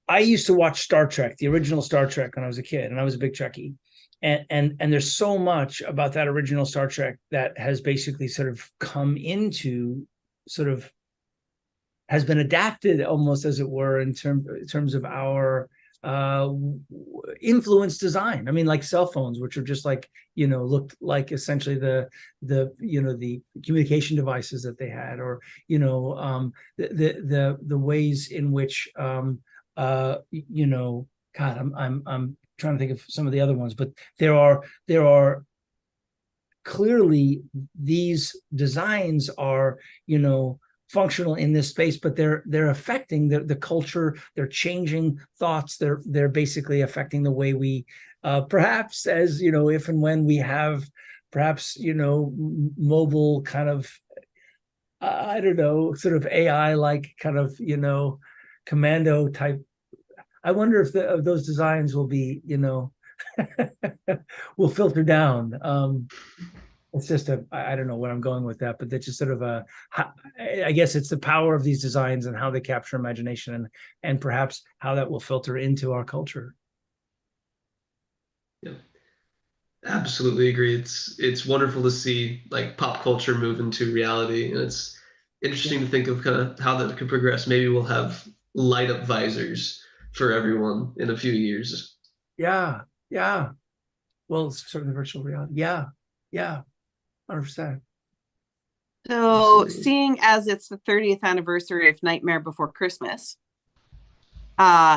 I used to watch Star Trek, the original Star Trek, when I was a kid, and I was a big Trekkie. And there's so much about that original Star Trek that has basically sort of come into has been adapted almost, as it were, in terms of our influence design. I mean, like cell phones, which are just like, looked like essentially the communication devices that they had, or the ways in which God, I'm trying to think of some of the other ones, but there are clearly these designs are, functional in this space, but they're affecting the culture. They're changing thoughts. They're basically affecting the way we, perhaps, as if and when we have perhaps mobile kind of, I don't know, sort of AI like kind of commando type. I wonder if those designs will be, will filter down. It's just I don't know where I'm going with that, but that's just sort of I guess it's the power of these designs and how they capture imagination, and perhaps how that will filter into our culture. Yeah, absolutely agree. It's wonderful to see like pop culture move into reality, and it's interesting to think of kind of how that could progress. Maybe we'll have light up visors for everyone in a few years. Yeah. Well, it's certainly virtual reality. Yeah. 100%. So, Absolutely. seeing as it's the 30th anniversary of Nightmare Before Christmas,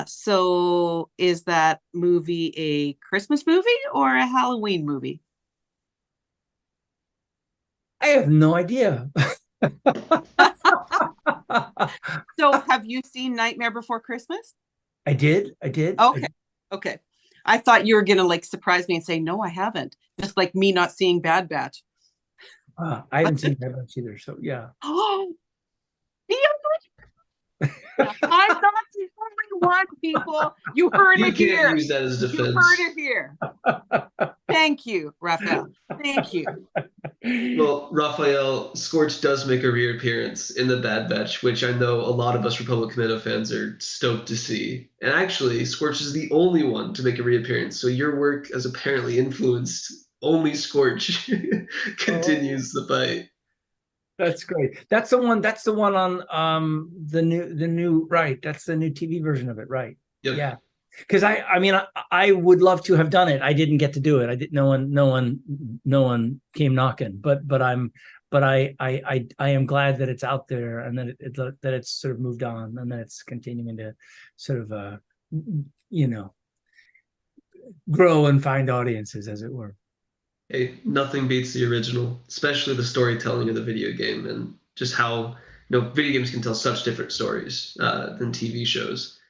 so is that movie a Christmas movie or a Halloween movie? I have no idea. So, have you seen Nightmare Before Christmas? I did. Okay. I thought you were gonna like surprise me and say no, I haven't. Just like me not seeing Bad Batch. I haven't seen that much either. So yeah. Oh, I'm not the only one, people. You heard You it here. can't use that as defense. You heard it here. Thank you, Raphael. Thank you. Well, Raphael, Scorch does make a reappearance in the Bad Batch, which I know a lot of us Republic Commando fans are stoked to see. And actually, Scorch is the only one to make a reappearance, so your work has apparently influenced only Scorch continues the fight. That's great. That's the one on the new right. That's the new TV version of it, right? Yep. Yeah. Because I would love to have done it. I didn't get to do it. I did. No one came knocking. But I am glad that it's out there, and that it's sort of moved on, and that it's continuing to sort of grow and find audiences, as it were. Hey, nothing beats the original, especially the storytelling of the video game, and just how video games can tell such different stories than TV shows.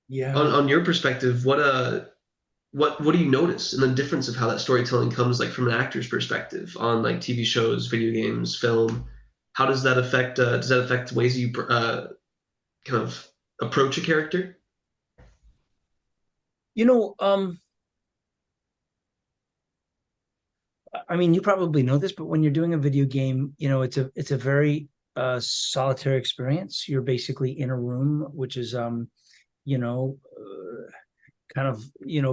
Yeah. On your perspective, what do you notice in the difference of how that storytelling comes, like from an actor's perspective, on like TV shows, video games, film? How does that affect? Does that affect ways you kind of approach a character? I mean, you probably know this, but when you're doing a video game, it's a very solitary experience. You're basically in a room, which is kind of,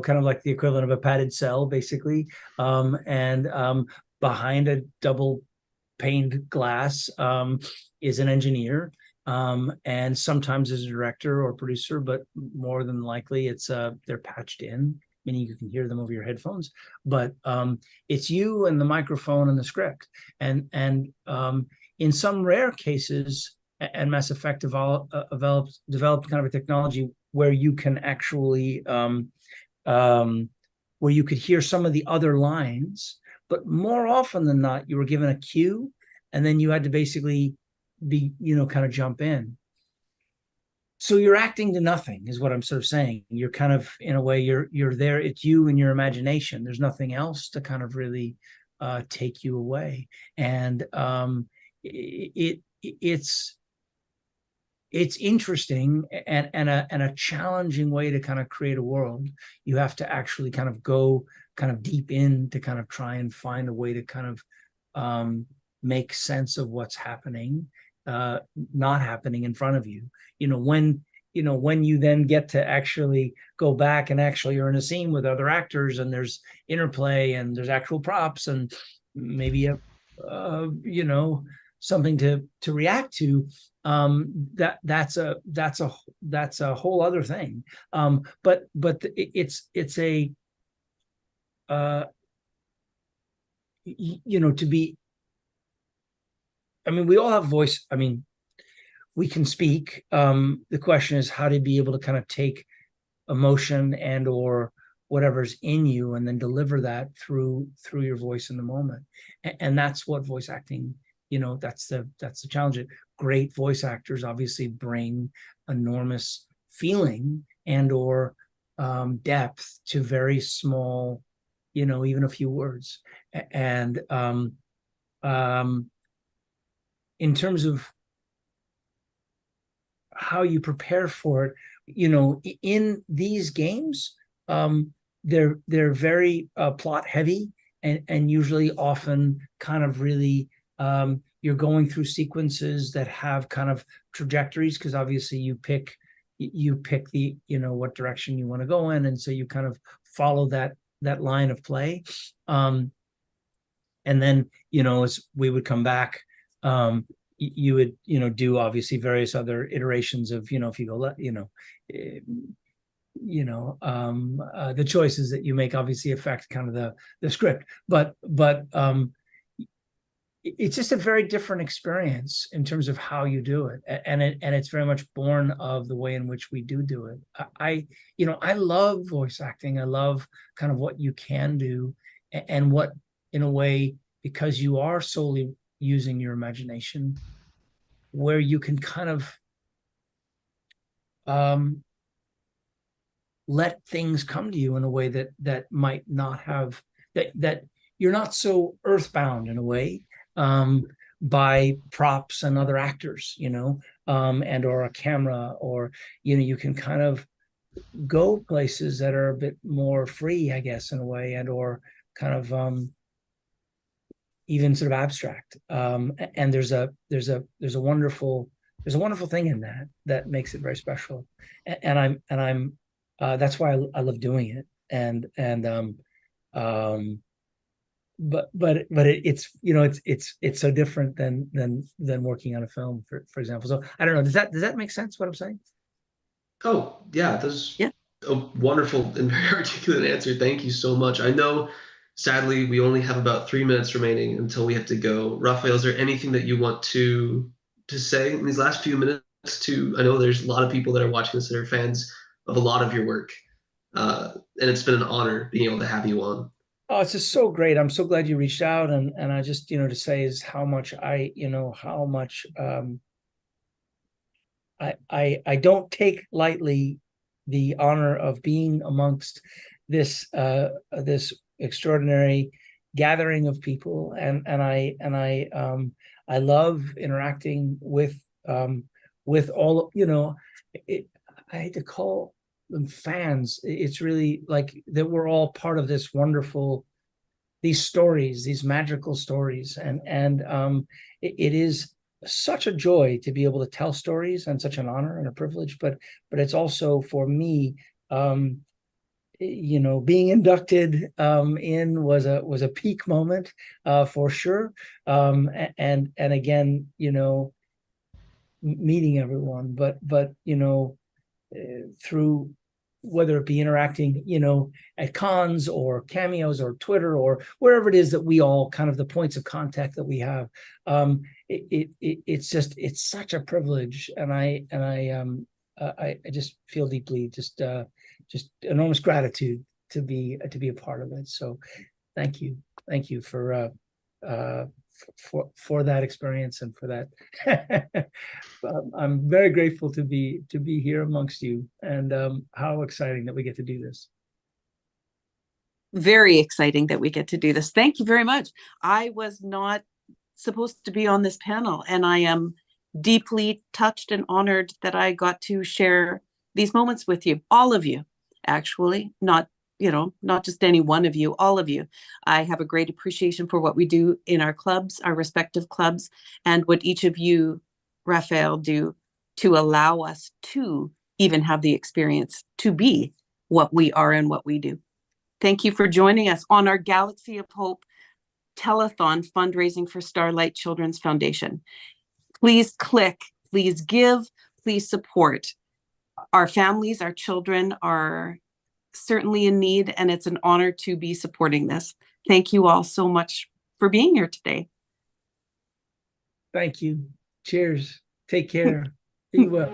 kind of like the equivalent of a padded cell, basically. And behind a double paned glass is an engineer, and sometimes is a director or producer, but more than likely it's they're patched in, meaning you can hear them over your headphones. But it's you and the microphone and the script, and in some rare cases, and Mass Effect developed kind of a technology where you can actually where you could hear some of the other lines, but more often than not, you were given a cue, and then you had to basically be, kind of jump in. So you're acting to nothing, is what I'm sort of saying. You're kind of, in a way, you're there. It's you and your imagination. There's nothing else to kind of really take you away, and it's interesting and a challenging way to kind of create a world. You have to actually kind of go kind of deep in to kind of try and find a way to kind of make sense of what's happening, not happening in front of you. When you then get to actually go back and actually you're in a scene with other actors and there's interplay and there's actual props and maybe something to react to, that's a whole other thing. But it's a to be, I mean, we all have voice. I mean, we can speak. The question is how to be able to kind of take emotion and or whatever's in you and then deliver that through your voice in the moment. And that's what voice acting, that's the challenge. Great voice actors obviously bring enormous feeling and or depth to very small, even a few words. And in terms of how you prepare for it, in these games, they're very plot heavy and usually often kind of really you're going through sequences that have kind of trajectories, because obviously you pick the what direction you want to go in, and so you kind of follow that line of play, and then as we would come back, you would do obviously various other iterations of if you go the choices that you make obviously affect kind of the script, but it's just a very different experience in terms of how you do it, and it's very much born of the way in which we do it. I love voice acting. I love kind of what you can do, and what, in a way, because you are solely using your imagination, where you can kind of let things come to you in a way that might not have, that you're not so earthbound in a way, by props and other actors, and or a camera, or you can kind of go places that are a bit more free, I guess, in a way, and or kind of even sort of abstract. And there's a wonderful thing in that makes it very special. And I'm that's why I love doing it. But it's so different than working on a film, for example. So I don't know. Does that make sense, what I'm saying? Oh, yeah, that's a wonderful and very articulate answer. Thank you so much. I know, sadly, we only have about 3 minutes remaining until we have to go. Raphael, is there anything that you want to say in these last few minutes? I know there's a lot of people that are watching this that are fans of a lot of your work, and it's been an honor being able to have you on. Oh, it's just so great. I'm so glad you reached out, and I just, to say is how much I don't take lightly the honor of being amongst this extraordinary gathering of people, and I love interacting with all, I hate to call them fans. It's really like that we're all part of this wonderful, these stories, these magical stories, and it is such a joy to be able to tell stories, and such an honor and a privilege, but it's also, for me, being inducted in was a peak moment for sure. And again, meeting everyone, but through whether it be interacting, at cons or cameos or Twitter or wherever it is that we all kind of the points of contact that we have. It's such a privilege, and I just feel deeply just enormous gratitude to be a part of it. So thank you for that experience and for that. I'm very grateful to be here amongst you, and how exciting that we get to do this. Very exciting that we get to do this. Thank you very much. I was not supposed to be on this panel, and I am deeply touched and honored that I got to share these moments with you, all of you, actually, not just any one of you, all of you. I have a great appreciation for what we do in our clubs, our respective clubs, and what each of you, Raphael, do to allow us to even have the experience to be what we are and what we do. Thank you for joining us on our Galaxy of Hope Telethon fundraising for Starlight Children's Foundation. Please click, please give, please support. Our families, our children are certainly in need, and it's an honor to be supporting this. Thank you all so much for being here today. Thank you. Cheers. Take care. Be well.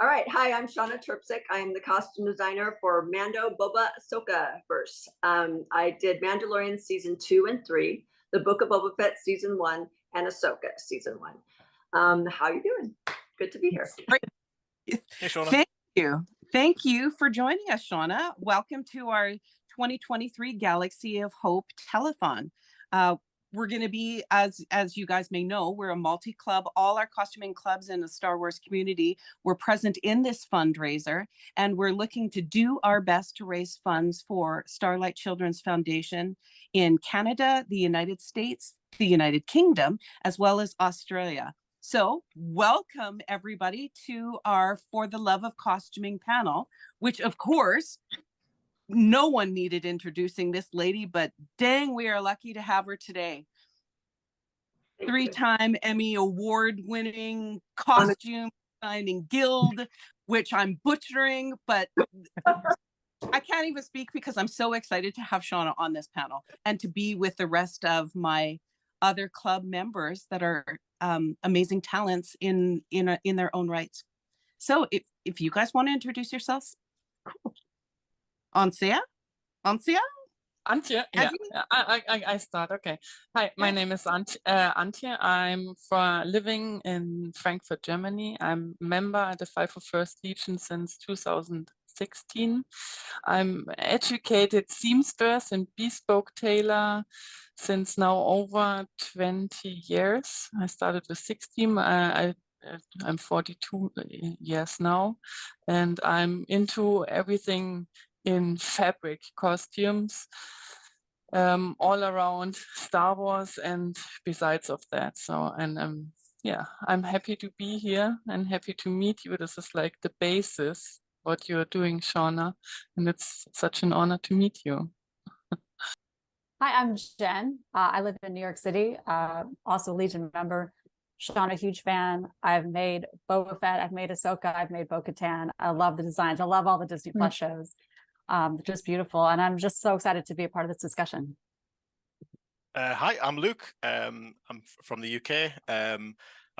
All right. Hi, I'm Shauna Terpsick. I'm the costume designer for Mando Boba Ahsoka verse. I did Mandalorian season 2 and 3, the Book of Boba Fett season 1, and Ahsoka season 1. How you doing? Good to be here. Hey, Shauna. Thank you for joining us, Shauna. Welcome to our 2023 Galaxy of Hope Telethon. We're going to be, as you guys may know, we're a multi-club. All our costuming clubs in the Star Wars community were present in this fundraiser, and we're looking to do our best to raise funds for Starlight Children's Foundation in Canada, the United States, the United Kingdom, as well as Australia. So welcome everybody to our For the Love of Costuming panel, which of course, no one needed introducing this lady, but dang, we are lucky to have her today. Three-time Emmy Award-winning costume designing guild, which I'm butchering, but I can't even speak because I'm so excited to have Shauna on this panel and to be with the rest of my other club members that are amazing talents in their own rights. So if you guys want to introduce yourselves, cool. Antia? Antje, yeah, I start. Okay. Hi, my name is Antje. I'm living in Frankfurt, Germany. I'm a member at the 501st Legion since 2016. I'm educated seamstress and bespoke tailor since now over 20 years. I started with 16. I'm 42 years now, and I'm into everything in fabric costumes, all around Star Wars and besides of that. So, and yeah, I'm happy to be here and happy to meet you. This is like the basis what you're doing, Shauna, and it's such an honor to meet you. Hi, I'm Jen. I live in New York City, also Legion member. Shauna, a huge fan. I've made Boba Fett, I've made Ahsoka, I've made Bo-Katan. I love the designs. I love all the Disney Plus shows. Just beautiful. And I'm just so excited to be a part of this discussion. Hi, I'm Luke. I'm from the UK. I've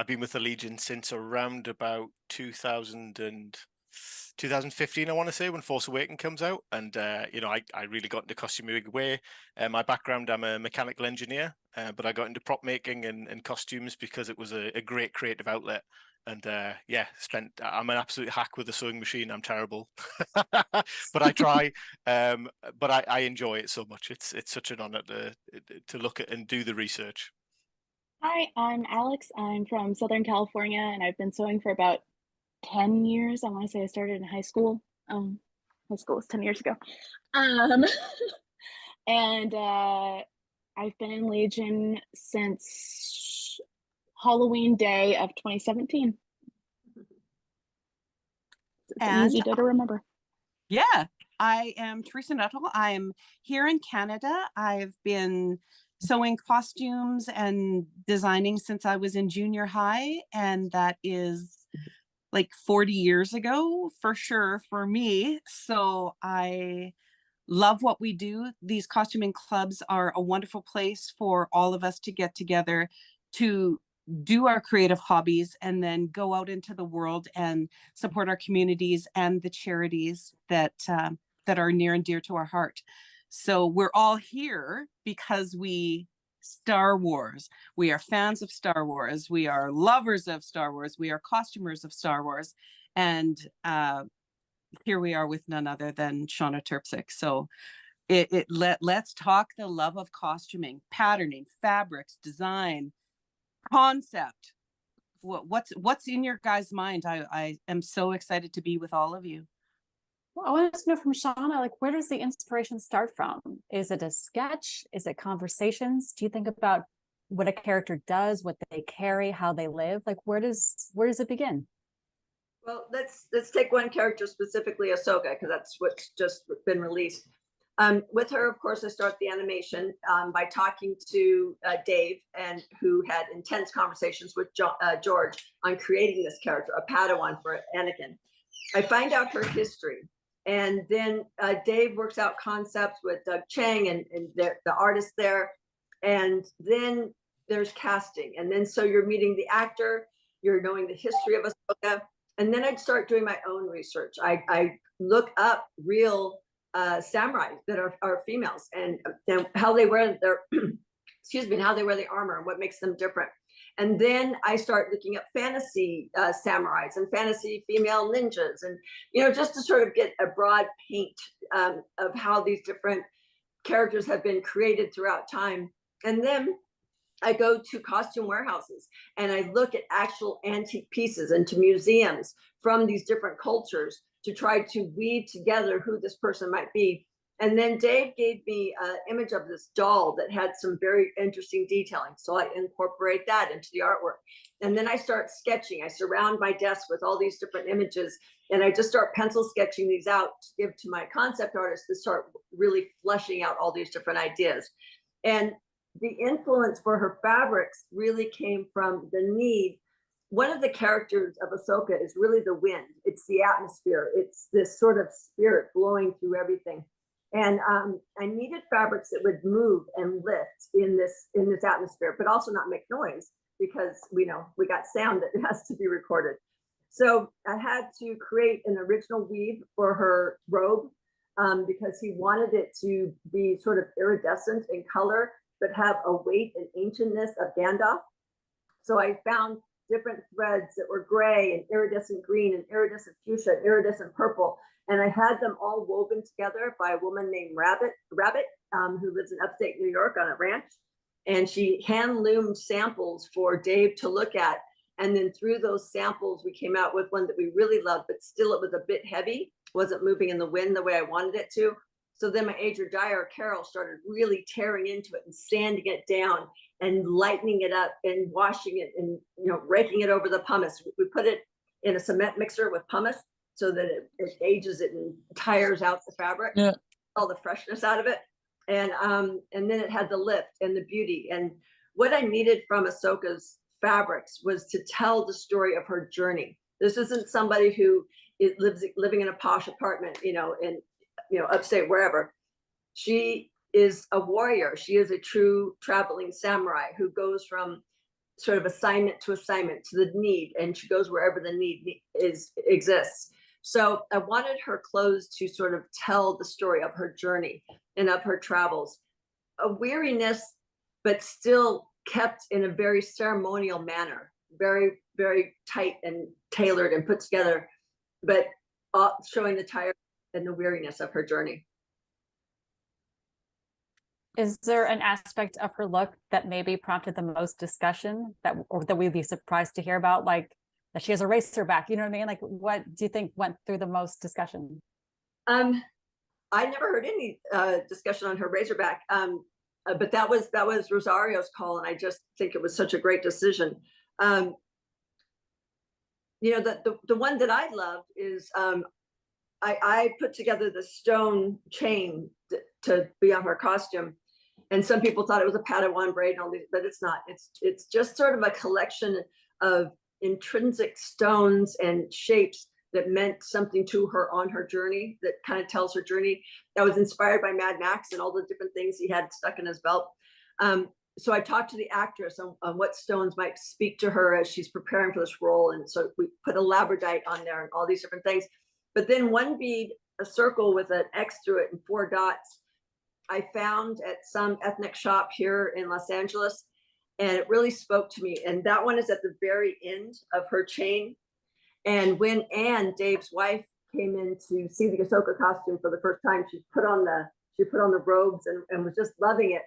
been with the Legion since around about 2015, I want to say, when Force Awakens comes out. And, I really got into costuming way. My background, I'm a mechanical engineer, but I got into prop making and costumes because it was a great creative outlet. And I'm an absolute hack with a sewing machine. I'm terrible, but I try. But I enjoy it so much. It's such an honor to look at and do the research. Hi, I'm Alex. I'm from Southern California, and I've been sewing for about 10 years. I want to say I started in high school. High school was 10 years ago. And I've been in Legion since Halloween day of 2017. It's an easy day to remember. Yeah, I am Teresa Nuttall. I'm here in Canada. I've been sewing costumes and designing since I was in junior high, and that is like 40 years ago for sure for me. So I love what we do. These costuming clubs are a wonderful place for all of us to get together to do our creative hobbies and then go out into the world and support our communities and the charities that that are near and dear to our heart. So we're all here because Star Wars. We are fans of Star Wars. We are lovers of Star Wars. We are costumers of Star Wars. And here we are with none other than Shauna Terpsick. So let's talk the love of costuming, patterning, fabrics, design, concept. What's in your guys' mind? I am so excited to be with all of you. Well, I wanted to know from Shauna, like, where does the inspiration start from? Is it a sketch? Is it conversations? Do you think about what a character does, what they carry, how they live? Like, where does it begin? Well, let's take one character specifically, Ahsoka, because that's what's just been released. With her, of course, I start the animation by talking to Dave, and who had intense conversations with George on creating this character, a Padawan for Anakin. I find out her history, and then Dave works out concepts with Doug Chang and the artist there, and then there's casting, and then so you're meeting the actor, you're knowing the history of Ahsoka. And then I'd start doing my own research. I look up real samurai that are females and how they wear their, excuse me, and how they wear the armor and what makes them different. And then I start looking up fantasy samurais and fantasy female ninjas, and just to sort of get a broad paint of how these different characters have been created throughout time. And then I go to costume warehouses and I look at actual antique pieces and to museums from these different cultures to try to weave together who this person might be. And then Dave gave me an image of this doll that had some very interesting detailing. So I incorporate that into the artwork. And then I start sketching. I surround my desk with all these different images, and I just start pencil sketching these out to give to my concept artist to start really fleshing out all these different ideas. And the influence for her fabrics really came from the need. One of the characters of Ahsoka is really the wind. It's the atmosphere. It's this sort of spirit blowing through everything. And I needed fabrics that would move and lift in this atmosphere, but also not make noise, because we got sound that has to be recorded. So I had to create an original weave for her robe because he wanted it to be sort of iridescent in color, but have a weight and ancientness of Gandalf. So I found different threads that were gray and iridescent green and iridescent fuchsia and iridescent purple. And I had them all woven together by a woman named Rabbit, who lives in upstate New York on a ranch. And she hand loomed samples for Dave to look at. And then through those samples, we came out with one that we really loved, but still it was a bit heavy, wasn't moving in the wind the way I wanted it to. So then my Adria Dyer, Carol, started really tearing into it and sanding it down and lightening it up and washing it and raking it over the pumice. We put it in a cement mixer with pumice so that it ages it and tires out the fabric, all the freshness out of it. And then it had the lift and the beauty. And what I needed from Ahsoka's fabrics was to tell the story of her journey. This isn't somebody who is living in a posh apartment, in upstate wherever. She is a warrior. She is a true traveling samurai who goes from sort of assignment to assignment to the need, and she goes wherever the need exists. So I wanted her clothes to sort of tell the story of her journey and of her travels. A weariness, but still kept in a very ceremonial manner, very, very tight and tailored and put together, but showing the tiredness and the weariness of her journey. Is there an aspect of her look that maybe prompted the most discussion that we'd be surprised to hear about, like that she has a racer back? You know what I mean? Like, what do you think went through the most discussion? I never heard any discussion on her razorback, but that was Rosario's call, and I just think it was such a great decision. You know, the one that I love is I put together the stone chain to be on her costume, and some people thought it was a Padawan braid and all these, but it's not. It's just sort of a collection of intrinsic stones and shapes that meant something to her on her journey, that kind of tells her journey. That was inspired by Mad Max and all the different things he had stuck in his belt. So I talked to the actress on what stones might speak to her as she's preparing for this role. And so we put a labradite on there and all these different things. But then one bead, a circle with an X through it and 4 dots, I found at some ethnic shop here in Los Angeles. And it really spoke to me. And that one is at the very end of her chain. And when Anne, Dave's wife, came in to see the Ahsoka costume for the first time, she put on the robes and was just loving it.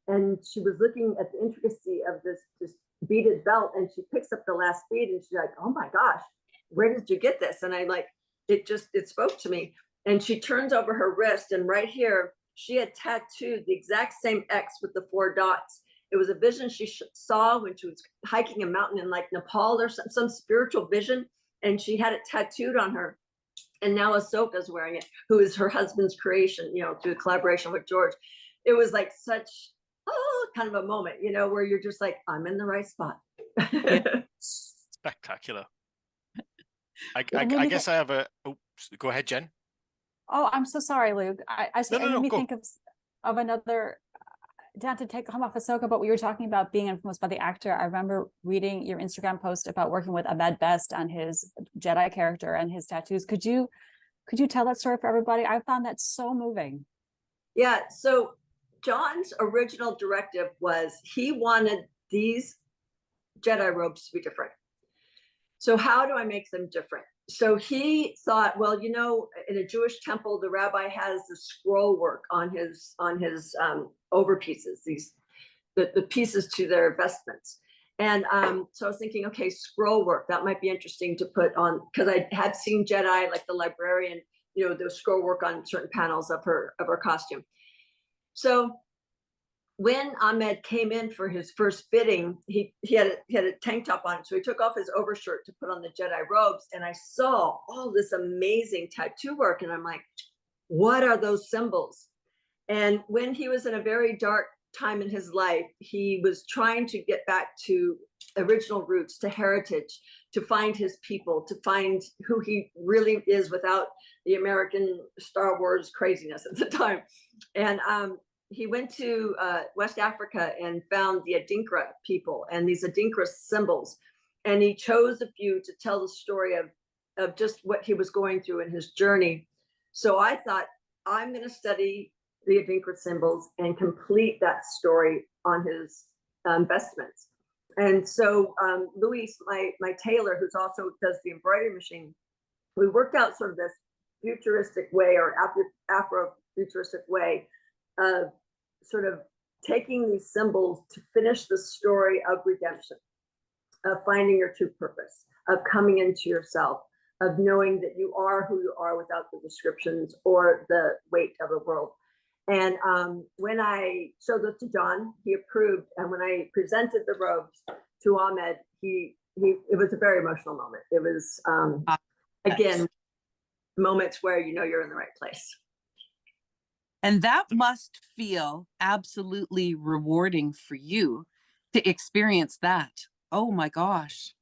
And she was looking at the intricacy of this beaded belt, and she picks up the last bead and she's like, "Oh my gosh, where did you get this?" And I like, it spoke to me. And she turns over her wrist, and right here, she had tattooed the exact same X with the 4 dots. It was a vision she saw when she was hiking a mountain in like Nepal or some spiritual vision. And she had it tattooed on her. And now Ahsoka's wearing it, who is her husband's creation, you know, through a collaboration with George. It was like such, kind of a moment, you know, where you're just like, I'm in the right spot. Spectacular. I guess I have a, go ahead, Jen. Oh, I'm so sorry, Luke. It made me go. think of another, not to come off Ahsoka, but we were talking about being influenced by the actor. I remember reading your Instagram post about working with Ahmed Best on his Jedi character and his tattoos. Could you tell that story for everybody? I found that so moving. Yeah, so John's original directive was he wanted these Jedi robes to be different. So how do I make them different? So he thought, well, you know, in a Jewish temple, the rabbi has the scroll work on his overpieces, the pieces to their vestments. And so I was thinking, okay, scroll work, that might be interesting to put on, because I had seen Jedi, like the librarian, you know, the scroll work on certain panels of her costume. So when Ahmed came in for his first fitting, he had a tank top on. So he took off his overshirt to put on the Jedi robes. And I saw all this amazing tattoo work. And I'm like, what are those symbols? And when he was in a very dark time in his life, he was trying to get back to original roots, to heritage, to find his people, to find who he really is without the American Star Wars craziness at the time. And he went to West Africa and found the Adinkra people and these Adinkra symbols. And he chose a few to tell the story of just what he was going through in his journey. So I thought, I'm going to study the Adinkra symbols and complete that story on his vestments. And so Luis, my tailor, who's also does the embroidery machine, we worked out sort of this futuristic way, or Afro-futuristic way of sort of taking these symbols to finish the story of redemption, of finding your true purpose, of coming into yourself, of knowing that you are who you are without the descriptions or the weight of the world. And when I showed this to John, he approved. And when I presented the robes to Ahmed, it was a very emotional moment. It was, again, moments where you know you're in the right place. And that must feel absolutely rewarding for you to experience that. Oh my gosh.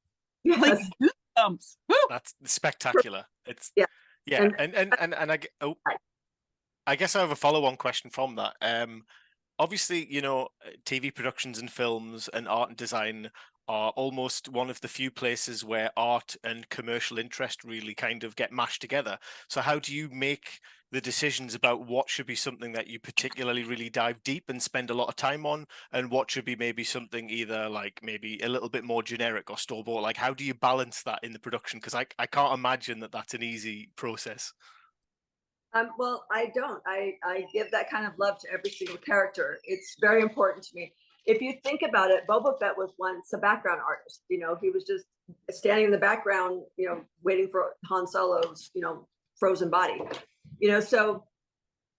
Yes. Like goosebumps. Woo! That's spectacular. It's yeah. And I guess I have a follow-on question from that. Obviously, you know, TV productions and films and art and design are almost one of the few places where art and commercial interest really kind of get mashed together. So how do you make the decisions about what should be something that you particularly really dive deep and spend a lot of time on, and what should be maybe something either like maybe a little bit more generic or store-bought? Like, how do you balance that in the production? Because I can't imagine that that's an easy process. Well, I don't. I give that kind of love to every single character. It's very important to me. If you think about it, Boba Fett was once a background artist. You know, he was just standing in the background, you know, waiting for Han Solo's, you know, frozen body. You know, so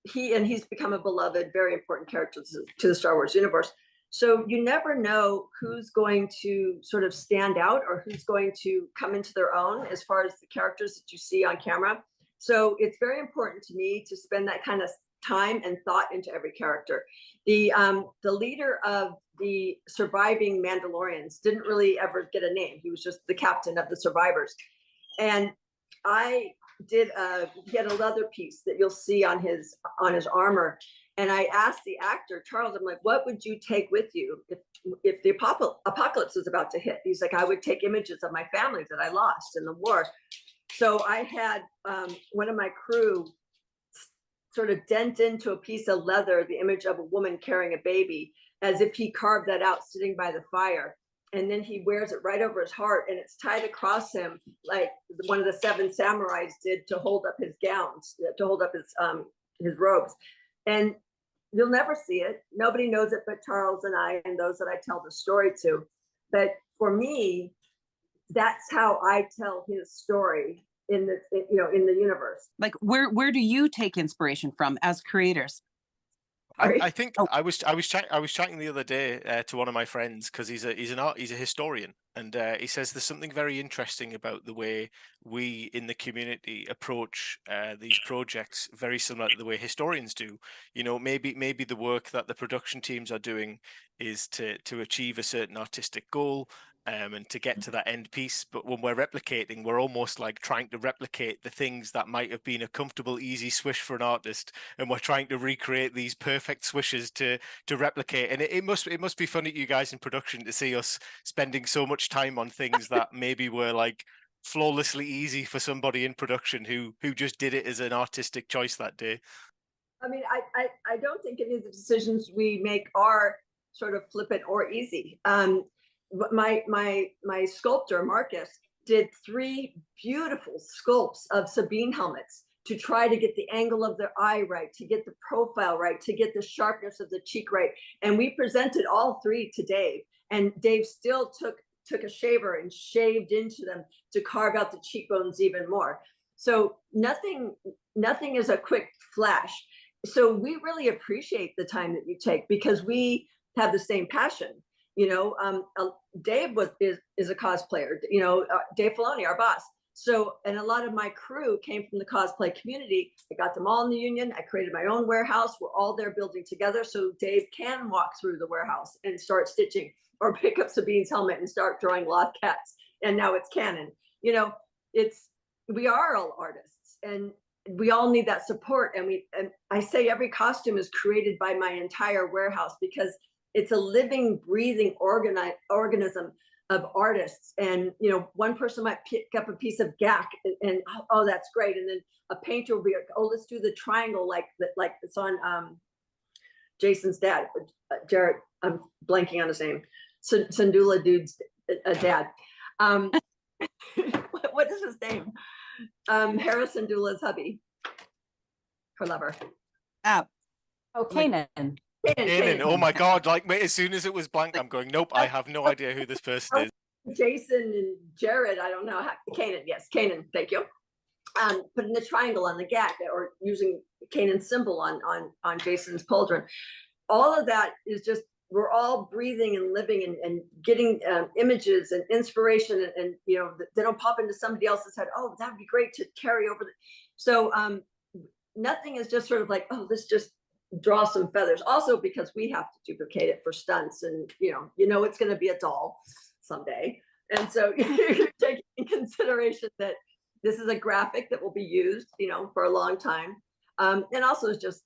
he's become a beloved, very important character to the Star Wars universe. So you never know who's going to sort of stand out or who's going to come into their own as far as the characters that you see on camera. So it's very important to me to spend that kind of time and thought into every character. The leader of the surviving Mandalorians didn't really ever get a name. He was just the captain of the survivors. And I did he had a leather piece that you'll see on his armor. And I asked the actor, Charles, I'm like, what would you take with you if the apocalypse was about to hit? He's like, I would take images of my family that I lost in the war. So I had one of my crew sort of dent into a piece of leather the image of a woman carrying a baby, as if he carved that out sitting by the fire. And then he wears it right over his heart, and it's tied across him like one of the 7 samurais did to hold up his gowns, to hold up his robes. And you'll never see it. Nobody knows it but Charles and I and those that I tell the story to. But for me, that's how I tell his story in the in the universe. Like, where do you take inspiration from as creators? I think I was chatting the other day to one of my friends, because he's a historian, and he says there's something very interesting about the way we in the community approach these projects, very similar to the way historians do. You know, maybe the work that the production teams are doing is to achieve a certain artistic goal, and to get to that end piece. But when we're replicating, we're almost like trying to replicate the things that might have been a comfortable, easy swish for an artist, and we're trying to recreate these perfect swishes to replicate. And it must be funny to you guys in production to see us spending so much time on things that maybe were like flawlessly easy for somebody in production who just did it as an artistic choice that day. I mean, I don't think any of the decisions we make are sort of flippant or easy. My sculptor Marcus did 3 beautiful sculpts of Sabine helmets to try to get the angle of their eye right, to get the profile right, to get the sharpness of the cheek right. And we presented all 3 to Dave, and Dave still took a shaver and shaved into them to carve out the cheekbones even more. So nothing is a quick flash. So we really appreciate the time that you take, because we have the same passion. You know, Dave is a cosplayer, you know, Dave Filoni, our boss. So, and a lot of my crew came from the cosplay community. I got them all in the union. I created my own warehouse. We're all there building together. So Dave can walk through the warehouse and start stitching, or pick up Sabine's helmet and start drawing lost cats. And now it's canon. You know, we are all artists, and we all need that support. And I say every costume is created by my entire warehouse, because it's a living, breathing organism of artists. And, you know, one person might pick up a piece of gack and oh, that's great. And then a painter will be like, oh, let's do the triangle like it's on Jason's dad, Jared, I'm blanking on his name, Sandula dude's dad. What is his name? Harris Sandula's hubby, her lover. Kanan. Kanan. Oh my God! Like, as soon as it was blank, I'm going, nope, I have no idea who this person is. Jason and Jared, I don't know how. Kanan, yes, Kanan. Thank you. Putting the triangle on the gack, or using Kanan's symbol on Jason's pauldron. All of that is just, we're all breathing and living and getting images and inspiration, and you know, they don't pop into somebody else's head. Oh, that'd be great to carry over. So nothing is just sort of like, oh, let's just draw some feathers. Also, because we have to duplicate it for stunts, and you know it's going to be a doll someday, and so you're taking in consideration that this is a graphic that will be used, you know, for a long time. And also, it's just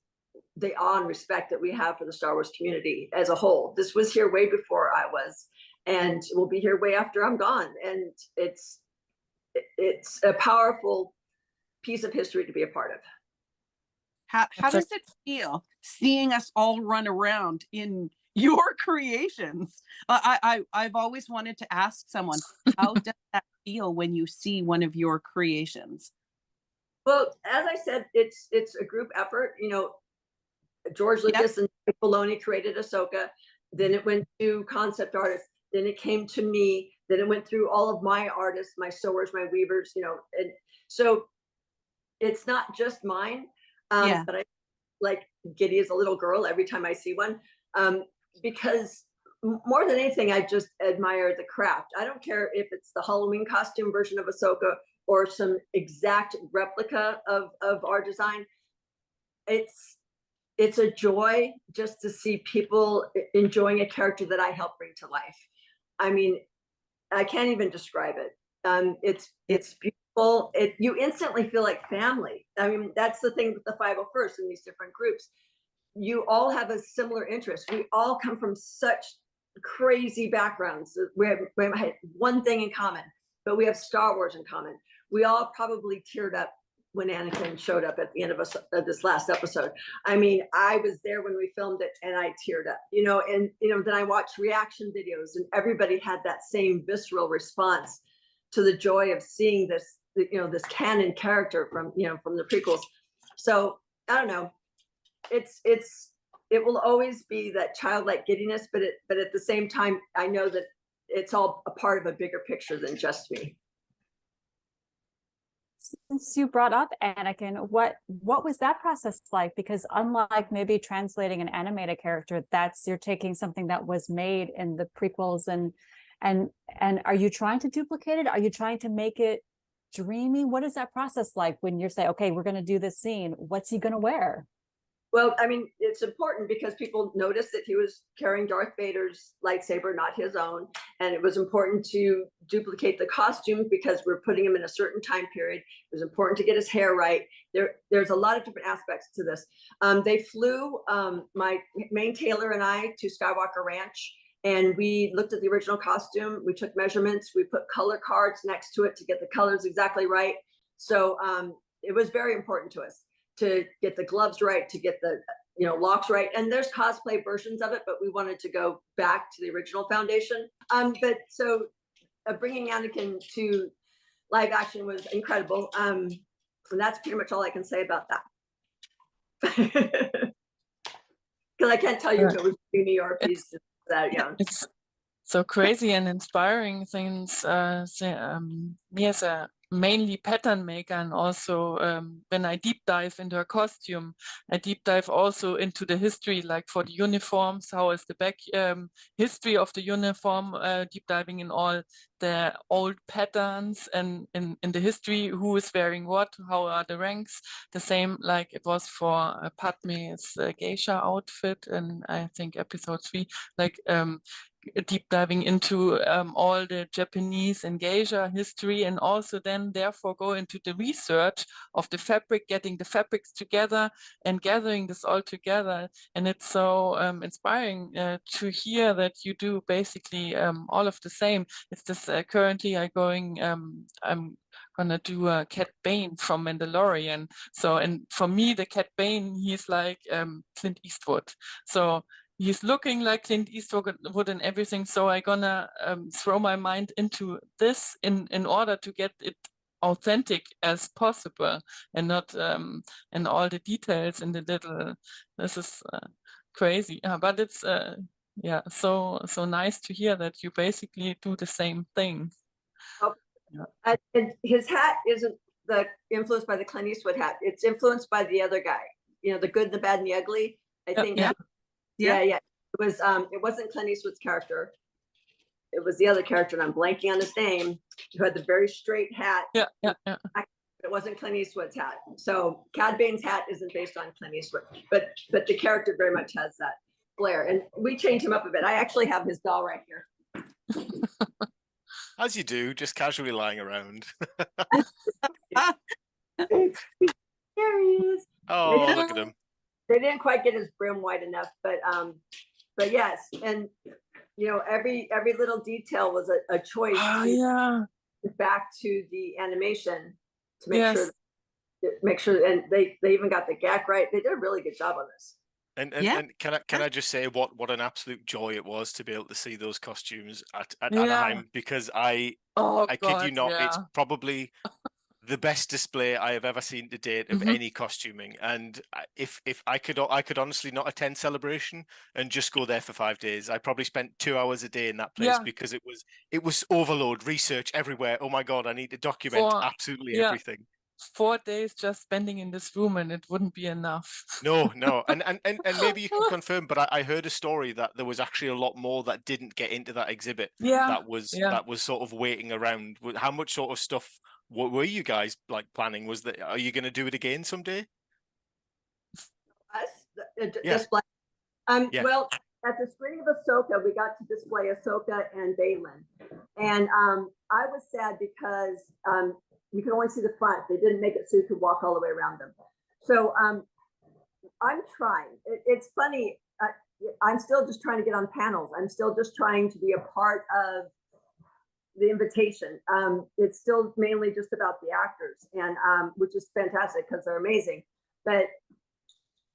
the awe and respect that we have for the Star Wars community as a whole. This was here way before I was, and will be here way after I'm gone. And it's a powerful piece of history to be a part of. How does it feel seeing us all run around in your creations? I've always wanted to ask someone, how does that feel when you see one of your creations? Well, as I said, it's a group effort. You know, George Lucas and Filoni created Ahsoka. Then it went to concept artists. Then it came to me. Then it went through all of my artists, my sewers, my weavers. You know, and so it's not just mine. But I like giddy as a little girl every time I see one, because more than anything, I just admire the craft. I don't care if it's the Halloween costume version of Ahsoka or some exact replica of our design. It's a joy just to see people enjoying a character that I helped bring to life. I mean, I can't even describe it. It's beautiful. You instantly feel like family. I mean, that's the thing with the 501st and these different groups. You all have a similar interest. We all come from such crazy backgrounds. We have one thing in common, but we have Star Wars in common. We all probably teared up when Anakin showed up at the end of this last episode. I mean, I was there when we filmed it and I teared up, and then I watched reaction videos and everybody had that same visceral response to the joy of seeing this, this canon character from the prequels. So I don't know. It will always be that childlike giddiness, but at the same time, I know that it's all a part of a bigger picture than just me. Since you brought up Anakin, what was that process like? Because unlike maybe translating an animated character, you're taking something that was made in the prequels and are you trying to duplicate it? Are you trying to make it dreamy? What is that process like when you're saying, okay, we're going to do this scene? What's he going to wear? Well, I mean, it's important because people noticed that he was carrying Darth Vader's lightsaber, not his own. And it was important to duplicate the costume because we're putting him in a certain time period. It was important to get his hair right. There's a lot of different aspects to this. They flew my main tailor and I to Skywalker Ranch, and we looked at the original costume. We took measurements. We put color cards next to it to get the colors exactly right. So it was very important to us to get the gloves right, to get the locks right. And there's cosplay versions of it, but we wanted to go back to the original foundation. But so bringing Anakin to live action was incredible. And that's pretty much all I can say about that. Because I can't tell you if it was dreamy or if he's just that young. It's so crazy and inspiring since me as a mainly pattern maker, and also when I deep dive into a costume, I deep dive also into the history, like for the uniforms, how is the back history of the uniform, deep diving in all the old patterns and in the history, who is wearing what, how are the ranks, the same like it was for Padme's geisha outfit, and I think episode 3, like deep diving into all the Japanese and geisha history, and also then therefore go into the research of the fabric, getting the fabrics together and gathering this all together. And it's so inspiring to hear that you do basically all of the same. It's this currently I'm gonna do a Cat Bane from Mandalorian. So, and for me, the Cat Bane, he's like Clint Eastwood. So he's looking like Clint Eastwood and everything. So I'm gonna throw my mind into this in order to get it authentic as possible, and not in all the details and the little. This is crazy, but it's yeah, so nice to hear that you basically do the same thing. Oh, yeah. And his hat isn't influenced by the Clint Eastwood hat. It's influenced by the other guy. The good, the bad, and the ugly. I think. Yeah. It wasn't Clint Eastwood's character. It was the other character, and I'm blanking on his name, who had the very straight hat. Yeah. It wasn't Clint Eastwood's hat. So Cad Bane's hat isn't based on Clint Eastwood, but the character very much has that flair. And we changed him up a bit. I actually have his doll right here. As you do, just casually lying around. There he is. Oh, look at him. They didn't quite get his brim wide enough, but yes, and every little detail was a choice. Back to the animation to make sure, and they even got the gag right. They did a really good job on this. And can I just say what an absolute joy it was to be able to see those costumes at Anaheim, because I kid you not, it's probably the best display I have ever seen to date of any costuming. And if I could honestly not attend Celebration and just go there for 5 days, I probably spent 2 hours a day in that place, because it was overload, research everywhere. Oh my God, I need to document absolutely everything. 4 days just spending in this room and it wouldn't be enough. No, no, and maybe you can confirm, but I heard a story that there was actually a lot more that didn't get into that exhibit. Yeah, that was sort of waiting around. How much sort of stuff were you guys like planning? Was that, are you going to do it again someday? Us Yeah. display. Yeah. Well, at the screening of Ahsoka, we got to display Ahsoka and Balin, and I was sad because you can only see the front. They didn't make it so you could walk all the way around them. So I'm trying. It's funny. I'm still just trying to get on panels. I'm still just trying to be a part of the invitation. It's still mainly just about the actors, and which is fantastic because they're amazing. But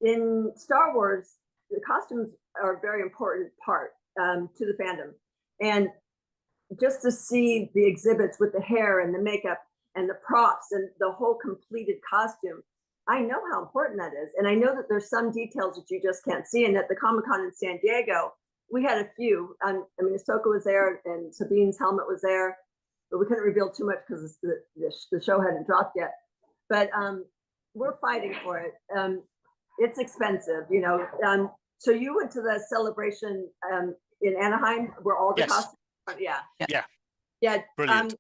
in Star Wars, the costumes are a very important part to the fandom. And just to see the exhibits with the hair and the makeup and the props and the whole completed costume, I know how important that is. And I know that there's some details that you just can't see. And at the Comic-Con in San Diego, we had a few. I mean, Ahsoka was there and Sabine's helmet was there, but we couldn't reveal too much because the show hadn't dropped yet. But we're fighting for it. It's expensive, you know. So you went to the celebration in Anaheim where all the costumes, yeah. Brilliant.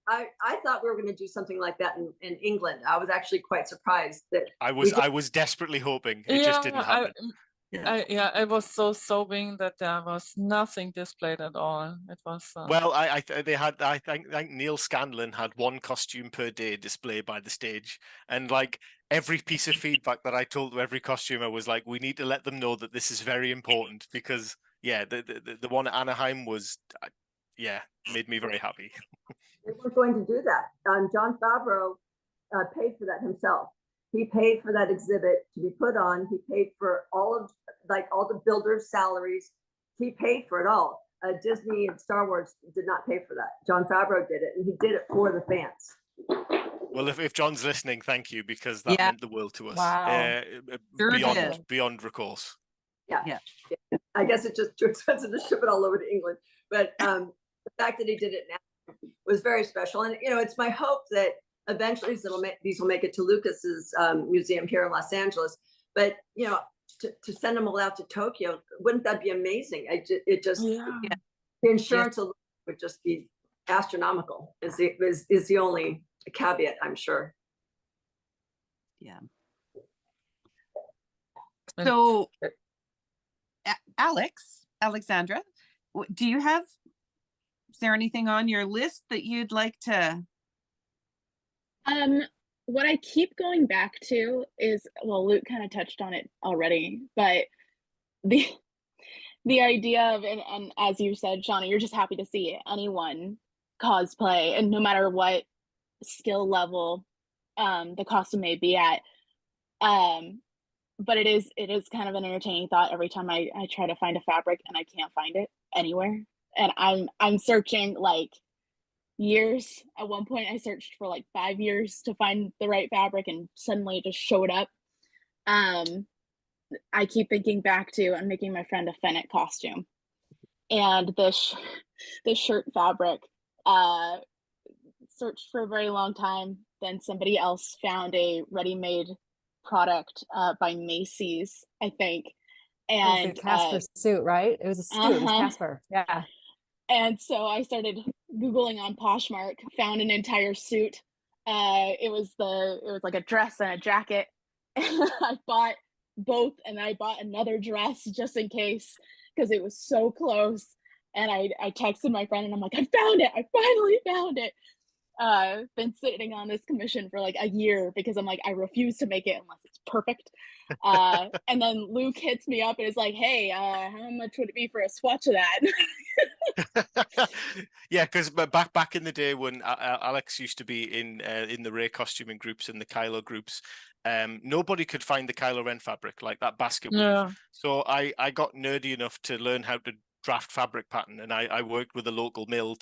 I thought we were going to do something like that in England. I was actually quite surprised that I was desperately hoping it just didn't happen. I was so sobbing that there was nothing displayed at all. It was well, they had, I think Neil Scanlon had one costume per day displayed by the stage, and like every piece of feedback that I told to every costumer was like, we need to let them know that this is very important, because the one at Anaheim was made me very happy. They weren't going to do that. Jon Favreau paid for that himself. He paid for that exhibit to be put on. He paid for all the builders' salaries. He paid for it all. Disney and Star Wars did not pay for that. Jon Favreau did it, and he did it for the fans. Well, if John's listening, thank you, because that meant the world to us. Wow. Beyond recourse. Yeah. I guess it's just too expensive to ship it all over to England. But the fact that he did it now was very special. And, you know, it's my hope that eventually these will make it to Lucas's museum here in Los Angeles. But, you know, to send them all out to Tokyo, wouldn't that be amazing? The insurance would just be astronomical is the only caveat, I'm sure. Yeah. So, Alexandra, is there anything on your list that you'd like to? What I keep going back to is, well, Luke kind of touched on it already, but the idea of, and as you said, Shauna, you're just happy to see anyone cosplay, and no matter what skill level the costume may be at. But it is kind of an entertaining thought every time I try to find a fabric and I can't find it anywhere. And I'm searching like years. At one point I searched for like 5 years to find the right fabric, and suddenly it just showed up. I keep thinking back to, I'm making my friend a Fennec costume, and this shirt fabric, searched for a very long time. Then somebody else found a ready-made product by Macy's, I think. And it was a Casper suit, right? It was a suit. It was Casper. Yeah. And so I started Googling on Poshmark, found an entire suit. It was like a dress and a jacket. And I bought both, and I bought another dress just in case, because it was so close. And I texted my friend and I'm like, I found it. I finally found it. Been sitting on this commission for like a year because I'm like, I refuse to make it unless it's perfect. And then Luke hits me up and is like, hey, how much would it be for a swatch of that? Yeah, because back in the day when Alex used to be in the Rey costuming groups and the Kylo groups, nobody could find the Kylo Ren fabric, like that basket. Yeah. So I got nerdy enough to learn how to draft fabric pattern, and I worked with a local mill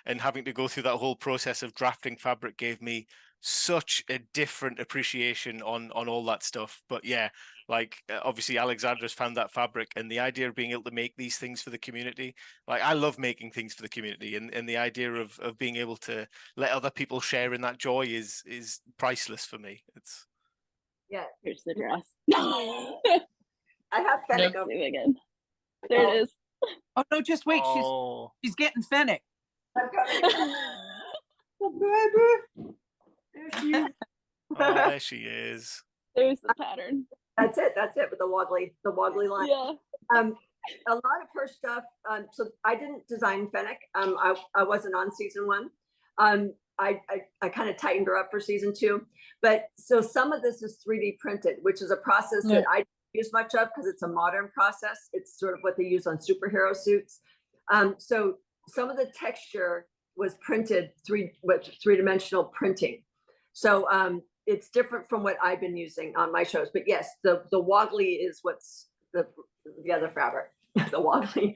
and having to go through that whole process of drafting fabric gave me such a different appreciation on all that stuff. But yeah, like obviously Alexandra's found that fabric, and the idea of being able to make these things for the community. Like I love making things for the community, and the idea of being able to let other people share in that joy is priceless for me. It's Here's the dress. I have Fennec over again. There it is. Oh no, just wait. She's getting Fennec. Oh, there she is. There's the pattern. That's it with the woggly line. Yeah. A lot of her stuff. So I didn't design Fennec. I wasn't on season 1. I kind of tightened her up for season 2. But so some of this is 3D printed, which is a process that I don't use much of because it's a modern process. It's sort of what they use on superhero suits. So some of the texture was printed three-dimensional printing. So it's different from what I've been using on my shows. But yes, the woggly is what's the other fabric, the woggly.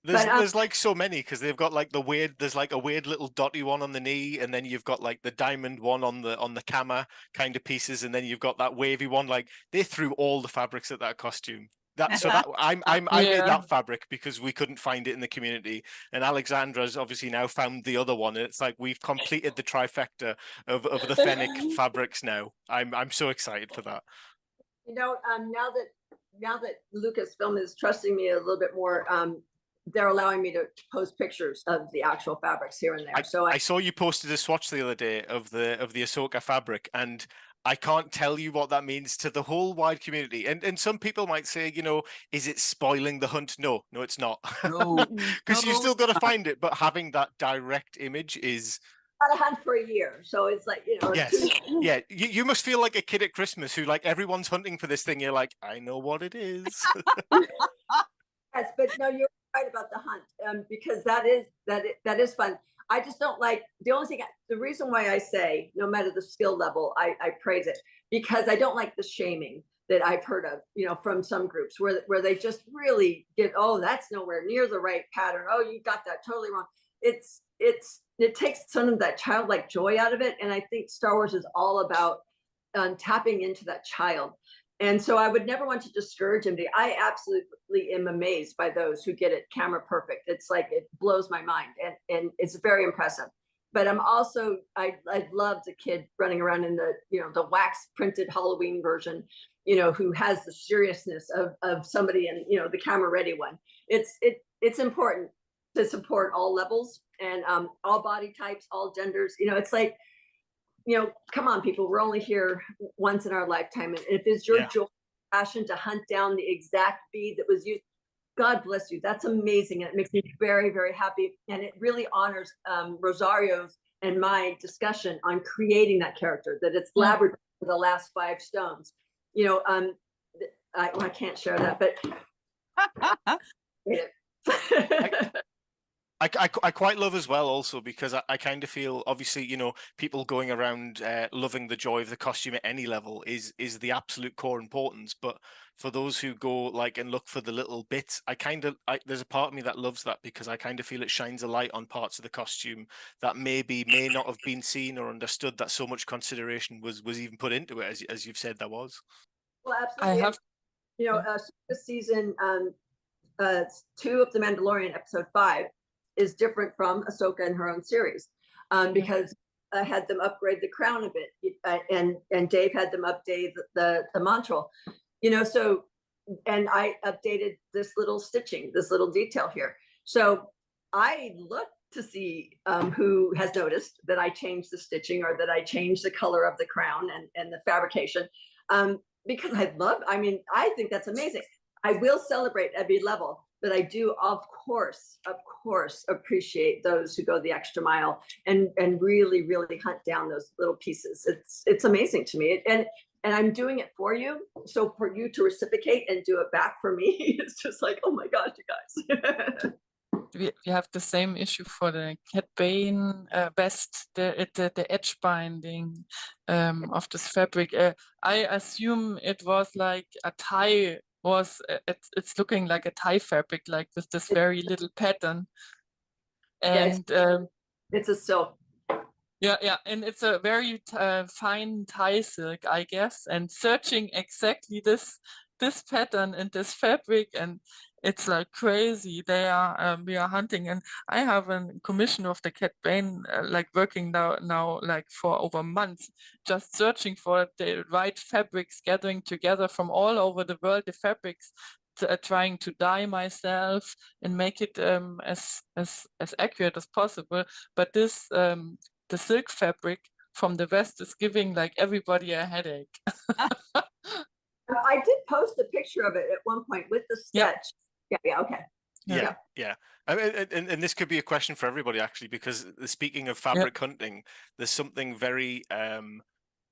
There's like so many, because they've got like there's like a weird little dotty one on the knee, and then you've got like the diamond one on the kama kind of pieces, and then you've got that wavy one. Like they threw all the fabrics at that costume. I made that fabric because we couldn't find it in the community, and Alexandra's obviously now found the other one, and it's like we've completed the trifecta of the Fennec fabrics now. I'm so excited for that. You know, now that Lucasfilm is trusting me a little bit more, they're allowing me to post pictures of the actual fabrics here and there. So I saw you posted a swatch the other day of the Ahsoka fabric, and I can't tell you what that means to the whole wide community. And some people might say, you know, is it spoiling the hunt? No, it's not. No, because you still got to find it. But having that direct image is not a hunt for a year, so it's like, you know. Yes, yeah. You must feel like a kid at Christmas who, like, everyone's hunting for this thing. You're like, I know what it is. Yes, but no, you're right about the hunt, because that is fun. I just don't like the reason why I say no matter the skill level, I praise it, because I don't like the shaming that I've heard of, you know, from some groups where they just really get, oh, that's nowhere near the right pattern. Oh, you got that totally wrong. It takes some of that childlike joy out of it, and I think Star Wars is all about tapping into that child. And so I would never want to discourage him. I absolutely am amazed by those who get it camera perfect. It's like, it blows my mind, and it's very impressive. But I'm also, I love the kid running around in the, you know, the wax printed Halloween version, you know, who has the seriousness of somebody in, you know, the camera ready one. It's important to support all levels and all body types, all genders. You know, it's like, you know, come on, people, we're only here once in our lifetime. And if it's your joy, passion to hunt down the exact bead that was used, God bless you. That's amazing. And it makes me very, very happy. And it really honors Rosario's and my discussion on creating that character, that it's Labrador for the last 5 stones. You know, I can't share that, but I quite love as well also, because I kind of feel, obviously, you know, people going around loving the joy of the costume at any level is the absolute core importance. But for those who go like and look for the little bits, there's a part of me that loves that, because I kind of feel it shines a light on parts of the costume that may not have been seen or understood, that so much consideration was even put into it, as you've said there was. Well, absolutely. You know, this season 2 of The Mandalorian, episode 5, is different from Ahsoka in her own series, because I had them upgrade the crown a bit, and Dave had them update the mantle, you know. So, and I updated this little stitching, this little detail here. So I look to see who has noticed that I changed the stitching, or that I changed the color of the crown and the fabrication, because I think that's amazing. I will celebrate every level. But I do, of course, appreciate those who go the extra mile and really, really hunt down those little pieces. It's amazing to me, and I'm doing it for you. So for you to reciprocate and do it back for me, it's just like, oh my gosh, you guys. We have the same issue for the Cat Bane vest, the edge binding of this fabric. I assume it was like a tie. It's looking like a tie fabric, like with this very little pattern, and it's a silk. Yeah, and it's a very fine tie silk, I guess. And searching exactly this this pattern and this fabric, and it's like crazy. We are hunting, and I have a commission of the Cat Bane, like working now like for over months, just searching for the right fabrics, gathering together from all over the world the fabrics, trying to dye myself and make it as accurate as possible. But this the silk fabric from the West is giving like everybody a headache. I did post a picture of it at one point with the sketch. Yeah, okay. Yeah. I mean, and this could be a question for everybody, actually, because speaking of fabric hunting, there's something very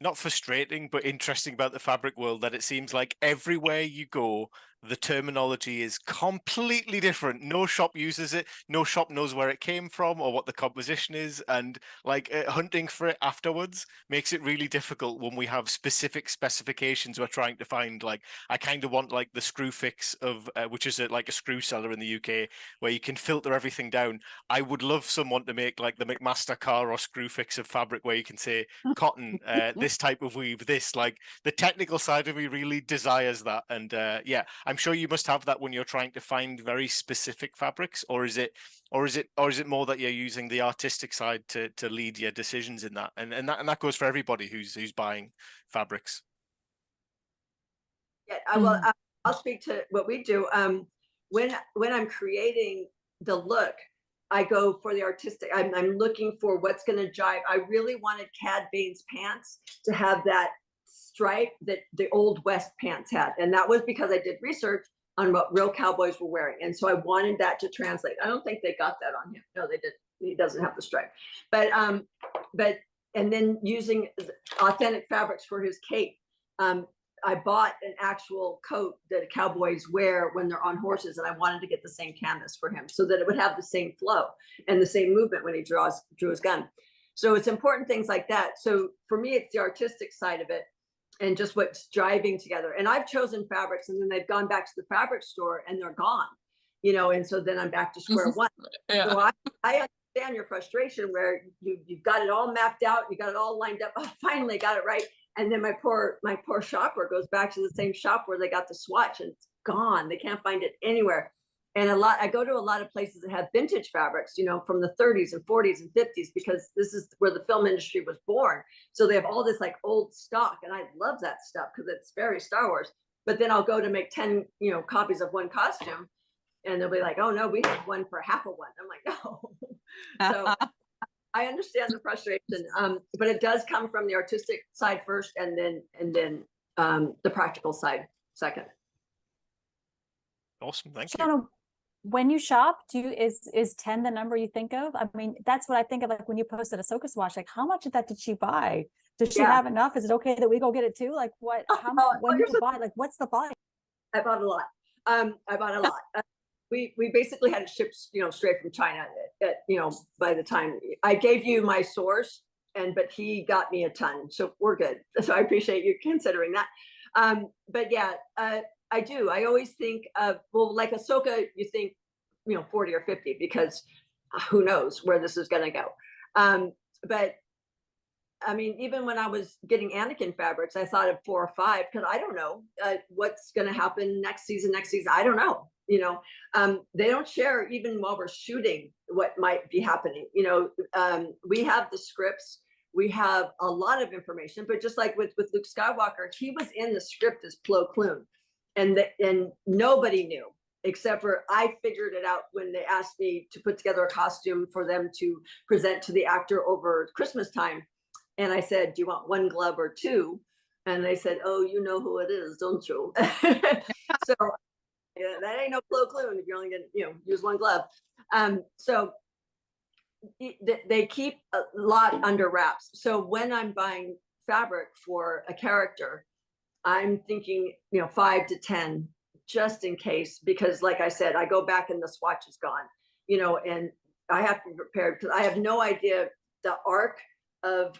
not frustrating but interesting about the fabric world, that it seems like everywhere you go, the terminology is completely different. No shop uses it, no shop knows where it came from or what the composition is, and like hunting for it afterwards makes it really difficult when we have specific specifications we're trying to find. Like, I kind of want like the Screwfix of which is like a screw seller in the UK where you can filter everything down. I would love someone to make like the McMaster car or Screwfix of fabric where you can say cotton, this type of weave, this, like the technical side of me really desires that. And yeah, I'm sure you must have that when you're trying to find very specific fabrics, or is it more that you're using the artistic side to lead your decisions in that? And that goes for everybody who's buying fabrics. Yeah, I'll speak to what we do. When I'm creating the look, I go for the artistic. I'm looking for what's going to jive. I really wanted Cad Bane's pants to have that stripe that the Old West pants had, and that was because I did research on what real cowboys were wearing, and so I wanted that to translate. I don't think they got that on him. No, they didn't. He doesn't have the stripe, but and then using authentic fabrics for his cape. I bought an actual coat that cowboys wear when they're on horses, and I wanted to get the same canvas for him so that it would have the same flow and the same movement when he drew his gun. So it's important things like that. So for me, it's the artistic side of it and just what's driving together. And I've chosen fabrics, and then they've gone back to the fabric store and they're gone, and so then I'm back to square one. Yeah. So I understand your frustration where you've got it all mapped out, you got it all lined up. Oh, finally got it right. And then my poor shopper goes back to the same shop where they got the swatch, and it's gone. They can't find it anywhere. And I go to a lot of places that have vintage fabrics, from the 30s and 40s and 50s, because this is where the film industry was born. So they have all this like old stock, and I love that stuff because it's very Star Wars. But then I'll go to make 10, copies of one costume, and they'll be like, "Oh no, we have one for half of one." I'm like, "No." So I understand the frustration, but it does come from the artistic side first, and then the practical side second. Awesome, thank you. When you shop, is 10 the number you think of? I mean, that's what I think of, like when you posted Ahsoka swatch. Like, how much of that did she buy? Does she have enough? Is it okay that we go get it too? Like, what? How much? When you buy, like, what's the buy? I bought a lot. We basically had it shipped, straight from China. By the time I gave you my source, but he got me a ton, so we're good. So I appreciate you considering that. But yeah, I do. I always think of, well, like Ahsoka, you think, 40 or 50, because who knows where this is going to go. But I mean, even when I was getting Anakin fabrics, I thought of 4 or 5, because I don't know what's going to happen next season. I don't know. They don't share even while we're shooting what might be happening. We have the scripts, we have a lot of information, but just like with Luke Skywalker, he was in the script as Plo Koon, and nobody knew except for I figured it out when they asked me to put together a costume for them to present to the actor over Christmas time. And I said, "Do you want 1 glove or 2?" And they said, "Oh, you know who it is, don't you?" So yeah, that ain't no Plo Koon if you're only gonna, use 1 glove. So they keep a lot under wraps. So when I'm buying fabric for a character, I'm thinking, 5 to 10, just in case, because like I said, I go back and the swatch is gone, and I have to be prepared because I have no idea the arc of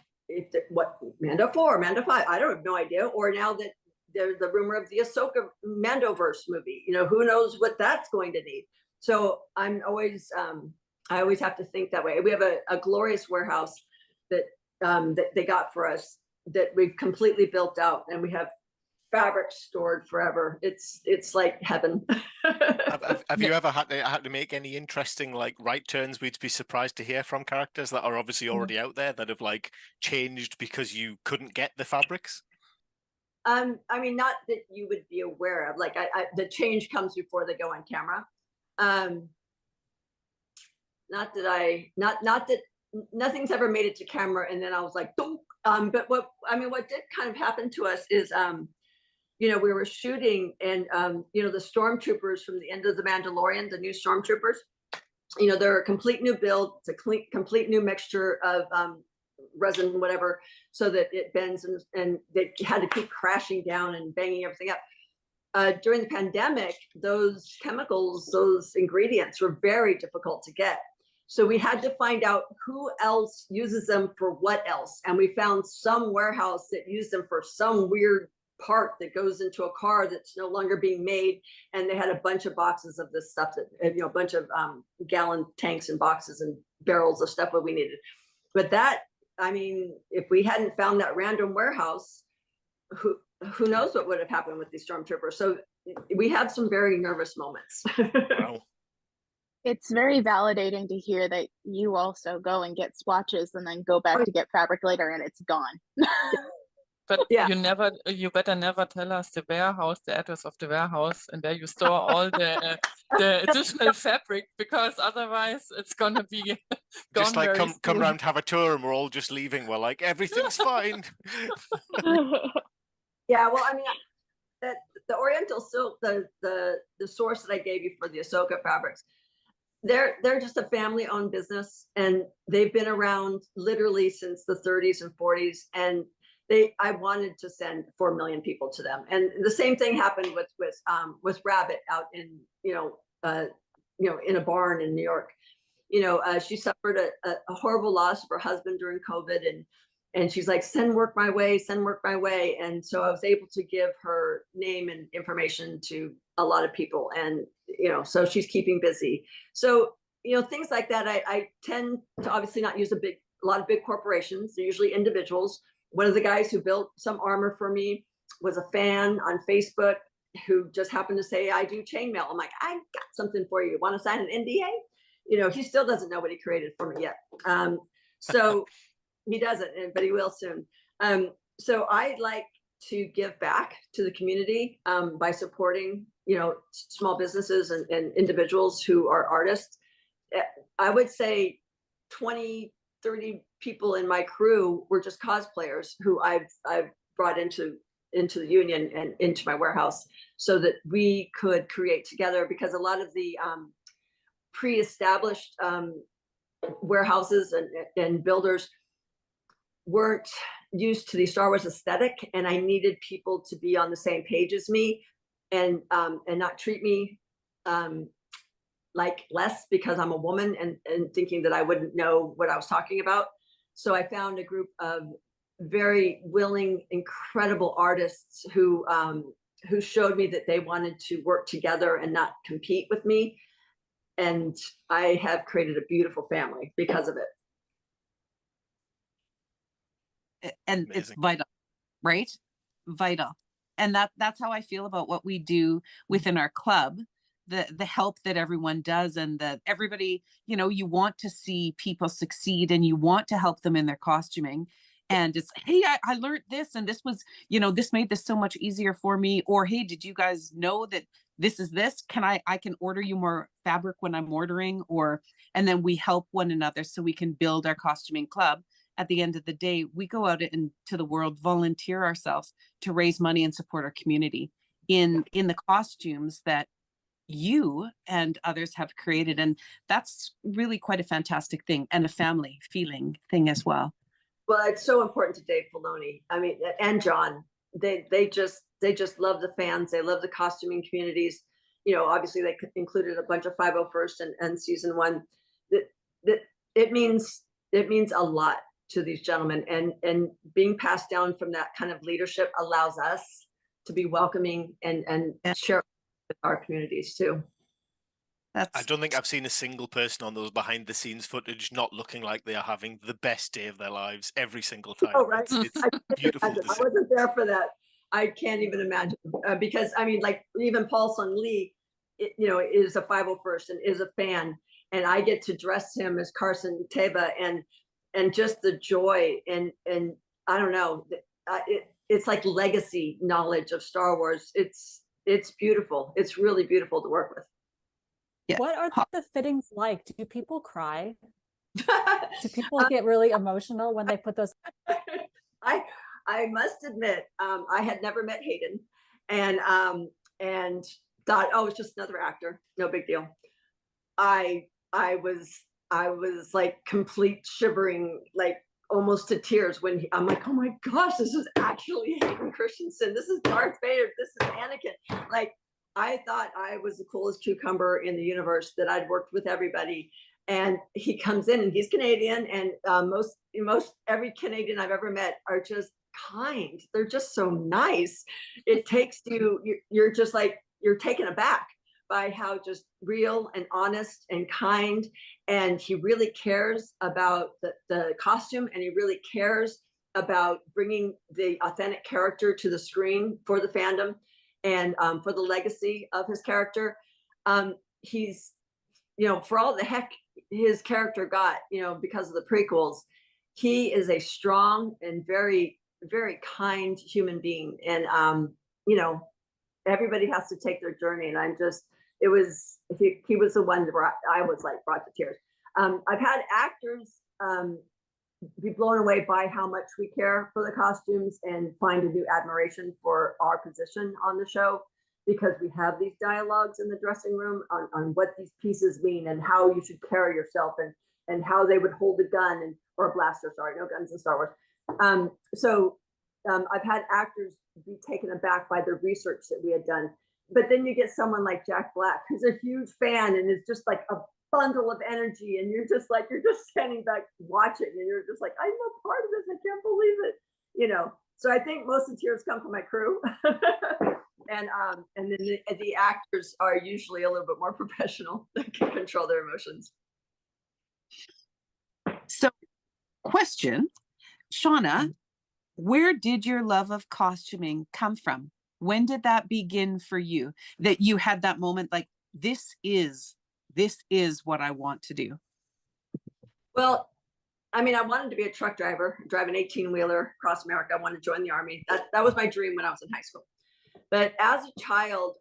what Mando 4, Mando 5. I don't have no idea. Or now that there's the rumor of the Ahsoka Mandoverse movie, who knows what that's going to need. So I'm always, I always have to think that way. We have a glorious warehouse that they got for us that we've completely built out, and we have fabric stored forever. It's like heaven. Have you ever had to make any interesting like right turns we'd be surprised to hear from characters that are obviously already out there that have like changed because you couldn't get the fabrics? I mean, not that you would be aware of. Like, the change comes before they go on camera. Not that nothing's ever made it to camera, and then I was like, don't. But what did kind of happen to us is, we were shooting, and the stormtroopers from the end of The Mandalorian, the new stormtroopers, they're a complete new build. It's a complete new mixture of resin, whatever, so that it bends, and they had to keep crashing down and banging everything up. During the pandemic, those chemicals, those ingredients were very difficult to get. So we had to find out who else uses them for what else. And we found some warehouse that used them for some weird part that goes into a car that's no longer being made. And they had a bunch of boxes of this stuff, that, a bunch of gallon tanks and boxes and barrels of stuff that we needed. But that, I mean, if we hadn't found that random warehouse, who knows what would have happened with these stormtroopers. So we had some very nervous moments. Wow. It's very validating to hear that you also go and get swatches and then go back to get fabric later and it's gone. But you better never tell us the address of the warehouse and where you store all the additional fabric, because otherwise it's gonna be gone. Just like come soon. round, have a tour, and we're all just leaving. We're like, everything's fine. Yeah, well, I mean, that the Oriental silk, the source that I gave you for the Ahsoka fabrics, they're just a family-owned business, and they've been around literally since the 30s and 40s. And I wanted to send 4 million people to them. And the same thing happened with Rabbit out in in a barn in New York. She suffered a horrible loss of her husband during COVID, and she's like, send work my way. And so I was able to give her name and information to a lot of people. And, so she's keeping busy. So, things like that, I tend to obviously not use a lot of big corporations. They're usually individuals. One of the guys who built some armor for me was a fan on Facebook who just happened to say, I do chainmail. I'm like, I got something for you. Want to sign an NDA? He still doesn't know what he created for me yet. So he doesn't, but he will soon. So I like to give back to the community by supporting, small businesses and individuals who are artists. I would say 20, 30 people in my crew were just cosplayers who I've brought into the union and into my warehouse so that we could create together, because a lot of the pre-established warehouses and builders weren't used to the Star Wars aesthetic, and I needed people to be on the same page as me and not treat me like less because I'm a woman and thinking that I wouldn't know what I was talking about. So I found a group of very willing, incredible artists who showed me that they wanted to work together and not compete with me. And I have created a beautiful family because of it. And amazing. It's vital, right? Vital. And that's how I feel about what we do within our club. The help that everyone does, and that everybody, you want to see people succeed and you want to help them in their costuming. And it's, hey, I learned this, and this was, this made this so much easier for me. Or, hey, did you guys know that this is this? I can order you more fabric when I'm ordering, and then we help one another so we can build our costuming club. At the end of the day, we go out into the world, volunteer ourselves to raise money and support our community in the costumes that you and others have created. And that's really quite a fantastic thing, and a family feeling thing as well. Well, it's so important to Dave Filoni. I mean, and John, they just love the fans. They love the costuming communities. Obviously they included a bunch of 501st and season 1. That it means a lot to these gentlemen, and being passed down from that kind of leadership allows us to be welcoming and share with our communities too. I don't think I've seen a single person on those behind the scenes footage not looking like they are having the best day of their lives every single time. Oh, right. It's beautiful. I wasn't there for that. I can't even imagine because I mean, like even Paul Sung Lee, is a 501st and is a fan, and I get to dress him as Carson Teva, and just the joy and I don't know, it's like legacy knowledge of Star Wars. It's beautiful. It's really beautiful to work with. Yeah. What are the fittings like? Do people cry? Do people get really emotional when they put those? I must admit, I had never met Hayden, and thought, oh, it's just another actor, no big deal. I was like complete shivering, like almost to tears when I'm like, oh my gosh, this is actually Hayden Christensen. This is Darth Vader. This is Anakin. Like, I thought I was the coolest cucumber in the universe, that I'd worked with everybody. And he comes in, and he's Canadian, and most every Canadian I've ever met are just kind. They're just so nice. It takes you're just like, you're taken aback by how just real and honest and kind. And he really cares about the costume, and he really cares about bringing the authentic character to the screen for the fandom, and for the legacy of his character. He's, for all the heck his character got, because of the prequels, he is a strong and very, very kind human being. And, everybody has to take their journey. And he was the one that I was like brought to tears. I've had actors be blown away by how much we care for the costumes and find a new admiration for our position on the show, because we have these dialogues in the dressing room on what these pieces mean and how you should carry yourself, and how they would hold a gun or a blaster. Sorry, no guns in Star Wars. I've had actors be taken aback by the research that we had done. But then you get someone like Jack Black, who's a huge fan and is just like a bundle of energy, and you're just standing back watching, and you're just like, I'm a part of this. I can't believe it. So I think most of the tears come from my crew. And then the actors are usually a little bit more professional. They can control their emotions. So, question, Shauna, where did your love of costuming come from? When did that begin for you? That you had that moment like, this is what I want to do? Well, I mean, I wanted to be a truck driver, drive an 18-wheeler across America. I wanted to join the Army. That was my dream when I was in high school. But as a child,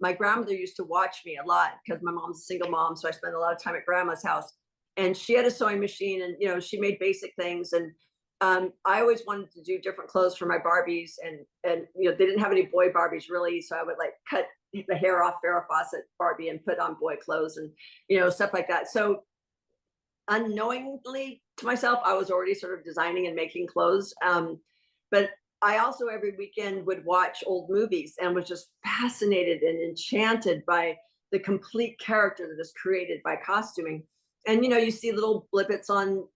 my grandmother used to watch me a lot, because my mom's a single mom. So I spent a lot of time at grandma's house, and she had a sewing machine, and, she made basic things. And I always wanted to do different clothes for my Barbies, and they didn't have any boy Barbies really. So I would like cut the hair off Farrah Fawcett Barbie and put on boy clothes, and, stuff like that. So unknowingly to myself, I was already sort of designing and making clothes. But I also every weekend would watch old movies and was just fascinated and enchanted by the complete character that is created by costuming. And, you see little blippets on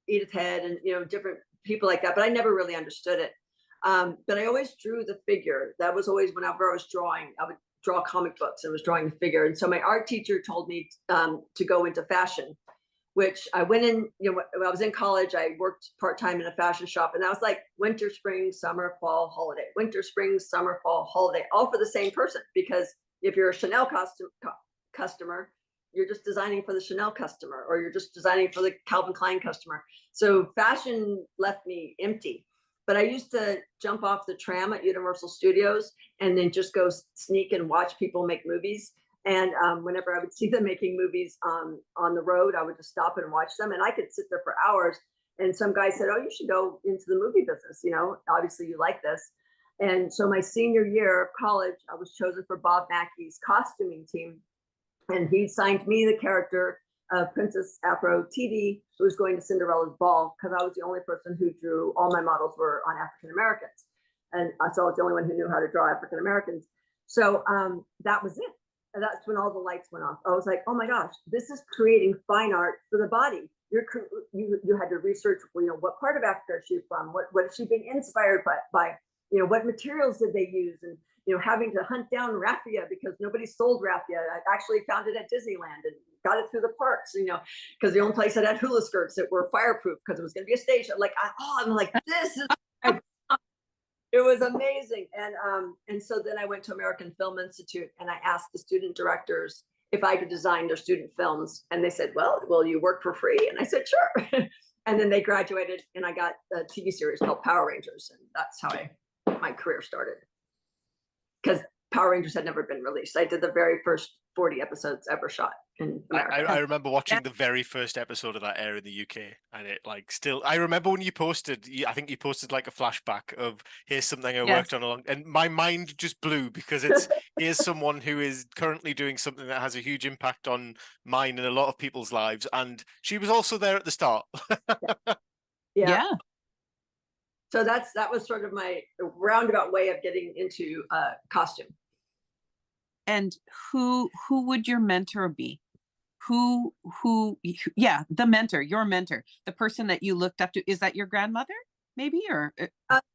Edith Head and, different people like that, but I never really understood it. But I always drew the figure. That was always whenever I was drawing, I would draw comic books and was drawing the figure. And so my art teacher told me to go into fashion, which I went in, when I was in college, I worked part-time in a fashion shop, and I was like winter, spring, summer, fall, holiday, winter, spring, summer, fall, holiday, all for the same person. Because if you're a Chanel customer, you're just designing for the Chanel customer, or you're just designing for the Calvin Klein customer. So fashion left me empty. But I used to jump off the tram at Universal Studios and then just go sneak and watch people make movies. And whenever I would see them making movies on the road, I would just stop and watch them. And I could sit there for hours. And some guy said, oh, you should go into the movie business. Obviously you like this. And so my senior year of college, I was chosen for Bob Mackey's costuming team. And he signed me the character of Princess Aphrodite, who was going to Cinderella's ball, because I was the only person who drew, all my models were on African Americans. And so I was the only one who knew how to draw African Americans. So that was it. And that's when all the lights went off. I was like, oh my gosh, this is creating fine art for the body. You had to research, what part of Africa is she from? What is she being inspired by? What materials did they use? And, having to hunt down raffia because nobody sold raffia. I actually found it at Disneyland and got it through the parks, because the only place that had hula skirts that were fireproof because it was going to be a stage. I'm like, this is, It was amazing. And so then I went to American Film Institute and I asked the student directors if I could design their student films. And they said, well, will you work for free? And I said, sure. And then they graduated and I got a TV series called Power Rangers. And that's how my career started. Because Power Rangers had never been released. I did the very first 40 episodes ever shot in America. I remember watching the very first episode of that air in the UK, and it like still. I remember when you posted. I think you posted like a flashback of here's something I worked on along, and my mind just blew because it's here's someone who is currently doing something that has a huge impact on mine and a lot of people's lives, and she was also there at the start. Yeah. So that was sort of my roundabout way of getting into costume. And who would your mentor be? Yeah, the mentor, your mentor, the person that you looked up to. Is that your grandmother, maybe, or?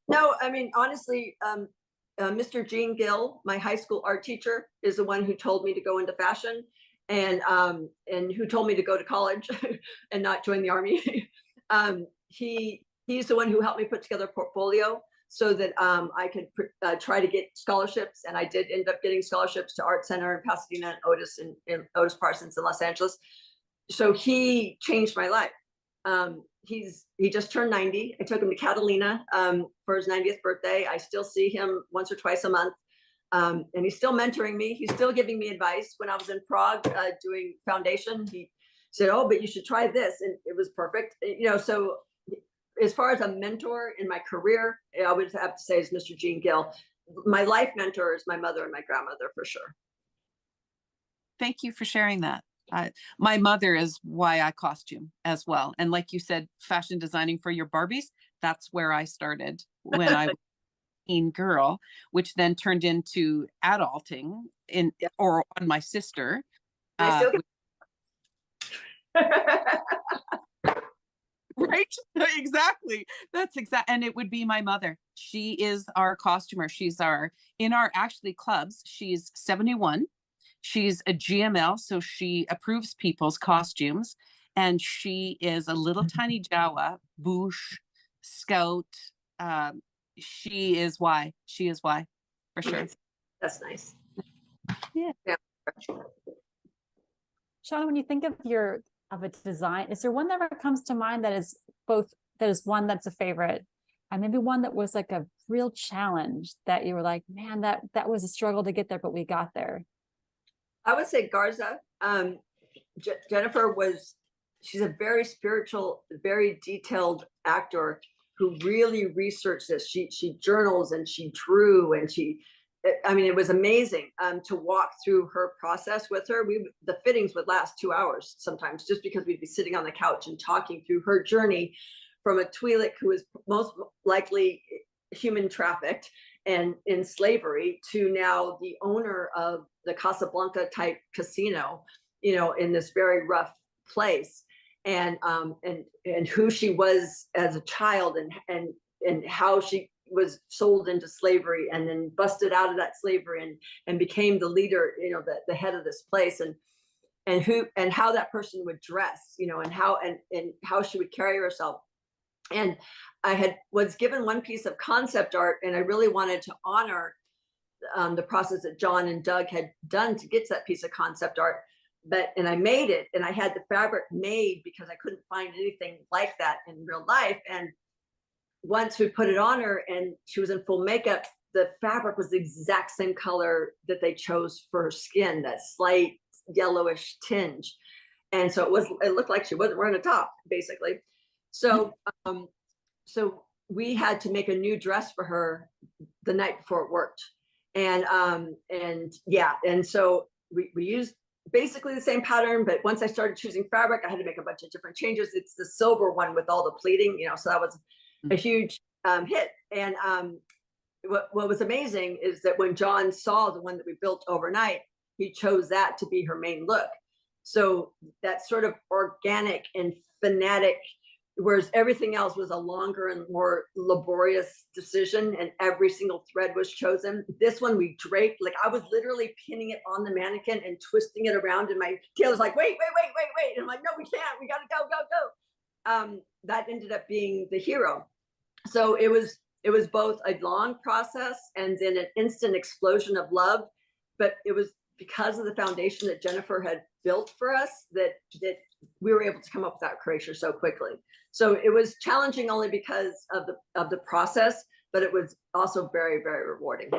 No, I mean, honestly, Mr. Gene Gill, my high school art teacher, is the one who told me to go into fashion and who told me to go to college and not join the army. He's the one who helped me put together a portfolio so that I could try to get scholarships. And I did end up getting scholarships to Art Center in Pasadena and Otis Parsons in Los Angeles. So he changed my life. He just turned 90. I took him to Catalina for his 90th birthday. I still see him once or twice a month. And he's still mentoring me. He's still giving me advice. When I was in Prague doing foundation, he said, oh, but you should try this. And it was perfect. So as far as a mentor in my career, I would have to say is Mr. Gene Gill. My life mentor is my mother and my grandmother for sure. Thank you for sharing that. My mother is why I costume as well. And like you said, fashion designing for your Barbies, that's where I started when I was a teen girl, which then turned into adulting or on my sister. Right? Exactly. That's exact. And it would be my mother. She is our costumer. She's in our actually clubs. She's 71. She's a GML. So she approves people's costumes. And she is a little tiny Jawa, Bush, Scout. She is why for sure. That's nice. Yeah. Shauna, when you think of a design, is there one that ever comes to mind that is one that's a favorite and maybe one that was like a real challenge that you were like, man, that was a struggle to get there, but we got there? I would say Garza. Jennifer she's a very spiritual, very detailed actor who really researched this. She journals and she drew and it was amazing to walk through her process with her. The fittings would last 2 hours sometimes just because we'd be sitting on the couch and talking through her journey from a Twi'lek who was most likely human trafficked and in slavery to now the owner of the Casablanca type casino, in this very rough place, and who she was as a child and how she was sold into slavery and then busted out of that slavery and became the leader, the head of this place, and how that person would dress, and how she would carry herself. And I was given one piece of concept art, and I really wanted to honor the process that John and Doug had done to get to that piece of concept art. And I made it, and I had the fabric made because I couldn't find anything like that in real life. And once we put it on her and she was in full makeup, the fabric was the exact same color that they chose for her skin, that slight yellowish tinge. And so it looked like she wasn't wearing a top, basically. So we had to make a new dress for her the night before it worked. And so we used basically the same pattern, but once I started choosing fabric, I had to make a bunch of different changes. It's the silver one with all the pleating, so that was a huge hit. And what was amazing is that when John saw the one that we built overnight, he chose that to be her main look. So that sort of organic and fanatic, whereas everything else was a longer and more laborious decision and every single thread was chosen. This one we draped, like I was literally pinning it on the mannequin and twisting it around, and my tailor's like, wait. And I'm like, no, we can't, we gotta go. That ended up being the hero. So it was it was both a long process and then an instant explosion of love. But it was because of the foundation that Jennifer had built for us that we were able to come up with that creature so quickly. So it was challenging only because of the process, but it was also very, very rewarding.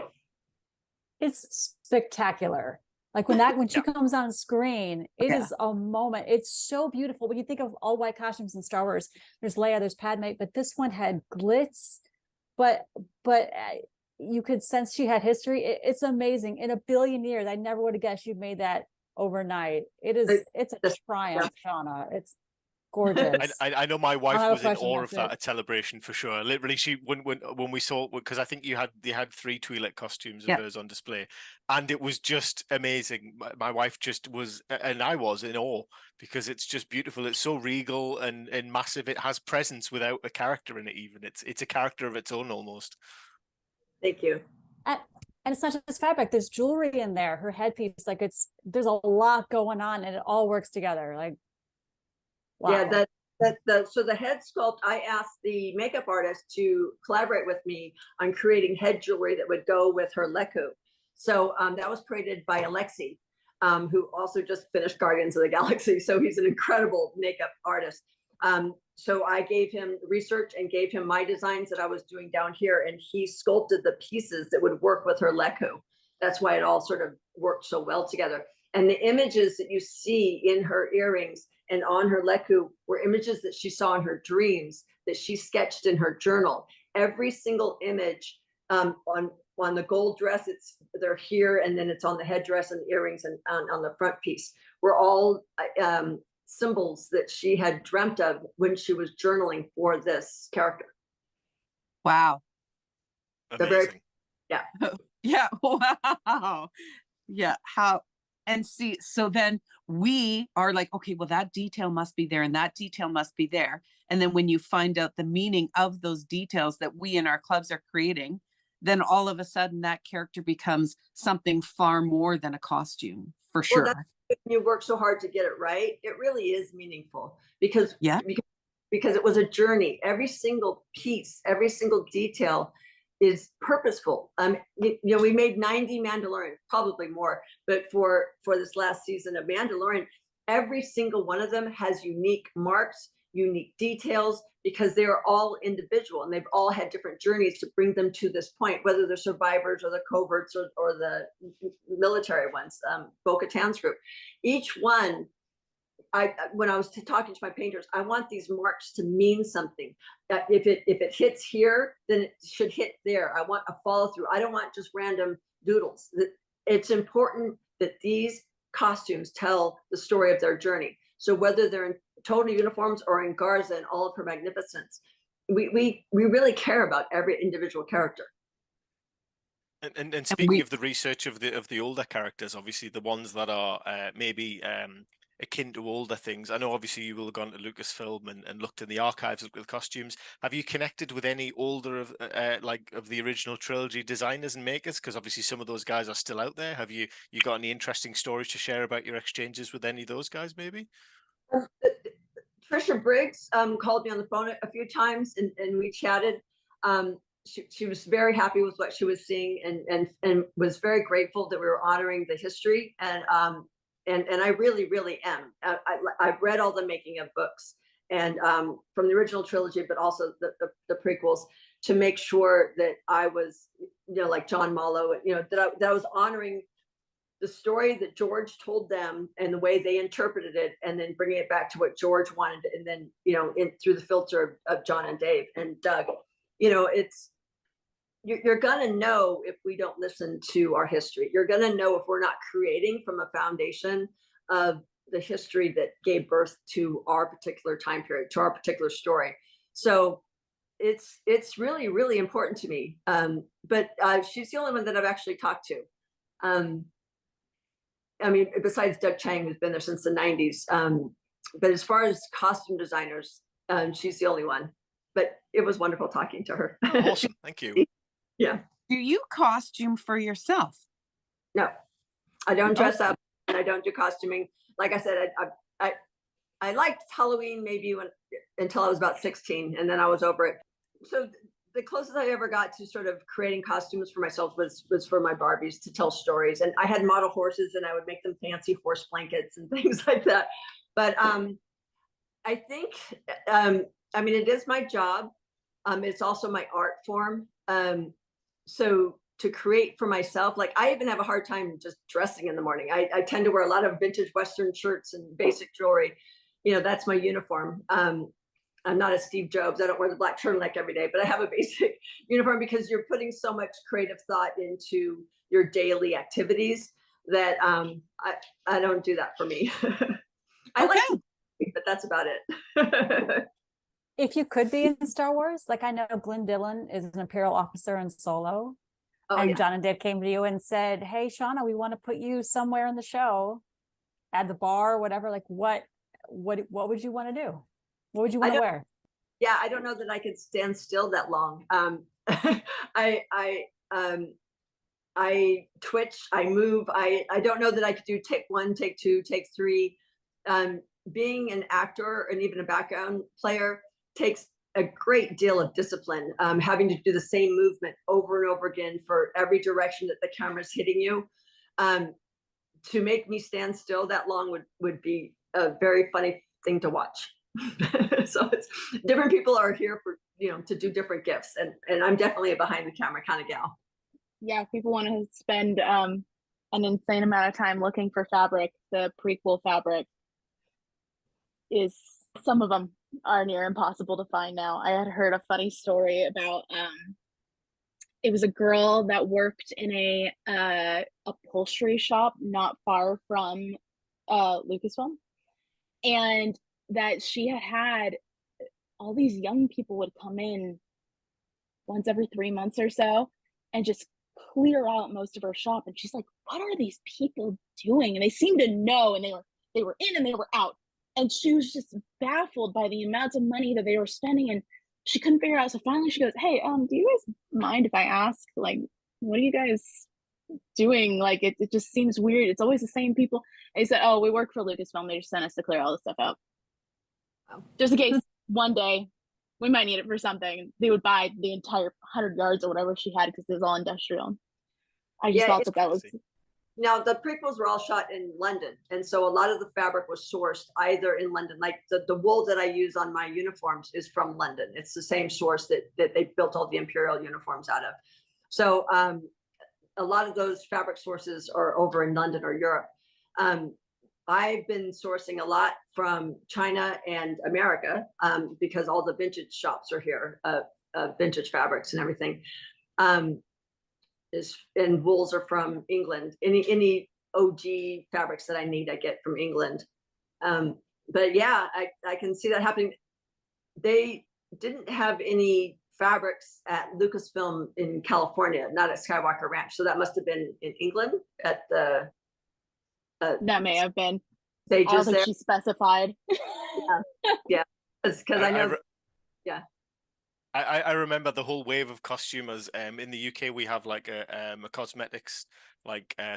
It's spectacular. Like when she comes on screen, it is a moment. It's so beautiful. When you think of all white costumes in Star Wars, there's Leia, there's Padme, but this one had glitz, but you could sense she had history. It's amazing. In a billion years, I never would have guessed you'd made that overnight. It's a triumph, Shauna. It's gorgeous. I know my wife was in awe of that's that it. at Celebration for sure. Literally, she when we saw, because I think they had 3 Twi'lek costumes of hers on display, and it was just amazing. My wife just was, and I was in awe because it's just beautiful. It's so regal and massive. It has presence without a character in it. Even it's a character of its own almost. Thank you. And it's not just fabric. There's jewelry in there. Her headpiece, like there's a lot going on, and it all works together. Like. Wow. Yeah, so the head sculpt, I asked the makeup artist to collaborate with me on creating head jewelry that would go with her Leku. So that was created by Alexi, who also just finished Guardians of the Galaxy. So he's an incredible makeup artist. So I gave him research and gave him my designs that I was doing down here, and he sculpted the pieces that would work with her Leku. That's why it all sort of worked so well together. And the images that you see in her earrings and on her Leku were images that she saw in her dreams, that she sketched in her journal. Every single image on the gold dress, they're here, and then it's on the headdress and the earrings and on the front piece, were all symbols that she had dreamt of when she was journaling for this character. Wow. Amazing. Yeah. Yeah. Wow. Yeah. How, and see, so then we are like, okay, well, that detail must be there and that detail must be there. And then when you find out the meaning of those details that we in our clubs are creating, then all of a sudden that character becomes something far more than a costume, for sure. Well, you work so hard to get it right. It really is meaningful because it was a journey. Every single piece, every single detail is purposeful. We made 90 Mandalorian, probably more, but for this last season of Mandalorian, every single one of them has unique marks, unique details, because they're all individual and they've all had different journeys to bring them to this point, whether they're survivors or the coverts or the military ones, Bo-Katan's group. Each one, when I was talking to my painters, I want these marks to mean something. If it hits here, then it should hit there. I want a follow through. I don't want just random doodles. It's important that these costumes tell the story of their journey. So whether they're in total uniforms or in Garza and all of her magnificence, we really care about every individual character. And speaking of the research of the older characters, obviously the ones that are maybe akin to older things. I know obviously you will have gone to Lucasfilm and looked in the archives, looked at the costumes. Have you connected with any older of the original trilogy designers and makers? Because obviously some of those guys are still out there. Have you got any interesting stories to share about your exchanges with any of those guys maybe? Trisha Briggs called me on the phone a few times and we chatted. She was very happy with what she was seeing and was very grateful that we were honoring the history. And I really, really am. I've read all the making of books and from the original trilogy, but also the prequels, to make sure that I was, like John Mallow, that I was honoring the story that George told them and the way they interpreted it, and then bringing it back to what George wanted, and then through the filter of John and Dave and Doug. You're gonna know if we don't listen to our history. You're gonna know if we're not creating from a foundation of the history that gave birth to our particular time period, to our particular story. So it's really, really important to me. But she's the only one that I've actually talked to. Besides Doug Chang, who's been there since the 90s. But as far as costume designers, she's the only one. But it was wonderful talking to her. Awesome, thank you. Yeah. Do you costume for yourself? No, I don't dress up and I don't do costuming. Like I said, I liked Halloween maybe until I was about 16, and then I was over it. So the closest I ever got to sort of creating costumes for myself was for my Barbies to tell stories. And I had model horses and I would make them fancy horse blankets and things like that. But I think, I mean, it is my job. It's also my art form. So to create for myself, like I even have a hard time just dressing in the morning. I tend to wear a lot of vintage Western shirts and basic jewelry. You know, that's my uniform. I'm not a Steve Jobs. I don't wear the black turtleneck every day, but I have a basic uniform because you're putting so much creative thought into your daily activities that I don't do that for me. I like to, but that's about it. If you could be in Star Wars, like I know Glenn Dillon is an Imperial officer in Solo, and John and Dave came to you and said, "Hey, Shauna, we want to put you somewhere in the show, at the bar, whatever. Like, what would you want to do? What would you want to wear?" Yeah, I don't know that I could stand still that long. I twitch, I move. I don't know that I could do take one, take two, take three. Being an actor and even a background player takes a great deal of discipline. Having to do the same movement over and over again for every direction that the camera's hitting you. To make me stand still that long would be a very funny thing to watch. So it's different people are here for, you know, to do different gifts, and I'm definitely a behind the camera kind of gal. Yeah, people want to spend an insane amount of time looking for fabric. The prequel fabric is, some of them are near impossible to find now. I had heard a funny story about it was a girl that worked in a upholstery shop not far from Lucasfilm, and that she had all these young people would come in once every 3 months or so and just clear out most of her shop. And she's like, what are these people doing? And they seemed to know, and they were in and they were out. And she was just baffled by the amounts of money that they were spending, and she couldn't figure out. So finally she goes, "Hey, do you guys mind if I ask, like, what are you guys doing? Like, it just seems weird. It's always the same people." And he said, "Oh, we work for Lucasfilm. They just sent us to clear all this stuff out. Just in case one day we might need it for something." They would buy the entire 100 yards or whatever she had because it was all industrial. I just thought that was... Now, the prequels were all shot in London, and so a lot of the fabric was sourced either in London. Like the wool that I use on my uniforms is from London. It's the same source that they built all the Imperial uniforms out of. So a lot of those fabric sources are over in London or Europe. I've been sourcing a lot from China and America because all the vintage shops are here, vintage fabrics and everything. And wools are from England. Any OG fabrics that I need, I get from England. But yeah, I can see that happening. They didn't have any fabrics at Lucasfilm in California, not at Skywalker Ranch. So that must have been in England at the. That may have been. They I don't think she specified. Yeah, because I know. Yeah. I remember the whole wave of costumers. In the UK, we have like a cosmetics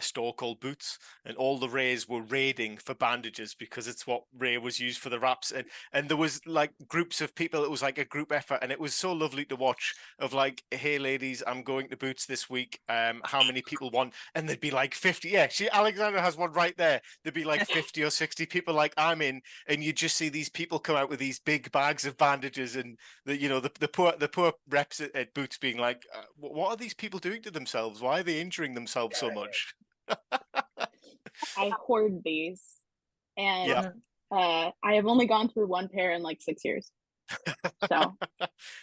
store called Boots, and all the Rays were raiding for bandages because it's what Ray was used for the wraps. And there was like groups of people. It was like a group effort, and it was so lovely to watch. Of like, "Hey ladies, I'm going to Boots this week. How many people want?" And there'd be like 50. Yeah, Alexandra has one right there. There'd be like 50 or 60 people like I'm in, and you just see these people come out with these big bags of bandages, and the poor reps at Boots being like, "What are these people doing to themselves? Why are they injuring themselves so much?" I hoard these, and I have only gone through one pair in like 6 years.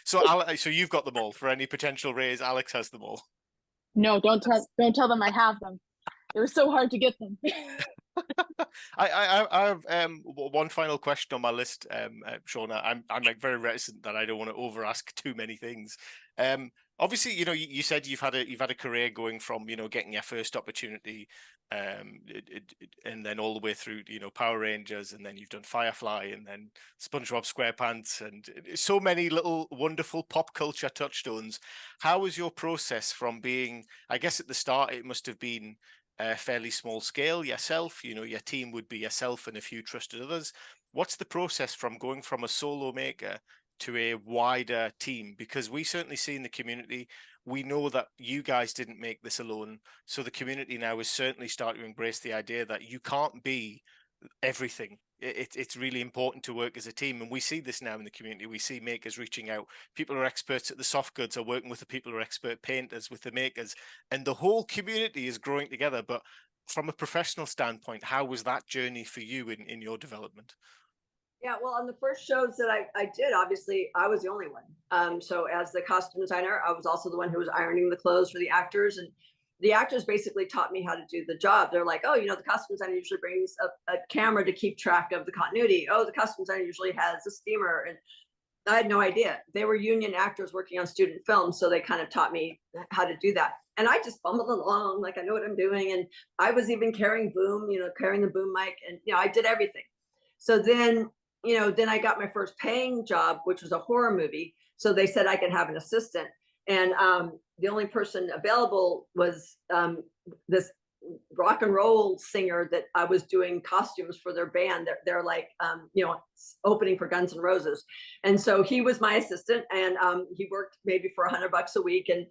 So you've got them all. For any potential raise, Alex has them all. No, don't tell them I have them. It was so hard to get them. I have one final question on my list, Shauna. I'm like very reticent that I don't want to over ask too many things. Obviously, you said you've had a career going from getting your first opportunity, and then all the way through Power Rangers, and then you've done Firefly, and then SpongeBob SquarePants, and so many little wonderful pop culture touchstones. How was your process from being? I guess at the start it must have been fairly small scale yourself. Your team would be yourself and a few trusted others. What's the process from going from a solo maker to a wider team? Because we certainly see in the community, we know that you guys didn't make this alone. So the community now is certainly starting to embrace the idea that you can't be everything. It's really important to work as a team. And we see this now in the community. We see makers reaching out. People who are experts at the soft goods are working with the people who are expert painters, with the makers, and the whole community is growing together. But from a professional standpoint, how was that journey for you in your development? Yeah, well, on the first shows that I did, obviously, I was the only one. So as the costume designer, I was also the one who was ironing the clothes for the actors. And the actors basically taught me how to do the job. They're like, oh, the costume designer usually brings a camera to keep track of the continuity. Oh, the costume designer usually has a steamer. And I had no idea. They were union actors working on student films. So they kind of taught me how to do that. And I just bumbled along like I know what I'm doing. And I was even carrying carrying the boom mic. And, I did everything. So then I got my first paying job, which was a horror movie. So they said I could have an assistant. And the only person available was this rock and roll singer that I was doing costumes for their band. They're like, opening for Guns N' Roses. And so he was my assistant, and he worked maybe for $100 a week. And,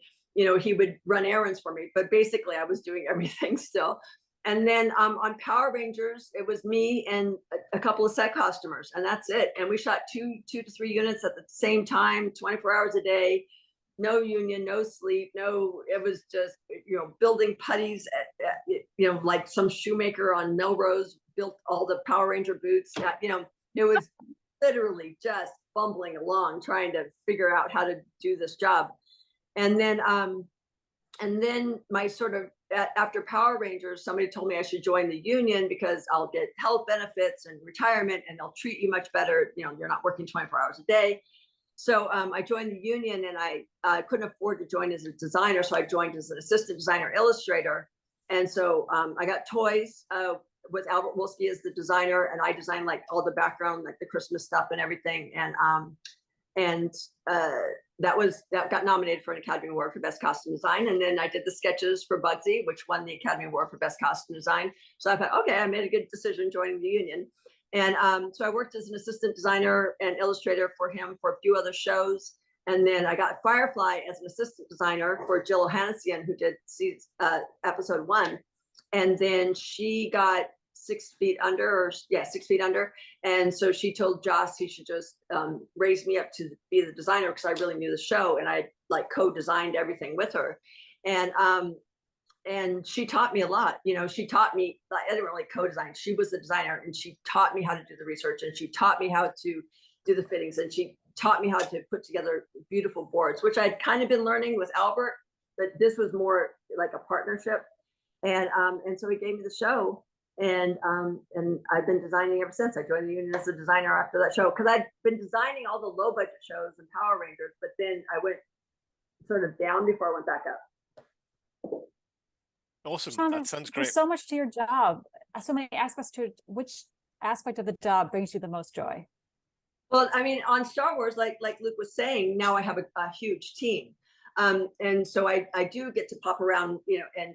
he would run errands for me. But basically, I was doing everything still. And then on Power Rangers, it was me and a couple of set costumers, and that's it. And we shot two to three units at the same time, 24 hours a day. No union, no sleep, it was just, building putties like some shoemaker on Melrose built all the Power Ranger boots. It was literally just fumbling along, trying to figure out how to do this job. And then my sort of, after Power Rangers, somebody told me I should join the union because I'll get health benefits and retirement, and they'll treat you much better. You're not working 24 hours a day. So I joined the union, and I couldn't afford to join as a designer. So I joined as an assistant designer illustrator. And so I got toys with Albert Wolski as the designer, and I designed like all the background, like the Christmas stuff and everything. And that got nominated for an Academy Award for Best Costume Design. And then I did the sketches for Bugsy, which won the Academy Award for Best Costume Design. So I thought, okay, I made a good decision joining the union. And so I worked as an assistant designer and illustrator for him for a few other shows. And then I got Firefly as an assistant designer for Jill O'Hanessian, who did episode 1. And then she got 6 feet under, 6 feet under. And so she told Joss he should just raise me up to be the designer because I really knew the show, and I like co-designed everything with her. And she taught me a lot. She taught me, I didn't really co-design. She was the designer, and she taught me how to do the research, and she taught me how to do the fittings, and she taught me how to put together beautiful boards, which I'd kind of been learning with Albert, but this was more like a partnership. And so he gave me the show, and I've been designing ever since. I joined the union as a designer after that show because I'd been designing all the low budget shows and Power Rangers, but then I went sort of down before I went back up. Awesome. Sean, that sounds great. There's so much to your job, so many aspects to it. Which aspect of the job brings you the most joy? Well, I mean, on Star Wars, like Luke was saying, now I have a huge team. And so I do get to pop around, and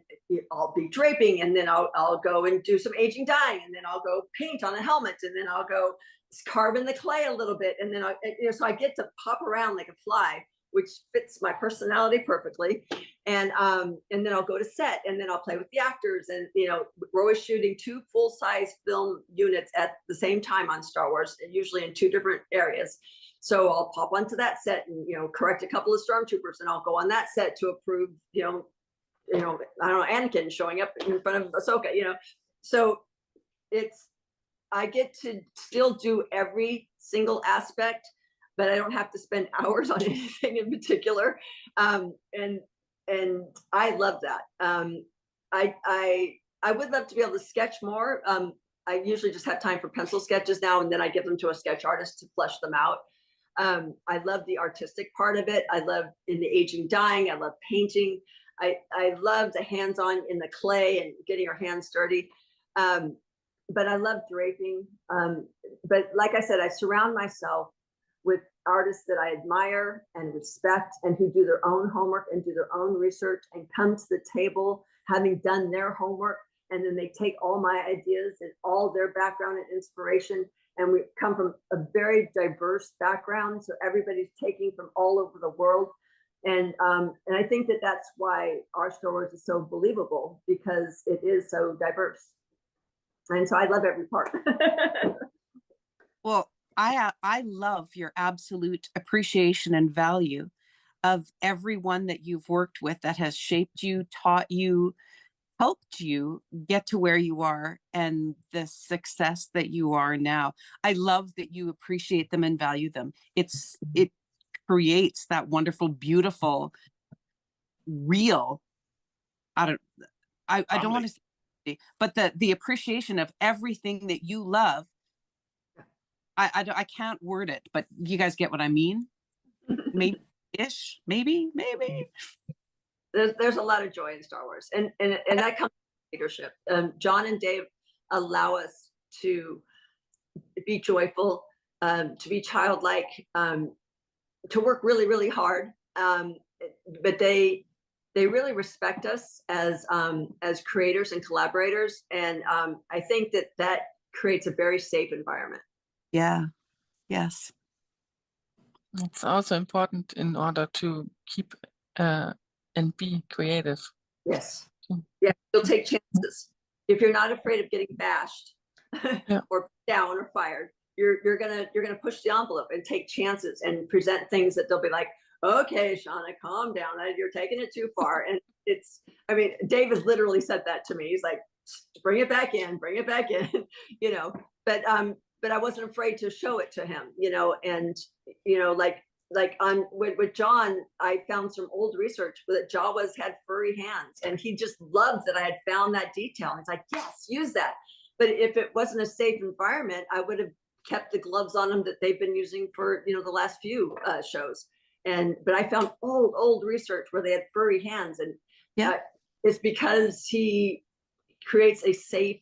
I'll be draping, and then I'll go and do some aging dyeing, and then I'll go paint on a helmet, and then I'll go carve in the clay a little bit. And then so I get to pop around like a fly, which fits my personality perfectly. And then I'll go to set, and then I'll play with the actors. And, we're always shooting 2 full-size film units at the same time on Star Wars, and usually in 2 different areas. So I'll pop onto that set and, correct a couple of stormtroopers, and I'll go on that set to approve, I don't know, Anakin showing up in front of Ahsoka, So I get to still do every single aspect, but I don't have to spend hours on anything in particular. And I love that. I would love to be able to sketch more. I usually just have time for pencil sketches now, and then I give them to a sketch artist to flesh them out. I love the artistic part of it. I love in the aging dyeing. I love painting. I love the hands-on in the clay and getting your hands dirty. But I love draping. But like I said, I surround myself with artists that I admire and respect, and who do their own homework and do their own research and come to the table having done their homework. And then they take all my ideas and all their background and inspiration, and we come from a very diverse background. So everybody's taking from all over the world. And I think that that's why our Star Wars is so believable, because it is so diverse. And so I love every part. Well, I love your absolute appreciation and value of everyone that you've worked with that has shaped you, taught you, helped you get to where you are and the success that you are now. I love that you appreciate them and value them. It creates that wonderful, beautiful, real, I don't want to say, but the appreciation of everything that you love. I can't word it, but you guys get what I mean? Maybe. There's a lot of joy in Star Wars, and that comes from leadership. John and Dave allow us to be joyful, to be childlike, to work really, really hard. But they really respect us as creators and collaborators, and I think that creates a very safe environment. Yeah. Yes. It's also important in order to keep and be creative. Yes. Yeah, you'll take chances. If you're not afraid of getting bashed or down or fired, you're gonna push the envelope and take chances and present things that they'll be like, okay, Shauna, calm down. You're taking it too far. And Dave has literally said that to me. He's like, bring it back in, you know, but I wasn't afraid to show it to him, you know, and, you know, like on with John, I found some old research that Jawas had furry hands, and he just loved that I had found that detail. And he's like, yes, use that. But if it wasn't a safe environment, I would have kept the gloves on them that they've been using for, you know, the last few shows. But I found old research where they had furry hands, and it's because he creates a safe,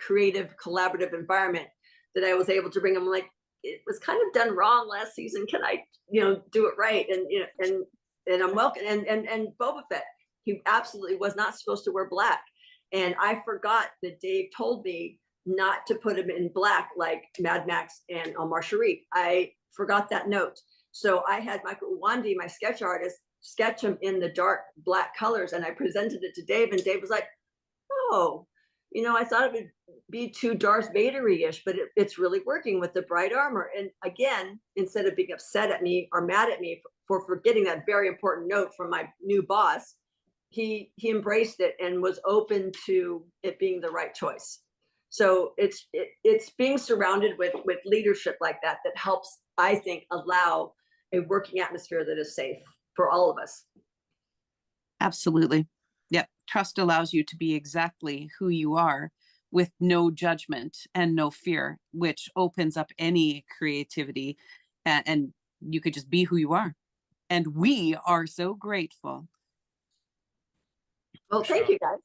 creative, collaborative environment that I was able to bring him. Like, it was kind of done wrong last season. Can I, you know, do it right? And you know, and I'm welcome. And Boba Fett, he absolutely was not supposed to wear black, and I forgot that Dave told me not to put him in black like Mad Max and Omar Sharif. I forgot that note. So I had Michael Wandi, my sketch artist, sketch him in the dark black colors, and I presented it to Dave, and Dave was like, oh, you know, I thought it would be too Darth Vader-ish, but it's really working with the bright armor. And again, instead of being upset at me or mad at me for forgetting that very important note from my new boss, he embraced it and was open to it being the right choice. So it's being surrounded with leadership like that helps, I think, allow a working atmosphere that is safe for all of us. Absolutely. Yep. Trust allows you to be exactly who you are with no judgment and no fear, which opens up any creativity, and you could just be who you are. And we are so grateful. Well, thank you guys.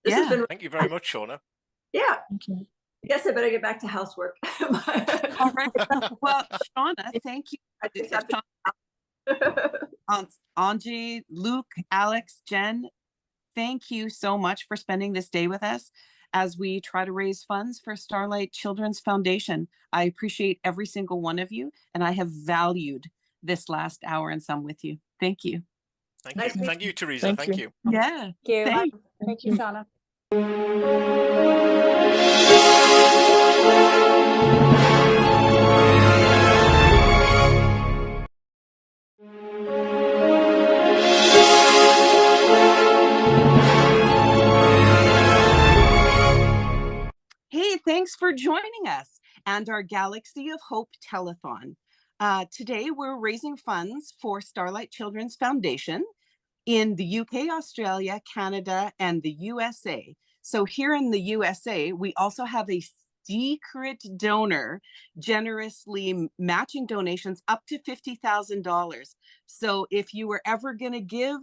This has been. Thank you very much, Shauna. Yeah. Okay. I guess I better get back to housework. All right. Well, Shauna, thank you. Angie, Luke, Alex, Jen, thank you so much for spending this day with us as we try to raise funds for Starlight Children's Foundation. I appreciate every single one of you, and I have valued this last hour and some with you. Thank you. Thank you, Teresa. Thank you. Yeah. Thank you, Shauna. Hey, thanks for joining us and our Galaxy of Hope Telethon. Today, we're raising funds for Starlight Children's Foundation in the UK, Australia, Canada, and the USA. So here in the USA, we also have a secret donor generously matching donations up to $50,000. So if you were ever going to give,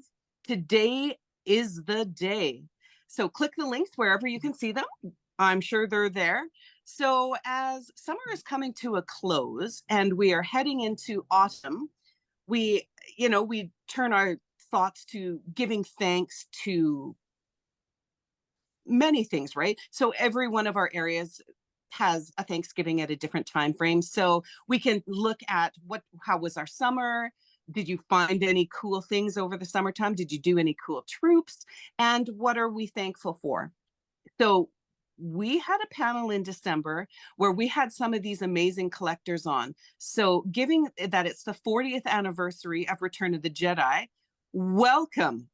today is the day. So click the links wherever you can see them. I'm sure they're there. So as summer is coming to a close and we are heading into autumn, we turn our thoughts to giving thanks to many things, right? So every one of our areas has a Thanksgiving at a different time frame. So we can look at how was our summer? Did you find any cool things over the summertime? Did you do any cool troops? And what are we thankful for? So we had a panel in December where we had some of these amazing collectors on. So given that it's the 40th anniversary of Return of the Jedi, welcome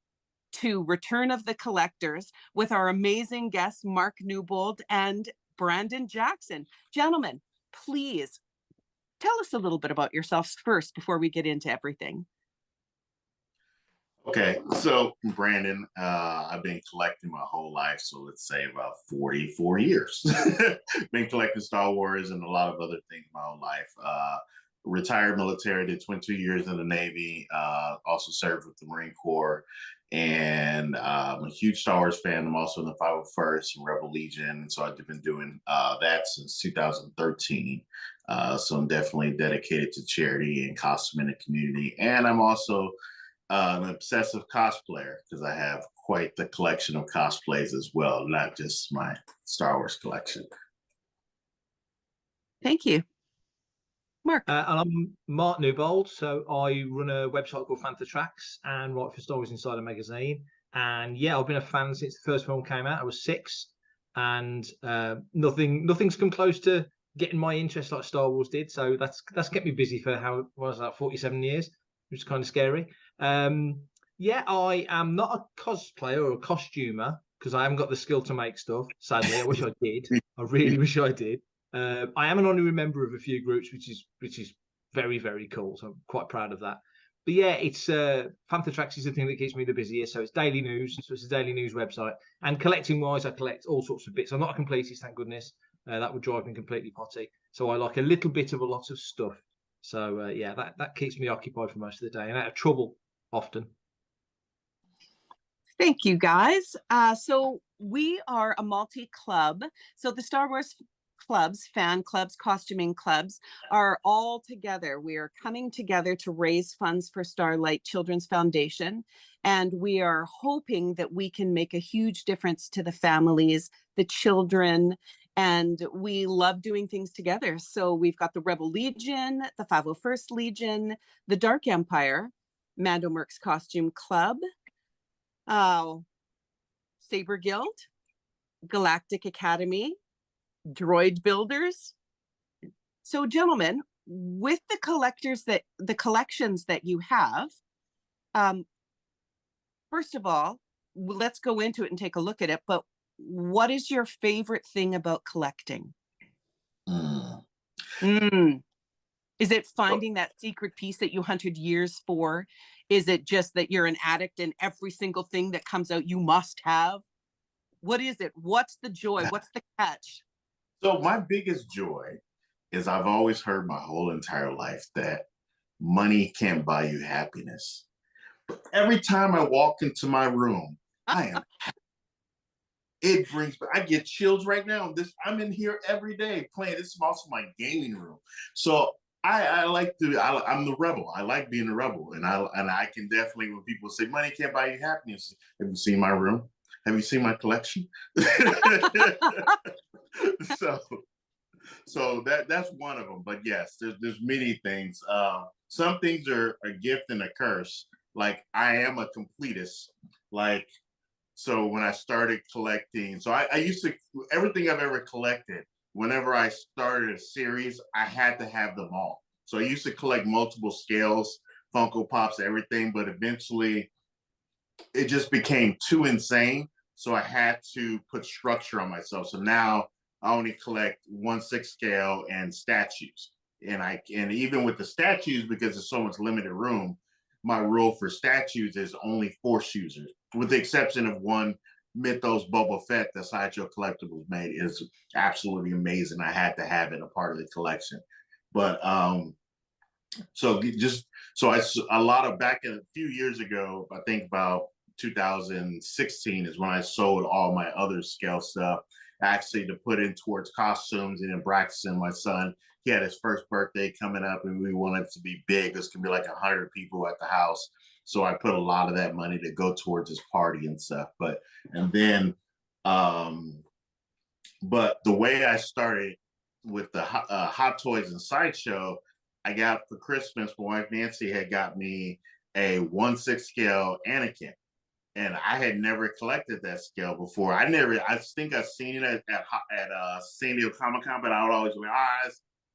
to Return of the Collectors with our amazing guests, Mark Newbold and Brandon Jackson. Gentlemen, please tell us a little bit about yourselves first before we get into everything. Okay, so Brandon, I've been collecting my whole life, so let's say about 44 years. Been collecting Star Wars and a lot of other things my whole life. Retired military, did 22 years in the Navy, also served with the Marine Corps, and I'm a huge Star Wars fan. I'm also in the 501st and Rebel Legion, and so I've been doing that since 2013. So I'm definitely dedicated to charity and costume in the community, and I'm also an obsessive cosplayer because I have quite the collection of cosplays as well, not just my Star Wars collection. Thank you. Mark. And I'm Mark Newbold, so I run a website called Fantha Tracks and write for Star Wars Insider magazine. And yeah, I've been a fan since the first film came out. I was 6, and nothing's come close to getting my interest like Star Wars did. So that's kept me busy for how was that 47 years, which is kind of scary. Yeah, I am not a cosplayer or a costumer because I haven't got the skill to make stuff. Sadly, I wish I did. I really wish I did. I am an honorary member of a few groups, which is very, very cool. So I'm quite proud of that. But yeah, it's Fantha Tracks is the thing that keeps me the busiest. So it's daily news. So it's a daily news website. And collecting wise, I collect all sorts of bits. I'm not a completist, thank goodness. That would drive me completely potty. So I like a little bit of a lot of stuff. So yeah, that keeps me occupied for most of the day and out of trouble often. Thank you, guys. So we are a multi-club. So the Star Wars clubs, fan clubs, costuming clubs are all together. We are coming together to raise funds for Starlight Children's Foundation. And we are hoping that we can make a huge difference to the families, the children, and we love doing things together. So we've got the Rebel Legion, the 501st Legion, the Dark Empire, Mando Merck's Costume Club, Saber Guild, Galactic Academy, Droid Builders. So gentlemen, with the collections that you have, first of all, let's go into it and take a look at it. But what is your favorite thing about collecting? Is it finding that secret piece that you hunted years for? Is it just that you're an addict and every single thing that comes out you must have? What is it? What's the joy? What's the catch? So my biggest joy is I've always heard my whole entire life that money can't buy you happiness. But every time I walk into my room, I am happy. It brings, I get chills right now. I'm in here every day playing. This is also my gaming room. So I like to, I'm the rebel. I like being a rebel. And I can definitely, when people say money can't buy you happiness, have you seen my room? Have you seen my collection? So that's one of them. But yes, there's many things. Some things are a gift and a curse. Like I am a completist. Like, so when I started collecting, so I used to, everything I've ever collected, whenever I started a series, I had to have them all. So I used to collect multiple scales, Funko Pops, everything, but eventually it just became too insane. So I had to put structure on myself. So now I only collect 1/6 scale and statues. And even with the statues, because there's so much limited room, my rule for statues is only Force users, with the exception of one Mythos Boba Fett that Sideshow Collectibles made. Is absolutely amazing. I had to have it a part of the collection. But so a lot of back a few years ago, I think about 2016 is when I sold all my other scale stuff, actually to put in towards costumes. And then Braxton, my son, he had his first birthday coming up and we wanted it to be big. It's gonna be like 100 people at the house. So I put a lot of that money to go towards his party and stuff. But the way I started with the Hot Toys and Sideshow, I got for Christmas, my wife Nancy had got me a 1/6 scale Anakin. And I had never collected that scale before. I think I've seen it at San Diego Comic Con, but I would always be,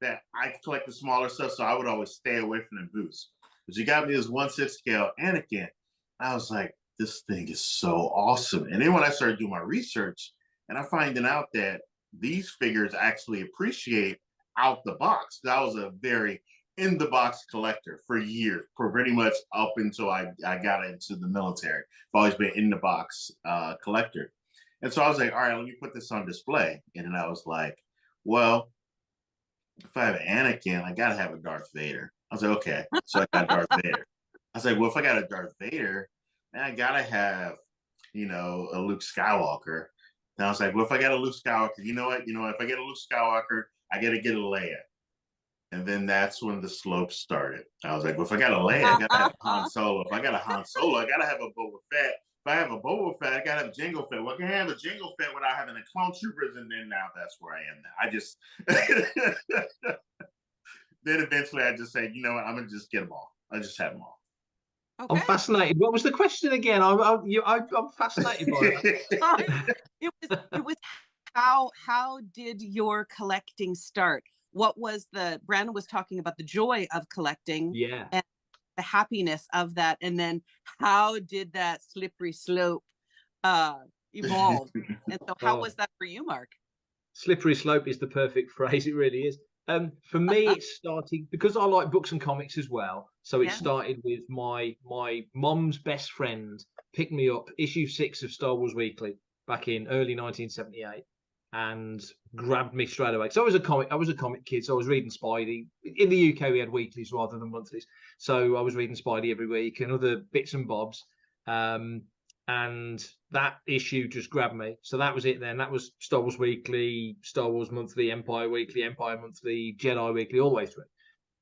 that I collect the smaller stuff, so I would always stay away from the booths. But you got me this 1/6 scale Anakin. I was like, this thing is so awesome. And then when I started doing my research, and I'm finding out that these figures actually appreciate out the box. I was a very in the box collector for years, for pretty much up until I got into the military. I've always been in the box collector. And so I was like, all right, let me put this on display. And then I was like, well, if I have an Anakin, I gotta have a Darth Vader. I was like, okay. So I got Darth Vader. I was like, well, if I got a Darth Vader, then I gotta have, a Luke Skywalker. And I was like, well, if I got a Luke Skywalker, you know what? If I get a Luke Skywalker, I gotta get a Leia. And then that's when the slope started. I was like, well, if I got a Leia, I gotta have a Han Solo. If I got a Han Solo, I gotta have a Boba Fett. If I have a Boba Fett, I gotta have a Jango Fett. Well, I can have a Jango Fett without having a Clone Troopers, and then now that's where I am now. I just then eventually I just say, you know what, I'm gonna just get them all. I just have them all. Okay. I'm fascinated. What was the question again? I'm fascinated by it. It was how did your collecting start? What was Brandon was talking about the joy of collecting, and the happiness of that, and then how did that slippery slope evolve? And so how was that for you, Mark? Slippery slope is the perfect phrase. It really is. For me, it started because I like books and comics as well. So it started with my mom's best friend picked me up issue 6 of Star Wars Weekly back in early 1978 and grabbed me straight away. So I was a comic kid. So I was reading Spidey. In the UK, we had weeklies rather than monthlies. So I was reading Spidey every week and other bits and bobs. And that issue just grabbed me. So that was it then. That was Star Wars Weekly, Star Wars Monthly, Empire Weekly, Empire Monthly, Jedi Weekly, all the way through.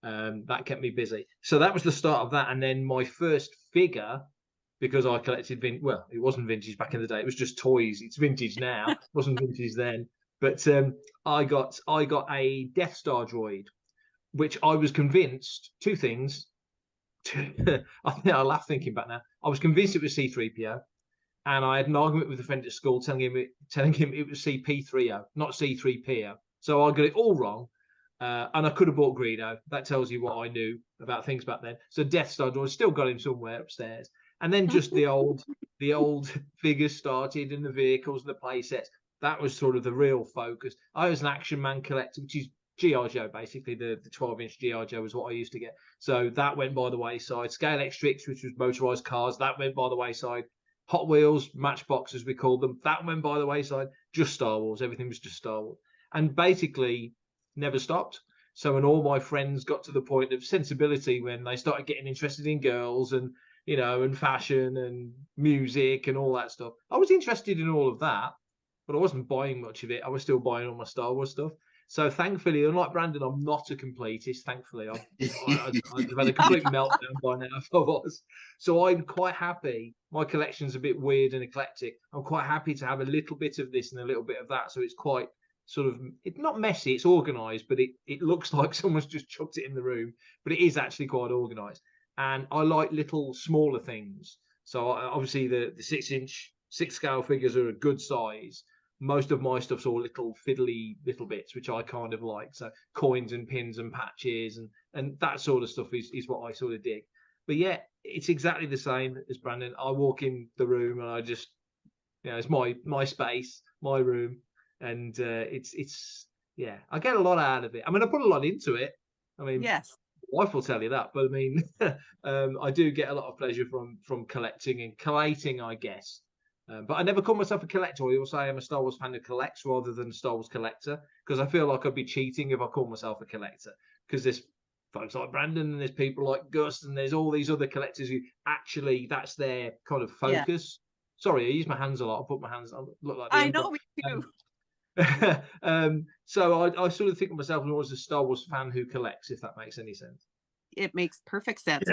That kept me busy. So that was the start of that. And then my first figure, because I collected, it wasn't vintage back in the day. It was just toys. It's vintage now. It wasn't vintage then. But I got a Death Star droid, which I was convinced, two things. I laugh thinking back now. I was convinced it was C-3PO. And I had an argument with a friend at school telling him it was C-P-3O, not C-3PO. So I got it all wrong. And I could have bought Greedo. That tells you what I knew about things back then. So Death Star droid, still got him somewhere upstairs. And then just the old figures started and the vehicles and the play sets. That was sort of the real focus. I was an Action Man collector, which is G.I. Joe, basically. The 12-inch G.I. Joe was what I used to get. So that went by the wayside. Scale X-Trix, which was motorized cars, that went by the wayside. Hot Wheels, Matchbox, as we called them, that went by the wayside. Just Star Wars. Everything was just Star Wars. And basically never stopped. So when all my friends got to the point of sensibility, when they started getting interested in girls and, and fashion and music and all that stuff, I was interested in all of that, but I wasn't buying much of it. I was still buying all my Star Wars stuff. So thankfully, unlike Brandon, I'm not a completist. Thankfully, I've had a complete meltdown by now if I was. So I'm quite happy. My collection's a bit weird and eclectic. I'm quite happy to have a little bit of this and a little bit of that. So it's quite sort of, it's not messy, it's organized, but it looks like someone's just chucked it in the room, but it is actually quite organized. And I like little smaller things. So obviously the 6-inch 6 scale figures are a good size. Most of my stuff's all little fiddly little bits, which I kind of like. So coins and pins and patches and that sort of stuff is what I sort of dig. But yeah, it's exactly the same as Brandon. I walk in the room and I just, it's my space, my room. And it's I get a lot out of it. I mean, I put a lot into it. I mean, yes, my wife will tell you that, but I mean, I do get a lot of pleasure from collecting and collating, I guess. But I never call myself a collector. I also say I'm a Star Wars fan who collects rather than a Star Wars collector, because I feel like I'd be cheating if I call myself a collector. Because there's folks like Brandon and there's people like Gus and there's all these other collectors who actually that's their kind of focus. Yeah. Sorry, I use my hands a lot. I put my hands. I look like the Emperor. Know me too. So I sort of think of myself as a Star Wars fan who collects, if that makes any sense. it makes perfect sense.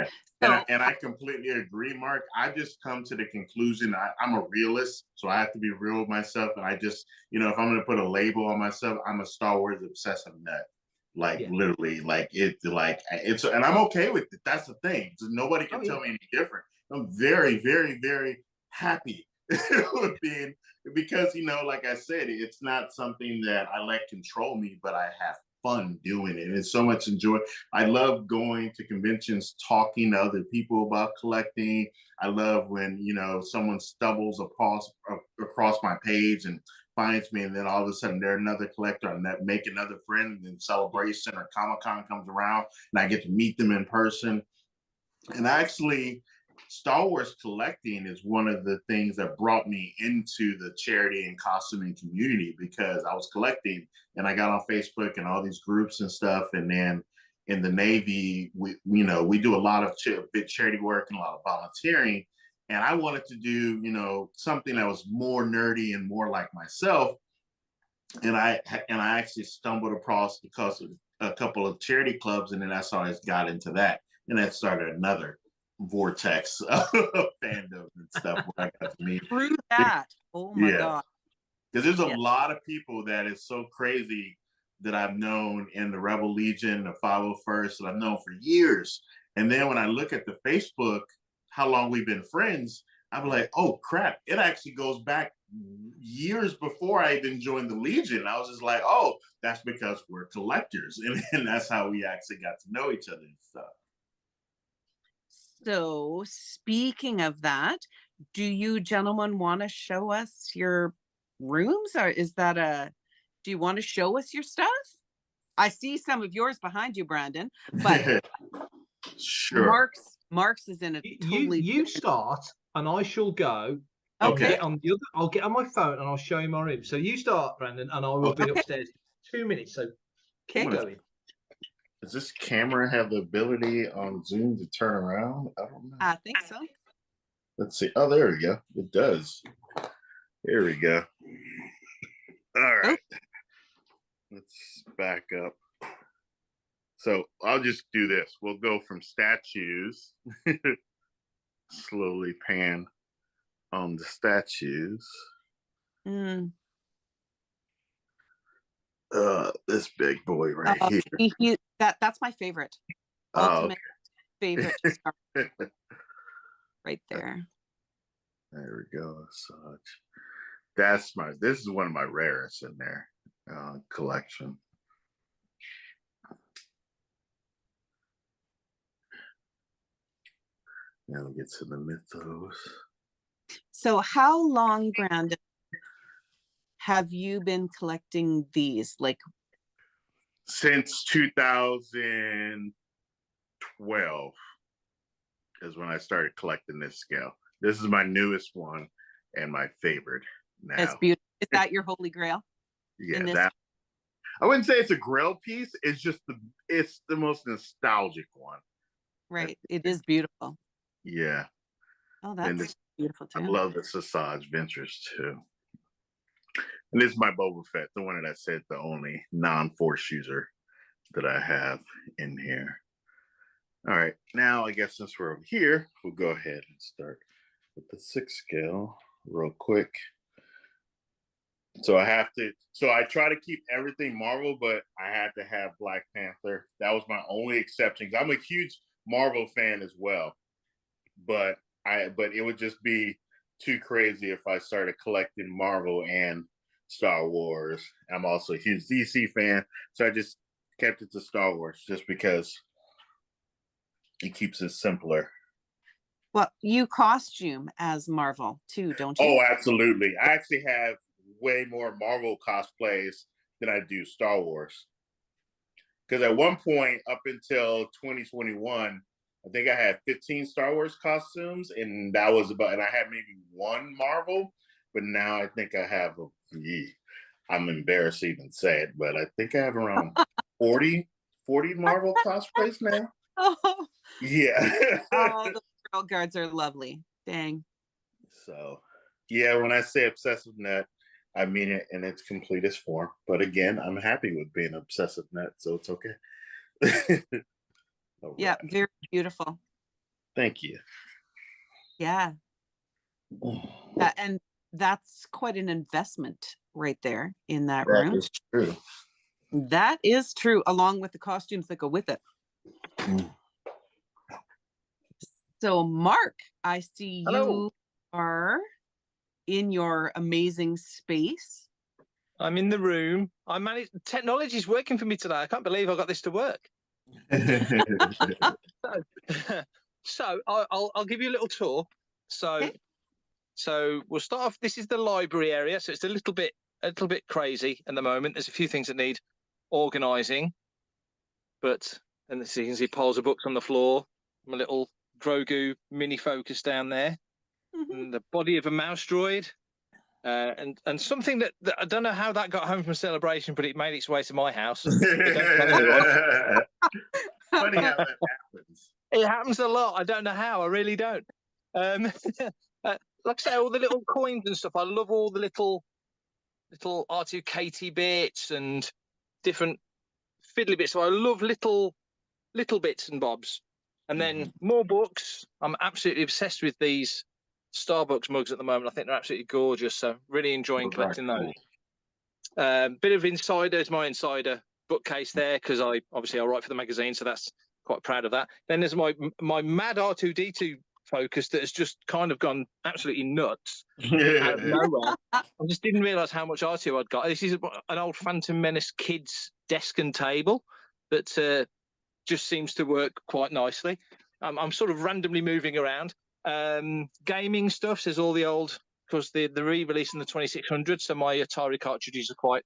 Yeah. And I completely agree, Mark. I've just come to the conclusion I'm a realist, so I have to be real with myself. And I just, if I'm going to put a label on myself, I'm a Star Wars obsessive nut. Like literally, and I'm okay with it. That's the thing. So nobody can tell me any different. I'm very, very, very happy with being, because, like I said, it's not something that I let control me, but I have fun doing it. It's so much enjoy. I love going to conventions, talking to other people about collecting. I love when, someone stumbles across my page and finds me, and then all of a sudden they're another collector, and that make another friend, and then Celebration or Comic-Con comes around and I get to meet them in person. And actually, Star Wars collecting is one of the things that brought me into the charity and costuming community, because I was collecting and I got on Facebook and all these groups and stuff. And then in the Navy, we do a lot of big charity work and a lot of volunteering. And I wanted to do, something that was more nerdy and more like myself. And I actually stumbled across because of a couple of charity clubs, and then that's how I got into that. And that started another vortex of fandom and stuff where I got to meet. Through that. Oh my God. Because there's a lot of people that is so crazy that I've known in the Rebel Legion, the 501st, that I've known for years. And then when I look at the Facebook, how long we've been friends, I'm like, oh crap, it actually goes back years before I even joined the Legion. I was just like, oh, that's because we're collectors. And that's how we actually got to know each other and stuff. So speaking of that, do you gentlemen want to show us your rooms, or do you want to show us your stuff? I see some of yours behind you, Brandon, but sure. Mark's is in a totally you start and I shall go. Okay. I'll get on my phone and I'll show you my room. So you start, Brandon, and I will be upstairs in 2 minutes. So keep going. Does this camera have the ability on Zoom to turn around? I don't know. I think so. Let's see. Oh, there we go. It does. There we go. All right. Let's back up. So I'll just do this. We'll go from statues. Slowly pan on the statues. This big boy right here. That's my favorite. Ultimate favorite. Right there. There we go. This is one of my rarest in there collection. Now we get to the mythos. So how long, Brandon, have you been collecting these? Like since 2012 is when I started collecting this scale. This is my newest one and my favorite now. It's beautiful. Is that your holy grail? Yeah, I wouldn't say it's a grail piece. It's just it's the most nostalgic one. Right. It is beautiful. Yeah. Oh, that's beautiful too. I love the Sausage Ventures too. And this is my Boba Fett, the one that I said, the only non-force user that I have in here. All right, now I guess since we're over here, we'll go ahead and start with the 6 scale real quick. So I try to keep everything Marvel, but I had to have Black Panther. That was my only exception. I'm a huge Marvel fan as well, but it would just be too crazy if I started collecting Marvel and Star Wars. I'm also a huge DC fan, so I just kept it to Star Wars just because it keeps it simpler. Well, you costume as Marvel too, don't you? Oh, absolutely. I actually have way more Marvel cosplays than I do Star Wars. Because at one point, up until 2021, I think I had 15 Star Wars costumes, and that was and I had maybe 1 Marvel, but now I think I have I'm embarrassed to even say it, but I think I have around 40 Marvel cosplays now. Oh. Yeah. Oh, the girl guards are lovely. Dang. So, yeah, when I say obsessive nut, I mean it in its completest form. But again, I'm happy with being obsessive nut, so it's okay. Yeah, very beautiful. Thank you. Yeah. And that's quite an investment right there in that room. That is true. That is true, along with the costumes that go with it. So, Mark, I see you are in your amazing space. I'm in the room. I managed. Technology is working for me today. I can't believe I got this to work. So I'll give you a little tour. So we'll start off. This is the library area. So it's a little bit crazy at the moment. There's a few things that need organising, and as you can see, piles of books on the floor. My little Grogu mini Focus down there, and the body of a mouse droid. And something that I don't know how that got home from Celebration, but it made its way to my house. So don't tell anyone. Funny how that happens. It happens a lot. I don't know how. I really don't. Like I say, all the little coins and stuff. I love all the little R2KT bits and different fiddly bits. So I love little bits and bobs. And then more books. I'm absolutely obsessed with these Starbucks mugs at the moment. I think they're absolutely gorgeous. So really enjoying collecting those. Bit of Insider is my Insider bookcase there because I write for the magazine, so that's quite proud of that. Then there's my mad R2D2 Focus that has just kind of gone absolutely nuts out of nowhere. I just didn't realise how much R2 I'd got. This is an old Phantom Menace kids desk and table that just seems to work quite nicely. I'm sort of randomly moving around. Gaming stuff, there's all the old, because the re-release in the 2600, so my Atari cartridges are quite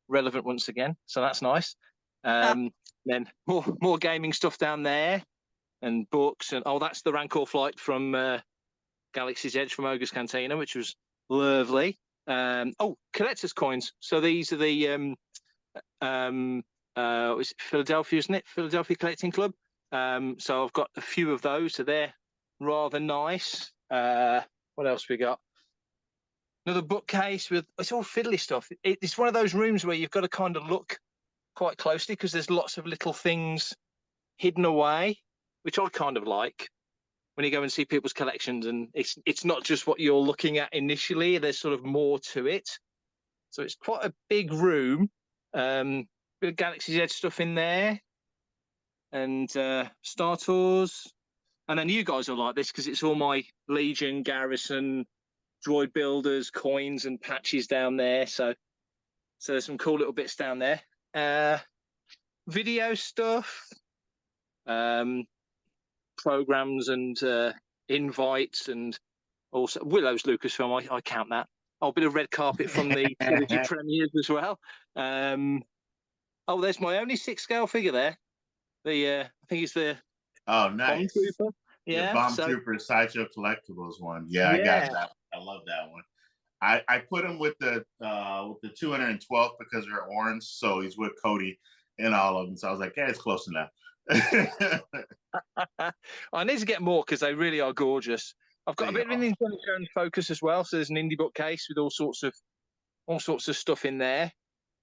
relevant once again, so that's nice. Then more gaming stuff down there, and books, and that's the Rancor flight from Galaxy's Edge from Ogre's Cantina, which was lovely. Collector's coins. So these are the it's Philadelphia, isn't it? Philadelphia Collecting Club. So I've got a few of those, so they're rather nice. What else we got? Another bookcase with, it's all fiddly stuff. It's one of those rooms where you've got to kind of look quite closely because there's lots of little things hidden away, which I kind of like when you go and see people's collections, and it's not just what you're looking at initially. There's sort of more to it. So it's quite a big room. Bit of Galaxy's Edge stuff in there, and Star Tours. And then you guys will like this because it's all my Legion, Garrison, droid builders, coins and patches down there. So there's some cool little bits down there. Video stuff, programs and invites, and also Willow's Lucasfilm. I count that. A bit of red carpet from the trilogy premieres as well. There's my only 6-scale figure there. I think it's the nice Bomb Trooper. Yeah, Bomb Trooper Sideshow Collectibles one. Yeah, I got that. I love that one. I put him with the 212 because they're orange, so he's with Cody in all of them. So I was like, yeah, it's close enough. I need to get more because they really are gorgeous. I've got a bit of an Indiana Jones Focus as well, so there's an indie bookcase with all sorts of stuff in there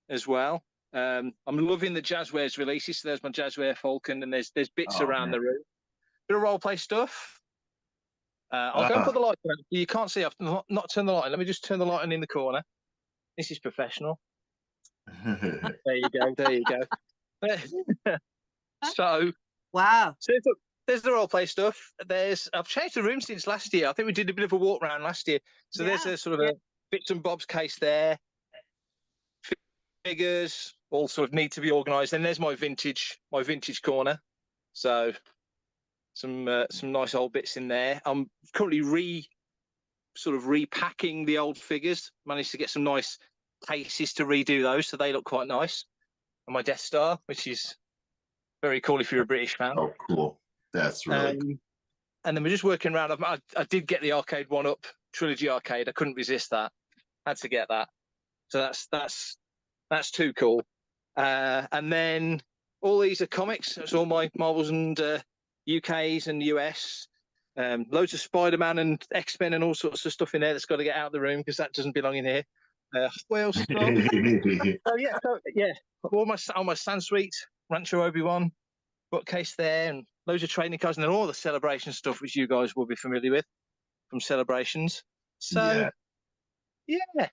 as well. I'm loving the Jazzwares releases. So there's my Jazzware Falcon, and there's bits around the room. Bit of role play stuff. I'll go and put the light on. You can't see. I've not turned the light on. Let me just turn the light on in the corner. This is professional. There you go. So wow. So there's the role play stuff. I've changed the room since last year. I think we did a bit of a walk around last year. So there's a sort of a bits and bobs case there. Figures all sort of need to be organised. And there's my vintage corner. So some nice old bits in there. I'm currently repacking the old figures. Managed to get some nice cases to redo those, so they look quite nice. And my Death Star, which is very cool if you're a British fan. Oh, cool. That's really cool. And then we're just working around. I did get the Arcade 1-Up Trilogy Arcade. I couldn't resist that. Had to get that. So that's too cool. And then all these are comics. It's all my Marvels and UKs and US. Loads of Spider-Man and X-Men and all sorts of stuff in there that's got to get out of the room because that doesn't belong in here. Wales stuff. All my Sand Suite, Rancho Obi-Wan bookcase there, and loads of trading cards, and then all the celebration stuff, which you guys will be familiar with from celebrations. So, yeah.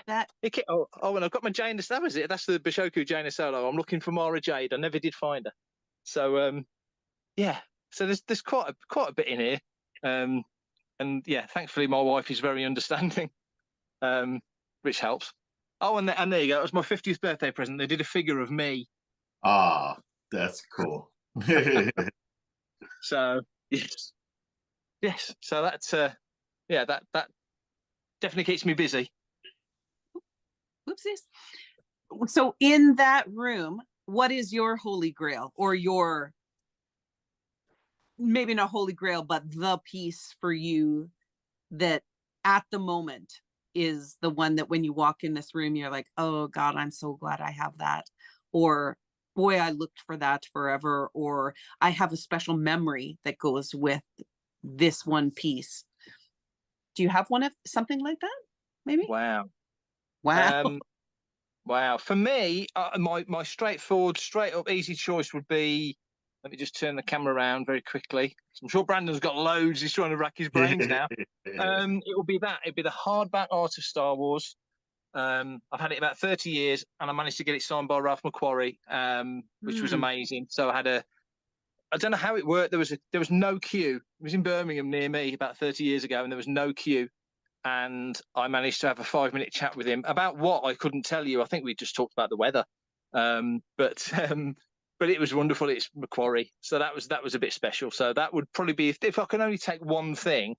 That. And I've got my Jaina. That was it. That's the Bishoku Jaina Solo. I'm looking for Mara Jade. I never did find her. So, yeah. So there's quite a bit in here. And yeah, thankfully my wife is very understanding, which helps. Oh, and there you go. It was my 50th birthday present. They did a figure of me. Ah, that's cool. So yes. So that's that definitely keeps me busy. Oopsies. So in that room, what is your holy grail, or your, maybe not holy grail, but the piece for you that at the moment is the one that when you walk in this room, you're like, oh God, I'm so glad I have that. Or boy, I looked for that forever. Or I have a special memory that goes with this one piece. Do you have something like that? Maybe? Wow. Wow. For me, my straightforward, straight up, easy choice would be, let me just turn the camera around very quickly. I'm sure Brandon's got loads. He's trying to rack his brains now. It will be that. It'd be the hardback Art of Star Wars. I've had it about 30 years, and I managed to get it signed by Ralph McQuarrie, which was amazing. So I don't know how it worked. There was no queue. It was in Birmingham near me about 30 years ago, and there was no queue. And I managed to have a 5-minute chat with him about what I couldn't tell you. I think we just talked about the weather. But it was wonderful. It's Macquarie, so that was a bit special. So that would probably be, if I can only take one thing,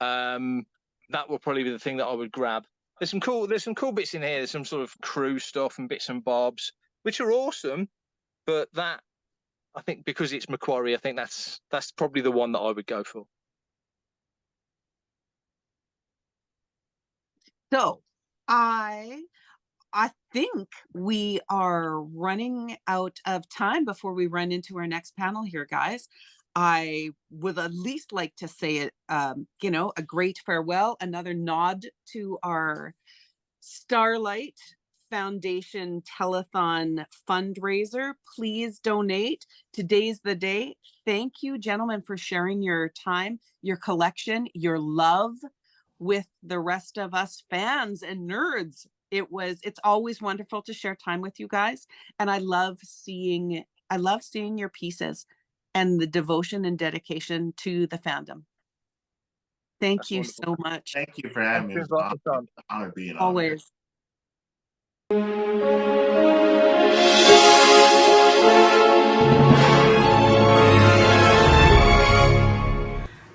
that would probably be the thing that I would grab. There's some cool bits in here. There's some sort of crew stuff and bits and bobs, which are awesome. But that, I think, because it's Macquarie, I think that's probably the one that I would go for. So I think we are running out of time before we run into our next panel here, guys. I would at least like to say it, a great farewell, another nod to our Starlight Foundation Telethon fundraiser. Please donate. Today's the day. Thank you, gentlemen, for sharing your time, your collection, your love with the rest of us fans and nerds. It's always wonderful to share time with you guys. And I love seeing your pieces and the devotion and dedication to the fandom. Thank you so much. Thank you for having me. It was an honor being on. Always.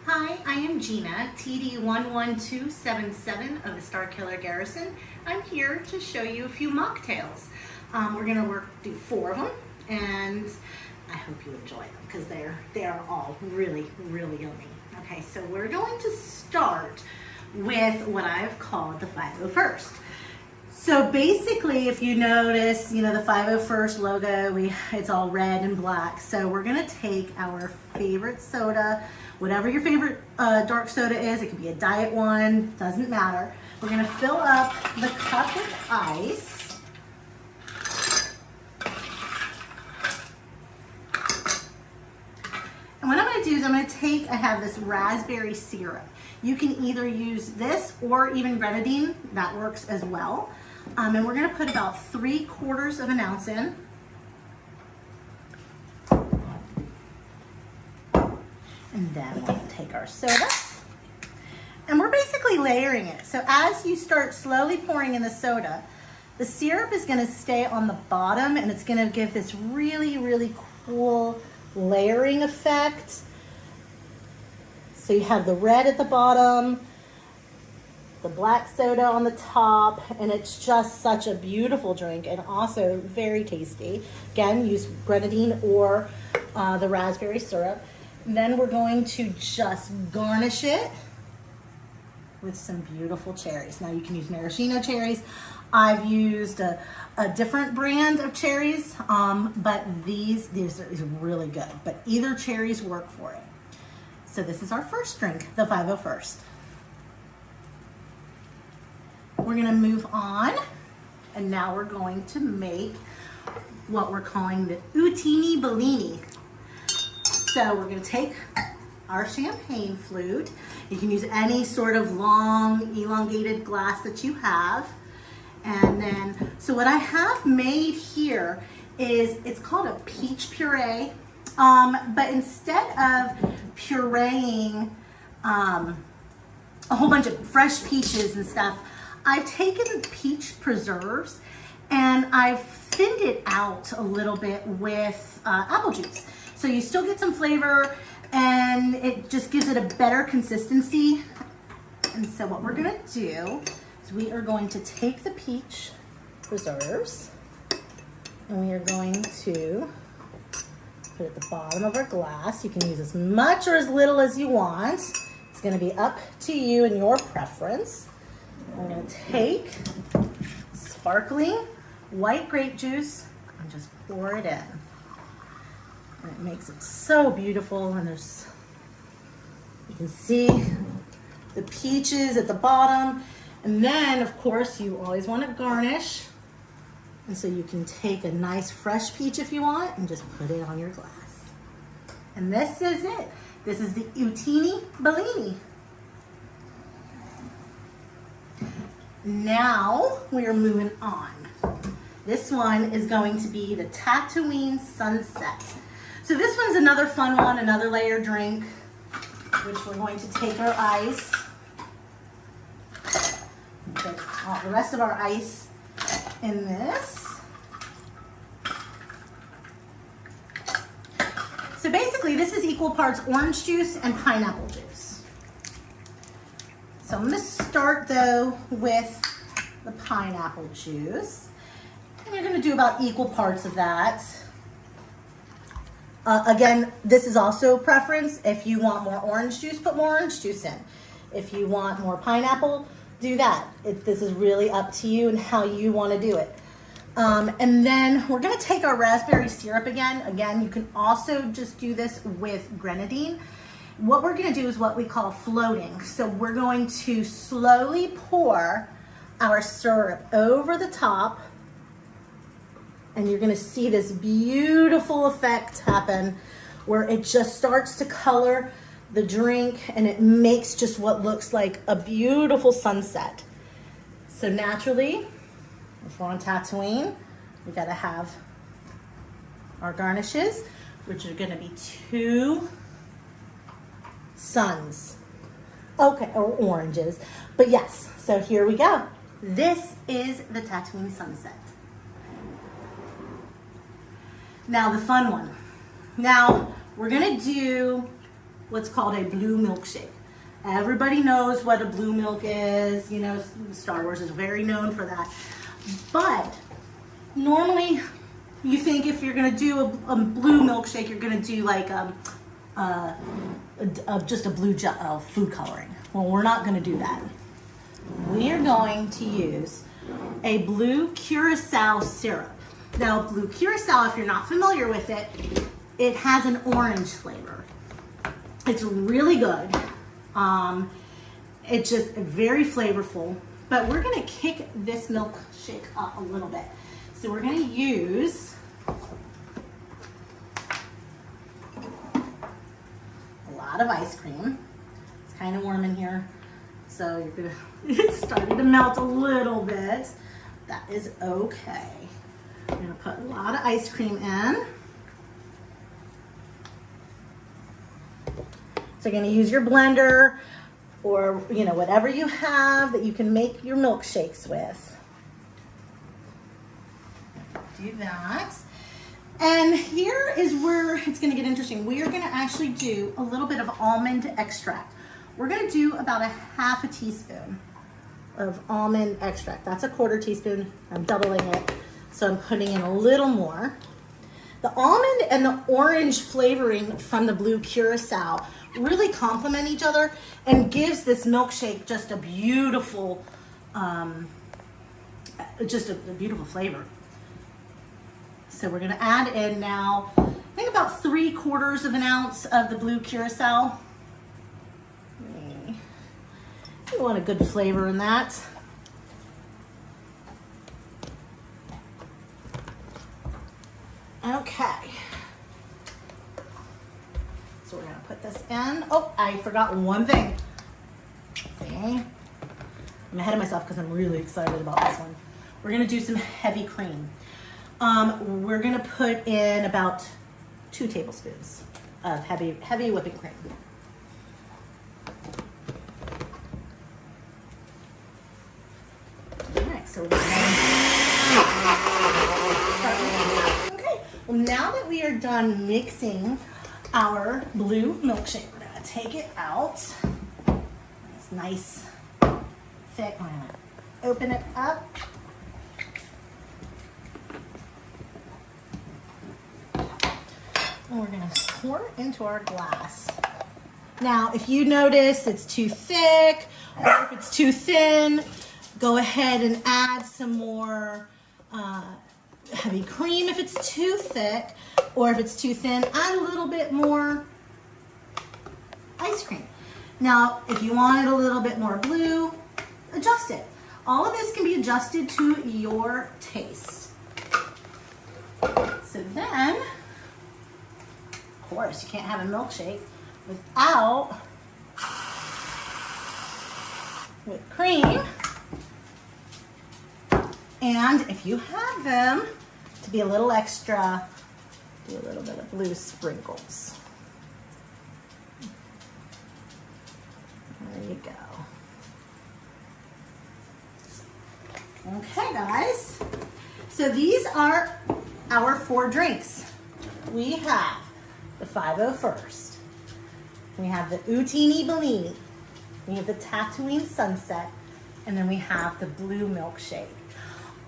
Hi, I am Gina, TD11277 of the Starkiller Garrison. I'm here to show you a few mocktails. We're going to do 4 of them, and I hope you enjoy them because they are all really, really yummy. Okay, so we're going to start with what I've called the 501st. So basically, if you notice, the 501st logo, it's all red and black. So we're gonna take our favorite soda, whatever your favorite dark soda is, it could be a diet one, doesn't matter. We're gonna fill up the cup with ice. And what I'm gonna do is I have this raspberry syrup. You can either use this or even grenadine, that works as well. And we're going to put about 3/4 of an ounce in. And then we'll take our soda. And we're basically layering it. So as you start slowly pouring in the soda, the syrup is going to stay on the bottom, and it's going to give this really, really cool layering effect. So you have the red at the bottom, the black soda on the top, and it's just such a beautiful drink and also very tasty. Again, use grenadine or the raspberry syrup. And then we're going to just garnish it with some beautiful cherries. Now you can use maraschino cherries. I've used a different brand of cherries, but these are really good. But either cherries work for it. So this is our first drink, the 501st. We're gonna move on, and now we're going to make what we're calling the Utini Bellini. So we're gonna take our champagne flute. You can use any sort of long, elongated glass that you have. And then, so what I have made here is, it's called a peach puree. But instead of pureeing a whole bunch of fresh peaches and stuff, I've taken peach preserves and I've thinned it out a little bit with apple juice. So you still get some flavor and it just gives it a better consistency. And so what we're gonna do is we are going to take the peach preserves and we are going to put it at the bottom of our glass. You can use as much or as little as you want. It's gonna be up to you and your preference. I'm gonna take sparkling white grape juice and just pour it in. And it makes it so beautiful, and you can see the peaches at the bottom. And then, of course, you always want to garnish. And so you can take a nice fresh peach if you want and just put it on your glass. And this is it. This is the Utini Bellini. Now we are moving on. This one is going to be the Tatooine Sunset. So this one's another fun one, another layer drink, which we're going to take our ice, put all the rest of our ice in this. So basically this is equal parts orange juice and pineapple juice. So I'm gonna start though with the pineapple juice. And you're gonna do about equal parts of that. Again, this is also preference. If you want more orange juice, put more orange juice in. If you want more pineapple, do that. This is really up to you and how you wanna do it. And then we're gonna take our raspberry syrup again. Again, you can also just do this with grenadine. What we're gonna do is what we call floating. So we're going to slowly pour our syrup over the top, and you're gonna see this beautiful effect happen where it just starts to color the drink and it makes just what looks like a beautiful sunset. So naturally, if we're on Tatooine, we gotta have our garnishes, which are gonna be 2 suns. Okay, or oranges. But yes, so here we go. This is the Tatooine Sunset. Now the fun one. Now we're gonna do what's called a blue milkshake. Everybody knows what a blue milk is. You know, Star Wars is very known for that. But normally you think if you're gonna do a blue milkshake, you're gonna do like just a blue food coloring. Well, we're not gonna do that. We are going to use a blue curacao syrup. Now, blue curacao, if you're not familiar with it, it has an orange flavor. It's really good. It's just very flavorful, but we're gonna kick this milkshake up a little bit. So we're gonna use a lot of ice cream. It's kind of warm in here, so you're gonna, it's starting to melt a little bit. That is okay. I'm gonna put a lot of ice cream in. So you're gonna use your blender or whatever you have that you can make your milkshakes with. Do that. And here is where it's gonna get interesting. We are gonna actually do a little bit of almond extract. We're gonna do about a half a teaspoon of almond extract. That's a 1/4 teaspoon. I'm doubling it, so I'm putting in a little more. The almond and the orange flavoring from the blue curacao really complement each other and gives this milkshake just a beautiful, beautiful flavor. So we're gonna add in now, I think about 3/4 of an ounce of the blue curacao. You want a good flavor in that. Okay. So we're gonna put this in. Oh, I forgot one thing. Okay. I'm ahead of myself because I'm really excited about this one. We're gonna do some heavy cream. We're gonna put in about 2 tablespoons of heavy whipping cream. All right, so we're gonna start mixing. Okay, well now that we are done mixing our blue milkshake, we're gonna take it out. It's nice, thick. I'm gonna open it up. And we're gonna pour it into our glass. Now, if you notice it's too thick or if it's too thin, go ahead and add some more heavy cream if it's too thick, or if it's too thin, add a little bit more ice cream. Now, if you want it a little bit more blue, adjust it. All of this can be adjusted to your taste. So then, of course, you can't have a milkshake without whipped cream. And if you have them, to be a little extra, do a little bit of blue sprinkles. There you go. Okay, guys. So these are our 4 drinks. We have the 501st. We have the Utini Bellini. We have the Tatooine Sunset. And then we have the blue milkshake.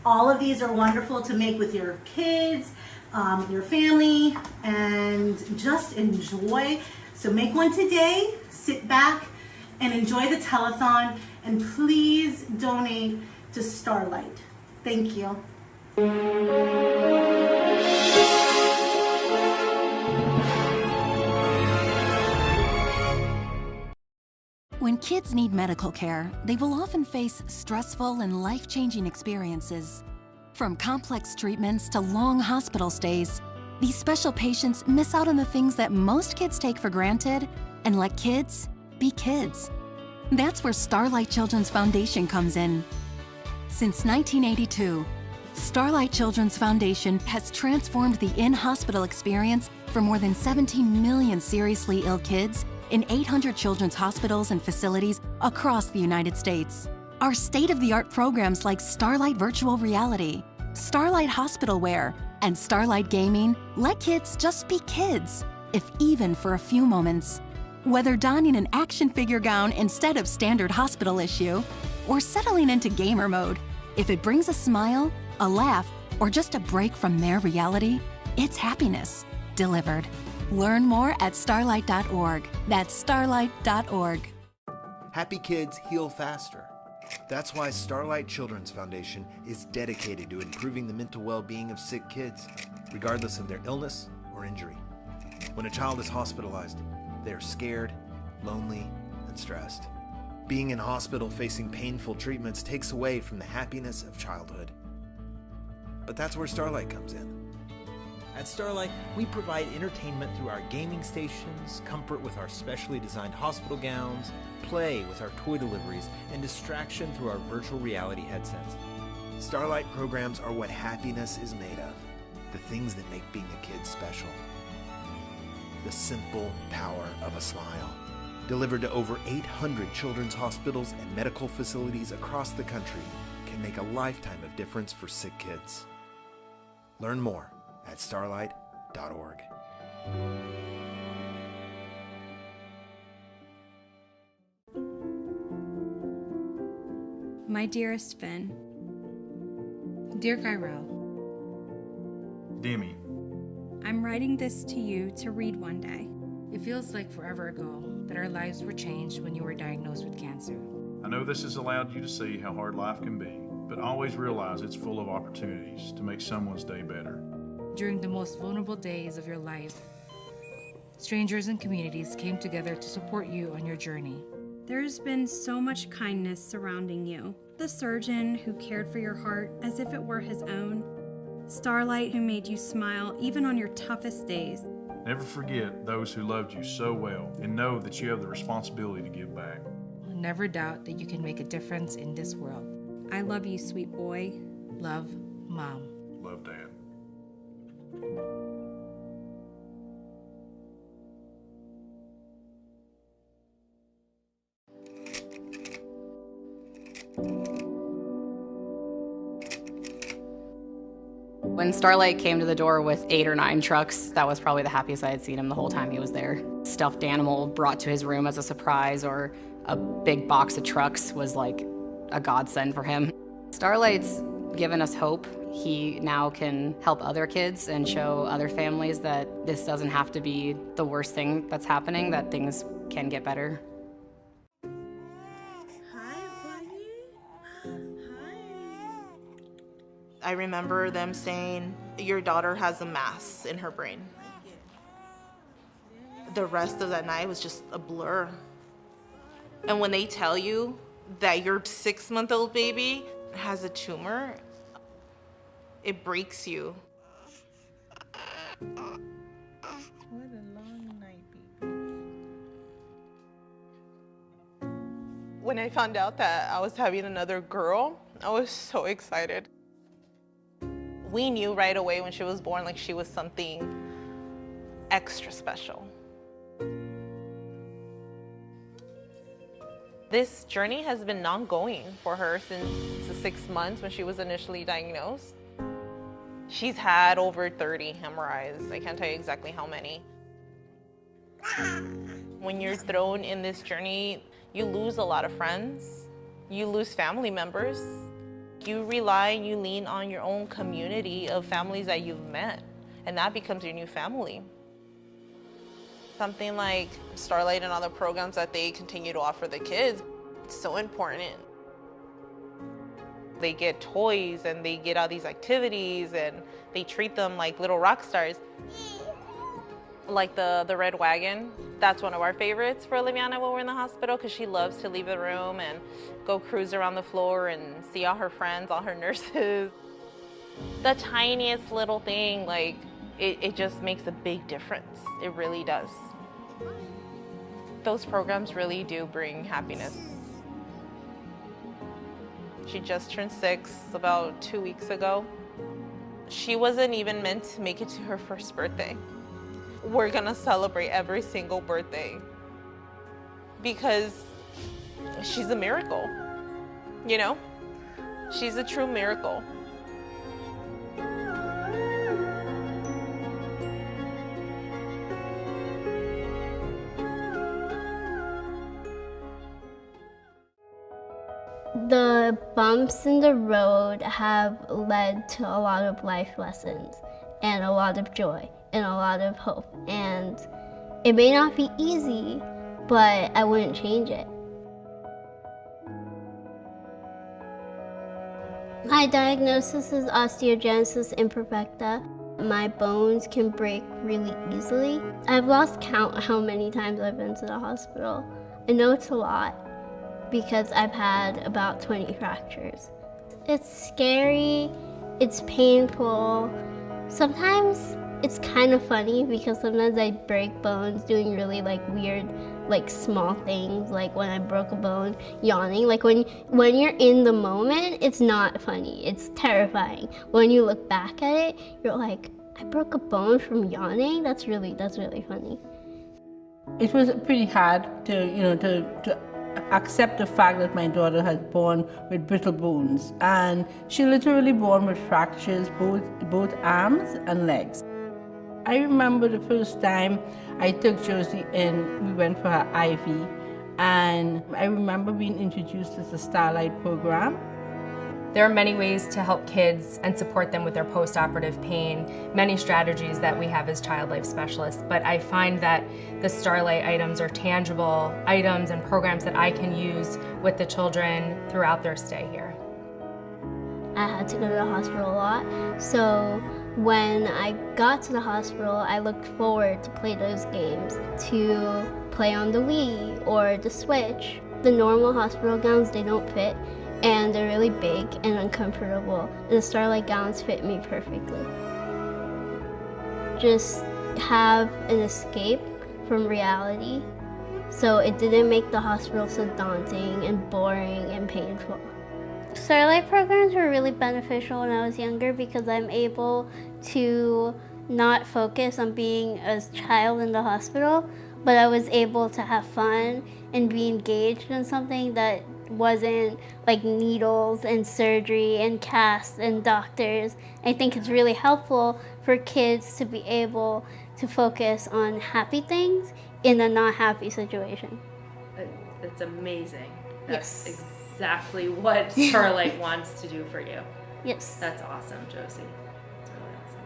All of these are wonderful to make with your kids, your family, and just enjoy. So make one today, sit back and enjoy the telethon, and please donate to Starlight. Thank you. When kids need medical care, they will often face stressful and life-changing experiences. From complex treatments to long hospital stays, these special patients miss out on the things that most kids take for granted and let kids be kids. That's where Starlight Children's Foundation comes in. Since 1982, Starlight Children's Foundation has transformed the in-hospital experience for more than 17 million seriously ill kids in 800 children's hospitals and facilities across the United States. Our state-of-the-art programs like Starlight Virtual Reality, Starlight Hospital Wear, and Starlight Gaming let kids just be kids, if even for a few moments. Whether donning an action figure gown instead of standard hospital issue, or settling into gamer mode, if it brings a smile, a laugh, or just a break from their reality, it's happiness delivered. Learn more at starlight.org. That's starlight.org. Happy kids heal faster. That's why Starlight Children's Foundation is dedicated to improving the mental well-being of sick kids, regardless of their illness or injury. When a child is hospitalized, they are scared, lonely, and stressed. Being in hospital facing painful treatments takes away from the happiness of childhood. But that's where Starlight comes in. At Starlight, we provide entertainment through our gaming stations, comfort with our specially designed hospital gowns, play with our toy deliveries, and distraction through our virtual reality headsets. Starlight programs are what happiness is made of, the things that make being a kid special. The simple power of a smile, delivered to over 800 children's hospitals and medical facilities across the country, can make a lifetime of difference for sick kids. Learn more at starlight.org. My dearest Finn, dear Cairo, Dear me, I'm writing this to you to read one day. It feels like forever ago that our lives were changed when you were diagnosed with cancer. I know this has allowed you to see how hard life can be, but always realize it's full of opportunities to make someone's day better. During the most vulnerable days of your life, strangers and communities came together to support you on your journey. There's been so much kindness surrounding you. The surgeon who cared for your heart as if it were his own. Starlight who made you smile even on your toughest days. Never forget those who loved you so well, and know that you have the responsibility to give back. Never doubt that you can make a difference in this world. I love you, sweet boy. Love, Mom. Love, Dad. When Starlight came to the door with 8 or 9 trucks, that was probably the happiest I had seen him the whole time he was there. Stuffed animal brought to his room as a surprise, or a big box of trucks was like a godsend for him. Starlight's given us hope. He now can help other kids and show other families that this doesn't have to be the worst thing that's happening, that things can get better. I remember them saying, your daughter has a mass in her brain. The rest of that night was just a blur. And when they tell you that your 6-month-old baby has a tumor, it breaks you. What a long night, baby. When I found out that I was having another girl, I was so excited. We knew right away when she was born, like she was something extra special. This journey has been ongoing for her since the 6 months when she was initially diagnosed. She's had over 30 hemorrhoids. I can't tell you exactly how many. When you're thrown in this journey, you lose a lot of friends. You lose family members. You rely and you lean on your own community of families that you've met, and that becomes your new family. Something like Starlight and other programs that they continue to offer the kids, it's so important. They get toys and they get all these activities and they treat them like little rock stars. Like the red wagon, that's one of our favorites for Liviana when we're in the hospital, because she loves to leave the room and go cruise around the floor and see all her friends, all her nurses. The tiniest little thing, like, it just makes a big difference. It really does. Those programs really do bring happiness. She just turned 6 about 2 weeks ago. She wasn't even meant to make it to her first birthday. We're gonna celebrate every single birthday because she's a miracle, you know? She's a true miracle. The bumps in the road have led to a lot of life lessons and a lot of joy and a lot of hope. And it may not be easy, but I wouldn't change it. My diagnosis is osteogenesis imperfecta. My bones can break really easily. I've lost count how many times I've been to the hospital. I know it's a lot because I've had about 20 fractures. It's scary, it's painful. Sometimes it's kind of funny because sometimes I break bones doing really weird small things, like when I broke a bone yawning. Like when you're in the moment, it's not funny, it's terrifying. When you look back at it, you're like, I broke a bone from yawning? That's really funny. It was pretty hard to accept the fact that my daughter was born with brittle bones, and she literally born with fractures both arms and legs. I remember the first time I took Josie in, we went for her IV, and I remember being introduced to the Starlight program. There are many ways to help kids and support them with their post-operative pain, many strategies that we have as child life specialists, but I find that the Starlight items are tangible items and programs that I can use with the children throughout their stay here. I had to go to the hospital a lot, so when I got to the hospital, I looked forward to play those games, to play on the Wii or the Switch. The normal hospital gowns, they don't fit, and they're really big and uncomfortable. The Starlight gowns fit me perfectly. Just have an escape from reality. So it didn't make the hospital so daunting and boring and painful. Starlight programs were really beneficial when I was younger because I'm able to not focus on being a child in the hospital, but I was able to have fun and be engaged in something that wasn't like needles and surgery and casts and doctors. I think it's really helpful for kids to be able to focus on happy things in a not happy situation. It's amazing. That's exactly what Starlight wants to do for you. Yes. That's awesome, Josie. That's really awesome.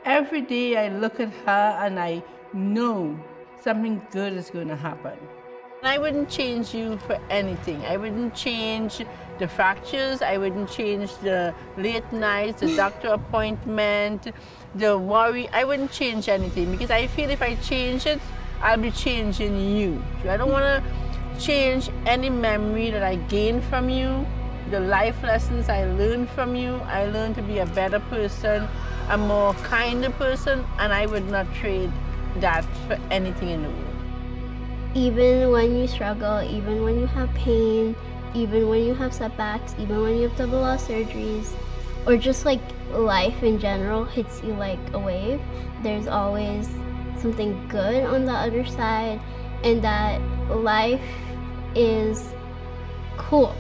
Every day I look at her and I know something good is going to happen. I wouldn't change you for anything. I wouldn't change the fractures. I wouldn't change the late nights, the doctor appointment, the worry. I wouldn't change anything because I feel if I change it, I'll be changing you. I don't want to change any memory that I gained from you, the life lessons I learned from you. I learned to be a better person, a more kinder person, and I would not trade that for anything in the world. Even when you struggle, even when you have pain, even when you have setbacks, even when you have double law surgeries, or just like life in general hits you like a wave, there's always something good on the other side, and that life is cool.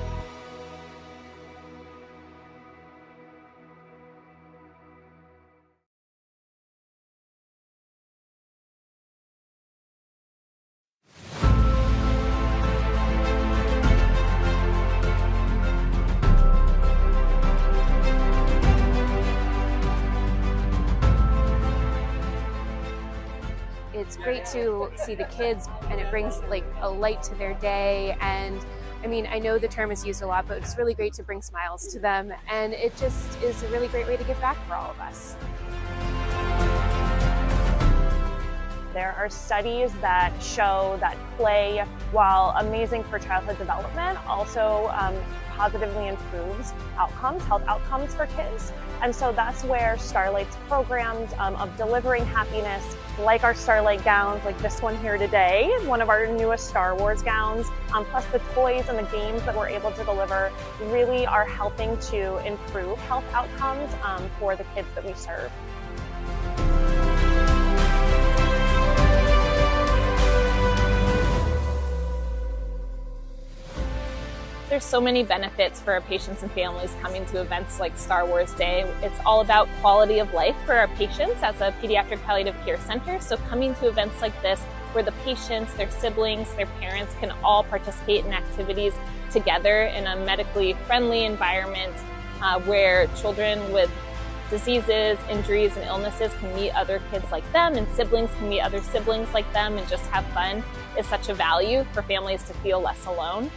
It's great to see the kids, and it brings like a light to their day. And I mean, I know the term is used a lot, but it's really great to bring smiles to them. And it just is a really great way to give back for all of us. There are studies that show that play, while amazing for childhood development, also positively improves outcomes, health outcomes for kids. And so that's where Starlight's programs of delivering happiness, like our Starlight gowns, like this one here today, one of our newest Star Wars gowns, plus the toys and the games that we're able to deliver, really are helping to improve health outcomes for the kids that we serve. There's so many benefits for our patients and families coming to events like Star Wars Day. It's all about quality of life for our patients as a pediatric palliative care center. So coming to events like this where the patients, their siblings, their parents can all participate in activities together in a medically friendly environment where children with diseases, injuries, and illnesses can meet other kids like them, and siblings can meet other siblings like them and just have fun is such a value for families to feel less alone.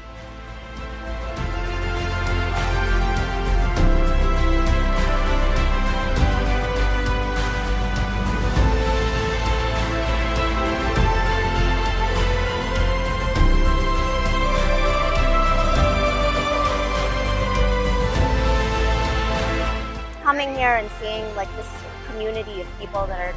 Coming here and seeing like this community of people that are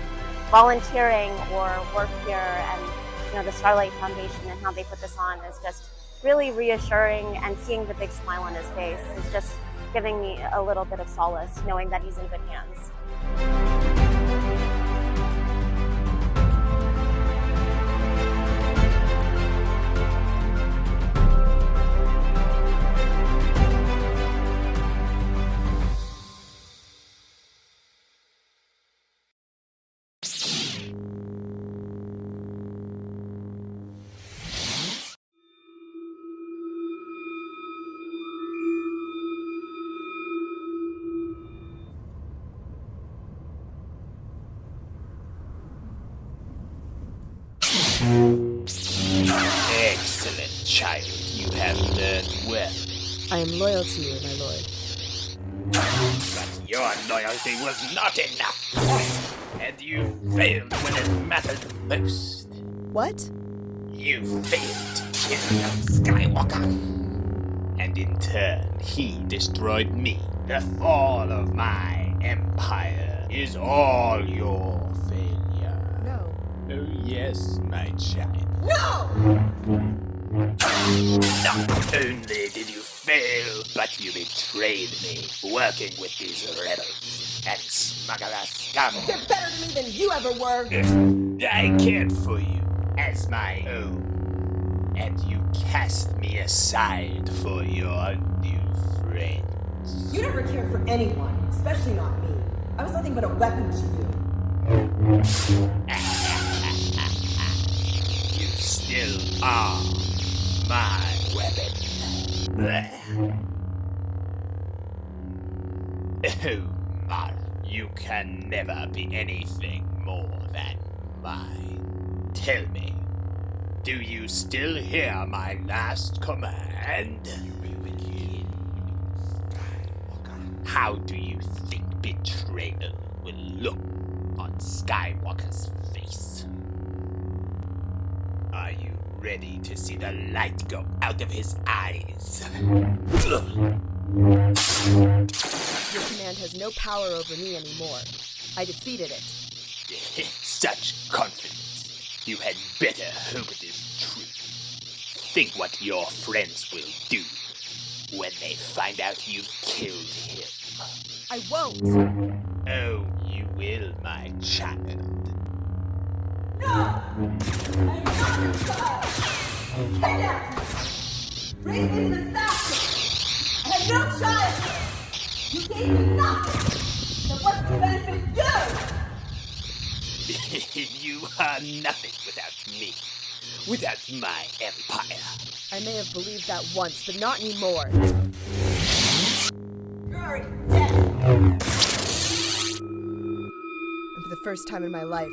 volunteering or work here, and you know, the Starlight Foundation and how they put this on is just really reassuring, and seeing the big smile on his face is just giving me a little bit of solace knowing that he's in good hands. Excellent, child. You have learned well. I am loyal to you, my lord. But your loyalty was not enough. And you failed when it mattered most. What? You failed to kill young Skywalker. And in turn, he destroyed me. The fall of my empire is all your failure. Oh, yes, my child. No! Not only did you fail, but you betrayed me, working with these rebels and smuggler scum. They're better to me than you ever were. I cared for you as my own, and you cast me aside for your new friends. You never cared for anyone, especially not me. I was nothing but a weapon to you. You still are my weapon. Oh, Mara, you can never be anything more than mine. Tell me, do you still hear my last command? How do you think betrayal will look on Skywalker's face? Are you ready to see the light go out of his eyes? Your command has no power over me anymore. I defeated it. Such confidence. You had better hope it is true. Think what your friends will do when they find out you've killed him. I won't. Oh, you will, my child. No! I'm not your child! Kidnapped me! Raised me as an assassin! I had no child! You gave me nothing! That wasn't to benefit you! You are nothing without me. Without my empire. I may have believed that once, but not anymore. You're already dead! And for the first time in my life,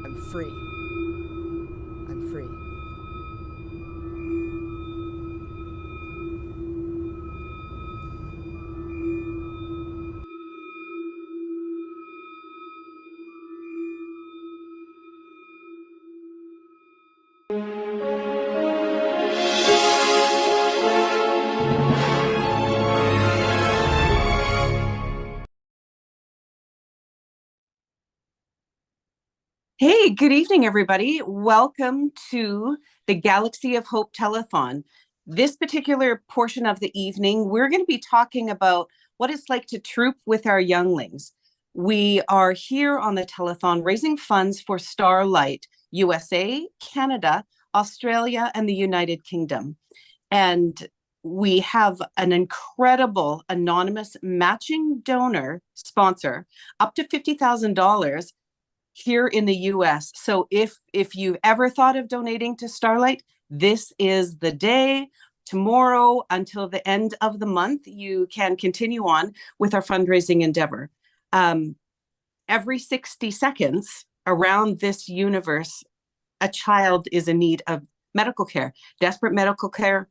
I'm free. I'm free. Hey, good evening, everybody. Welcome to the Galaxy of Hope Telethon. This particular portion of the evening, we're going to be talking about what it's like to troop with our younglings. We are here on the telethon raising funds for Starlight, USA, Canada, Australia, and the United Kingdom. And we have an incredible anonymous matching donor sponsor, up to $50,000 here in the US. So if you've ever thought of donating to Starlight, this is the day. Tomorrow until the end of the month, you can continue on with our fundraising endeavor. Every 60 seconds around this universe, a child is in need of medical care, desperate medical care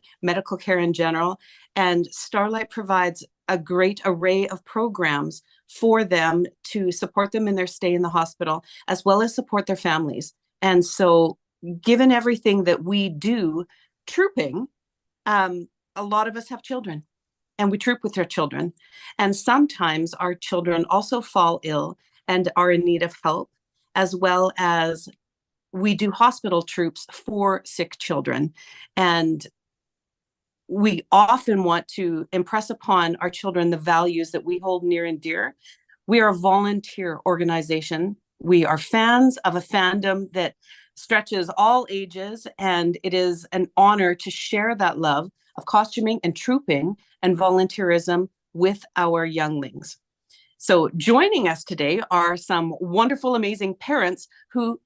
in general. And Starlight provides a great array of programs for them to support them in their stay in the hospital, as well as support their families. And so, given everything that we do trooping, a lot of us have children and we troop with our children. And sometimes our children also fall ill and are in need of help, as well as we do hospital troops for sick children. And we often want to impress upon our children the values that we hold near and dear. We are a volunteer organization. We are fans of a fandom that stretches all ages, and it is an honor to share that love of costuming and trooping and volunteerism with our younglings. So joining us today are some wonderful, amazing parents who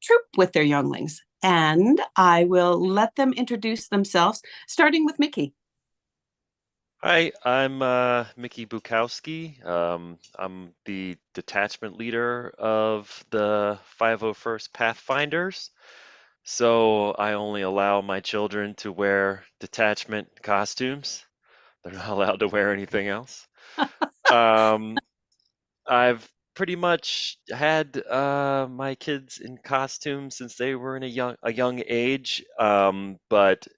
troop with their younglings. And I will let them introduce themselves, starting with Mickey. Hi, I'm Mickey Bukowski. I'm the detachment leader of the 501st Pathfinders. So I only allow my children to wear detachment costumes. They're not allowed to wear anything else. I've pretty much had my kids in costumes since they were in a young age, but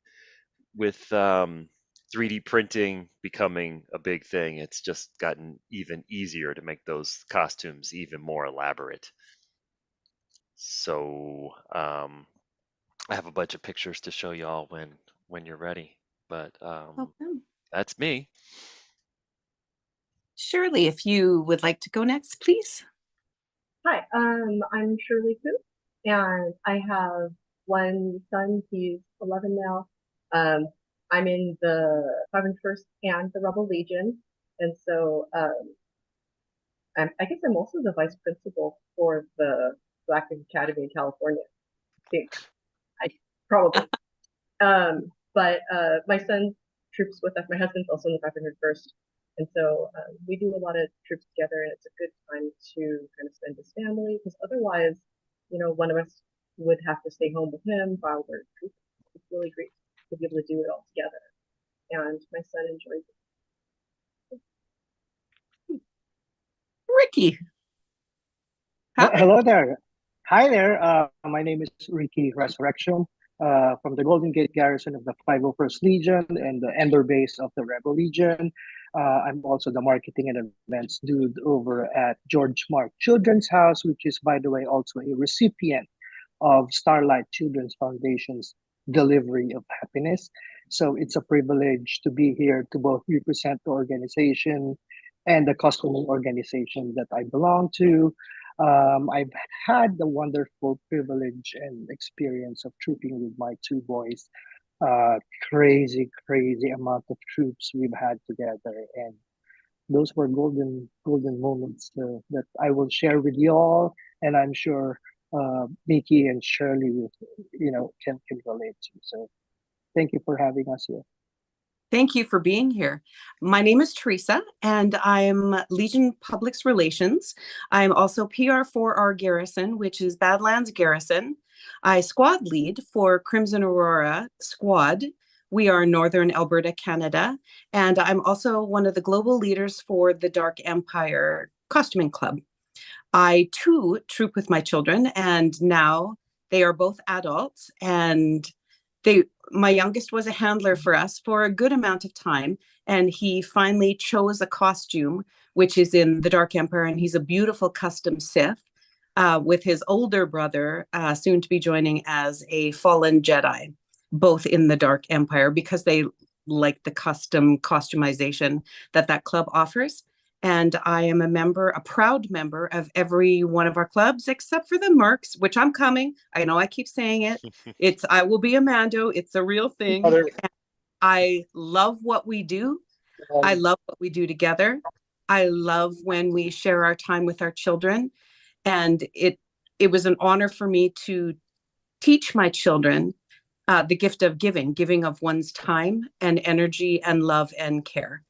with 3D printing becoming a big thing, it's just gotten even easier to make those costumes even more elaborate. So I have a bunch of pictures to show y'all when you're ready. But that's me. Shirley, if you would like to go next, please. Hi, I'm Shirley Koo, and I have one son. He's 11 now. I'm in the 501st and the Rebel Legion, and so I guess I'm also the vice principal for the Galactic Academy in California. I probably. But my son troops with us. My husband's also in the 501st, and so we do a lot of troops together, and it's a good time to kind of spend with family, because otherwise, one of us would have to stay home with him while we're trooping. It's really great to be able to do it all together, and my son enjoys it. Ricky. Hello there. Hi there. My name is Ricky Resurrection from the Golden Gate Garrison of the 501st Legion and the Endor base of the Rebel Legion. I'm also the marketing and events dude over at George Mark Children's House, which is, by the way, also a recipient of Starlight Children's Foundation's Delivery of Happiness. So it's a privilege to be here to both represent the organization and the customer organization that I belong to. I've had the wonderful privilege and experience of trooping with my two boys. Crazy, crazy amount of troops we've had together, and those were golden moments that I will share with you all, and I'm sure Mickey and Shirley, can relate to. So, thank you for having us here. Thank you for being here. My name is Teresa, and I'm Legion Public Relations. I'm also PR for our garrison, which is Badlands Garrison. I squad lead for Crimson Aurora Squad. We are Northern Alberta, Canada, and I'm also one of the global leaders for the Dark Empire Costuming Club. I too troop with my children, and now they are both adults, and my youngest was a handler for us for a good amount of time, and he finally chose a costume, which is in the Dark Empire, and he's a beautiful custom Sith, with his older brother soon to be joining as a fallen Jedi, both in the Dark Empire, because they like the customization that club offers. And I am a proud member of every one of our clubs, except for the Mercs, which I'm coming. I know I keep saying it. I will be a Mando. It's a real thing. And I love what we do. I love what we do together. I love when we share our time with our children. And it was an honor for me to teach my children the gift of giving of one's time and energy and love and care.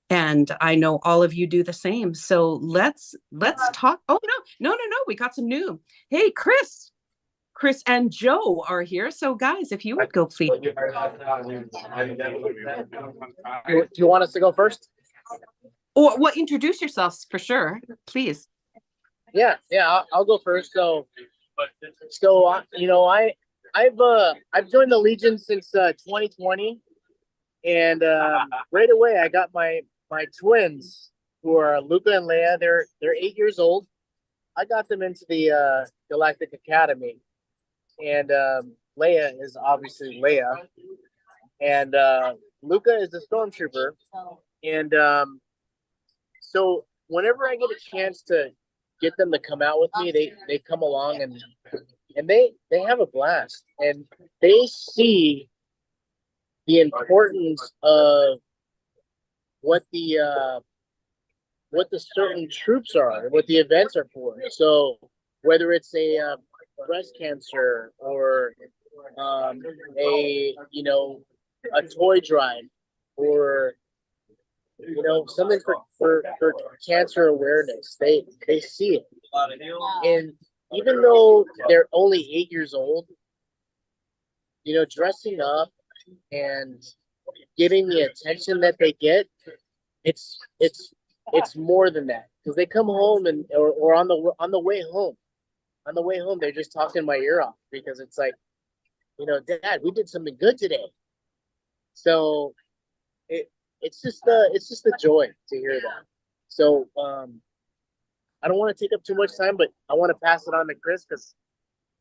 And I know all of you do the same. So let's talk. Oh, no. We got some new. Hey, Chris and Joe are here. So guys, if you would go, please. Do you want us to go first? Or introduce yourselves for sure, please. Yeah, I'll go first. So I've joined the Legion since 2020, and right away I got my twins, who are Luca and Leia. They're 8 years old. I got them into the Galactic Academy, and Leia is obviously Leia, and Luca is a stormtrooper. And so whenever I get a chance to get them to come out with me, they come along, and they have a blast, and they see the importance of what the certain troops are, what the events are for. So whether it's a breast cancer or a toy drive, or something for cancer awareness, they see it. And even though they're only 8 years old, dressing up and getting the attention that they get, it's more than that, because they come home or on the way home they're just talking my ear off, because it's like, Dad, we did something good today. So it's just a joy to hear that. So I don't want to take up too much time, but I want to pass it on to Chris, because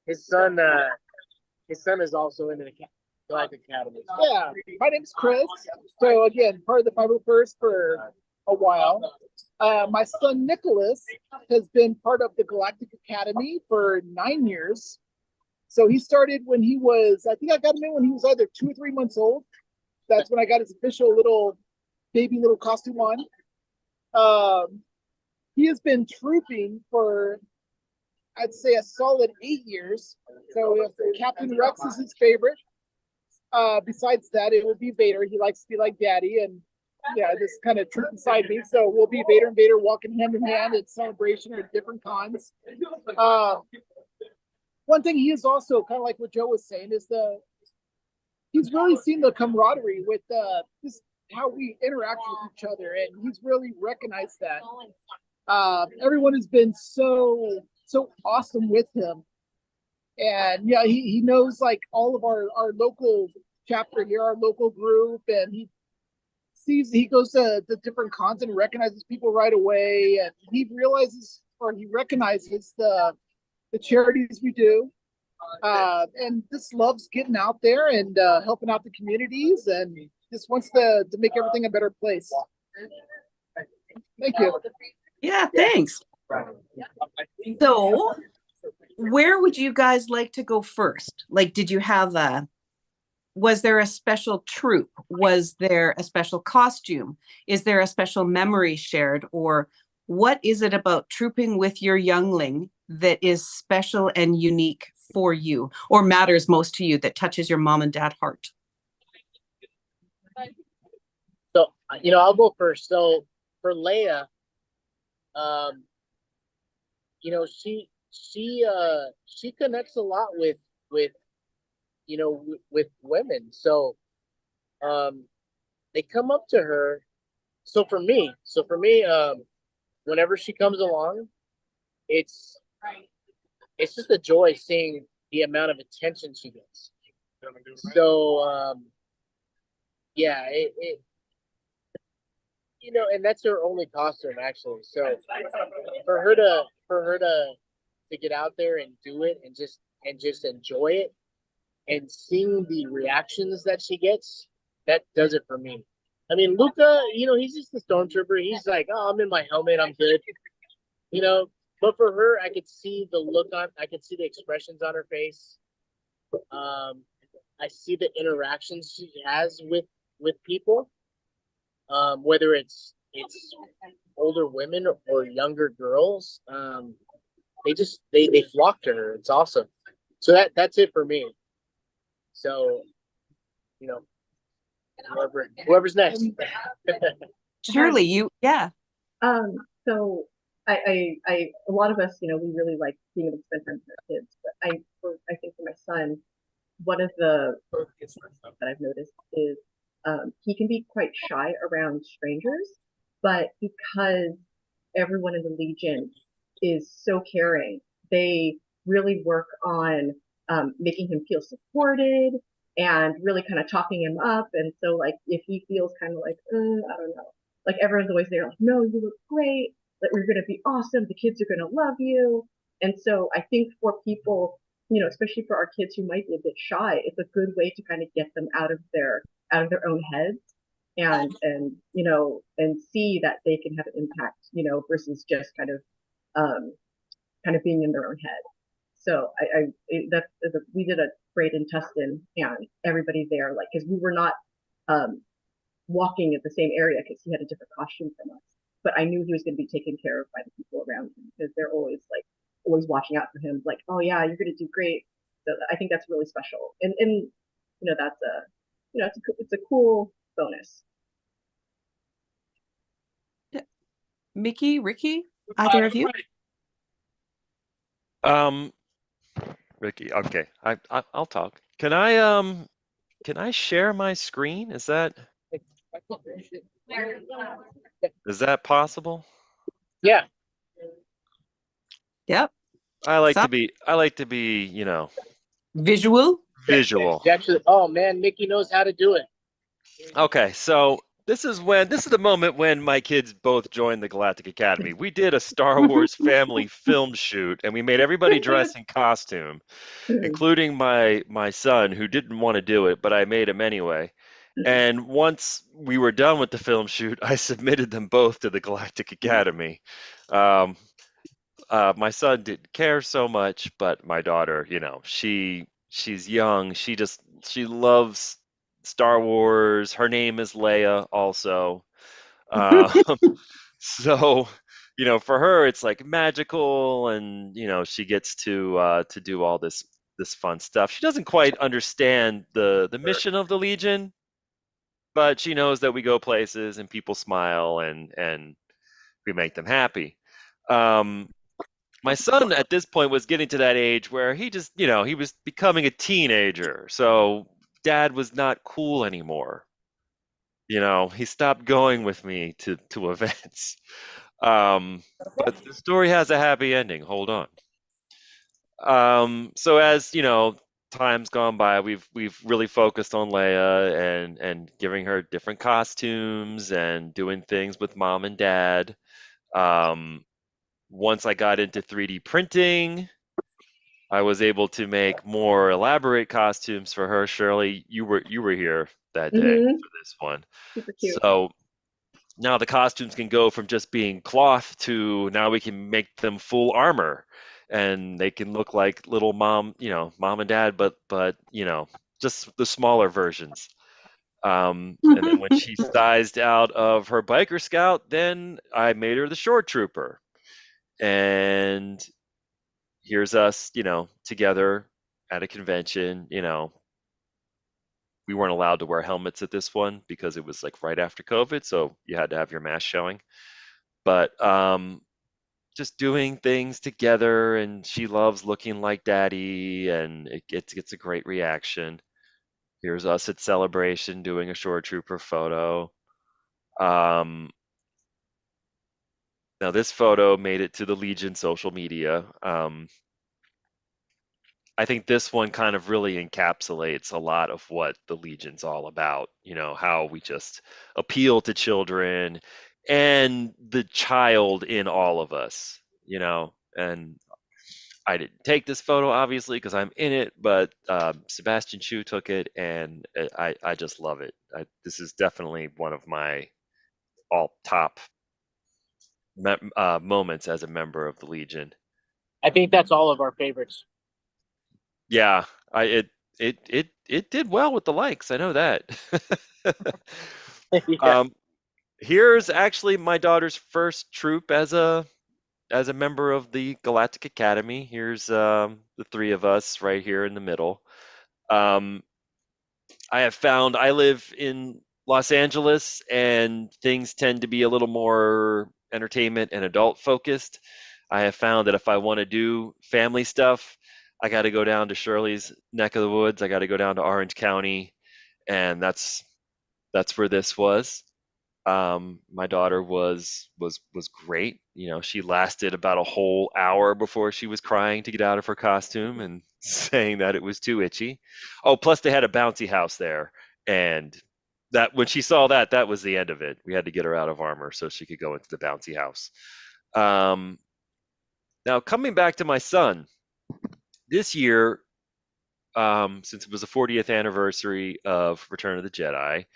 his son is also in the Galactic Academy. Yeah, my name's Chris. So again, part of the 501st for a while. My son Nicholas has been part of the Galactic Academy for 9 years. So he started when he was, I think I got him in when he was either 2 or 3 months old. That's when I got his official little costume on. He has been trooping for, I'd say, a solid 8 years. So if Captain Rex is his favorite, besides that, it would be Vader. He likes to be like Daddy, and yeah, this kind of troop beside me. So we'll be Vader and Vader walking hand in hand at celebration at different cons. One thing he is also kind of like what Joe was saying is he's really seen the camaraderie with just how we interact with each other, and he's really recognized that. Everyone has been so awesome with him, and yeah, he knows like all of our local chapter here, our local group, and he goes to the different cons and recognizes people right away, and he recognizes the charities we do, and just loves getting out there and helping out the communities, and just wants to make everything a better place. Thank you. Yeah, thanks. So, where would you guys like to go first? Like, was there a special troop? Was there a special costume? Is there a special memory shared? Or what is it about trooping with your youngling that is special and unique for you, or matters most to you, that touches your mom and dad heart? So, I'll go first. So for Leia, she connects a lot with women. So they come up to her. So for me, whenever she comes along, it's just a joy seeing the amount of attention she gets. So yeah, and that's her only costume actually. So for her to get out there and do it and just enjoy it and seeing the reactions that she gets, that does it for me. I mean, Luca, he's just a stormtrooper. He's like, oh, I'm in my helmet, I'm good. But for her, I could see I could see the expressions on her face. I see the interactions she has with people. Whether it's older women or younger girls, they flock to her. It's awesome. So that's it for me. So, whoever's next. Shirley, yeah. So I a lot of us, we really like being able to spend time with our kids. But I think for my son, one of the that I've noticed is he can be quite shy around strangers, but because everyone in the Legion is so caring, they really work on making him feel supported and really kind of talking him up. And so, like, if he feels kind of like, I don't know, like everyone's always there, like, no, you look great, like, we're going to be awesome, the kids are going to love you. And so I think for people, especially for our kids who might be a bit shy, it's a good way to kind of get them out of their own heads and see that they can have an impact, versus just kind of being in their own head. So we did a parade in Tustin, and everybody there, like, because we were not walking at the same area because he had a different costume from us, but I knew he was going to be taken care of by the people around him because they're always watching out for him, like, oh yeah, you're going to do great. So I think that's really special, and that's it's a cool bonus. Mickey, Ricky, either of you? Ricky, okay, I'll talk. Can I share my screen? Is that possible? Yeah. Yep. I like to be, visual. Actually, oh man, Mickey knows how to do it. Okay, so This is the moment when my kids both joined the Galactic Academy. We did a Star Wars family film shoot, and we made everybody dress in costume, including my son, who didn't want to do it, but I made him anyway. And once we were done with the film shoot, I submitted them both to the Galactic Academy. Um, my son didn't care so much, but my daughter, she's young. She loves Star Wars. Her name is Leia also. Um, so, for her it's like magical, and she gets to do all this fun stuff. She doesn't quite understand the mission of the Legion, but she knows that we go places and people smile and we make them happy. Um, my son at this point was getting to that age where he just, he was becoming a teenager. So dad was not cool anymore. He stopped going with me to events. But the story has a happy ending. Hold on. So as time's gone by, we've really focused on Leia and giving her different costumes and doing things with mom and dad. Once I got into 3D printing, I was able to make more elaborate costumes for her. Shirley, you were here that day for this one. Super cute. So now the costumes can go from just being cloth to now we can make them full armor, and they can look like little mom and dad, but just the smaller versions. And then when she sized out of her biker scout, then I made her the shore trooper. And here's us, together at a convention. We weren't allowed to wear helmets at this one because it was like right after COVID, so you had to have your mask showing. But just doing things together, and she loves looking like daddy, and it gets a great reaction. Here's us at Celebration doing a shore trooper photo. Now this photo made it to the Legion social media. I think this one kind of really encapsulates a lot of what the Legion's all about, how we just appeal to children and the child in all of us, and I didn't take this photo obviously because I'm in it, but Sebastian Chu took it, and I just love it. This is definitely one of my all top moments as a member of the Legion. I think that's all of our favorites. Yeah, it did well with the likes. I know that. Yeah. Here's actually my daughter's first troop as a member of the Galactic Academy. Here's the three of us right here in the middle. I have found I live in Los Angeles, and things tend to be a little more entertainment and adult focused. I have found that if I want to do family stuff, I got to go down to Shirley's neck of the woods. I got to go down to Orange County, and that's where this was. My daughter was great. She lasted about a whole hour before she was crying to get out of her costume and saying that it was too itchy. Oh, plus they had a bouncy house there, and that when she saw that, that was the end of it. We had to get her out of armor so she could go into the bouncy house. Now coming back to my son, this year, since it was the 40th anniversary of Return of the Jedi,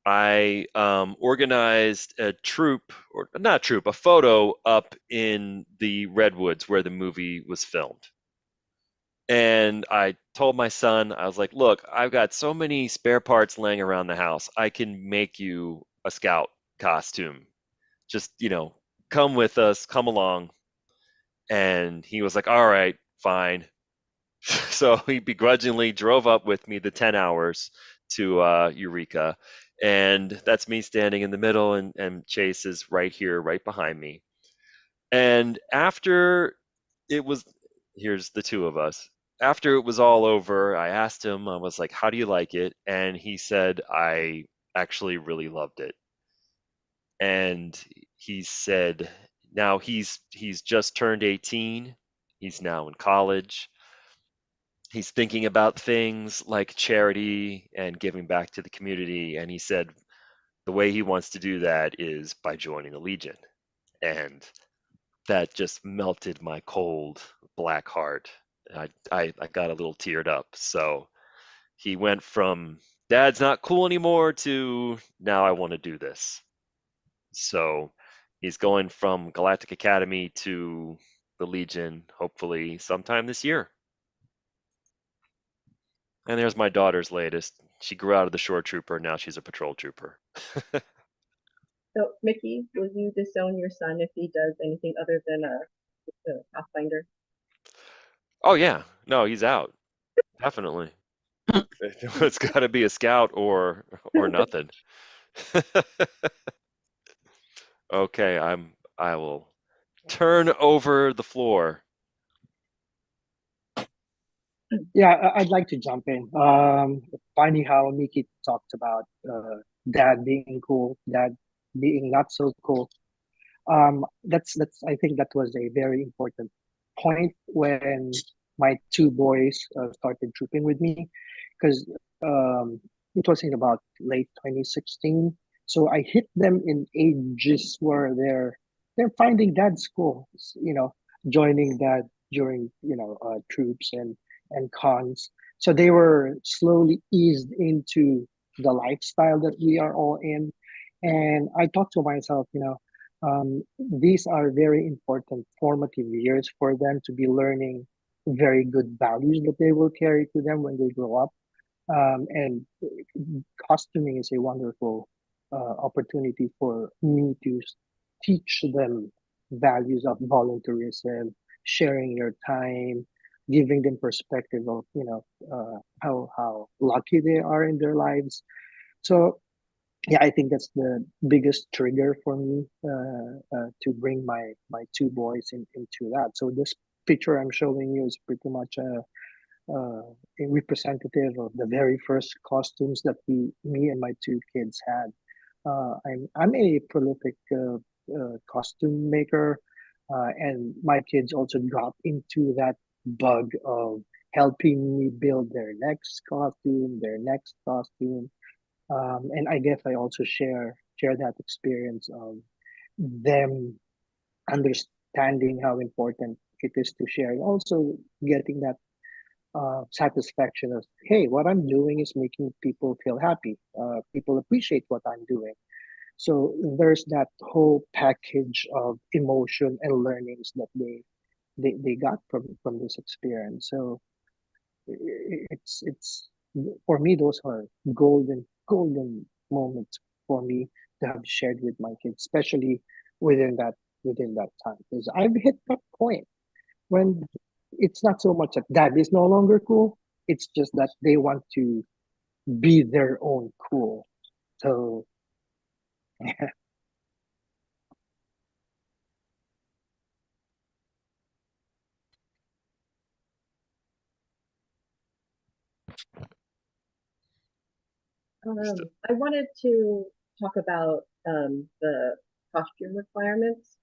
I organized a troop, or not a troop, a photo up in the Redwoods where the movie was filmed. And I told my son, I was like, look, I've got so many spare parts laying around the house. I can make you a scout costume. Just, come with us, come along. And he was like, all right, fine. So he begrudgingly drove up with me the 10 hours to Eureka. And that's me standing in the middle, and Chase is right here, right behind me. And after it was, here's the two of us. After it was all over, I asked him, I was like, how do you like it? And he said, I actually really loved it. And he said, now he's just turned 18. He's now in college. He's thinking about things like charity and giving back to the community. And he said, the way he wants to do that is by joining the Legion. And that just melted my cold black heart. I got a little teared up. So he went from dad's not cool anymore to now I want to do this. So he's going from Galactic Academy to the Legion, hopefully sometime this year. And there's my daughter's latest. She grew out of the shore trooper. Now she's a patrol trooper. So, Mickey, will you disown your son if he does anything other than a Pathfinder? Oh yeah, no, he's out. Definitely. It's got to be a scout or nothing. Okay, I will turn over the floor. Yeah, I'd like to jump in. Funny how Mickey talked about dad being cool, dad being not so cool. That's I think that was a very important point when my two boys started trooping with me, because it was in about late 2016. So I hit them in ages where they're finding dad's cool, joining dad during troops and cons. So they were slowly eased into the lifestyle that we are all in. And I thought to myself, these are very important formative years for them to be learning very good values that they will carry to them when they grow up. And costuming is a wonderful opportunity for me to teach them values of volunteerism, sharing your time, giving them perspective of how lucky they are in their lives. So yeah, I think that's the biggest trigger for me to bring my two boys into that. So this picture I'm showing you is pretty much a representative of the very first costumes that me and my two kids had. I'm a prolific costume maker, and my kids also got into that bug of helping me build their next costume, and I guess I also share that experience of them understanding how important it is to share, and also getting that satisfaction of, hey, what I'm doing is making people feel happy. People appreciate what I'm doing. So there's that whole package of emotion and learnings that they got from this experience. So it's for me, those are golden moments for me to have shared with my kids, especially within that time, because I've hit that point when it's not so much that dad is no longer cool, it's just that they want to be their own cool. So I wanted to talk about the costume requirements,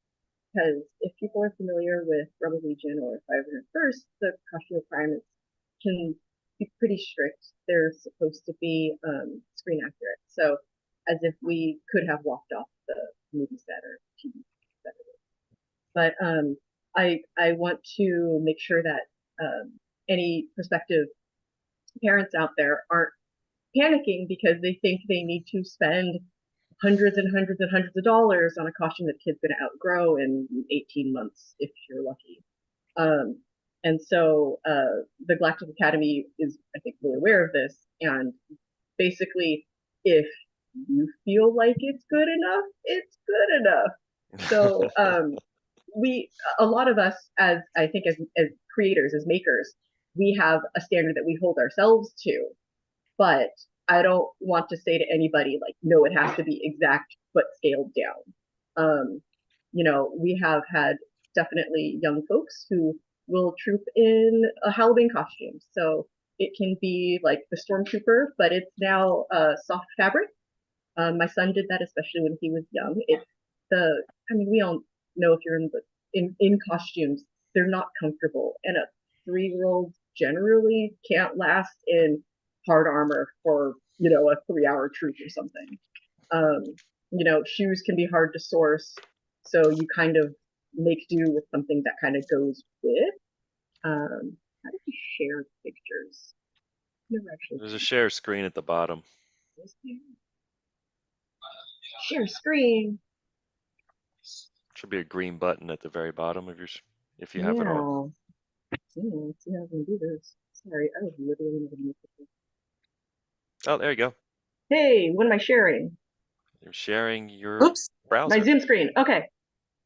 because if people are familiar with Rebel Legion or 501st, the costume requirements can be pretty strict. They're supposed to be screen accurate. So as if we could have walked off the movie set or TV set. But I want to make sure that any prospective parents out there aren't panicking because they think they need to spend hundreds and hundreds and hundreds of dollars on a costume that kid's going to outgrow in 18 months if you're lucky. And so the Galactic Academy is, I think, really aware of this. And basically, if you feel like it's good enough, it's good enough. So a lot of us, as I think, as creators, as makers, we have a standard that we hold ourselves to. But I don't want to say to anybody like, no, it has to be exact but scaled down. We have had definitely young folks who will troop in a Halloween costume. So it can be like the stormtrooper, but it's now soft fabric. My son did that, especially when he was young. We all know if you're in costumes, they're not comfortable, and a 3-year-old generally can't last in hard armor for a 3-hour troop or something. Shoes can be hard to source, so you kind of make do with something that kind of goes with. How do we share pictures? Never actually There's a share screen at the bottom. share screen. Should be a green button at the very bottom of if you have it on. Let's see how I can do this. Sorry, I was literally in the Oh, there you go. Hey, what am I sharing? You're sharing your browser. My Zoom screen. Okay.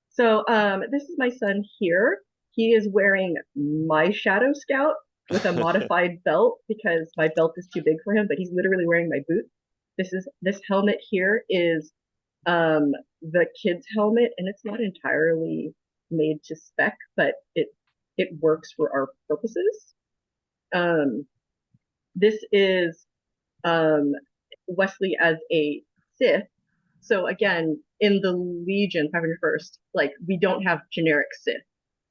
So this is my son here. He is wearing my Shadow Scout with a modified belt because my belt is too big for him, but he's literally wearing my boot. This helmet here is the kid's helmet, and it's not entirely made to spec, but it works for our purposes. This is Wesley as a Sith. So again, in the Legion 501st, like we don't have generic Sith,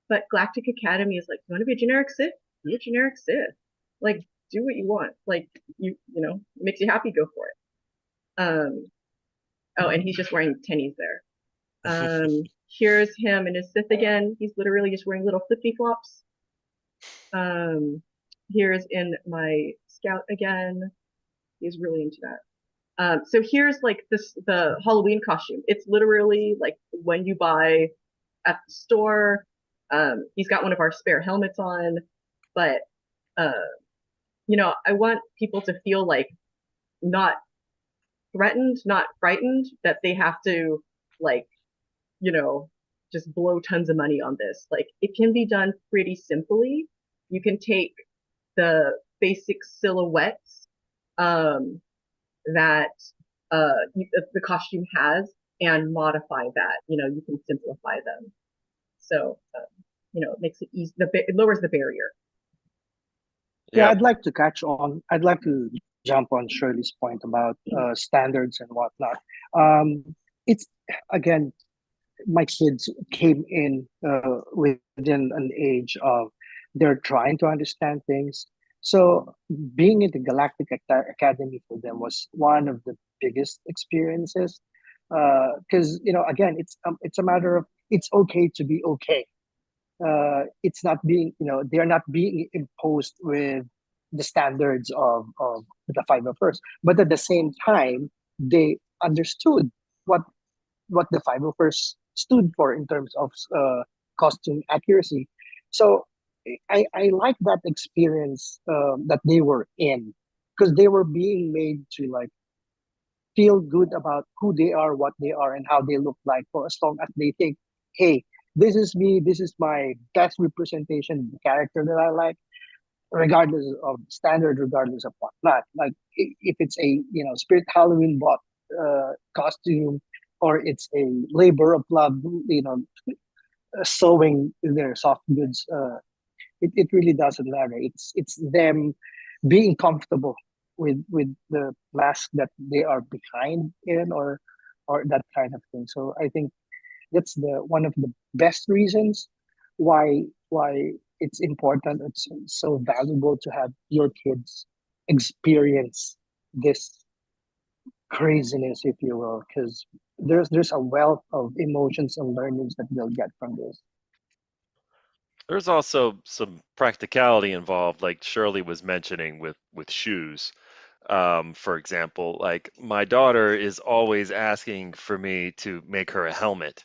but Galactic Academy is like, you want to be a generic Sith? Be a generic Sith. Like, do what you want. Like, you know, makes you happy, go for it. Oh, and he's just wearing tennies there. Here's him in his Sith again. He's literally just wearing little flippy flops. Here's in my Scout again. He's really into that. So here's like the Halloween costume. It's literally like when you buy at the store. He's got one of our spare helmets on, but I want people to feel like not threatened, not frightened, that they have to just blow tons of money on this. Like it can be done pretty simply. You can take the basic silhouettes that the costume has and modify that. You can simplify them. So, it makes it easy. It lowers the barrier. Yeah, I'd like to jump on Shirley's point about standards and whatnot. It's again, my kids came in within an age of they're trying to understand things. So being in the Galactic Academy for them was one of the biggest experiences. Because again, it's a matter of it's okay to be okay. It's not being they're not being imposed with the standards of the 501st, but at the same time they understood what the 501st stood for in terms of costume accuracy. So I like that experience that they were in, because they were being made to like feel good about who they are, what they are, and how they look like, for as long as they think, hey, this is me, this is my best representation of the character that I like, regardless of standard, regardless of whatnot. Like if it's a Spirit Halloween bought costume, or it's a labor of love, sewing their soft goods. It really doesn't matter. It's them being comfortable with the mask that they are behind in, or that kind of thing. So I think that's the one of the best reasons why it's important. It's so valuable to have your kids experience this craziness, if you will, because there's a wealth of emotions and learnings that they'll get from this. There's also some practicality involved, like Shirley was mentioning with shoes. For example, like my daughter is always asking for me to make her a helmet.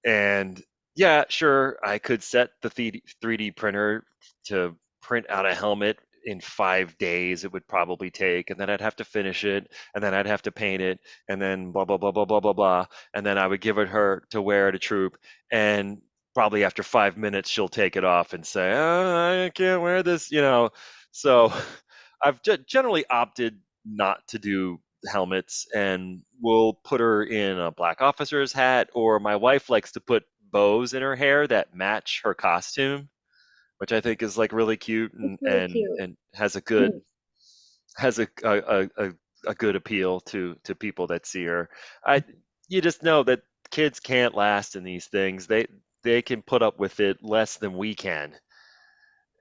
And yeah, sure, I could set the 3D printer to print out a helmet in 5 days. It would probably take, and then I'd have to finish it, and then I'd have to paint it, and then blah blah blah blah blah blah blah, and then I would give it her to wear at a troop, and probably after 5 minutes she'll take it off and say, oh, I can't wear this. So I've generally opted not to do helmets, and we'll put her in a black officer's hat, or my wife likes to put bows in her hair that match her costume, which I think is like really cute and really cute. and has a good has a good appeal to people that see her. You just know that kids can't last in these things. They can put up with it less than we can,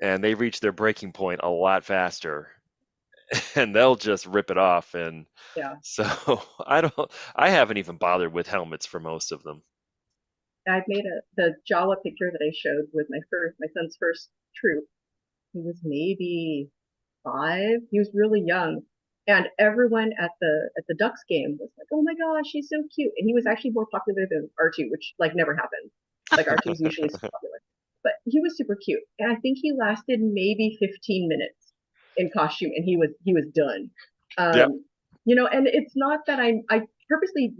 and they reach their breaking point a lot faster. and they'll just rip it off. And Yeah. so I haven't even bothered with helmets for most of them. I've made the Jawa picture that I showed with my son's first troop. He was maybe 5. He was really young. And everyone at the Ducks game was like, "Oh my gosh, he's so cute." And he was actually more popular than R2, which like never happens. Like R2 is usually so popular. But he was super cute. And I think he lasted maybe 15 minutes in costume and he was done. Yep. And it's not that I purposely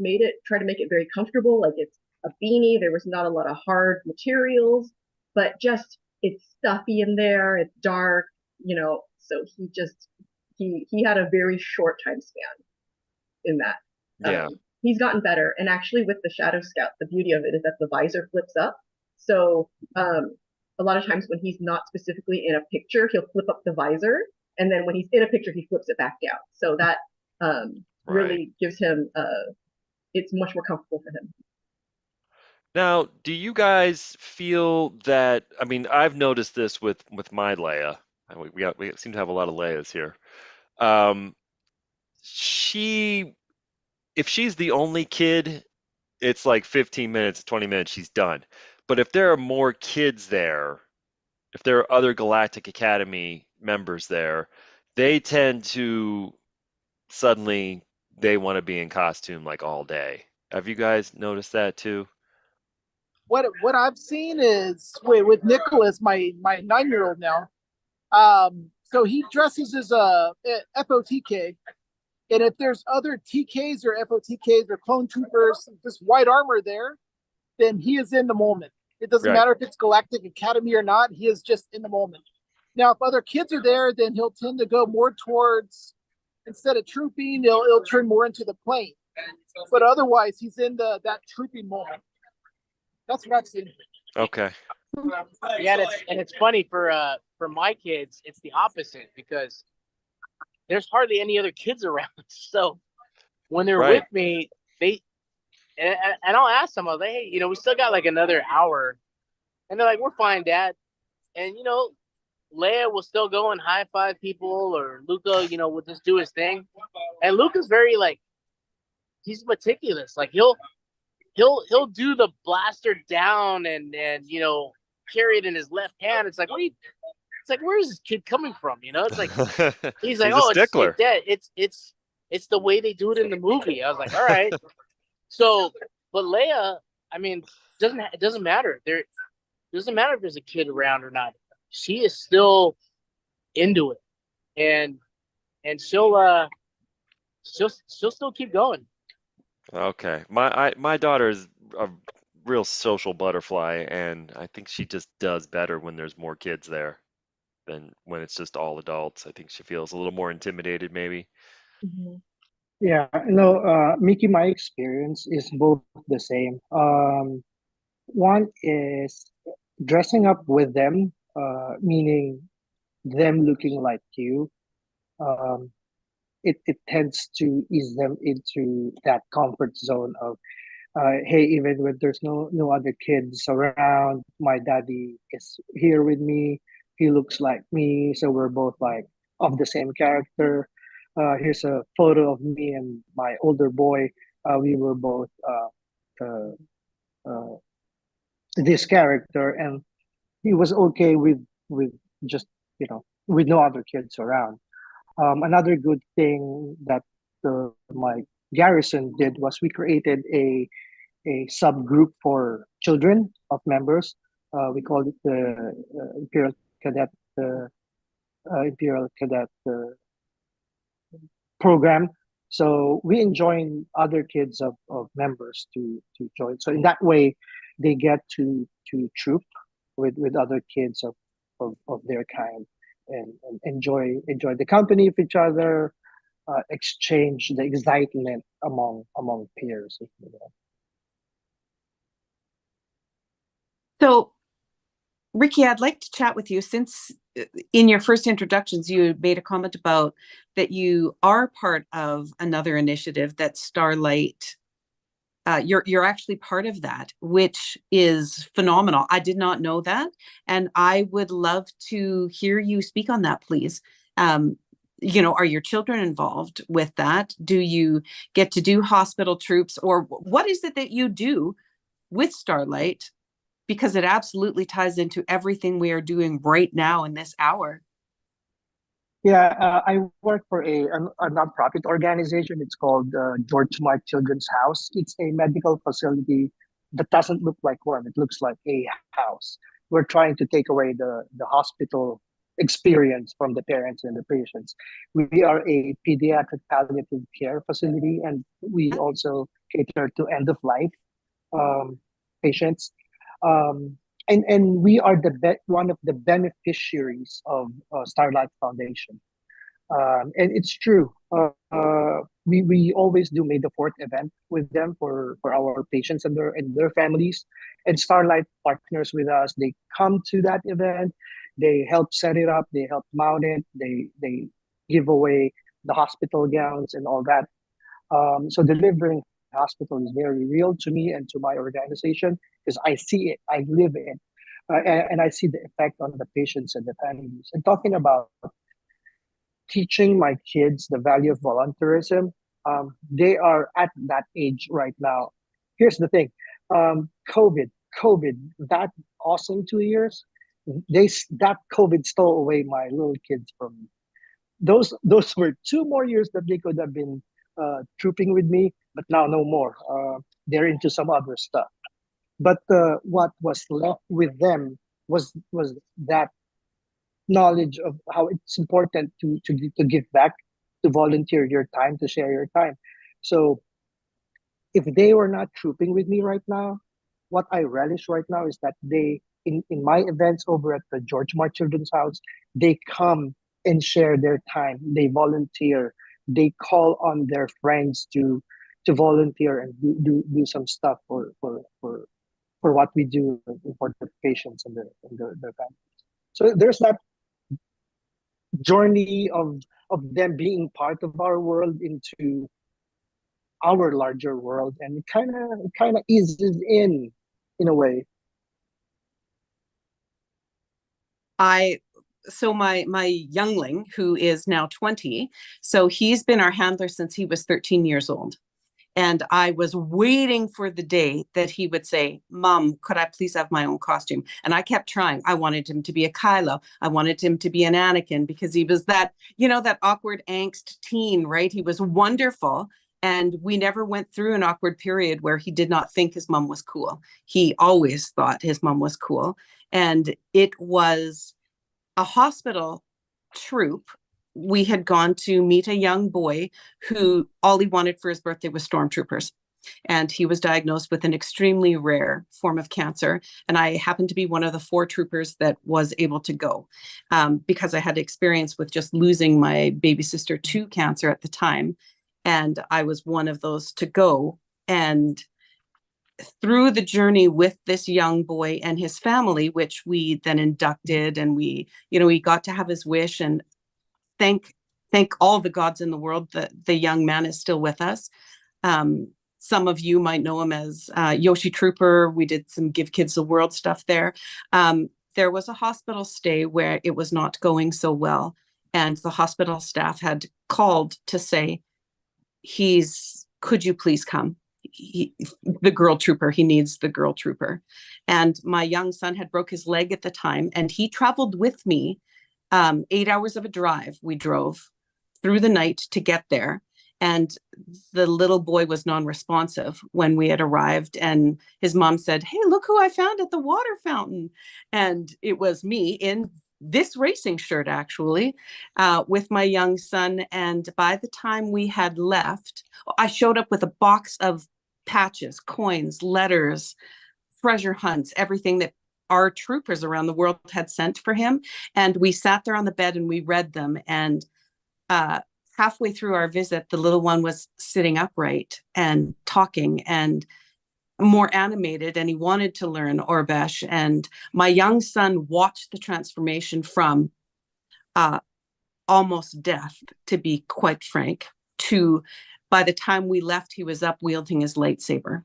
try to make it very comfortable, like it's a beanie. There was not a lot of hard materials, but just it's stuffy in there, it's dark, so he had a very short time span in that. Yeah. He's gotten better. And actually with the Shadow Scout, the beauty of it is that the visor flips up. So a lot of times when he's not specifically in a picture, he'll flip up the visor. And then when he's in a picture, he flips it back down. So that really gives him, it's much more comfortable for him. Now, do you guys feel that, I mean, I've noticed this with my Leia. We seem to have a lot of Leias here. If she's the only kid, it's like 15 minutes, 20 minutes, she's done. But if there are more kids there, if there are other Galactic Academy members there, they tend to suddenly they want to be in costume like all day. Have you guys noticed that too? What I've seen is with Nicholas, my 9-year-old now. So he dresses as a FOTK, and if there's other TKs or FOTKs or clone troopers, this white armor there, then he is in the moment. It doesn't matter if it's Galactic Academy or not. He is just in the moment. Now, if other kids are there, then he'll tend to go more towards, instead of trooping, he'll turn more into the plane. But otherwise, he's in that trooping moment. That's what I've seen. Okay. Yeah, and it's funny for my kids, it's the opposite because there's hardly any other kids around. So when they're with me, and I'll ask them, I'll say, hey, we still got like another hour, and they're like, we're fine, Dad. And Leia will still go and high five people, or Luca, will just do his thing. And Luca's very he's meticulous. Like he'll do the blaster down and carry it in his left hand. It's like, where's this kid coming from? It's like he's like, oh, it's the way they do it in the movie. I was like, all right. So, but Leia, I mean, it doesn't matter. It doesn't matter if there's a kid around or not. She is still into it, and she'll still keep going. Okay. My daughter is a real social butterfly, and I think she just does better when there's more kids there than when it's just all adults. I think she feels a little more intimidated, maybe. Mm-hmm. Yeah, Mickey, my experience is both the same. One is dressing up with them, meaning them looking like you. It tends to ease them into that comfort zone of, hey, even when there's no other kids around, my daddy is here with me. He looks like me, so we're both like of the same character. Here's a photo of me and my older boy. We were both this character, and he was okay with just with no other kids around. Another good thing that my garrison did was we created a subgroup for children of members. We called it the Imperial Cadet program. So we enjoin other kids of members to join. So in that way, they get to troop with other kids of their kind and enjoy the company of each other, exchange the excitement among peers. So, Ricky, I'd like to chat with you since in your first introductions, you made a comment about that you are part of another initiative that's Starlight. You're actually part of that, which is phenomenal. I did not know that, and I would love to hear you speak on that, please. are your children involved with that? Do you get to do hospital troops, or what is it that you do with Starlight? Because it absolutely ties into everything we are doing right now in this hour. Yeah, I work for a nonprofit organization. It's called George Mark Children's House. It's a medical facility that doesn't look like one. It looks like a house. We're trying to take away the hospital experience from the parents and the patients. We are a pediatric palliative care facility, and we also cater to end of life um, patients. Um, and we are one of the beneficiaries of Starlight Foundation. And it's true. We always do May the 4th event with them for our patients and their families. And Starlight partners with us. They come to that event. They help set it up. They help mount it. They give away the hospital gowns and all that. So delivering hospital is very real to me and to my organization because I see it, I live it, and I see the effect on the patients and the families. And talking about teaching my kids the value of volunteerism, they are at that age right now. Here's the thing, COVID, that awesome 2 years, that COVID stole away my little kids from me. Those were 2 more years that they could have been trooping with me, but now no more. They're into some other stuff. But what was left with them was that knowledge of how it's important to give back, to volunteer your time, to share your time. So if they were not trooping with me right now, what I relish right now is that they in my events over at the George Mark Children's House, they come and share their time. They volunteer. They call on their friends to volunteer and do some stuff for what we do for the patients and their families. So there's that journey of them being part of our world into our larger world, and it kind of eases in a way. So my youngling, who is now 20, so he's been our handler since he was 13 years old. And I was waiting for the day that he would say, Mom, could I please have my own costume? And I kept trying. I wanted him to be a Kylo. I wanted him to be an Anakin because he was that, that awkward angst teen, right? He was wonderful. And we never went through an awkward period where he did not think his mom was cool. He always thought his mom was cool. And it was a hospital troop. We had gone to meet a young boy who all he wanted for his birthday was stormtroopers. And he was diagnosed with an extremely rare form of cancer. And I happened to be one of the 4 troopers that was able to go because I had experience with just losing my baby sister to cancer at the time. And I was one of those to go. And through the journey with this young boy and his family, which we then inducted, and we got to have his wish, and thank all the gods in the world that the young man is still with us. Some of you might know him as Yoshi Trooper. We did some Give Kids the World stuff there. There was a hospital stay where it was not going so well, and the hospital staff had called to say, could you please come? The girl trooper, he needs the girl trooper. And my young son had broke his leg at the time, and he traveled with me 8 hours of a drive. We drove through the night to get there. And the little boy was non-responsive when we had arrived. And his mom said, hey, look who I found at the water fountain. And it was me in this racing shirt, actually, with my young son. And by the time we had left, I showed up with a box of patches, coins, letters, treasure hunts, everything that our troopers around the world had sent for him. And we sat there on the bed and we read them. And halfway through our visit, the little one was sitting upright and talking and more animated, and he wanted to learn Orbesh. And my young son watched the transformation from almost death, to be quite frank, to by the time we left, he was up wielding his lightsaber.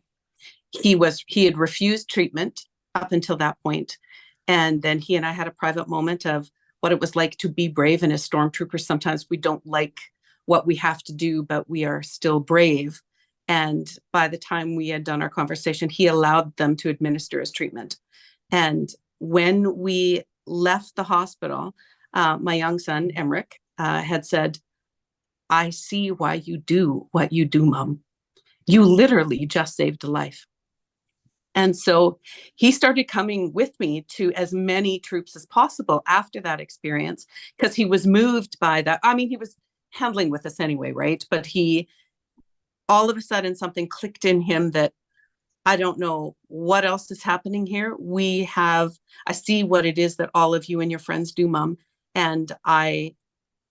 He had refused treatment up until that point. And then he and I had a private moment of, what it was like to be brave. And as stormtroopers, sometimes we don't like what we have to do, but we are still brave. And by the time we had done our conversation, he allowed them to administer his treatment. And when we left the hospital, my young son, Emmerich, had said, I see why you do what you do, Mom. You literally just saved a life. And so he started coming with me to as many troops as possible after that experience, because he was moved by that. I mean, he was handling with us anyway, right? But he, all of a sudden, something clicked in him that I don't know what else is happening here. I see what it is that all of you and your friends do, Mom. And I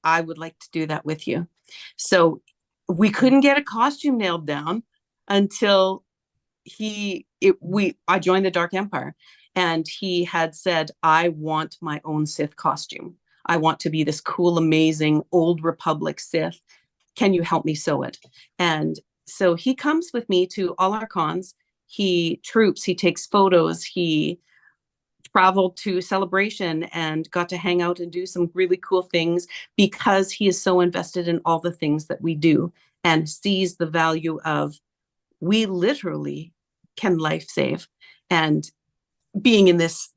would like to do that with you. So we couldn't get a costume nailed down until I joined the Dark Empire, and he had said, I want my own Sith costume. I want to be this cool, amazing old Republic Sith. Can you help me sew it? And so he comes with me to all our cons. He troops, he takes photos, he traveled to Celebration and got to hang out and do some really cool things, because he is so invested in all the things that we do and sees the value of, we literally can life save. And being in this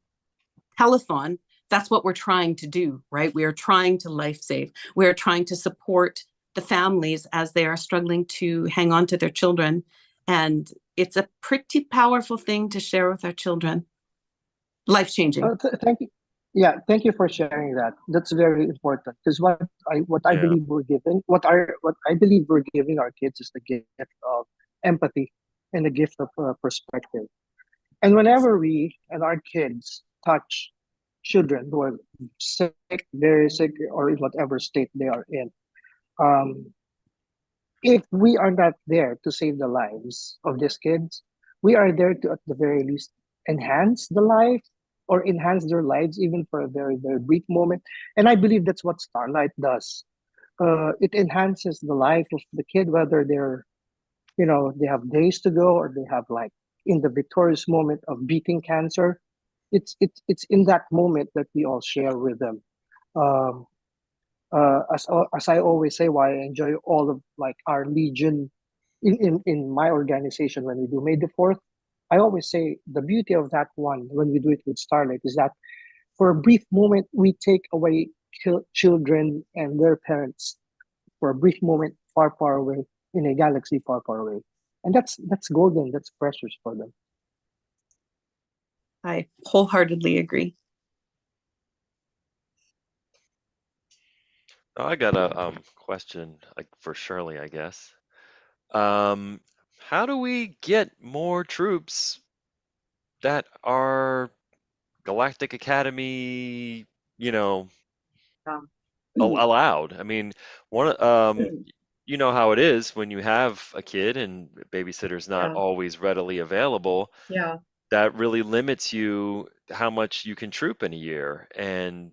telethon, that's what we're trying to do, right? We are trying to life save. We are trying to support the families as they are struggling to hang on to their children. And it's a pretty powerful thing to share with our children. Life-changing. Thank you. Yeah, thank you for sharing that. That's very important, because what I believe we're giving, what I believe we're giving our kids is the gift of empathy and the gift of perspective. And whenever we and our kids touch children who are sick, very sick, or in whatever state they are in, if we are not there to save the lives of these kids, we are there to, at the very least, enhance the life or enhance their lives even for a very, very brief moment. And I believe that's what Starlight does. It enhances the life of the kid, whether they have days to go, or they have, like, in the victorious moment of beating cancer. It's in that moment that we all share with them. Um, as I always say, why I enjoy all of, like, our Legion in my organization when we do May the 4th. I always say the beauty of that one when we do it with Starlight is that for a brief moment we take away children and their parents for a brief moment, far, far away, in a galaxy far, far away. And that's golden, that's precious for them. I wholeheartedly agree. Oh, I got a question, like, for Shirley, I guess. How do we get more troops that are Galactic Academy, allowed? I mean, you know how it is when you have a kid and babysitter's not Yeah. always readily available. Yeah. That really limits you how much you can troop in a year. And,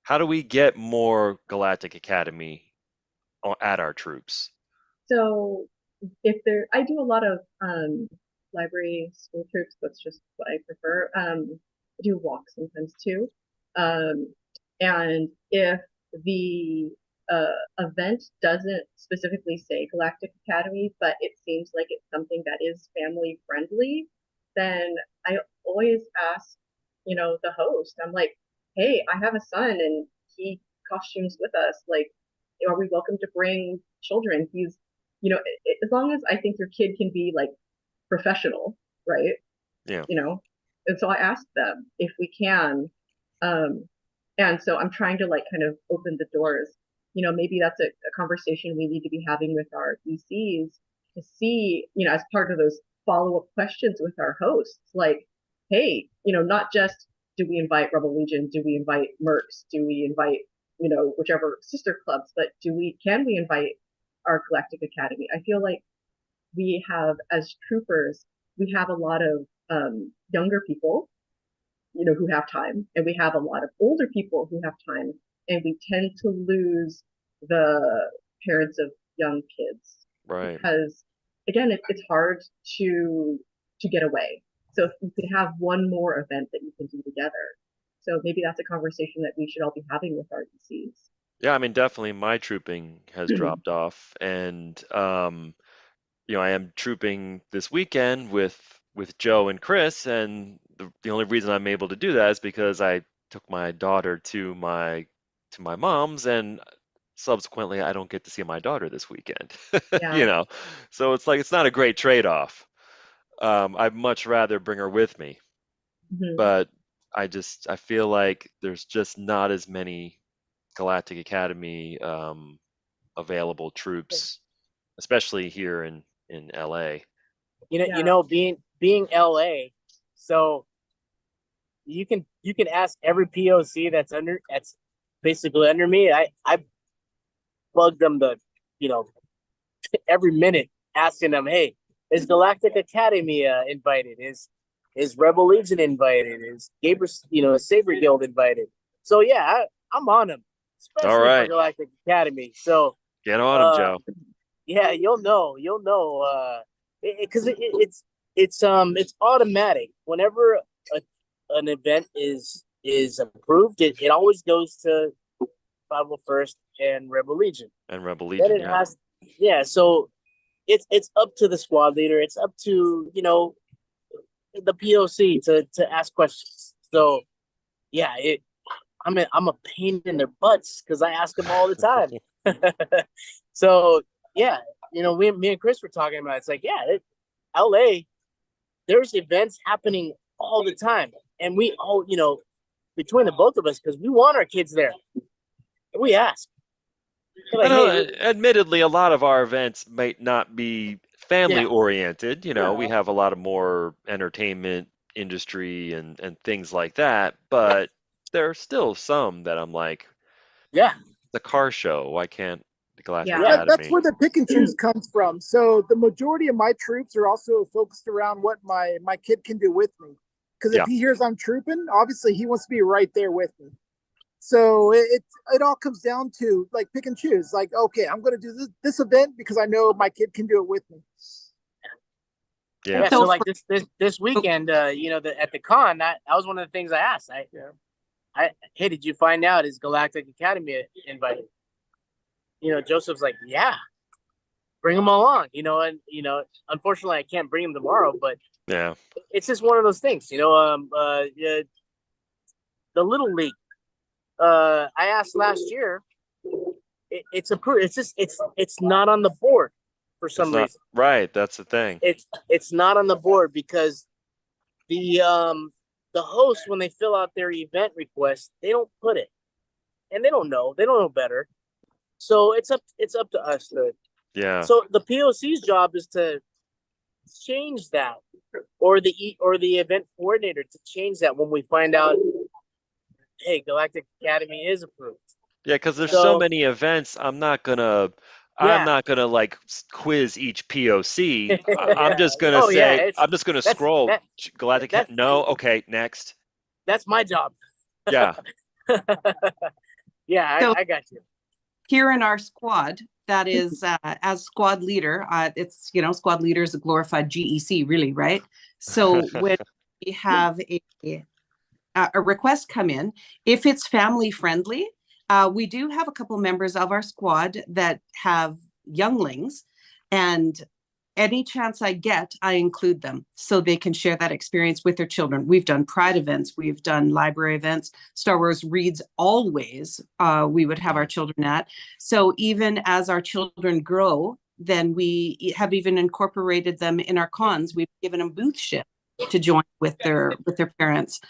how do we get more Galactic Academy at our troops? So I do a lot of library school trips. That's just what I prefer. I do walks sometimes too. And if the event doesn't specifically say Galactic Academy, but it seems like it's something that is family friendly, then I always ask, the host. I'm like, hey, I have a son and he costumes with us. Like, are we welcome to bring children? He's, as long as I think your kid can be, like, professional, right? Yeah. And so I asked them if we can. And so I'm trying to, like, kind of open the doors. Maybe that's a conversation we need to be having with our ECs to see, as part of those follow-up questions with our hosts, like, hey, not just do we invite Rebel Legion, do we invite Mercs, do we invite, whichever sister clubs, but can we invite our Galactic Academy? I feel like we have, as troopers, we have a lot of younger people, who have time, and we have a lot of older people who have time, and we tend to lose the parents of young kids, right? Because again, it's hard to get away. So if you could have one more event that you can do together, So maybe that's a conversation that we should all be having with our DCs. Yeah, I mean, definitely my trooping has dropped off, and I am trooping this weekend with Joe and Chris, and the only reason I'm able to do that is because I took my daughter to my mom's, and subsequently I don't get to see my daughter this weekend. Yeah. So it's not a great trade-off. I'd much rather bring her with me, but I feel like there's just not as many Galactic Academy available troops, especially here in LA. Being LA, so you can ask every POC that's basically under me. I bug them every minute asking them, hey, is Galactic Academy invited? Is Rebel Legion invited? Is Saber Guild invited? So yeah, I'm on them, All especially for right, Galactic Academy. So get on them, Joe. yeah, you'll know, because it's automatic. Whenever an event is approved, it always goes to 501st and Rebel Legion. And Rebel Then Legion, it yeah. has, yeah. So it's up to the squad leader. It's up to the POC to ask questions. So yeah, I'm a pain in their butts because I ask them all the time. So yeah, me and Chris were talking about it. It's like, yeah, LA, there's events happening all the time, and we all, between the both of us, because we want our kids there, we ask. We're I like, know, hey, admittedly, a lot of our events might not be family Yeah. oriented. We Yeah. have a lot of more entertainment industry and things like that, but there are still some that I'm like, yeah, the car show. Why can't the Galactic Yeah, that's Academy? where the pick and choose comes from. So the majority of my troops are also focused around what my kid can do with me. Because if Yeah. he hears I'm trooping, obviously he wants to be right there with me. So it all comes down to like pick and choose. Like, okay, I'm going to do this event because I know my kid can do it with me. Yeah. So like this weekend, at the con, that was one of the things I asked. Hey, did you find out is Galactic Academy invited? Joseph's like, yeah, bring them along. Unfortunately I can't bring them tomorrow, but Yeah. it's just one of those things. The Little League. I asked last year. It's approved. It's just it's not on the board for some reason. Right. That's the thing. It's not on the board because the hosts, when they fill out their event request, they don't put it, and they don't know better. So it's up to us to. Yeah. So the POC's job is to change that, or the event coordinator to change that when we find out, hey, Galactic Academy is approved. Yeah, because there's so many events. I'm not gonna like quiz each POC. I'm just gonna say I'm just gonna scroll. Galactic. No. Okay. Next. That's my job. Yeah. Yeah, I got you. Here in our squad, that is as squad leader, it's squad leader is a glorified GEC, really, right? So when we have a request come in, if it's family friendly, we do have a couple members of our squad that have younglings, and any chance I get, I include them so they can share that experience with their children. We've done Pride events, we've done library events, Star Wars Reads always, we would have our children at. So even as our children grow, then we have even incorporated them in our cons. We've given them booth shift to join with their parents.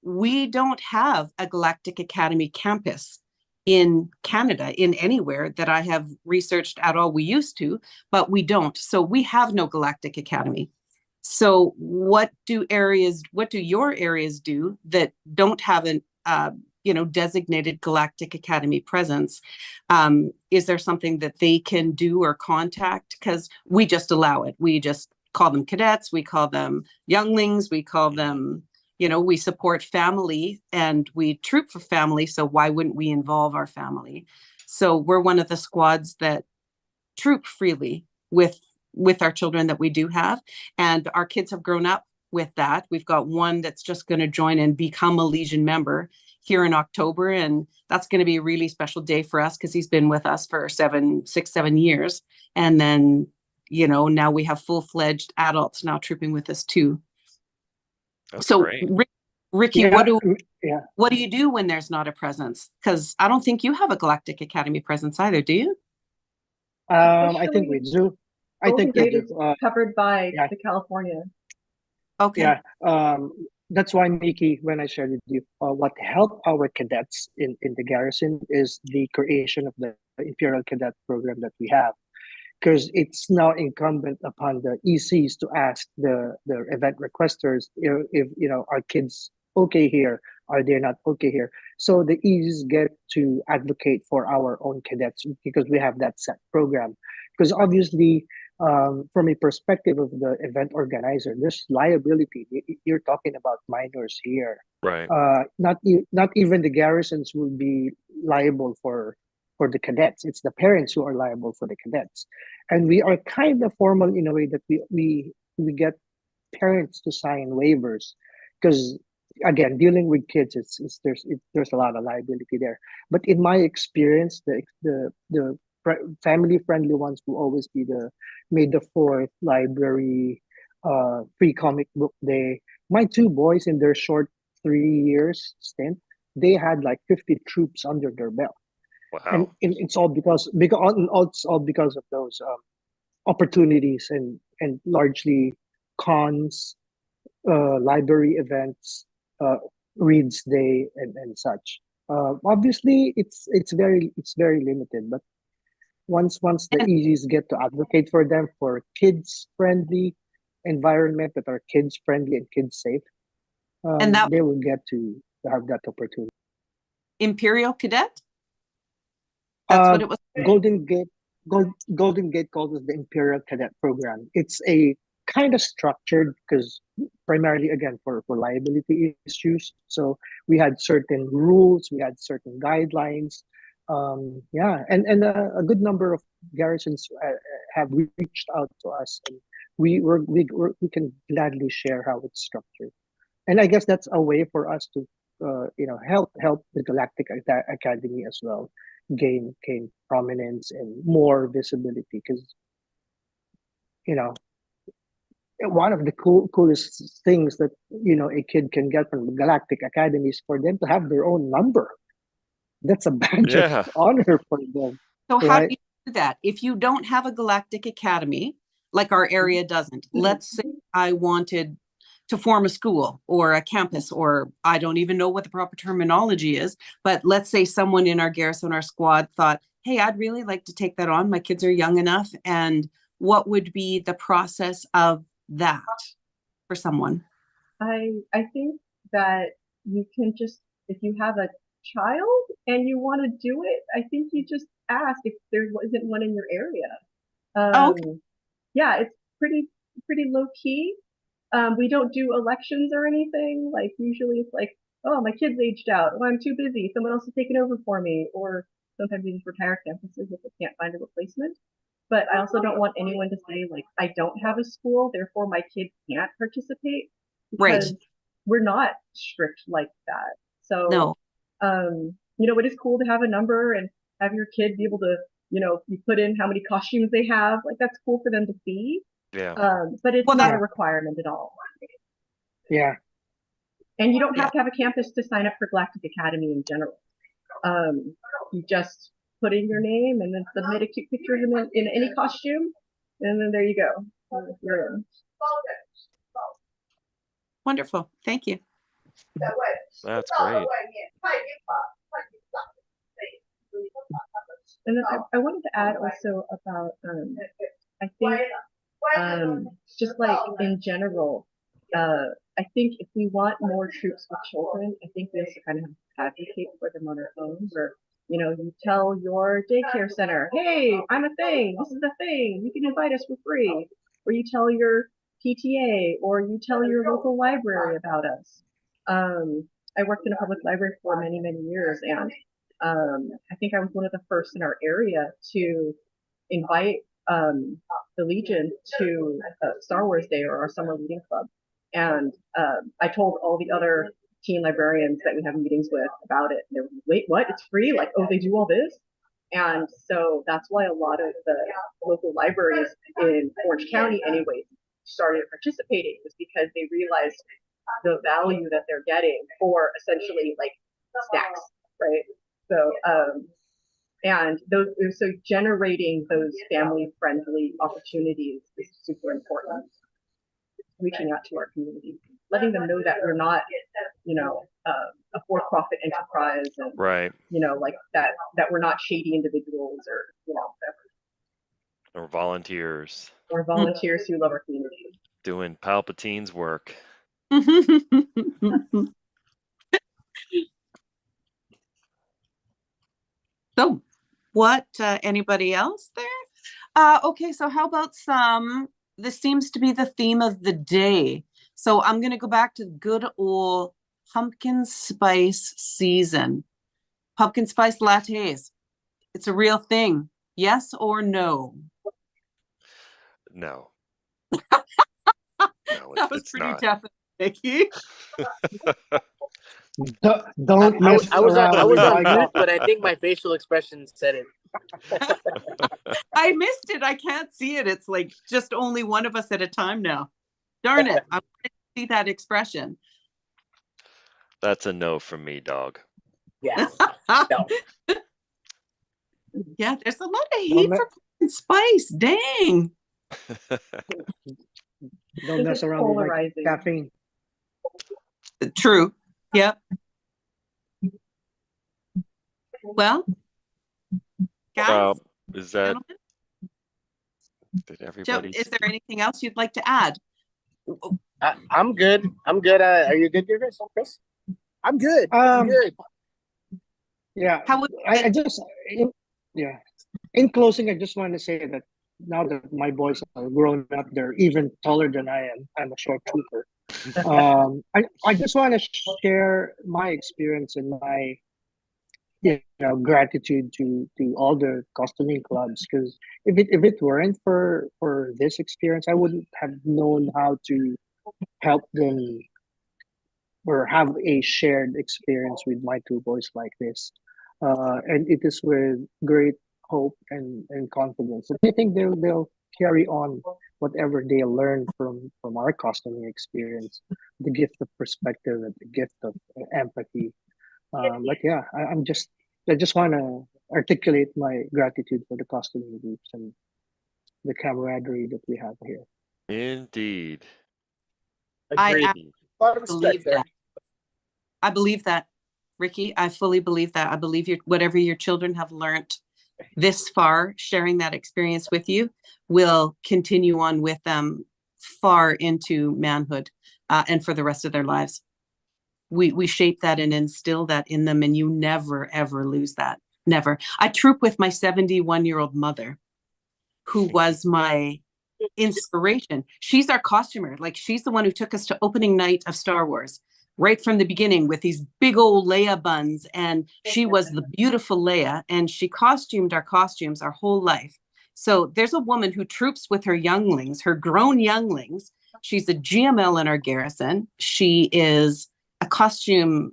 We don't have a Galactic Academy campus in Canada, in anywhere that I have researched at all. We used to, but we don't. So we have no Galactic Academy. So what do your areas do that don't have an designated Galactic Academy presence? Is there something that they can do or contact? Because we just allow it. We just call them cadets. We call them younglings. We call them, we support family and we troop for family. So why wouldn't we involve our family? So we're one of the squads that troop freely with our children that we do have. And our kids have grown up with that. We've got one that's just going to join and become a Legion member here in October. And that's going to be a really special day for us because he's been with us for 7 years. And then, now we have full-fledged adults now trooping with us too. That's So great. Ricky, Yeah, what do you do when there's not a presence? Because I don't think you have a Galactic Academy presence either, do you? I think we do. I Golden think we Gate do. is covered by yeah. the California. Okay. Yeah, that's why, Mickey, when I shared with you, what helped our cadets in the garrison is the creation of the Imperial Cadet program that we have. Because it's now incumbent upon the ECs to ask the event requesters if are kids okay here, are they not okay here. So the ECs get to advocate for our own cadets because we have that set program. Because obviously, from a perspective of the event organizer, there's liability. You're talking about minors here. Right. Not even the garrisons will be liable for the cadets. It's the parents who are liable for the cadets, and we are kind of formal in a way that we get parents to sign waivers, because again, dealing with kids, there's a lot of liability there. But in my experience, the family friendly ones will always be the May the 4th library, free comic book day. My two boys in their short 3 years stint, they had like 50 troops under their belt. And Wow. it's all because it's all because of those opportunities and largely cons, library events, reads day and such. Obviously, it's very limited, but once the EGs get to advocate for them for kids friendly environment that are kids friendly and kids safe, And that they will get to have that opportunity. Imperial Cadet? That's what it was. Golden Gate calls it the Imperial Cadet Program. It's a kind of structured because primarily again for liability issues. So we had certain rules, we had certain guidelines. And a good number of garrisons have reached out to us, and we can gladly share how it's structured. And I guess that's a way for us to help the Galactic Academy as well gain prominence and more visibility, because one of the coolest things that a kid can get from the Galactic Academy is for them to have their own number. That's a badge Yeah. of honor for them. So how right? do you do that? If you don't have a Galactic Academy, like our area doesn't, let's say I wanted to form a school or a campus, or I don't even know what the proper terminology is, but let's say someone in our garrison, our squad thought, hey, I'd really like to take that on. My kids are young enough. And what would be the process of that for someone? I think that you can just, if you have a child and you want to do it, I think you just ask if there isn't one in your area. Okay. Yeah, it's pretty low key. We don't do elections or anything. Like usually it's like, oh, my kid's aged out. Oh, I'm too busy. Someone else is taking over for me. Or sometimes we just retire campuses if we can't find a replacement. But I also don't want anyone to say like, I don't have a school, therefore my kid can't participate, because we're not strict like that. So, no. It is cool to have a number and have your kid be able to, you put in how many costumes they have. Like that's cool for them to see. Yeah. But it's not a requirement at all. Yeah. And you don't have to have a campus to sign up for Galactic Academy in general. You just put in your name and then submit a cute picture in any costume, and then there you go. You're in. Wonderful. Thank you. That's great. And then I wanted to add also about, I think, just like in general, I think if we want more troops with children, I think we also kind of have to advocate for them on our own, where, you tell your daycare center, hey, I'm a thing, this is the thing, you can invite us for free. Or you tell your PTA, or you tell your local library about us. I worked in a public library for many, many years, and I think I was one of the first in our area to invite the Legion to Star Wars Day or our summer reading club. And I told all the other teen librarians that we have meetings with about it. They were, wait, what? It's free? Like, oh, they do all this? And so that's why a lot of the local libraries in Orange County, anyways, started participating, was because they realized the value that they're getting for essentially like stacks, right? So, and those, so generating those family-friendly opportunities is super important. Reaching out to our community, letting them know that we're not, you know, a for-profit enterprise, and Right. you know, like that we're not shady individuals or you know whatever. Or volunteers Or volunteers who love our community. doing Palpatine's work. So, what, anybody else there? Okay, so how about this seems to be the theme of the day. So I'm going to go back to good old pumpkin spice season. Pumpkin spice lattes. It's a real thing. Yes or no? No. That was it's pretty not. definite, Vicky. Don't mess I was around with on my mute, coffee. but I think my facial expression said it. I missed it. I can't see it. It's like just only one of us at a time now. Darn it. I want to see that expression. That's a no from me, dog. Yeah. No. Yeah, there's a lot of Don't hate me- for pumpkin spice. Dang. Don't mess around with my Polarizing. caffeine. True. Yep. Well, guys, is that gentlemen, did Joe, everybody is there anything else you'd like to add? I'm good. I'm good. Are you good, Chris? I'm good. I'm good. Yeah. How would I just yeah. In closing, I just want to say that now that my boys are grown up, they're even taller than I am. I'm a short trooper. I just want to share my experience and my gratitude to all the costuming clubs, because if it weren't for this experience, I wouldn't have known how to help them or have a shared experience with my two boys like this. And it is with great hope and confidence. And I think they'll carry on whatever they learn from our costuming experience, the gift of perspective and the gift of empathy. But yeah, I just want to articulate my gratitude for the costuming groups and the camaraderie that we have here. Indeed. Agreed. A lot of respect believe there. that. I believe that, Ricky. I fully believe that. I believe whatever your children have learned this far, sharing that experience with you will continue on with them far into manhood and for the rest of their lives. We shape that and instill that in them, and you never, ever lose that. Never. I troop with my 71-year-old mother, who was my inspiration. She's our costumer. Like, she's the one who took us to opening night of Star Wars right from the beginning with these big old Leia buns. And she was the beautiful Leia, and she costumed our costumes our whole life. So there's a woman who troops with her younglings, her grown younglings. She's a GML in our garrison. She's a costume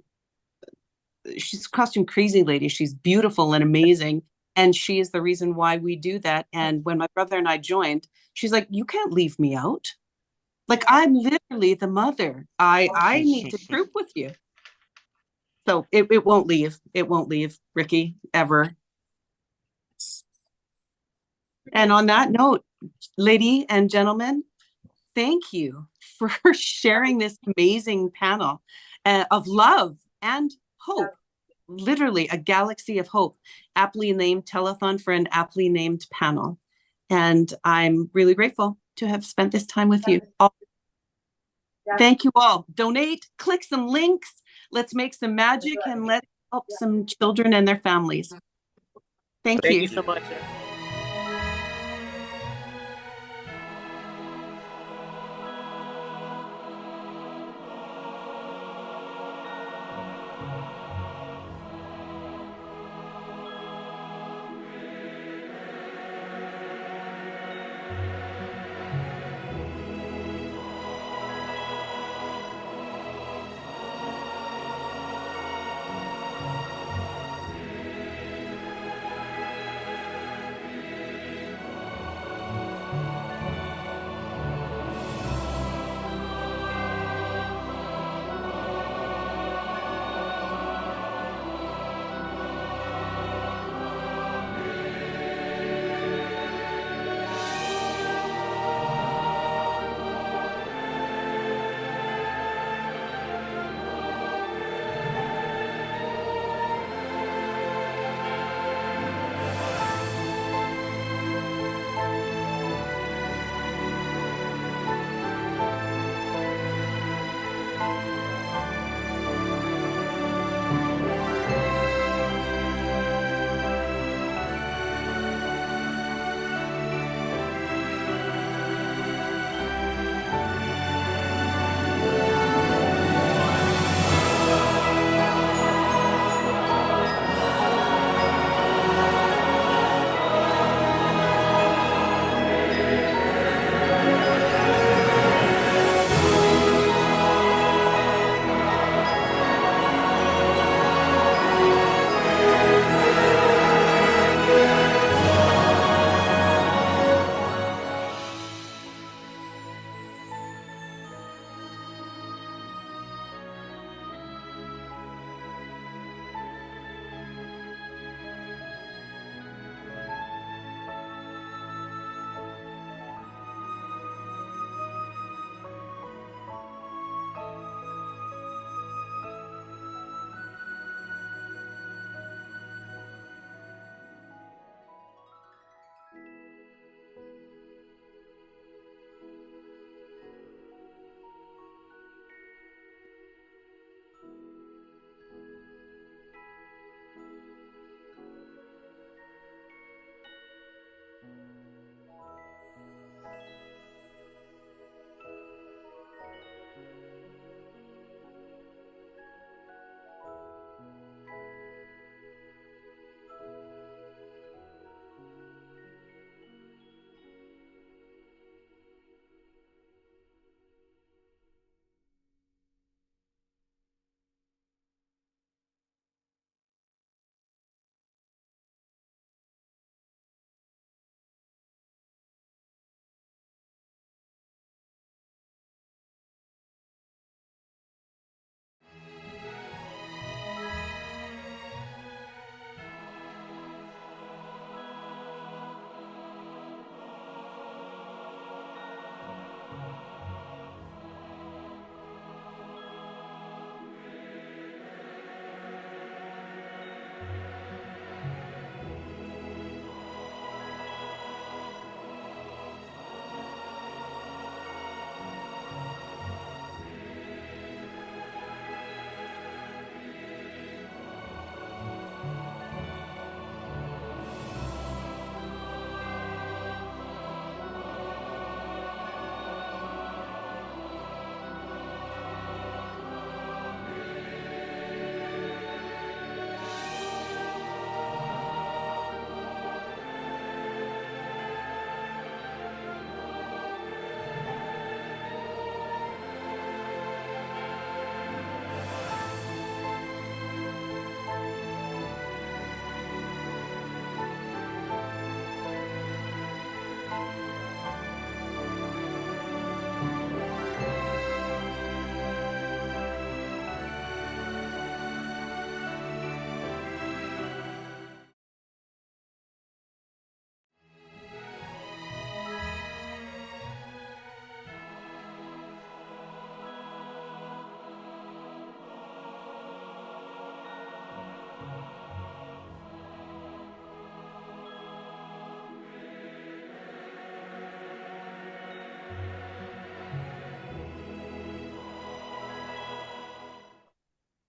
crazy lady. She's beautiful and amazing. And she is the reason why we do that. And when my brother and I joined, she's like, you can't leave me out. Like, I'm literally the mother. I need to troop with you. So it won't leave. It won't leave, Ricky, ever. And on that note, lady and gentlemen, thank you for sharing this amazing panel of love and hope. Literally a galaxy of hope, aptly named telethon for an aptly named panel. And I'm really grateful to have spent this time with you all. Thank you all. Donate, click some links. Let's make some magic and let's help some children and their families. Thank you. Thank you so much.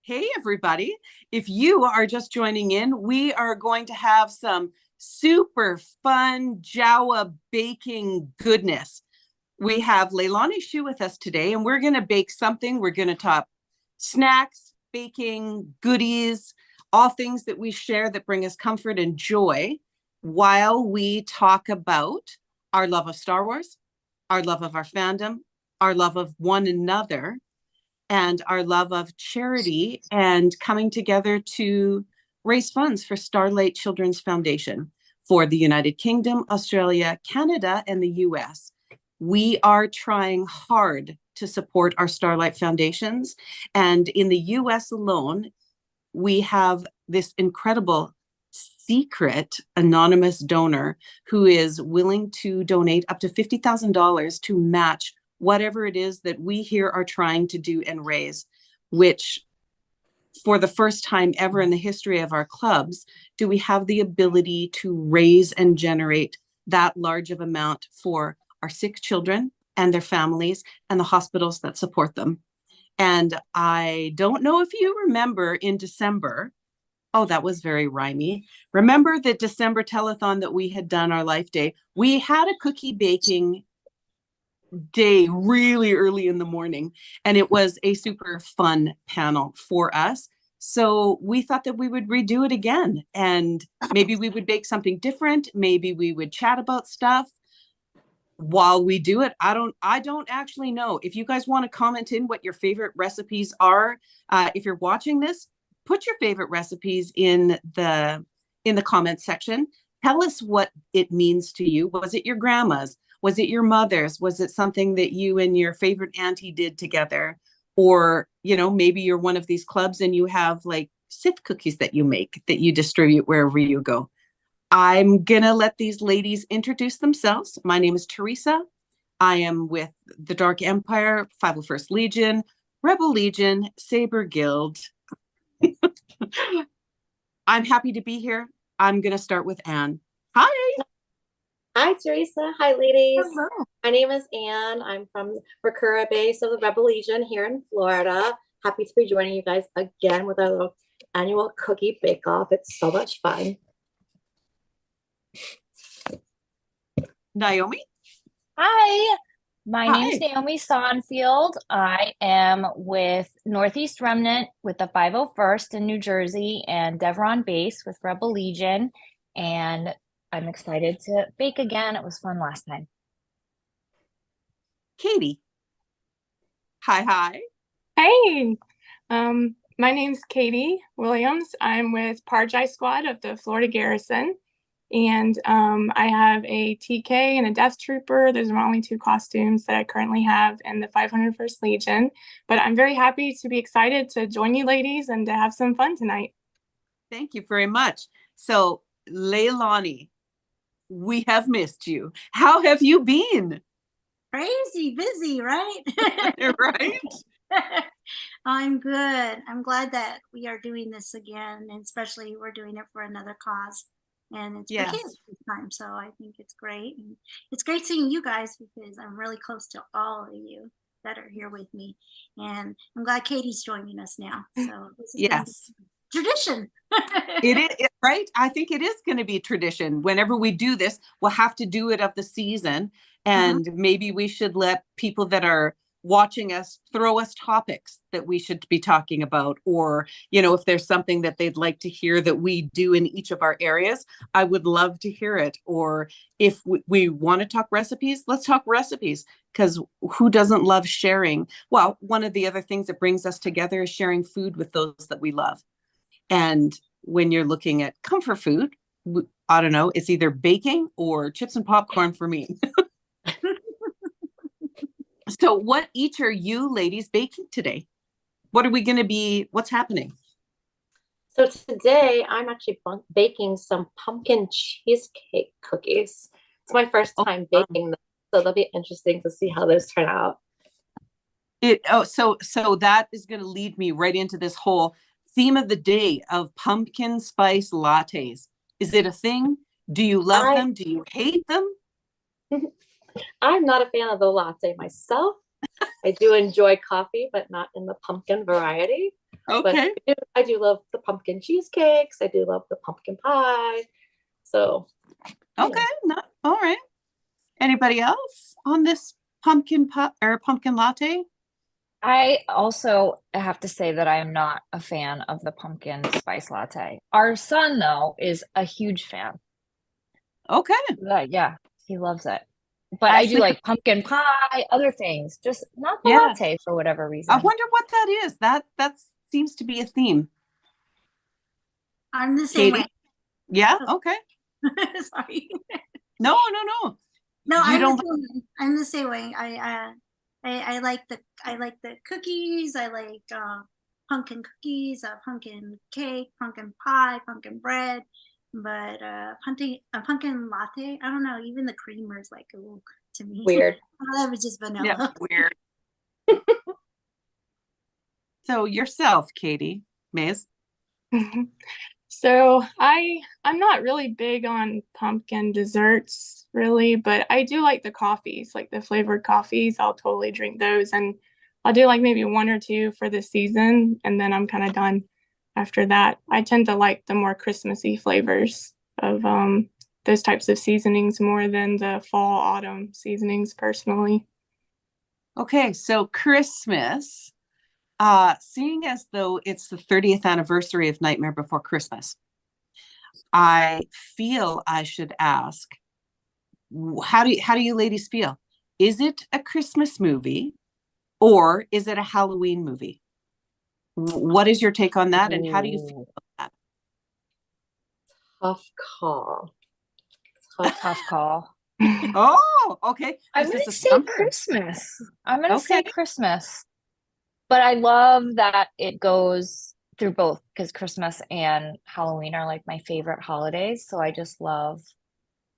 Hey, everybody. If you are just joining in, we are going to have some super fun Jawa baking goodness. We have Leilani Shu with us today, and we're going to bake something. We're going to talk snacks, baking, goodies, all things that we share that bring us comfort and joy while we talk about our love of Star Wars, our love of our fandom, our love of one another, and our love of charity and coming together to raise funds for Starlight Children's Foundation for the United Kingdom, Australia, Canada, and the US. We are trying hard to support our Starlight Foundations. And in the US alone, we have this incredible secret anonymous donor who is willing to donate up to $50,000 to match whatever it is that we here are trying to do and raise, which for the first time ever in the history of our clubs, do we have the ability to raise and generate that large of amount for our sick children and their families and the hospitals that support them. And I don't know if you remember in December, oh, that was very rhymey. Remember the December telethon that we had done, our Life Day? We had a cookie baking day really early in the morning, and it was a super fun panel for us. So we thought that we would redo it again, and maybe we would bake something different. Maybe we would chat about stuff while we do it. I don't actually know. If you guys want to comment in what your favorite recipes are, if you're watching this, put your favorite recipes in the comment section. Tell us what it means to you. Was it your grandma's? Was it your mother's? Was it something that you and your favorite auntie did together? Or, maybe you're one of these clubs and you have like Sith cookies that you make that you distribute wherever you go. I'm gonna let these ladies introduce themselves. My name is Teresa. I am with the Dark Empire, 501st Legion, Rebel Legion, Saber Guild. I'm happy to be here. I'm gonna start with Anne. Hi. Hi, Teresa. Hi, ladies. Hello. My name is Anne. I'm from Recura Base of the Rebel Legion here in Florida. Happy to be joining you guys again with our little annual cookie bake-off. It's so much fun. Naomi. Hi, my name is Hi. Naomi Sonfield. I am with Northeast Remnant with the 501st in New Jersey and Devron Base with Rebel Legion. And I'm excited to bake again. It was fun last time. Katie. Hi. Hey, my name's Katie Williams. I'm with Parjai Squad of the Florida Garrison, and I have a TK and a Death Trooper. Those are my only two costumes that I currently have in the 501st Legion, but I'm very happy to be excited to join you ladies and to have some fun tonight. Thank you very much. So, Leilani, we have missed you. How have you been? Crazy busy, right? Right? I'm good. I'm glad that we are doing this again, and especially we're doing it for another cause. And it's Yes. for kids this time, so I think it's great. And it's great seeing you guys because I'm really close to all of you that are here with me. And I'm glad Katie's joining us now. So this is gonna be Yes. tradition. It is, right? I think it is going to be tradition. Whenever we do this, we'll have to do it of the season. And maybe we should let people that are watching us throw us topics that we should be talking about. Or, if there's something that they'd like to hear that we do in each of our areas, I would love to hear it. Or if we want to talk recipes, let's talk recipes, because who doesn't love sharing? Well, one of the other things that brings us together is sharing food with those that we love. And when you're looking at comfort food, I don't know, it's either baking or chips and popcorn for me. So what each are you ladies baking today? What's happening? So today I'm actually baking some pumpkin cheesecake cookies. It's my first time baking them, so they'll be interesting to see how those turn out. So that is going to lead me right into this whole theme of the day of pumpkin spice lattes. Is it a thing? Do you love them? Do you hate them? I'm not a fan of the latte myself. I do enjoy coffee, but not in the pumpkin variety. Okay. But I do love the pumpkin cheesecakes. I do love the pumpkin pie. So. Okay. All right. Anybody else on this pumpkin pie or pumpkin latte? I also have to say that I am not a fan of the pumpkin spice latte. Our son, though, is a huge fan. Okay. Yeah, he loves it. But I do like pumpkin pie, other things, just not the latte for whatever reason. I wonder what that is. That seems to be a theme. I'm the same way. Yeah. Okay. Sorry. No. No, You don't. I'm the same way. I like the cookies. I like pumpkin cookies, pumpkin cake, pumpkin pie, pumpkin bread. But a pumpkin latte, I don't know. Even the creamer is like ooh, to me. Weird. I love it just vanilla. Yeah, weird. So yourself, Katie Mays. So I'm not really big on pumpkin desserts really, but I do like the coffees, like the flavored coffees. I'll totally drink those, and I'll do like maybe one or two for the season, and then I'm kind of done after that. I tend to like the more Christmassy flavors of those types of seasonings more than the fall autumn seasonings personally. Okay, so Christmas. Seeing as though it's the 30th anniversary of Nightmare Before Christmas, I feel I should ask, how do you ladies feel? Is it a Christmas movie or is it a Halloween movie? What is your take on that, and how do you feel about that? Tough call. Tough call. Oh, okay. I'm going to say Christmas. I'm going to say Christmas. But I love that it goes through both because Christmas and Halloween are like my favorite holidays. So I just love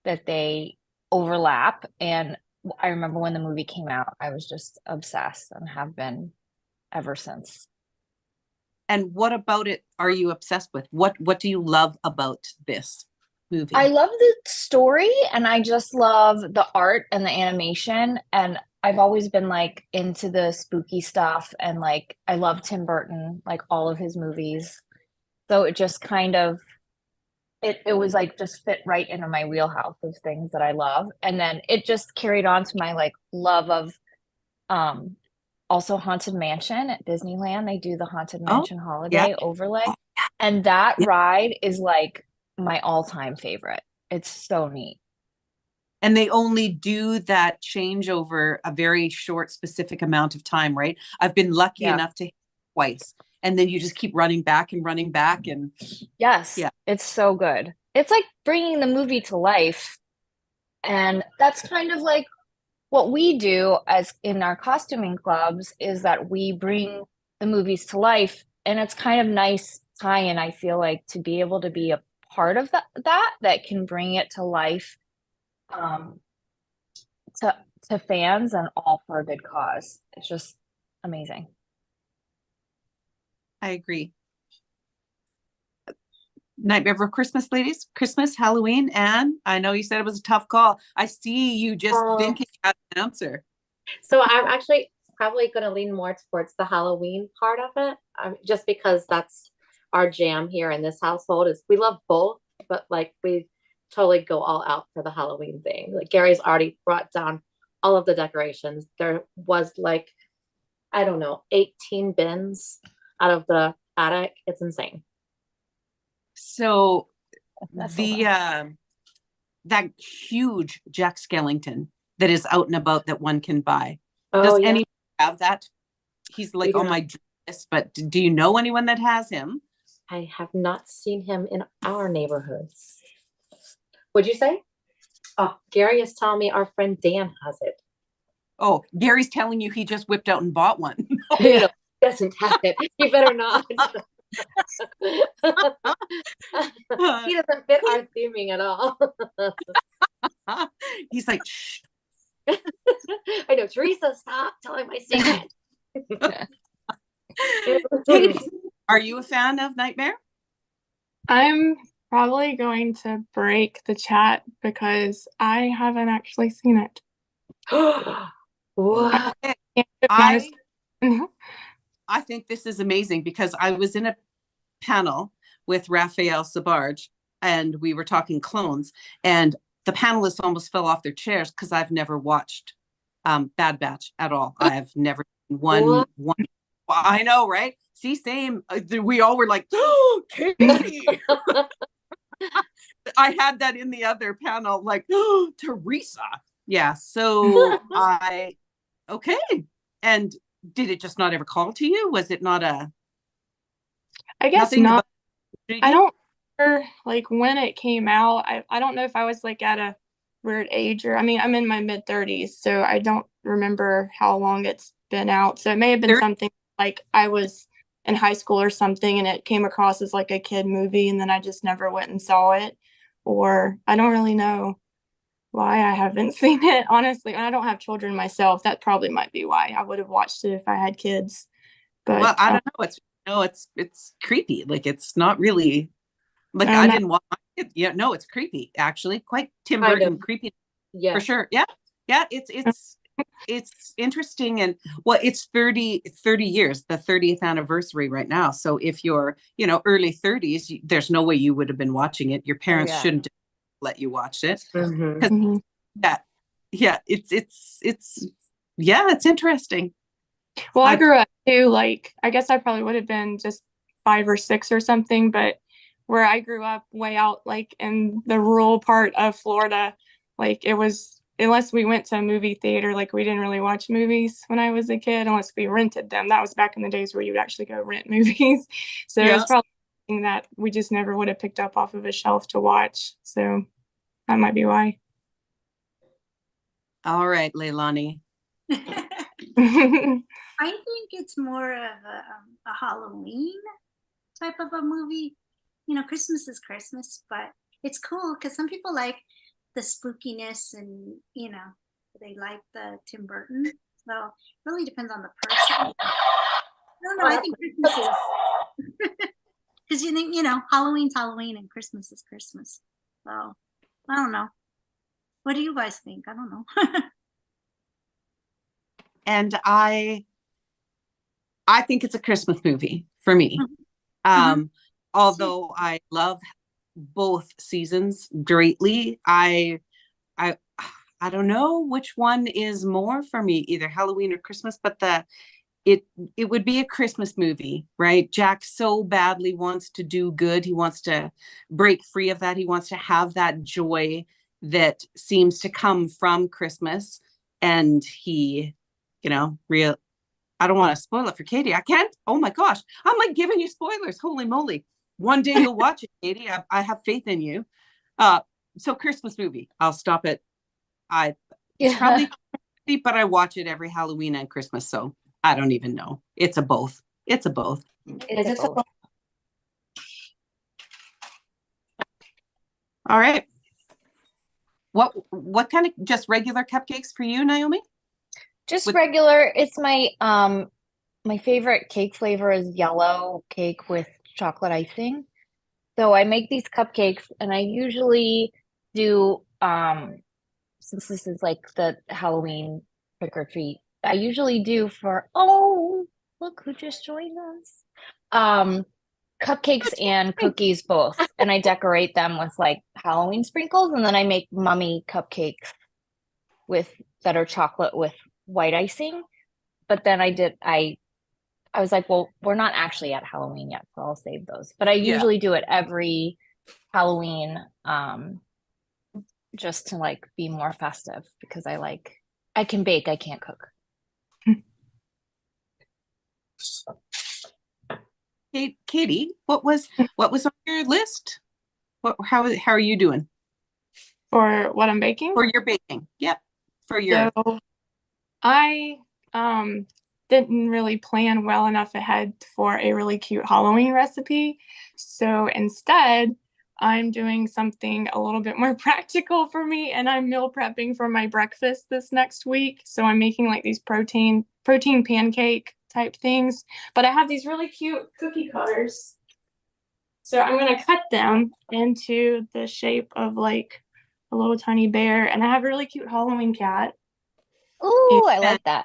that they overlap. And I remember when the movie came out, I was just obsessed and have been ever since. And what about it are you obsessed with? What do you love about this movie? I love the story, and I just love the art and the animation, and I've always been like into the spooky stuff, and like I love Tim Burton, like all of his movies. So it just kind of it was like just fit right into my wheelhouse of things that I love. And then it just carried on to my like love of also Haunted Mansion at Disneyland. They do the Haunted Mansion holiday overlay. And that ride is like my all-time favorite. It's so neat. And they only do that change over a very short, specific amount of time, right? I've been lucky enough to hit it twice. And then you just keep running back and yes, it's so good. It's like bringing the movie to life. And that's kind of like what we do as in our costuming clubs is that we bring the movies to life, and it's kind of nice tie-in, I feel like, to be able to be a part of that can bring it to life to fans, and all for a good cause. It's just amazing. I agree. Nightmare Before Christmas, ladies. Christmas, Halloween, and I know you said it was a tough call. I see you just thinking about an answer. So I'm actually probably going to lean more towards the Halloween part of it, just because that's our jam here in this household. Is we love both, but like we totally go all out for the Halloween thing. Like Gary's already brought down all of the decorations. There was like, I don't know, 18 bins out of the attic. It's insane. So that huge Jack Skellington that is out and about that one can buy. Does anyone have that? He's like on my list, but do you know anyone that has him? I have not seen him in our neighborhoods. What'd you say? Oh, Gary is telling me our friend Dan has it. Oh, Gary's telling you he just whipped out and bought one. He doesn't have it. He better not. He doesn't fit our theming at all. He's like, shh. I know, Teresa, stop telling my secret. Katie, are you a fan of Nightmare? I'm probably going to break the chat because I haven't actually seen it. What? I think this is amazing because I was in a panel with Raphael Sabarge and we were talking clones, and the panelists almost fell off their chairs because I've never watched Bad Batch at all. I've never seen one. I know, right? See, same. We all were like, oh, Katie. I had that in the other panel, like, oh, Teresa. Yeah. So okay. And did it just not ever call to you? Was it not I guess nothing not. about I don't remember like when it came out. I don't know if I was like at a weird age, or I mean, I'm in my mid 30s, so I don't remember how long it's been out. So it may have been something like I was in high school or something and it came across as like a kid movie and then I just never went and saw it. Or I don't really know why I haven't seen it, honestly. And I don't have children myself. That probably might be why. I would have watched it if I had kids. But well, I don't know. It's creepy. Like, it's not really like I didn't want it. Yeah, no, it's creepy, actually. Quite Tim Burton creepy. Yeah. For sure. Yeah. Yeah. It's interesting. And well, it's 30 years, the 30th anniversary right now. So if you're, early 30s, there's no way you would have been watching it. Your parents shouldn't let you watch it. Yeah, it's interesting. Well, I grew up too, like, I guess I probably would have been just 5 or 6 or something, but where I grew up way out, like in the rural part of Florida, like it was, unless we went to a movie theater, like we didn't really watch movies when I was a kid, unless we rented them. That was back in the days where you would actually go rent movies. So it's probably something that we just never would have picked up off of a shelf to watch. So that might be why. All right, Leilani. I think it's more of a Halloween type of a movie. Christmas is Christmas, but it's cool because some people like the spookiness and, they like the Tim Burton. So it really depends on the person. I don't know. I think Christmas is because you think, Halloween's Halloween and Christmas is Christmas. So I don't know. What do you guys think? I don't know. And I think it's a Christmas movie for me. Although I love both seasons greatly, I don't know which one is more for me, either Halloween or Christmas, but it would be a Christmas movie, right? Jack so badly wants to do good. He wants to break free of that. He wants to have that joy that seems to come from Christmas. And he, I don't want to spoil it for Katie. I can't. Oh my gosh. I'm like giving you spoilers. Holy moly. One day you'll watch it, Katie. I have faith in you. So Christmas movie. I'll stop it. It's probably, but I watch it every Halloween and Christmas. So I don't even know. It's a both. It's a both. All right. What kind of, just regular cupcakes for you, Naomi? Just regular. It's my favorite cake flavor is yellow cake with chocolate icing. So I make these cupcakes and I usually do since this is like the Halloween trick or treat, I usually do for look who just joined us. Cupcakes and cookies both. And I decorate them with like Halloween sprinkles, and then I make mummy cupcakes that are chocolate with white icing. But then I was like, well, we're not actually at Halloween yet, so I'll save those. But I usually do it every Halloween, just to like be more festive, because I can bake, I can't cook. Hey, Katie, what was on your list? How are you doing? For what I'm baking? For your baking. Yep. For your. So I didn't really plan well enough ahead for a really cute Halloween recipe. So instead, I'm doing something a little bit more practical for me, and I'm meal prepping for my breakfast this next week. So I'm making like these protein pancake type things, but I have these really cute cookie cutters. So I'm going to cut them into the shape of like a little tiny bear, and I have a really cute Halloween cat. Ooh, I like that.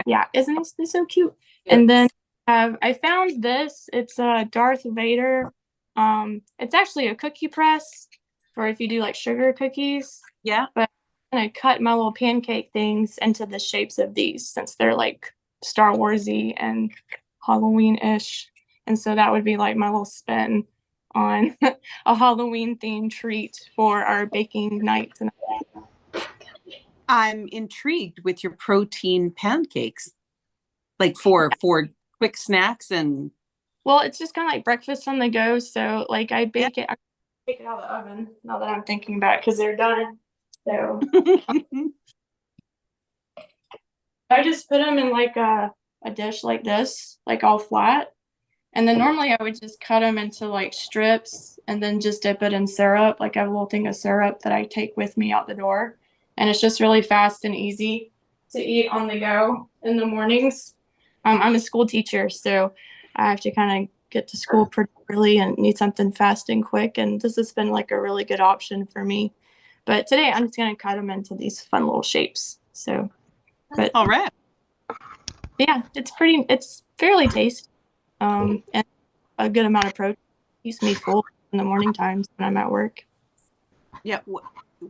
Yeah, isn't this so cute? Yes. And then I found this. It's a Darth Vader. It's actually a cookie press for if you do like sugar cookies. Yeah. But I'm gonna cut my little pancake things into the shapes of these since they're like Star Warsy and Halloween-ish. And so that would be like my little spin on a Halloween themed treat for our baking night tonight. I'm intrigued with your protein pancakes, like for quick snacks and. Well, it's just kind of like breakfast on the go. So like I bake it out of the oven now that I'm thinking about it because they're done. So I just put them in like a dish like this, like all flat. And then normally I would just cut them into like strips and then just dip it in syrup. Like I have a little thing of syrup that I take with me out the door. And it's just really fast and easy to eat on the go in the mornings. I'm a school teacher, so I have to kind of get to school pretty early and need something fast and quick. And this has been like a really good option for me. But today I'm just going to cut them into these fun little shapes. So, but all right. Yeah, it's fairly tasty. And a good amount of protein. Keeps me full in the morning times when I'm at work. Yeah.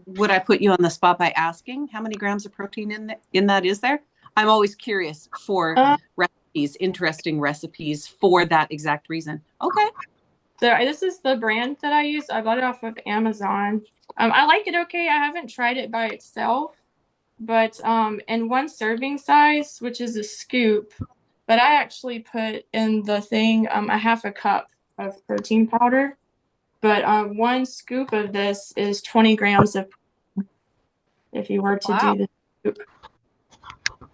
Would I put you on the spot by asking how many grams of protein in that is there? I'm always curious for recipes, interesting recipes for that exact reason. Okay. So this is the brand that I use. I bought it off of Amazon. I like it okay. I haven't tried it by itself, but in one serving size, which is a scoop, but I actually put in the thing a half a cup of protein powder. But one scoop of this is 20 grams of if you were to do the scoop.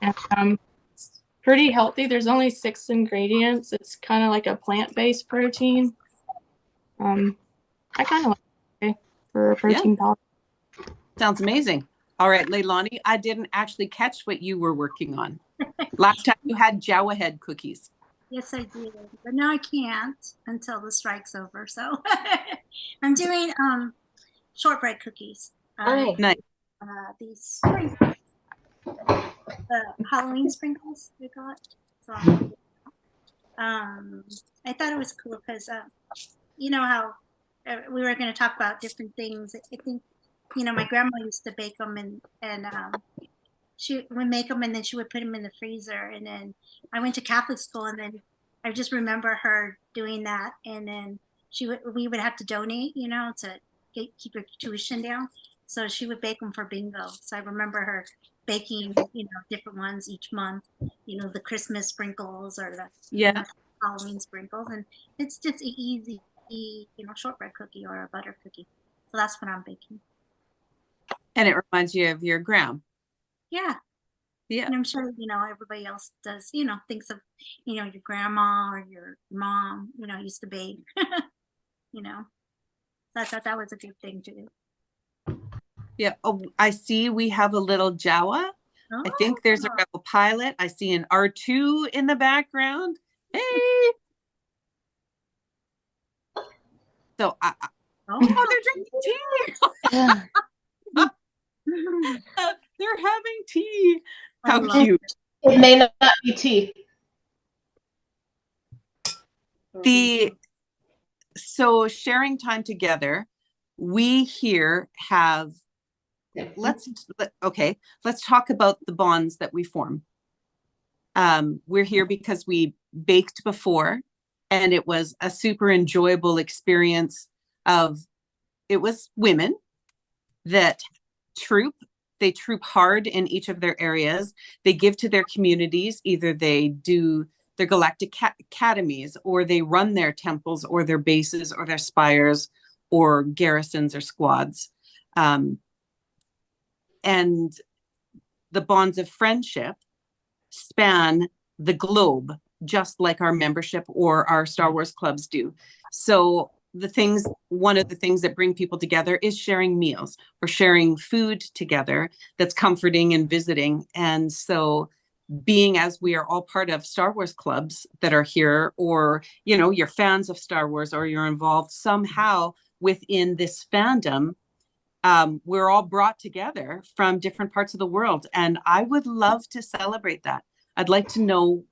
And it's pretty healthy. There's only 6 ingredients. It's kind of like a plant-based protein. I kind of like it for a protein powder. Sounds amazing. All right, Leilani, I didn't actually catch what you were working on. Last time you had Jawa head cookies. Yes, I did, but now I can't until the strike's over. So I'm doing shortbread cookies. Nice. These sprinkles, Halloween sprinkles we got. So, I thought it was cool because you know how we were going to talk about different things. I think my grandma used to bake them and she would make them and then she would put them in the freezer. And then I went to Catholic school and then I just remember her doing that. And then we would have to donate, to keep her tuition down. So she would bake them for bingo. So I remember her baking, different ones each month, the Christmas sprinkles or the Halloween sprinkles. And it's just an easy, shortbread cookie or a butter cookie. So that's what I'm baking. And it reminds you of your gram. Yeah. Yeah. And I'm sure, everybody else does, thinks of, your grandma or your mom, used to bake, So I thought that was a good thing to do. Yeah. Oh, I see we have a little Jawa. I think there's a Rebel pilot. I see an R2 in the background. Hey. So they're drinking tea. They're having tea. How cute. It may not be tea. So sharing time together, we here have, let's talk about the bonds that we form. We're here because we baked before and it was a super enjoyable experience it was women that they troop hard in each of their areas. They give to their communities. Either they do their galactic academies or they run their temples or their bases or their spires or garrisons or squads. And the bonds of friendship span the globe, just like our membership or our Star Wars clubs do. So one of the things that bring people together is sharing meals or sharing food together that's comforting and visiting. And so being as we are all part of Star Wars clubs that are here, or, you're fans of Star Wars or you're involved somehow within this fandom, we're all brought together from different parts of the world. And I would love to celebrate that. I'd like to know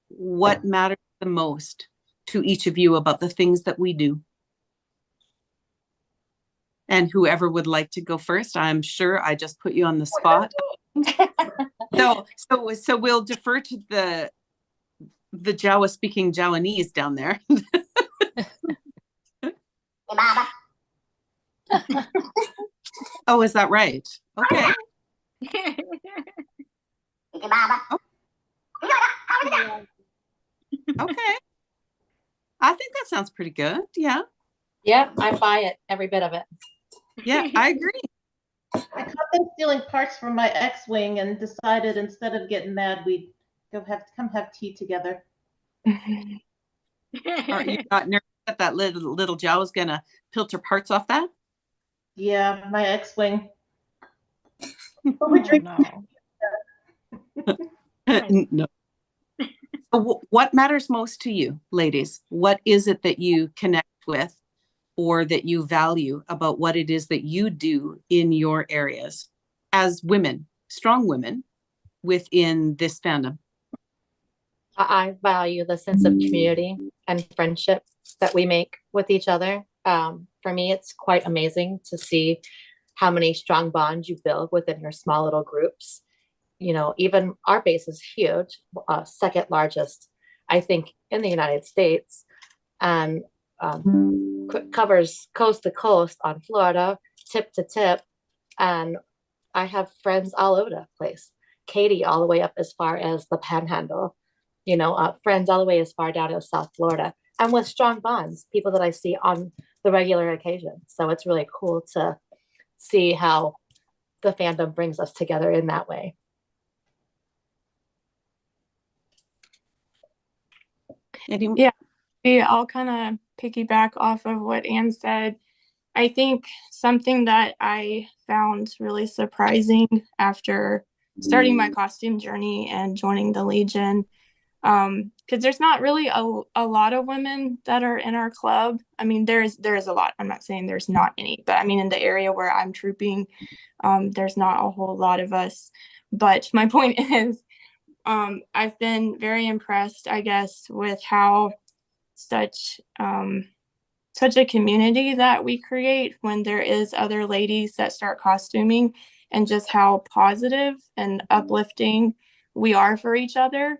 what matters the most to each of you about the things that we do? And whoever would like to go first, I'm sure I just put you on the spot. So we'll defer to the Jawa speaking Jawanese down there. Oh, is that right? Okay. Okay. I think that sounds pretty good. Yeah. Yeah, I buy it, every bit of it. Yeah, I agree. I caught them stealing parts from my X-Wing and decided instead of getting mad, we'd come have tea together. Are you not nervous that little Jawa's gonna filter parts off that? Yeah, my X-Wing. No. So what matters most to you, ladies? What is it that you connect with or that you value about what it is that you do in your areas as women, strong women within this fandom? I value the sense of community and friendship that we make with each other. For me, it's quite amazing to see how many strong bonds you build within your small little groups. You know, even our base is huge, second largest, I think, in the United States, and covers coast to coast on Florida, tip to tip. And I have friends all over the place. Katie, all the way up as far as the Panhandle, you know, friends all the way as far down as South Florida, and with strong bonds, people that I see on the regular occasion. So it's really cool to see how the fandom brings us together in that way. Yeah, I'll kind of piggyback off of what Anne said. I think something that I found really surprising after starting my costume journey and joining the Legion, because there's not really a lot of women that are in our club. I mean, there is a lot. I'm not saying there's not any, but I mean, in the area where I'm trooping, there's not a whole lot of us. But my point is, I've been very impressed, I guess, with how such a community that we create when there is other ladies that start costuming, and just how positive and uplifting we are for each other,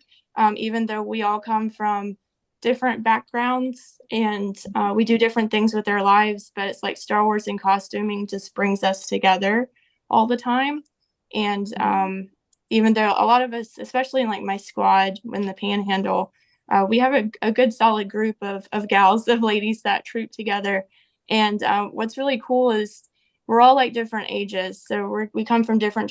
even though we all come from different backgrounds and we do different things with our lives, but it's like Star Wars and costuming just brings us together all the time. And even though a lot of us, especially in like my squad in the Panhandle, we have a good solid group of gals, of ladies that troop together. And what's really cool is we're all like different ages. So we come from different